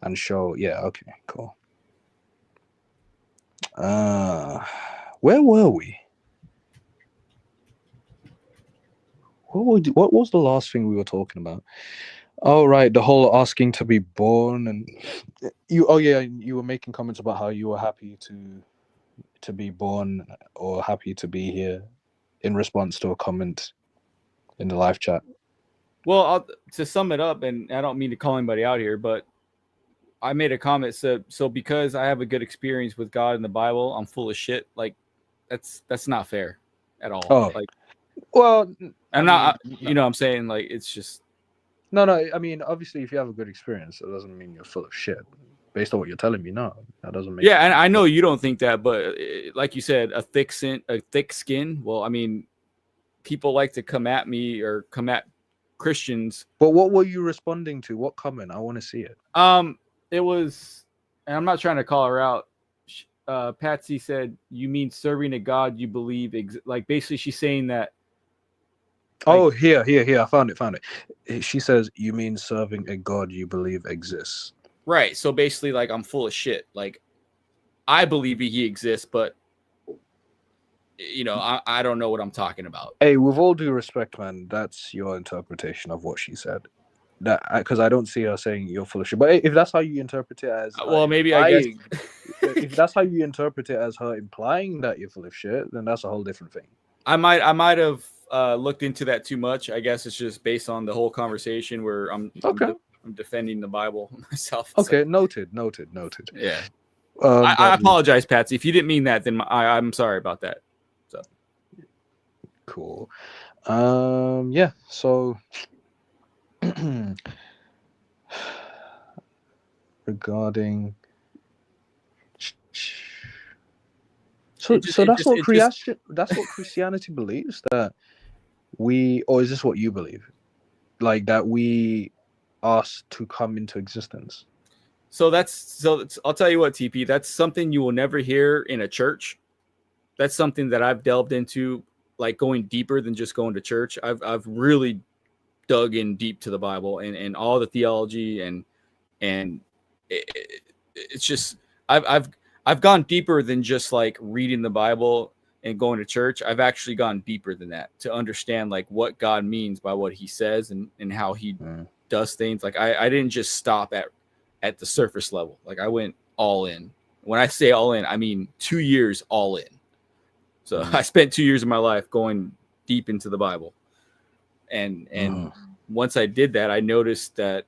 and show. Yeah, okay, cool. Where were we? What was the last thing we were talking about? Oh, right, the whole asking to be born, and you. Oh yeah, you were making comments about how you were happy to be born or happy to be here in response to a comment in the live chat. Well, to sum it up, and I don't mean to call anybody out here, but I made a comment. So because I have a good experience with God in the Bible, I'm full of shit. Like that's not fair at all. Oh, Like, well, I'm not. You know, what I'm saying, like, it's just no. I mean, obviously, if you have a good experience, that doesn't mean you're full of shit. Based on what you're telling me, no, that doesn't make. Yeah, and I know you don't think that, but like you said, a thick skin. Well, I mean, people like to come at me or come at Christians. But what were you responding to? What comment? I want to see it. It was, and I'm not trying to call her out. Patsy said, "You mean serving a God you believe?" Like basically, she's saying that. Like, oh, here. I found it. She says, "You mean serving a God you believe exists?" Right. So basically, like, I'm full of shit. Like, I believe he exists, but you know, I don't know what I'm talking about. Hey, with all due respect, man, that's your interpretation of what she said. That because I don't see her saying you're full of shit. But if that's how you interpret it as, well, maybe I guess if that's how you interpret it as her implying that you're full of shit, then that's a whole different thing. I might have looked into that too much. I guess it's just based on the whole conversation where I'm defending the Bible myself. Okay, so. Noted. Yeah. I But apologize, Patsy. If you didn't mean that, then I'm sorry about that. So cool. Yeah. So regarding. So that's what Christianity believes, that we, or is this what you believe? Like that we asked to come into existence. So I'll tell you what, TP, that's something you will never hear in a church. That's something that I've delved into, like going deeper than just going to church. I've really dug in deep to the Bible and all the theology and it's just I've gone deeper than just like reading the Bible and going to church. I've actually gone deeper than that to understand like what God means by what he says and how he does things. Like I didn't just stop at the surface level. Like I went all in. When I say all in, I mean 2 years all in. So I spent 2 years of my life going deep into the Bible. And once I did that, I noticed that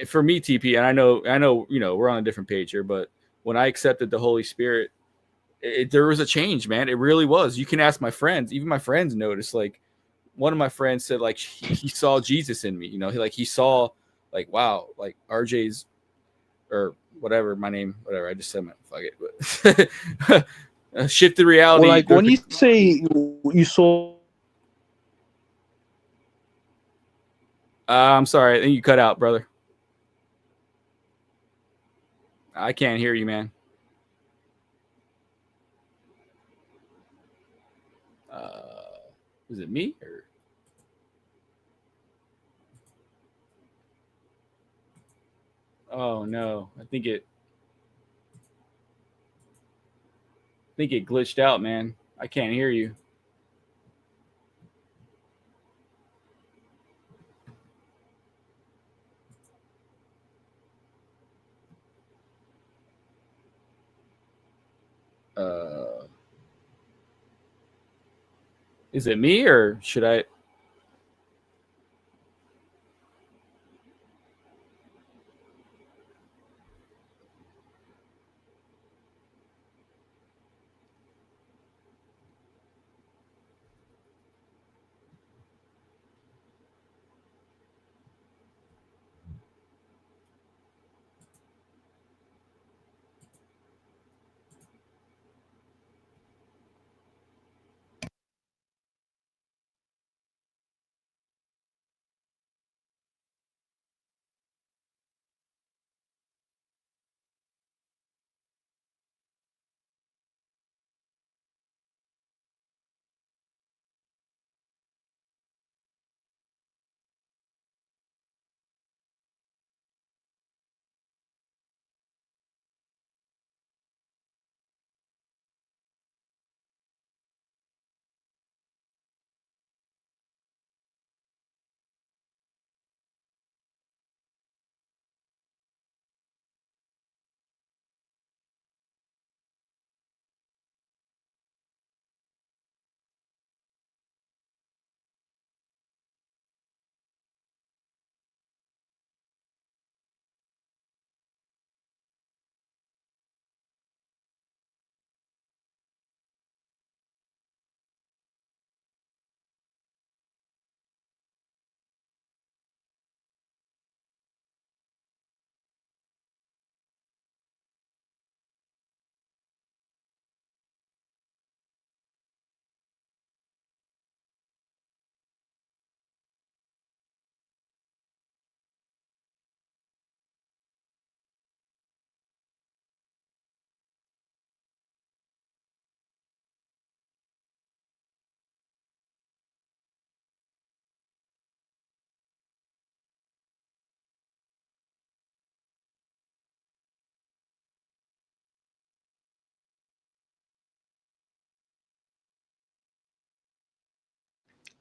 for me, TP, and I know, you know, we're on a different page here, but when I accepted the Holy Spirit, there was a change, man. It really was. You can ask my friends. Even my friends noticed. Like one of my friends said, like he saw Jesus in me. You know, he saw like, wow, like RJ's or whatever my name, whatever. I just said, fuck it. But shift the reality. Well, like when you say you saw. I'm sorry. I think you cut out, brother. I can't hear you, man. Is it me or? Oh no, I think it glitched out, man. I can't hear you. Is it me or should I?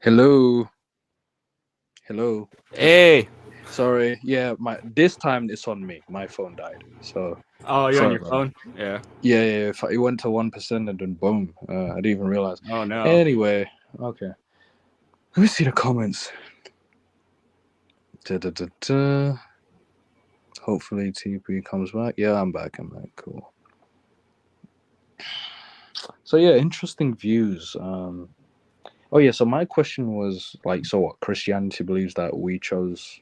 Hello. Hello. Hey. Sorry. Yeah, this time it's on me. My phone died. So Oh, you're on sorry your about phone? Yeah. Yeah, if it went to 1% and then boom. I didn't even realize. Oh no. Anyway, okay. Let me see the comments. Da-da-da-da. Hopefully TP comes back. Yeah, I'm back. Cool. So yeah, interesting views. Oh yeah, so my question was like, so what? Christianity believes that we chose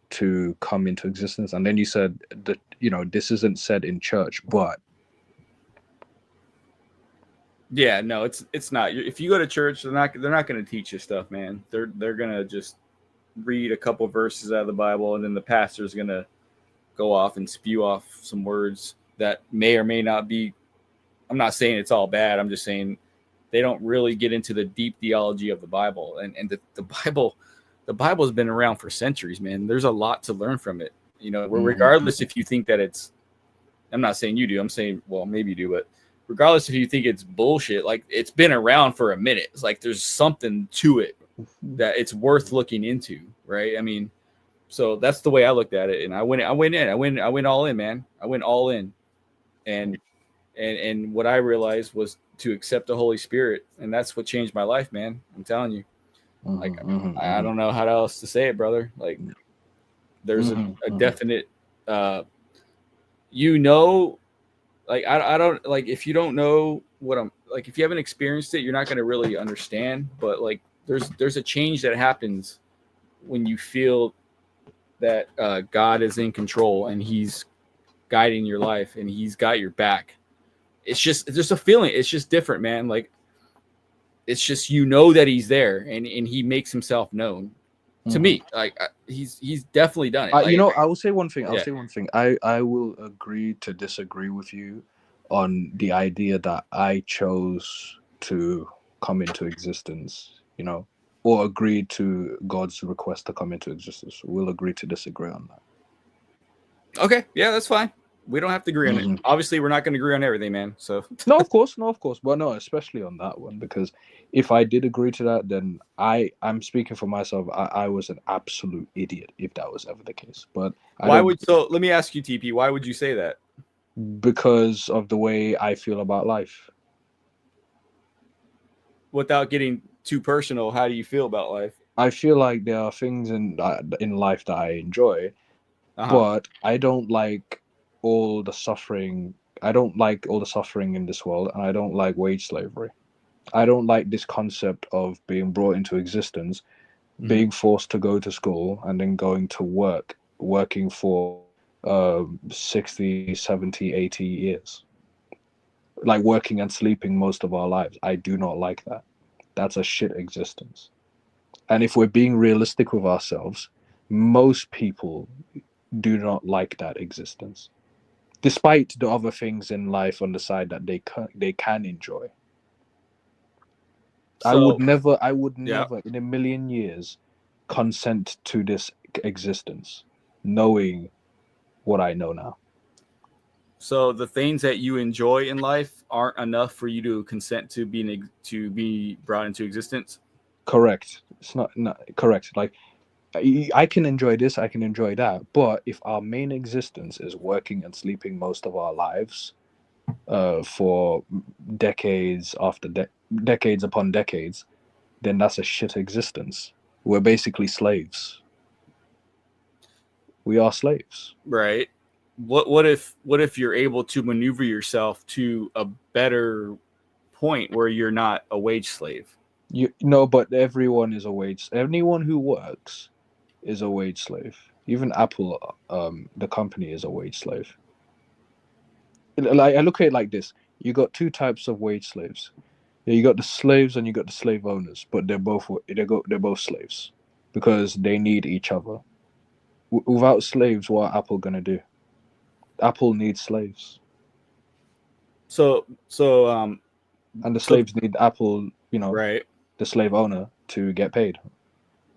to come into existence, and then you said that this isn't said in church, but Yeah, no, it's not. If you go to church, they're not going to teach you stuff, man. They're going to just read a couple verses out of the Bible, and then the pastor's going to go off and spew off some words that may or may not be. I'm not saying it's all bad. I'm just saying they don't really get into the deep theology of the Bible, and the Bible has been around for centuries, man. There's a lot to learn from it. Regardless if you think that it's. I'm not saying you do. I'm saying, well, maybe you do, but regardless if you think it's bullshit, like it's been around for a minute. It's like there's something to it that it's worth looking into, right? I mean, so that's the way I looked at it, and I went all in, man. I went all in, and what I realized was to accept the Holy Spirit, and that's what changed my life, man. I'm telling you, I don't know how else to say it, brother. Like, there's a definite, like I don't like if you don't know what I'm like, if you haven't experienced it, you're not going to really understand. But like, there's a change that happens when you feel that God is in control and He's guiding your life and He's got your back. It's just a feeling. It's just different, man. Like, it's just that He's there and He makes Himself known to me. Like, he's definitely done it. I will say one thing. Yeah. I will agree to disagree with you on the idea that I chose to come into existence, or agree to God's request to come into existence. We'll agree to disagree on that. Okay, yeah, that's fine. We don't have to agree on it. Obviously, we're not going to agree on everything, man. So no, of course, but no, especially on that one, because if I did agree to that, then I'm speaking for myself. I was an absolute idiot if that was ever the case. But so let me ask you, TP, why would you say that? Because of the way I feel about life. Without getting too personal, how do you feel about life? I feel like there are things in life that I enjoy, but I don't like all the suffering. I don't like all the suffering in this world, and I don't like wage slavery. I don't like this concept of being brought into existence, being forced to go to school, and then going to working for 60, 70, 80 years. Like working and sleeping most of our lives. I do not like that. That's a shit existence. And if we're being realistic with ourselves, most people do not like that existence, despite the other things in life on the side that they can enjoy. I would never in a million years consent to this existence, knowing what I know now. So the things that you enjoy in life aren't enough for you to consent to be brought into existence? Correct. It's not correct. Like, I can enjoy this, I can enjoy that, but if our main existence is working and sleeping most of our lives, for decades after decades upon decades, then that's a shit existence. We're basically slaves. We are slaves. Right. What if you're able to maneuver yourself to a better point where you're not a wage slave? But everyone is a wage. Anyone who works is a wage slave. Even Apple, the company, is a wage slave. Like, I look at it like this: you got two types of wage slaves. You got the slaves and you got the slave owners, but they're both slaves because they need each other. Without slaves, what are Apple gonna do? Apple needs slaves. And the slaves need Apple, right, the slave owner, to get paid.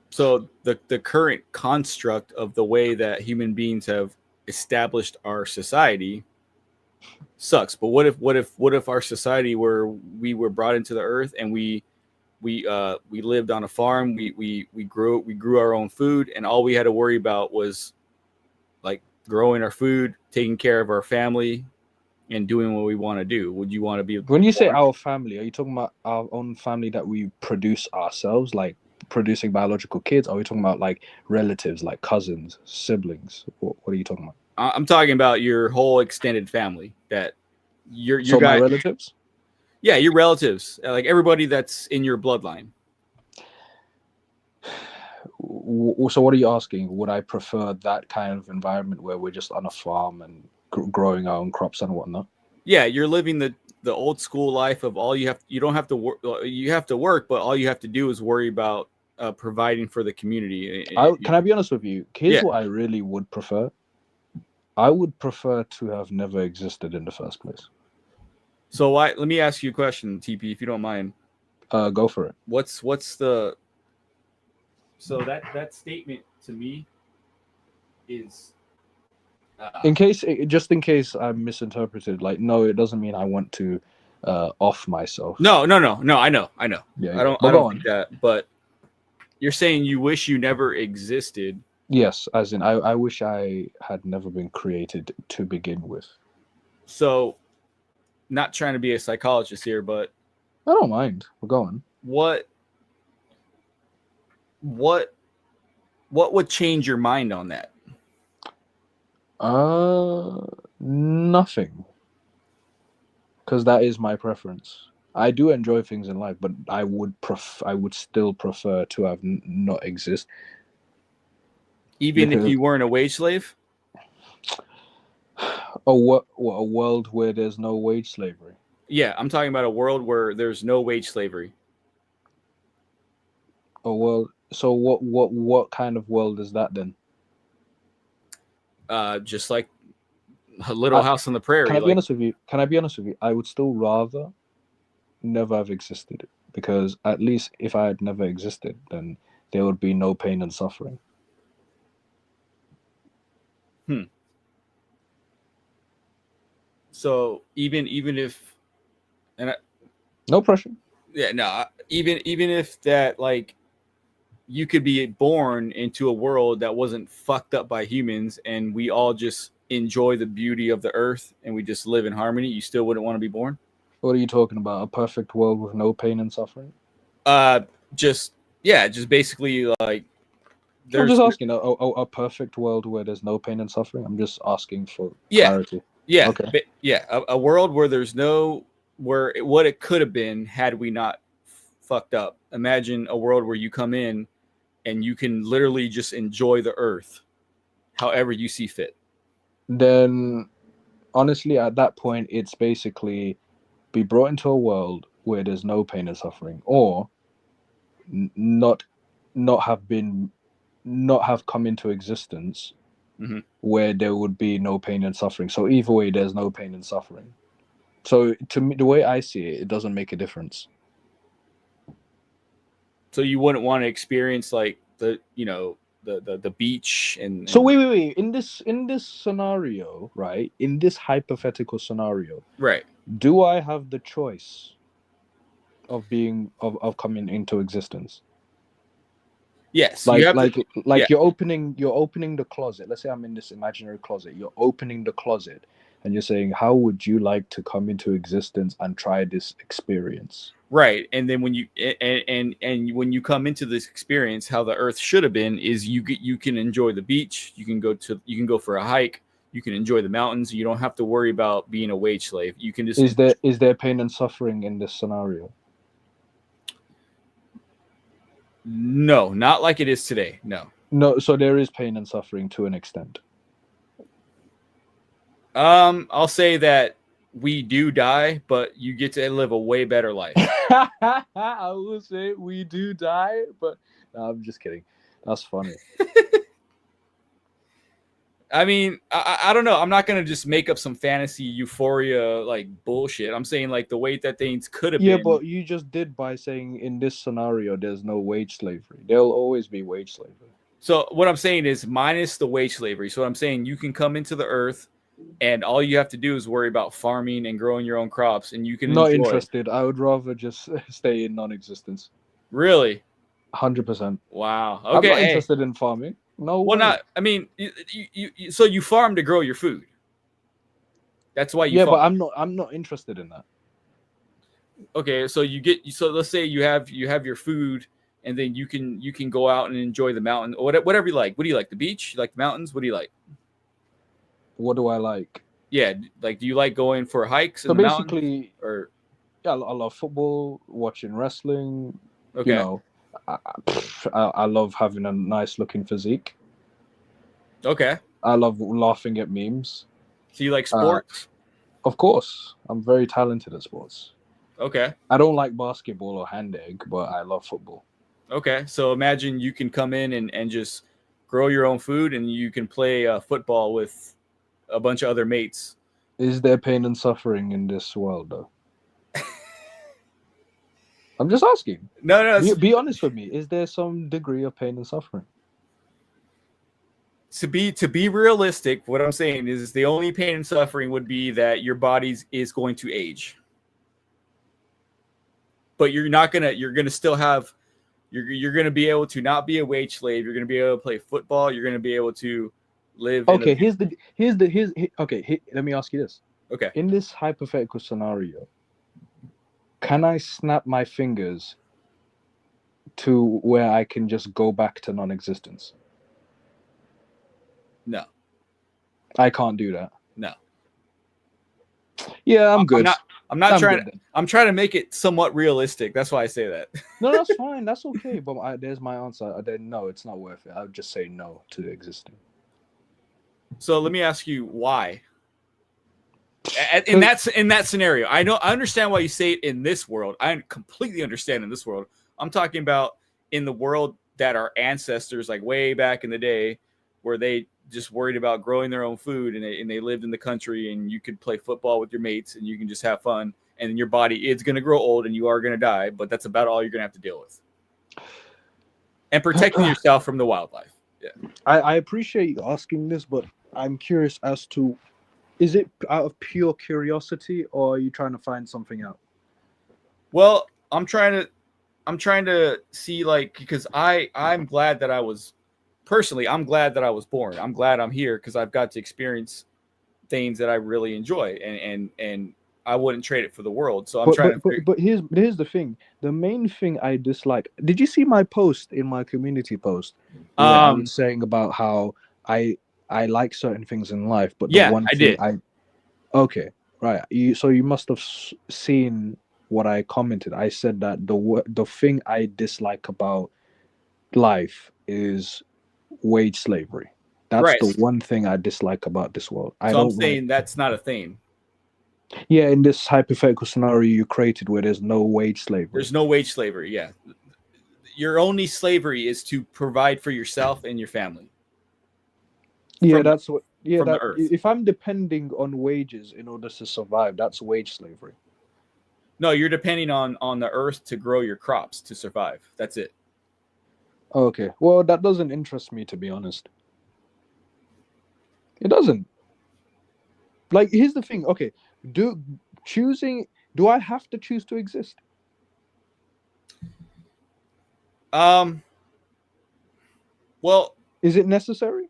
So the current construct of the way that human beings have established our society sucks. But what if our society where we were brought into the earth and we we lived on a farm. We grew our own food, and all we had to worry about was like growing our food, taking care of our family, and doing what we want to do. Would you want to be When you say born? our family, are you talking about our own family that we produce ourselves, like producing biological kids? Or are we talking about like relatives, like cousins, siblings? What are you talking about? I'm talking about your whole extended family. That your So my guy, relatives? yeah, your relatives, like everybody that's in your bloodline. So what are you asking? Would I prefer that kind of environment where we're just on a farm and growing our own crops and whatnot? Yeah, you're living the old school life of you don't have to work, you have to work, but all you have to do is worry about providing for the community. Can I be honest with you? Here's Yeah. what I really would prefer. I would prefer to have never existed in the first place. So let me ask you a question, TP, if you don't mind. Go for it. What's the so that statement to me is Just in case I'm misinterpreted, like, no, it doesn't mean I want to off myself. No, I know. Yeah, I don't think that, but you're saying you wish you never existed. Yes, as in I wish I had never been created to begin with. So, not trying to be a psychologist here, but I don't mind. We're going. What would change your mind on that? Nothing. Because that is my preference. I do enjoy things in life, but I would still prefer to have not exist. Even if you weren't a wage slave? A world where there's no wage slavery. Yeah, I'm talking about a world where there's no wage slavery. A world. So what kind of world is that then? Just like a Little House on the Prairie. Can I be honest with you? I would still rather never have existed, because at least if I had never existed, then there would be no pain and suffering. So even if, no pressure. Yeah, no. Even if that, like, you could be born into a world that wasn't fucked up by humans, and we all just enjoy the beauty of the earth, and we just live in harmony, you still wouldn't want to be born? What are you talking about? A perfect world with no pain and suffering? Just basically like. I'm just asking a perfect world where there's no pain and suffering. I'm just asking for clarity. Yeah. Okay. A world where there's no what it could have been had we not fucked up. Imagine a world where you come in and you can literally just enjoy the earth however you see fit. Then, honestly, at that point, it's basically be brought into a world where there's no pain and suffering, or not have come into existence, where there would be no pain and suffering. So either way, there's no pain and suffering. So to me, the way I see it, it doesn't make a difference. So you wouldn't want to experience like the beach and so wait. In this scenario, right? In this hypothetical scenario, right? Do I have the choice of coming into existence? Yes. You're opening the closet. Let's say I'm in this imaginary closet. You're opening the closet and you're saying, how would you like to come into existence and try this experience? Right. And then when you when you come into this experience, how the earth should have been is you can enjoy the beach, you can go for a hike, you can enjoy the mountains, you don't have to worry about being a wage slave. You can just is there pain and suffering in this scenario? No, not like it is today. No, so there is pain and suffering to an extent. I'll say that we do die, but you get to live a way better life. I will say we do die, but no, I'm just kidding. That's funny. I mean, I don't know. I'm not going to just make up some fantasy euphoria like bullshit. I'm saying like the way that things could have been. Yeah, but you just did by saying in this scenario there's no wage slavery. There'll always be wage slavery. So what I'm saying is minus the wage slavery. So I'm saying you can come into the earth and all you have to do is worry about farming and growing your own crops, and you can Not interested. I would rather just stay in non-existence. Really? 100%. Wow. I'm Okay. not Hey. interested in farming. No Well, way. not. I mean, so you farm to grow your food. That's why you Yeah, farm. but I'm not interested in that. Okay, so let's say you have your food, and then you can go out and enjoy the mountain or whatever you like. What do you like? The beach? You like the mountains? What do you like? What do I like? Yeah, like do you like going for hikes in So the mountains? basically, Or yeah, I love football, watching wrestling. You okay, know, I love having a nice looking physique. okay. I love laughing at memes. So you like sports? Of course, I'm very talented at sports. Okay, I don't like basketball or hand egg, but I love football. okay. So imagine you can come in and just grow your own food, and you can play football with a bunch of other mates. Is there pain and suffering in this world, though? I'm just asking. No. Be honest with me. Is there some degree of pain and suffering? To be realistic, what I'm saying is the only pain and suffering would be that your body is going to age. But you're gonna still have you're gonna be able to not be a wage slave. You're gonna be able to play football. You're gonna be able to live. Okay, let me ask you this. Okay. In this hypothetical scenario, can I snap my fingers to where I can just go back to non-existence? No. I can't do that. No. Yeah, I'm good. I'm trying to make it somewhat realistic. That's why I say that. No, that's fine. That's okay. But there's my answer. No, it's not worth it. I would just say no to existing. So let me ask you why. In that scenario, I understand why you say it in this world. I completely understand in this world. I'm talking about in the world that our ancestors, like way back in the day, where they just worried about growing their own food, and they lived in the country, and you could play football with your mates, and you can just have fun, and your body is going to grow old, and you are going to die, but that's about all you're going to have to deal with. And protecting yourself from the wildlife. Yeah. I appreciate you asking this, but I'm curious as to, is it out of pure curiosity, or are you trying to find something out? Well, I'm trying to see, like, because I'm glad that I was born. I'm glad I'm here because I've got to experience things that I really enjoy, and I wouldn't trade it for the world. So But here's the thing. The main thing I dislike. Did you see my post in my community post? Where I was saying about how I like certain things in life, but the one thing okay, right. You must have seen what I commented. I said that the thing I dislike about life is wage slavery. That's the one thing I dislike about this world. I'm saying that's not a thing. Yeah, in this hypothetical scenario you created where there's no wage slavery. There's no wage slavery, yeah. Your only slavery is to provide for yourself and your family. Yeah, that's what. Yeah, the earth. If I'm depending on wages in order to survive, that's wage slavery. No, you're depending on the earth to grow your crops to survive. That's it. Okay, well, that doesn't interest me, to be honest. It doesn't. Like, here's the thing. Okay, do I have to choose to exist? Well, is it necessary?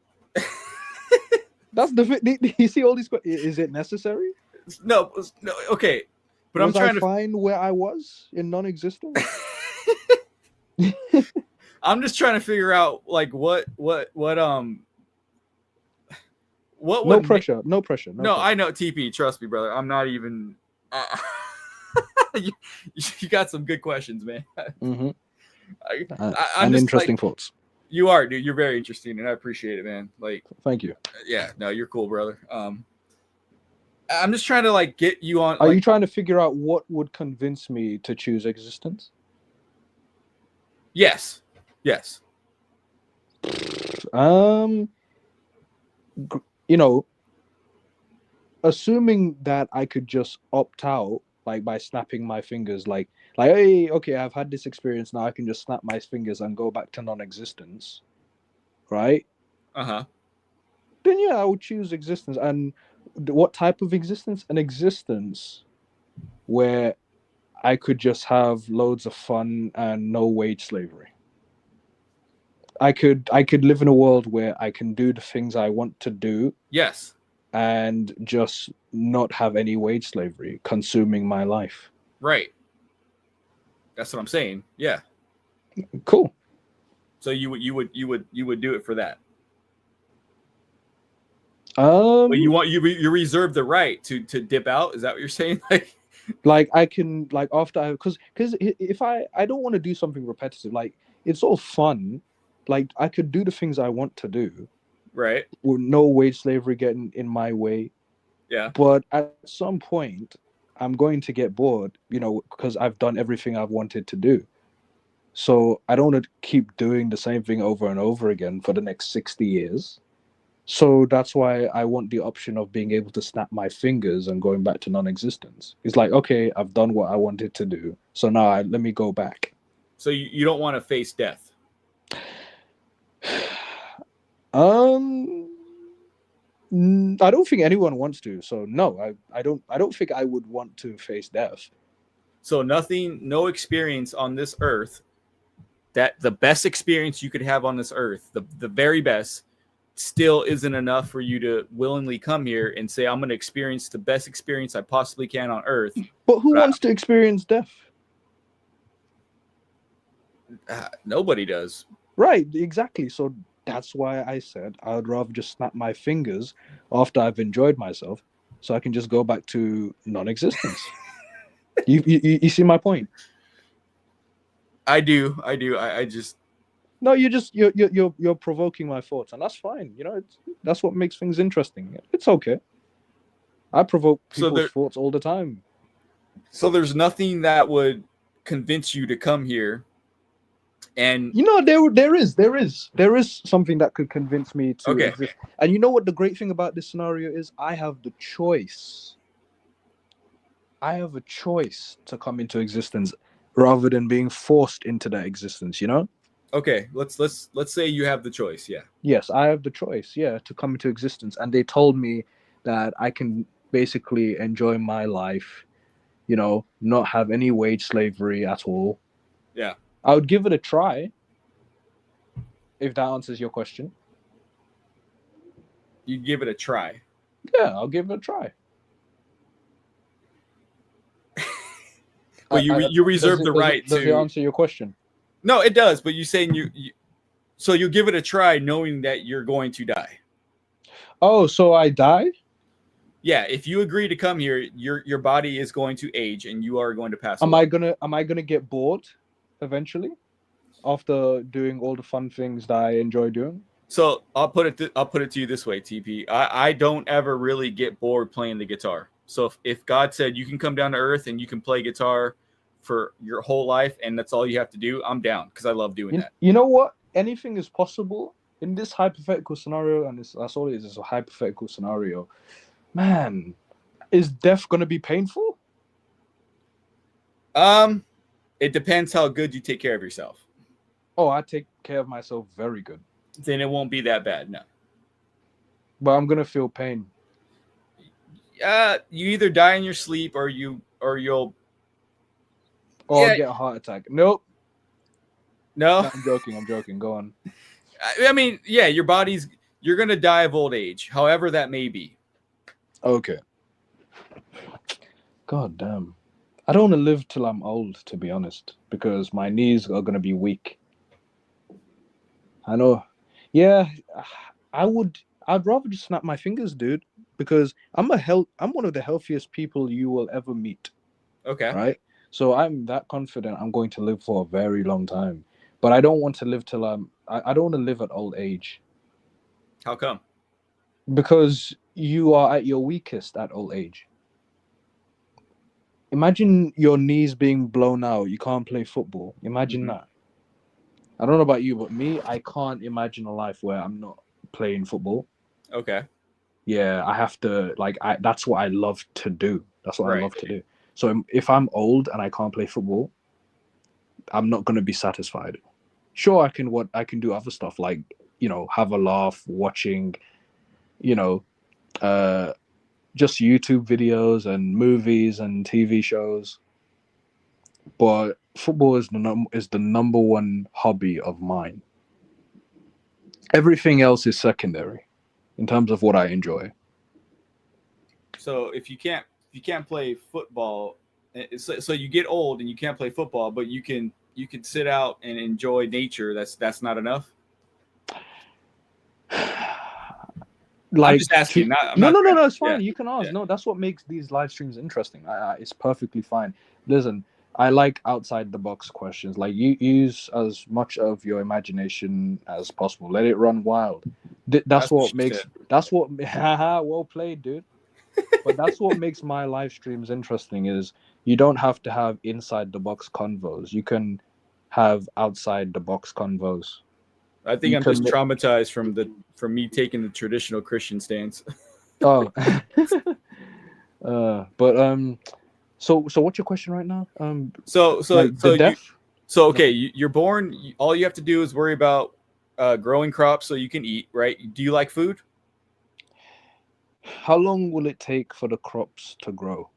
That's the. You see all these. Is it necessary? No. Okay, but I'm trying to find where I was in non-existence. I'm just trying to figure out, like, what no pressure. No pressure. No, I know, TP. Trust me, brother. I'm not even. You got some good questions, man. Mm-hmm. I'm just interesting thoughts. You are, dude. You're very interesting, and I appreciate it, man. Like, thank you. Yeah, no, you're cool, brother. I'm just trying to, like, get you on. Are you trying to figure out what would convince me to choose existence? Yes. Assuming that I could just opt out, like by snapping my fingers, like, hey, okay, I've had this experience, now I can just snap my fingers and go back to non-existence, right? Then yeah, I would choose existence. And what type of existence? An existence where I could just have loads of fun and no wage slavery. I could live in a world where I can do the things I want to do Yes. and just not have any wage slavery consuming my life. Right. That's what I'm saying. Yeah. Cool. So you would do it for that. Um, But you reserve the right to dip out. Is that what you're saying? Like I can like after I because if I don't want to do something repetitive, like it's all fun. Like I could do the things I want to do Right. with no wage slavery getting in my way. Yeah. But at some point, I'm going to get bored, you know, because I've done everything I've wanted to do. So I don't want to keep doing the same thing over and over again for the next 60 years. So that's why I want the option of being able to snap my fingers and going back to non-existence. It's like, okay, I've done what I wanted to do. So now let me go back. So you don't want to face death. I don't think anyone wants to. So no, I don't think I would want to face death. So no experience on this earth, that the best experience you could have on this earth, the very best, still isn't enough for you to willingly come here and say, I'm going to experience the best experience I possibly can on earth. But who wants to experience death? Nobody does. Right, exactly. So that's why I said I would rather just snap my fingers after I've enjoyed myself so I can just go back to non-existence. you see my point? I do. I just... No, you're provoking my thoughts, and that's fine. You know, that's what makes things interesting. It's okay. I provoke people's thoughts all the time. So there's nothing that would convince you to come here, and you know there is something that could convince me to exist. And you know what the great thing about this scenario is? I have the choice. I have a choice to come into existence rather than being forced into that existence. You know. Okay, let's say you have the choice. Yeah. Yes, I have the choice. Yeah, to come into existence, and they told me that I can basically enjoy my life, you know, not have any wage slavery at all. Yeah. I would give it a try. If that answers your question. You'd give it a try. Yeah, I'll give it a try. But you reserve the right to... Does it answer your question? No, it does. But you're saying so you give it a try knowing that you're going to die. Oh, so I die? Yeah, if you agree to come here, your body is going to age and you are going to pass away. Am I gonna get bored eventually after doing all the fun things that I enjoy doing? So I'll put it to you this way, TP. I don't ever really get bored playing the guitar. So if God said you can come down to earth and you can play guitar for your whole life and that's all you have to do, I'm down because I love doing that. You know what? Anything is possible in this hypothetical scenario, and that's all it is. It's a hypothetical scenario. Man, is death gonna be painful? It depends how good you take care of yourself. Oh, I take care of myself very good. Then it won't be that bad, no. But I'm gonna feel pain. You either die in your sleep or you'll I'll get a heart attack. Nope. No, I'm joking. Go on. I mean, yeah, you're gonna die of old age, however that may be. Okay. God damn. I don't want to live till I'm old, to be honest, because my knees are gonna be weak. I know. Yeah, I'd rather just snap my fingers, dude, because I'm one of the healthiest people you will ever meet. Okay. Right? So I'm that confident I'm going to live for a very long time. But I don't want to live till I don't want to live at old age. How come? Because you are at your weakest at old age. Imagine your knees being blown out. You can't play football. Imagine that. I don't know about you, but me, I can't imagine a life where I'm not playing football. Okay. Yeah, I have to, that's what I love to do. That's what I love to do. So if I'm old and I can't play football, I'm not going to be satisfied. Sure, I can do other stuff like, have a laugh watching, just YouTube videos and movies and TV shows. but football is the number one hobby of mine. Everything else is secondary in terms of what I enjoy. So if you can't play football, so you get old and you can't play football, but you can sit out and enjoy nature. That's not enough. Like, I'm just asking. No, it's fine. You can ask. Yeah. No, that's what makes these live streams interesting. It's perfectly fine. Listen, I like outside the box questions. Like, you use as much of your imagination as possible. Let it run wild. That's what makes. That's what. Well played, dude. But that's what makes my live streams interesting. Is you don't have to have inside the box convos. You can have outside the box convos. I think I'm just traumatized from me taking the traditional Christian stance. Oh, so what's your question right now? You're born. All you have to do is worry about growing crops so you can eat. Right? Do you like food? How long will it take for the crops to grow?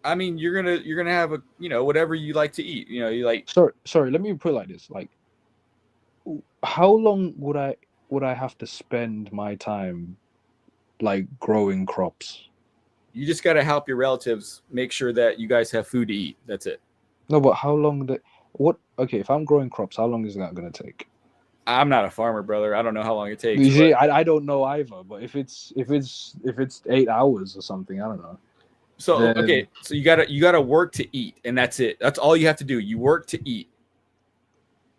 I mean, you're gonna have whatever you like to eat. You like. Sorry. Let me put it like this. Like, how long would I have to spend my time like growing crops? You just got to help your relatives make sure that you guys have food to eat. That's it. No, but how long okay, if I'm growing crops, how long is that going to take? I'm not a farmer, brother. I don't know how long it takes. You see, I don't know either, but if it's 8 hours or something, I don't know. So okay, so you gotta work to eat, and that's it. That's all you have to do. You work to eat.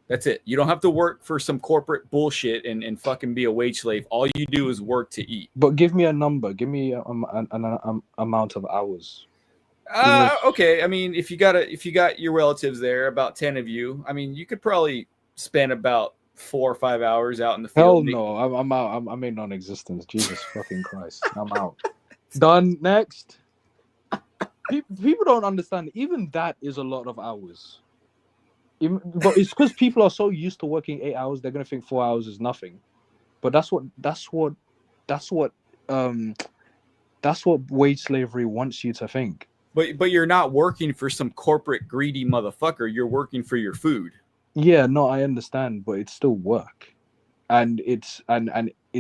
That's it. You don't have to work for some corporate bullshit and fucking be a wage slave. All you do is work to eat. But give me a number. Give me an amount of hours. Okay. I mean, if you got your relatives there, about 10 of you, I mean, you could probably spend about 4 or 5 hours out in the field. Hell no, I'm out. I'm in non-existence. Jesus fucking Christ, I'm out. Done. Next. People don't understand. Even that is a lot of hours. But it's because people are so used to working 8 hours, they're gonna think 4 hours is nothing. But that's what wage slavery wants you to think. But you're not working for some corporate greedy motherfucker. You're working for your food. Yeah, no, I understand, but it's still work, and it's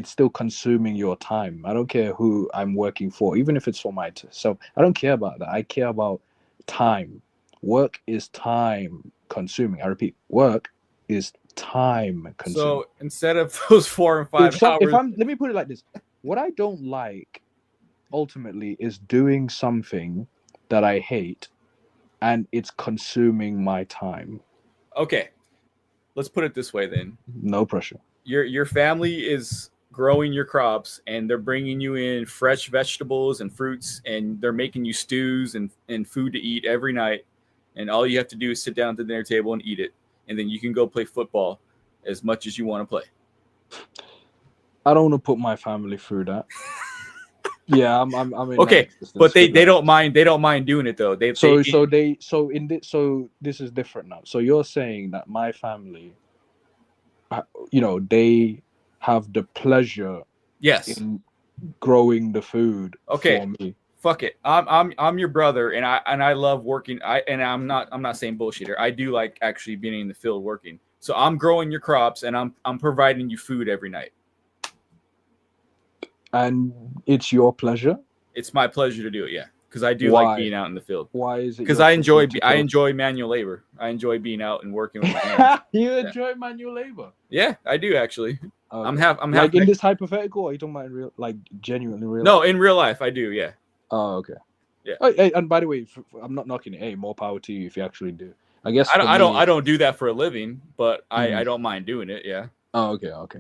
still consuming your time. I don't care who I'm working for, even if it's for so I don't care about that. I care about time. Work is time consuming. I repeat, work is time consuming. So instead of those 4 and 5 hours, let me put it like this: what I don't like ultimately is doing something that I hate, and it's consuming my time. Okay, let's put it this way then. No pressure. Your family is growing your crops, and they're bringing you in fresh vegetables and fruits, and they're making you stews and food to eat every night. And all you have to do is sit down at the dinner table and eat it. And then you can go play football as much as you want to play. I don't want to put my family through that. Yeah, I'm in okay, but they don't mind doing it though. This is different now. So you're saying that my family, they have the pleasure, yes, in growing the food for me. Fuck it. I'm your brother, and I love working. I'm not saying bullshit here. I do like actually being in the field working. So I'm growing your crops, and I'm providing you food every night. And it's your pleasure? It's my pleasure to do it, yeah. Because I do like being out in the field. Why is it? Because I enjoy manual labor. I enjoy being out and working with my hands. You enjoy manual labor? Yeah, I do actually. Okay. I'm like in this hypothetical, or are you talking about in real, like genuinely real? No, in real life, I do. Yeah. Oh, okay. Yeah. Oh, hey, and by the way, I'm not knocking it. Hey, more power to you if you actually do. I guess I don't do that for a living, but I don't mind doing it. Yeah. Oh, okay.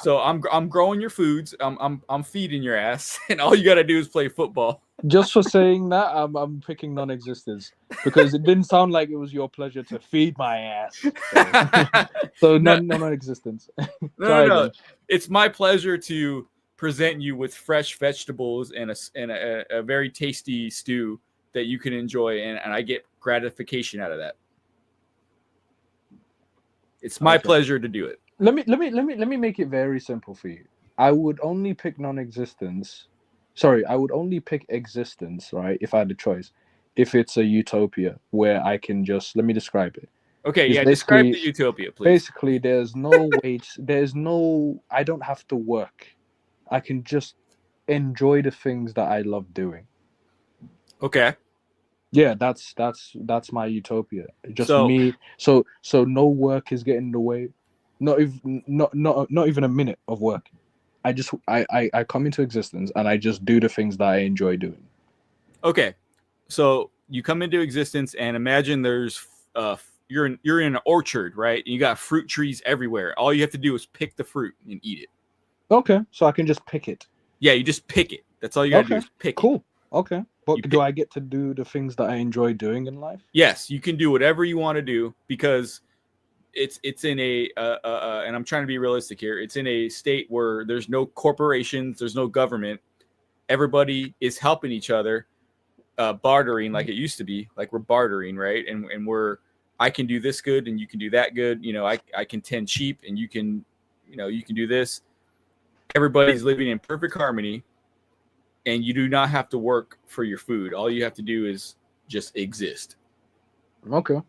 So I'm growing your foods. I'm feeding your ass, and all you gotta do is play football. Just for saying that, I'm picking non-existence because it didn't sound like it was your pleasure to feed my ass. So non-existence. No. It's my pleasure to present you with fresh vegetables and a very tasty stew that you can enjoy, and I get gratification out of that. It's my pleasure to do it. Let me make it very simple for you. I would only pick non-existence. Sorry, I would only pick existence, right? If I had the choice, if it's a utopia where I can just, let me describe it. Okay, It's yeah, describe basically the utopia, please. basically there's no wage, I don't have to work. I can just enjoy the things that I love doing. Okay. Yeah, that's my utopia. Just So me. So no work is getting in the way. Not even a minute of work. I come into existence and I just do the things that I enjoy doing. okay, so you come into existence and imagine there's you're in an orchard, right? And you got fruit trees everywhere. All you have to do is pick the fruit and eat it. Okay, so I can just pick it. Yeah, you just pick it. That's all you gotta do is pick it. Cool. Okay, but You do pick- I get to do the things that I enjoy doing in life? Yes, you can do whatever you want to do because it's in a and I'm trying to be realistic here. It's in a state where there's no corporations, there's no government. Everybody is helping each other, bartering like it used to be. Like we're bartering, right? And I can do this good and you can do that good. You know, I can tend sheep and you can do this. Everybody's living in perfect harmony, and you do not have to work for your food. All you have to do is just exist. Okay.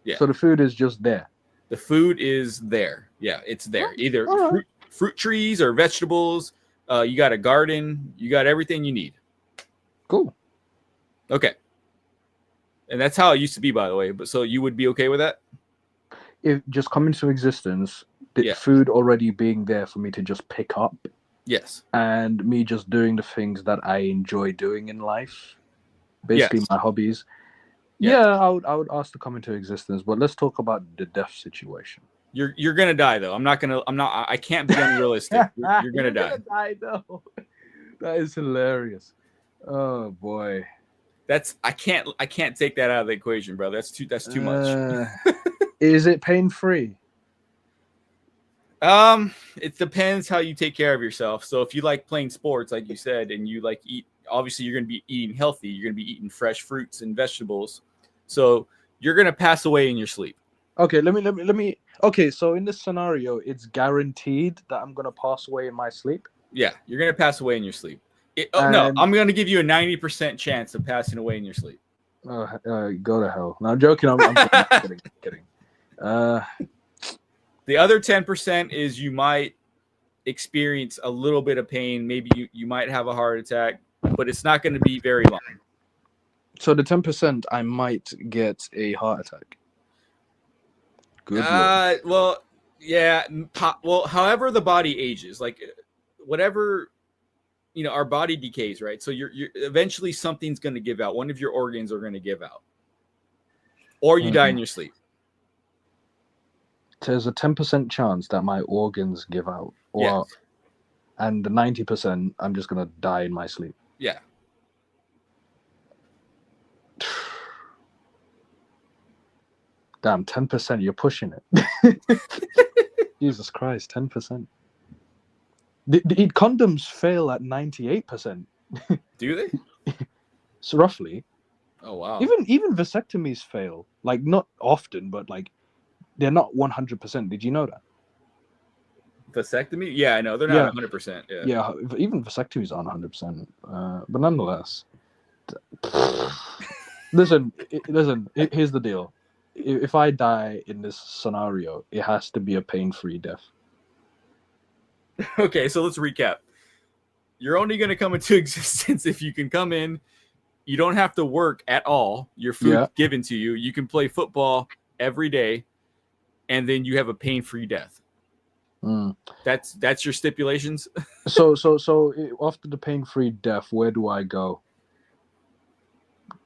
Yeah. So the food is just there. The food is there. Yeah, it's there. Either all right. fruit trees or vegetables. You got a garden. You got everything you need. Cool. Okay. And that's how it used to be, by the way. But so you would be okay with that? If just come into existence, the Yeah. food already being there for me to just pick up, Yes. and me just doing the things that I enjoy doing in life, basically Yes. my hobbies. Yes. Yeah, I would ask to come into existence, but let's talk about the death situation. You're gonna die though. I can't be unrealistic. You're gonna die. I know. That is hilarious. Oh boy. I can't take that out of the equation, bro. That's too much. Is it pain free? It depends how you take care of yourself. So if you like playing sports, like you said, and you like eat, obviously you're going to be eating healthy. You're going to be eating fresh fruits and vegetables. So you're going to pass away in your sleep. Okay, let me. Okay, so in this scenario, it's guaranteed that I'm going to pass away in my sleep. Yeah, you're going to pass away in your sleep. No, I'm going to give you a 90% chance of passing away in your sleep. Go to hell. No, I'm joking. I'm kidding. The other 10% is you might experience a little bit of pain. Maybe you might have a heart attack, but it's not going to be very long. So the 10%, I might get a heart attack. Good. Well, yeah. Well, however the body ages, like whatever, our body decays, right? So you're eventually something's going to give out. One of your organs are going to give out, or you die in your sleep. There's a 10% chance that my organs give out, and the 90%, I'm just gonna die in my sleep. Yeah. Damn, 10%, you're pushing it. Jesus Christ, 10%. The condoms fail at 98%. Do they? So roughly. Oh wow. Even vasectomies fail. Like not often, but like they're not 100%. Did you know that? Vasectomy? Yeah, I know. They're not 100%. Yeah, even vasectomies aren't 100%. But nonetheless. Listen, here's the deal. If I die in this scenario, it has to be a pain-free death. Okay, so let's recap. You're only going to come into existence if you can come in. You don't have to work at all. Your food's given to you. You can play football every day, and then you have a pain-free death. That's your stipulations. So after the pain-free death, where do I go?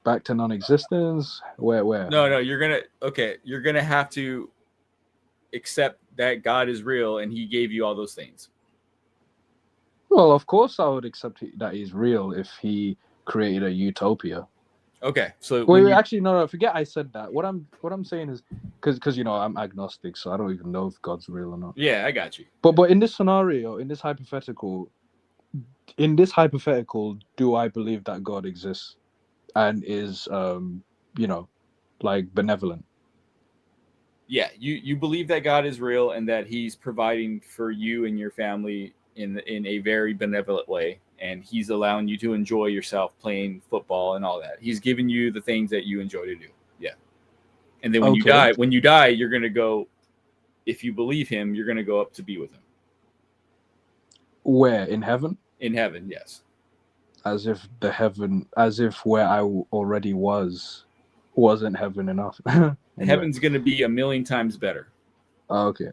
Back to non-existence? Where? No, you're gonna have to accept that God is real and He gave you all those things. Well, of course I would accept that He's real if He created a utopia. Okay, so actually no, forget I said that. What I'm saying is because I'm agnostic, so I don't even know if God's real or not. Yeah, I got you. But in this scenario, in this hypothetical, do I believe that God exists and is like benevolent? Yeah, you believe that God is real and that He's providing for you and your family in a very benevolent way, and he's allowing you to enjoy yourself playing football and all that. He's giving you the things that you enjoy to do. Yeah. And then when you die, you're going to go, if you believe him, you're going to go up to be with him. Where? In heaven? In heaven, yes. As if where I already wasn't heaven enough. Anyway. Heaven's going to be a million times better. Okay.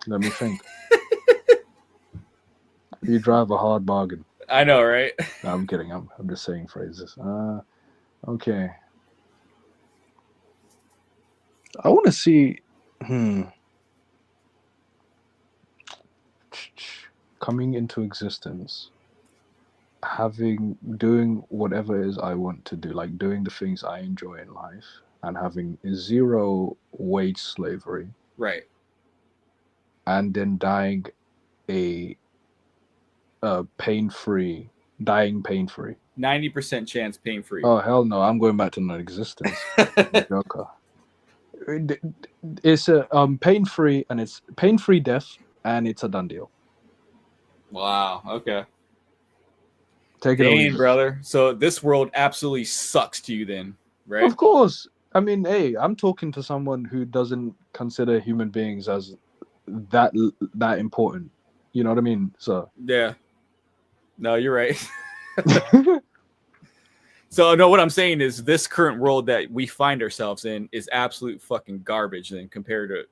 Let me think. You drive a hard bargain. I know, right? No, I'm kidding. I'm just saying phrases. Okay. I want to see. Coming into existence, doing whatever it is I want to do, like doing the things I enjoy in life, and having zero wage slavery. Right. And then dying pain-free. 90% chance pain-free. Oh, hell no. I'm going back to non-existence. Joker. It's a pain-free, and it's pain-free death, and it's a done deal. Wow. Okay. Take it away, brother. So this world absolutely sucks to you then, right? Of course. I mean, hey, I'm talking to someone who doesn't consider human beings as that important. You know what I mean? So yeah. No, you're right. So no, what I'm saying is this current world that we find ourselves in is absolute fucking garbage then compared to.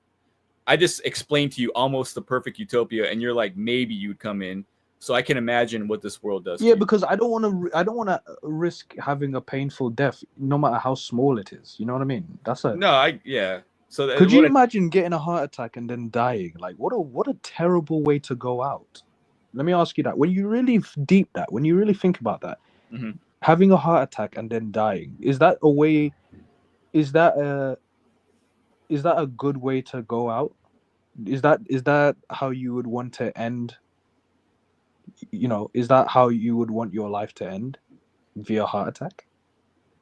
I just explained to you almost the perfect utopia, and you're like, maybe you'd come in. So I can imagine what this world does. Yeah, because I don't want to risk having a painful death, no matter how small it is. You know what I mean? Yeah. So could you imagine getting a heart attack and then dying? Like, what a terrible way to go out. Let me ask you that. When you really think about that, mm-hmm. Having a heart attack and then dying, is that a way? Is that a good way to go out? Is that how you would want to end? You know, is that how you would want your life to end? Via heart attack?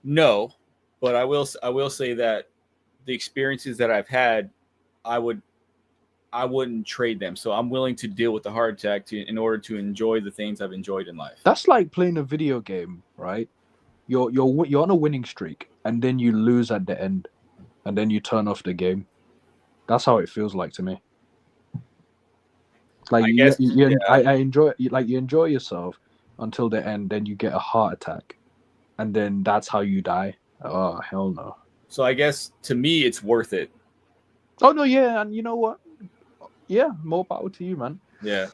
No, but I will say that the experiences that I've had, I wouldn't trade them. So I'm willing to deal with the heart attack in order to enjoy the things I've enjoyed in life. That's like playing a video game, right? You're on a winning streak, and then you lose at the end, and then you turn off the game. That's how it feels like to me. Like I enjoy, like you enjoy yourself until the end, then you get a heart attack, and then that's how you die. Oh, hell no. So I guess to me it's worth it. Oh no, yeah, and you know what? Yeah, more power to you, man. Yeah.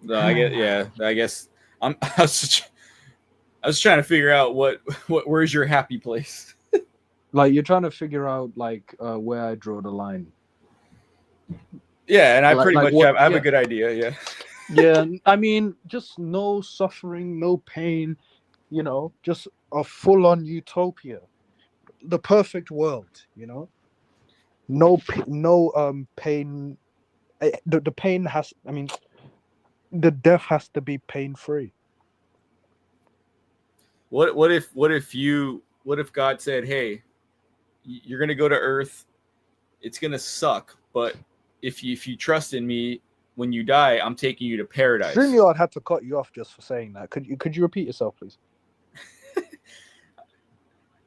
No, I guess I was trying to figure out where's your happy place. Like you're trying to figure out like where I draw the line. Yeah, and I pretty much have a good idea. Yeah. Yeah, I mean, just no suffering, no pain. You know, just a full-on utopia, the perfect world. You know, no pain. The pain has. I mean, the death has to be pain-free. What if God said, "Hey, you're gonna go to Earth. It's gonna suck, but if you trust in me, when you die, I'm taking you to paradise." StreamYard had to cut you off just for saying that. Could you repeat yourself, please?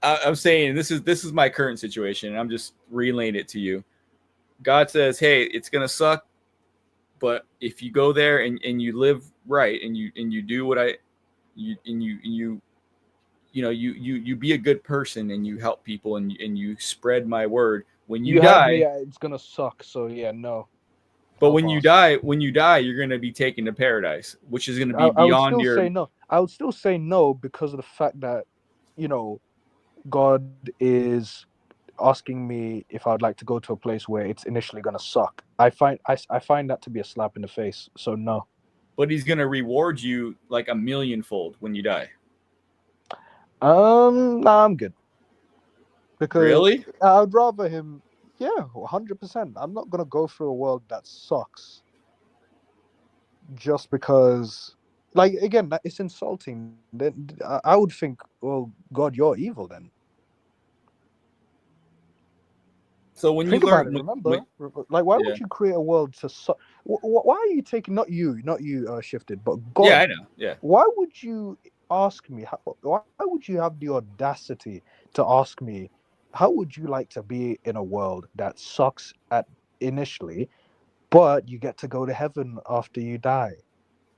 I'm saying this is my current situation, and I'm just relaying it to you. God says, "Hey, it's gonna suck, but if you go there and you live right and you do what you be a good person and you help people and you spread my word. When you die, it's gonna suck. So yeah, no. But when you die, you're gonna be taken to paradise, which is gonna be beyond your. Say no. I would still say no because of the fact that, you know, God is asking me if I'd like to go to a place where it's initially gonna suck. I find that to be a slap in the face. So no. But he's gonna reward you like 1,000,000-fold when you die. Nah, I'm good. Because really, I'd rather him. Yeah, 100%. I'm not gonna go through a world that sucks just because. Like again, it's insulting. Then I would think, well, God, you're evil then. So when Think you about learn, it. Remember, like, why would you create a world to? Why are you taking not you, shifted, but God? Yeah, I know. Yeah. Why would you ask me? Why would you have the audacity to ask me? How would you like to be in a world that sucks at initially, but you get to go to heaven after you die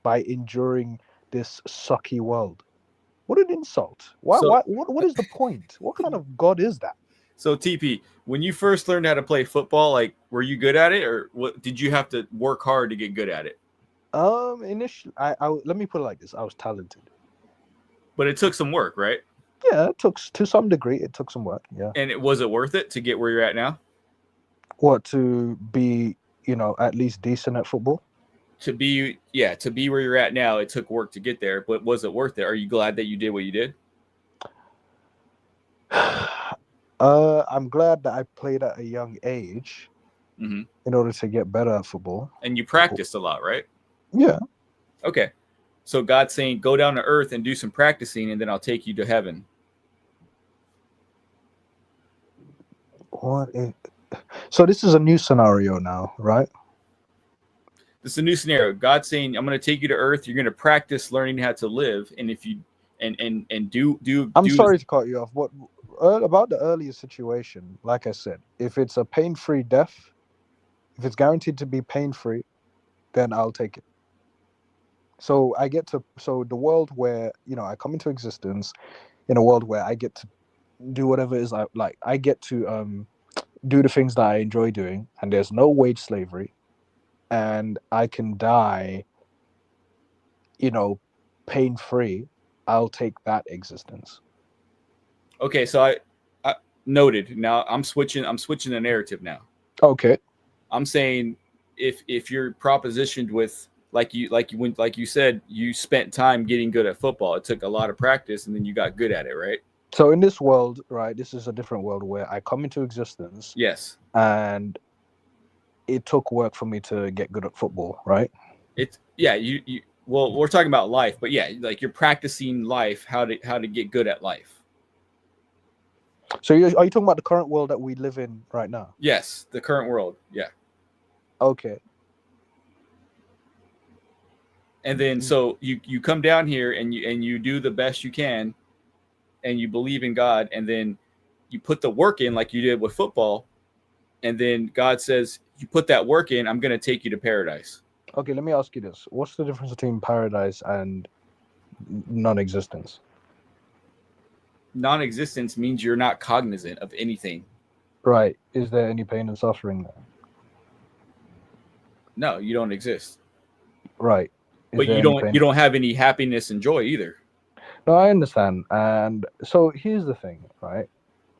by enduring this sucky world? What an insult! Why? So What is the point? What kind of God is that? So TP, when you first learned how to play football, like were you good at it, or what? Did you have to work hard to get good at it? Initially, let me put it like this: I was talented. But it took some work, right? Yeah, it took to some degree. It took some work. Yeah. And was it worth it to get where you're at now? What, to be, at least decent at football? To be where you're at now, it took work to get there, but was it worth it? Are you glad that you did what you did? I'm glad that I played at a young age Mm-hmm. in order to get better at football. And you practiced a lot, right? Yeah. Okay. So God's saying, go down to earth and do some practicing, and then I'll take you to heaven. So this is a new scenario now, right? This is a new scenario. God's saying, I'm going to take you to earth. You're going to practice learning how to live, and if you and do. I'm sorry to cut you off. What about the earlier situation? Like I said, if it's a pain-free death, if it's guaranteed to be pain-free, then I'll take it. So the world where I come into existence, in a world where I get to do whatever it is I like. I get to do the things that I enjoy doing, and there's no wage slavery, and I can die, pain-free. I'll take that existence. Okay, so I noted. Now I'm switching the narrative now. Okay. I'm saying if you're propositioned with like you said, you spent time getting good at football. It took a lot of practice, and then you got good at it, right? So in this world, right, this is a different world where I come into existence. Yes. And it took work for me to get good at football, right? Well, we're talking about life, but yeah, like you're practicing life, how to get good at life. So are you talking about the current world that we live in right now? Yes, the current world. Yeah. Okay. And then so you come down here and you do the best you can, and you believe in God, and then you put the work in like you did with football, and then God says, you put that work in, I'm going to take you to paradise. Okay, let me ask you this. What's the difference between paradise and non-existence? Non-existence means you're not cognizant of anything. Right. Is there any pain and suffering there? No, you don't exist. Right. But you don't have any happiness and joy either. No, I understand. And so here's the thing, right?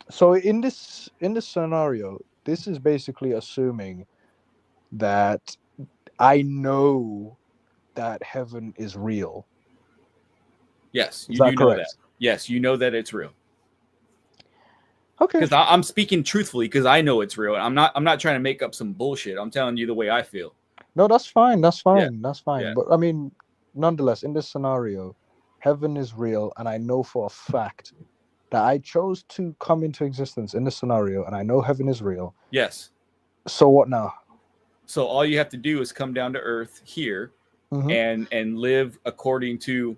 So in this scenario, this is basically assuming that I know that heaven is real. Yes, you do know that. Yes, you know that it's real. Okay. Because I'm speaking truthfully, because I know it's real. I'm not trying to make up some bullshit. I'm telling you the way I feel. No, that's fine. That's fine. Yeah. That's fine. Yeah. But I mean, nonetheless, in this scenario, heaven is real, and I know for a fact that I chose to come into existence in this scenario, and I know heaven is real. Yes. So what now? So all you have to do is come down to earth here, and live according to,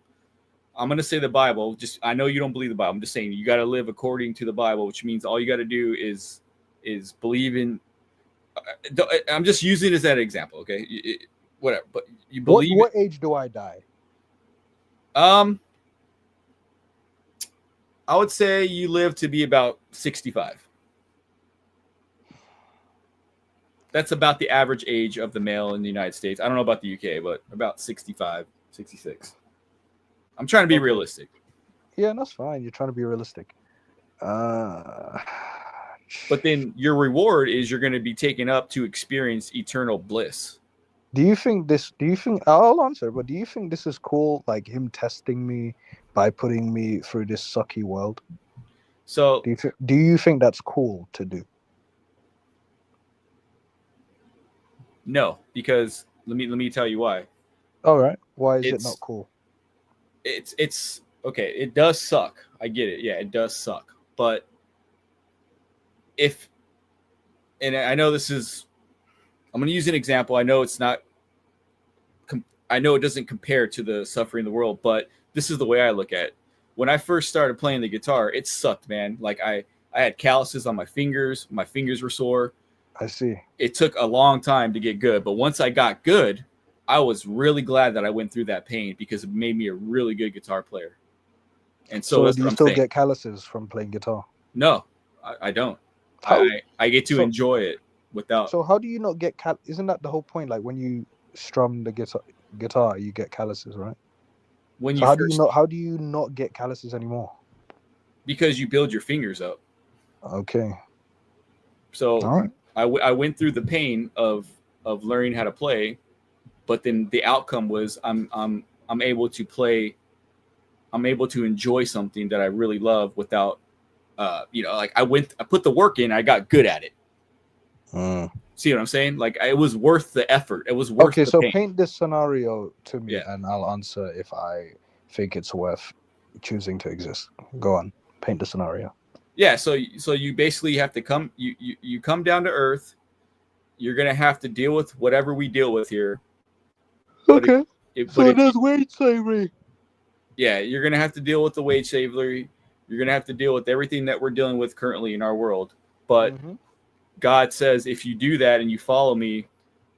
I'm going to say the Bible. Just, I know you don't believe the Bible. I'm just saying you got to live according to the Bible, which means all you got to do is believe in. I'm just using this as an example, okay? Whatever, but you believe. What age do I die? I would say you live to be about 65. That's about the average age of the male in the United States. I don't know about the UK, but about 65, 66. I'm trying to be realistic. Yeah, that's fine. You're trying to be realistic. But then your reward is you're going to be taken up to experience eternal bliss. I'll answer, but do you think this is cool, like him testing me by putting me through this sucky world? So do you think that's cool to do? No, because let me tell you why. All right. Why is it not cool? It's okay. It does suck. I get it. Yeah, it does suck. But if and I know this is, I'm going to use an example. I know it's not, I know it doesn't compare to the suffering of the world, but this is the way I look at it. When I first started playing the guitar, it sucked, man. Like I had calluses on my fingers were sore. I see. It took a long time to get good, but once I got good, I was really glad that I went through that pain because it made me a really good guitar player. And so that's do what you I'm still saying. get calluses from playing guitar? No, I don't. How? I get to So- enjoy it without. So how do you not get Isn't that the whole point? Like when you strum the guitar, you get calluses, right? When So you how first, do you not get calluses anymore? because you build your fingers up. Okay. So All right. I went through the pain of learning how to play, but then the outcome was I'm able to play. I'm able to enjoy something that I really love without, like I put the work in, I got good at it. See what I'm saying? Like it was worth the effort. It was worth Okay, the so pain. paint this scenario to me, Yeah. and I'll answer if I think it's worth choosing to exist. Go on, paint the scenario. Yeah, so you basically have to come you come down to earth. You're gonna have to deal with whatever we deal with here. But Okay. So there's wage slavery. Yeah, you're gonna have to deal with the wage slavery. You're gonna have to deal with everything that we're dealing with currently in our world. But God says if you do that and you follow me,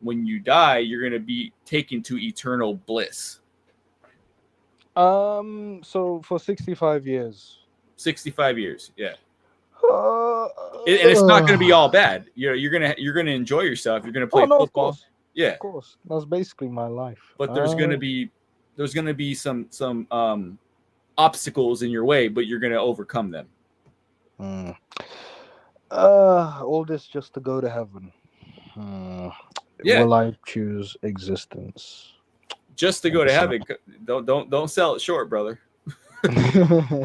when you die, you're gonna be taken to eternal bliss. So for 65 years. 65 years, yeah. And it's not going to be all bad. You're gonna enjoy yourself. You're gonna play no, football. of course. Yeah, Of course. That's basically my life. but there's gonna be some obstacles in your way, but you're gonna overcome them. All this just to go to heaven. Yeah. Will I choose existence? Just to go to heaven. Don't sell it short, brother.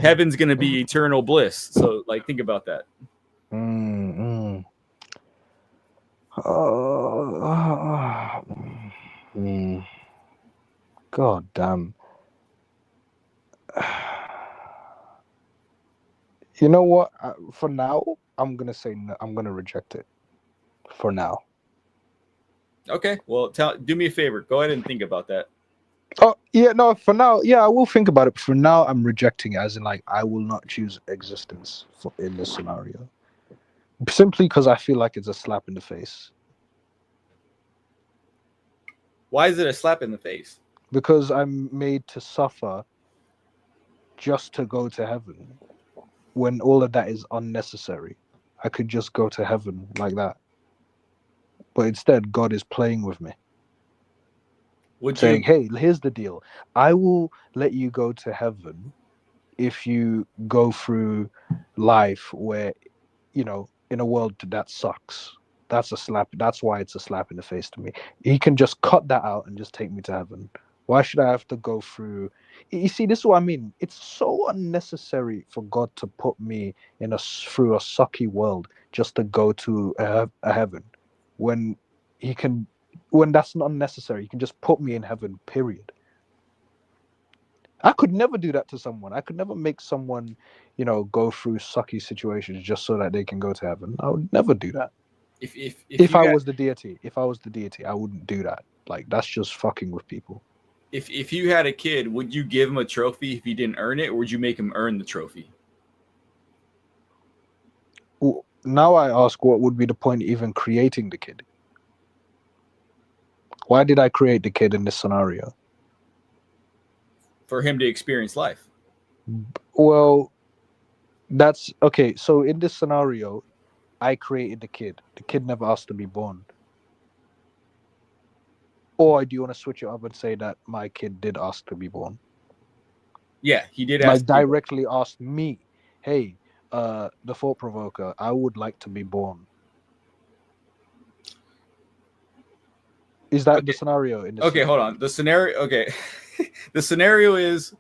Heaven's gonna be eternal bliss. So like think about that. God damn. You know what? For now, I'm gonna say no. I'm gonna reject it. For now. Okay. Well, do me a favor. Go ahead and think about that. Oh yeah, no. For now, yeah, I will think about it. For now, I'm rejecting it, as in like I will not choose existence in this scenario, simply because I feel like it's a slap in the face. Why is it a slap in the face? Because I'm made to suffer just to go to heaven, when all of that is unnecessary. I could just go to heaven like that, but instead, God is playing with me. Saying, hey, here's the deal. I will let you go to heaven if you go through life where, in a world that sucks. That's a slap. That's why it's a slap in the face to me. He can just cut that out and just take me to heaven. Why should I have to go through? You see, this is what I mean. It's so unnecessary for God to put me through a sucky world just to go to a heaven, when that's not unnecessary. You can just put me in heaven, period. I could never do that to someone. I could never make someone, go through sucky situations just so that they can go to heaven. I would never do that. If I was the deity, I wouldn't do that. Like, that's just fucking with people. If you had a kid, would you give him a trophy if he didn't earn it, or would you make him earn the trophy? Now I ask, what would be the point of even creating the kid? Why did I create the kid in this scenario? For him to experience life. Well, that's okay. So in this scenario, I created the kid. The kid never asked to be born. Or do you want to switch it up and say that my kid did ask to be born? Yeah, he did ask. Like directly asked me, hey, the thought provoker, I would like to be born. Is that the scenario in this? Okay, hold on. The scenario. Okay, the scenario is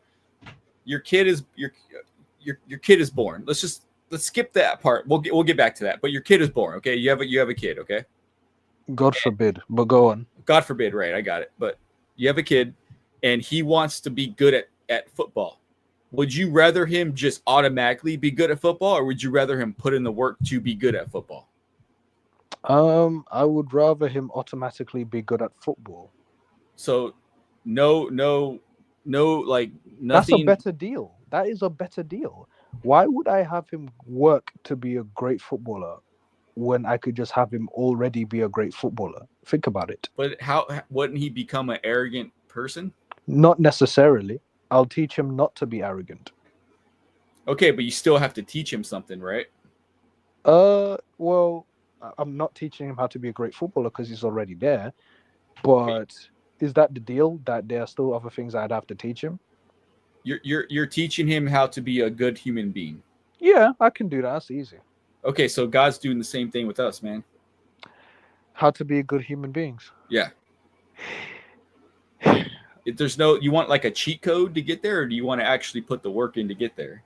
your kid is born. Let's skip that part. We'll get back to that. But your kid is born. Okay, you have a kid. Okay. God forbid, but go on. God forbid, right? I got it. But you have a kid, and he wants to be good at football. Would you rather him just automatically be good at football, or would you rather him put in the work to be good at football? I would rather him automatically be good at football. So, no, like That's a nothing. better deal. That is a better deal. Why would I have him work to be a great footballer when I could just have him already be a great footballer? Think about it. But how wouldn't he become an arrogant person? Not necessarily. I'll teach him not to be arrogant. Okay, but you still have to teach him something, right? Well, I'm not teaching him how to be a great footballer because he's already there. But is that the deal? That there are still other things I'd have to teach him? You're teaching him how to be a good human being. Yeah, I can do that. That's easy. Okay, so God's doing the same thing with us, man. How to be good human beings. Yeah. If there's no, you want like a cheat code to get there, or do you want to actually put the work in to get there?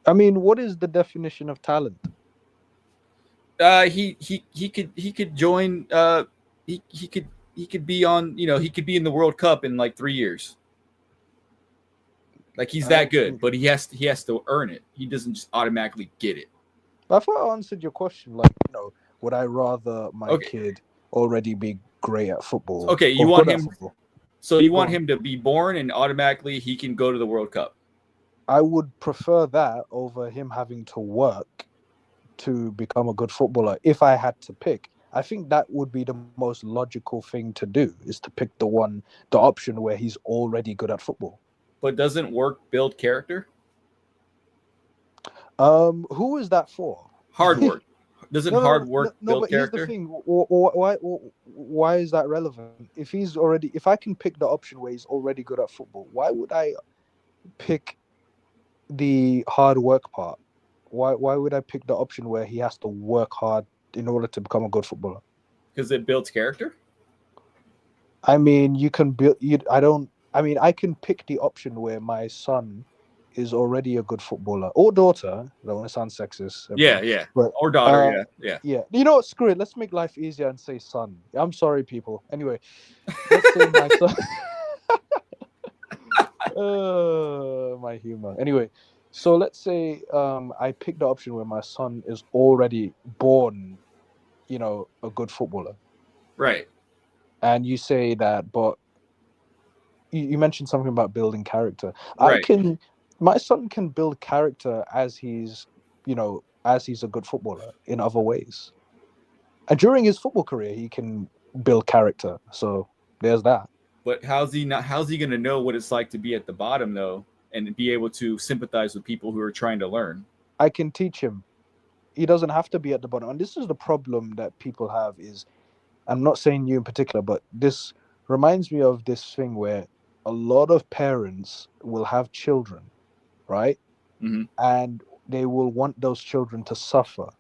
I mean, what is the definition of talent? He could join. He could be on. He could be in the World Cup in like 3 years. Like he's that good, but he has to earn it. He doesn't just automatically get it. I thought I answered your question. Like, would I rather my kid already be great at football? Okay, you want him. So you want him to be born and automatically he can go to the World Cup? I would prefer that over him having to work to become a good footballer. If I had to pick, I think that would be the most logical thing to do, is to pick the option where he's already good at football. But doesn't work build character? Who is that for? Hard work. Doesn't hard work build character? Here's the thing. Why is that relevant? If I can pick the option where he's already good at football, why would I pick the hard work part? Why would I pick the option where he has to work hard in order to become a good footballer? Because it builds character? I mean, you can build. I can pick the option where my son is already a good footballer, or daughter. I don't want to sound sexist. Yeah. But, or daughter, yeah. You know what? Screw it. Let's make life easier and say son. I'm sorry, people. Anyway, let's say my son. My humor. Anyway, so let's say I pick the option where my son is already born, a good footballer. Right. And you say that, but you mentioned something about building character. Right. My son can build character as he's a good footballer in other ways. And during his football career, he can build character. So there's that. But how's he going to know what it's like to be at the bottom, though, and be able to sympathize with people who are trying to learn? I can teach him. He doesn't have to be at the bottom. And this is the problem that people have is, I'm not saying you in particular, but this reminds me of this thing where a lot of parents will have children, right? Mm-hmm. And they will want those children to suffer,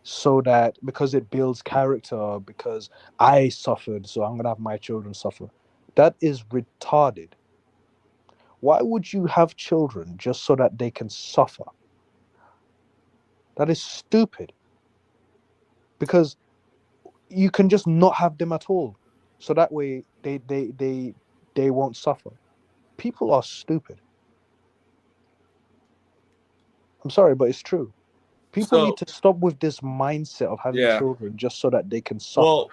so that because it builds character, because I suffered, so I'm going to have my children suffer. That is retarded. Why would you have children just so that they can suffer? That is stupid. Because you can just not have them at all, so that way they won't suffer. People are stupid. I'm sorry, but it's true. People need to stop with this mindset of having children just so that they can suffer. Well,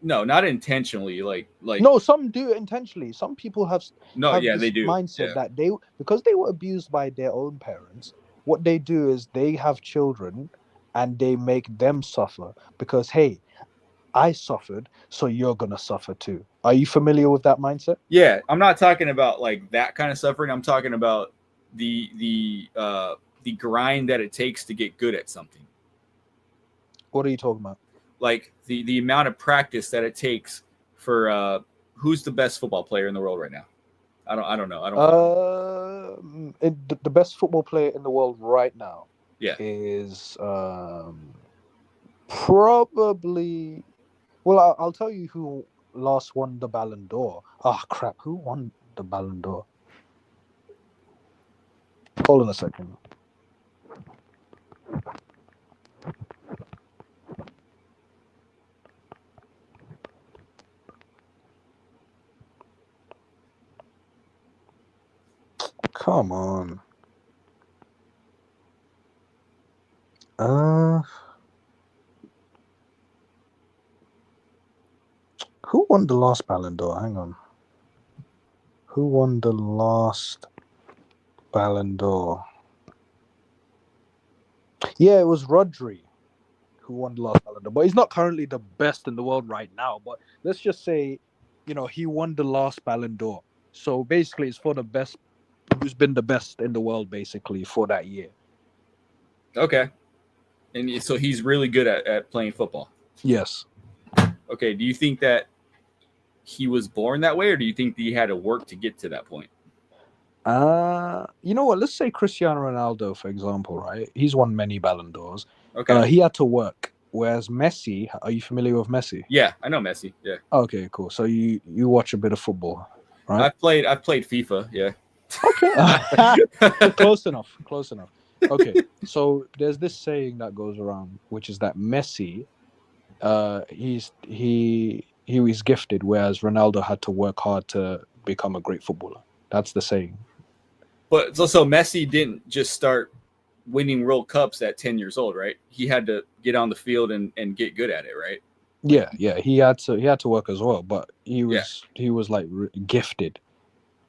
no, not intentionally. Like no, some do it intentionally. Some people have they do mindset that because they were abused by their own parents. What they do is they have children, and they make them suffer because, hey, I suffered, so you're gonna suffer too. Are you familiar with that mindset? Yeah, I'm not talking about like that kind of suffering. I'm talking about the grind that it takes to get good at something. What are you talking about? Like the amount of practice that it takes for who's the best football player in the world right now? I don't know. The best football player in the world right now, is probably. Well, I'll tell you who last won the Ballon d'Or. Oh crap! Who won the Ballon d'Or? Hold on a second. Come on. Who won the last Ballon d'Or? Hang on. Who won the last Ballon d'Or? Yeah, it was Rodri who won the last Ballon d'Or. But he's not currently the best in the world right now. But let's just say, he won the last Ballon d'Or. So basically, it's for the best, who's been the best in the world, basically, for that year. Okay. And so he's really good at playing football. Yes. Okay. Do you think that he was born that way, or do you think that he had to work to get to that point? You know what? Let's say Cristiano Ronaldo, for example, right? He's won many Ballon d'Ors. Okay. He had to work. Whereas Messi, are you familiar with Messi? Yeah, I know Messi. Yeah. Okay, cool. So you watch a bit of football, right? I've played FIFA. Yeah. Okay. Close enough. Okay. So there's this saying that goes around, which is that Messi, he was gifted, whereas Ronaldo had to work hard to become a great footballer. That's the saying. But so Messi didn't just start winning World Cups at 10 years old, right? He had to get on the field and get good at it, right? Yeah. He had to work as well, but he was like gifted.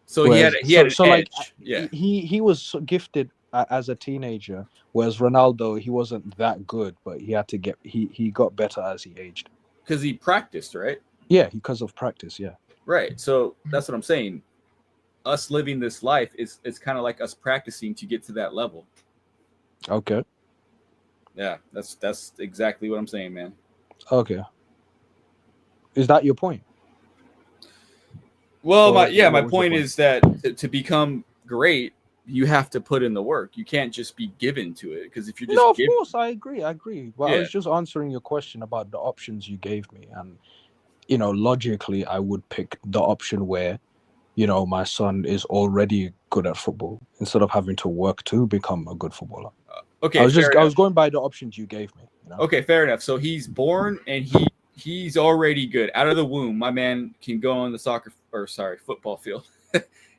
So whereas, he had an edge. Yeah. He was gifted as a teenager, whereas Ronaldo, he wasn't that good, but he had to he got better as he aged. Because he practiced, right? Yeah, because of practice, yeah. Right. So that's what I'm saying. Us living this life is kind of like us practicing to get to that level. Okay. Yeah, that's exactly what I'm saying, man. Okay. Is that your point? Well, my point is that to become great, you have to put in the work. You can't just be given to it, because if you're just of course, I agree. But yeah. I was just answering your question about the options you gave me, and logically, I would pick the option where, my son is already good at football instead of having to work to become a good footballer. Okay, I was going by the options you gave me. Okay, fair enough. So he's born and he's already good out of the womb. My man can go on the football field,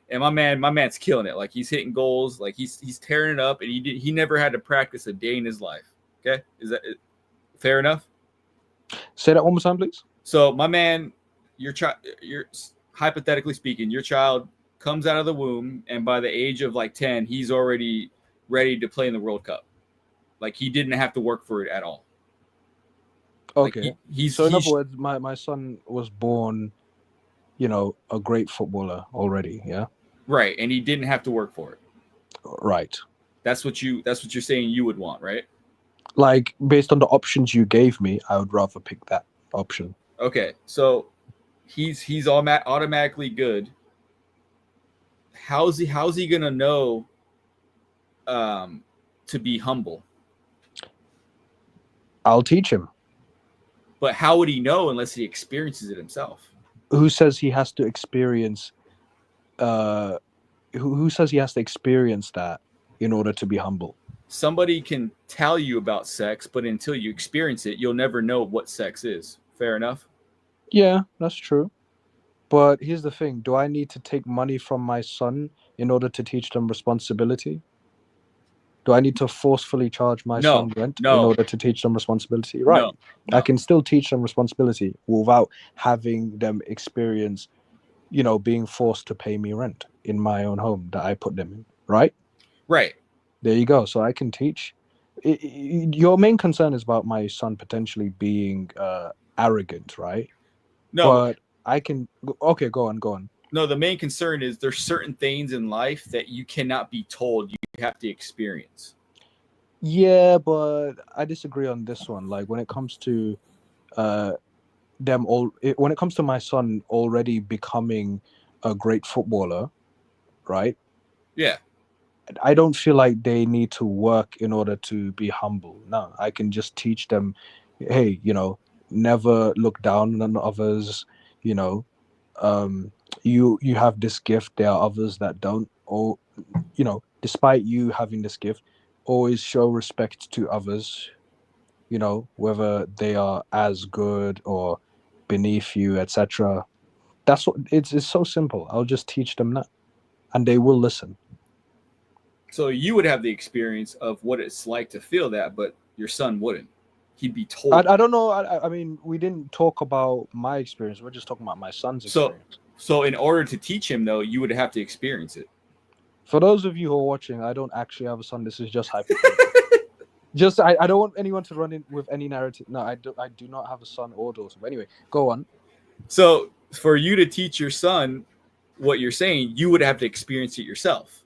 and my man's killing it. Like, he's hitting goals, like he's tearing it up, and he never had to practice a day in his life. Okay, is that fair enough? Say that one more time, please. So my man, you're hypothetically speaking, your child comes out of the womb, and by the age of like 10, he's already ready to play in the World Cup. Like, he didn't have to work for it at all. Okay. Like so in other words, my son was born, a great footballer already, yeah? Right, and he didn't have to work for it. Right. That's what you're saying you would want, right? Like, based on the options you gave me, I would rather pick that option. Okay, so he's automatically good. How's he gonna know to be humble? I'll teach him. But how would he know unless he experiences it himself? Who says he has to experience who says he has to experience that in order to be humble? Somebody can tell you about sex, but until you experience it, you'll never know what sex is. Fair enough? Yeah, that's true. But here's the thing. Do I need to take money from my son in order to teach them responsibility? Do I need to forcefully charge my son rent in order to teach them responsibility? Right. No. I can still teach them responsibility without having them experience, being forced to pay me rent in my own home that I put them in. Right? Right. There you go. So I can teach. Your main concern is about my son potentially being arrogant, right? No. But I can... Okay, go on. No, the main concern is there's certain things in life that you cannot be told, you have to experience. Yeah, but I disagree on this one. Like, when it comes to when it comes to my son already becoming a great footballer, right? Yeah. I don't feel like they need to work in order to be humble. No, I can just teach them, hey, never look down on others, you have this gift, there are others that don't, or despite you having this gift, always show respect to others, whether they are as good or beneath you, etc. That's what it's so simple. I'll just teach them that, and they will listen. So you would have the experience of what it's like to feel that, but your son wouldn't. He'd be told. I don't know. I mean, we didn't talk about my experience. We're just talking about my son's experience. So in order to teach him, though, you would have to experience it. For those of you who are watching, I don't actually have a son. This is just hypothetical. Just I don't want anyone to run in with any narrative. No, I do not have a son or daughter. But anyway, go on. So for you to teach your son what you're saying, you would have to experience it yourself.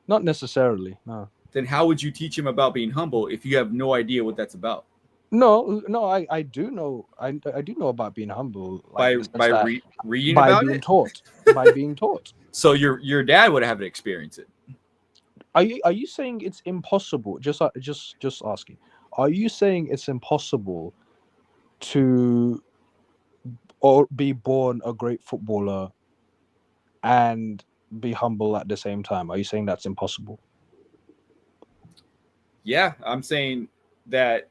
Not necessarily, no. Then how would you teach him about being humble if you have no idea what that's about? No, I do know. I do know about being humble. Like, by reading by about being it? taught. By being taught. So your dad would have to experience it. Are you saying it's impossible? Just asking. Are you saying it's impossible to or be born a great footballer and be humble at the same time? Are you saying that's impossible? Yeah, I'm saying that.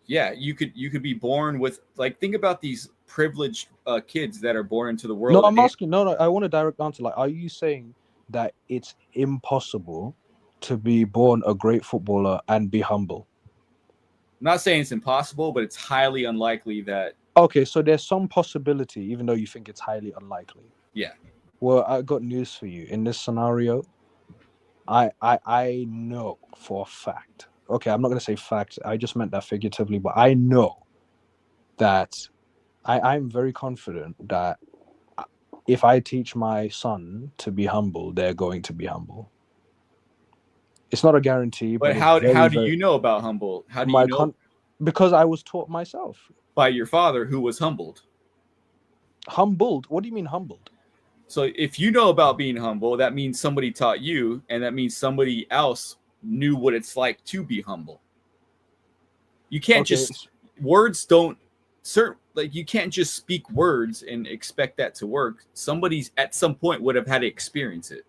Yeah, you could be born with, like, think about these privileged kids that are born into the world. No, I'm asking. No, I want a direct answer. Like, are you saying that it's impossible to be born a great footballer and be humble? I'm not saying it's impossible, but it's highly unlikely that. Okay, so there's some possibility, even though you think it's highly unlikely. Yeah. Well, I got news for you. In this scenario, I know for a fact. Okay, I'm not going to say fact. I just meant that figuratively, but I know that I'm very confident that if I teach my son to be humble, they're going to be humble. It's not a guarantee. But how do you know about humble? How do you know? Because I was taught myself. By your father, who was humbled. Humbled? What do you mean humbled? So if you know about being humble, that means somebody taught you, and that means somebody else knew what it's like to be humble. You can't just words don't like you can't just speak words and expect that to work. Somebody's at some point would have had to experience it,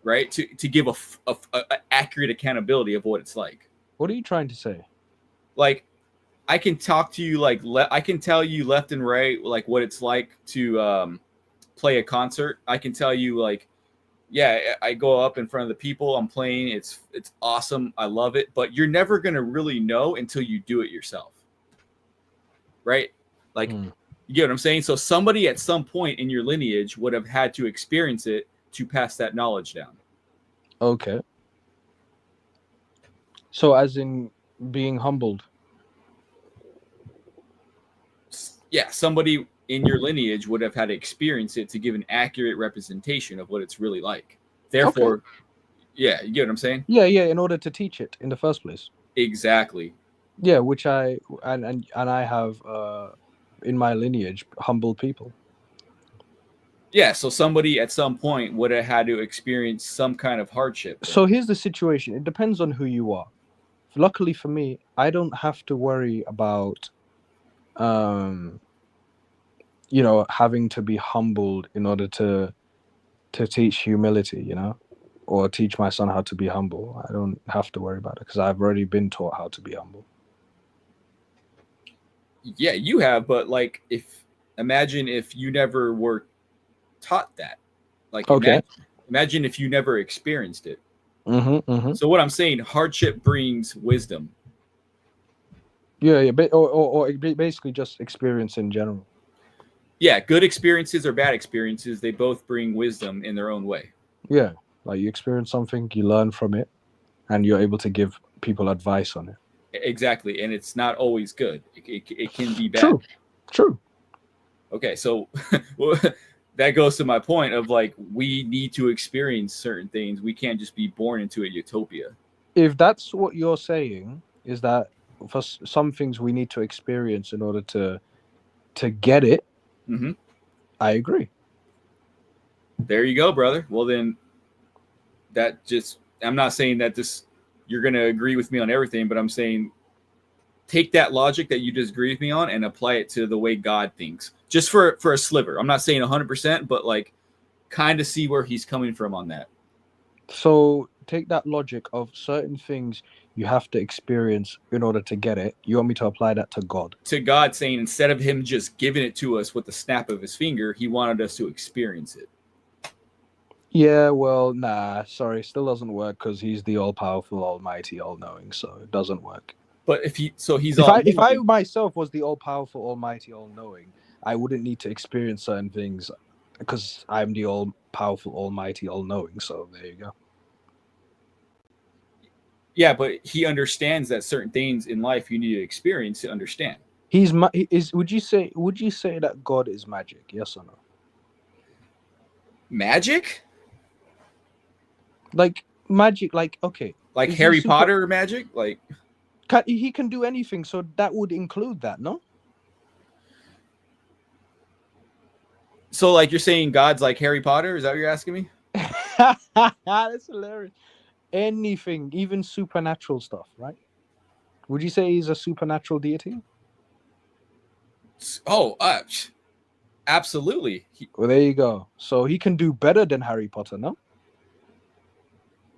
right? To give a accurate accountability of what it's like. What are you trying to say? Like, I can talk to you I can tell you left and right like what it's like to play a concert. I can tell you like, yeah, I go up in front of the people I'm playing. It's awesome. I love it. But you're never going to really know until you do it yourself. Right? Like, you get what I'm saying? So somebody at some point in your lineage would have had to experience it to pass that knowledge down. Okay. So as in being humbled? Yeah, somebody in your lineage would have had to experience it to give an accurate representation of what it's really like. Therefore, yeah, you get what I'm saying? Yeah, in order to teach it in the first place. Exactly. Yeah, which I have in my lineage humbled people. Yeah, so somebody at some point would have had to experience some kind of hardship. So here's the situation. It depends on who you are. Luckily for me, I don't have to worry about having to be humbled in order to teach humility, or teach my son how to be humble. I don't have to worry about it because I've already been taught how to be humble. Yeah, you have, but like, imagine if you never were taught that. Like, imagine if you never experienced it. So what I'm saying, hardship brings wisdom. Yeah, or basically just experience in general. Yeah, good experiences or bad experiences, they both bring wisdom in their own way. Yeah, like you experience something, you learn from it, and you're able to give people advice on it. Exactly, and it's not always good. It can be bad. True. Okay, so that goes to my point of like, we need to experience certain things. We can't just be born into a utopia. If that's what you're saying, is that for some things we need to experience in order to get it, I agree. There you go, brother. Well, then I'm not saying that you're going to agree with me on everything, but I'm saying take that logic that you disagree with me on and apply it to the way God thinks, just for a sliver. I'm not saying 100%, but like kind of see where he's coming from on that. So take that logic of certain things you have to experience in order to get it. You want me to apply that to God? To God, saying instead of him just giving it to us with the snap of his finger, he wanted us to experience it. Yeah, well, nah, sorry, still doesn't work because he's the all-powerful, almighty, all-knowing, so it doesn't work. But if he's If I myself was the all-powerful, almighty, all-knowing, I wouldn't need to experience certain things because I'm the all-powerful, almighty, all-knowing. So there you go. Yeah, but he understands that certain things in life you need to experience to understand. Would you say that God is magic? Yes or no? Magic? Like magic, like okay. Like Is he Harry Potter magic? Like he can do anything, so that would include that, no? So like you're saying God's like Harry Potter? Is that what you're asking me? That's hilarious. Anything, even supernatural stuff, right? Would you say he's a supernatural deity? Oh, absolutely. Well, there you go. So he can do better than Harry Potter, no?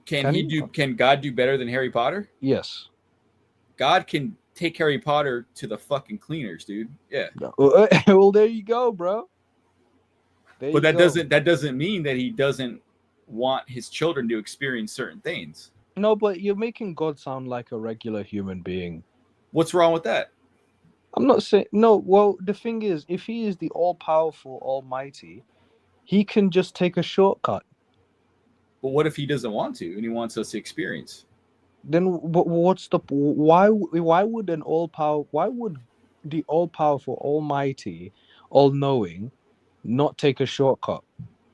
Can God do better than Harry Potter? Yes. God can take Harry Potter to the fucking cleaners, dude. Yeah. Well, there you go, bro. But that doesn't mean that he doesn't want his children to experience certain things. No, but you're making God sound like a regular human being. What's wrong with that? I'm not saying no. Well, the thing is, if he is the all-powerful, almighty, he can just take a shortcut. But what if he doesn't want to and he wants us to experience? Then what's the why would the all-powerful, almighty, all-knowing not take a shortcut?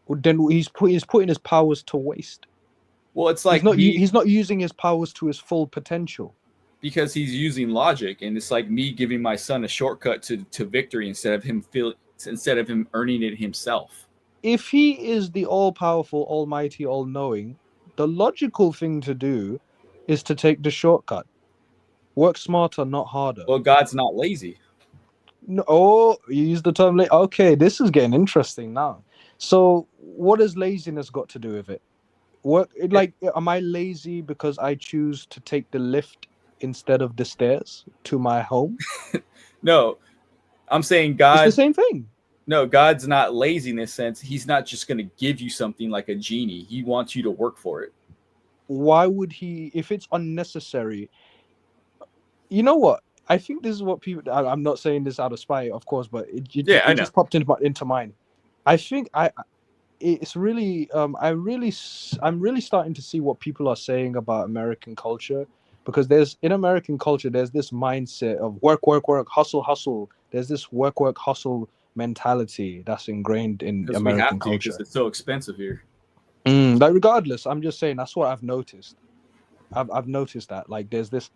Then he's putting his powers to waste. Well, it's like he's not using his powers to his full potential. Because he's using logic, and it's like me giving my son a shortcut to victory instead of him earning it himself. If he is the all-powerful, almighty, all-knowing, the logical thing to do is to take the shortcut. Work smarter, not harder. Well, God's not lazy. No, oh, you use the term okay, this is getting interesting now. So what has laziness got to do with it? Am I lazy because I choose to take the lift instead of the stairs to my home? No, I'm saying God. It's the same thing. No, God's not lazy in this sense. He's not just going to give you something like a genie. He wants you to work for it. Why would he, if it's unnecessary? You know what? I think this is what people. I'm not saying this out of spite, of course, but it just popped into mind. I think it's really I'm really starting to see what people are saying about American culture, because in American culture there's this mindset of work, hustle. There's this work, hustle mentality that's ingrained in American culture. Because it's so expensive here. Regardless, I'm just saying that's what I've noticed. I've noticed that there's this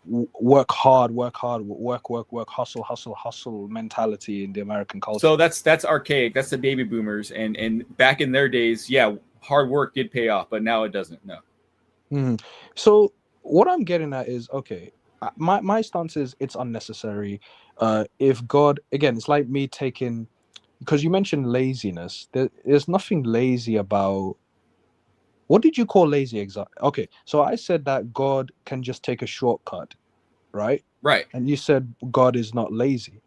work hard, hustle mentality in the American culture. So that's archaic. That's the baby boomers, and back in their days, yeah, hard work did pay off, but now it doesn't. No. So what I'm getting at is, okay, my stance is it's unnecessary. If God, again, it's like me taking, because you mentioned laziness. There's nothing lazy about. What did you call lazy exactly? Okay, so I said that God can just take a shortcut, right? Right. And you said God is not lazy.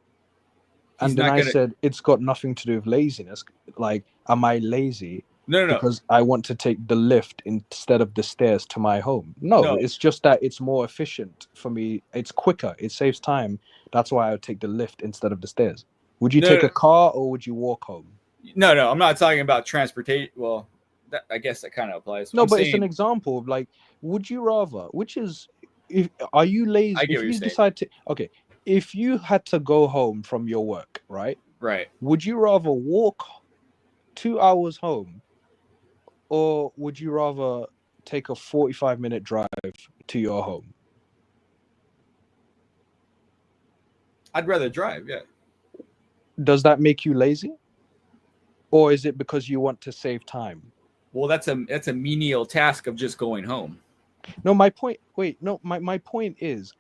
And then I said it's got nothing to do with laziness. Like, am I lazy? No. Because I want to take the lift instead of the stairs to my home. No, it's just that it's more efficient for me. It's quicker. It saves time. That's why I would take the lift instead of the stairs. Would you take a car or would you walk home? No. I'm not talking about transportation. Well, I guess that kind of applies. No, but it's an example of would you rather? Are you lazy? I get what you're saying. Decide to if you had to go home from your work, right? Right. Would you rather walk 2 hours home, or would you rather take a 45-minute drive to your home? I'd rather drive. Yeah. Does that make you lazy, or is it because you want to save time? Well, that's a menial task of just going home. No, my point. Wait, no, my point is,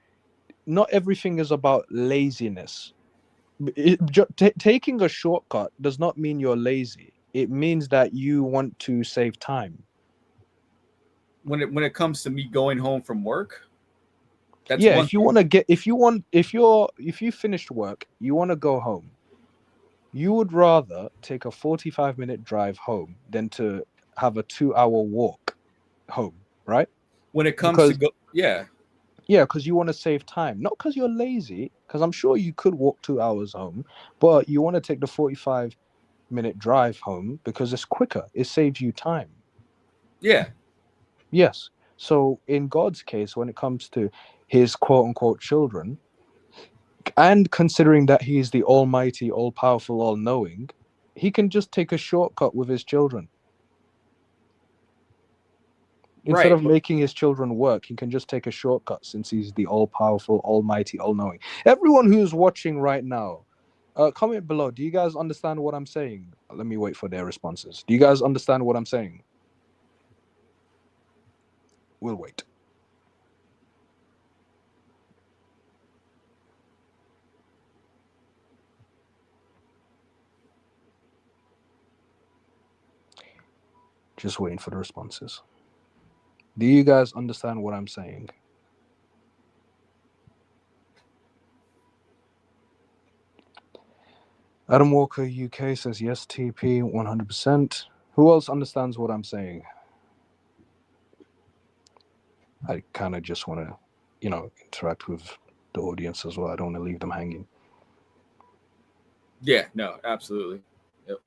not everything is about laziness. Taking a shortcut does not mean you're lazy. It means that you want to save time. When it comes to me going home from work, that's if you finished work, you want to go home. You would rather take a 45-minute drive home than to have a 2-hour walk home, right? When it comes to Yeah, because you want to save time, not because you're lazy. Because I'm sure you could walk 2 hours home, but you want to take the 45-minute drive home because it's quicker. It saves you time. Yeah. Yes. So in God's case, when it comes to his quote unquote children, and considering that he is the almighty, all powerful, all knowing, he can just take a shortcut with his children. Instead Right. of making his children work, he can just take a shortcut since he's the all powerful, almighty, all knowing. Everyone who's watching right now, comment below. Do you guys understand what I'm saying? Let me wait for their responses. Do you guys understand what I'm saying? We'll wait. Just waiting for the responses. Do you guys understand what I'm saying? Adam Walker UK says yes, TP 100%. Who else understands what I'm saying? I kind of just want to, interact with the audience as well. I don't want to leave them hanging. Yeah, no, absolutely. Yep.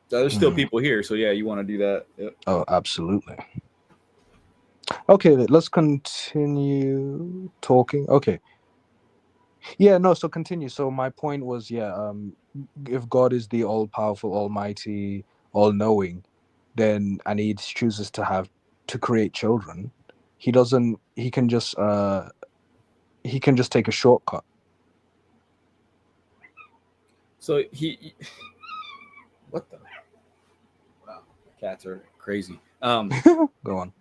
So there's still people here, so yeah, you want to do that. Yep. Oh, absolutely. Okay, let's continue talking. Okay. Yeah, no, so continue. So my point was, if God is the all-powerful, almighty, all-knowing, then and he chooses to create children, he can just take a shortcut. So what the? Wow, cats are crazy. Go on.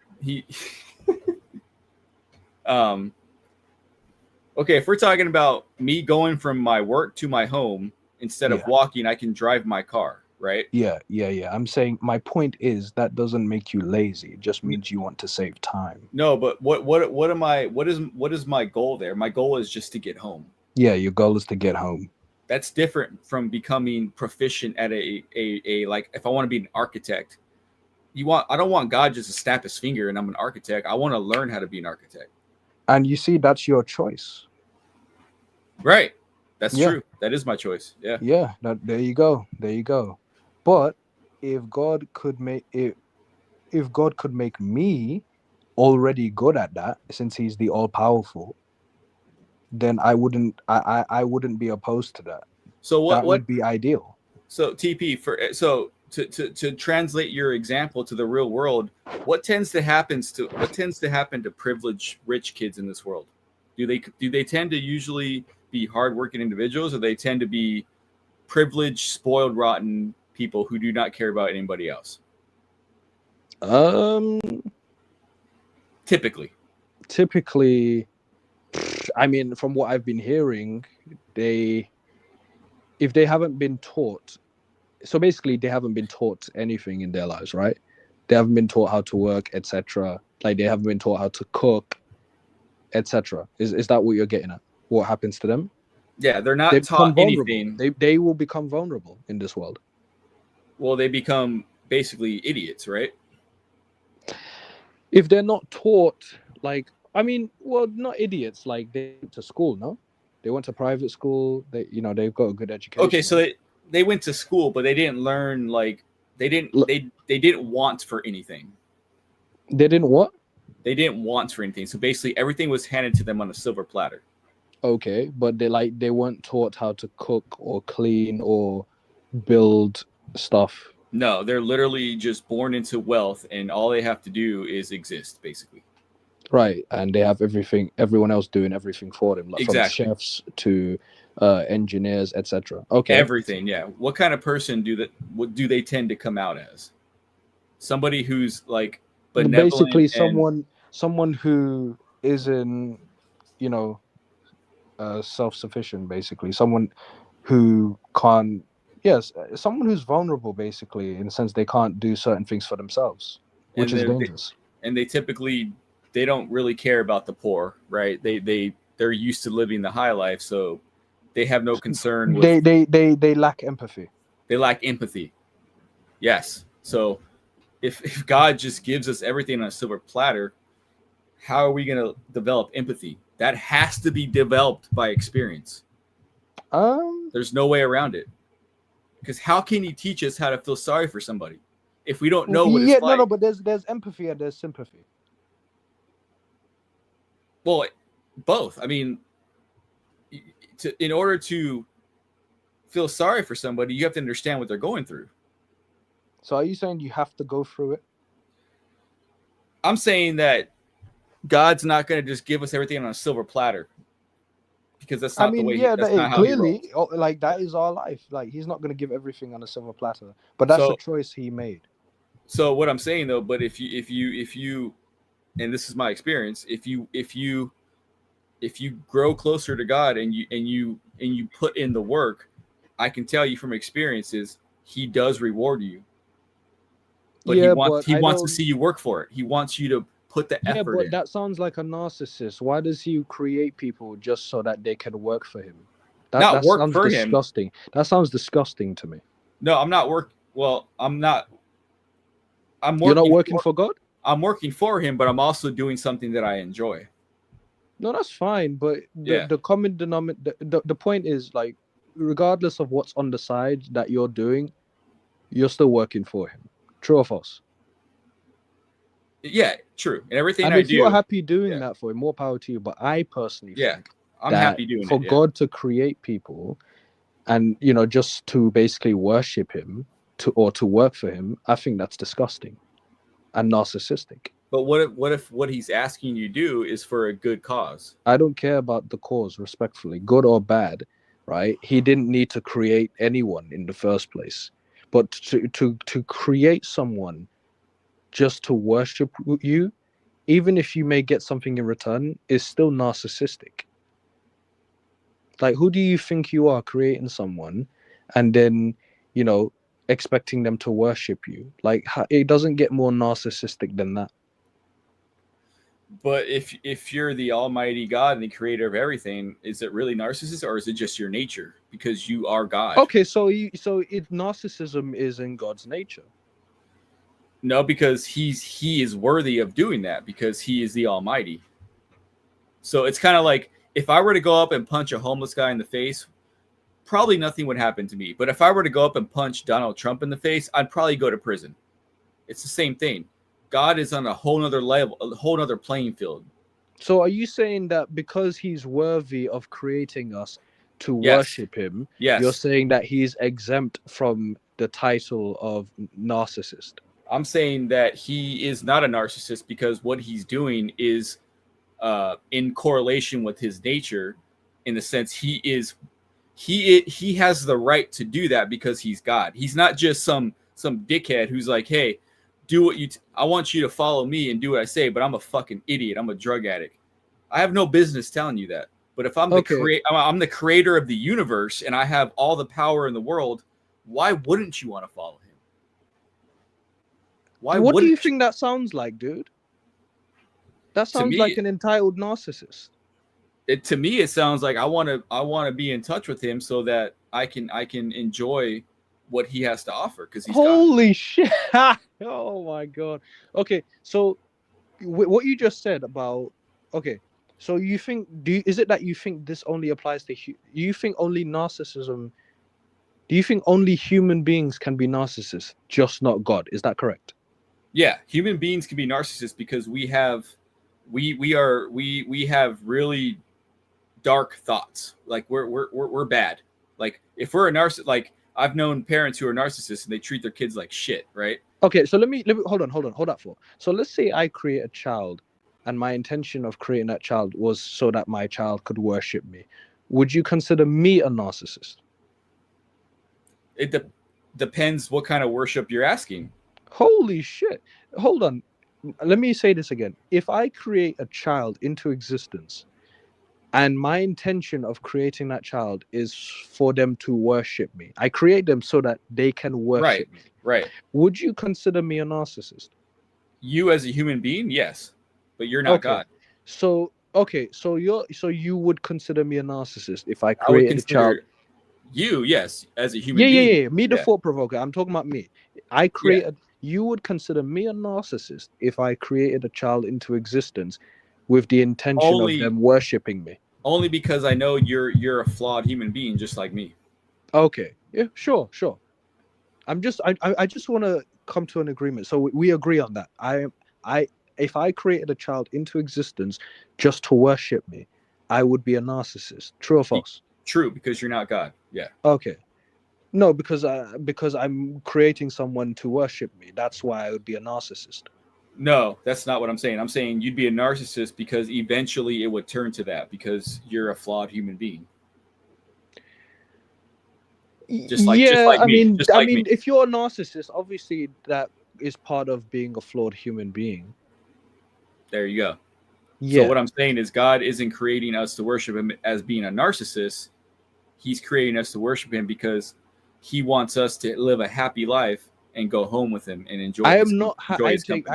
Okay, if we're talking about me going from my work to my home instead of walking, I can drive my car, right? Yeah. I'm saying my point is that doesn't make you lazy. It just means you want to save time. No, but what is my goal there? My goal is just to get home. Yeah, your goal is to get home. That's different from becoming proficient at a like if I want to be an architect. I don't want God just to snap his finger and I'm an architect. I want to learn how to be an architect. And you see, that's your choice. Right. That's true. That is my choice. Yeah. Yeah. There you go. But if God could make me already good at that, since he's the all powerful, then I wouldn't be opposed to that. So that would be ideal. So TP to translate your example to the real world, what tends to happen to privileged rich kids in this world? Do they tend to usually be hardworking individuals, or they tend to be privileged, spoiled, rotten people who do not care about anybody else? Typically, I mean, from what I've been hearing, if they haven't been taught, so basically they haven't been taught anything in their lives, right? They haven't been taught how to work, etc. Like they haven't been taught how to cook, etc. Is that what you're getting at? What happens to them? Yeah, they're not taught anything. They will become vulnerable in this world. Well, they become basically idiots, right? If they're not taught, not idiots. Like they went to school, no? They went to private school. They've got a good education. Okay, so they went to school, but they didn't learn. They didn't want for anything. They didn't what? They didn't want for anything. So basically, everything was handed to them on a silver platter. Okay, but they weren't taught how to cook or clean or build stuff. No, they're literally just born into wealth, and all they have to do is exist, basically. Right, and they have everyone else doing everything for them, like exactly. From chefs to engineers, etc. Okay, everything. Yeah. What kind of person what do they tend to come out as? Somebody who's like benevolent, basically someone who isn't, self-sufficient. Basically, someone who can't. Yes, someone who's vulnerable, basically, in the sense they can't do certain things for themselves, which is dangerous. And they don't really care about the poor, right? They're used to living the high life, so they have no concern with. They lack empathy. They lack empathy. Yes. So if God just gives us everything on a silver platter, how are we going to develop empathy? That has to be developed by experience. There's no way around it. Because how can he teach us how to feel sorry for somebody if we don't know what it's like? No, but there's empathy and there's sympathy. Well, both. I mean, in order to feel sorry for somebody, you have to understand what they're going through. So are you saying you have to go through it? I'm saying that God's not going to just give us everything on a silver platter, because that's not the way. That's not how clearly, like that is our life. Like he's not going to give everything on a silver platter, but that's a choice he made. So what I'm saying though, but if you, and this is my experience, if you grow closer to God and you put in the work, I can tell you from experiences, he does reward you. But he wants to see you work for it. He wants you to put the effort in. Yeah, but that sounds like a narcissist. Why does he create people just so that they can work for him? That sounds disgusting. That sounds disgusting to me. No, I'm not I'm not. You're not working for God? I'm working for him, but I'm also doing something that I enjoy. No, that's fine. But the common denominator, the point is, like, regardless of what's on the side that you're doing, you're still working for him. True or false? Yeah, true. And everything if you're happy doing that for him, more power to you. But I personally think I'm happy doing for God to create people and, just to basically worship him or to work for him, I think that's disgusting and narcissistic. But what if what he's asking you to do is for a good cause? I don't care about the cause, respectfully, good or bad, right? He didn't need to create anyone in the first place. But to create someone just to worship you, even if you may get something in return, is still narcissistic. Like, who do you think you are creating someone and then, expecting them to worship you? Like, it doesn't get more narcissistic than that. But if you're the almighty God and the creator of everything, is it really narcissist, or is it just your nature because you are God? Okay, so narcissism is in God's nature. No, because he is worthy of doing that because he is the almighty. So it's kind of like if I were to go up and punch a homeless guy in the face, probably nothing would happen to me. But if I were to go up and punch Donald Trump in the face, I'd probably go to prison. It's the same thing. God is on a whole nother level, a whole nother playing field. So are you saying that because he's worthy of creating us to worship him, you're saying that he's exempt from the title of narcissist? I'm saying that he is not a narcissist because what he's doing is in correlation with his nature, in the sense he has the right to do that because he's God. He's not just some dickhead who's like, hey, do what I want you to follow me and do what I say, but I'm a fucking idiot. I'm a drug addict. I have no business telling you that. But if I'm I'm the creator of the universe and I have all the power in the world, why wouldn't you want to follow him? What do you think that sounds like, dude? That sounds like an entitled narcissist. To me, it sounds like I want to be in touch with him so that I can enjoy what he has to offer because he's holy shit. Oh my god. Okay, so what you just said about so you think is it that you think this only applies to you think only narcissism? Do you think only human beings can be narcissists, just not God? Is that correct? Yeah, human beings can be narcissists because we have really dark thoughts. Like we're bad. Like if we're a narcissist, like I've known parents who are narcissists and they treat their kids like shit, right? Okay, so let me hold that for. So let's say I create a child and my intention of creating that child was so that my child could worship me. Would you consider me a narcissist? It depends what kind of worship you're asking. Holy shit. Hold on. Let me say this again. If I create a child into existence and my intention of creating that child is for them to worship me, I create them so that they can worship me. Right. Would you consider me a narcissist? You as a human being, yes. But you're not God. So you would consider me a narcissist if I created a child. You, yes, as a human being. Yeah. Me, the thought provoker. I'm talking about me. I create you would consider me a narcissist if I created a child into existence with the intention of them worshipping me. Only because I know you're a flawed human being just like me. Okay. Yeah, sure. I just want to come to an agreement. So we agree on that. If I created a child into existence just to worship me, I would be a narcissist. True or false? True, because you're not God. Yeah. Okay. No, because I'm creating someone to worship me. That's why I would be a narcissist. No, that's not what I'm saying. I'm saying you'd be a narcissist because eventually it would turn to that because you're a flawed human being. Just like me. If you're a narcissist, obviously that is part of being a flawed human being. There you go. Yeah. So what I'm saying is God isn't creating us to worship him as being a narcissist. He's creating us to worship him because he wants us to live a happy life and go home with him and enjoy. I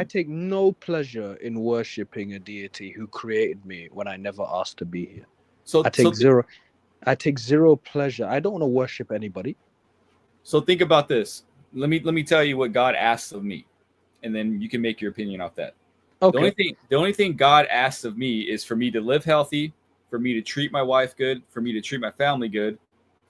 take no pleasure in worshiping a deity who created me when I never asked to be here. I take zero pleasure. I don't want to worship anybody. So think about this. Let me tell you what God asks of me, and then you can make your opinion off that. Okay. The only thing God asks of me is for me to live healthy, for me to treat my wife good, for me to treat my family good,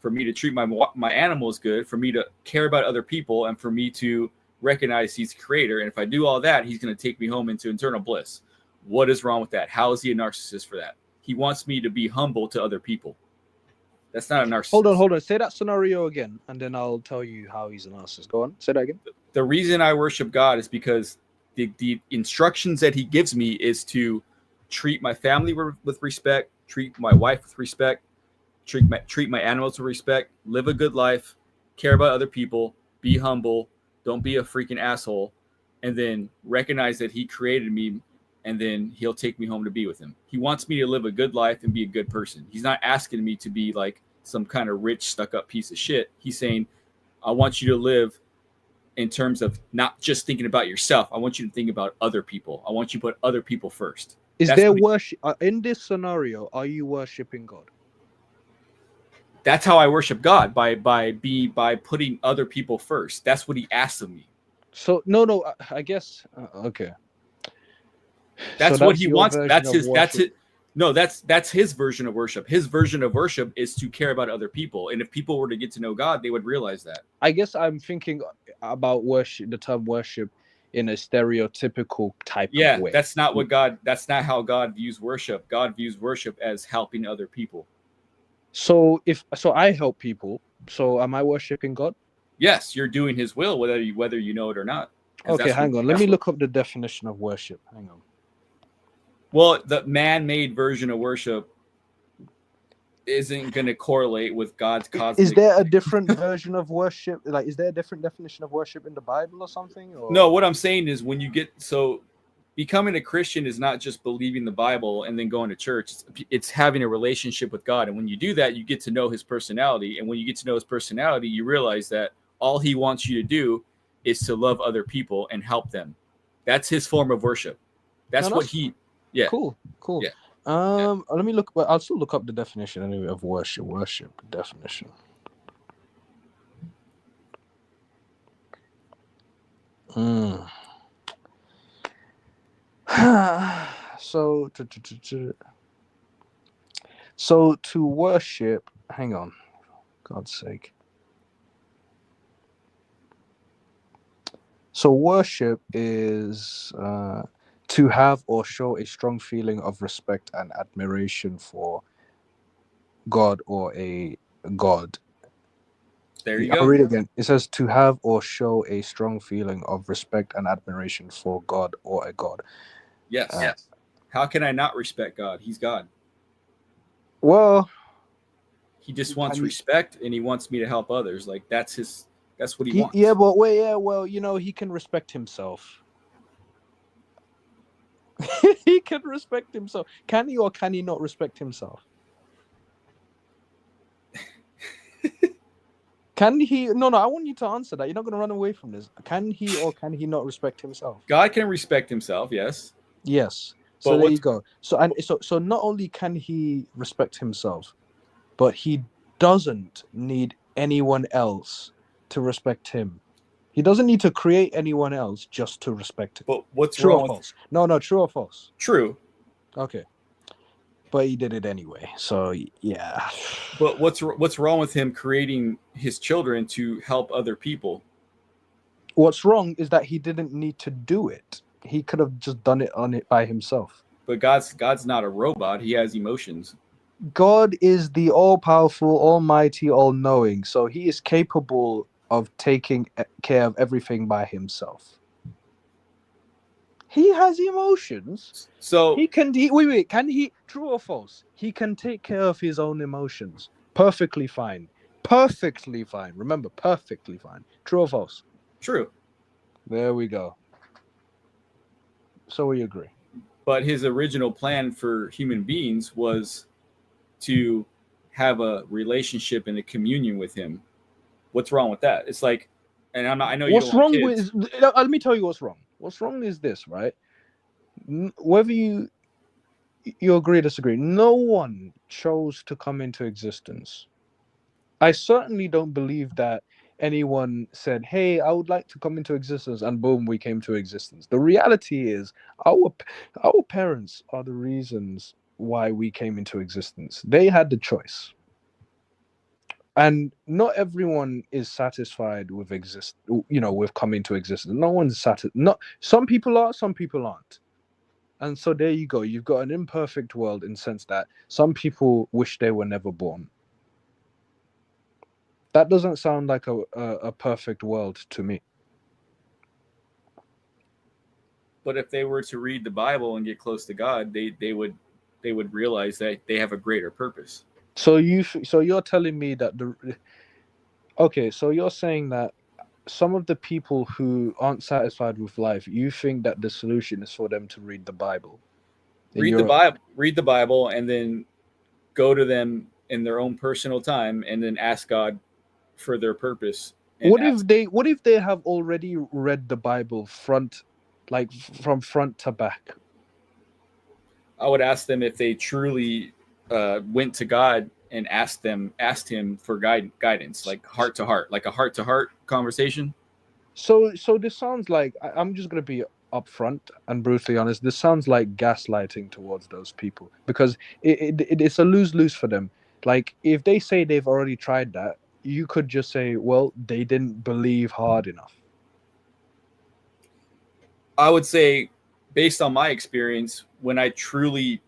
for me to treat my animals good, for me to care about other people, and for me to recognize he's the creator. And if I do all that, he's going to take me home into eternal bliss. What is wrong with that? How is he a narcissist for that? He wants me to be humble to other people. That's not a narcissist. Hold on. Say that scenario again, and then I'll tell you how he's a narcissist. Go on. Say that again. The reason I worship God is because the instructions that he gives me is to treat my family with respect, treat my wife with respect, treat my animals with respect, live a good life, care about other people, be humble, don't be a freaking asshole, and then recognize that he created me, and then he'll take me home to be with him. He wants me to live a good life and be a good person. He's not asking me to be like some kind of rich, stuck-up piece of shit. He's saying, I want you to live in terms of not just thinking about yourself. I want you to think about other people. I want you to put other people first. Is there worship in this scenario? Are you worshiping God? That's how I worship God, by putting other people first. That's what he asks of me. So no, I guess okay. That's what he wants. That's it. No, that's his version of worship. His version of worship is to care about other people. And if people were to get to know God, they would realize that. I guess I'm thinking about worship, the term worship, in a stereotypical type of way. That's not how God views worship. God views worship as helping other people. So I help people, so am I worshiping God? Yes, you're doing his will, whether you know it or not. Okay, hang on. Let me look up the definition of worship. Hang on. Well, the man-made version of worship isn't going to correlate with God's cosmic. Is there a different version of worship? Like, is there a different definition of worship in the Bible or something? Or? No, what I'm saying is becoming a Christian is not just believing the Bible and then going to church. It's having a relationship with God. And when you do that, you get to know his personality. And when you get to know his personality, you realize that all he wants you to do is to love other people and help them. That's his form of worship. Yeah. Cool. Yeah. Let me look. I'll still look up the definition anyway of worship. Worship definition. So to worship. Hang on, for God's sake. So worship is to have or show a strong feeling of respect and admiration for God or a god. There you go. I'll read it again. It says to have or show a strong feeling of respect and admiration for God or a god. Yes. How can I not respect God? He's God. Well, he just wants respect, and he wants me to help others. Like that's what he wants. Yeah, but wait, well, he can respect himself. He can respect himself. Can he or can he not respect himself? Can he? No, I want you to answer that. You're not going to run away from this. Can he or can he not respect himself? God can respect himself, yes. Yes. So there you go. So not only can he respect himself, but he doesn't need anyone else to respect him. He doesn't need to create anyone else just to respect it. But what's True wrong or with false? No, true or false? true? Okay. But he did it anyway. So yeah. But what's wrong with him creating his children to help other people? What's wrong is that he didn't need to do it. He could have just done it by himself. But God's not a robot. He has emotions. God is the all-powerful, almighty, all-knowing. So he is capable of taking care of everything by himself. He has emotions. So He can wait, can he, true or false? He can take care of his own emotions. Perfectly fine. Perfectly fine. Remember, perfectly fine. True or false? true. There we go. So we agree. But his original plan for human beings was to have a relationship and a communion with him. What's wrong with that? It's like, and I know you What's don't want wrong kids. with, let me tell you what's wrong. What's wrong is this, right? Whether you agree or disagree, no one chose to come into existence. I certainly don't believe that anyone said, hey, I would like to come into existence, and boom, we came to existence. The reality is our parents are the reasons why we came into existence. They had the choice. And not everyone is satisfied with with coming to existence. No one's satisfied. Some people are, some people aren't. And so there you go. You've got an imperfect world in the sense that some people wish they were never born. That doesn't sound like a perfect world to me. But if they were to read the Bible and get close to God, they would realize that they have a greater purpose. So you're telling me that so you're saying that some of the people who aren't satisfied with life, you think that the solution is for them to read the Bible. Read the Bible, and then go to them in their own personal time, and then ask God for their purpose. What if they have already read the Bible from front to back? I would ask them if they truly went to God and asked him for guidance, like heart to heart, like a heart to heart conversation. So this sounds like, I'm just going to be upfront and brutally honest, this sounds like gaslighting towards those people, because it's a lose-lose for them. Like, if they say they've already tried that, you could just say, well, they didn't believe hard enough. I would say, based on my experience, when I truly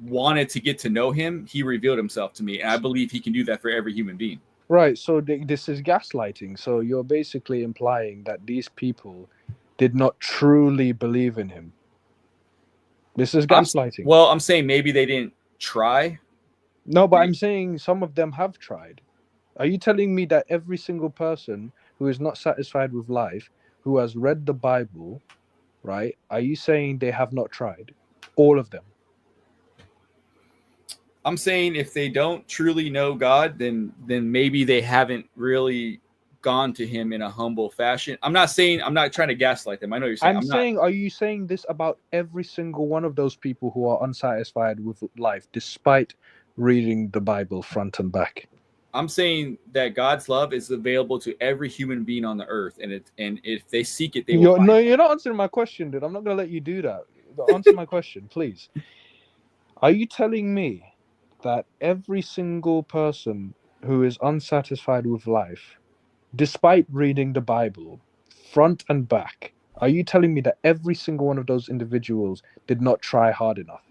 wanted to get to know him, he revealed himself to me, and I believe he can do that for every human being. Right, so this is gaslighting. So you're basically implying that these people did not truly believe in him. This is gaslighting. I'm saying maybe they didn't try. No, but I'm saying some of them have tried. Are you telling me that every single person who is not satisfied with life, who has read the Bible, right, are you saying they have not tried? All of them? I'm saying if they don't truly know God, then maybe they haven't really gone to him in a humble fashion. I'm not trying to gaslight them. I know you're saying. Are you saying this about every single one of those people who are unsatisfied with life, despite reading the Bible front and back? I'm saying that God's love is available to every human being on the earth, and if they seek it, they will find it. You're not answering my question, dude. I'm not going to let you do that. Answer my question, please. Are you telling me that every single person who is unsatisfied with life, despite reading the Bible front and back, are you telling me that every single one of those individuals did not try hard enough?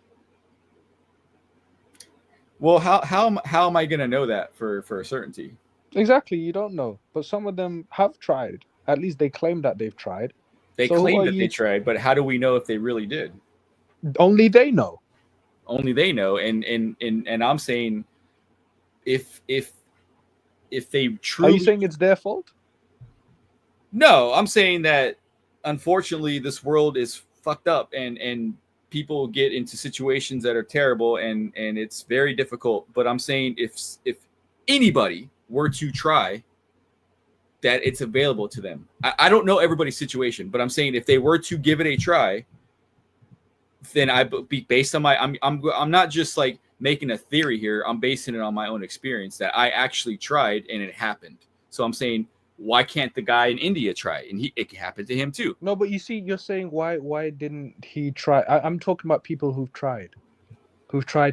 Well, how am I going to know that for a certainty? Exactly, you don't know. But some of them have tried. At least they claim that they've tried. They claim that they tried, but how do we know if they really did? Only they know. Only they know. And I'm saying if they truly... Are you saying it's their fault? No, I'm saying that unfortunately this world is fucked up, and people get into situations that are terrible, and it's very difficult. But I'm saying if anybody were to try, that it's available to them. I don't know everybody's situation, but I'm saying if they were to give it a try, then based on I'm not just like making a theory here. I'm basing it on my own experience that I actually tried and it happened. So I'm saying why can't the guy in India try it? And it happened to him too. No, but you see, you're saying why didn't he try? I'm talking about people who've tried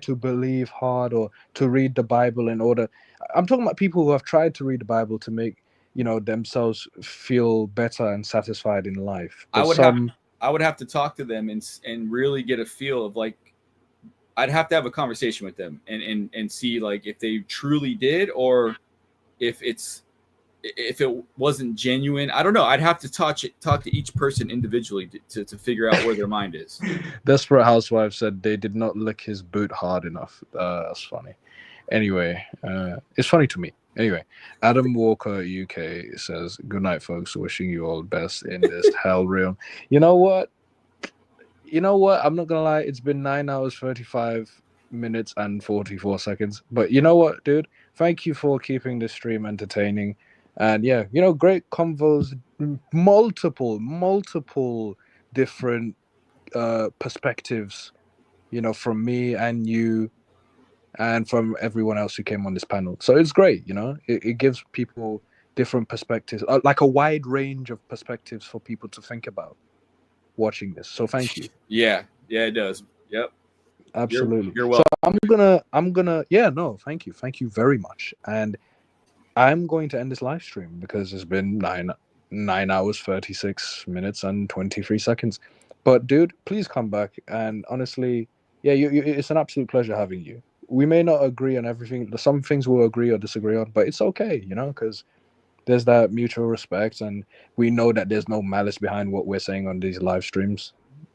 to believe hard or to read the Bible in order. I'm talking about people who have tried to read the Bible to make themselves feel better and satisfied in life. I would have to talk to them and really get a feel of like, I'd have to have a conversation with them and see like if they truly did or if it wasn't genuine. I don't know. I'd have to talk to each person individually to figure out where their mind is. Desperate Housewife said they did not lick his boot hard enough. That's funny. Anyway, it's funny to me. Anyway, Adam Walker UK says, "Good night, folks. Wishing you all the best in this hell realm." You know what? I'm not gonna lie. It's been 9 hours, 35 minutes, and 44 seconds. But you know what, dude? Thank you for keeping this stream entertaining. And yeah, great convos, multiple different perspectives, from me and you and from everyone else who came on this panel. So it's great, it gives people different perspectives, like a wide range of perspectives for people to think about watching this. So thank you. Yeah, it does. Yep. Absolutely. You're welcome. So I'm gonna thank you very much. And I'm going to end this live stream because it's been 9 hours, 36 minutes, and 23 seconds. But dude, please come back. And honestly, yeah, it's an absolute pleasure having you. We may not agree on everything. Some things we'll agree or disagree on, but it's okay, because there's that mutual respect, and we know that there's no malice behind what we're saying on these live streams.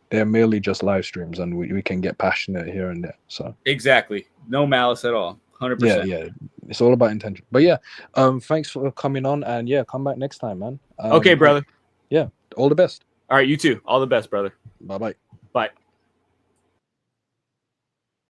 They're merely just live streams, and we can get passionate here and there. So exactly, no malice at all. 100%. Yeah, it's all about intention. But yeah, thanks for coming on, and yeah, come back next time, man. Okay, brother. Yeah, all the best. All right, you too. All the best, brother. Bye. Bye.